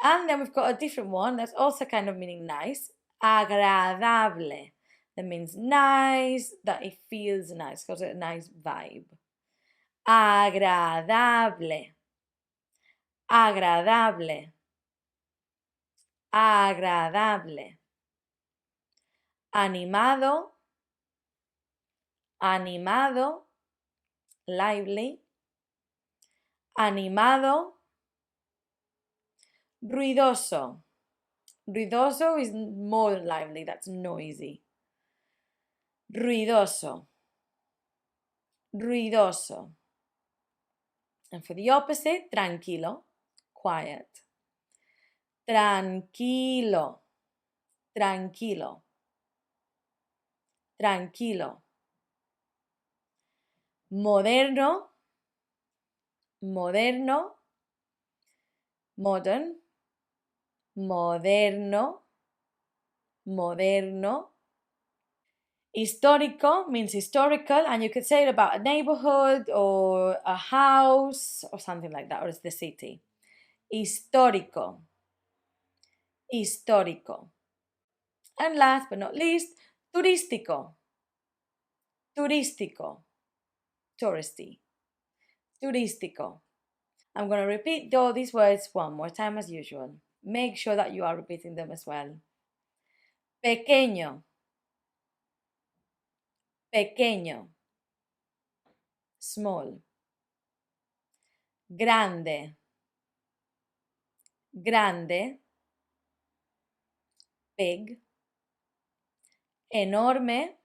And then we've got a different one that's also kind of meaning nice. Agradable. That means nice, that it feels nice, got a nice vibe. Agradable. Agradable. Agradable. Animado. Animado. Lively. Animado. Ruidoso. Ruidoso is more than lively, that's noisy. Ruidoso. Ruidoso. And for the opposite, tranquilo, quiet. Tranquilo. Tranquilo. Tranquilo. Moderno. Moderno. Modern. Moderno. Moderno. Histórico means historical, and you could say it about a neighborhood or a house or something like that, or it's the city. Histórico. Histórico. And last but not least, turístico. Turístico. Touristy. Turístico. I'm going to repeat all these words one more time as usual. Make sure that you are repeating them as well. Pequeño. Pequeño. Small. Grande. Grande. Big. Enorme.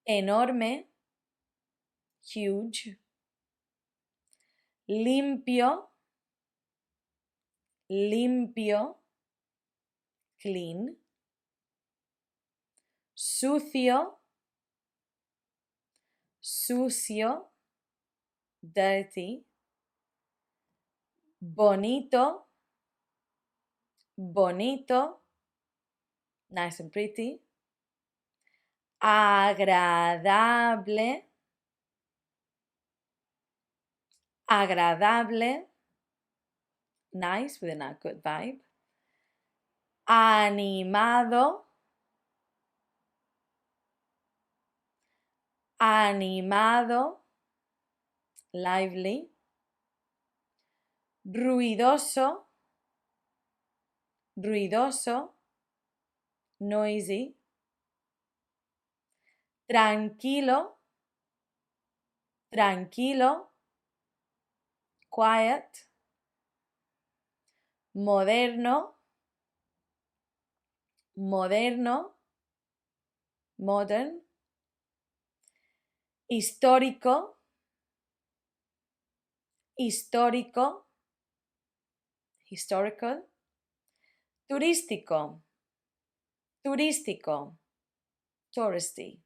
Enorme. Huge. Limpio. Limpio. Clean. Sucio. Sucio. Dirty. Bonito. Bonito. Nice and pretty. Agradable. Agradable. Nice with a good vibe. Animado. animado, lively, ruidoso, ruidoso, noisy, tranquilo, tranquilo, quiet, moderno, moderno, modern, histórico, histórico, historical, turístico, turístico, touristy.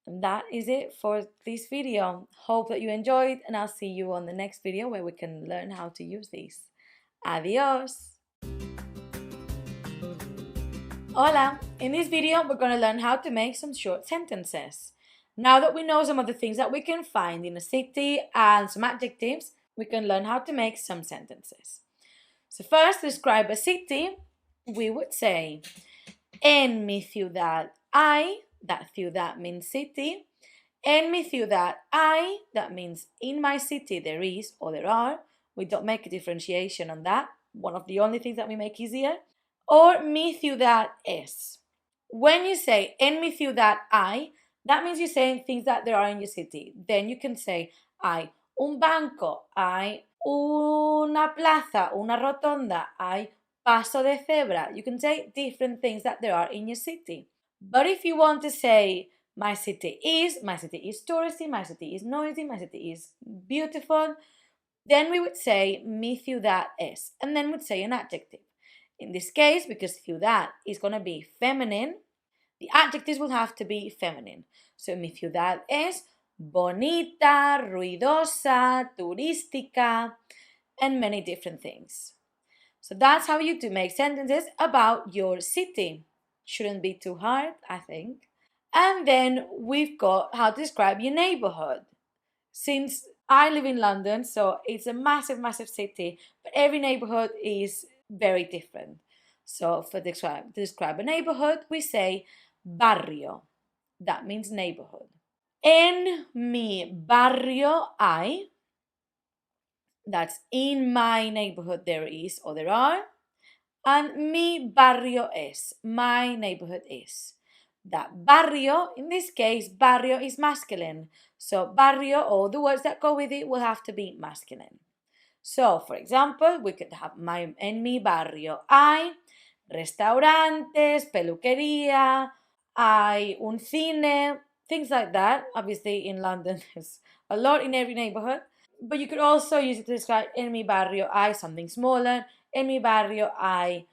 And that is it for this video. Hope that you enjoyed, and I'll see you on the next video where we can learn how to use these. Adios! Hola! In this video, we're going to learn how to make some short sentences. Now that we know some of the things that we can find in a city and some adjectives, we can learn how to make some sentences. So first, to describe a city, we would say, en mi ciudad hay, that ciudad means city. En mi ciudad hay, that means in my city there is or there are. We don't make a differentiation on that. One of the only things that we make easier. Or mi ciudad es. When you say en mi ciudad hay, that means you're saying things that there are in your city. Then you can say hay un banco, hay una plaza, una rotonda, hay paso de cebra. You can say different things that there are in your city. But if you want to say my city is touristy, my city is noisy, my city is beautiful, then we would say mi ciudad es, and then we'd say an adjective. In this case, because ciudad is going to be feminine, the adjectives will have to be feminine. So mi ciudad es bonita, ruidosa, turística, and many different things. So that's how you do make sentences about your city. Shouldn't be too hard, I think. And then we've got how to describe your neighborhood. Since I live in London, so it's a massive, massive city, but every neighborhood is very different. So to describe a neighborhood, we say barrio. That means neighborhood. En mi barrio hay. That's in my neighborhood there is or there are. And mi barrio es. My neighborhood is. That barrio, in this case, barrio is masculine. So barrio, or the words that go with it, will have to be masculine. So, for example, we could have en mi barrio hay restaurantes, peluquería, hay un cine, things like that. Obviously, in London, there's a lot in every neighborhood. But you could also use it to describe en mi barrio hay something smaller. En mi barrio hay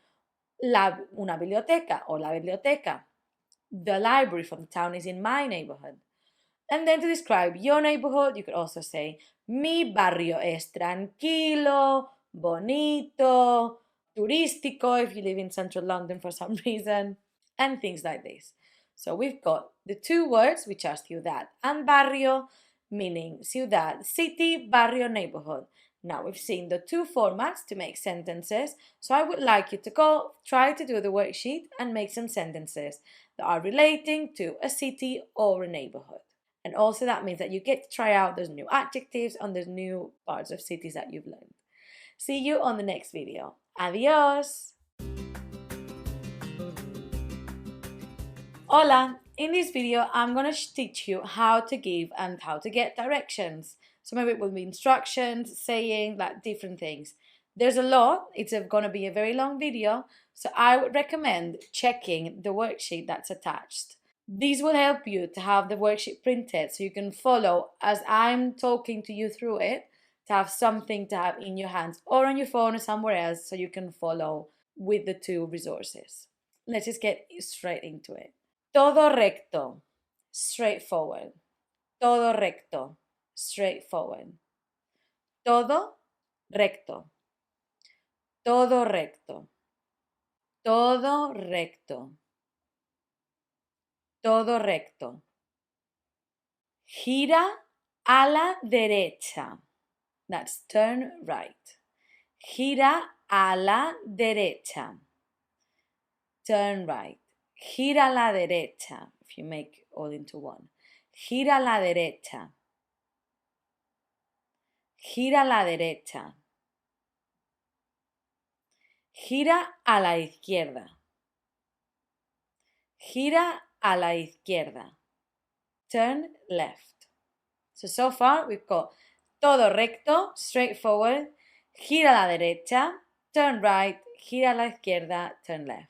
una biblioteca or la biblioteca. The library from the town is in my neighborhood. And then to describe your neighborhood, you could also say mi barrio es tranquilo, bonito, turístico if you live in central London for some reason, and things like this. So we've got the two words, which are ciudad and barrio, meaning ciudad, city, barrio, neighborhood. Now we've seen the two formats to make sentences, so I would like you to go try to do the worksheet and make some sentences that are relating to a city or a neighborhood. And also that means that you get to try out those new adjectives on those new parts of cities that you've learned. See you on the next video. Adios! Hola! In this video, I'm going to teach you how to give and how to get directions. So maybe it will be instructions, saying, like different things. There's a lot. It's going to be a very long video. So I would recommend checking the worksheet that's attached. These will help you to have the worksheet printed so you can follow as I'm talking to you through it, to have something to have in your hands or on your phone or somewhere else so you can follow with the two resources. Let's just get straight into it. Todo recto, straightforward. Todo recto, straightforward. Todo recto. Todo recto. Todo recto. Todo recto. Gira a la derecha. That's turn right. Gira a la derecha. Turn right. Gira a la derecha, if you make all into one. gira a la derecha, gira a la derecha, gira a la izquierda, gira a la izquierda, turn left. So far we've got todo recto, straightforward, gira a la derecha, turn right, gira a la izquierda, turn left.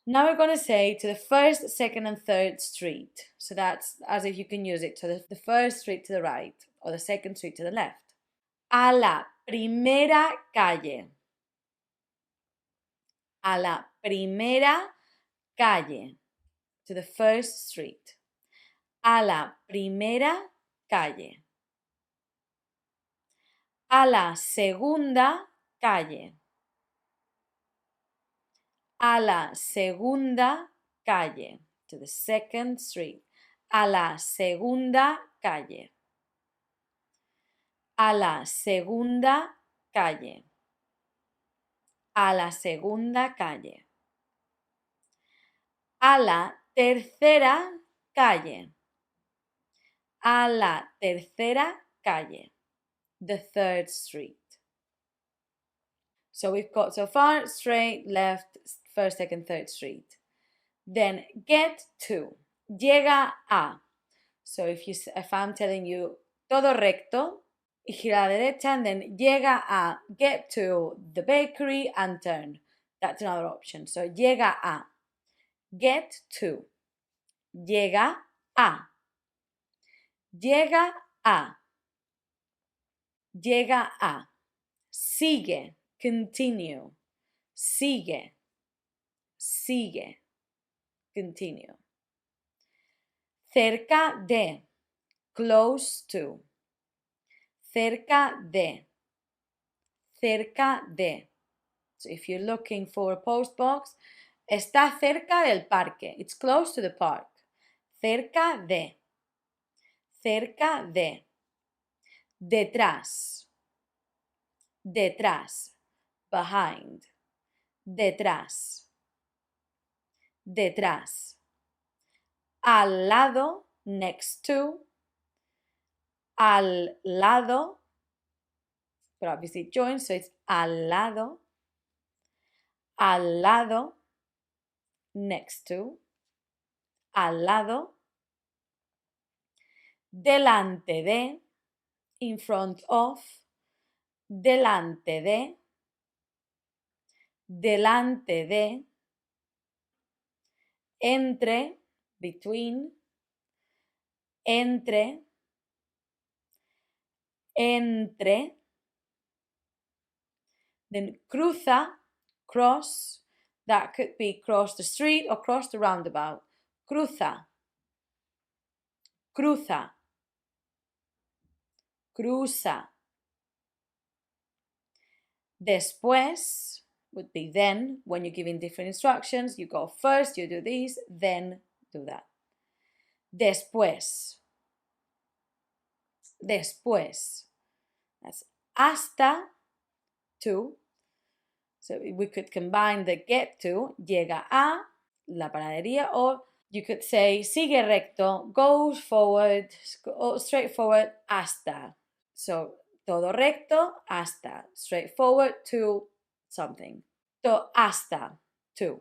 Now we're going to say to the first, second, and third street. So that's as if you can use it to the first street to the right or the second street to the left. A la primera calle. A la primera calle. To the first street. A la primera calle. A la segunda calle. A la segunda calle. To the second street. A la segunda calle. A la segunda calle. A la segunda calle. A la tercera calle. A la tercera calle. The third street. So we've got so far straight, left, first, second, third street. Then get to. Llega a. So if I'm telling you todo recto, y gira a la derecha, and then llega a, get to the bakery and turn. That's another option. So llega a, get to, llega a, llega a, llega a, sigue, continue, sigue, sigue, continue. Cerca de, close to. Cerca de. Cerca de. So if you're looking for a postbox, está cerca del parque. It's close to the park. Cerca de. Cerca de. Detrás. Detrás. Behind. Detrás. Detrás. Al lado. Next to. Al lado. But obviously it joins, so it's al lado. Al lado. Next to. Al lado. Delante de. In front of. Delante de. Delante de. Entre. Between. Entre. Entre. Then cruza, cross. That could be cross the street or cross the roundabout. Cruza. Cruza. Cruza. Después would be then. When you're giving different instructions, you go first, you do this, then do that. Después. Después. That's hasta, to. So we could combine the get to, llega a, la panadería, or you could say sigue recto, goes forward, straight forward, hasta. So todo recto, hasta. Straightforward to something. Hasta, to.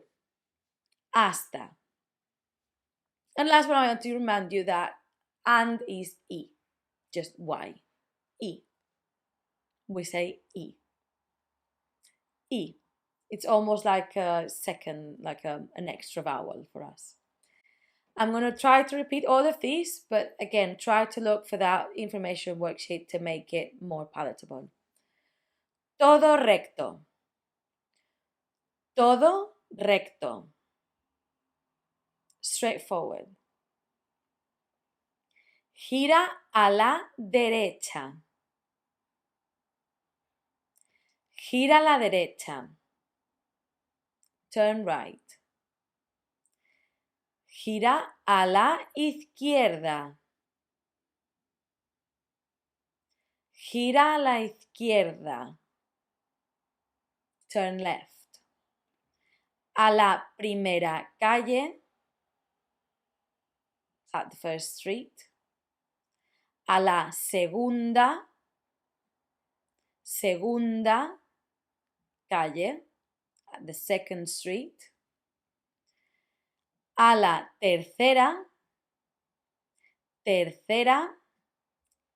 Hasta. And last one, I want to remind you that and is e, just y. E. We say e. E. It's almost like a second, like an extra vowel for us. I'm going to try to repeat all of these, but again, try to look for that information worksheet to make it more palatable. Todo recto. Todo recto. Straightforward. Gira a la derecha. Gira a la derecha. Turn right. Gira a la izquierda. Gira a la izquierda. Turn left. A la primera calle. at the first street. A la segunda calle, at the second street. A la tercera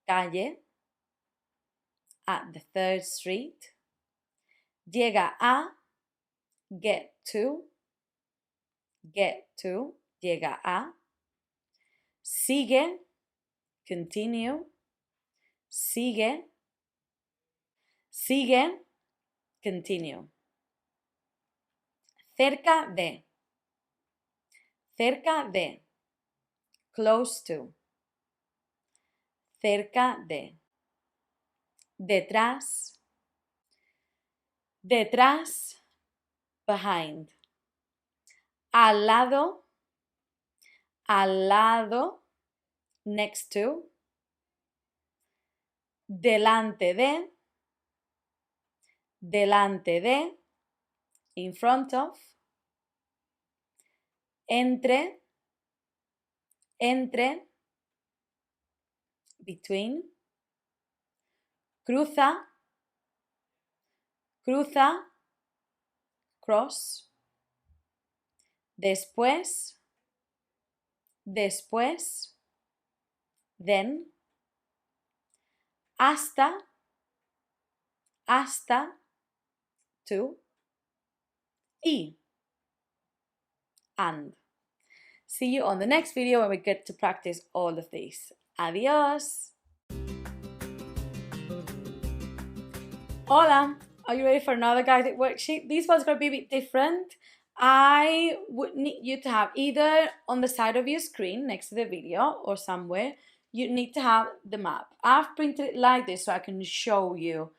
calle, at the third street. Llega a, get to, llega a. Sigue, continue, sigue, continue. Cerca de, close to, cerca de. Detrás, behind. Al lado, next to. Delante de, in front of. Entre, between. Cruza, cross. Después, then. Hasta, to. Y, and. See you on the next video when we get to practice all of these. Adios! Hola! Are you ready for another guided worksheet? This one's going to be a bit different. I would need you to have either on the side of your screen next to the video or somewhere, you need to have the map. I've printed it like this so I can show you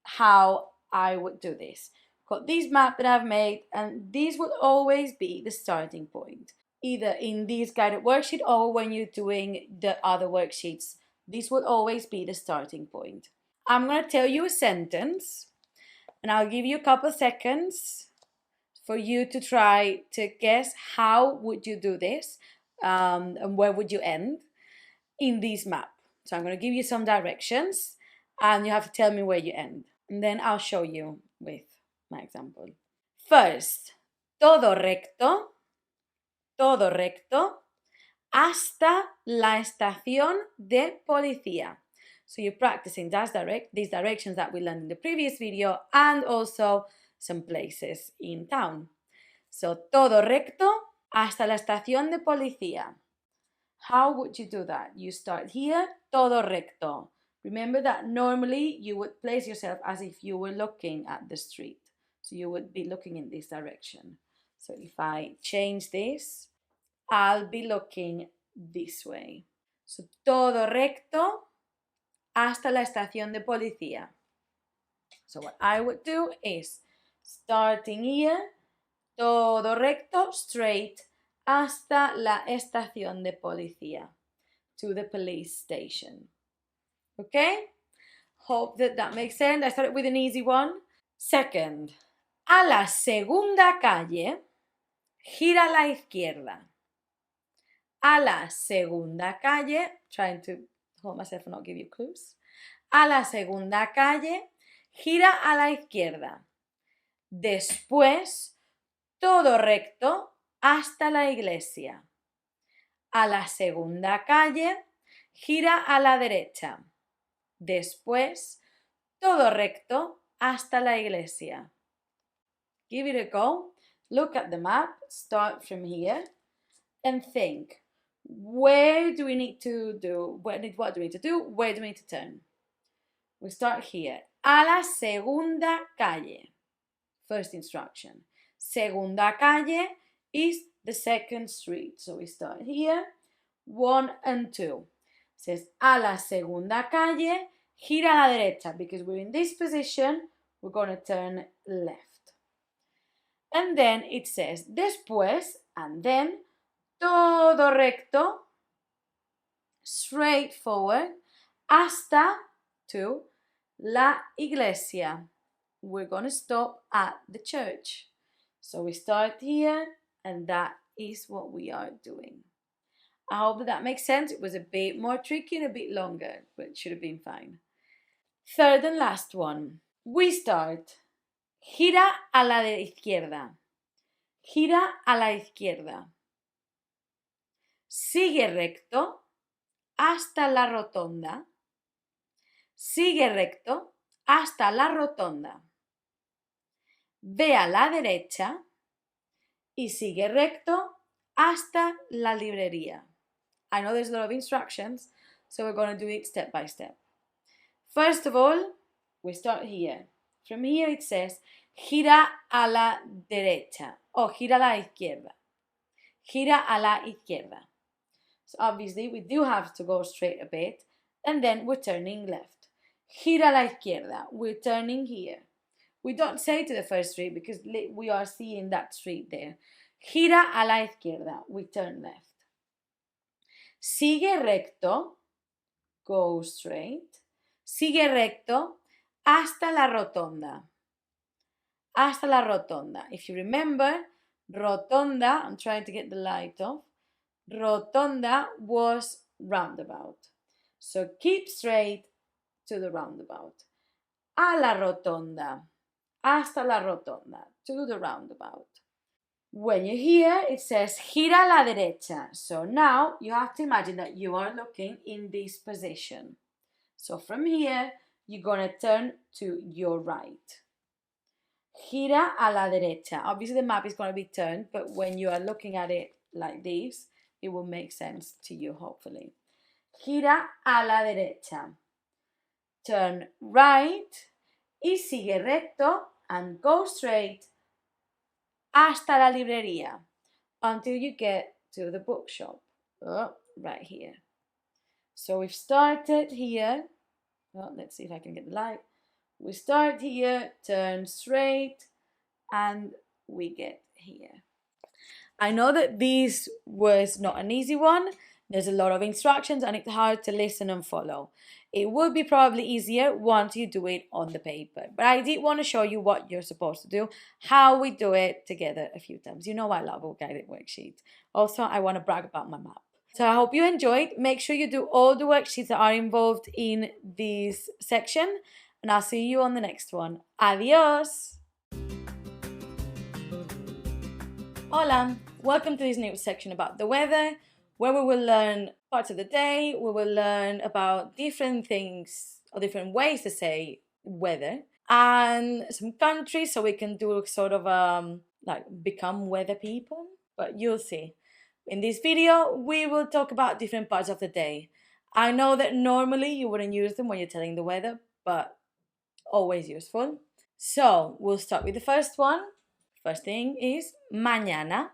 how I would do this. Got this map that I've made, and this will always be the starting point. Either in this guided worksheet or when you're doing the other worksheets, this will always be the starting point. I'm going to tell you a sentence and I'll give you a couple seconds for you to try to guess how would you do this and where would you end in this map. So I'm going to give you some directions and you have to tell me where you end. And then I'll show you with my example. First, todo recto, hasta la estación de policía. So you're practicing these directions that we learned in the previous video and also some places in town. So todo recto hasta la estación de policía. How would you do that? You start here, todo recto. Remember that normally you would place yourself as if you were looking at the street. So you would be looking in this direction. So if I change this, I'll be looking this way. So todo recto hasta la estación de policía. So what I would do is starting here, todo recto, straight, hasta la estación de policía, to the police station. Okay? Hope that makes sense. I started with an easy one. Second, a la segunda calle, gira a la izquierda. A la segunda calle, trying to hold myself and not give you clues. A la segunda calle, gira a la izquierda. Después, todo recto hasta la iglesia. A la segunda calle, gira a la derecha. Después, todo recto hasta la iglesia. Give it a go. Look at the map. Start from here and think. Where do we need to do? What do we need to do? Where do we need to turn? We start here. A la segunda calle. First instruction. Segunda calle is the second street. So we start here. 1 and 2. It says a la segunda calle, gira a la derecha. Because we're in this position, we're going to turn left. And then it says después, and then, todo recto, straight forward, hasta, to, la iglesia. We're going to stop at the church. So we start here, and that is what we are doing. I hope that makes sense. It was a bit more tricky and a bit longer, but it should have been fine. Third and last one. We start. Gira a la izquierda. Gira a la izquierda. Sigue recto hasta la rotonda. Sigue recto hasta la rotonda. Ve a la derecha y sigue recto hasta la librería. I know there's a lot of instructions, so we're going to do it step by step. First of all, we start here. From here it says, gira a la derecha, or gira a la izquierda. Gira a la izquierda. So obviously we do have to go straight a bit, and then we're turning left. Gira a la izquierda, we're turning here. We don't say to the first street because we are seeing that street there. Gira a la izquierda, we turn left. Sigue recto, go straight. Sigue recto hasta la rotonda. Hasta la rotonda. If you remember, rotonda, I'm trying to get the light off. Rotonda was roundabout. So keep straight to the roundabout. A la rotonda. Hasta la rotonda. To the roundabout. When you're here, it says gira a la derecha. So now you have to imagine that you are looking in this position. So from here, you're going to turn to your right. Gira a la derecha. Obviously, the map is going to be turned, but when you are looking at it like this, it will make sense to you, hopefully. Gira a la derecha. Turn right y sigue recto and go straight hasta la librería until you get to the bookshop. Oh, right here. So we've started here. Well, let's see if I can get the light. We start here, turn straight, and we get here. I know that this was not an easy one. There's a lot of instructions and it's hard to listen and follow. It would be probably easier once you do it on the paper. But I did want to show you what you're supposed to do, how we do it together a few times. You know I love all guided worksheets. Also, I want to brag about my map. So I hope you enjoyed. Make sure you do all the worksheets that are involved in this section. And I'll see you on the next one. Adios! Hola! Welcome to this new section about the weather, where we will learn parts of the day. We will learn about different things or different ways to say weather and some countries, so we can do sort of like become weather people. But you'll see. In this video, we will talk about different parts of the day. I know that normally you wouldn't use them when you're telling the weather, but always useful. So we'll start with the first one. First thing is mañana.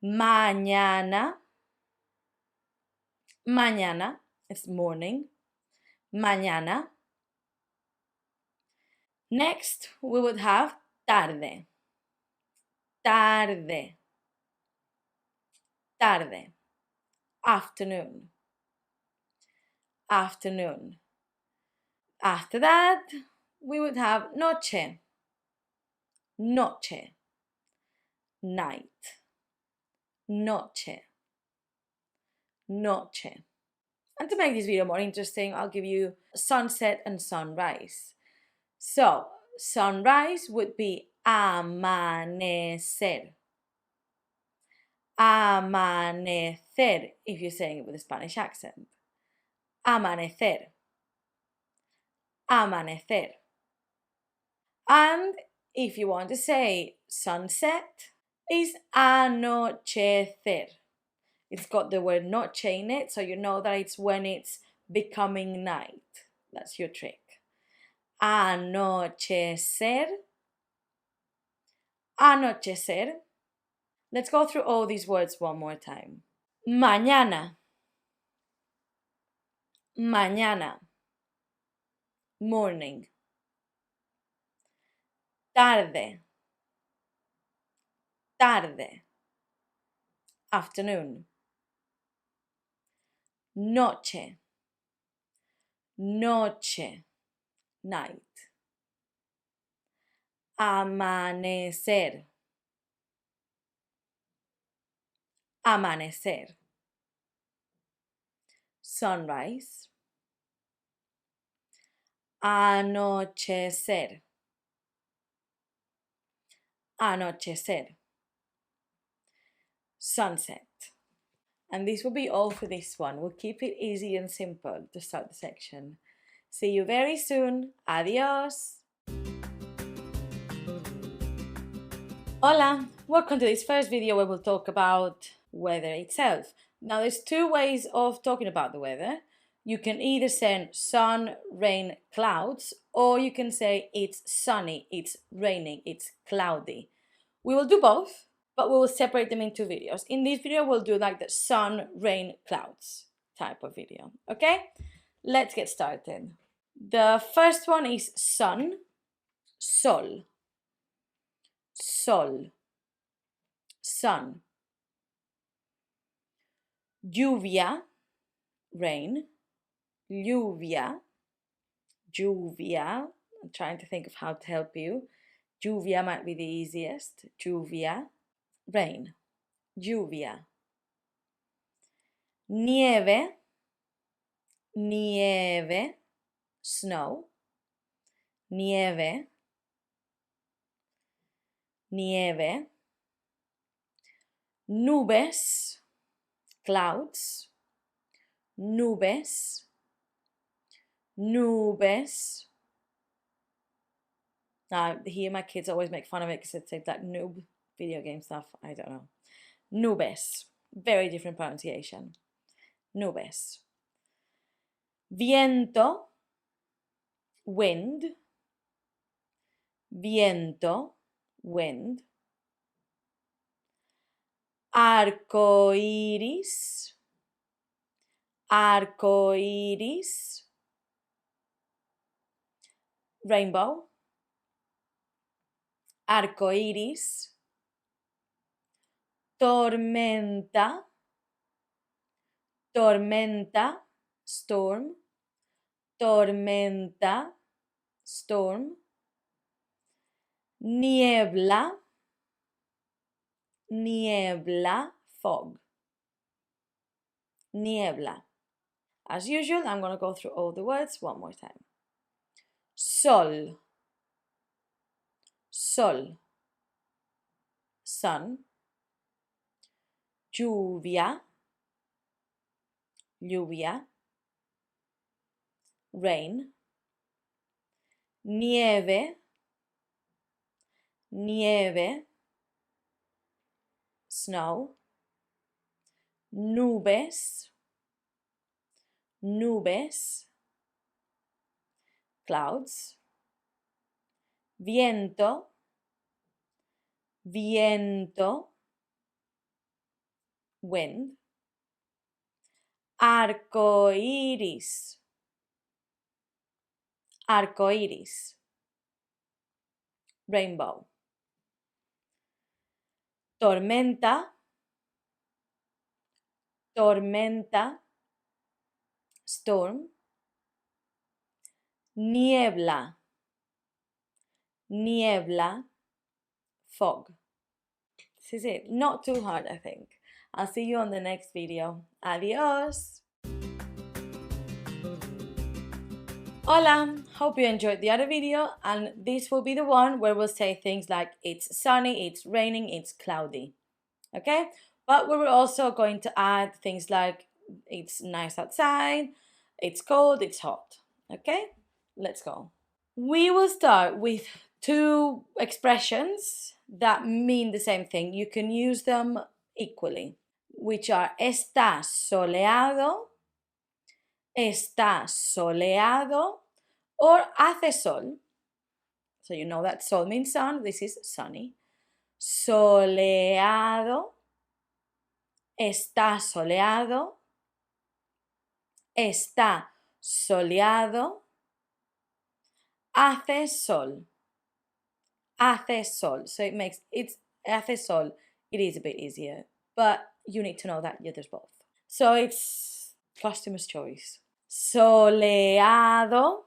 Mañana. Mañana. It's morning. Mañana. Next, we would have tarde. Tarde. Tarde. Afternoon. Afternoon. After that, we would have noche. Noche. Night. Noche. Noche. And to make this video more interesting, I'll give you sunset and sunrise. So, sunrise would be amanecer. Amanecer, if you're saying it with a Spanish accent. Amanecer. Amanecer. And if you want to say sunset, is anochecer. It's got the word noche in it, so you know that it's when it's becoming night. That's your trick. Anochecer. Anochecer. Let's go through all these words one more time. Mañana. Mañana. Morning. Tarde. Tarde. Afternoon. Noche. Noche. Night. Amanecer. Amanecer. sunrise. Anochecer. Anochecer. Sunset. And this will be all for this one. We'll keep it easy and simple to start the section. See you very soon. Adios. Hola, welcome to this first video where we'll talk about weather itself. Now there's two ways of talking about the weather. You can either say sun, rain, clouds, or you can say it's sunny, it's raining, it's cloudy. We will do both, but we will separate them into videos. In this video, we'll do like the sun, rain, clouds type of video, okay? Let's get started. The first one is sun, sol. Sol, sun. Lluvia, rain. Lluvia, lluvia. I'm trying to think of how to help you. Lluvia might be the easiest. Lluvia, rain. Lluvia. Nieve, nieve, snow. Nieve, nieve. Nubes, clouds. Nubes, nubes. Here my kids always make fun of it because it's like noob video game stuff. I don't know. Nubes, very different pronunciation. Nubes. Viento, wind. Viento, wind. Arco iris, arco iris. Rainbow, arco iris. Tormenta, tormenta, storm. Tormenta, storm. Niebla, niebla, fog. Niebla. As usual, I'm going to go through all the words one more time. Sol, sol, sun. Lluvia, lluvia. Rain. Nieve, nieve. Snow. Nubes, nubes. Clouds. Viento, viento. Wind. Arco iris, arco iris. Rainbow. Tormenta, tormenta. Storm. Niebla, niebla. Fog. This is it. Not too hard, I think. I'll see you on the next video. Adios! Hola! Hope you enjoyed the other video, and this will be the one where we'll say things like it's sunny, it's raining, it's cloudy. Okay? But we were also going to add things like it's nice outside, it's cold, it's hot. Okay? Let's go. We will start with two expressions that mean the same thing. You can use them equally, which are está soleado, or hace sol. So you know that sol means sun, this is sunny. Soleado, está soleado, está soleado. Hace sol, hace sol. So it's hace sol. It is a bit easier, but you need to know that there's both. So it's customer's choice. Soleado,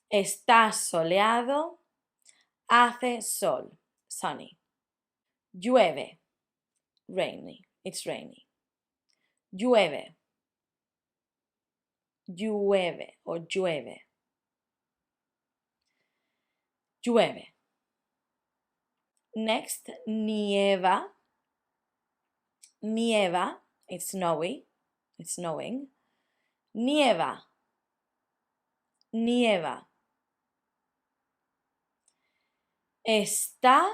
está soleado, hace sol, sunny. Llueve, rainy, it's rainy. Llueve. llueve or llueve. Llueve. Next, nieva. Nieva, it's snowy, it's snowing. Nieva. Nieva. Está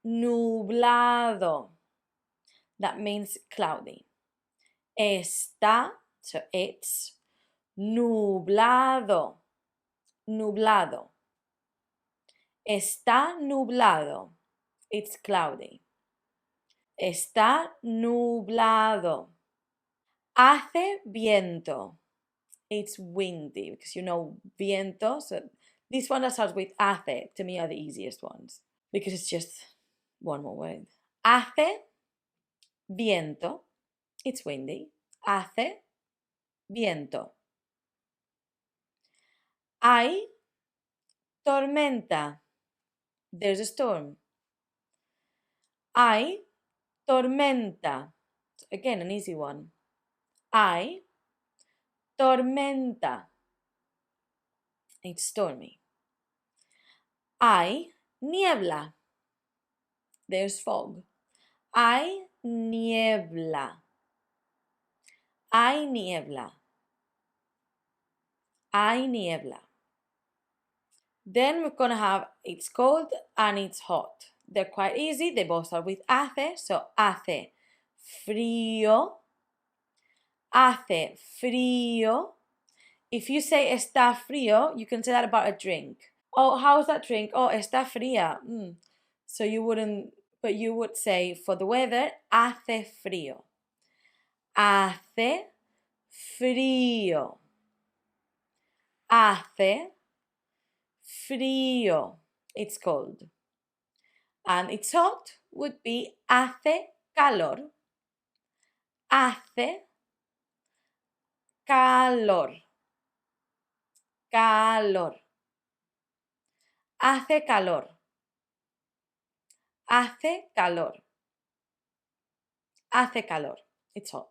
nublado. That means cloudy. Está, so it's, nublado. Nublado. Está nublado. It's cloudy. Está nublado. Hace viento. It's windy because you know viento. So this one that starts with hace to me are the easiest ones because it's just one more word. Hace viento. It's windy. Hace viento. Hay tormenta. There's a storm. Hay tormenta. So again, an easy one. Hay tormenta. It's stormy. Hay niebla. There's fog. Hay niebla. Hay niebla. Hay niebla. Then we're going to have it's cold and it's hot. They're quite easy. They both start with hace. So hace frío. Hace frío. If you say está frío, you can say that about a drink. Oh, how's that drink? Oh, está fría. So you wouldn't, but you would say for the weather, hace frío. Hace frío. Hace frío. It's cold. And it's hot would be hace calor. Hace calor. Calor. Hace calor. Hace calor. Hace calor. It's hot.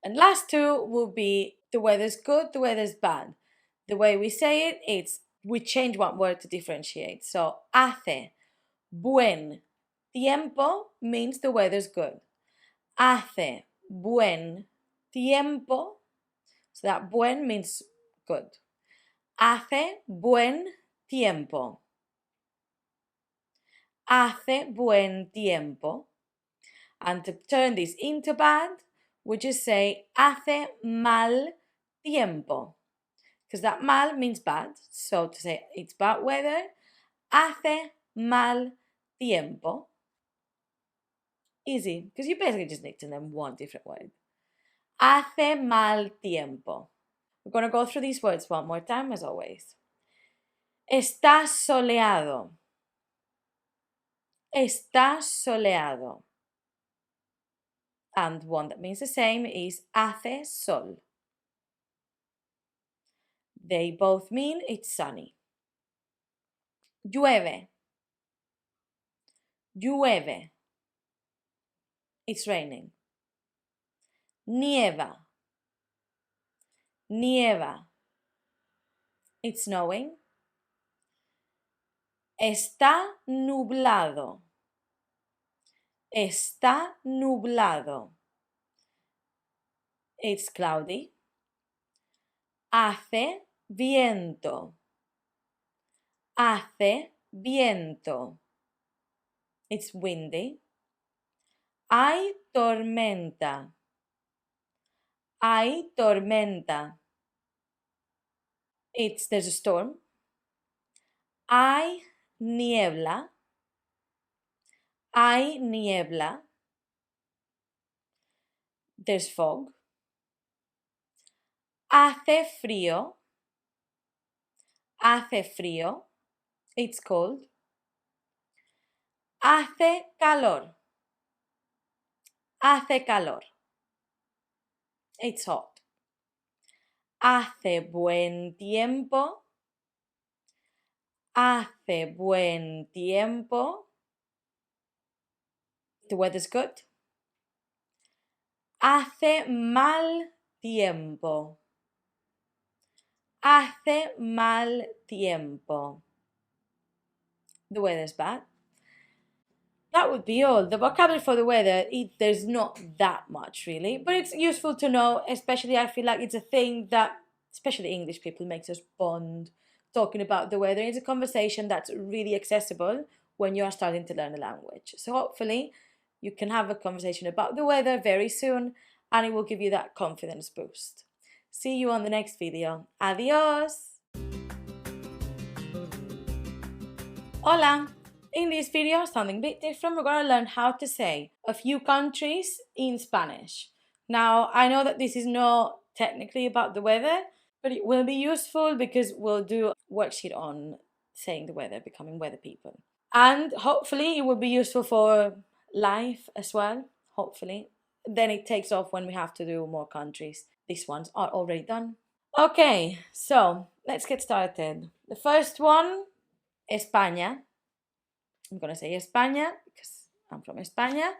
And last two will be the weather's good, the weather's bad. The way we say it, it's we change one word to differentiate. So hace buen tiempo means the weather's good. Hace buen tiempo. So that buen means good. Hace buen tiempo. Hace buen tiempo. And to turn this into bad, we just say hace mal tiempo. Because that mal means bad. So to say it's bad weather, hace mal tiempo. Easy, because you basically just need to name one different word. Hace mal tiempo. We're going to go through these words one more time as always. Está soleado. Está soleado. And one that means the same is hace sol. They both mean it's sunny. Llueve. Llueve. It's raining. Nieva. Nieva. It's snowing. Está nublado. Está nublado. It's cloudy. Hace viento. Hace viento. It's windy. Hay tormenta. Hay tormenta. There's a storm. Hay niebla. Hay niebla. There's fog. Hace frío. Hace frío. It's cold. Hace calor. Hace calor. It's hot. Hace buen tiempo. Hace buen tiempo. The weather's good. Hace mal tiempo. Hace mal tiempo. The weather's bad. That would be all. The vocabulary for the weather, there's not that much really, but it's useful to know, especially I feel like it's a thing that, especially English people, makes us bond talking about the weather. It's a conversation that's really accessible when you are starting to learn a language. So hopefully you can have a conversation about the weather very soon and it will give you that confidence boost. See you on the next video. Adios! Hola! In this video, something a bit different, we're going to learn how to say a few countries in Spanish. Now, I know that this is not technically about the weather, but it will be useful because we'll do a worksheet on saying the weather, becoming weather people. And hopefully it will be useful for life as well, hopefully. Then it takes off when we have to do more countries. These ones are already done. Okay, so let's get started. The first one, España. I'm going to say España because I'm from España.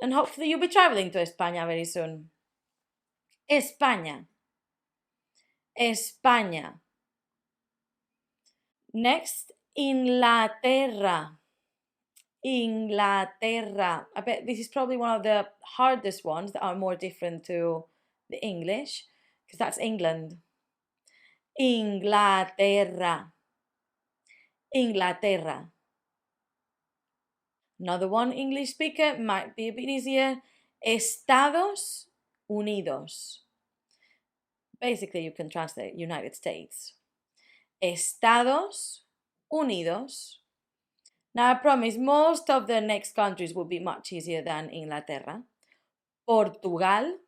And hopefully you'll be traveling to España very soon. España. España. Next, Inglaterra. Inglaterra. I bet this is probably one of the hardest ones that are more different to the English because that's England. Inglaterra. Inglaterra. Another one, English speaker, might be a bit easier. Estados Unidos. Basically, you can translate United States. Estados Unidos. Now, I promise most of the next countries will be much easier than Inglaterra. Portugal.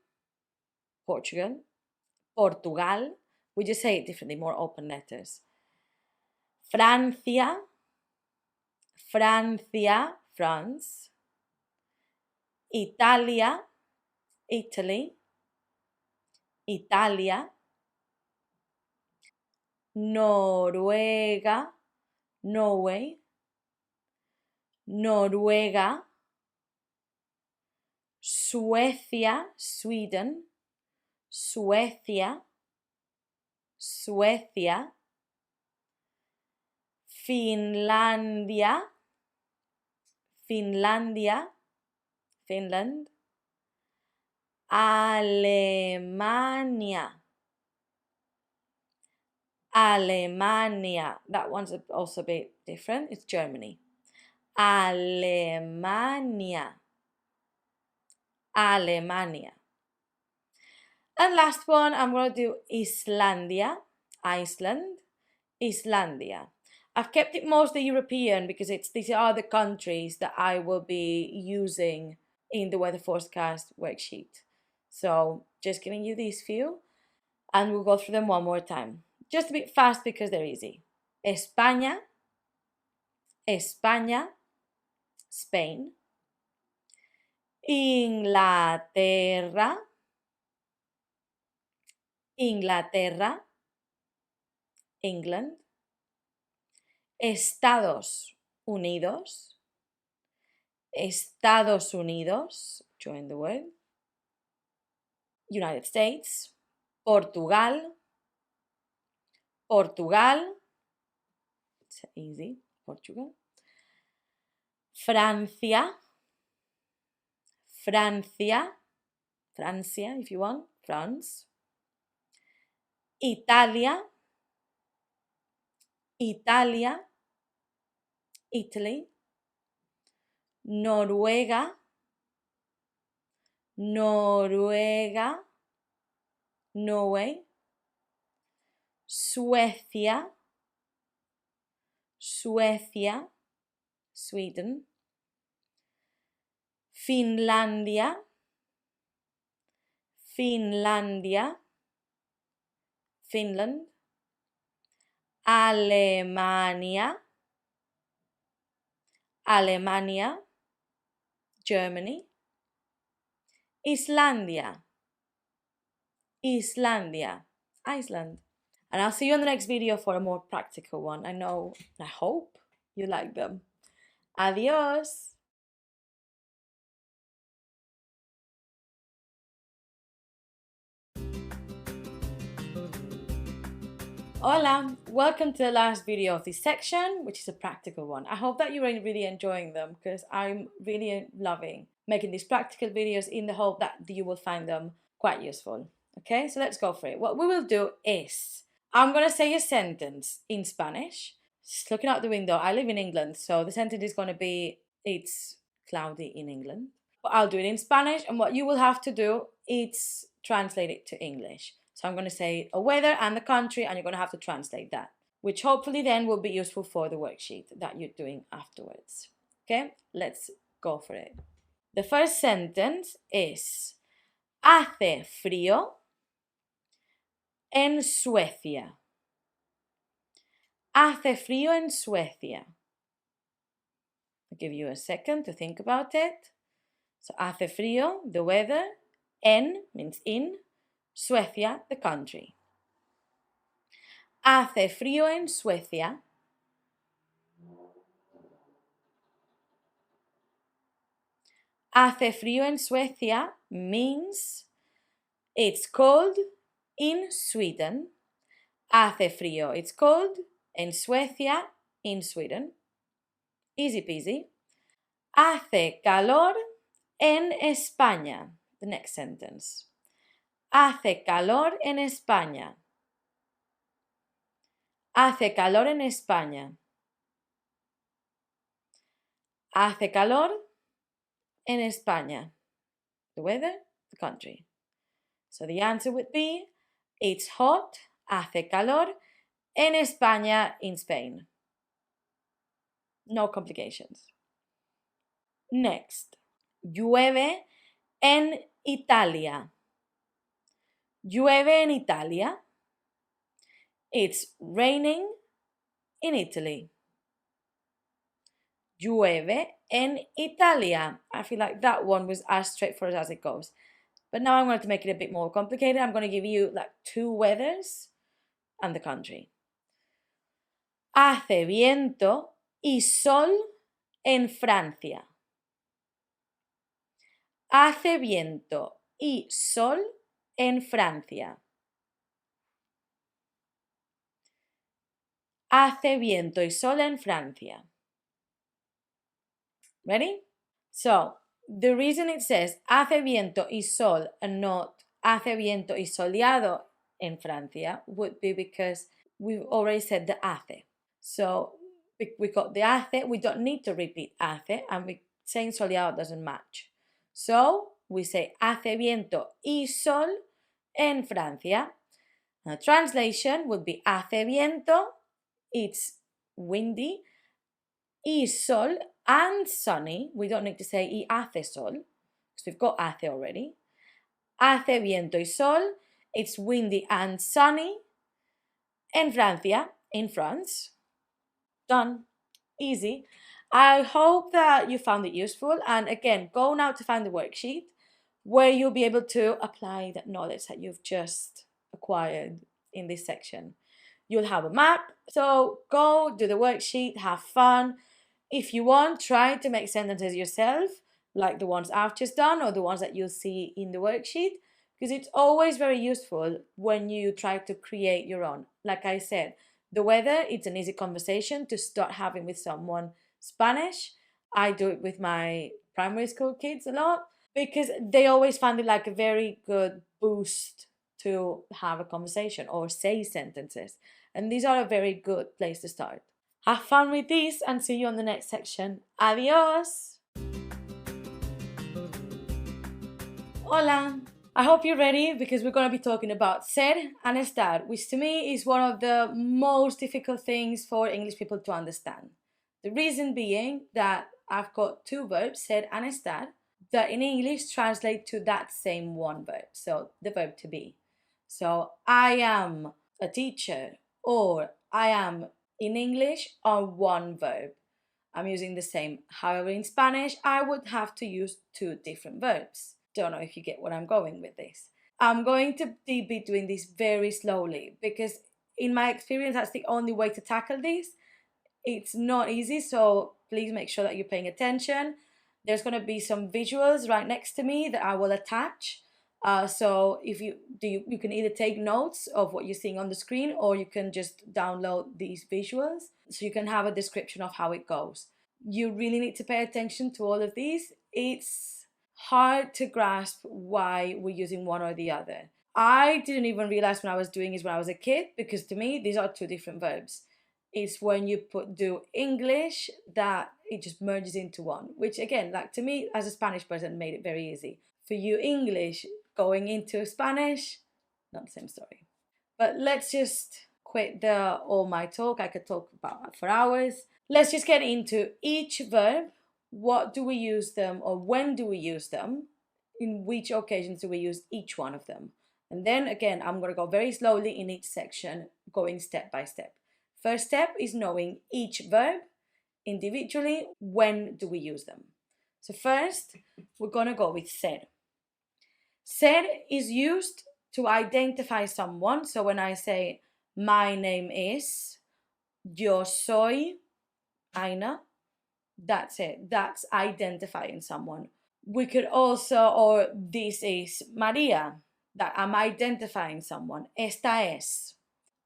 Portugal. Portugal. We just say it differently, more open letters. Francia. Francia. France. Italia. Italy. Italia. Noruega. Norway. Noruega. Suecia. Sweden. Suecia. Suecia. Finlandia. Finlandia. Finland. Alemania. Alemania. That one's also a bit different. It's Germany. Alemania. Alemania. And last one, I'm going to do Islandia. Iceland. Islandia. I've kept it mostly European because these are the countries that I will be using in the weather forecast worksheet. So just giving you these few and we'll go through them one more time. Just a bit fast because they're easy. España, España, Spain. Inglaterra, Inglaterra, England. Estados Unidos, Estados Unidos, join the word. United States. Portugal, Portugal. It's easy, Portugal. Francia, Francia, Francia if you want, France. Italia, Italia, Italy. Noruega, Noruega, Norway. Suecia, Suecia, Sweden. Finlandia, Finlandia, Finland. Alemania, Alemania, Germany. Islandia, Islandia, Iceland. And I'll see you in the next video for a more practical one. I hope you like them. Adios! Hola, welcome to the last video of this section, which is a practical one. I hope that you're really enjoying them because I'm really loving making these practical videos in the hope that you will find them quite useful. Okay, so let's go for it. What we will do is, I'm going to say a sentence in Spanish. Just looking out the window, I live in England, so the sentence is going to be, it's cloudy in England. But I'll do it in Spanish, and what you will have to do is translate it to English. So I'm going to say a weather and the country, and you're going to have to translate that, which hopefully then will be useful for the worksheet that you're doing afterwards. Okay, let's go for it. The first sentence is, hace frío en Suecia. Hace frío en Suecia. I'll give you a second to think about it. So hace frío, the weather, en means in, Suecia, the country. Hace frío en Suecia. Hace frío en Suecia means it's cold in Sweden. Hace frío, it's cold en Suecia, in Sweden. Easy peasy. Hace calor en España. The next sentence. Hace calor en España. Hace calor en España. Hace calor en España. The weather, the country. So the answer would be, it's hot, hace calor, en España, in Spain. No complications. Next, llueve en Italia. Llueve en Italia. It's raining in Italy. Llueve en Italia. I feel like that one was as straightforward as it goes. But now I'm going to make it a bit more complicated. I'm going to give you like two weathers and the country. Hace viento y sol en Francia. Hace viento y sol en Francia. Hace viento y sol en Francia. Ready? So, the reason it says hace viento y sol and not hace viento y soleado en Francia would be because we've already said the hace. So, we got the hace, we don't need to repeat hace, and saying soleado doesn't match. So, we say hace viento y sol en Francia. Now, translation would be hace viento, it's windy, y sol and sunny. We don't need to say y hace sol, because we've got hace already. Hace viento y sol, it's windy and sunny. En Francia, in France. Done. Easy. I hope that you found it useful, and again, go now to find the worksheet where you'll be able to apply that knowledge that you've just acquired in this section. You'll have a map, so go do the worksheet, have fun. If you want, try to make sentences yourself, like the ones I've just done or the ones that you'll see in the worksheet, because it's always very useful when you try to create your own. Like I said, the weather, it's an easy conversation to start having with someone Spanish. I do it with my primary school kids a lot because they always find it like a very good boost to have a conversation or say sentences. And these are a very good place to start. Have fun with this and see you on the next section. Adios! Hola! I hope you're ready because we're going to be talking about ser and estar, which to me is one of the most difficult things for English people to understand. The reason being that I've got two verbs, ser and estar, that in English translate to that same one verb, so the verb to be. So I am a teacher or I am in English are one verb. I'm using the same. However, in Spanish, I would have to use two different verbs. Don't know if you get what I'm going with this. I'm going to be doing this very slowly because in my experience, that's the only way to tackle this. It's not easy, so please make sure that you're paying attention. There's going to be some visuals right next to me that I will attach So if you can either take notes of what you're seeing on the screen, or you can just download these visuals so you can have a description of how it goes. You really need to pay attention to all of these. It's hard to grasp why we're using one or the other. I didn't even realize when I was doing this when I was a kid, because to me these are two different verbs. It's when you do English that it just merges into one, which again, like to me as a Spanish person, made it very easy. For you, English going into Spanish, not the same story. But let's just quit all my talk. I could talk about for hours. Let's just get into each verb. What do we use them, or when do we use them? In which occasions do we use each one of them? And then again, I'm going to go very slowly in each section, going step by step. First step is knowing each verb individually. When do we use them? So first, we're going to go with ser. Ser is used to identify someone. So when I say, my name is, yo soy Aina, that's it. That's identifying someone. We could also, or this is Maria, that I'm identifying someone. Esta es.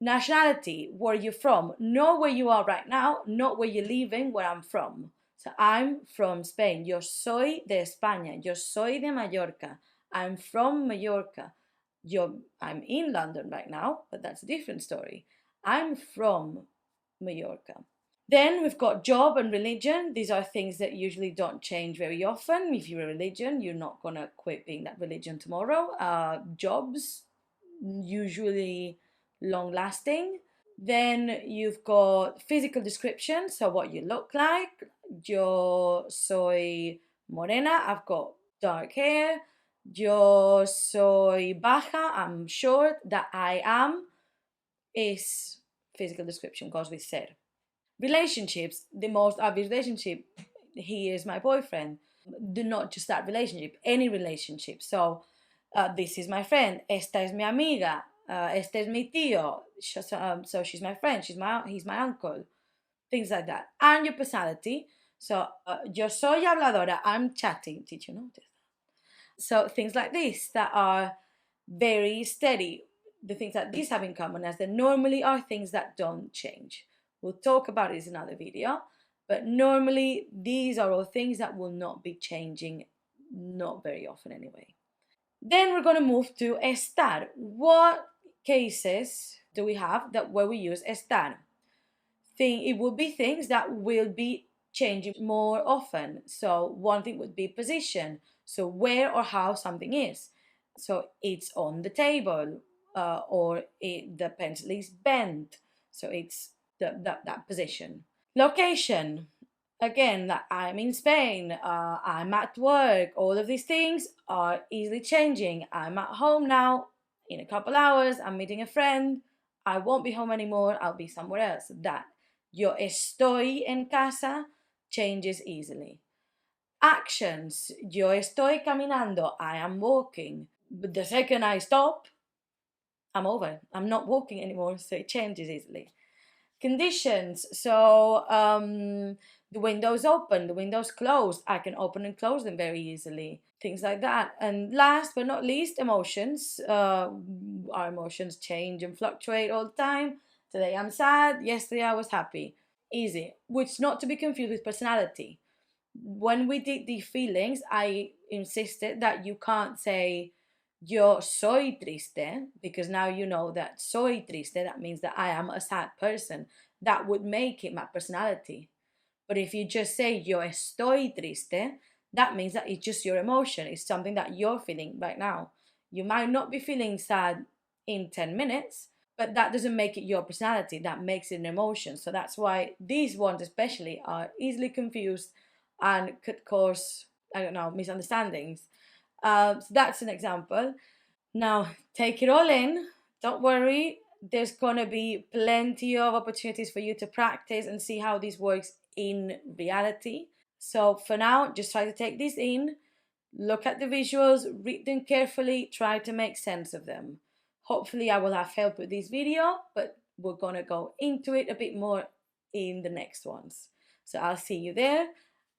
Nationality, where you're from. Not where you are right now, not where you're living, where I'm from. So I'm from Spain. Yo soy de España. Yo soy de Mallorca. I'm from Mallorca. I'm in London right now, but that's a different story. I'm from Mallorca. Then we've got job and religion. These are things that usually don't change very often. If you're a religion, you're not going to quit being that religion tomorrow. Jobs, usually long lasting. Then you've got physical description, so what you look like. Yo soy morena, I've got dark hair. Yo soy baja, I'm short. That I am is physical description, goes with ser. Relationships, the most obvious relationship, he is my boyfriend. Do not just that relationship, any relationship. So this is my friend, esta es mi amiga, este es mi tío, so she's my friend, he's my uncle, things like that. And your personality, so yo soy habladora, I'm chatting, did you notice? So things like this that are very steady, the things that these have in common as they normally are things that don't change. We'll talk about this in another video, but normally these are all things that will not be changing, not very often anyway. Then we're going to move to estar. What cases do we have where we use estar? It would be things that will be changing more often. So one thing would be position. So where or how something is. So it's on the table, or the pencil is bent. So it's that position. Location. Again, that I'm in Spain, I'm at work, all of these things are easily changing. I'm at home now, in a couple hours, I'm meeting a friend, I won't be home anymore, I'll be somewhere else. That yo estoy en casa changes easily. Actions, yo estoy caminando, I am walking. But the second I stop, I'm over. I'm not walking anymore, so it changes easily. Conditions, so the window's open, the window's closed, I can open and close them very easily, things like that. And last but not least, emotions. Our emotions change and fluctuate all the time. Today I'm sad, yesterday I was happy. Easy, which not to be confused with personality. When we did the feelings, I insisted that you can't say yo soy triste, because now you know that soy triste, that means that I am a sad person. That would make it my personality. But if you just say yo estoy triste, that means that it's just your emotion. It's something that you're feeling right now. You might not be feeling sad in 10 minutes, but that doesn't make it your personality. That makes it an emotion. So that's why these ones especially are easily confused and could cause, I don't know, misunderstandings. So that's an example. Now, take it all in. Don't worry. There's going to be plenty of opportunities for you to practice and see how this works in reality. So for now, just try to take this in, look at the visuals, read them carefully, try to make sense of them. Hopefully I will have help with this video, but we're going to go into it a bit more in the next ones. So I'll see you there,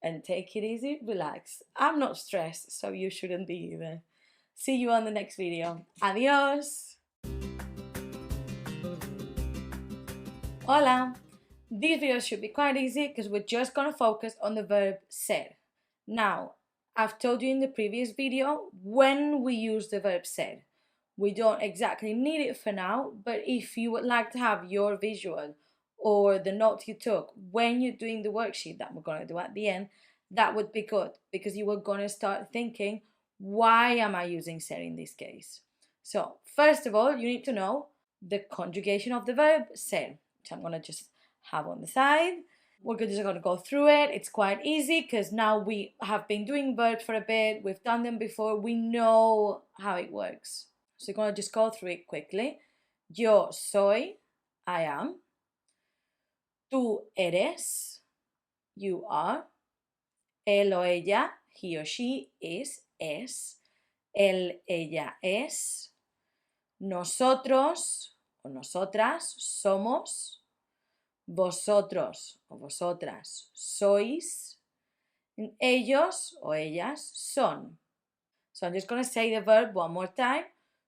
and take it easy, relax. I'm not stressed, so you shouldn't be either. See you on the next video. Adios! Hola! This video should be quite easy because we're just going to focus on the verb ser. Now, I've told you in the previous video when we use the verb ser. We don't exactly need it for now, but if you would like to have your visual or the notes you took when you're doing the worksheet that we're going to do at the end, that would be good because you were going to start thinking, why am I using ser in this case? So, first of all, you need to know the conjugation of the verb ser, which I'm going to just have on the side. We're just going to go through it. It's quite easy because now we have been doing verbs for a bit. We've done them before. We know how it works. So we're going to just go through it quickly. Yo soy, I am. Tú eres, you are. Él o ella, he or she is, es. Él, ella es. Nosotros o nosotras somos. Vosotros o vosotras sois. Ellos o ellas son. So I'm just going to say the verb one more time.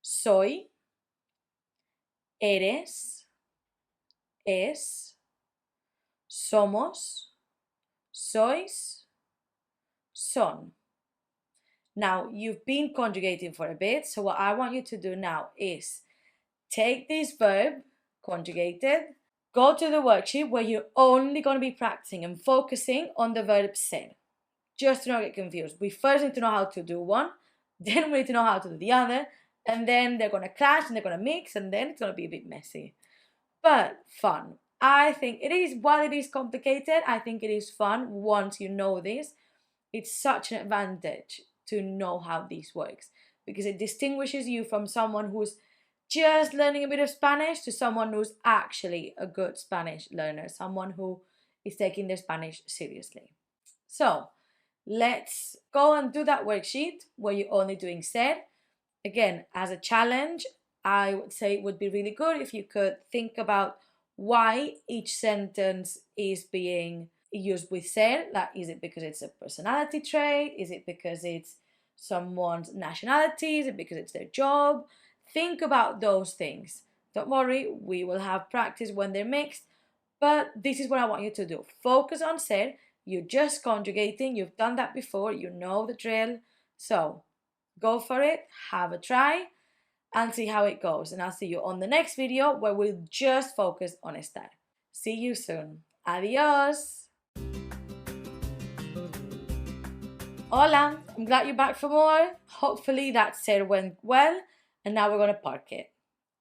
Soy, eres, es, somos, sois, son. Now, you've been conjugating for a bit, so what I want you to do now is take this verb, conjugated, go to the worksheet where you're only going to be practicing and focusing on the verb ser. Just to not get confused. We first need to know how to do one, then we need to know how to do the other, and then they're going to clash and they're going to mix, and then it's going to be a bit messy. But fun. I think it is, while it is complicated, I think it is fun once you know this. It's such an advantage to know how this works because it distinguishes you from someone who's just learning a bit of Spanish to someone who's actually a good Spanish learner, someone who is taking their Spanish seriously. So let's go and do that worksheet where you're only doing ser. Again, as a challenge, I would say it would be really good if you could think about why each sentence is being used with ser. Like, is it because it's a personality trait? Is it because it's someone's nationality? Is it because it's their job? Think about those things. Don't worry, we will have practice when they're mixed, but this is what I want you to do. Focus on ser. You're just conjugating. You've done that before. You know the drill. So go for it. Have a try and see how it goes. And I'll see you on the next video where we'll just focus on estar. See you soon. Adios. Hola, I'm glad you're back for more. Hopefully that ser went well. And now we're going to park it.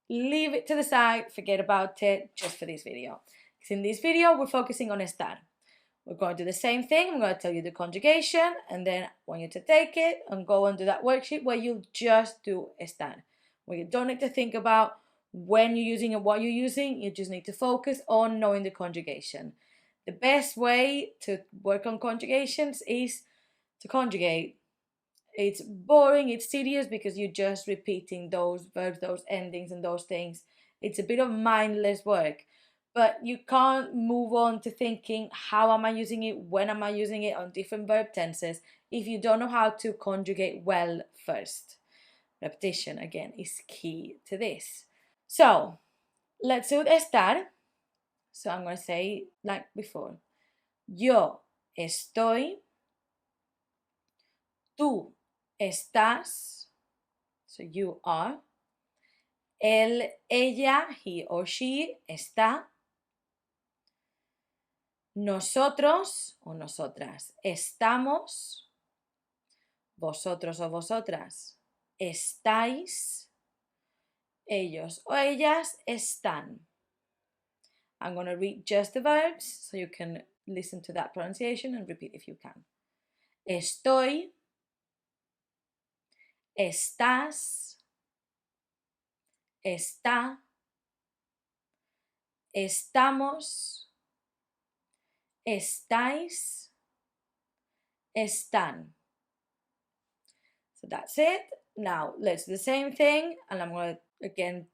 Leave it to the side. Forget about it just for this video. Because in this video, we're focusing on estar. We're going to do the same thing. I'm going to tell you the conjugation. And then I want you to take it and go and do that worksheet where you just do estar. Where you don't need to think about when you're using and what you're using. You just need to focus on knowing the conjugation. The best way to work on conjugations is to conjugate. It's boring, it's tedious because you're just repeating those verbs, those endings and those things. It's a bit of mindless work, but you can't move on to thinking how am I using it, when am I using it on different verb tenses if you don't know how to conjugate well first. Repetition, again, is key to this. So, let's do estar. So I'm going to say like before. Yo estoy. Tú estás. So you are. Él, ella, he or she está. Nosotros o nosotras estamos. Vosotros o vosotras estáis. Ellos o ellas están. I'm going to read just the verbs so you can listen to that pronunciation and repeat if you can. Estoy. Estás. Está. Estamos. Estáis. Están. So that's it. Now let's do the same thing, and I'm going to again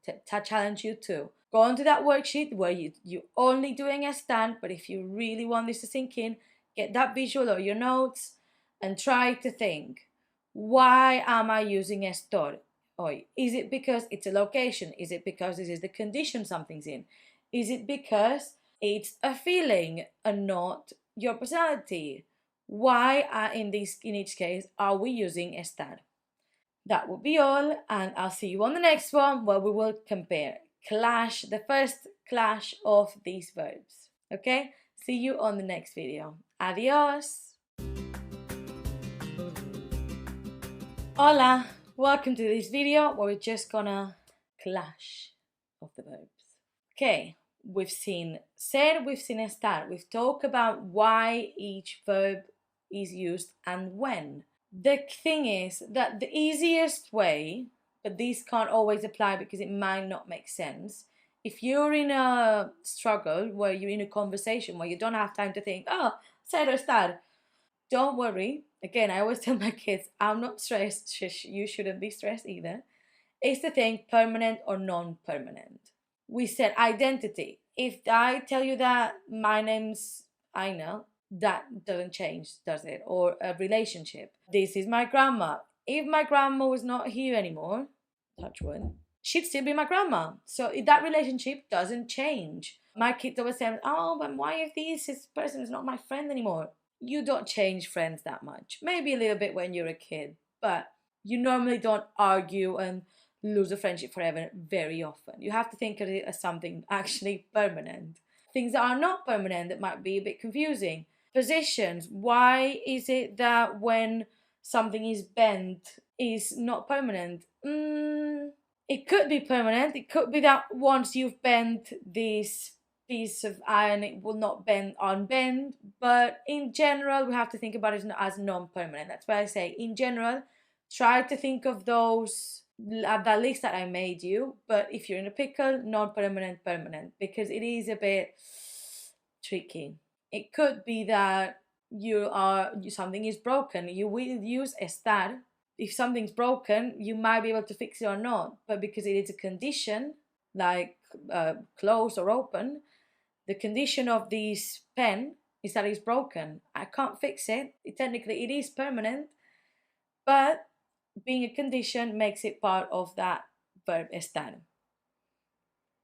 challenge you to go onto that worksheet where you're only doing están, but if you really want this to sink in, get that visual or your notes and try to think, Why am I using estoy? Is it because it's a location? Is it because this is the condition something's in? Is it because it's a feeling and not your personality? Why in each case are we using estar? That will be all, and I'll see you on the next one where we will compare the first clash of these verbs. Okay? See you on the next video. Adios! Hola! Welcome to this video where we're just gonna clash of the verbs. Okay, we've seen ser, we've seen estar. We've talked about why each verb is used and when. The thing is that the easiest way, but these can't always apply because it might not make sense. If you're in a struggle where you're in a conversation where you don't have time to think, oh, ser or estar, don't worry. Again, I always tell my kids, I'm not stressed. You shouldn't be stressed either. It's the thing, permanent or non-permanent. We said identity. If I tell you that my name's Aina, that doesn't change, does it? Or a relationship. This is my grandma. If my grandma was not here anymore, touch wood, she'd still be my grandma. So that relationship doesn't change. My kids always say, oh, but why if this person is not my friend anymore? You don't change friends that much. Maybe a little bit when you're a kid, but you normally don't argue and lose a friendship forever very often. You have to think of it as something actually permanent. Things that are not permanent that might be a bit confusing. Positions. Why is it that when something is bent is not permanent? It could be permanent. It could be that once you've bent this piece of iron, it will not unbend. But in general, we have to think about it as non-permanent. That's why I say, in general, try to think of those that list that I made you. But if you're in a pickle, non-permanent, permanent, because it is a bit tricky. It could be that something is broken. You will use estar. If something's broken, you might be able to fix it or not. But because it is a condition, like close or open, the condition of this pen is that it's broken. I can't fix it. Technically, it is permanent, but being a condition makes it part of that verb estar.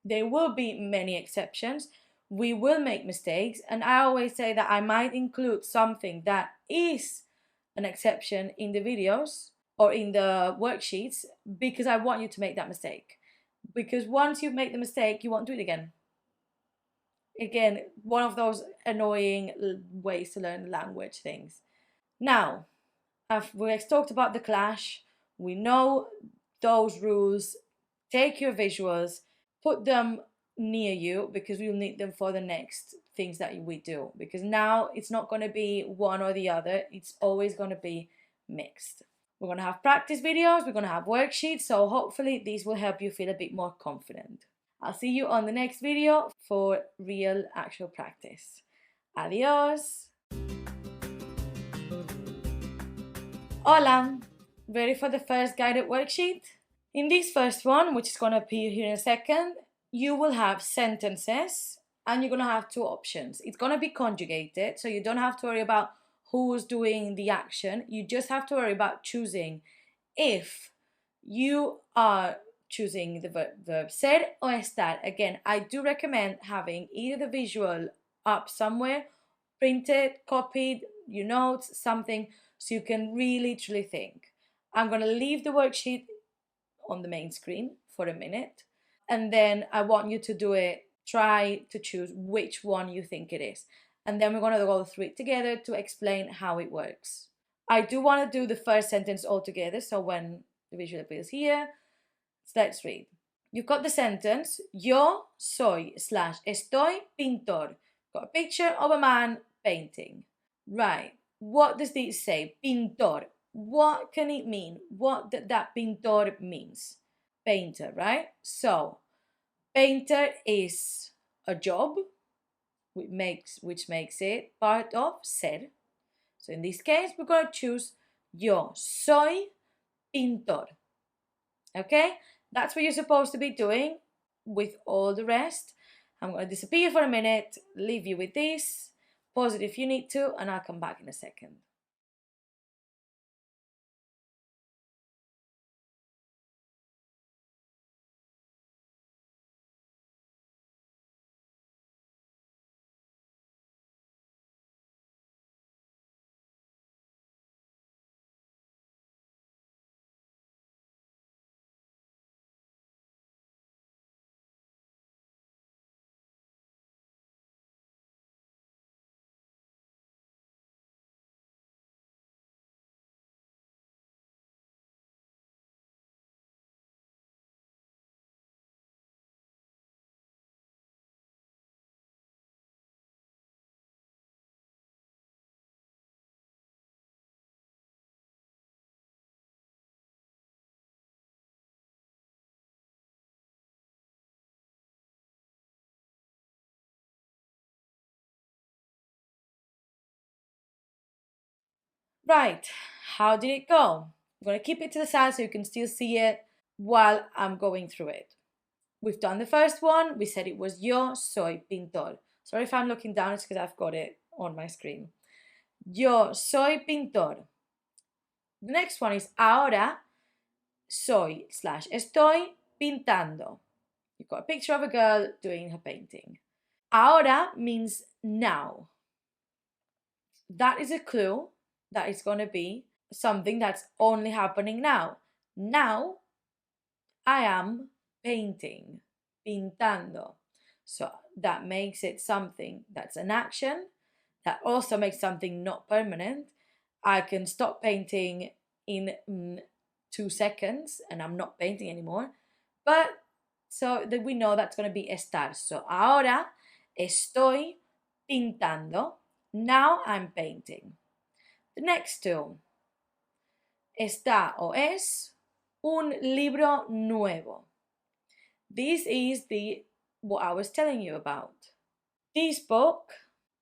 There will be many exceptions. We will make mistakes, and I always say that I might include something that is an exception in the videos or in the worksheets because I want you to make that mistake. Because once you make the mistake, you won't do it again. Again, one of those annoying ways to learn language things. Now, we've talked about the clash. We know those rules. Take your visuals, put them near you because we'll need them for the next things that we do. Because now it's not going to be one or the other, it's always going to be mixed. We're going to have practice videos, we're going to have worksheets, so hopefully these will help you feel a bit more confident. I'll see you on the next video for real actual practice. Adios! Hola! Ready for the first guided worksheet? In this first one, which is going to appear here in a second, you will have sentences and you're going to have two options. It's going to be conjugated, so you don't have to worry about who's doing the action. You just have to worry about choosing if you are choosing the verb ser or estar. Again, I do recommend having either the visual up somewhere, printed, copied, your notes, something, so you can really truly think. I'm going to leave the worksheet on the main screen for a minute, and then I want you to do it. Try to choose which one you think it is, and then we're going to go through it together to explain how it works. I do want to do the first sentence all together, so when the visual appears here, so let's read. You've got the sentence, yo soy / estoy pintor. Got a picture of a man painting. Right, what does this say? Pintor. What can it mean? What that pintor means? Painter, right? So, painter is a job, which makes it part of ser. So in this case, we're going to choose yo soy pintor. Okay? That's what you're supposed to be doing with all the rest. I'm going to disappear for a minute, leave you with this, pause it if you need to, and I'll come back in a second. Right, how did it go? I'm going to keep it to the side so you can still see it while I'm going through it. We've done the first one. We said it was yo soy pintor. Sorry if I'm looking down, it's because I've got it on my screen. Yo soy pintor. The next one is ahora soy/estoy pintando. You've got a picture of a girl doing her painting. Ahora means now. That is a clue that it's going to be something that's only happening now. Now I am painting, pintando. So that makes it something that's an action. That also makes something not permanent. I can stop painting in 2 seconds and I'm not painting anymore. But so that we know that's going to be estar. So ahora estoy pintando. Now I'm painting. The next two. Está o es un libro nuevo. This is what I was telling you about. This book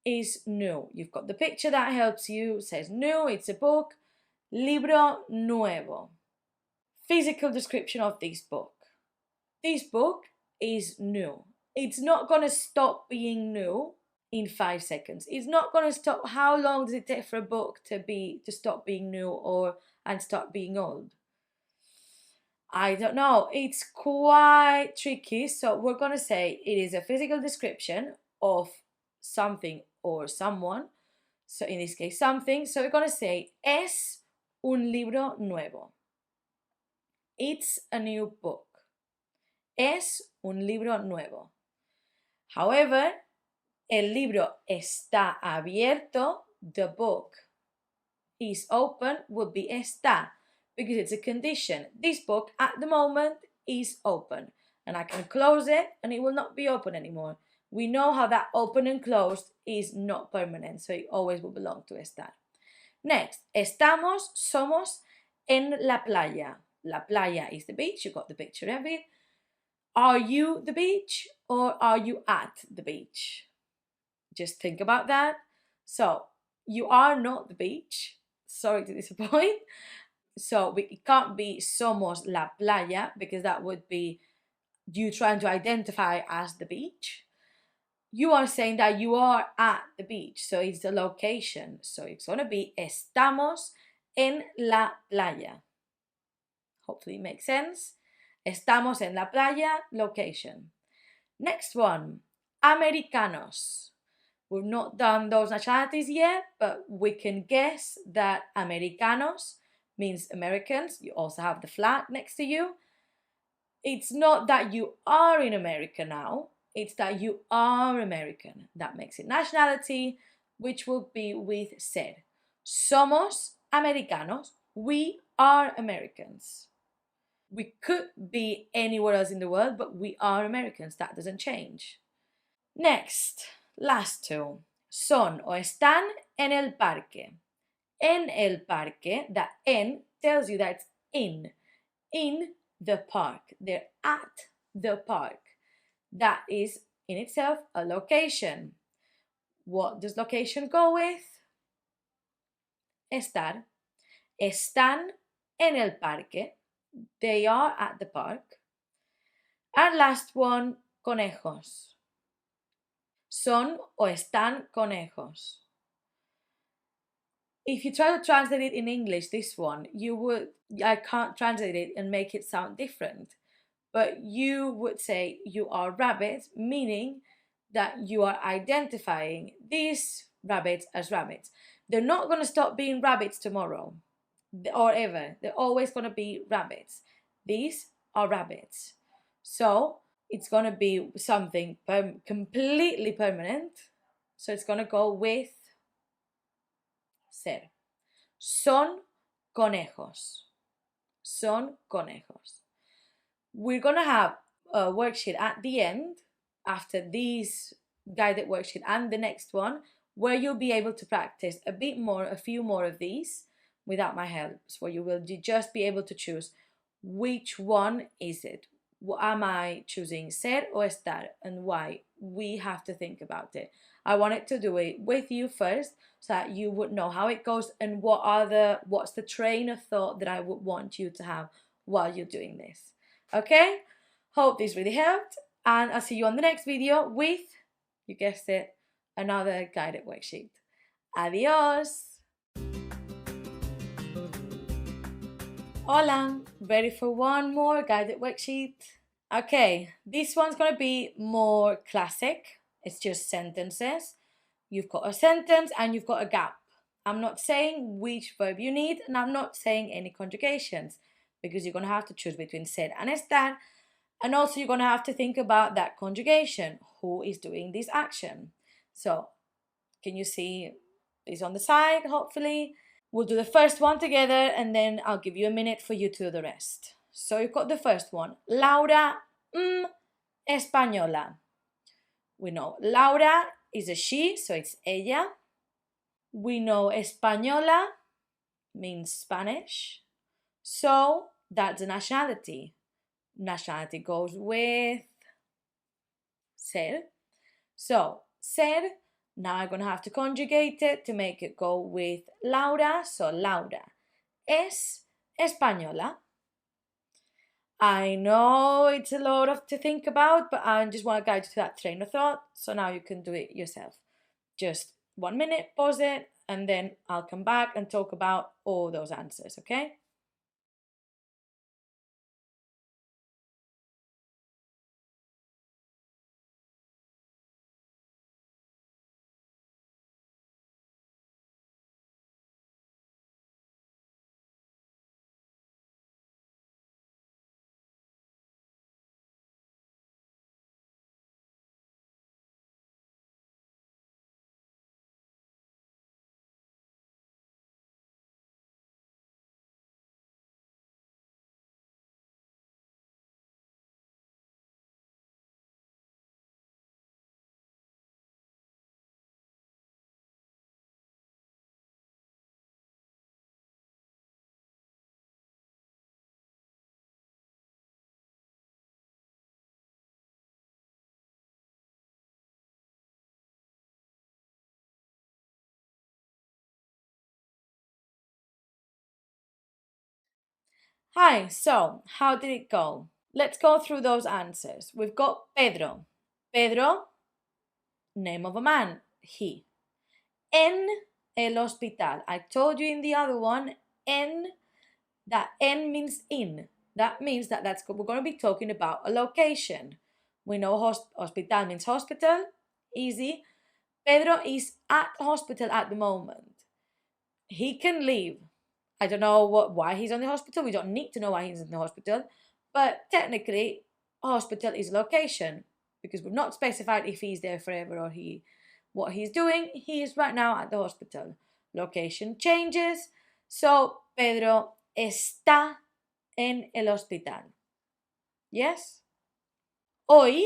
is new. You've got the picture that helps you, says new, it's a book. Libro nuevo. Physical description of this book. This book is new. It's not going to stop being new in 5 seconds. It's not going to stop. How long does it take for a book to stop being new and start being old? I don't know. It's quite tricky. So we're going to say it is a physical description of something or someone. So in this case, something. So we're going to say es un libro nuevo. It's a new book. Es un libro nuevo. However, el libro está abierto. The book is open would be está, because it's a condition. This book at the moment is open, and I can close it and it will not be open anymore. We know how that open and closed is not permanent, so it always will belong to estar. Next, somos en la playa. La playa is the beach. You got the picture of it. Are you the beach or are you at the beach? Just think about that. So, you are not the beach. Sorry to disappoint. So, it can't be somos la playa because that would be you trying to identify as the beach. You are saying that you are at the beach. So, it's the location. So, it's going to be estamos en la playa. Hopefully, it makes sense. Estamos en la playa, location. Next one, Americanos. We've not done those nationalities yet, but we can guess that Americanos means Americans. You also have the flag next to you. It's not that you are in America now, it's that you are American. That makes it nationality, which will be with ser. Somos Americanos. We are Americans. We could be anywhere else in the world, but we are Americans. That doesn't change. Next, last two. Son o están en el parque. En el parque, that en tells you that it's in the park. They're at the park. That is in itself a location. What does location go with? Estar. Están en el parque. They are at the park. And last one, conejos. Son o están conejos. If you try to translate it in English, this one, I can't translate it and make it sound different. But you would say you are rabbits, meaning that you are identifying these rabbits as rabbits. They're not going to stop being rabbits tomorrow or ever. They're always going to be rabbits. These are rabbits. So it's going to be something completely permanent. So it's going to go with ser. Son conejos. Son conejos. We're going to have a worksheet at the end after these guided worksheet and the next one where you'll be able to practice a few more of these without my help. So you will just be able to choose which one is it. Am I choosing ser or estar and why? We have to think about it. I wanted to do it with you first so that you would know how it goes and what's the train of thought that I would want you to have while you're doing this. Okay? Hope this really helped, and I'll see you on the next video with, you guessed it, another guided worksheet. Adios! Hola! Ready for one more guided worksheet? Okay, this one's going to be more classic. It's just sentences. You've got a sentence and you've got a gap. I'm not saying which verb you need, and I'm not saying any conjugations, because you're going to have to choose between said and estar, and also you're going to have to think about that conjugation. Who is doing this action? So, can you see it's on the side, hopefully? We'll do the first one together and then I'll give you a minute for you to do the rest. So you've got the first one. Laura, española. We know Laura is a she, so it's ella. We know española means Spanish. So that's a nationality. Nationality goes with ser. So, ser, now I'm going to have to conjugate it to make it go with Laura. So, Laura es española. I know it's a lot to think about, but I just want to guide you to that train of thought. So now you can do it yourself. Just 1 minute, pause it, and then I'll come back and talk about all those answers, okay? Hi, so how did it go? Let's go through those answers. We've got Pedro. Pedro, name of a man, he. En el hospital. I told you in the other one, that en means in. That means that we're going to be talking about a location. We know hospital means hospital, easy. Pedro is at hospital at the moment. He can leave. I don't know why he's in the hospital. We don't need to know why he's in the hospital. But technically, hospital is a location, because we've not specified if he's there forever or what he's doing. He is right now at the hospital. Location changes. So, Pedro está en el hospital. Yes? Hoy,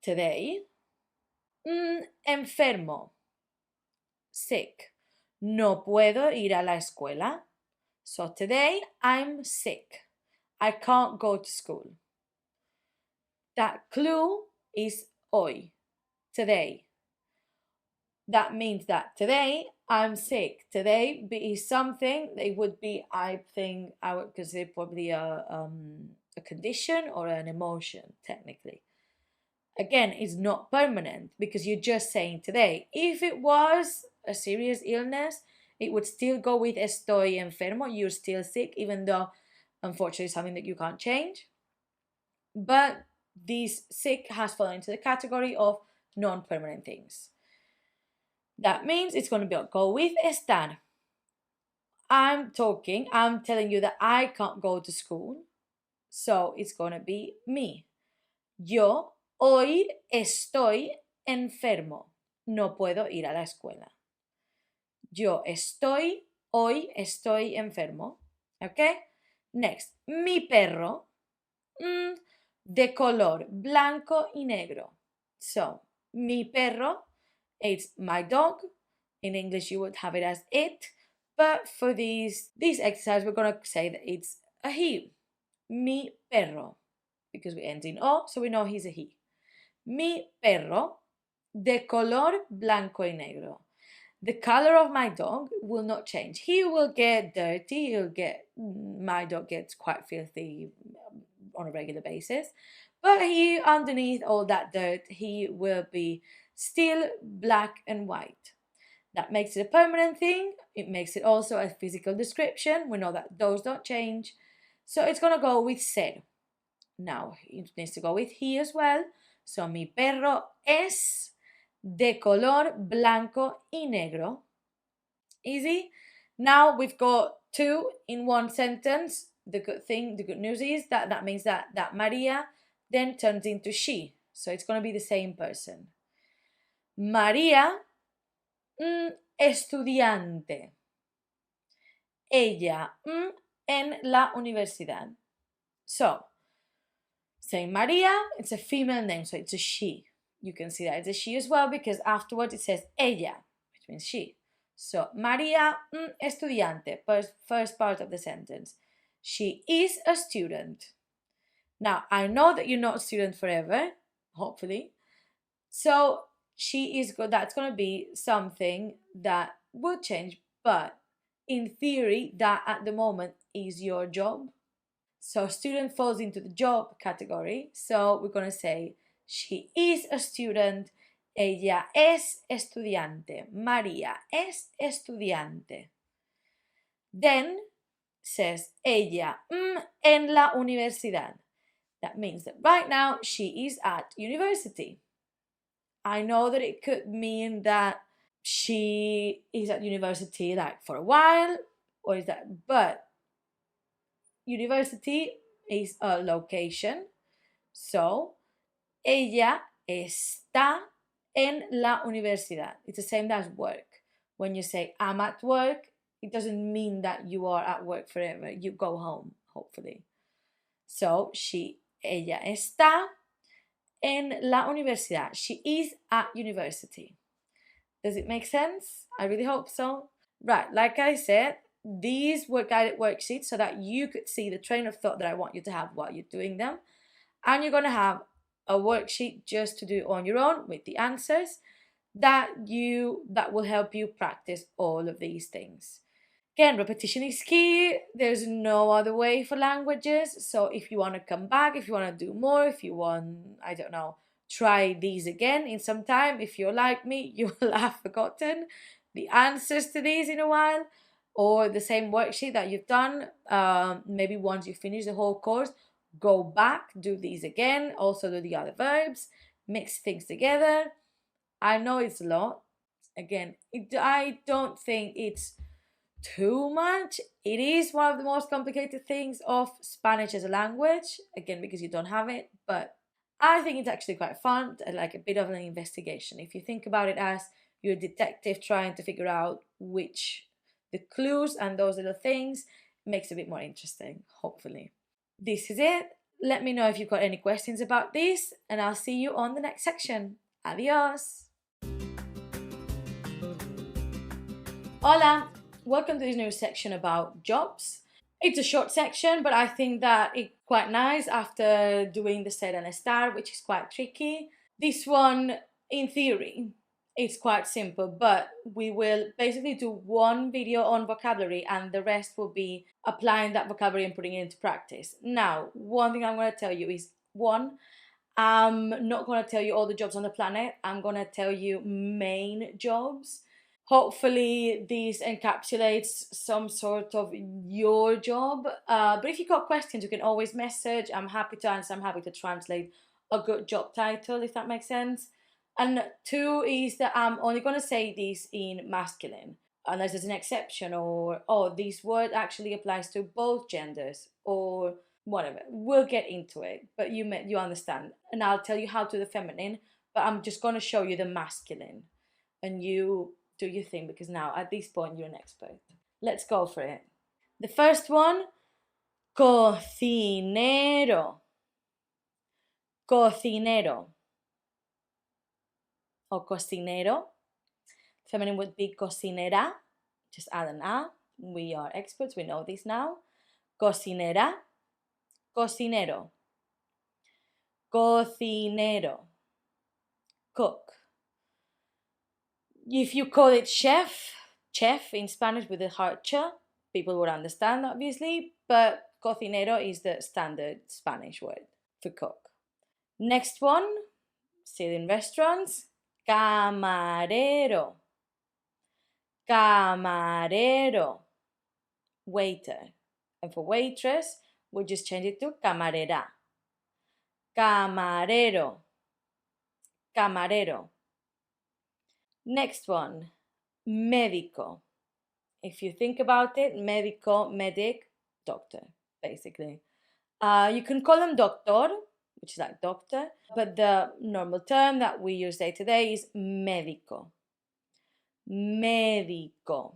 today, enfermo, sick. No puedo ir a la escuela. So today I'm sick. I can't go to school. That clue is hoy, today. That means that today I'm sick. Today is something, it would be, I think, I would consider probably a condition or an emotion, technically. Again, it's not permanent because you're just saying today. If it was a serious illness, it would still go with estoy enfermo. You're still sick, even though, unfortunately, it's something that you can't change. But this sick has fallen into the category of non-permanent things. That means it's going to go with estar. I'm telling you that I can't go to school. So it's going to be me. Yo hoy estoy enfermo. No puedo ir a la escuela. Hoy estoy enfermo. Okay? Next, mi perro, de color blanco y negro. So, mi perro, it's my dog. In English, you would have it as it. But for this exercise, we're going to say that it's a he. Mi perro. Because we end in o, so we know he's a he. Mi perro, de color blanco y negro. The color of my dog will not change. He will get dirty. My dog gets quite filthy on a regular basis. But he, underneath all that dirt, he will be still black and white. That makes it a permanent thing. It makes it also a physical description. We know that those don't change. So it's going to go with ser. Now, it needs to go with he as well. So, mi perro es de color blanco y negro. Easy. Now we've got two in one sentence. The good news is that means that Maria then turns into she. So it's going to be the same person. María, estudiante. Ella, en la universidad. So, saying Maria, it's a female name, so it's a she. You can see that it's a she as well because afterwards it says ella, which means she. So, María, estudiante, first part of the sentence. She is a student. Now, I know that you're not a student forever, hopefully. So, that's going to be something that will change, but in theory, that at the moment is your job. So student falls into the job category. So we're going to say she is a student. Ella es estudiante. María es estudiante. Then says ella en la universidad. That means that right now she is at university. I know that it could mean that she is at university like for a while, but university is a location. So, ella está en la universidad. It's the same as work. When you say I'm at work, it doesn't mean that you are at work forever. You go home, hopefully. So, ella está en la universidad. She is at university. Does it make sense? I really hope so. Right, like I said, these were guided worksheets so that you could see the train of thought that I want you to have while you're doing them. And you're going to have a worksheet just to do on your own with the answers that will help you practice all of these things. Again, repetition is key. There's no other way for languages. So if you want to come back, if you want to do more, if you want, I don't know, try these again in some time. If you're like me, you will have forgotten the answers to these in a while, or the same worksheet that you've done. Maybe once you finish the whole course, go back, do these again, also do the other verbs, mix things together. I know it's a lot. Again, I don't think it's too much. It is one of the most complicated things of Spanish as a language, again, because you don't have it, but I think it's actually quite fun, like a bit of an investigation. If you think about it as you're a detective trying to figure out the clues and those little things, makes it a bit more interesting, hopefully. This is it. Let me know if you've got any questions about this, and I'll see you on the next section. Adios! Hola! Welcome to this new section about jobs. It's a short section, but I think that it's quite nice after doing the ser and estar, which is quite tricky. This one, in theory, it's quite simple, but we will basically do one video on vocabulary and the rest will be applying that vocabulary and putting it into practice. Now, one thing I'm going to tell you is, I'm not going to tell you all the jobs on the planet. I'm going to tell you main jobs. Hopefully this encapsulates some sort of your job. But if you've got questions, you can always message. I'm happy to answer. I'm happy to translate a good job title, if that makes sense. And two is that I'm only going to say this in masculine, unless there's an exception, or, this word actually applies to both genders, or whatever. We'll get into it, but you understand. And I'll tell you how to the feminine, but I'm just going to show you the masculine. And you do your thing, because now at this point you're an expert. Let's go for it. The first one, cocinero. Cocinero. Or cocinero. Feminine would be cocinera. Just add an a. We are experts, we know this now. Cocinera. Cocinero. Cocinero. Cook. If you call it chef in Spanish with the hard ch, people would understand, obviously, but cocinero is the standard Spanish word for cook. Next one, still in restaurants, camarero. Camarero, waiter. And for waitress, we just change it to camarera. Camarero, camarero. Next one, médico. If you think about it, médico, medic, doctor, basically. You can call them doctor, which is like doctor, but the normal term that we use day to day is médico. Médico.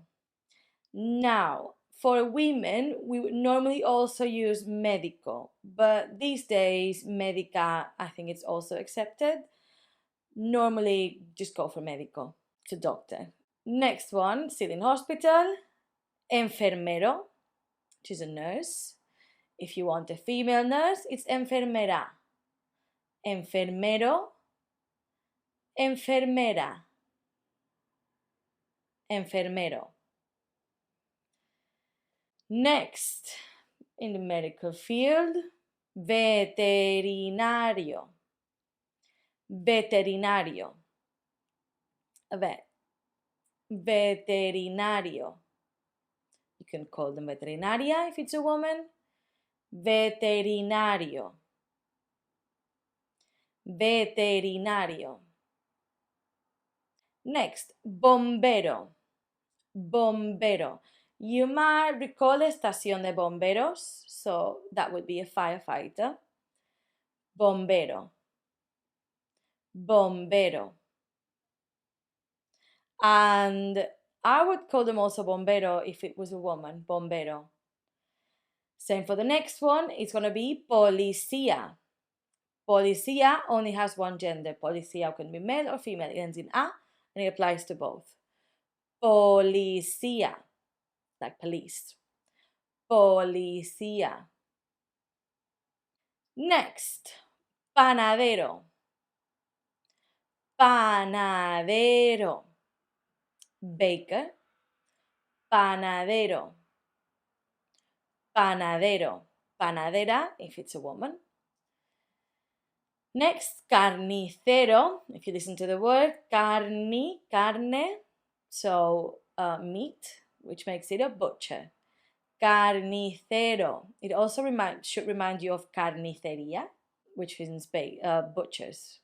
Now, for women, we would normally also use médico, but these days, médica, I think it's also accepted. Normally, just go for médico, to doctor. Next one, still in hospital, enfermero, which is a nurse. If you want a female nurse, it's enfermera. Enfermero, enfermera, enfermero. Next, in the medical field, veterinario. Veterinario. A vet. Veterinario. You can call them veterinaria if it's a woman. Veterinario. Veterinario. Next, bombero. Bombero. You might recall estación de bomberos, so that would be a firefighter. Bombero. Bombero. And I would call them also bombero if it was a woman, bombero. Same for the next one, it's going to be policía. Policía only has one gender. Policía can be male or female. It ends in a and it applies to both. Policía, like police. Policía. Next, panadero. Panadero. Baker. Panadero. Panadero. Panadera if it's a woman. Next, carnicero. If you listen to the word, carne, so meat, which makes it a butcher. Carnicero. It also should remind you of carnicería, which means butchers.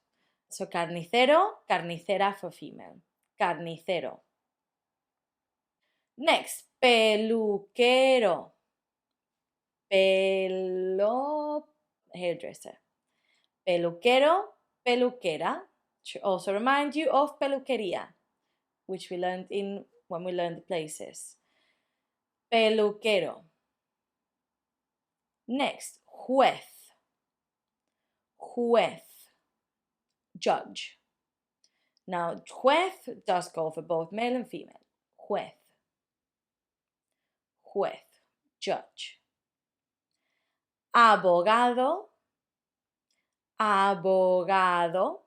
So carnicero, carnicera for female. Carnicero. Next, peluquero. Hairdresser. Peluquero, peluquera should also remind you of peluquería, which we learned when we learned the places. Peluquero. Next, juez. Juez. Judge. Now, juez does go for both male and female. Juez. Juez. Judge. Abogado. Abogado.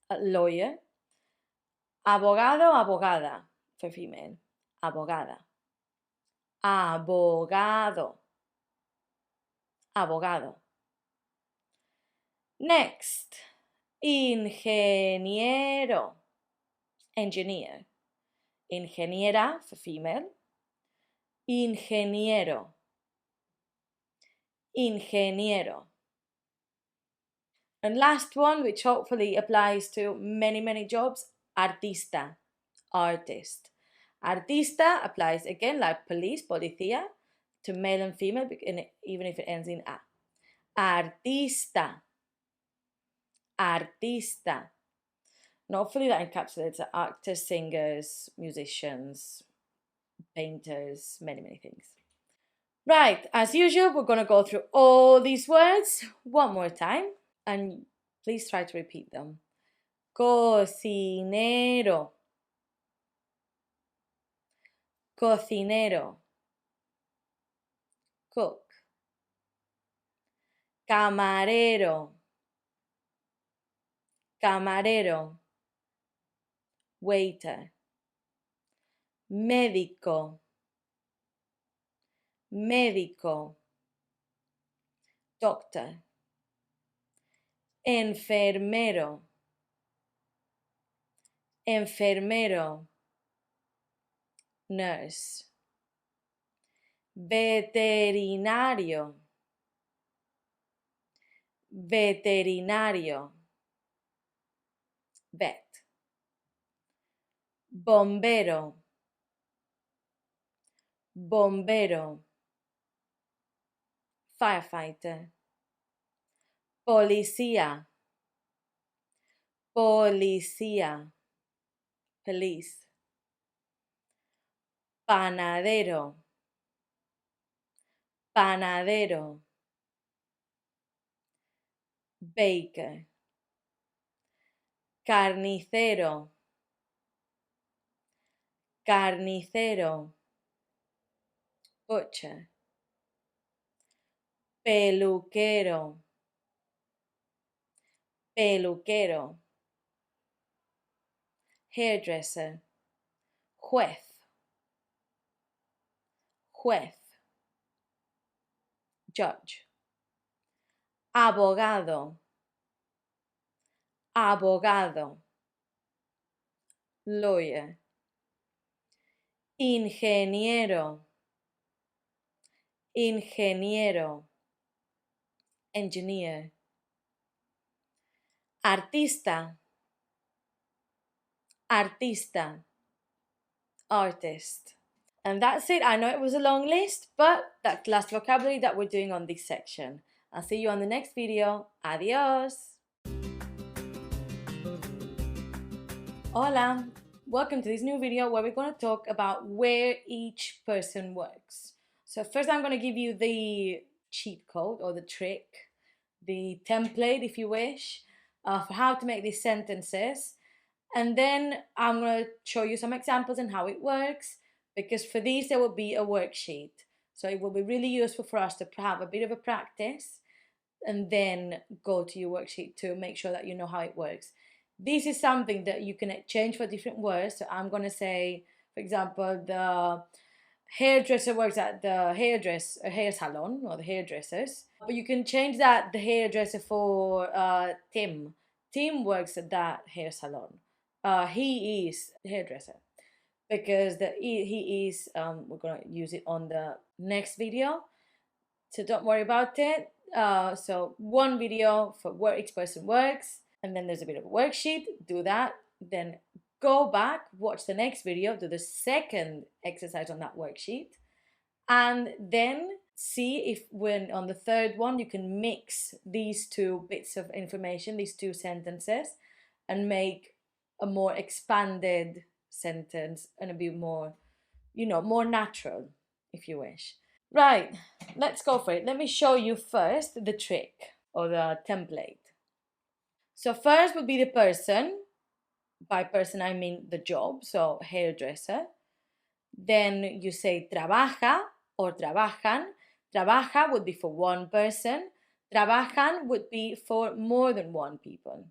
A lawyer. Abogado, abogada for female. Abogada. Abogado. Abogado. Next, ingeniero. Engineer. Ingeniera for female. Ingeniero. Ingeniero. And last one, which hopefully applies to many, many jobs, artista, artist. Artista applies again like police, policía, to male and female, even if it ends in a. Artista. Artista. And hopefully that encapsulates actors, singers, musicians, painters, many, many things. Right, as usual, we're going to go through all these words one more time, and please try to repeat them. Cocinero. Cocinero. Cook. Camarero. Camarero. waiter, médico, médico, doctor, enfermero, enfermero, nurse, veterinario, veterinario, vet, bombero, bombero, firefighter, policía, policía, police, panadero, panadero, baker, carnicero, carnicero, butcher, peluquero, peluquero, hairdresser, juez, juez, judge, abogado, abogado, lawyer, ingeniero, ingeniero, engineer, artista, artista, artist. And that's it. I know it was a long list, but that's the last vocabulary that we're doing on this section. I'll see you on the next video. Adios! Hola! Welcome to this new video where we're going to talk about where each person works. So first I'm going to give you the cheat code or the trick, the template if you wish, for how to make these sentences. And then I'm going to show you some examples and how it works, because for these there will be a worksheet. So it will be really useful for us to have a bit of a practice and then go to your worksheet to make sure that you know how it works. This is something that you can change for different words. So I'm going to say, for example, the hairdresser works at the hair salon or the hairdressers. But you can change that, the hairdresser, for Tim. Tim works at that hair salon. He is the hairdresser, because he is, we're going to use it on the next video. So don't worry about it. So one video for where each person works, and then there's a bit of a worksheet, do that, then go back, watch the next video, do the second exercise on that worksheet, and then see if when on the third one you can mix these two bits of information, these two sentences, and make a more expanded sentence and a bit more, more natural, if you wish. Right, let's go for it. Let me show you first the trick or the template. So first would be the person. By person I mean the job, so hairdresser. Then you say trabaja or trabajan. Trabaja would be for one person. Trabajan would be for more than one people.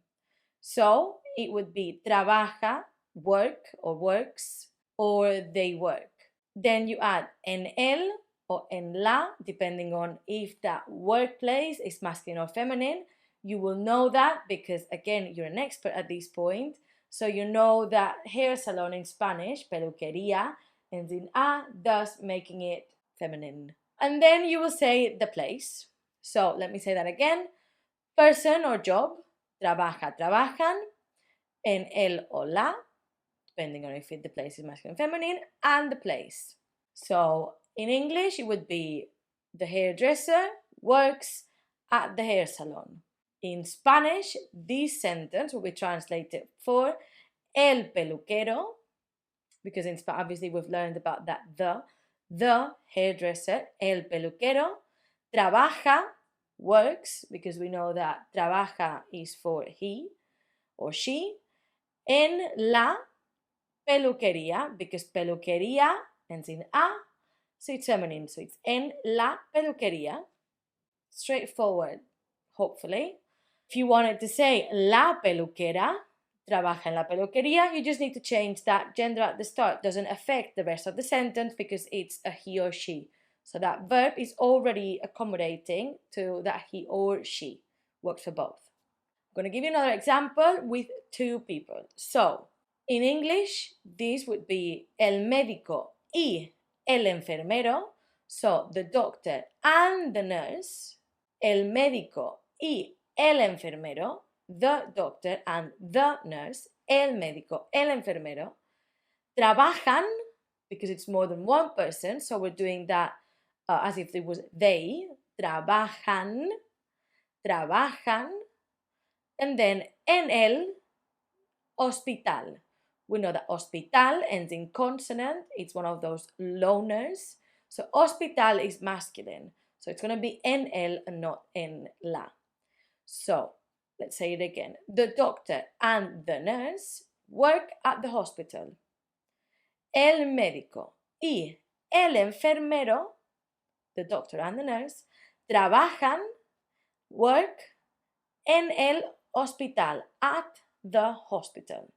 So it would be trabaja, work or works, or they work. Then you add en el or en la, depending on if that workplace is masculine or feminine. You will know that because, again, you're an expert at this point. So you know that hair salon in Spanish, peluquería, ends in a, thus making it feminine. And then you will say the place. So let me say that again. Person or job, trabaja, trabajan, en el o la, depending on if the place is masculine or feminine, and the place. So in English, it would be the hairdresser works at the hair salon. In Spanish, this sentence will be translated for el peluquero, because in Spanish, obviously, we've learned about that, the hairdresser, el peluquero, trabaja, works, because we know that trabaja is for he or she, en la peluquería, because peluquería ends in a, so it's feminine, so it's en la peluquería. Straightforward, hopefully. If you wanted to say la peluquera, trabaja en la peluquería. You just need to change that gender at the start. Doesn't affect the rest of the sentence because it's a he or she. So that verb is already accommodating to that he or she. Works for both. I'm going to give you another example with two people. So, in English, this would be el médico y el enfermero. So, the doctor and the nurse. El médico y el enfermero. The doctor and the nurse. El médico, el enfermero. Trabajan, because it's more than one person. So, we're doing that as if it was they. Trabajan. Trabajan. And then en el hospital. We know that hospital ends in consonant. It's one of those loners. So hospital is masculine. So it's going to be en el and not en la. So let's say it again. The doctor and the nurse work at the hospital. El médico y el enfermero, the doctor and the nurse, trabajan, work en el hospital, at the hospital.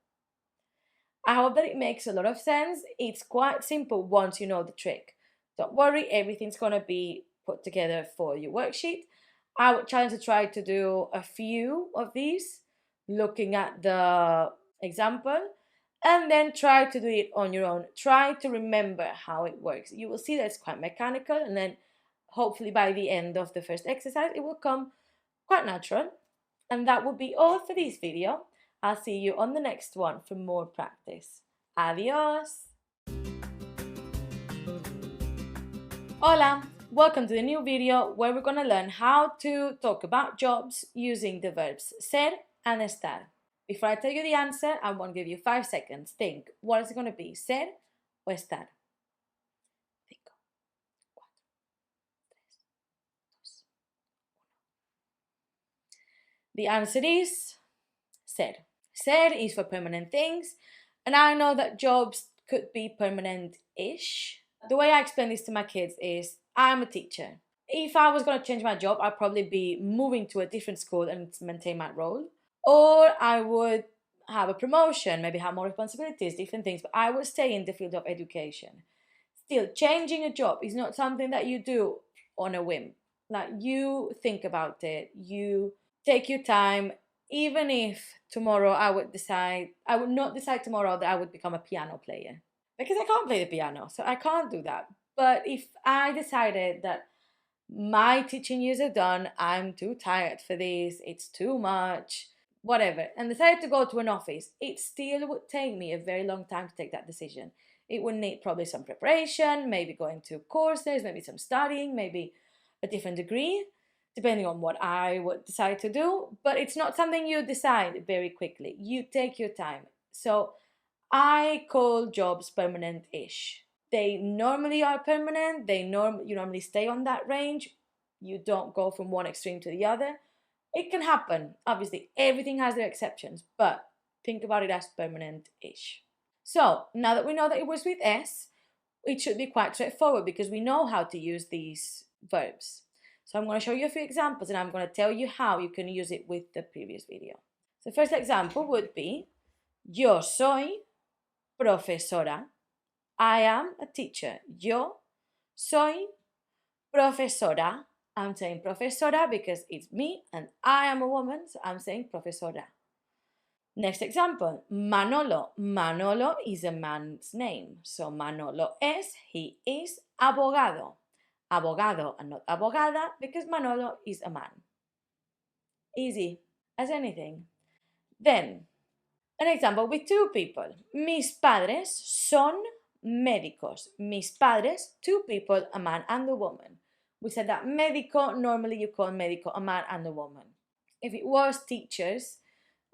I hope that it makes a lot of sense. It's quite simple once you know the trick. Don't worry, everything's going to be put together for your worksheet. I would challenge to try to do a few of these, looking at the example, and then try to do it on your own. Try to remember how it works. You will see that it's quite mechanical, and then hopefully by the end of the first exercise, it will come quite natural. And that would be all for this video. I'll see you on the next one for more practice. Adios! Hola! Welcome to the new video where we're going to learn how to talk about jobs using the verbs ser and estar. Before I tell you the answer, I want to give you 5 seconds. Think, what is it going to be, ser or estar? 5, 4, 3, 2, 1. The answer is ser. Ser is for permanent things, and I know that jobs could be permanent-ish. The way I explain this to my kids is, I'm a teacher. If I was going to change my job, I'd probably be moving to a different school and maintain my role. Or I would have a promotion, maybe have more responsibilities, different things, but I would stay in the field of education. Still, changing a job is not something that you do on a whim. Like, you think about it, you take your time. Even if tomorrow I would not decide tomorrow that I would become a piano player. Because I can't play the piano, so I can't do that. But if I decided that my teaching years are done, I'm too tired for this, it's too much, whatever, and decided to go to an office, it still would take me a very long time to take that decision. It would need probably some preparation, maybe going to courses, maybe some studying, maybe a different degree, depending on what I would decide to do. But it's not something you decide very quickly. You take your time. So I call jobs permanent-ish. They normally are permanent. You normally stay on that range. You don't go from one extreme to the other. It can happen. Obviously, everything has their exceptions, but think about it as permanent-ish. So now that we know that it was with S, it should be quite straightforward because we know how to use these verbs. So I'm going to show you a few examples and I'm going to tell you how you can use it with the previous video. So the first example would be, yo soy profesora. I am a teacher. Yo soy profesora. I'm saying profesora because it's me and I am a woman, so I'm saying profesora. Next example, Manolo. Manolo is a man's name. So Manolo he is abogado. Abogado and not abogada because Manolo is a man. Easy as anything. Then, an example with two people. Mis padres son médicos. Mis padres, two people, a man and a woman. We said that médico, normally you call médico a man and a woman. If it was teachers,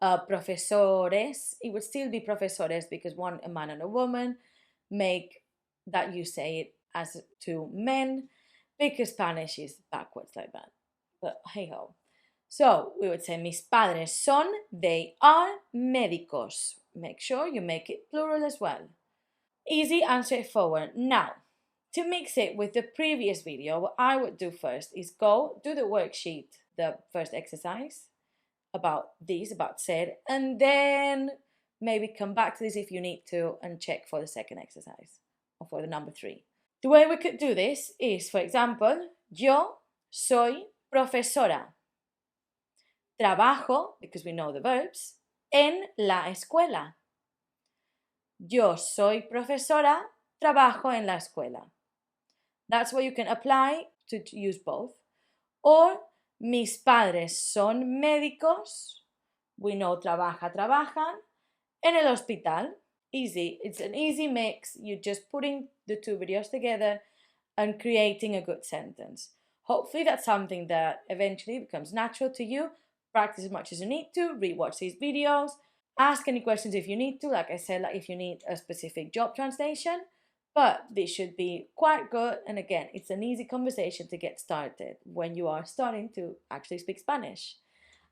profesores, it would still be profesores because one, a man and a woman, make that you say it as two men because Spanish is backwards like that. But hey ho. So we would say mis padres son, they are médicos. Make sure you make it plural as well. Easy and straightforward. Now, to mix it with the previous video, what I would do first is go do the worksheet, the first exercise about ser, and then maybe come back to this if you need to and check for the second exercise or for the number 3. The way we could do this is, for example, yo soy profesora. Trabajo, because we know the verbs, en la escuela. Yo soy profesora, trabajo en la escuela. That's where you can apply to use both. Or, mis padres son médicos. We know trabajan en el hospital. Easy. It's an easy mix. You're just putting the two videos together and creating a good sentence. Hopefully that's something that eventually becomes natural to you. Practice as much as you need to. Rewatch these videos. Ask any questions if you need to. Like I said, like if you need a specific job translation. But this should be quite good. And again, it's an easy conversation to get started when you are starting to actually speak Spanish.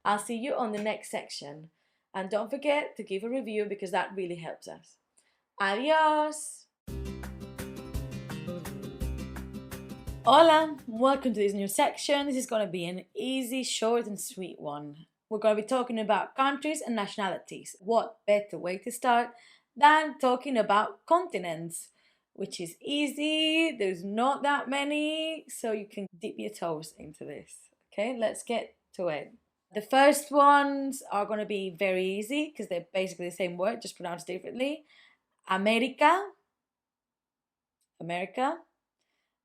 I'll see you on the next section. And don't forget to give a review because that really helps us. Adios! Hola! Welcome to this new section. This is going to be an easy, short and sweet one. We're going to be talking about countries and nationalities. What better way to start than talking about continents? Which is easy, there's not that many, so you can dip your toes into this. Okay, let's get to it. The first ones are going to be very easy because they're basically the same word, just pronounced differently. America.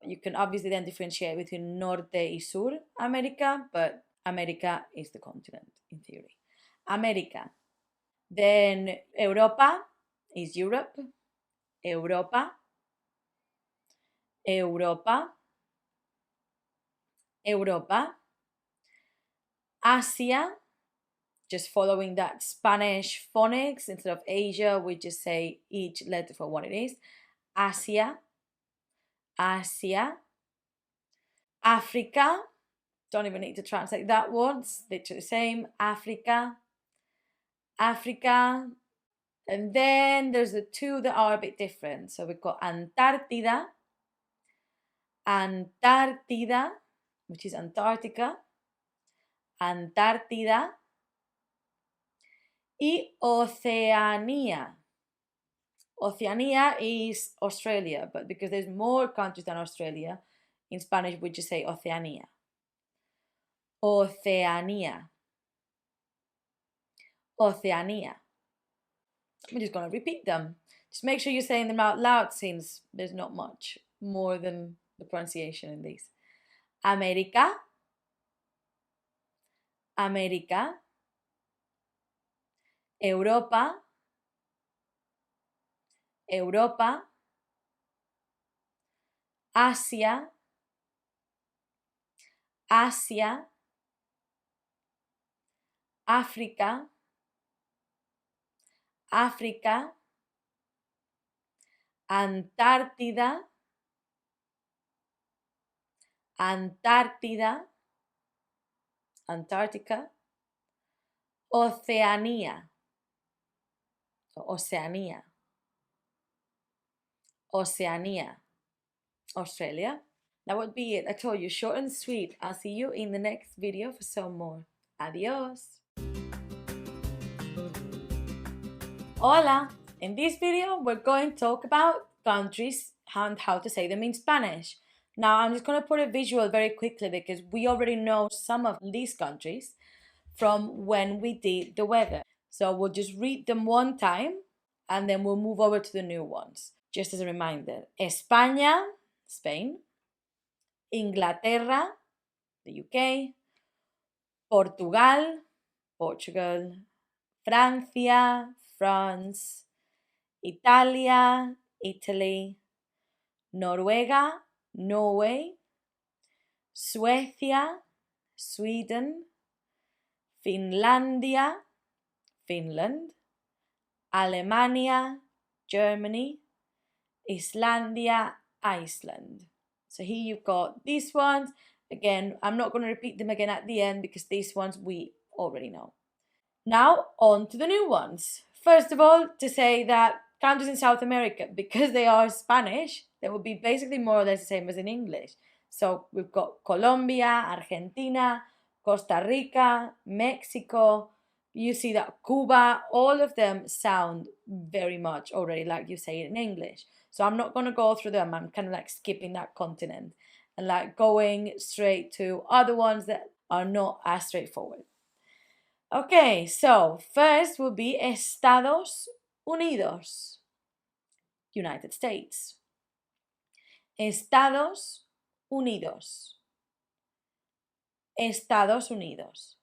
You can obviously then differentiate between Norte y Sur America, but America is the continent in theory. America. Then Europa is Europe. Europa. Asia, just following that Spanish phonics, instead of Asia, we just say each letter for what it is. Asia. Africa, don't even need to translate that one, it's literally the same. Africa. And then there's the two that are a bit different. So we've got Antártida, which is Antarctica. Antártida. Y Oceania. Oceania is Australia, but because there's more countries than Australia, in Spanish we just say Oceania. Oceania. We're just going to repeat them. Just make sure you're saying them out loud since there's not much more than the pronunciation in these. America. Europa. Asia. Africa. Antártida. Antarctica. Oceania. Australia. That would be it. I told you, short and sweet. I'll see you in the next video for some more. Adios. Hola. In this video, we're going to talk about countries and how to say them in Spanish. Now, I'm just going to put a visual very quickly because we already know some of these countries from when we did the weather. So we'll just read them one time and then we'll move over to the new ones. Just as a reminder, España, Spain. Inglaterra, the UK. Portugal, Portugal. Francia, France. Italia, Italy. Noruega, Norway. Suecia, Sweden. Finlandia, Finland. Alemania, Germany. Islandia, Iceland. So here you've got these ones. Again, I'm not going to repeat them again at the end because these ones we already know. Now on to the new ones. First of all, to say that countries in South America, because they are Spanish, they will be basically more or less the same as in English. So we've got Colombia, Argentina, Costa Rica, Mexico, You see that Cuba, all of them sound very much already like you say it in English. So I'm not going to go through them. I'm kind of like skipping that continent and like going straight to other ones that are not as straightforward. Okay, so first will be Estados Unidos, United States. Estados Unidos. Estados Unidos.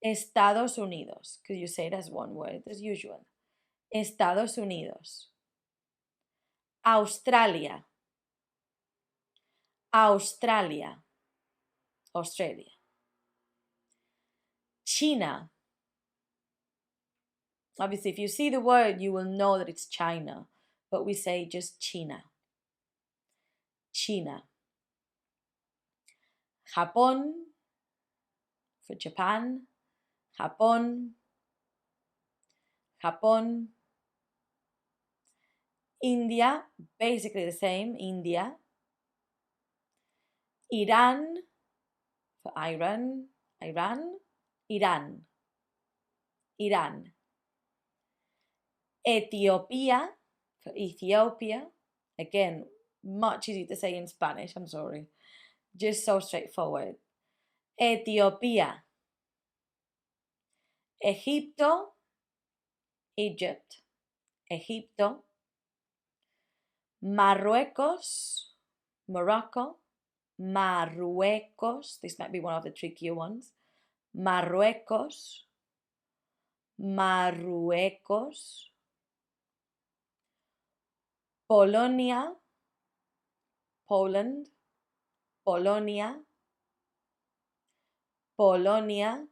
Estados Unidos, because you say it as one word as usual. Estados Unidos. Australia. Australia. Australia. China. Obviously, if you see the word, you will know that it's China, but we say just China. China. Japón, for Japan. Japón. Japón. India, basically the same, India. Iran, for Iran. Iran. Iran. Iran. Ethiopia, for Ethiopia. Again, much easier to say in Spanish, I'm sorry. Just so straightforward. Ethiopia. Egipto, Egypt. Egipto. Marruecos, Morocco. Marruecos. This might be one of the trickier ones. Marruecos. Marruecos. Polonia, Poland. Polonia. Polonia.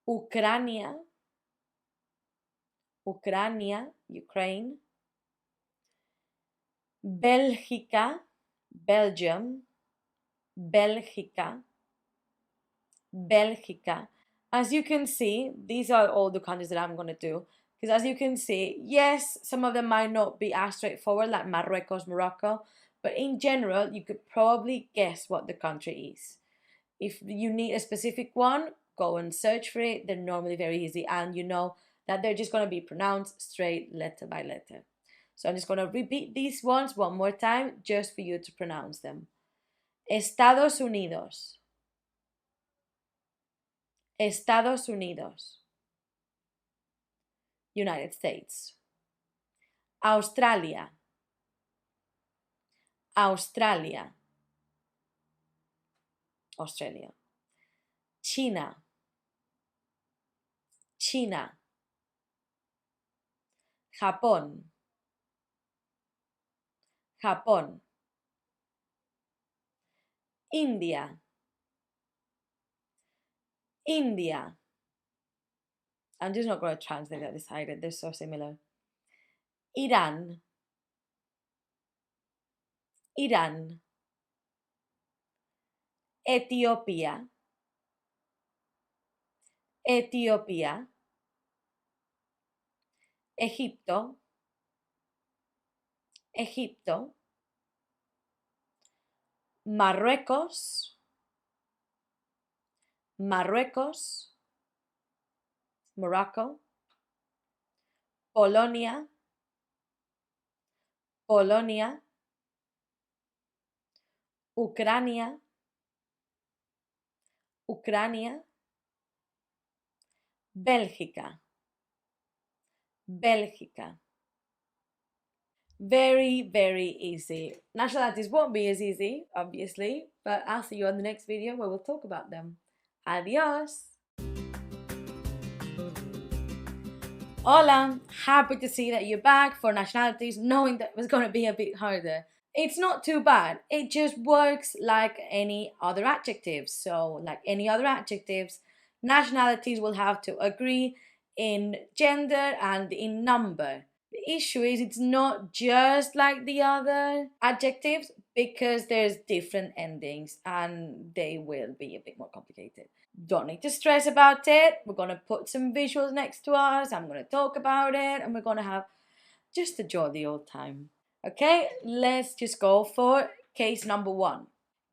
Ucrania. Ucrania, Ukraine. Bélgica, Belgium. Bélgica. Bélgica. As you can see, these are all the countries that I'm going to do. Because as you can see, yes, some of them might not be as straightforward, like Marruecos, Morocco. But in general, you could probably guess what the country is. If you need a specific one, go and search for it. They're normally very easy. And you know that they're just going to be pronounced straight letter by letter. So I'm just going to repeat these ones one more time just for you to pronounce them. Estados Unidos. Estados Unidos. United States. Australia. Australia. Australia. China. China. Japón. Japón. India. India. I'm just not going to translate that, decided. They're so similar. Iran. Iran. Ethiopia. Ethiopia. Egipto. Egipto. Marruecos. Marruecos. Morocco. Polonia. Polonia. Ucrania. Ucrania. Bélgica. Bélgica. Very, very easy. Nationalities won't be as easy, obviously, but I'll see you on the next video where we'll talk about them. Adios! Hola! Happy to see that you're back for nationalities, knowing that it was going to be a bit harder. It's not too bad. It just works like any other adjectives. So, like any other adjectives, nationalities will have to agree in gender and in number. The issue is it's not just like the other adjectives because there's different endings and they will be a bit more complicated. Don't need to stress about it. We're going to put some visuals next to us. I'm going to talk about it and we're going to have just a jolly old time. Okay, let's just go for case number 1.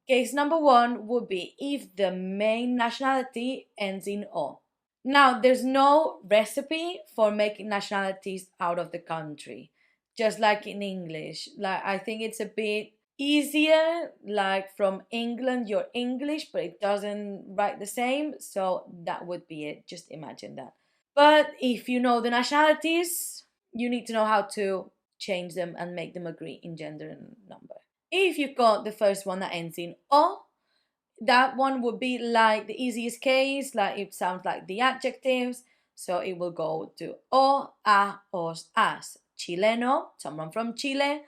Case number one would be if the main nationality ends in O. Now, there's no recipe for making nationalities out of the country, just like in English. Like, I think it's a bit easier, like from England, you're English, but it doesn't write the same. So that would be it. Just imagine that. But if you know the nationalities, you need to know how to change them and make them agree in gender and number. If you've got the first one that ends in O, that one would be like the easiest case, like it sounds like the adjectives. So it will go to o, a, os, as. Chileno, someone from Chile.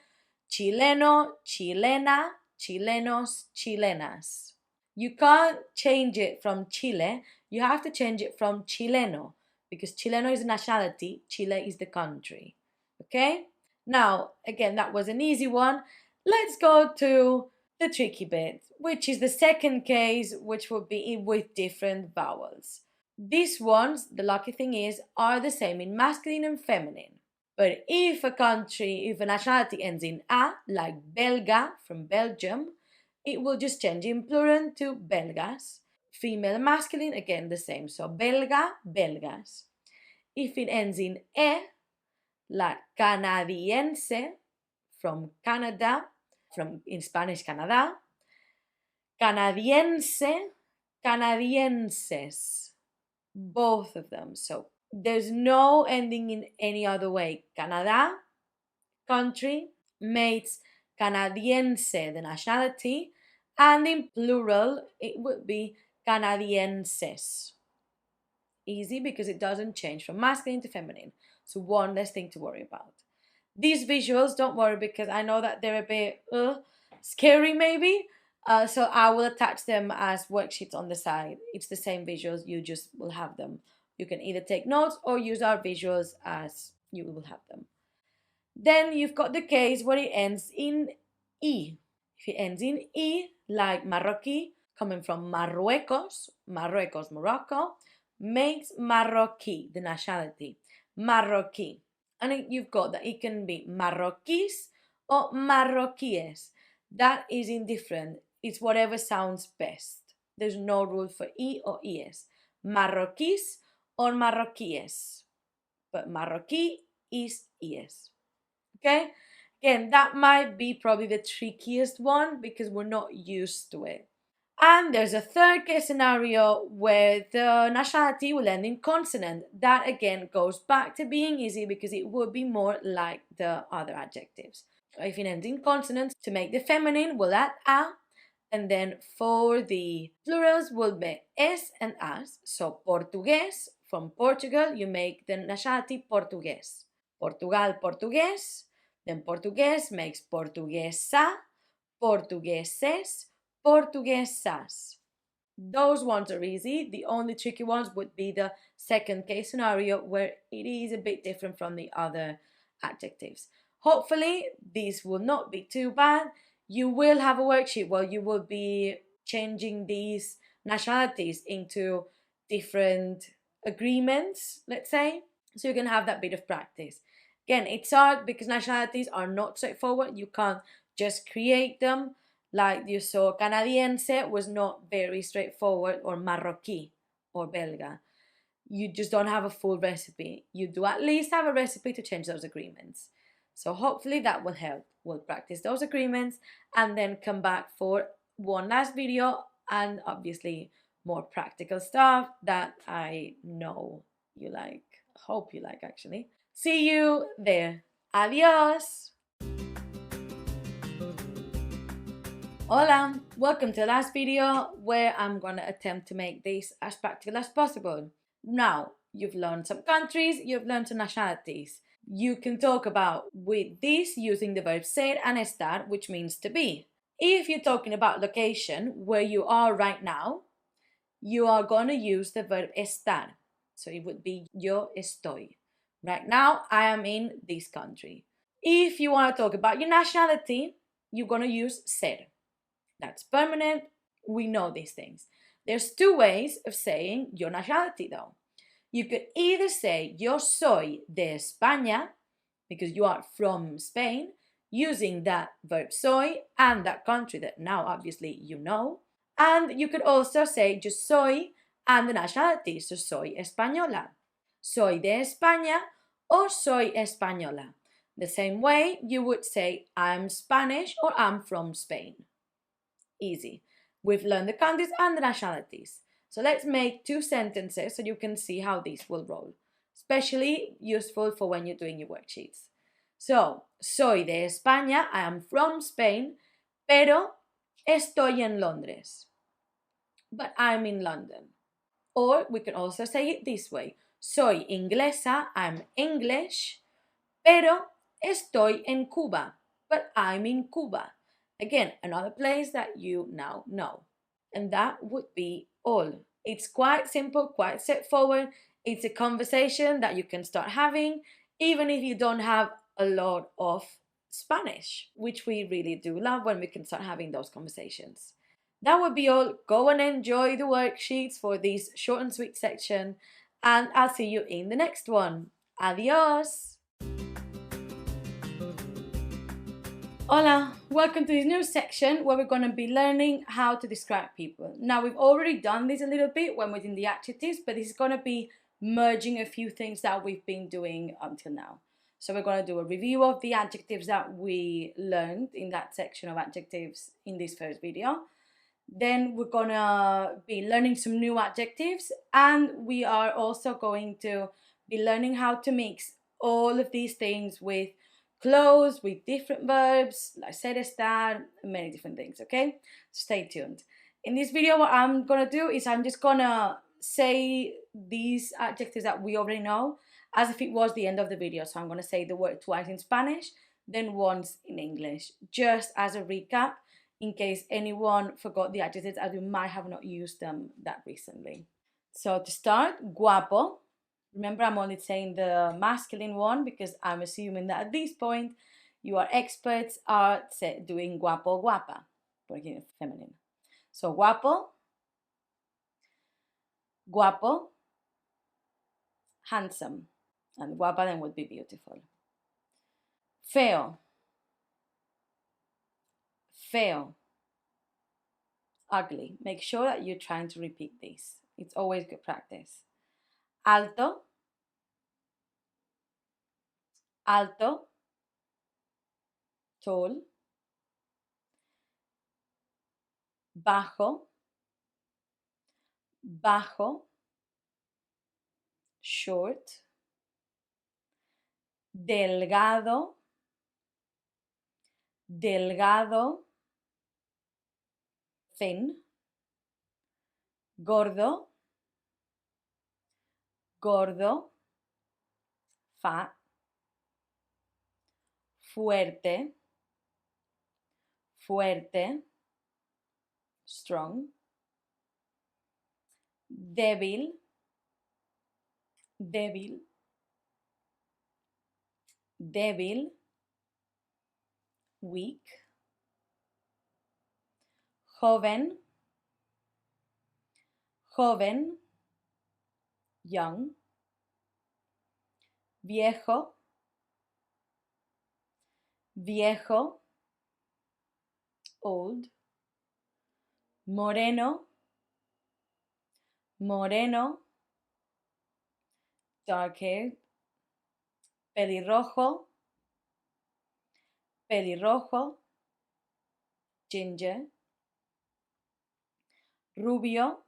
Chileno, chilena, chilenos, chilenas. You can't change it from Chile. You have to change it from chileno because chileno is the nationality, Chile is the country. Okay? Now, again, that was an easy one. Let's go to the tricky bit, which is the second case, which would be with different vowels. These ones, the lucky thing is, are the same in masculine and feminine. But if a nationality ends in a, like Belga from Belgium, it will just change in plural to belgas. Female and masculine, again the same. So belga, belgas. If it ends in e, like canadiense from Canada, from in Spanish Canada, canadiense, canadienses, both of them. So there's no ending in any other way. Canada, country, mates, canadiense, the nationality, and in plural it would be canadienses. Easy because it doesn't change from masculine to feminine. So one less thing to worry about. These visuals, don't worry because I know that they're a bit scary maybe. So I will attach them as worksheets on the side. It's the same visuals, you just will have them. You can either take notes or use our visuals as you will have them. Then you've got the case where it ends in E. If it ends in E, like Marroquí, coming from Marruecos, Morocco, makes Marroquí, the nationality. Marroquí. And you've got that it can be Marroquíes or Marroquíes. That is indifferent. It's whatever sounds best. There's no rule for E or ES. Marroquíes or Marroquíes. But Marroquí is ES. Okay? Again, that might be probably the trickiest one because we're not used to it. And there's a third case scenario where the nationality will end in consonant. That again goes back to being easy because it would be more like the other adjectives. So if it ends in consonants, to make the feminine, we'll add a, and then for the plurals, we'll make es and as. So Portuguese, from Portugal, you make the nationality Portuguese. Portugal, Portuguese, then Portuguese makes Portuguesa, Portugueses, Portuguesas. Those ones are easy. The only tricky ones would be the second case scenario where it is a bit different from the other adjectives. Hopefully, these will not be too bad. You will have a worksheet where you will be changing these nationalities into different agreements, let's say, so you can have that bit of practice. Again, it's hard because nationalities are not straightforward. You can't just create them. Like you saw, Canadiense was not very straightforward, or Marroquí or Belga. You just don't have a full recipe. You do at least have a recipe to change those agreements. So hopefully that will help. We'll practice those agreements and then come back for one last video and obviously more practical stuff that I know you like. Hope you like actually. See you there. Adios. Hola, welcome to the last video where I'm gonna attempt to make this as practical as possible. Now, you've learned some countries, you've learned some nationalities. You can talk about with this using the verb ser and estar, which means to be. If you're talking about location, where you are right now, you are gonna use the verb estar. So it would be yo estoy. Right now, I am in this country. If you want to talk about your nationality, you're gonna use ser. That's permanent. We know these things. There's two ways of saying your nationality though. You could either say yo soy de España, because you are from Spain. using that verb soy and that country that now obviously you know. And you could also say just soy and the nationality, so soy española. Soy de España or soy española. The same way you would say I'm Spanish or I'm from Spain. Easy. We've learned the countries and the nationalities. So let's make 2 sentences so you can see how these will roll. Especially useful for when you're doing your worksheets. So, soy de España, I am from Spain, pero estoy en Londres. But I'm in London. Or we can also say it this way. Soy inglesa, I'm English, pero estoy en Cuba. But I'm in Cuba. Again, another place that you now know. And that would be all. It's quite simple, quite straightforward. It's a conversation that you can start having, even if you don't have a lot of Spanish, which we really do love when we can start having those conversations. That would be all. Go and enjoy the worksheets for this short and sweet section, and I'll see you in the next one. Adios! Hola, welcome to this new section where we're going to be learning how to describe people. Now, we've already done this a little bit when we're in the adjectives, but this is going to be merging a few things that we've been doing until now. So we're going to do a review of the adjectives that we learned in that section of adjectives in this first video. Then we're going to be learning some new adjectives, and we are also going to be learning how to mix all of these things with close, with different verbs, like ser, estar, many different things, okay? Stay tuned. In this video, what I'm going to do is I'm just going to say these adjectives that we already know as if it was the end of the video. So I'm going to say the word twice in Spanish, then once in English, just as a recap, in case anyone forgot the adjectives as we might have not used them that recently. So to start, guapo. Remember, I'm only saying the masculine one because I'm assuming that at this point you are experts at doing guapo, guapa, working in feminine. So guapo, guapo, handsome, and guapa then would be beautiful. Feo, feo, ugly. Make sure that you're trying to repeat this. It's always good practice. Alto, alto, tall. Bajo, bajo, short. Delgado, delgado, thin. Gordo, gordo, fat. Fuerte, fuerte, strong. Débil, débil, débil, weak. Joven, joven, young. Viejo, viejo, old. Moreno, moreno, dark haired. Pelirrojo, pelirrojo, ginger. Rubio,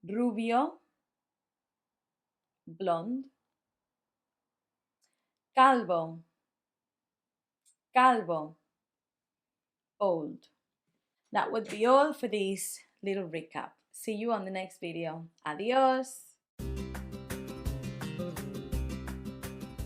rubio, blonde. Calvo, calvo, old. That would be all for this little recap. See you on the next video. Adios.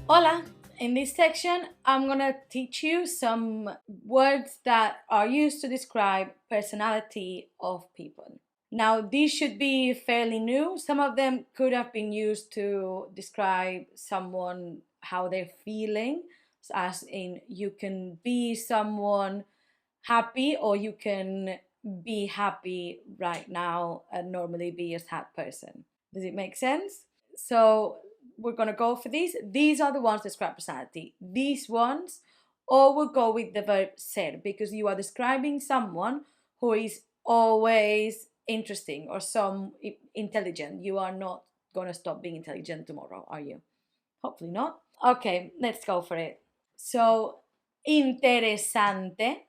Hola. In this section, I'm gonna teach you some words that are used to describe personality of people. Now, these should be fairly new. Some of them could have been used to describe someone, how they're feeling, as in you can be someone happy or you can be happy right now and normally be a sad person. Does it make sense? So we're going to go for these. These are the ones that describe personality. These ones, or we'll go with the verb ser, because you are describing someone who is always interesting or some intelligent. You are not going to stop being intelligent tomorrow, are you? Hopefully not. Okay, let's go for it. So, interesante.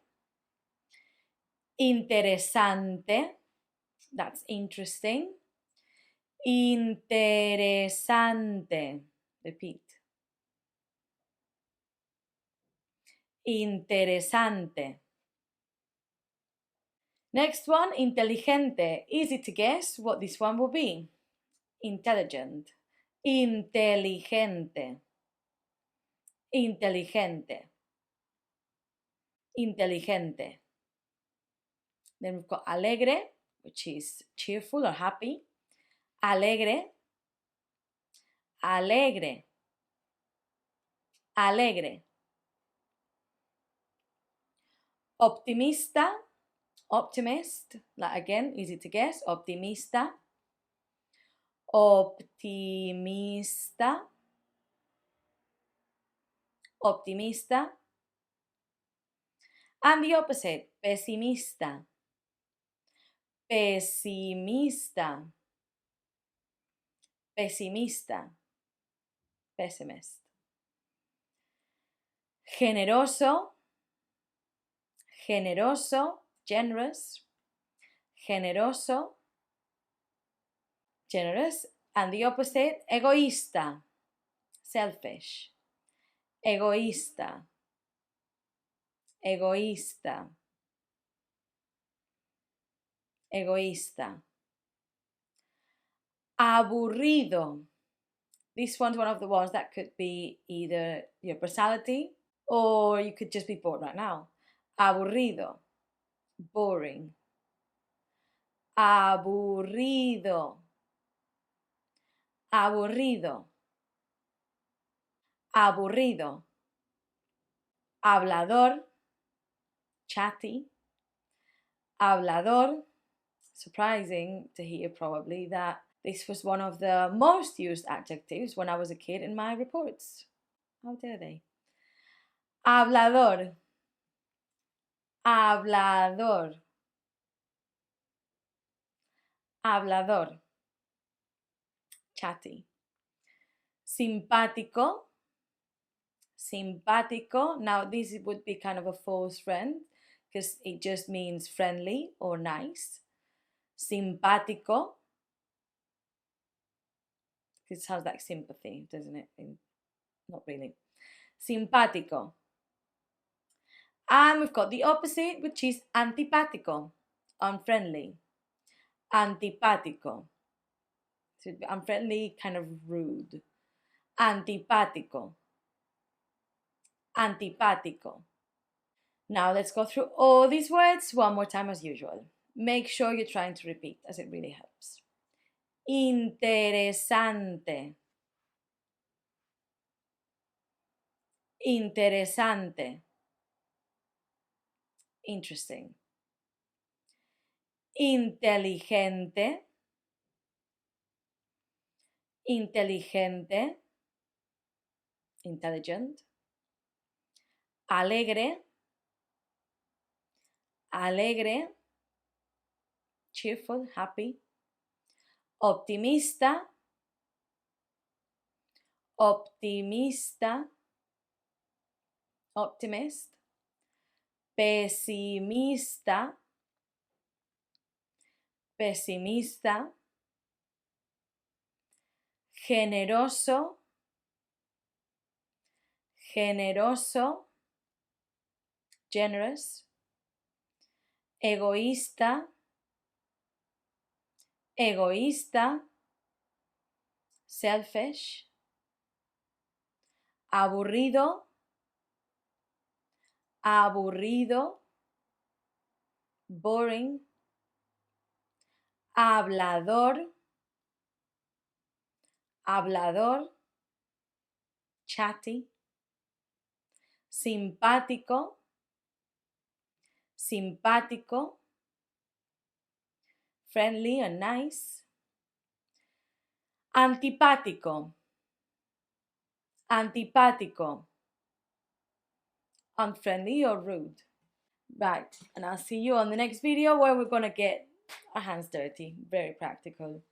Interesante. That's interesting. Interesante. Repeat. Interesante. Next one, inteligente. Easy to guess what this one will be. Intelligent. Inteligente. Inteligente. Inteligente. Then we've got alegre, which is cheerful or happy. Alegre. Alegre. Alegre. Optimista. Optimist. Like again, easy to guess. Optimista. Optimista. Optimista. And the opposite, pesimista. Pesimista. Pesimista. Pessimist. Generoso. Generoso. Generous. Generoso. Generous. And the opposite, egoísta. Selfish. Egoísta. Egoísta. Egoísta. Aburrido. This one's one of the ones that could be either your personality or you could just be bored right now. Aburrido. Boring. Aburrido. Aburrido. Aburrido. Hablador. Chatty. Hablador. Surprising to hear probably that this was one of the most used adjectives when I was a kid in my reports. How dare they? Hablador. Hablador. Hablador. Chatty. Simpático. Simpático. Now this would be kind of a false friend because it just means friendly or nice. Simpático. It sounds like sympathy, doesn't it? Not really. Simpático. And we've got the opposite, which is antipático, unfriendly. Antipático. So unfriendly, kind of rude. Antipático. Antipático. Now let's go through all these words one more time as usual. Make sure you're trying to repeat as it really helps. Interesante. Interesante. Interesting. Inteligente. Inteligente. Intelligent. Alegre. Alegre. Cheerful, happy. Optimista. Optimista. Optimist. Pesimista. Pesimista. Generoso. Generoso. Generous. Egoísta. Egoísta. Selfish. Aburrido. Aburrido. Boring. Hablador. Hablador. Chatty. Simpático. Simpático. Friendly and nice. Antipático. Antipático, unfriendly or rude. Right, and I'll see you on the next video where we're gonna get our hands dirty. Very practical.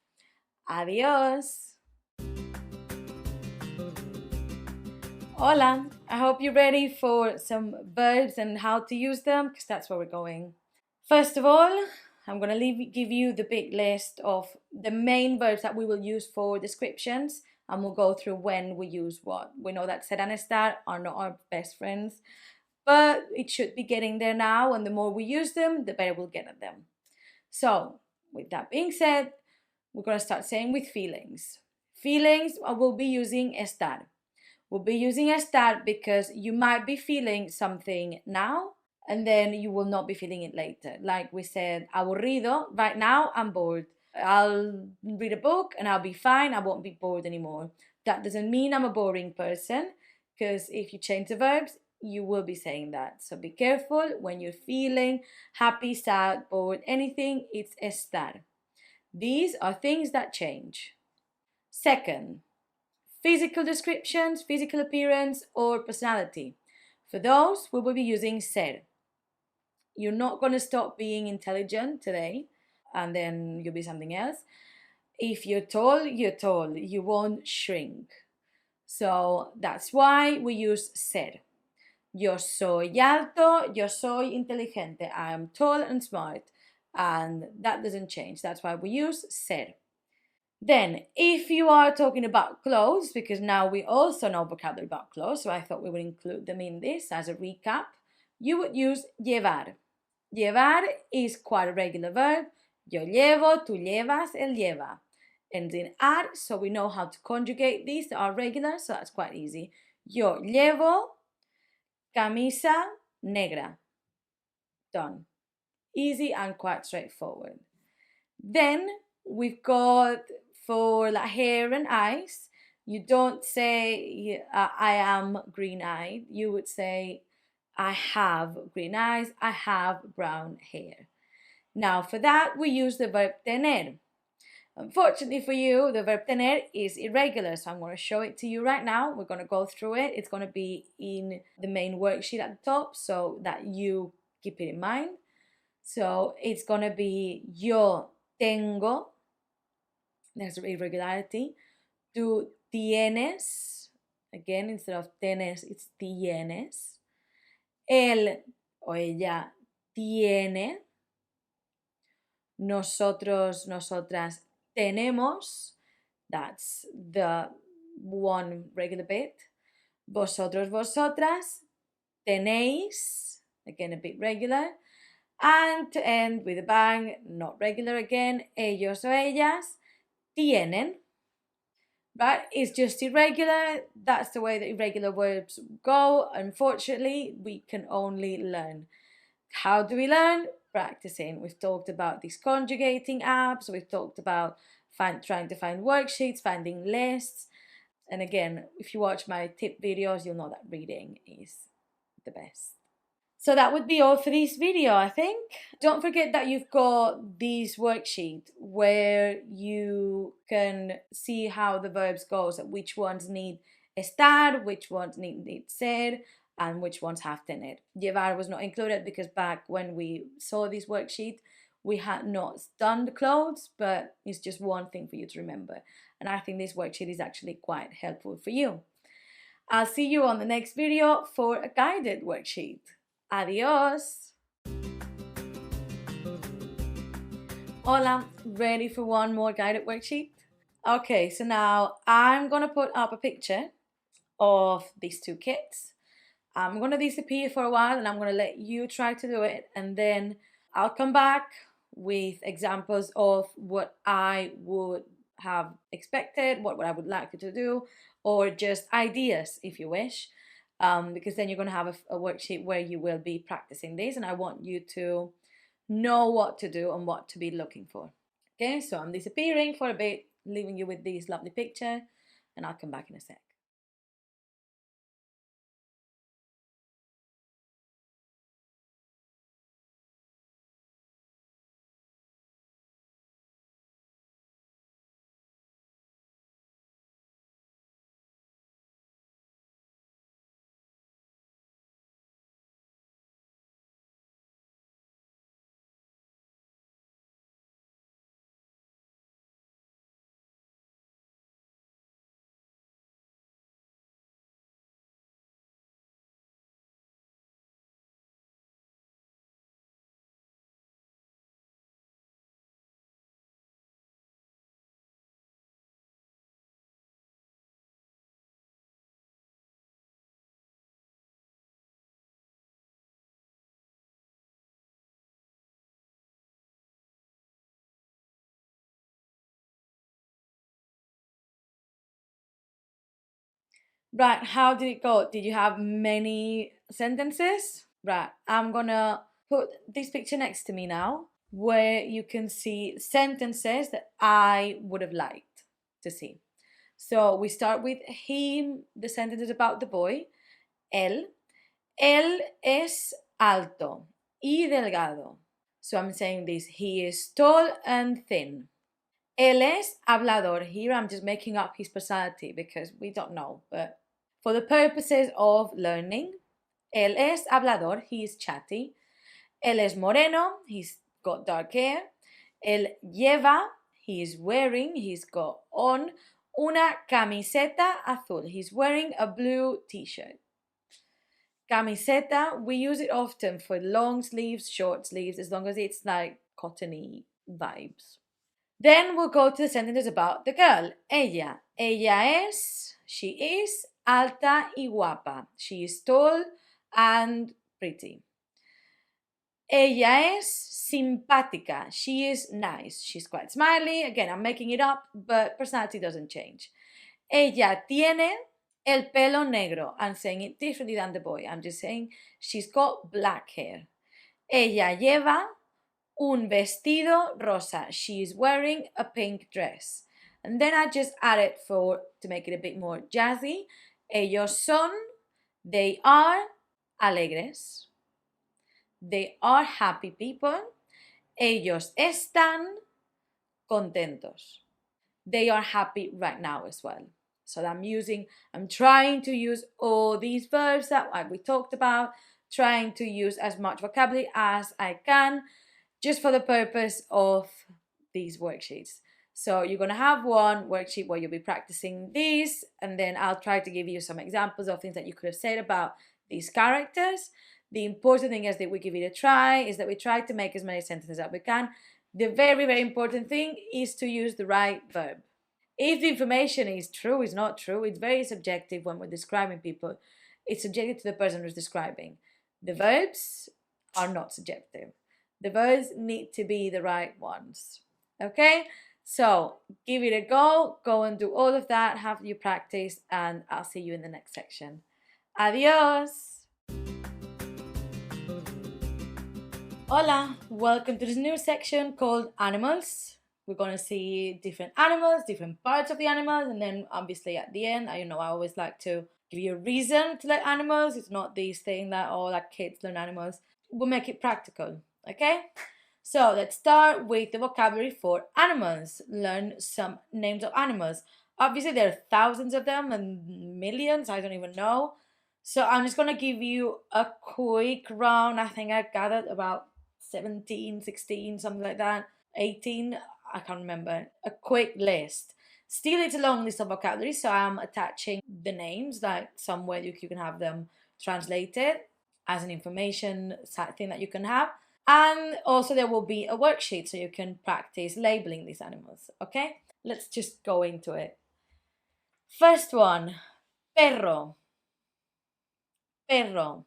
Adios. Hola, I hope you're ready for some verbs and how to use them, because that's where we're going. First of all, I'm going to give you the big list of the main verbs that we will use for descriptions, and we'll go through when we use what. We know that ser and estar are not our best friends, but it should be getting there now, and the more we use them, the better we'll get at them. So, with that being said, we're going to start saying with feelings. Feelings, we'll be using estar. We'll be using estar because you might be feeling something now and then you will not be feeling it later. Like we said, aburrido, right now I'm bored. I'll read a book and I'll be fine, I won't be bored anymore. That doesn't mean I'm a boring person, because if you change the verbs, you will be saying that. So be careful when you're feeling happy, sad, bored, anything, it's estar. These are things that change. Second, physical descriptions, physical appearance, or personality. For those, we will be using ser. You're not going to stop being intelligent today, and then you'll be something else. If you're tall, you're tall. You won't shrink. So that's why we use ser. Yo soy alto, yo soy inteligente. I am tall and smart. And that doesn't change. That's why we use ser. Then, if you are talking about clothes, because now we also know vocabulary about clothes, so I thought we would include them in this as a recap, you would use llevar. Llevar is quite a regular verb. Yo llevo, tú llevas, él lleva. Ends in ar, so we know how to conjugate these. They are regular, so that's quite easy. Yo llevo camisa negra. Done. Easy and quite straightforward. Then we've got for like hair and eyes, you don't say I am green-eyed. You would say I have green eyes, I have brown hair. Now for that we use the verb tener. Unfortunately for you, the verb tener is irregular, so I'm going to show it to you right now. We're going to go through it. It's going to be in the main worksheet at the top so that you keep it in mind. So it's going to be yo tengo, there's irregularity. Tú tienes, again, instead of tenes, it's tienes. Él o ella tiene. Nosotros, nosotras tenemos. That's the one regular bit. Vosotros, vosotras tenéis. Again, a bit regular. And to end with a bang, not regular again, ellos o ellas tienen. Right? It's just irregular. That's the way that irregular verbs go. Unfortunately, we can only learn. How do we learn? Practicing. We've talked about these conjugating apps. We've talked about trying to find worksheets, finding lists. And again, if you watch my tip videos, you'll know that reading is the best. So that would be all for this video, I think. Don't forget that you've got this worksheet where you can see how the verbs goes, which ones need estar, which ones need ser, and which ones have tener. Llevar was not included because back when we saw this worksheet, we had not done the clothes, but it's just one thing for you to remember. And I think this worksheet is actually quite helpful for you. I'll see you on the next video for a guided worksheet. Adios! Hola, ready for one more guided worksheet? Okay, so now I'm gonna put up a picture of these two kids. I'm gonna disappear for a while and I'm gonna let you try to do it, and then I'll come back with examples of what I would have expected, what I would like you to do, or just ideas if you wish. Because then you're going to have a worksheet where you will be practicing this, and I want you to know what to do and what to be looking for. Okay, so I'm disappearing for a bit, leaving you with this lovely picture, and I'll come back in a sec. Right, how did it go? Did you have many sentences? Right, I'm gonna put this picture next to me now where you can see sentences that I would have liked to see. So we start with him, the sentence is about the boy. Él. Él es alto y delgado. So I'm saying this. He is tall and thin. Él es hablador. Here I'm just making up his personality because we don't know. But for the purposes of learning, él es hablador. He is chatty. Él es moreno. He's got dark hair. Él lleva. He is wearing. He's got on una camiseta azul. He's wearing a blue t-shirt. Camiseta, we use it often for long sleeves, short sleeves, as long as it's like cottony vibes. Then we'll go to the sentences about the girl. Ella. Ella es, she is, alta y guapa. She is tall and pretty. Ella es simpática. She is nice. She's quite smiley. Again, I'm making it up, but personality doesn't change. Ella tiene el pelo negro. I'm saying it differently than the boy. I'm just saying she's got black hair. Ella lleva un vestido rosa. She is wearing a pink dress. And then I just added to make it a bit more jazzy. Ellos son, they are alegres. They are happy people. Ellos están contentos. They are happy right now as well. So I'm trying to use all these verbs that we talked about, trying to use as much vocabulary as I can, just for the purpose of these worksheets. So you're going to have one worksheet where you'll be practicing these, and then I'll try to give you some examples of things that you could have said about these characters. The important thing is that we give it a try, is that we try to make as many sentences as we can. The very, very important thing is to use the right verb. If the information is true, is not true, it's very subjective when we're describing people. It's subjective to the person who's describing. The verbs are not subjective. The verbs need to be the right ones. Okay? So give it a go. Go and do all of that. Have you practice, and I'll see you in the next section. Adios! Hola! Welcome to this new section called Animals. We're going to see different animals, different parts of the animals, and then obviously at the end, I always like to give you a reason to learn animals. It's not this thing that, like kids learn animals. We'll make it practical, okay? So let's start with the vocabulary for animals. Learn some names of animals. Obviously, there are thousands of them and millions, I don't even know. So I'm just going to give you a quick round. I think I gathered about 17, 16, something like that. 18, I can't remember. A quick list. Still, it's a long list of vocabulary, so I'm attaching the names, like somewhere you can have them translated as an information thing that you can have. And also there will be a worksheet so you can practice labeling these animals, okay? Let's just go into it. First one, perro. Perro.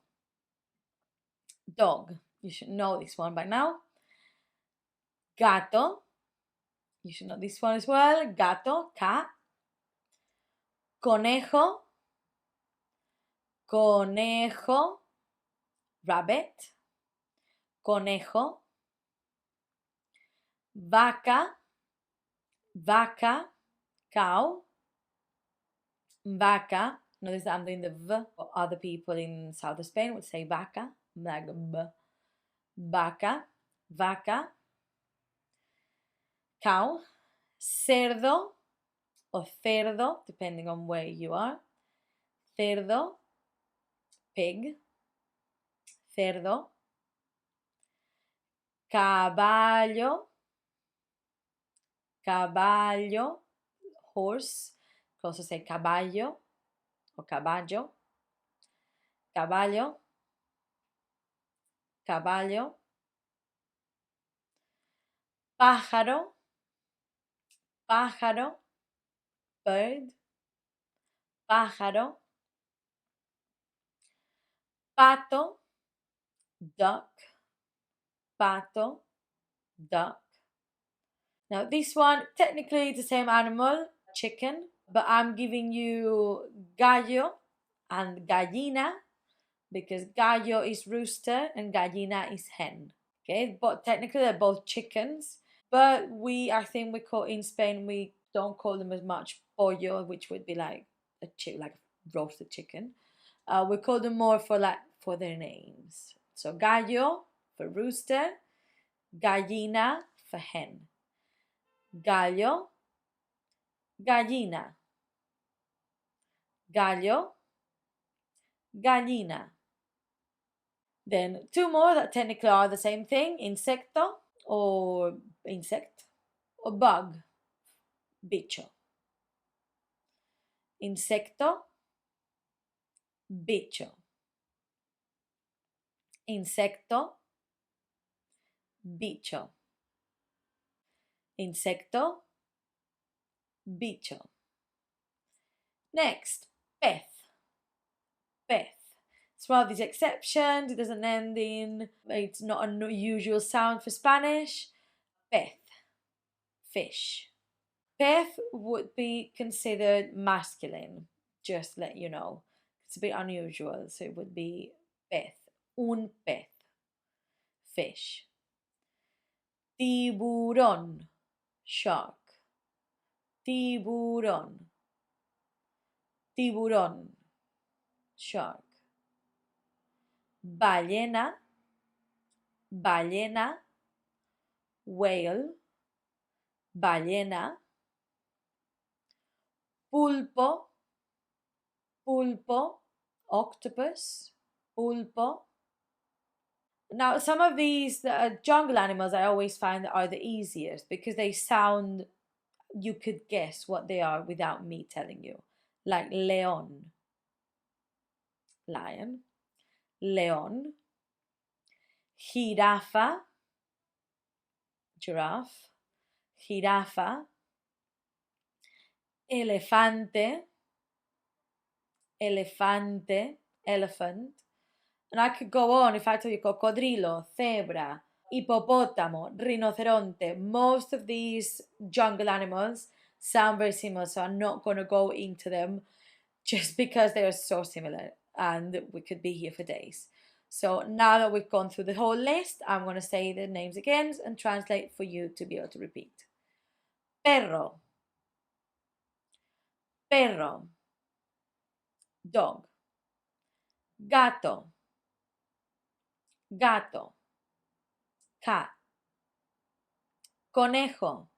Dog. You should know this one by now. Gato. You should know this one as well. Gato, cat. Conejo. Conejo. Rabbit. Conejo. Vaca. Vaca. Cow. Vaca. Notice that I'm doing the V. Other people in south of Spain would say vaca. Like B. Vaca. Vaca. Cow. Cerdo or cerdo, depending on where you are. Cerdo. Pig. Cerdo. Caballo. Caballo. Horse. You can also say caballo or caballo. Caballo. Caballo. Pájaro. Pájaro. Bird. Pájaro. Pato. Duck. Pato. Duck. Now this one, technically it's the same animal, chicken, but I'm giving you gallo and gallina because gallo is rooster and gallina is hen. Okay, but technically they're both chickens. But I think we call in Spain we don't call them as much pollo, which would be like like a roasted chicken. We call them more for their names. So gallo for rooster, gallina for hen. Gallo, gallina. Gallo, gallina. Then two more that technically are the same thing: insecto or insect or bug, bicho. Insecto, bicho. Insecto, bicho. Insecto, bicho. Next, pez. Pez. It's one of these exceptions. It doesn't end in, it's not a usual sound for Spanish. Pez, fish. Pez would be considered masculine, just let you know. It's a bit unusual, so it would be pez. Un pez. Fish. Tiburón, shark. Tiburón. Tiburón, shark. Ballena, ballena. Whale, ballena. Pulpo, pulpo. Octopus, pulpo. Now, some of these jungle animals I always find are the easiest because they sound, you could guess what they are without me telling you. Like león, lion. León. Jirafa, giraffe. Jirafa. Elefante, elefante, elephant. And I could go on if I tell you cocodrilo, zebra, hippopotamo, rinoceronte. Most of these jungle animals sound very similar, so I'm not going to go into them just because they are so similar and we could be here for days. So now that we've gone through the whole list, I'm going to say the names again and translate for you to be able to repeat. Perro, perro. Dog. Gato, gato. Cat. Conejo,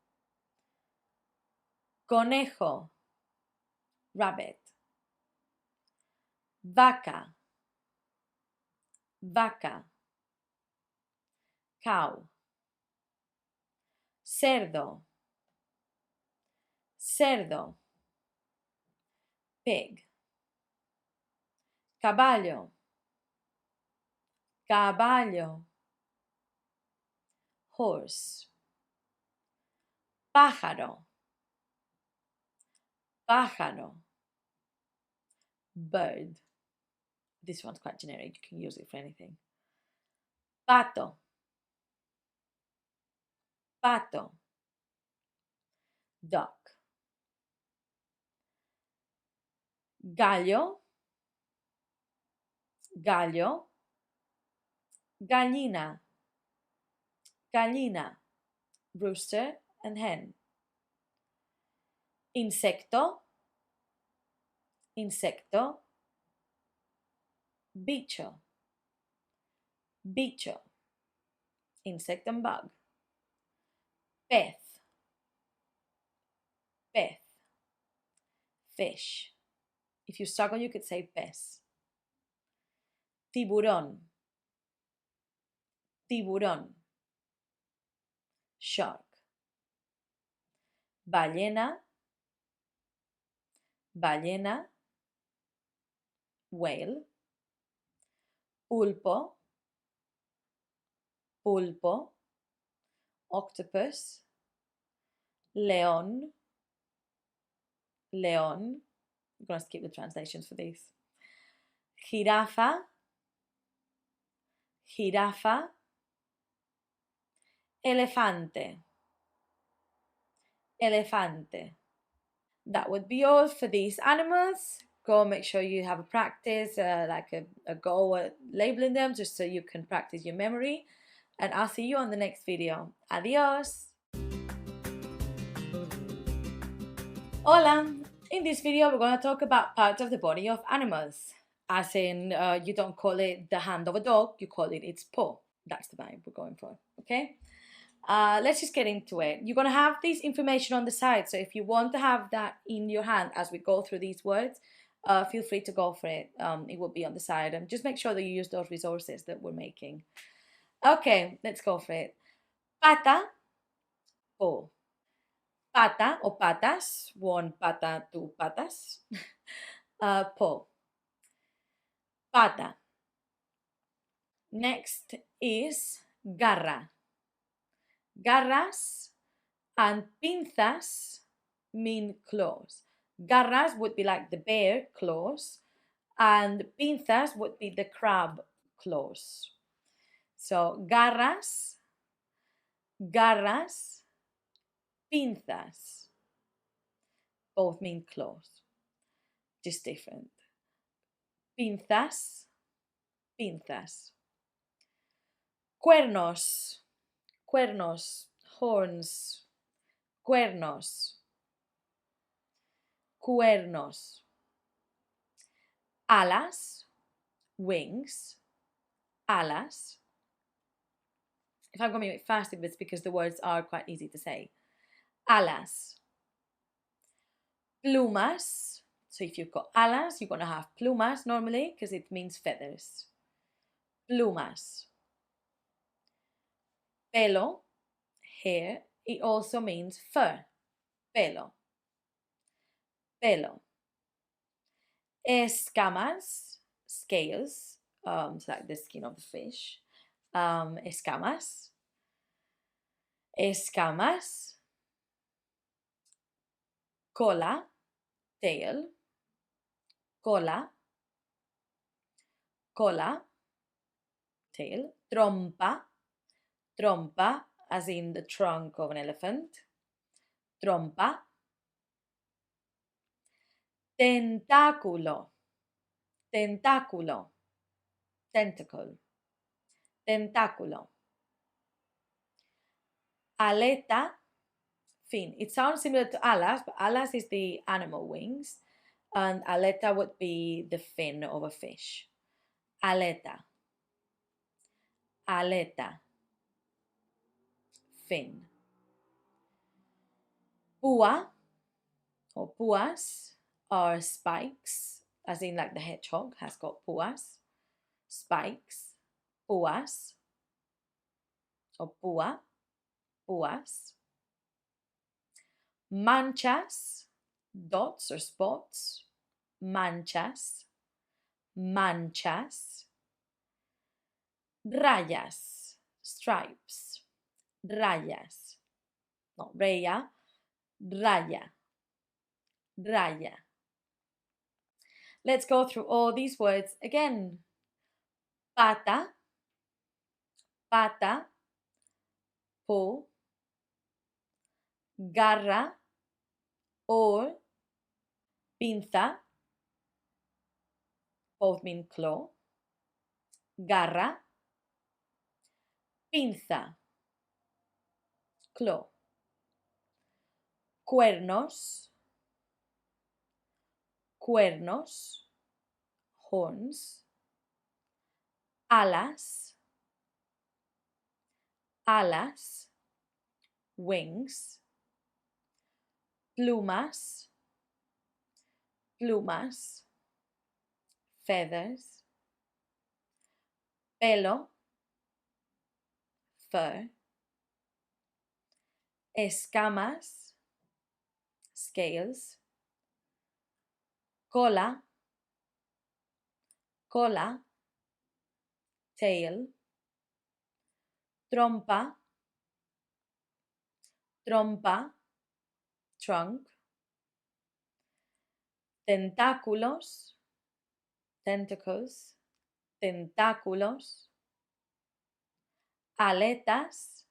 conejo. Rabbit. Vaca, vaca. Cow. Cerdo, cerdo. Pig. Caballo, caballo. Horse. Pájaro, pájaro. Bird. This one's quite generic, you can use it for anything. Pato, pato. Duck. Gallo, gallo. Gallina, gallina. Rooster and hen. Insecto, insecto. Bicho, bicho. Insect and bug. Pez, pez. Fish. If you struggle, you could say pez. Tiburón, tiburón. Shark. Ballena, ballena. Whale. Pulpo, pulpo. Octopus. León, león. I'm going to skip the translations for these. Jirafa, jirafa. Elefante, elefante. that would be all for these animals. Go make sure you have a practice, like a go at labeling them, just so you can practice your memory. And I'll see you on the next video. Adios! Hola! In this video, we're going to talk about parts of the body of animals. As in, you don't call it the hand of a dog, you call it its paw. That's the vibe we're going for, okay? Let's just get into it. You're going to have this information on the side, so if you want to have that in your hand as we go through these words, feel free to go for it. It will be on the side, and just make sure that you use those resources that we're making. Okay, let's go for it. Pata, paw. Pata o patas, one pata, two patas. Paw. Pata. Next is garra. Garras and pinzas mean claws. Garras would be like the bear claws, and pinzas would be the crab claws. So garras, garras, pinzas. Both mean claws, just different. Pinzas, pinzas. Cuernos, cuernos, horns. Cuernos, cuernos. Alas, wings, alas. If I'm going a bit fast, it's because the words are quite easy to say. Alas. Plumas. So if you've got alas, you're going to have plumas normally because it means feathers. Plumas. Pelo, hair. It also means fur. Pelo. Pelo. Escamas, scales. It's like the skin of the fish. Escamas. Escamas. Cola, tail. Cola. Cola, tail. Trompa. Trompa, as in the trunk of an elephant. Trompa. Tentáculo. Tentáculo. Tentacle. Tentáculo. Aleta, fin. It sounds similar to alas, but alas is the animal wings, and aleta would be the fin of a fish. Aleta. Aleta. Fin. Púa or púas are spikes, as in like the hedgehog has got púas. Spikes. Púas. Or púa. Púas. Manchas, dots or spots. Manchas. Manchas. Rayas, stripes. Rayas. Not raya. Raya. Raya. Let's go through all these words again. Pata. Pata. Paw. Garra or pinza. Both mean claw. Garra. Pinza. Claw. Cuernos. Cuernos. Horns. Alas. Alas. Wings. Plumas. Plumas. Feathers. Pelo. Fur. Escamas. Scales. Cola. Cola. Tail. Trompa. Trompa. Trunk. Tentáculos. Tentacles. Tentáculos. Aletas.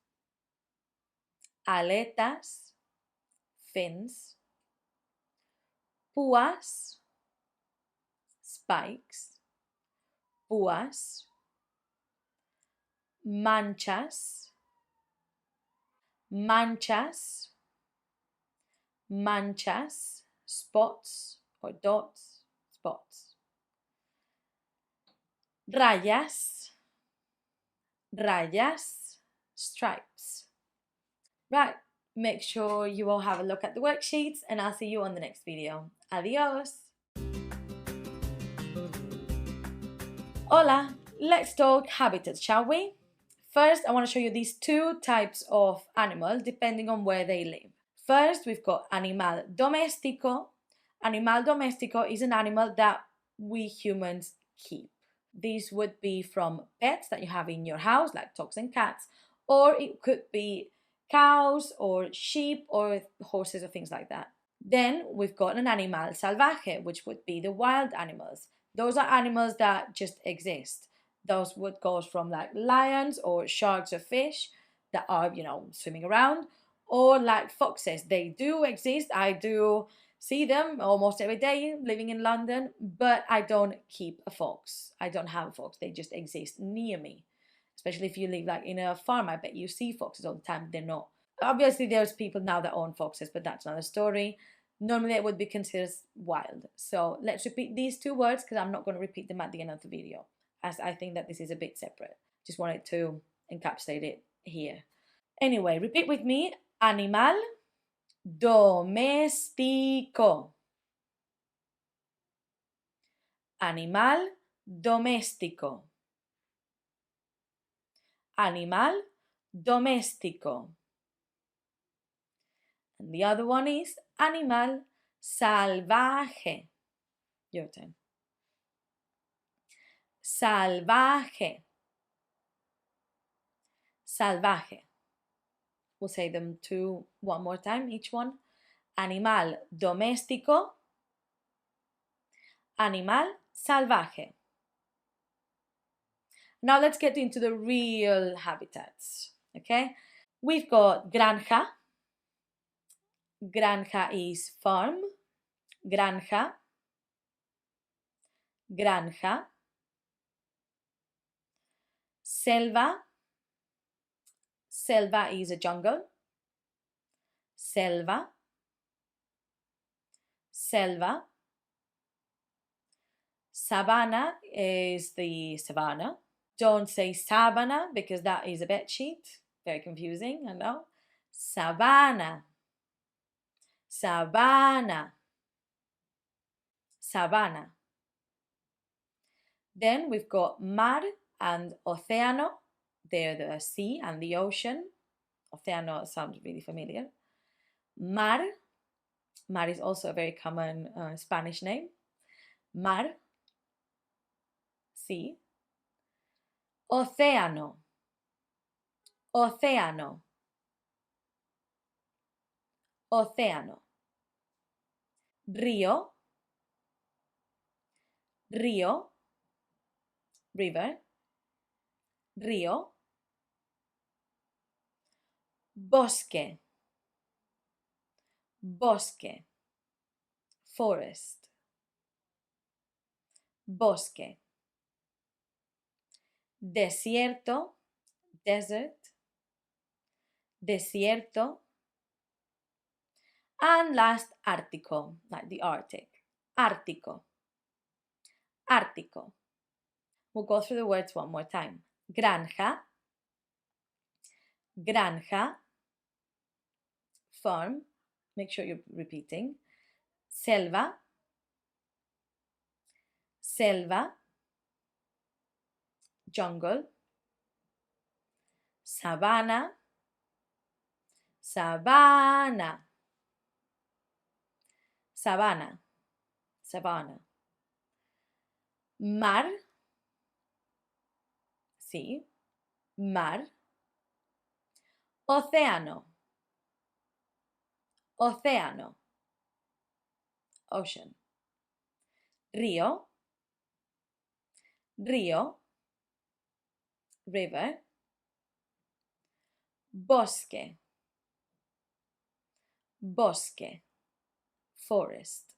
Aletas. Fins. púas, spikes, púas, manchas, manchas, manchas, spots or dots, spots, rayas, rayas, stripes. Right, make sure you all have a look at the worksheets and I'll see you on the next video. Adios! Hola, let's talk habitats, shall we? First, I want to show you these two types of animal depending on where they live. First, we've got animal doméstico. Animal doméstico is an animal that we humans keep. These would be from pets that you have in your house, like dogs and cats, or it could be cows or sheep or horses or things like that. Then we've got an animal salvaje, which would be the wild animals. Those are animals that just exist. Those would go from like lions or sharks or fish that are, swimming around, or like foxes. They do exist. I do see them almost every day living in London, but I don't keep a fox. I don't have a fox. They just exist near me. Especially if you live like in a farm, I bet you see foxes all the time. They're not. Obviously, there's people now that own foxes, but that's another story. Normally, it would be considered wild. So let's repeat these two words because I'm not going to repeat them at the end of the video, as I think that this is a bit separate. Just wanted to encapsulate it here. Anyway, repeat with me. Animal doméstico. Animal doméstico. Animal doméstico. And the other one is animal salvaje. Your turn. Salvaje. Salvaje. We'll say them one more time, each one. Animal doméstico. Animal salvaje. Now let's get into the real habitats, okay? We've got granja. Granja is farm. Granja. Granja. Selva. Selva is a jungle. Selva. Selva. Sabana is the savannah. Don't say sabana because that is a bed sheet. Very confusing, I know. Savannah. Savannah. Savannah. Then we've got mar and océano. They're the sea and the ocean. Océano sounds really familiar. Mar. Mar is also a very common Spanish name. Mar. Sea. Océano. Océano. Océano. Río. Río. River. Río. Bosque. Bosque. Forest. Bosque. Desierto. Desert. Desierto. And last, Ártico, like the Arctic. Ártico. Ártico. We'll go through the words one more time. Granja. Granja. Farm. Make sure you're repeating. Selva. Selva. Jungle. Sabana. Sabana. Sabana. Sabana. Mar. Sí. Mar. Océano. Océano. Ocean. Río. Río. River. Bosque. Bosque. Forest.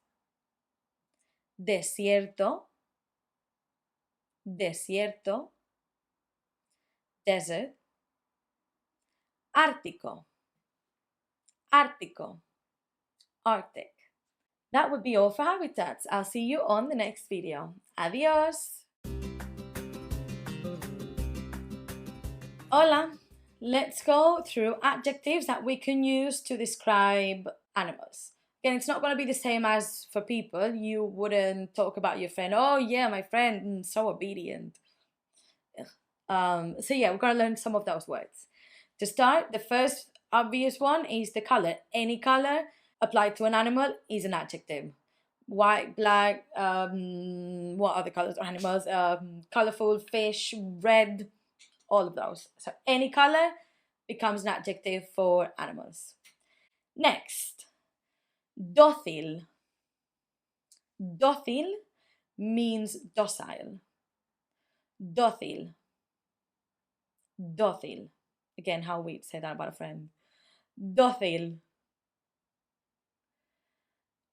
desierto, desierto, desert, ártico, ártico, Arctic. That would be all for habitats. I'll see you on the next video. Adios! Hola! Let's go through adjectives that we can use to describe animals. Again, it's not going to be the same as for people. You wouldn't talk about your friend, oh yeah, my friend, so obedient. So yeah, we're going to learn some of those words. To start, the first obvious one is the color. Any color applied to an animal is an adjective. White, black, what other colors are animals? Colorful, fish, red, all of those. So any color becomes an adjective for animals. Next, docile. Docile means docile. Docile. Docile. Again, how we'd say that about a friend. Docile.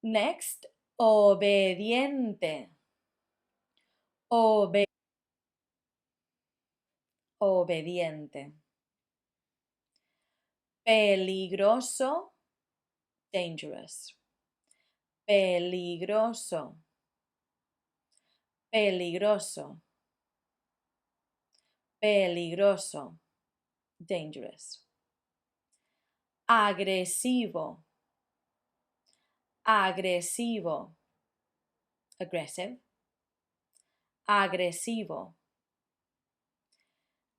Next, obediente. Obediente. Peligroso, dangerous. Peligroso. Peligroso. Peligroso, dangerous. Agresivo. Agresivo, aggressive. Agresivo.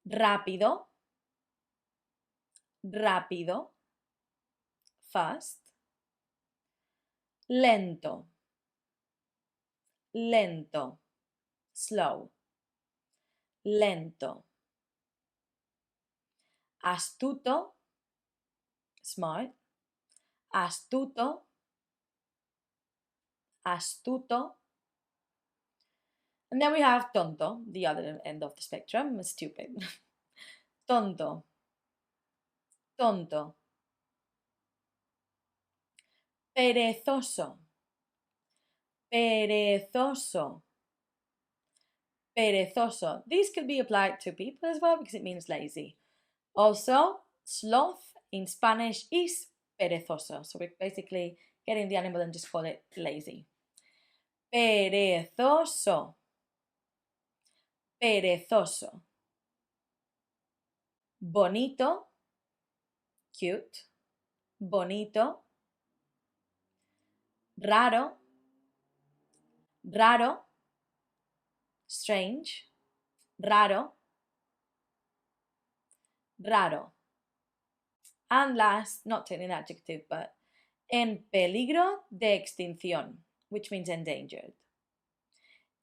Rápido. Rápido, fast. Lento. Lento, slow. Lento. Astuto, smart. Astuto. Astuto. And then we have tonto, the other end of the spectrum, stupid. Tonto. Tonto. Perezoso. Perezoso. Perezoso. These could be applied to people as well because it means lazy. Also, sloth in Spanish is perezoso. So we're basically getting the animal and just call it lazy. Perezoso. Perezoso. Bonito. Cute. Bonito. Raro. Raro. Strange. Raro. Raro. And last, not taking an adjective, but en peligro de extinción, which means endangered.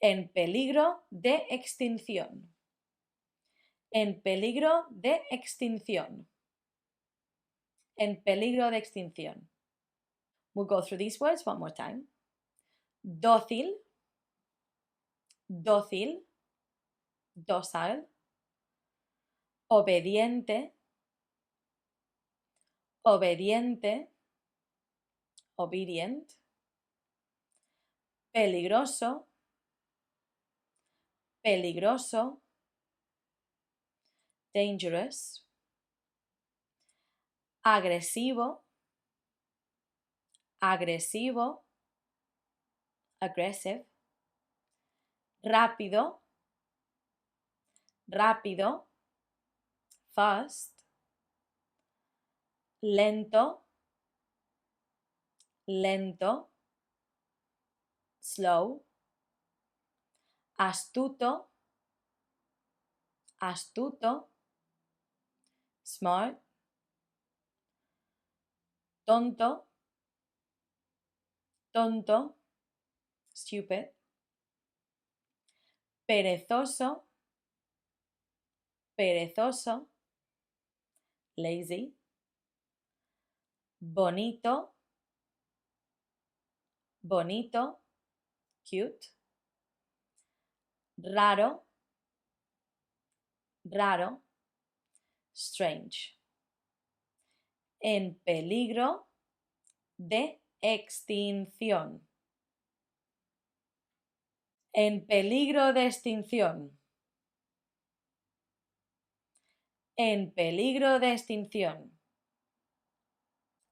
En peligro de extinción. En peligro de extinción. En peligro de extinción. We'll go through these words one more time. Dócil. Dócil. Docile. Obediente. Obediente. Obedient. Peligroso. Peligroso. Dangerous. Agresivo. Agresivo. Aggressive. Rápido. Rápido. Fast. Lento. Lento. Slow. Astuto. Astuto. Smart. Tonto. Tonto. Stupid. Perezoso. Perezoso. Lazy. Bonito. Bonito. Cute. Raro. Raro. Strange. En peligro de extinción. En peligro de extinción. En peligro de extinción.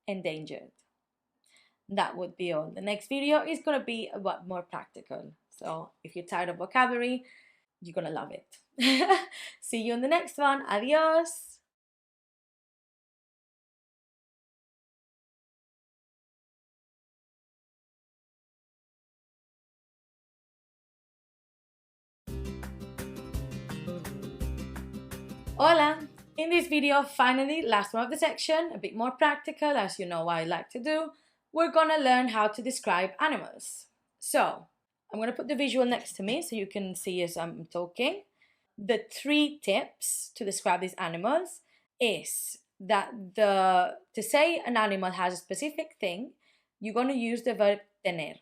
Endangered. That would be all. The next video is going to be a lot more practical. So if you're tired of vocabulary, you're going to love it. See you in the next one. Adios. Hola! In this video, finally, last one of the section, a bit more practical, as you know I like to do, we're gonna learn how to describe animals. So, I'm gonna put the visual next to me so you can see as I'm talking. The 3 tips to describe these animals is that to say an animal has a specific thing, you're gonna use the verb tener.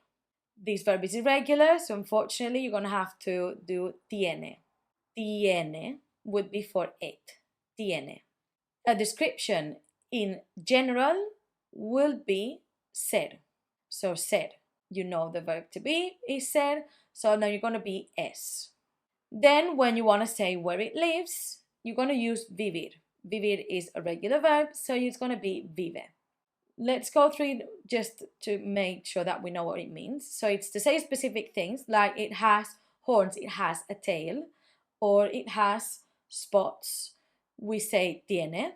This verb is irregular, so unfortunately you're gonna have to do tiene. Tiene would be for it. Tiene. A description in general will be ser. So ser. You know the verb to be is ser, so now you're going to be es. Then when you want to say where it lives, you're going to use vivir. Vivir is a regular verb, so it's going to be vive. Let's go through it just to make sure that we know what it means. So it's to say specific things, like it has horns, it has a tail, or it has spots, we say tiene.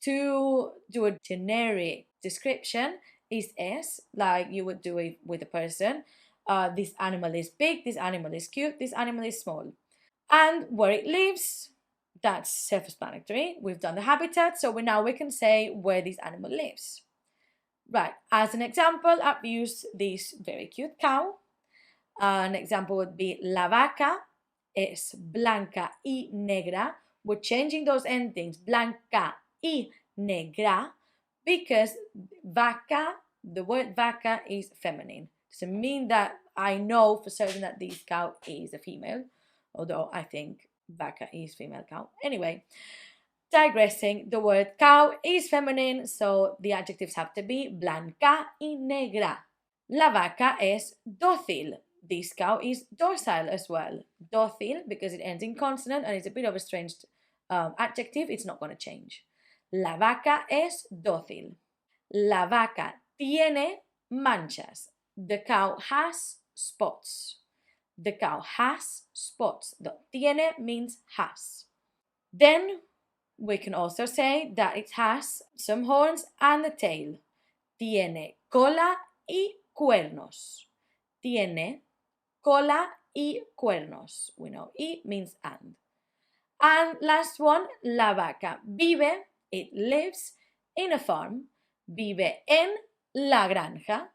To do a generic description is es, like you would do it with a person. This animal is big, this animal is cute, this animal is small. And where it lives, that's self-explanatory. We've done the habitat, so now we can say where this animal lives. Right, as an example, I've used this very cute cow. An example would be la vaca es blanca y negra. We're changing those endings, blanca y negra, because vaca, the word vaca is feminine. Doesn't mean that I know for certain that this cow is a female, although I think vaca is female cow. Anyway, digressing, the word cow is feminine, so the adjectives have to be blanca y negra. La vaca es dócil. This cow is docile as well. Dócil, because it ends in consonant and it's a bit of a strange adjective, it's not going to change. La vaca es dócil. La vaca tiene manchas. The cow has spots. The cow has spots. The tiene means has. Then we can also say that it has some horns and a tail. Tiene cola y cuernos. Tiene cola y cuernos. We know y means and. And last one, la vaca vive, it lives in a farm. Vive en la granja.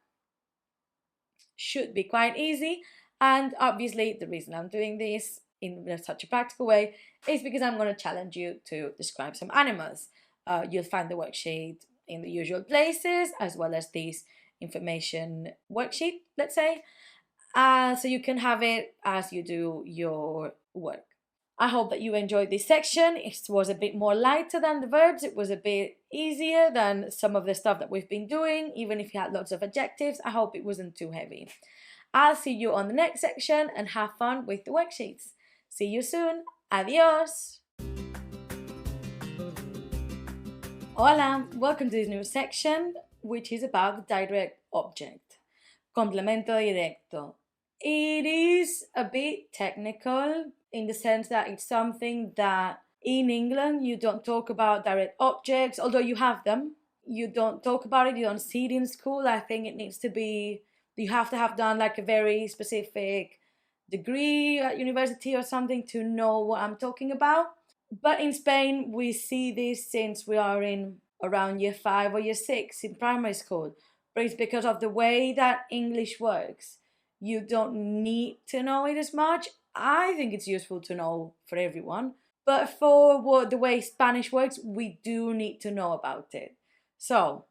Should be quite easy. And obviously, the reason I'm doing this in such a practical way is because I'm going to challenge you to describe some animals. You'll find the worksheet in the usual places, as well as this information worksheet, let's say. So you can have it as you do your work. I hope that you enjoyed this section. It was a bit more lighter than the verbs. It was a bit easier than some of the stuff that we've been doing, even if you had lots of adjectives. I hope it wasn't too heavy. I'll see you on the next section and have fun with the worksheets. See you soon. Adios. Hola, welcome to this new section, which is about direct object. Complemento directo. It is a bit technical in the sense that it's something that in England you don't talk about direct objects, although you have them. You don't talk about it, you don't see it in school. I think it needs to be, you have to have done like a very specific degree at university or something to know what I'm talking about. But in Spain, we see this since we are in around year 5 or year 6 in primary school. But it's because of the way that English works. You don't need to know it as much. I think it's useful to know for everyone. But for the way Spanish works, we do need to know about it. So,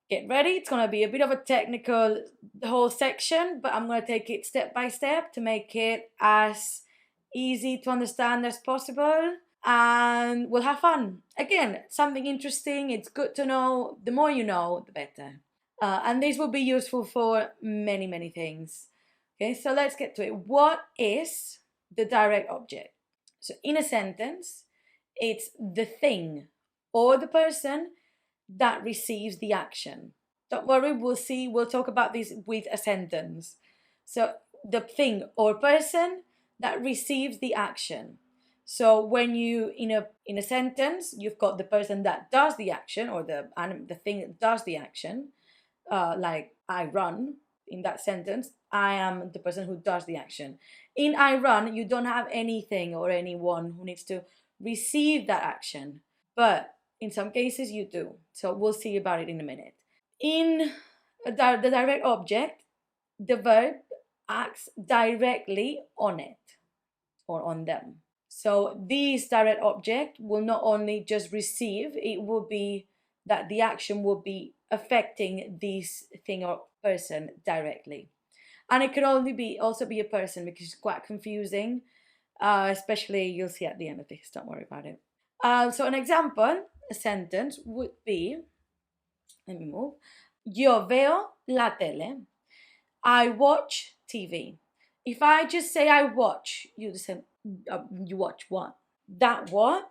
get ready. It's going to be a bit of a technical whole section, but I'm going to take it step by step to make it as easy to understand as possible. And we'll have fun. Again, something interesting. It's good to know. The more you know, the better. And this will be useful for many, many things. Okay, so let's get to it. What is the direct object? So in a sentence, it's the thing or the person that receives the action. Don't worry, we'll talk about this with a sentence. So the thing or person that receives the action. So when you in a sentence, you've got the person that does the action or the thing that does the action. Like I run, in that sentence, I am the person who does the action. In I run, you don't have anything or anyone who needs to receive that action. But in some cases you do. So we'll see about it in a minute. In the direct object, the verb acts directly on it or on them. So this direct object will not only just receive, it will be that the action will be affecting this thing or person directly. And it could also be a person, because it's quite confusing, especially you'll see at the end of this, don't worry about it. So an example, a sentence would be, let me move. Yo veo la tele. I watch TV. If I just say I watch, you just say, you watch what? That what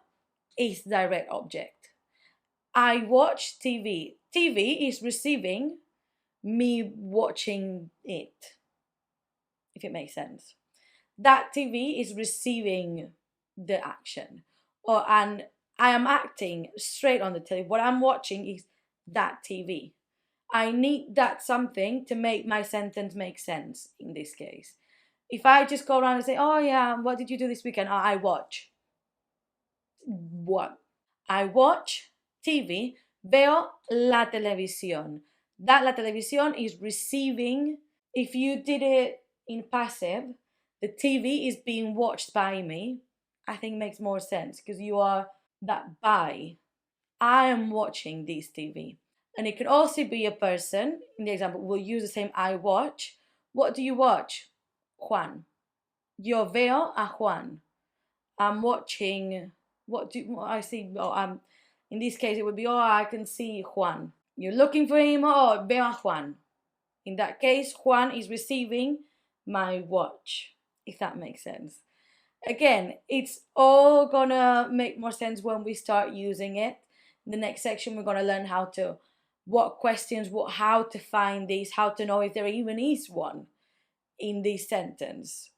is direct object. I watch TV. TV is receiving me watching it, if it makes sense. That TV is receiving the action. And I am acting straight on the telly. What I'm watching is that TV. I need that something to make my sentence make sense in this case. If I just go around and say, oh yeah, what did you do this weekend? Oh, I watch. What? I watch TV. Veo la televisión. That la televisión is receiving. If you did it in passive, the TV is being watched by me. I think makes more sense because you are that by. I am watching this TV. And it could also be a person. In the example, we'll use the same I watch. What do you watch? Juan. Yo veo a Juan. I'm watching. What I see? Oh, in this case, it would be, oh, I can see Juan. You're looking for him. Oh, veo a Juan. In that case, Juan is receiving my watch, if that makes sense. Again, it's all gonna make more sense when we start using it. In the next section, we're gonna learn what questions, how to find these, how to know if there even is one in this sentence.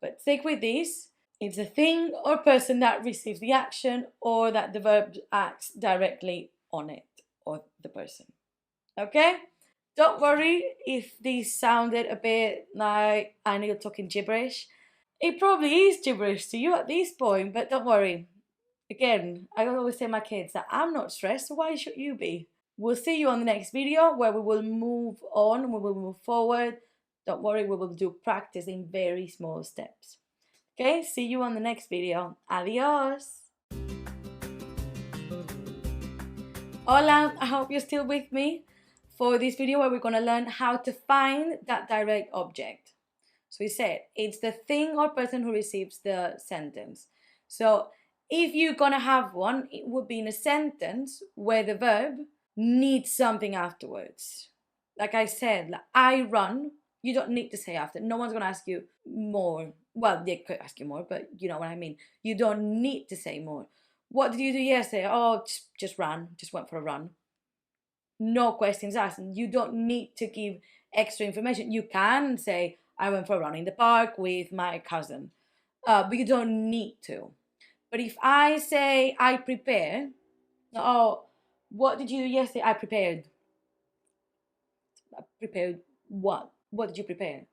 But stick with this. It's a thing or person that receives the action or that the verb acts directly on it or the person. Okay? Don't worry if this sounded a bit like I know you're talking gibberish. It probably is gibberish to you at this point, but don't worry. Again, I always say to my kids that I'm not stressed, so why should you be? We'll see you on the next video where we will move on, we will move forward. Don't worry, we will do practice in very small steps. Okay, see you on the next video. Adios! Hola, I hope you're still with me for this video where we're going to learn how to find that direct object. So we said it's the thing or person who receives the sentence. So if you're going to have one, it would be in a sentence where the verb needs something afterwards. Like I said, like, I run, you don't need to say after. No one's going to ask you more. Well, they could ask you more, but you know what I mean. You don't need to say more. What did you do yesterday? Oh, just ran, just went for a run. No questions asked. You don't need to give extra information. You can say, I went for a run in the park with my cousin, but you don't need to. But if I say, I prepare, oh, what did you do yesterday? I prepared. I prepared what? What did you prepare?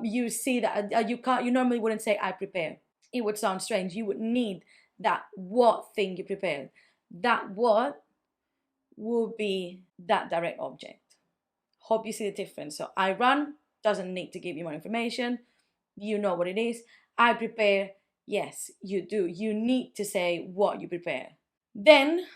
You see that you normally wouldn't say, I prepare. It would sound strange. You would need that what thing you prepared. That what will be that direct object. Hope you see the difference. So I run doesn't need to give you more information. You know what it is. I prepare, yes, you do. You need to say what you prepare. Then,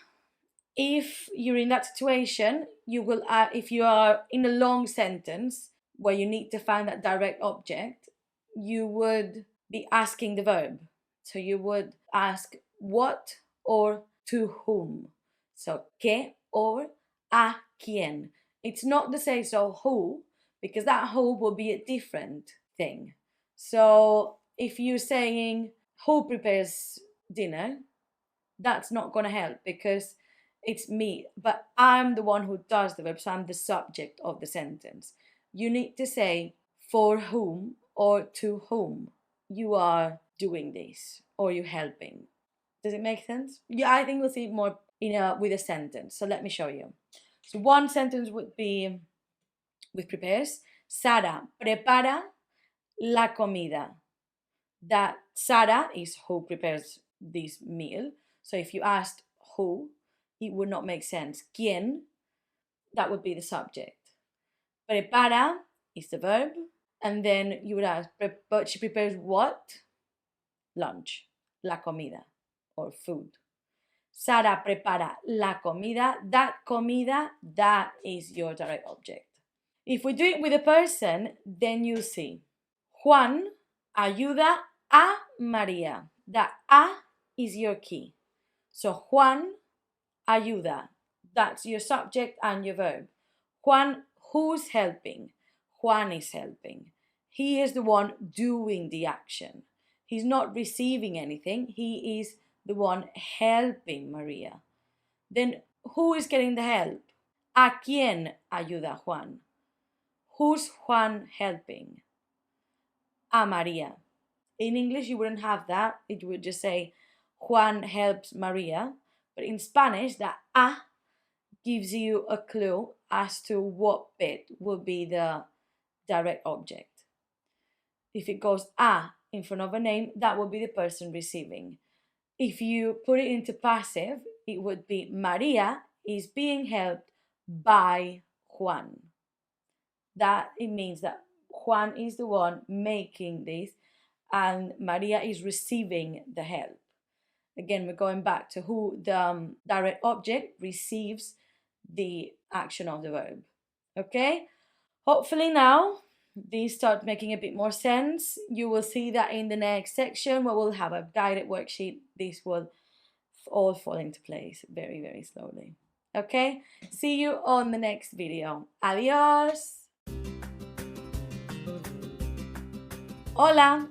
if you're in that situation, you will, if you are in a long sentence where you need to find that direct object, you would be asking the verb. So you would ask what or to whom. So, ¿qué or a quién? It's not the say so who, because that who will be a different thing. So if you're saying who prepares dinner, that's not going to help because it's me, but I'm the one who does the verb, so I'm the subject of the sentence. You need to say for whom or to whom you are doing this or you're helping. Does it make sense? Yeah, I think we'll see more with a sentence. So let me show you. So one sentence would be with prepares. Sara prepara la comida. That Sara is who prepares this meal. So if you asked who, it would not make sense. ¿Quién? That would be the subject. Prepara is the verb. And then you would ask, but she prepares what? Lunch. La comida or food. Sara prepara la comida. That comida, that is your direct object. If we do it with a person, then you see Juan ayuda a María. That a is your key. So Juan ayuda. That's your subject and your verb. Juan, who's helping? Juan is helping. He is the one doing the action. He's not receiving anything. He is the one helping María. Then who is getting the help? ¿A quién ayuda Juan? Who's Juan helping? A María. In English, you wouldn't have that. It would just say Juan helps María. But in Spanish, that a gives you a clue as to what bit will be the direct object. If it goes a in front of a name, that will be the person receiving. If you put it into passive, it would be María is being helped by Juan. That it means that Juan is the one making this and María is receiving the help. Again, we're going back to who the direct object receives the action of the verb. Okay? Hopefully now these start making a bit more sense. You will see that in the next section where we'll have a guided worksheet. This will all fall into place very, very slowly. Okay? See you on the next video. Adios! Hola!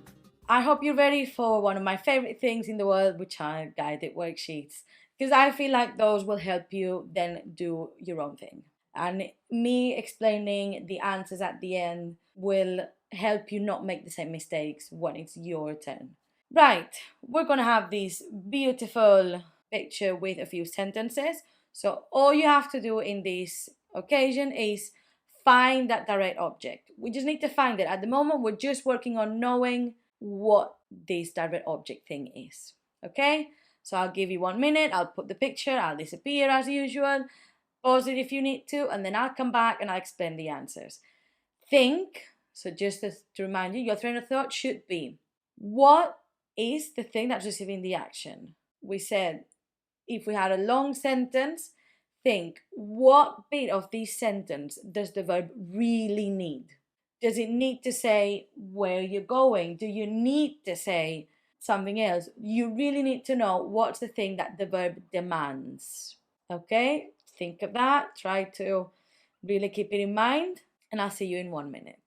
I hope you're ready for one of my favorite things in the world, which are guided worksheets, because I feel like those will help you then do your own thing. And me explaining the answers at the end will help you not make the same mistakes when it's your turn. Right, we're gonna have this beautiful picture with a few sentences. So all you have to do in this occasion is find that direct object. We just need to find it. At the moment, we're just working on knowing what this direct object thing is. Okay? So I'll give you 1 minute, I'll put the picture, I'll disappear as usual, pause it if you need to, and then I'll come back and I'll explain the answers. Think, so just to remind you, your train of thought should be, what is the thing that's receiving the action? We said, if we had a long sentence, think, what bit of this sentence does the verb really need? Does it need to say where you're going? Do you need to say something else? You really need to know what's the thing that the verb demands. Okay? Think of that. Try to really keep it in mind. And I'll see you in 1 minute.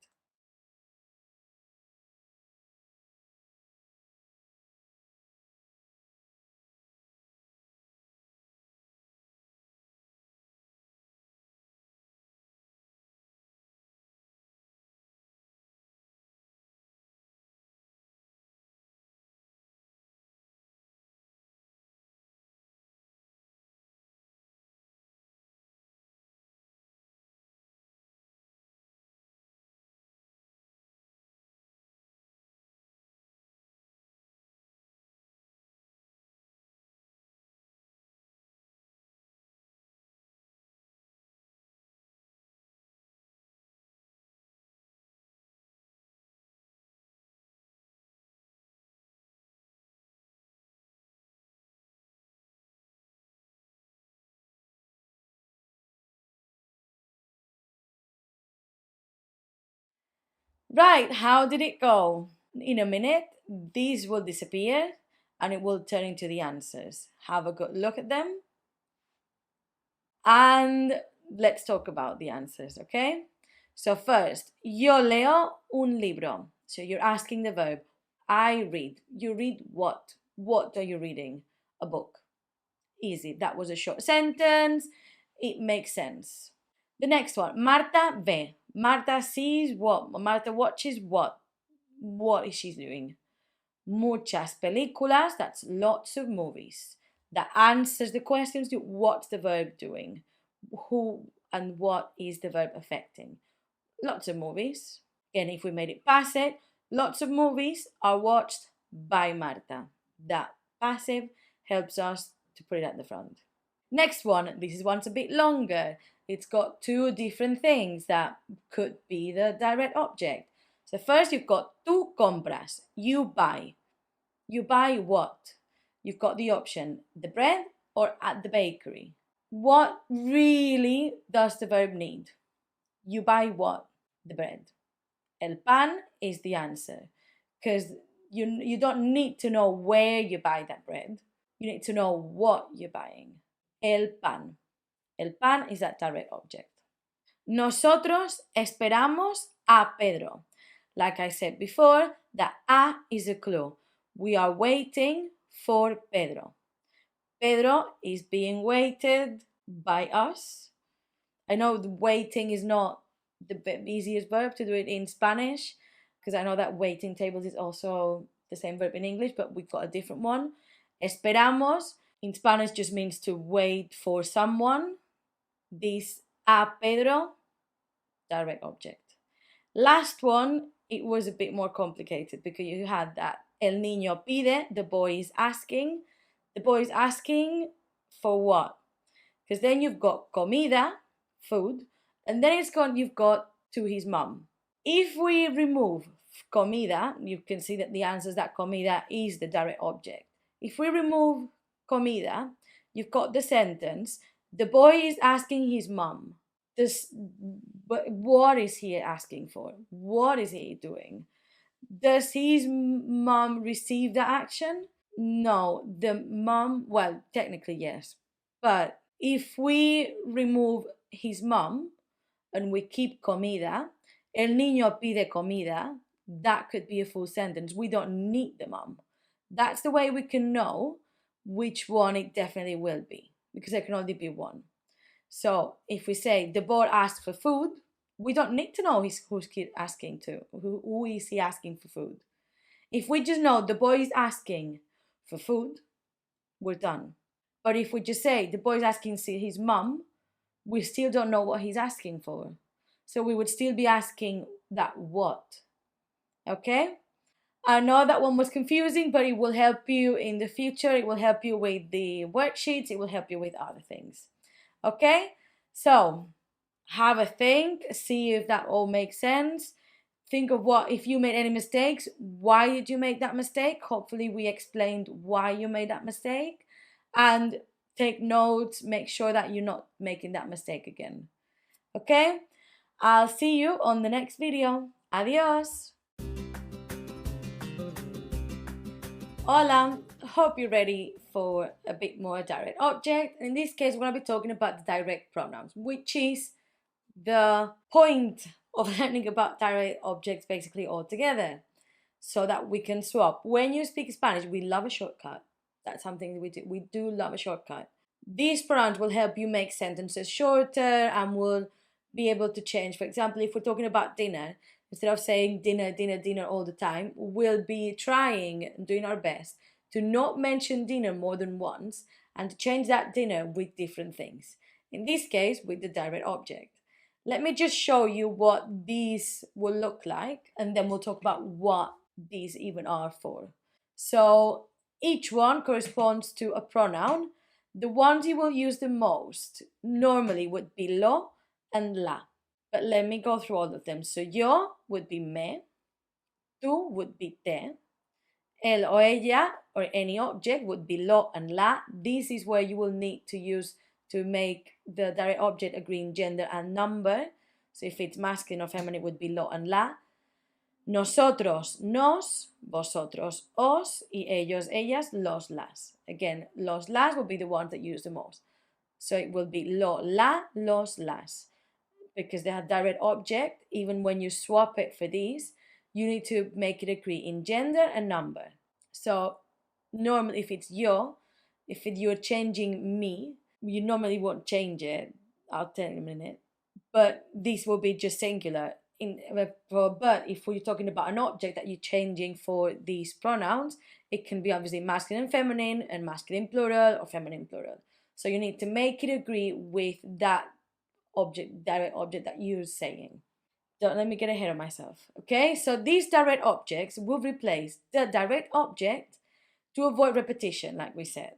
Right, how did it go? In a minute, these will disappear and it will turn into the answers. Have a good look at them. And let's talk about the answers, okay? So first, yo leo un libro. So you're asking the verb. I read. You read what? What are you reading? A book. Easy. That was a short sentence. It makes sense. The next one, Marta ve. Marta sees what? Marta watches what? What is she doing? Muchas películas, that's lots of movies. That answers the questions to what's the verb doing? Who and what is the verb affecting? Lots of movies. Again, if we made it passive, lots of movies are watched by Marta. That passive helps us to put it at the front. Next one, this is one's a bit longer. It's got two different things that could be the direct object. So first you've got tú compras, you buy. You buy what? You've got the option, the bread or at the bakery. What really does the verb need? You buy what? The bread. El pan is the answer because you don't need to know where you buy that bread. You need to know what you're buying. El pan. El pan is that direct object. Nosotros esperamos a Pedro. Like I said before, the a is a clue. We are waiting for Pedro. Pedro is being waited by us. I know the waiting is not the easiest verb to do it in Spanish because I know that waiting tables is also the same verb in English, but we've got a different one. Esperamos in Spanish just means to wait for someone. This a Pedro, direct object. Last one, it was a bit more complicated because you had that el niño pide, the boy is asking. The boy is asking for what? Because then you've got comida, food, and then you've got to his mum. If we remove comida, you can see that the answer is that comida is the direct object. If we remove comida, you've got the sentence, the boy is asking his mum. What is he asking for? What is he doing? Does his mum receive the action? No, the mum, well, technically yes. But if we remove his mum and we keep comida, el niño pide comida, that could be a full sentence. We don't need the mum. That's the way we can know which one it definitely will be, because there can only be one. So if we say the boy asks for food, we don't need to know who's he asking to. Who is he asking for food? If we just know the boy is asking for food, we're done. But if we just say the boy is asking his mum, we still don't know what he's asking for. So we would still be asking that what. Okay? I know that one was confusing, but it will help you in the future. It will help you with the worksheets. It will help you with other things. Okay? So have a think, see if that all makes sense. Think of what, if you made any mistakes, why did you make that mistake? Hopefully we explained why you made that mistake. And take notes, make sure that you're not making that mistake again. Okay? I'll see you on the next video. Adios! Hola, hope you're ready for a bit more direct object. In this case, we're going to be talking about the direct pronouns, which is the point of learning about direct objects basically altogether, so that we can swap. When you speak Spanish, we love a shortcut. That's something we do. We do love a shortcut. These pronouns will help you make sentences shorter and will be able to change. For example, if we're talking about dinner, instead of saying dinner, dinner, dinner all the time, we'll be trying, doing our best to not mention dinner more than once and to change that dinner with different things. In this case, with the direct object. Let me just show you what these will look like, and then we'll talk about what these even are for. So each one corresponds to a pronoun. The ones you will use the most normally would be lo and la. But let me go through all of them. So yo would be me, tú would be te, él o ella or any object would be lo and la. This is where you will need to use to make the direct object agree in gender and number. So if it's masculine or feminine, it would be lo and la. Nosotros, nos, vosotros, os, y ellos, ellas, los, las. Again, los, las will be the ones that you use the most. So it will be lo, la, los, las. because they have direct object, even when you swap it for these, you need to make it agree in gender and number. So normally if it's yo, if you're changing me, you normally won't change it. I'll tell you in a minute. But this will be just singular. But if we're talking about an object that you're changing for these pronouns, it can be obviously masculine and feminine, and masculine plural or feminine plural. So you need to make it agree with that object, direct object that you're saying. Don't let me get ahead of myself. Okay, so these direct objects will replace the direct object to avoid repetition, like we said.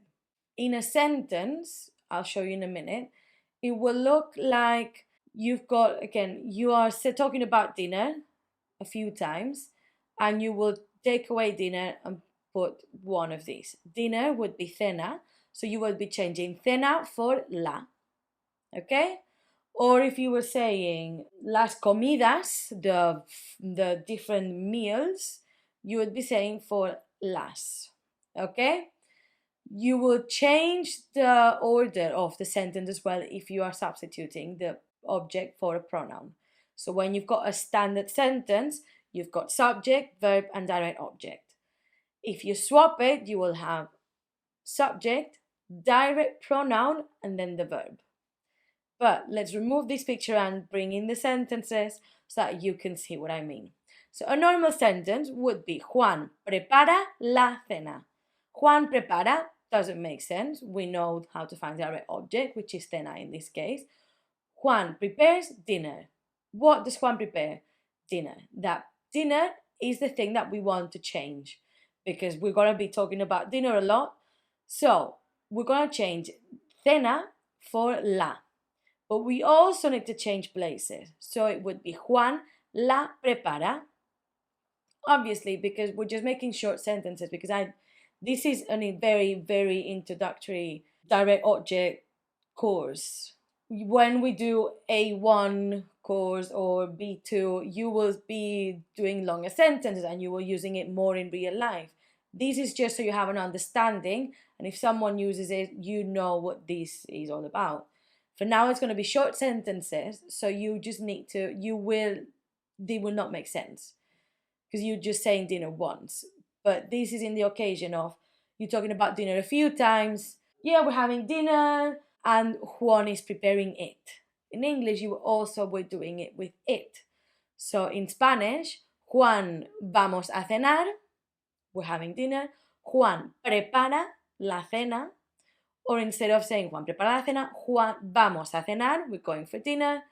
In a sentence, I'll show you in a minute, it will look like you've got, again, you are talking about dinner a few times, and you will take away dinner and put one of these. Dinner would be cena, so you will be changing cena for la. Okay? Or if you were saying las comidas, the different meals, you would be saying for las. Okay? You will change the order of the sentence as well if you are substituting the object for a pronoun. So when you've got a standard sentence, you've got subject, verb, and direct object. If you swap it, you will have subject, direct pronoun, and then the verb. But let's remove this picture and bring in the sentences so that you can see what I mean. So a normal sentence would be Juan prepara la cena. Juan prepara doesn't make sense. We know how to find the direct object, which is cena in this case. Juan prepares dinner. What does Juan prepare? Dinner. That dinner is the thing that we want to change because we're going to be talking about dinner a lot. So we're going to change cena for la. But we also need to change places. So it would be Juan la prepara. Obviously, because we're just making short sentences, because this is a very, very introductory direct object course. When we do A1 course or B2, you will be doing longer sentences and you will using it more in real life. This is just so you have an understanding, and if someone uses it, you know what this is all about. For now, it's going to be short sentences, so you just need to, they will not make sense because you're just saying dinner once. But this is in the occasion of you're talking about dinner a few times. Yeah, we're having dinner, and Juan is preparing it. In English, you also were doing it with it. So in Spanish, Juan vamos a cenar, we're having dinner. Juan prepara la cena. Or instead of saying Juan prepara la cena, Juan vamos a cenar, we're going for dinner.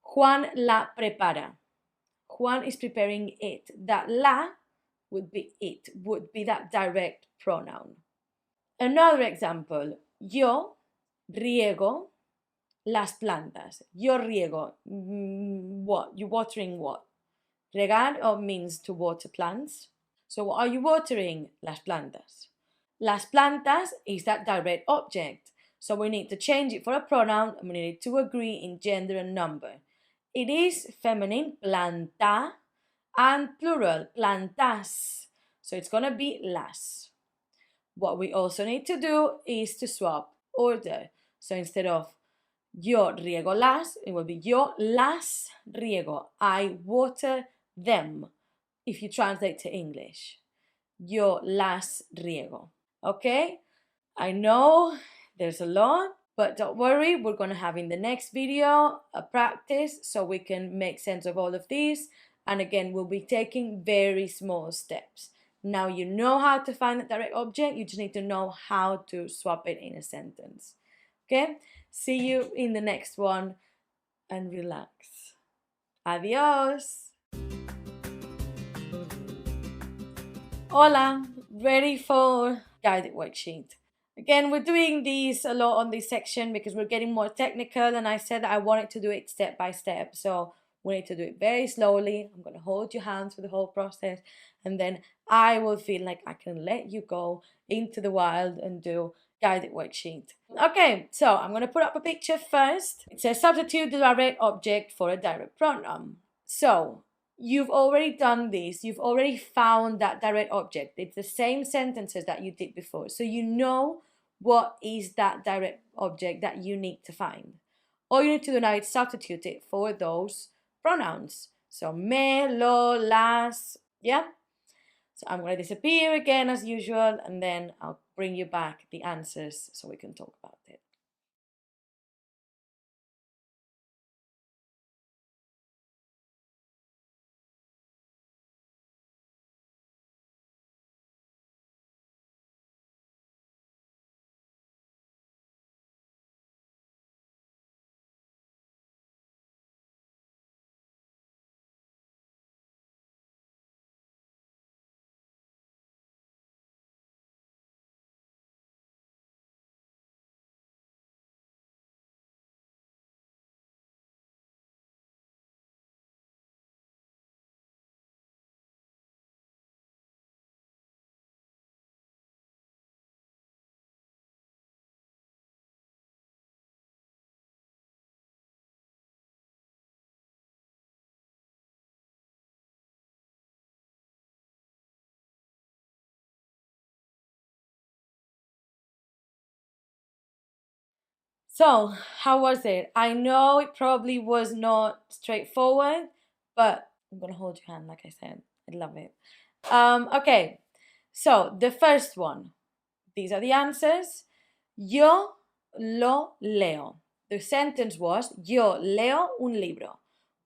Juan la prepara. Juan is preparing it. That la would be it, would be that direct pronoun. Another example, yo riego las plantas. Yo riego, what? You're watering what? Regar means to water plants. So what are you watering? Las plantas. Las plantas is that direct object. So we need to change it for a pronoun and we need to agree in gender and number. It is feminine, planta, and plural, plantas. So it's going to be las. What we also need to do is to swap order. So instead of yo riego las, it will be yo las riego. I water them. If you translate to English, yo las riego. Okay? I know there's a lot, but don't worry, we're going to have in the next video a practice so we can make sense of all of these. And again, we'll be taking very small steps. Now you know how to find the direct object, you just need to know how to swap it in a sentence. Okay? See you in the next one and relax. Adios! Hola, ready for guided worksheet. Again, we're doing these a lot on this section because we're getting more technical, and I said that I wanted to do it step by step. So we need to do it very slowly. I'm going to hold your hands for the whole process, and then I will feel like I can let you go into the wild and do guided worksheet. Okay, so I'm going to put up a picture first. It says substitute the direct object for a direct pronoun. So you've already done this. You've already found that direct object. It's the same sentences that you did before. So you know what is that direct object that you need to find. all you need to do now is substitute it for those pronouns. So me, lo, las, yeah? So I'm going to disappear again as usual, and then I'll bring you back the answers so we can talk about it. So, how was it? I know it probably was not straightforward, but I'm gonna hold your hand, like I said. I love it. Okay, so the first one. These are the answers. Yo lo leo. The sentence was yo leo un libro.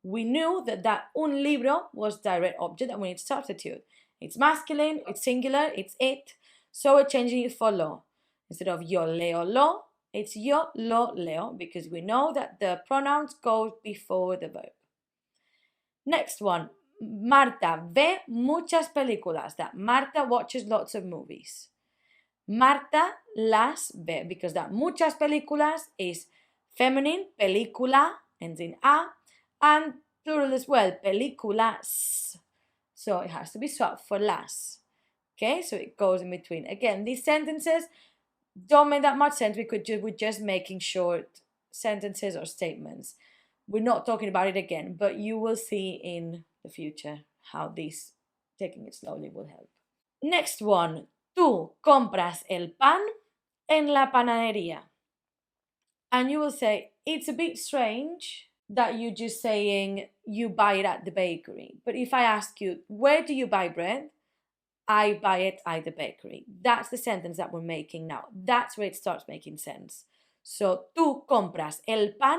We knew that that un libro was direct object and we need to substitute. It's masculine, it's singular, it's it. So we're changing it for lo. Instead of yo leo lo, it's yo lo leo because we know that the pronouns go before the verb. Next one. Marta ve muchas películas. That Marta watches lots of movies. Marta las ve because that muchas películas is feminine, película ends in a, and plural as well, películas. So it has to be swapped for las. Okay, so it goes in between. Again, these sentences don't make that much sense. We're just making short sentences or statements. We're not talking about it again, but you will see in the future how this taking it slowly will help. Next one. Tú compras el pan en la panadería. And you will say, it's a bit strange that you're just saying you buy it at the bakery. But if I ask you, where do you buy bread? I buy it at the bakery. That's the sentence that we're making now. That's where it starts making sense. So, tú compras el pan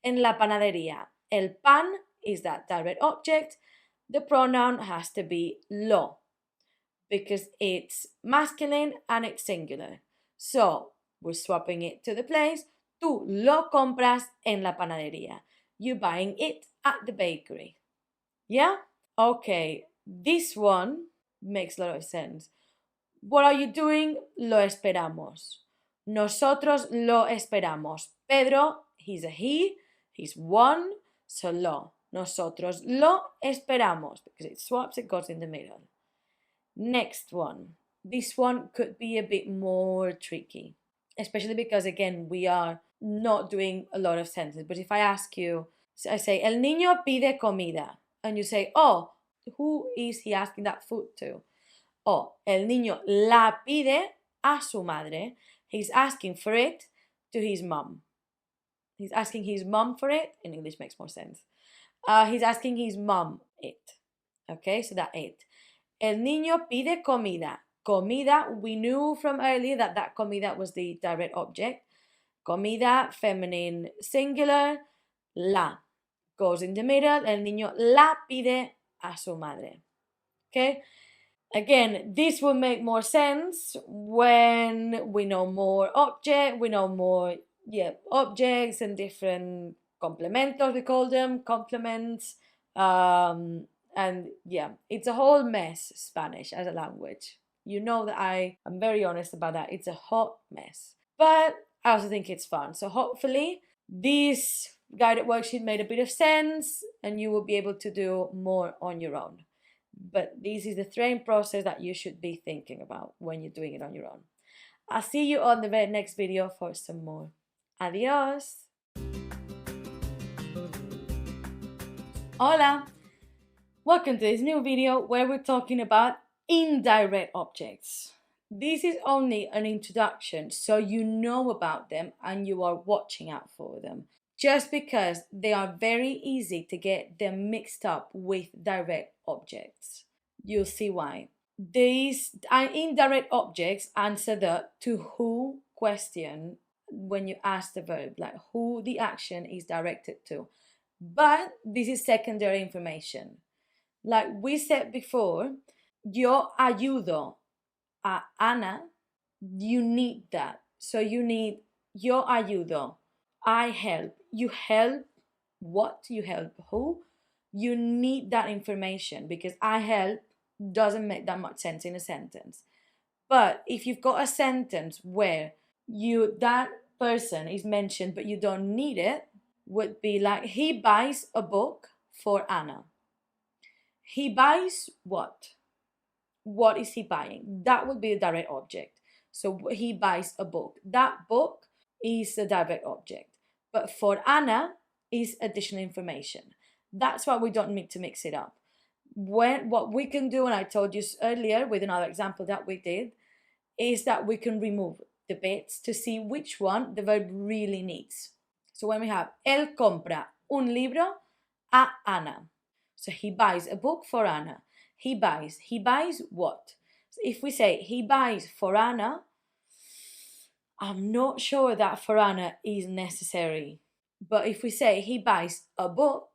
en la panadería. El pan is that direct object. The pronoun has to be lo because it's masculine and it's singular. So, we're swapping it to the place. Tú lo compras en la panadería. You're buying it at the bakery. Yeah? Okay, this one makes a lot of sense. What are you doing? Lo esperamos. Nosotros lo esperamos. Pedro, he's a he, he's one, so lo. Nosotros lo esperamos because it swaps, it goes in the middle. Next one. This one could be a bit more tricky, especially because, again, we are not doing a lot of sentences. But if I ask you, I say, el niño pide comida. And you say, oh, who is he asking that food to? Oh, el niño la pide a su madre. He's asking for it to his mom. He's asking his mom for it. In English makes more sense. He's asking his mom it. Okay, so that it. El niño pide comida. Comida, we knew from earlier that that comida was the direct object. Comida, feminine, singular. La goes in the middle. El niño la pide a su madre. Okay? Again, this will make more sense when we know more objects and different complementos, we call them, complements. And yeah, it's a whole mess, Spanish as a language. You know that I am very honest about that. It's a hot mess. But I also think it's fun. So hopefully this guided worksheet made a bit of sense and you will be able to do more on your own. But this is the training process that you should be thinking about when you're doing it on your own. I'll see you on the very next video for some more. Adios! Hola! Welcome to this new video where we're talking about indirect objects. This is only an introduction so you know about them and you are watching out for them. just because they are very easy to get them mixed up with direct objects. You'll see why. These indirect objects answer the to who question when you ask the verb, like who the action is directed to. But this is secondary information. Like we said before, yo ayudo a Ana, you need that. So you need yo ayudo, I help. You help what? You help who? You need that information because I help doesn't make that much sense in a sentence. But if you've got a sentence where that person is mentioned but you don't need it, would be like he buys a book for Anna. He buys what? What is he buying? That would be a direct object. So he buys a book. That book is a direct object. But for Anna is additional information. That's why we don't need to mix it up. What we can do, and I told you earlier with another example that we did, is that we can remove the bits to see which one the verb really needs. So when we have él compra un libro a Ana. So he buys a book for Anna. He buys what? So if we say he buys for Anna, I'm not sure that for Anna is necessary. But if we say he buys a book,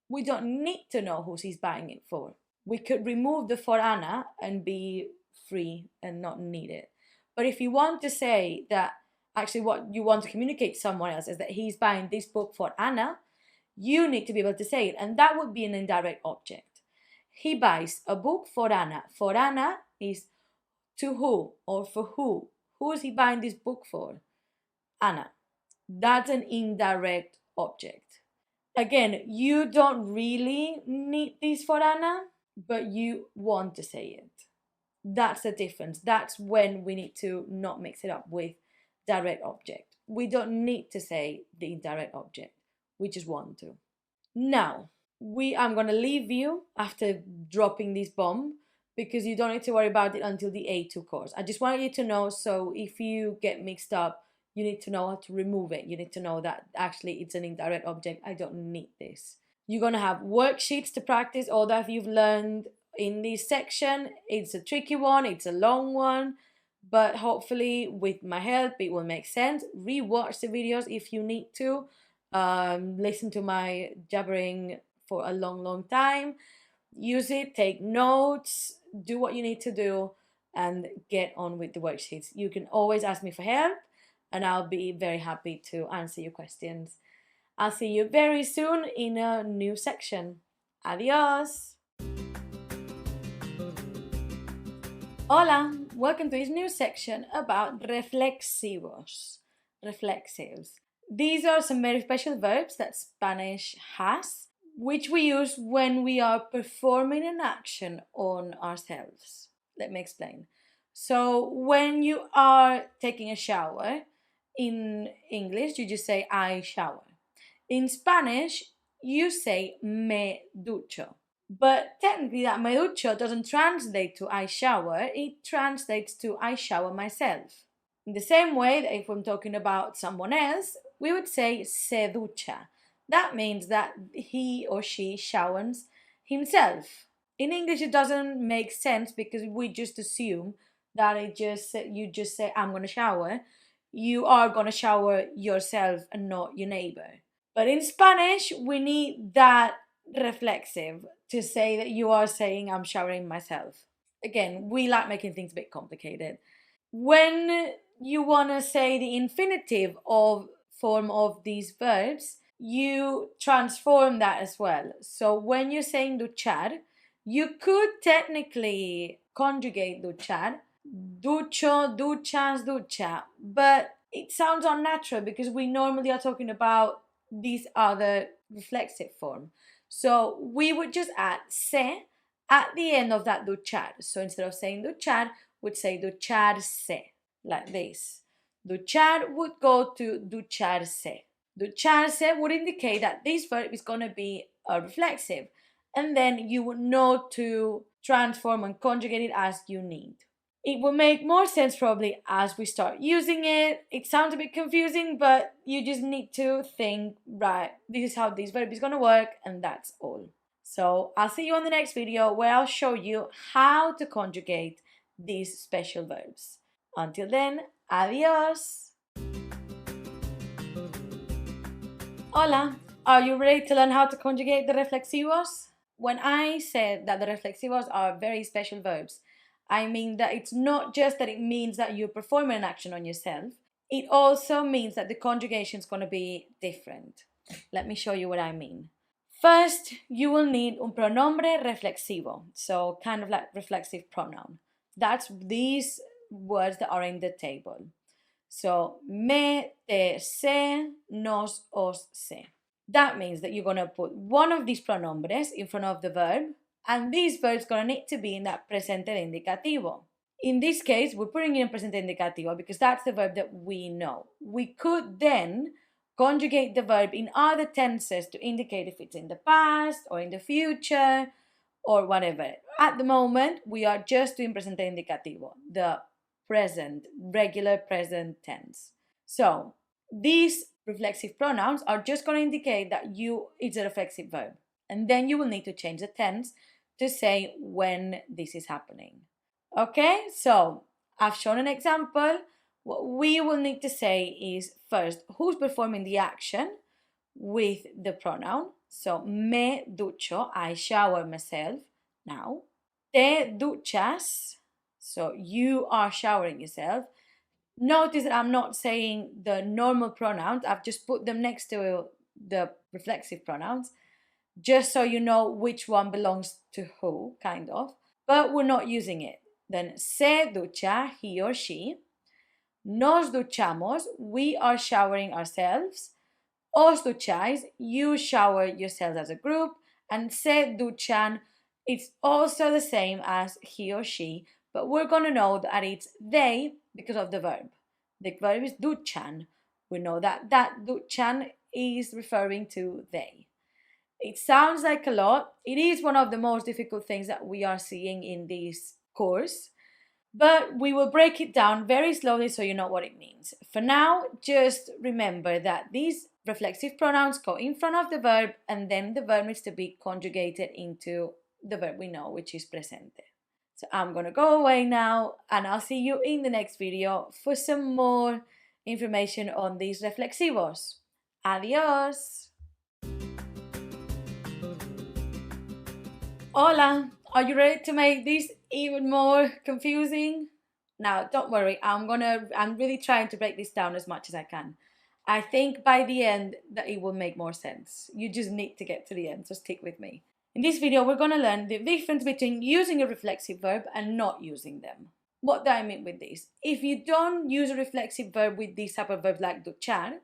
we don't need to know who he's buying it for. We could remove the for Anna and be free and not need it. But if you want to say that actually what you want to communicate to someone else is that he's buying this book for Anna, you need to be able to say it, and that would be an indirect object. He buys a book for Anna. For Anna is to who or for who. Who is he buying this book for? Anna. That's an indirect object. Again, you don't really need this for Anna, but you want to say it. That's the difference. That's when we need to not mix it up with direct object. We don't need to say the indirect object. We just want to. Now, I'm going to leave you after dropping this bomb because you don't need to worry about it until the A2 course. I just want you to know, so if you get mixed up, you need to know how to remove it. You need to know that actually it's an indirect object. I don't need this. You're going to have worksheets to practice all that you've learned in this section. It's a tricky one. It's a long one. But hopefully with my help, it will make sense. Rewatch the videos if you need to. Listen to my jabbering for a long time. Use it, take notes, do what you need to do, and get on with the worksheets. You can always ask me for help, and I'll be very happy to answer your questions. I'll see you very soon in a new section. Adios! Hola! Welcome to this new section about reflexivos, reflexives. These are some very special verbs that Spanish has, which we use when we are performing an action on ourselves. Let me explain. So when you are taking a shower, in English you just say I shower. In Spanish you say me ducho. But technically that me ducho doesn't translate to I shower, it translates to I shower myself. In the same way that if I'm talking about someone else, we would say se ducha. That means that he or she showers himself. In English it doesn't make sense because we just assume that you just say I'm gonna shower. You are gonna shower yourself and not your neighbor. But in Spanish we need that reflexive to say that you are saying I'm showering myself. Again, we like making things a bit complicated. When you want to say the infinitive of form of these verbs, you transform that as well. So when you're saying duchar, you could technically conjugate duchar, ducho, duchas, ducha, but it sounds unnatural because we normally are talking about these other reflexive form. So we would just add se at the end of that duchar. So instead of saying duchar, we'd say ducharse, like this. Duchar would go to ducharse. Ducharse would indicate that this verb is going to be a reflexive, and then you would know to transform and conjugate it as you need. It will make more sense probably as we start using it. It sounds a bit confusing, but you just need to think, right, this is how this verb is going to work, and that's all. So I'll see you on the next video where I'll show you how to conjugate these special verbs. Until then, adios! Hola! Are you ready to learn how to conjugate the reflexivos? When I said that the reflexivos are very special verbs, I mean that it's not just that it means that you're performing an action on yourself, it also means that the conjugation is going to be different. Let me show you what I mean. First, you will need un pronombre reflexivo, so kind of like reflexive pronoun. That's these words that are in the table. So, me, te, se, nos, os, se. That means that you're going to put one of these pronombres in front of the verb, and this verb is going to need to be in that presente indicativo. In this case, we're putting it in presente indicativo because that's the verb that we know. We could then conjugate the verb in other tenses to indicate if it's in the past or in the future or whatever. At the moment, we are just doing presente indicativo, the present, regular present tense. So these reflexive pronouns are just going to indicate that it's a reflexive verb. And then you will need to change the tense to say when this is happening. Okay, so I've shown an example. What we will need to say is first, who's performing the action with the pronoun. So, me ducho, I shower myself now. Te duchas, so you are showering yourself. Notice that I'm not saying the normal pronouns, I've just put them next to the reflexive pronouns, just so you know which one belongs to who, kind of. But we're not using it. Then, se ducha, he or she. Nos duchamos, we are showering ourselves. Os ducháis, you shower yourselves as a group. And se duchan, it's also the same as he or she, but we're going to know that it's they because of the verb. The verb is duchan. We know that duchan is referring to they. It sounds like a lot. It is one of the most difficult things that we are seeing in this course, but we will break it down very slowly so you know what it means. For now, just remember that these reflexive pronouns go in front of the verb, and then the verb needs to be conjugated into the verb we know, which is presente. So I'm going to go away now, and I'll see you in the next video for some more information on these reflexivos. Adios! Hola! Are you ready to make this even more confusing? Now, don't worry, I'm really trying to break this down as much as I can. I think by the end that it will make more sense. You just need to get to the end, so stick with me. In this video, we're going to learn the difference between using a reflexive verb and not using them. What do I mean with this? If you don't use a reflexive verb with this type of verb like duchar,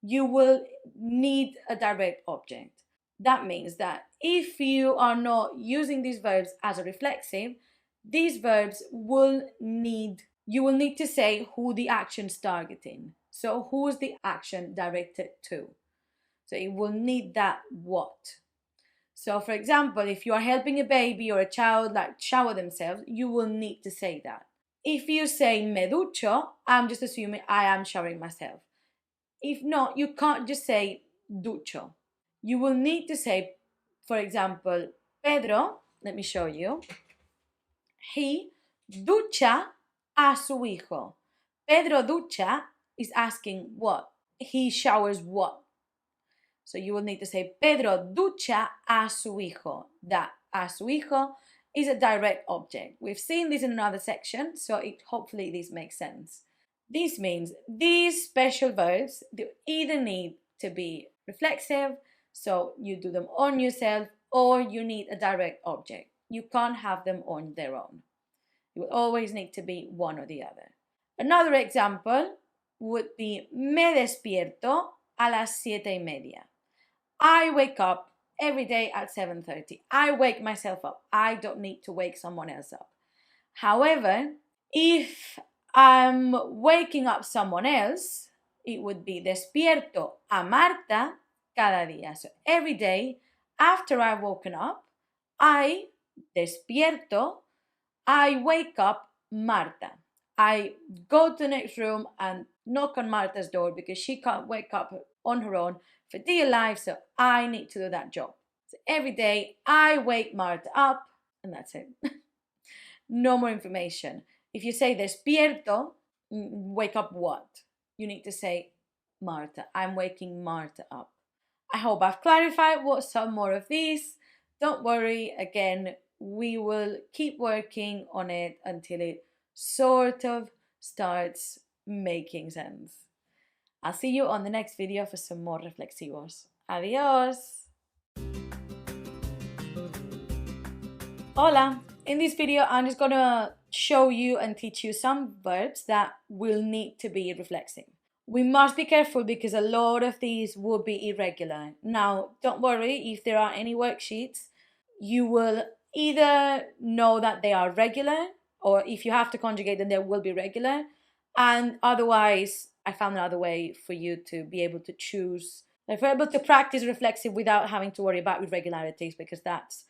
you will need a direct object. That means that if you are not using these verbs as a reflexive, these verbs you will need to say who the action's targeting. So who's the action directed to? So it will need that what. So for example, if you are helping a baby or a child like shower themselves, you will need to say that. If you say me ducho, I'm just assuming I am showering myself. If not, you can't just say ducho. You will need to say, for example, Pedro, let me show you. He ducha a su hijo. Pedro ducha is asking what? He showers what? So you will need to say Pedro ducha a su hijo. That a su hijo is a direct object. We've seen this in another section, so hopefully this makes sense. This means these special verbs, they either need to be reflexive, so you do them on yourself, or you need a direct object. You can't have them on their own. You will always need to be one or the other. Another example would be me despierto a las 7:30. I wake up every day at 7:30. I wake myself up. I don't need to wake someone else up. However, if I'm waking up someone else, it would be despierto a Marta cada día. So every day after I've woken up, I wake up Marta. I go to the next room and knock on Marta's door because she can't wake up on her own for dear life, so I need to do that job. So every day I wake Marta up, and that's it. No more information. If you say despierto, wake up what? You need to say Marta. I'm waking Marta up. I hope I've clarified what some more of these. Don't worry, again, we will keep working on it until it sort of starts making sense. I'll see you on the next video for some more reflexivos. Adios! Hola! In this video, I'm just gonna show you and teach you some verbs that will need to be reflexive. We must be careful because a lot of these will be irregular. Now, don't worry, if there are any worksheets, you will either know that they are regular, or if you have to conjugate them, they will be regular. And otherwise, I found another way for you to be able to choose, like, for able to practice reflexive without having to worry about irregularities, because that's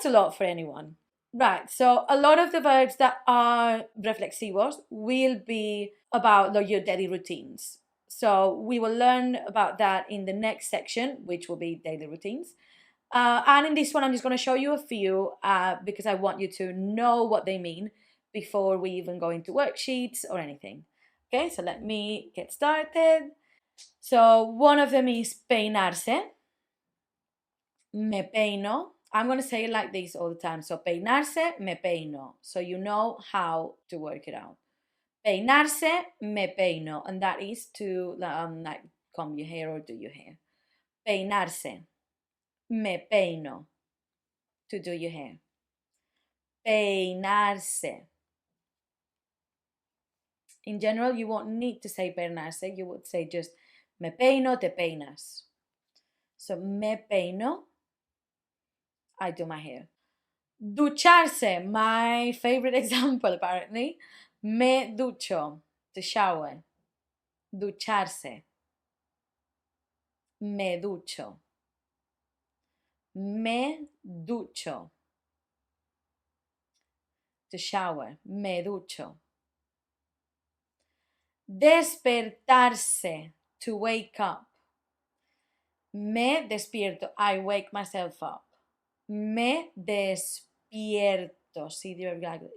a lot for anyone. Right, so a lot of the verbs that are reflexivos will be about your daily routines. So we will learn about that in the next section, which will be daily routines. And in this one, I'm just going to show you a few because I want you to know what they mean before we even go into worksheets or anything. Okay, so let me get started. So one of them is peinarse. Me peino. I'm going to say it like this all the time. So peinarse, me peino. So you know how to work it out. Peinarse, me peino. And that is to like comb your hair or do your hair. Peinarse, me peino. To do your hair. Peinarse. In general, you won't need to say peinarse. You would say just me peino, te peinas. So me peino, I do my hair. Ducharse, my favorite example apparently. Me ducho, to shower. Ducharse. Me ducho. Me ducho. To shower. Me ducho. Despertarse, to wake up. Me despierto, I wake myself up. Me despierto, see the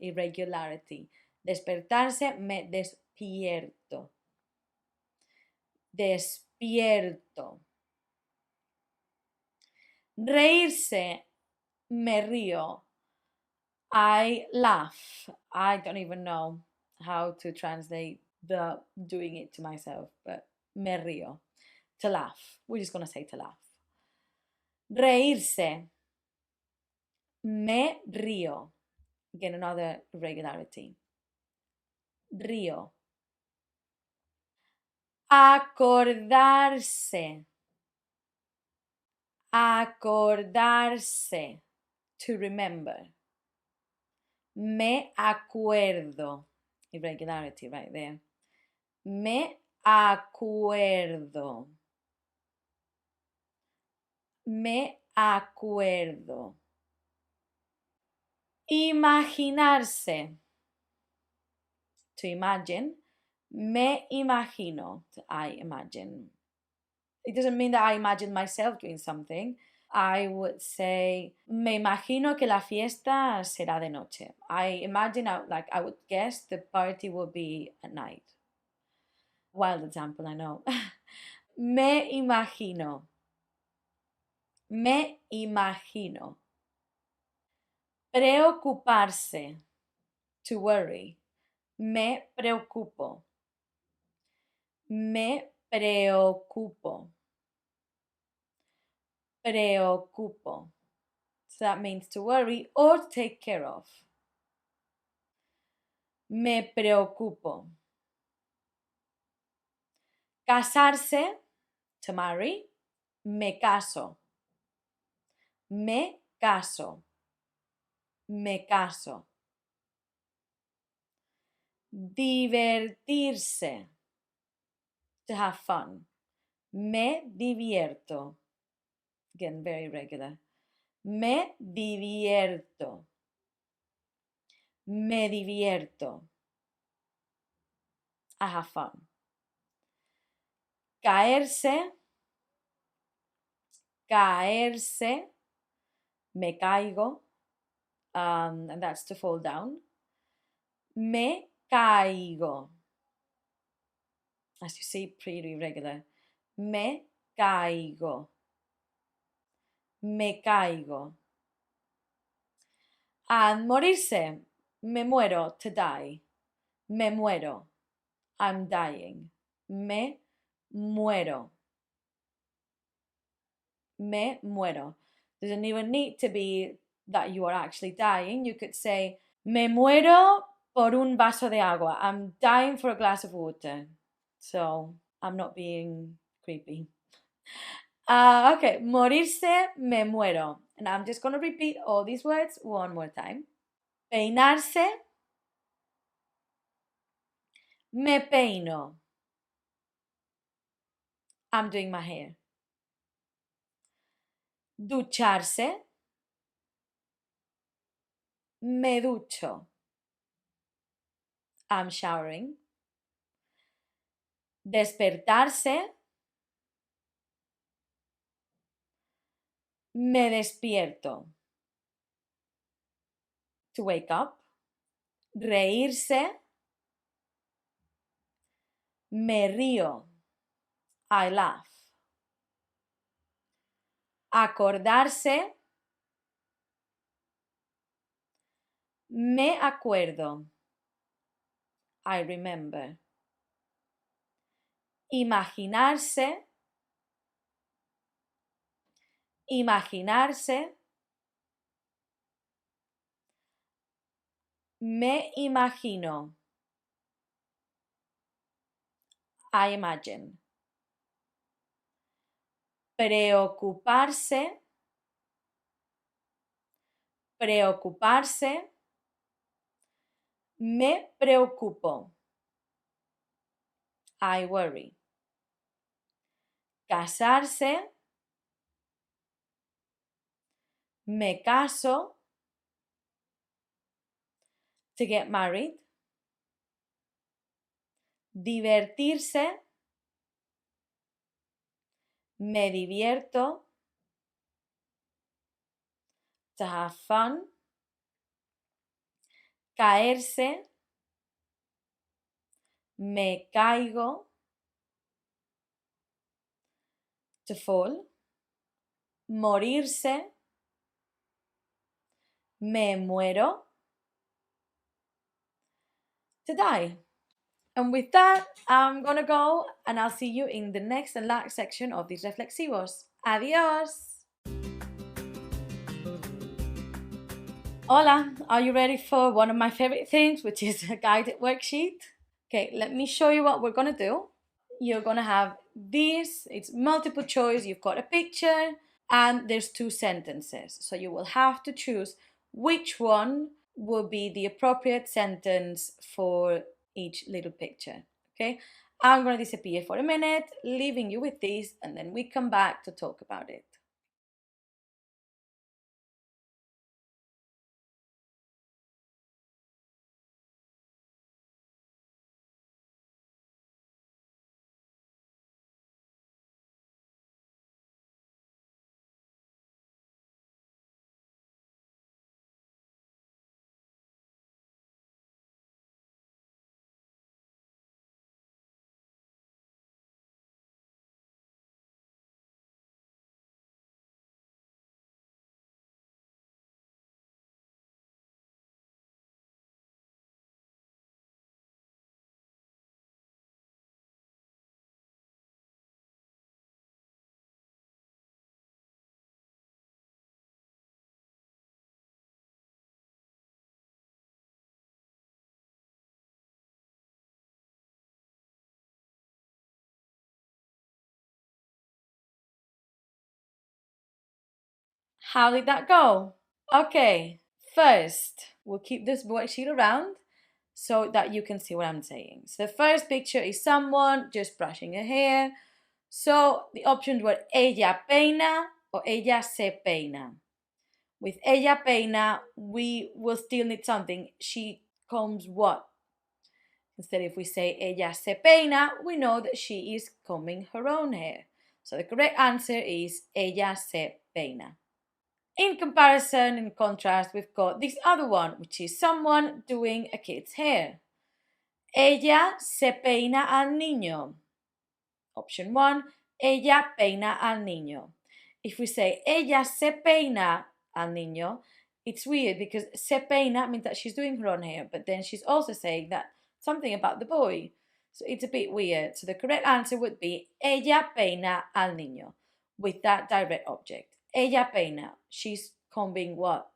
irregularity. Despertarse, me despierto. Despierto. Reírse, me río. I laugh. I don't even know how to translate the doing it to myself, but me río. To laugh. We're just going to say to laugh. Reírse. Me río. Again, another irregularity. Río. Acordarse. Acordarse. To remember. Me acuerdo. Irregularity right there. Me acuerdo. Me acuerdo. Imaginarse. To imagine. Me imagino. I imagine. It doesn't mean that I imagine myself doing something. I would say, me imagino que la fiesta será de noche. I imagine, like I would guess the party will be at night. Wild example, I know. Me imagino. Me imagino. Preocuparse. To worry. Me preocupo. Me preocupo. Preocupo. So that means to worry or to take care of. Me preocupo. Casarse, to marry. Me caso. Me caso. Me caso. Divertirse. To have fun. Me divierto. Again, very regular. Me divierto. Me divierto. I have fun. Caerse. Caerse. Me caigo. And that's to fall down. Me caigo. As you see, pretty irregular. Me caigo. Me caigo. And morirse. Me muero, to die. Me muero. I'm dying. Me muero. Me muero. Doesn't even need to be that you are actually dying. You could say, me muero por un vaso de agua. I'm dying for a glass of water. So I'm not being creepy. Okay, morirse, me muero. And I'm just going to repeat all these words one more time. Peinarse, me peino. I'm doing my hair. Ducharse, me ducho. I'm showering. Despertarse, me despierto. To wake up. Reírse, me río. I laugh. Acordarse, me acuerdo. I remember. Imaginarse, imaginarse. Me imagino. I imagine. Preocuparse, preocuparse. Me preocupo. I worry. Casarse, me caso. To get married. Divertirse, me divierto. To have fun. Caerse, me caigo. To fall. Morirse, me muero. To die. And with that, I'm gonna go and I'll see you in the next and last section of these reflexivos. Adios! Hola, are you ready for one of my favorite things, which is a guided worksheet? Okay, let me show you what we're gonna do. You're gonna have this, it's multiple choice, you've got a picture, and there's two sentences. So you will have to choose which one will be the appropriate sentence for each little picture, okay? I'm gonna disappear for a minute, leaving you with this, and then we come back to talk about it. How did that go? Okay, first, we'll keep this worksheet around so that you can see what I'm saying. So the first picture is someone just brushing her hair. So the options were ella peina or ella se peina. With ella peina, we will still need something. She combs what? Instead, if we say ella se peina, we know that she is combing her own hair. So the correct answer is ella se peina. In comparison, in contrast, we've got this other one, which is someone doing a kid's hair. Ella se peina al niño. Option 1, ella peina al niño. If we say ella se peina al niño, it's weird because se peina means that she's doing her own hair, but then she's also saying that something about the boy. So it's a bit weird. So the correct answer would be ella peina al niño with that direct object. Ella peina. She's combing what?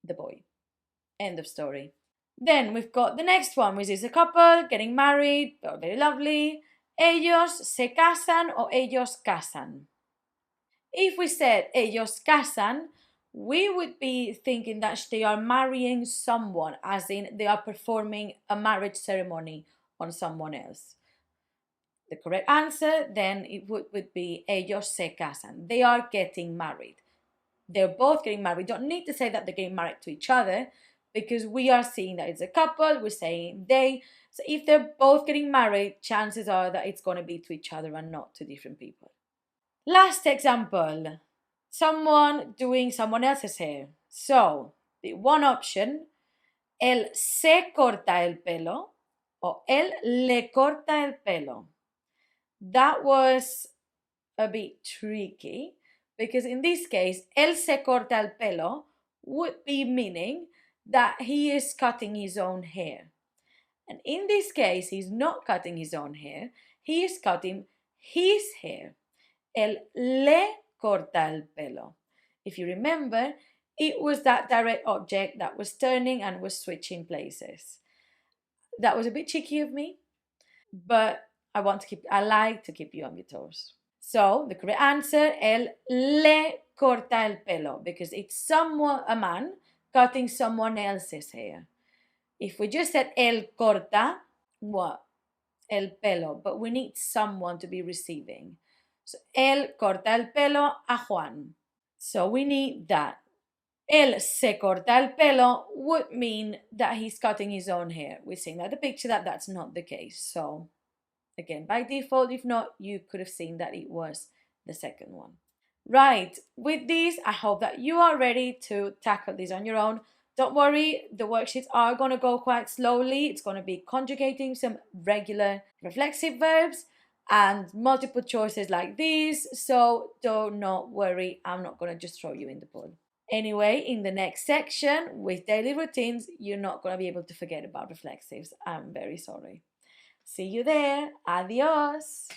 The boy. End of story. Then we've got the next one, which is a couple getting married, very lovely. Ellos se casan o ellos casan. If we said ellos casan, we would be thinking that they are marrying someone, as in they are performing a marriage ceremony on someone else. The correct answer then it would be ellos se casan. They are getting married. They're both getting married. We don't need to say that they're getting married to each other because we are seeing that it's a couple. We're saying they. So if they're both getting married, chances are that it's going to be to each other and not to different people. Last example, someone doing someone else's hair. So the one option, él se corta el pelo o él le corta el pelo. That was a bit tricky because in this case, él se corta el pelo would be meaning that he is cutting his own hair. And in this case, he's not cutting his own hair, he is cutting his hair. Él le corta el pelo. If you remember, it was that direct object that was turning and was switching places. That was a bit cheeky of me, but I like to keep you on your toes. So the correct answer, él le corta el pelo, because it's a man cutting someone else's hair. If we just said él corta, what? El pelo, but we need someone to be receiving. So él corta el pelo a Juan. So we need that. Él se corta el pelo would mean that he's cutting his own hair. We're seeing that the picture that's not the case. So again, by default, if not, you could have seen that it was the second one. Right, with this, I hope that you are ready to tackle this on your own. Don't worry, the worksheets are going to go quite slowly. It's going to be conjugating some regular reflexive verbs and multiple choices like these. So do not worry, I'm not going to just throw you in the pool. Anyway, in the next section with daily routines, you're not going to be able to forget about reflexives. I'm very sorry. See you there. Adios.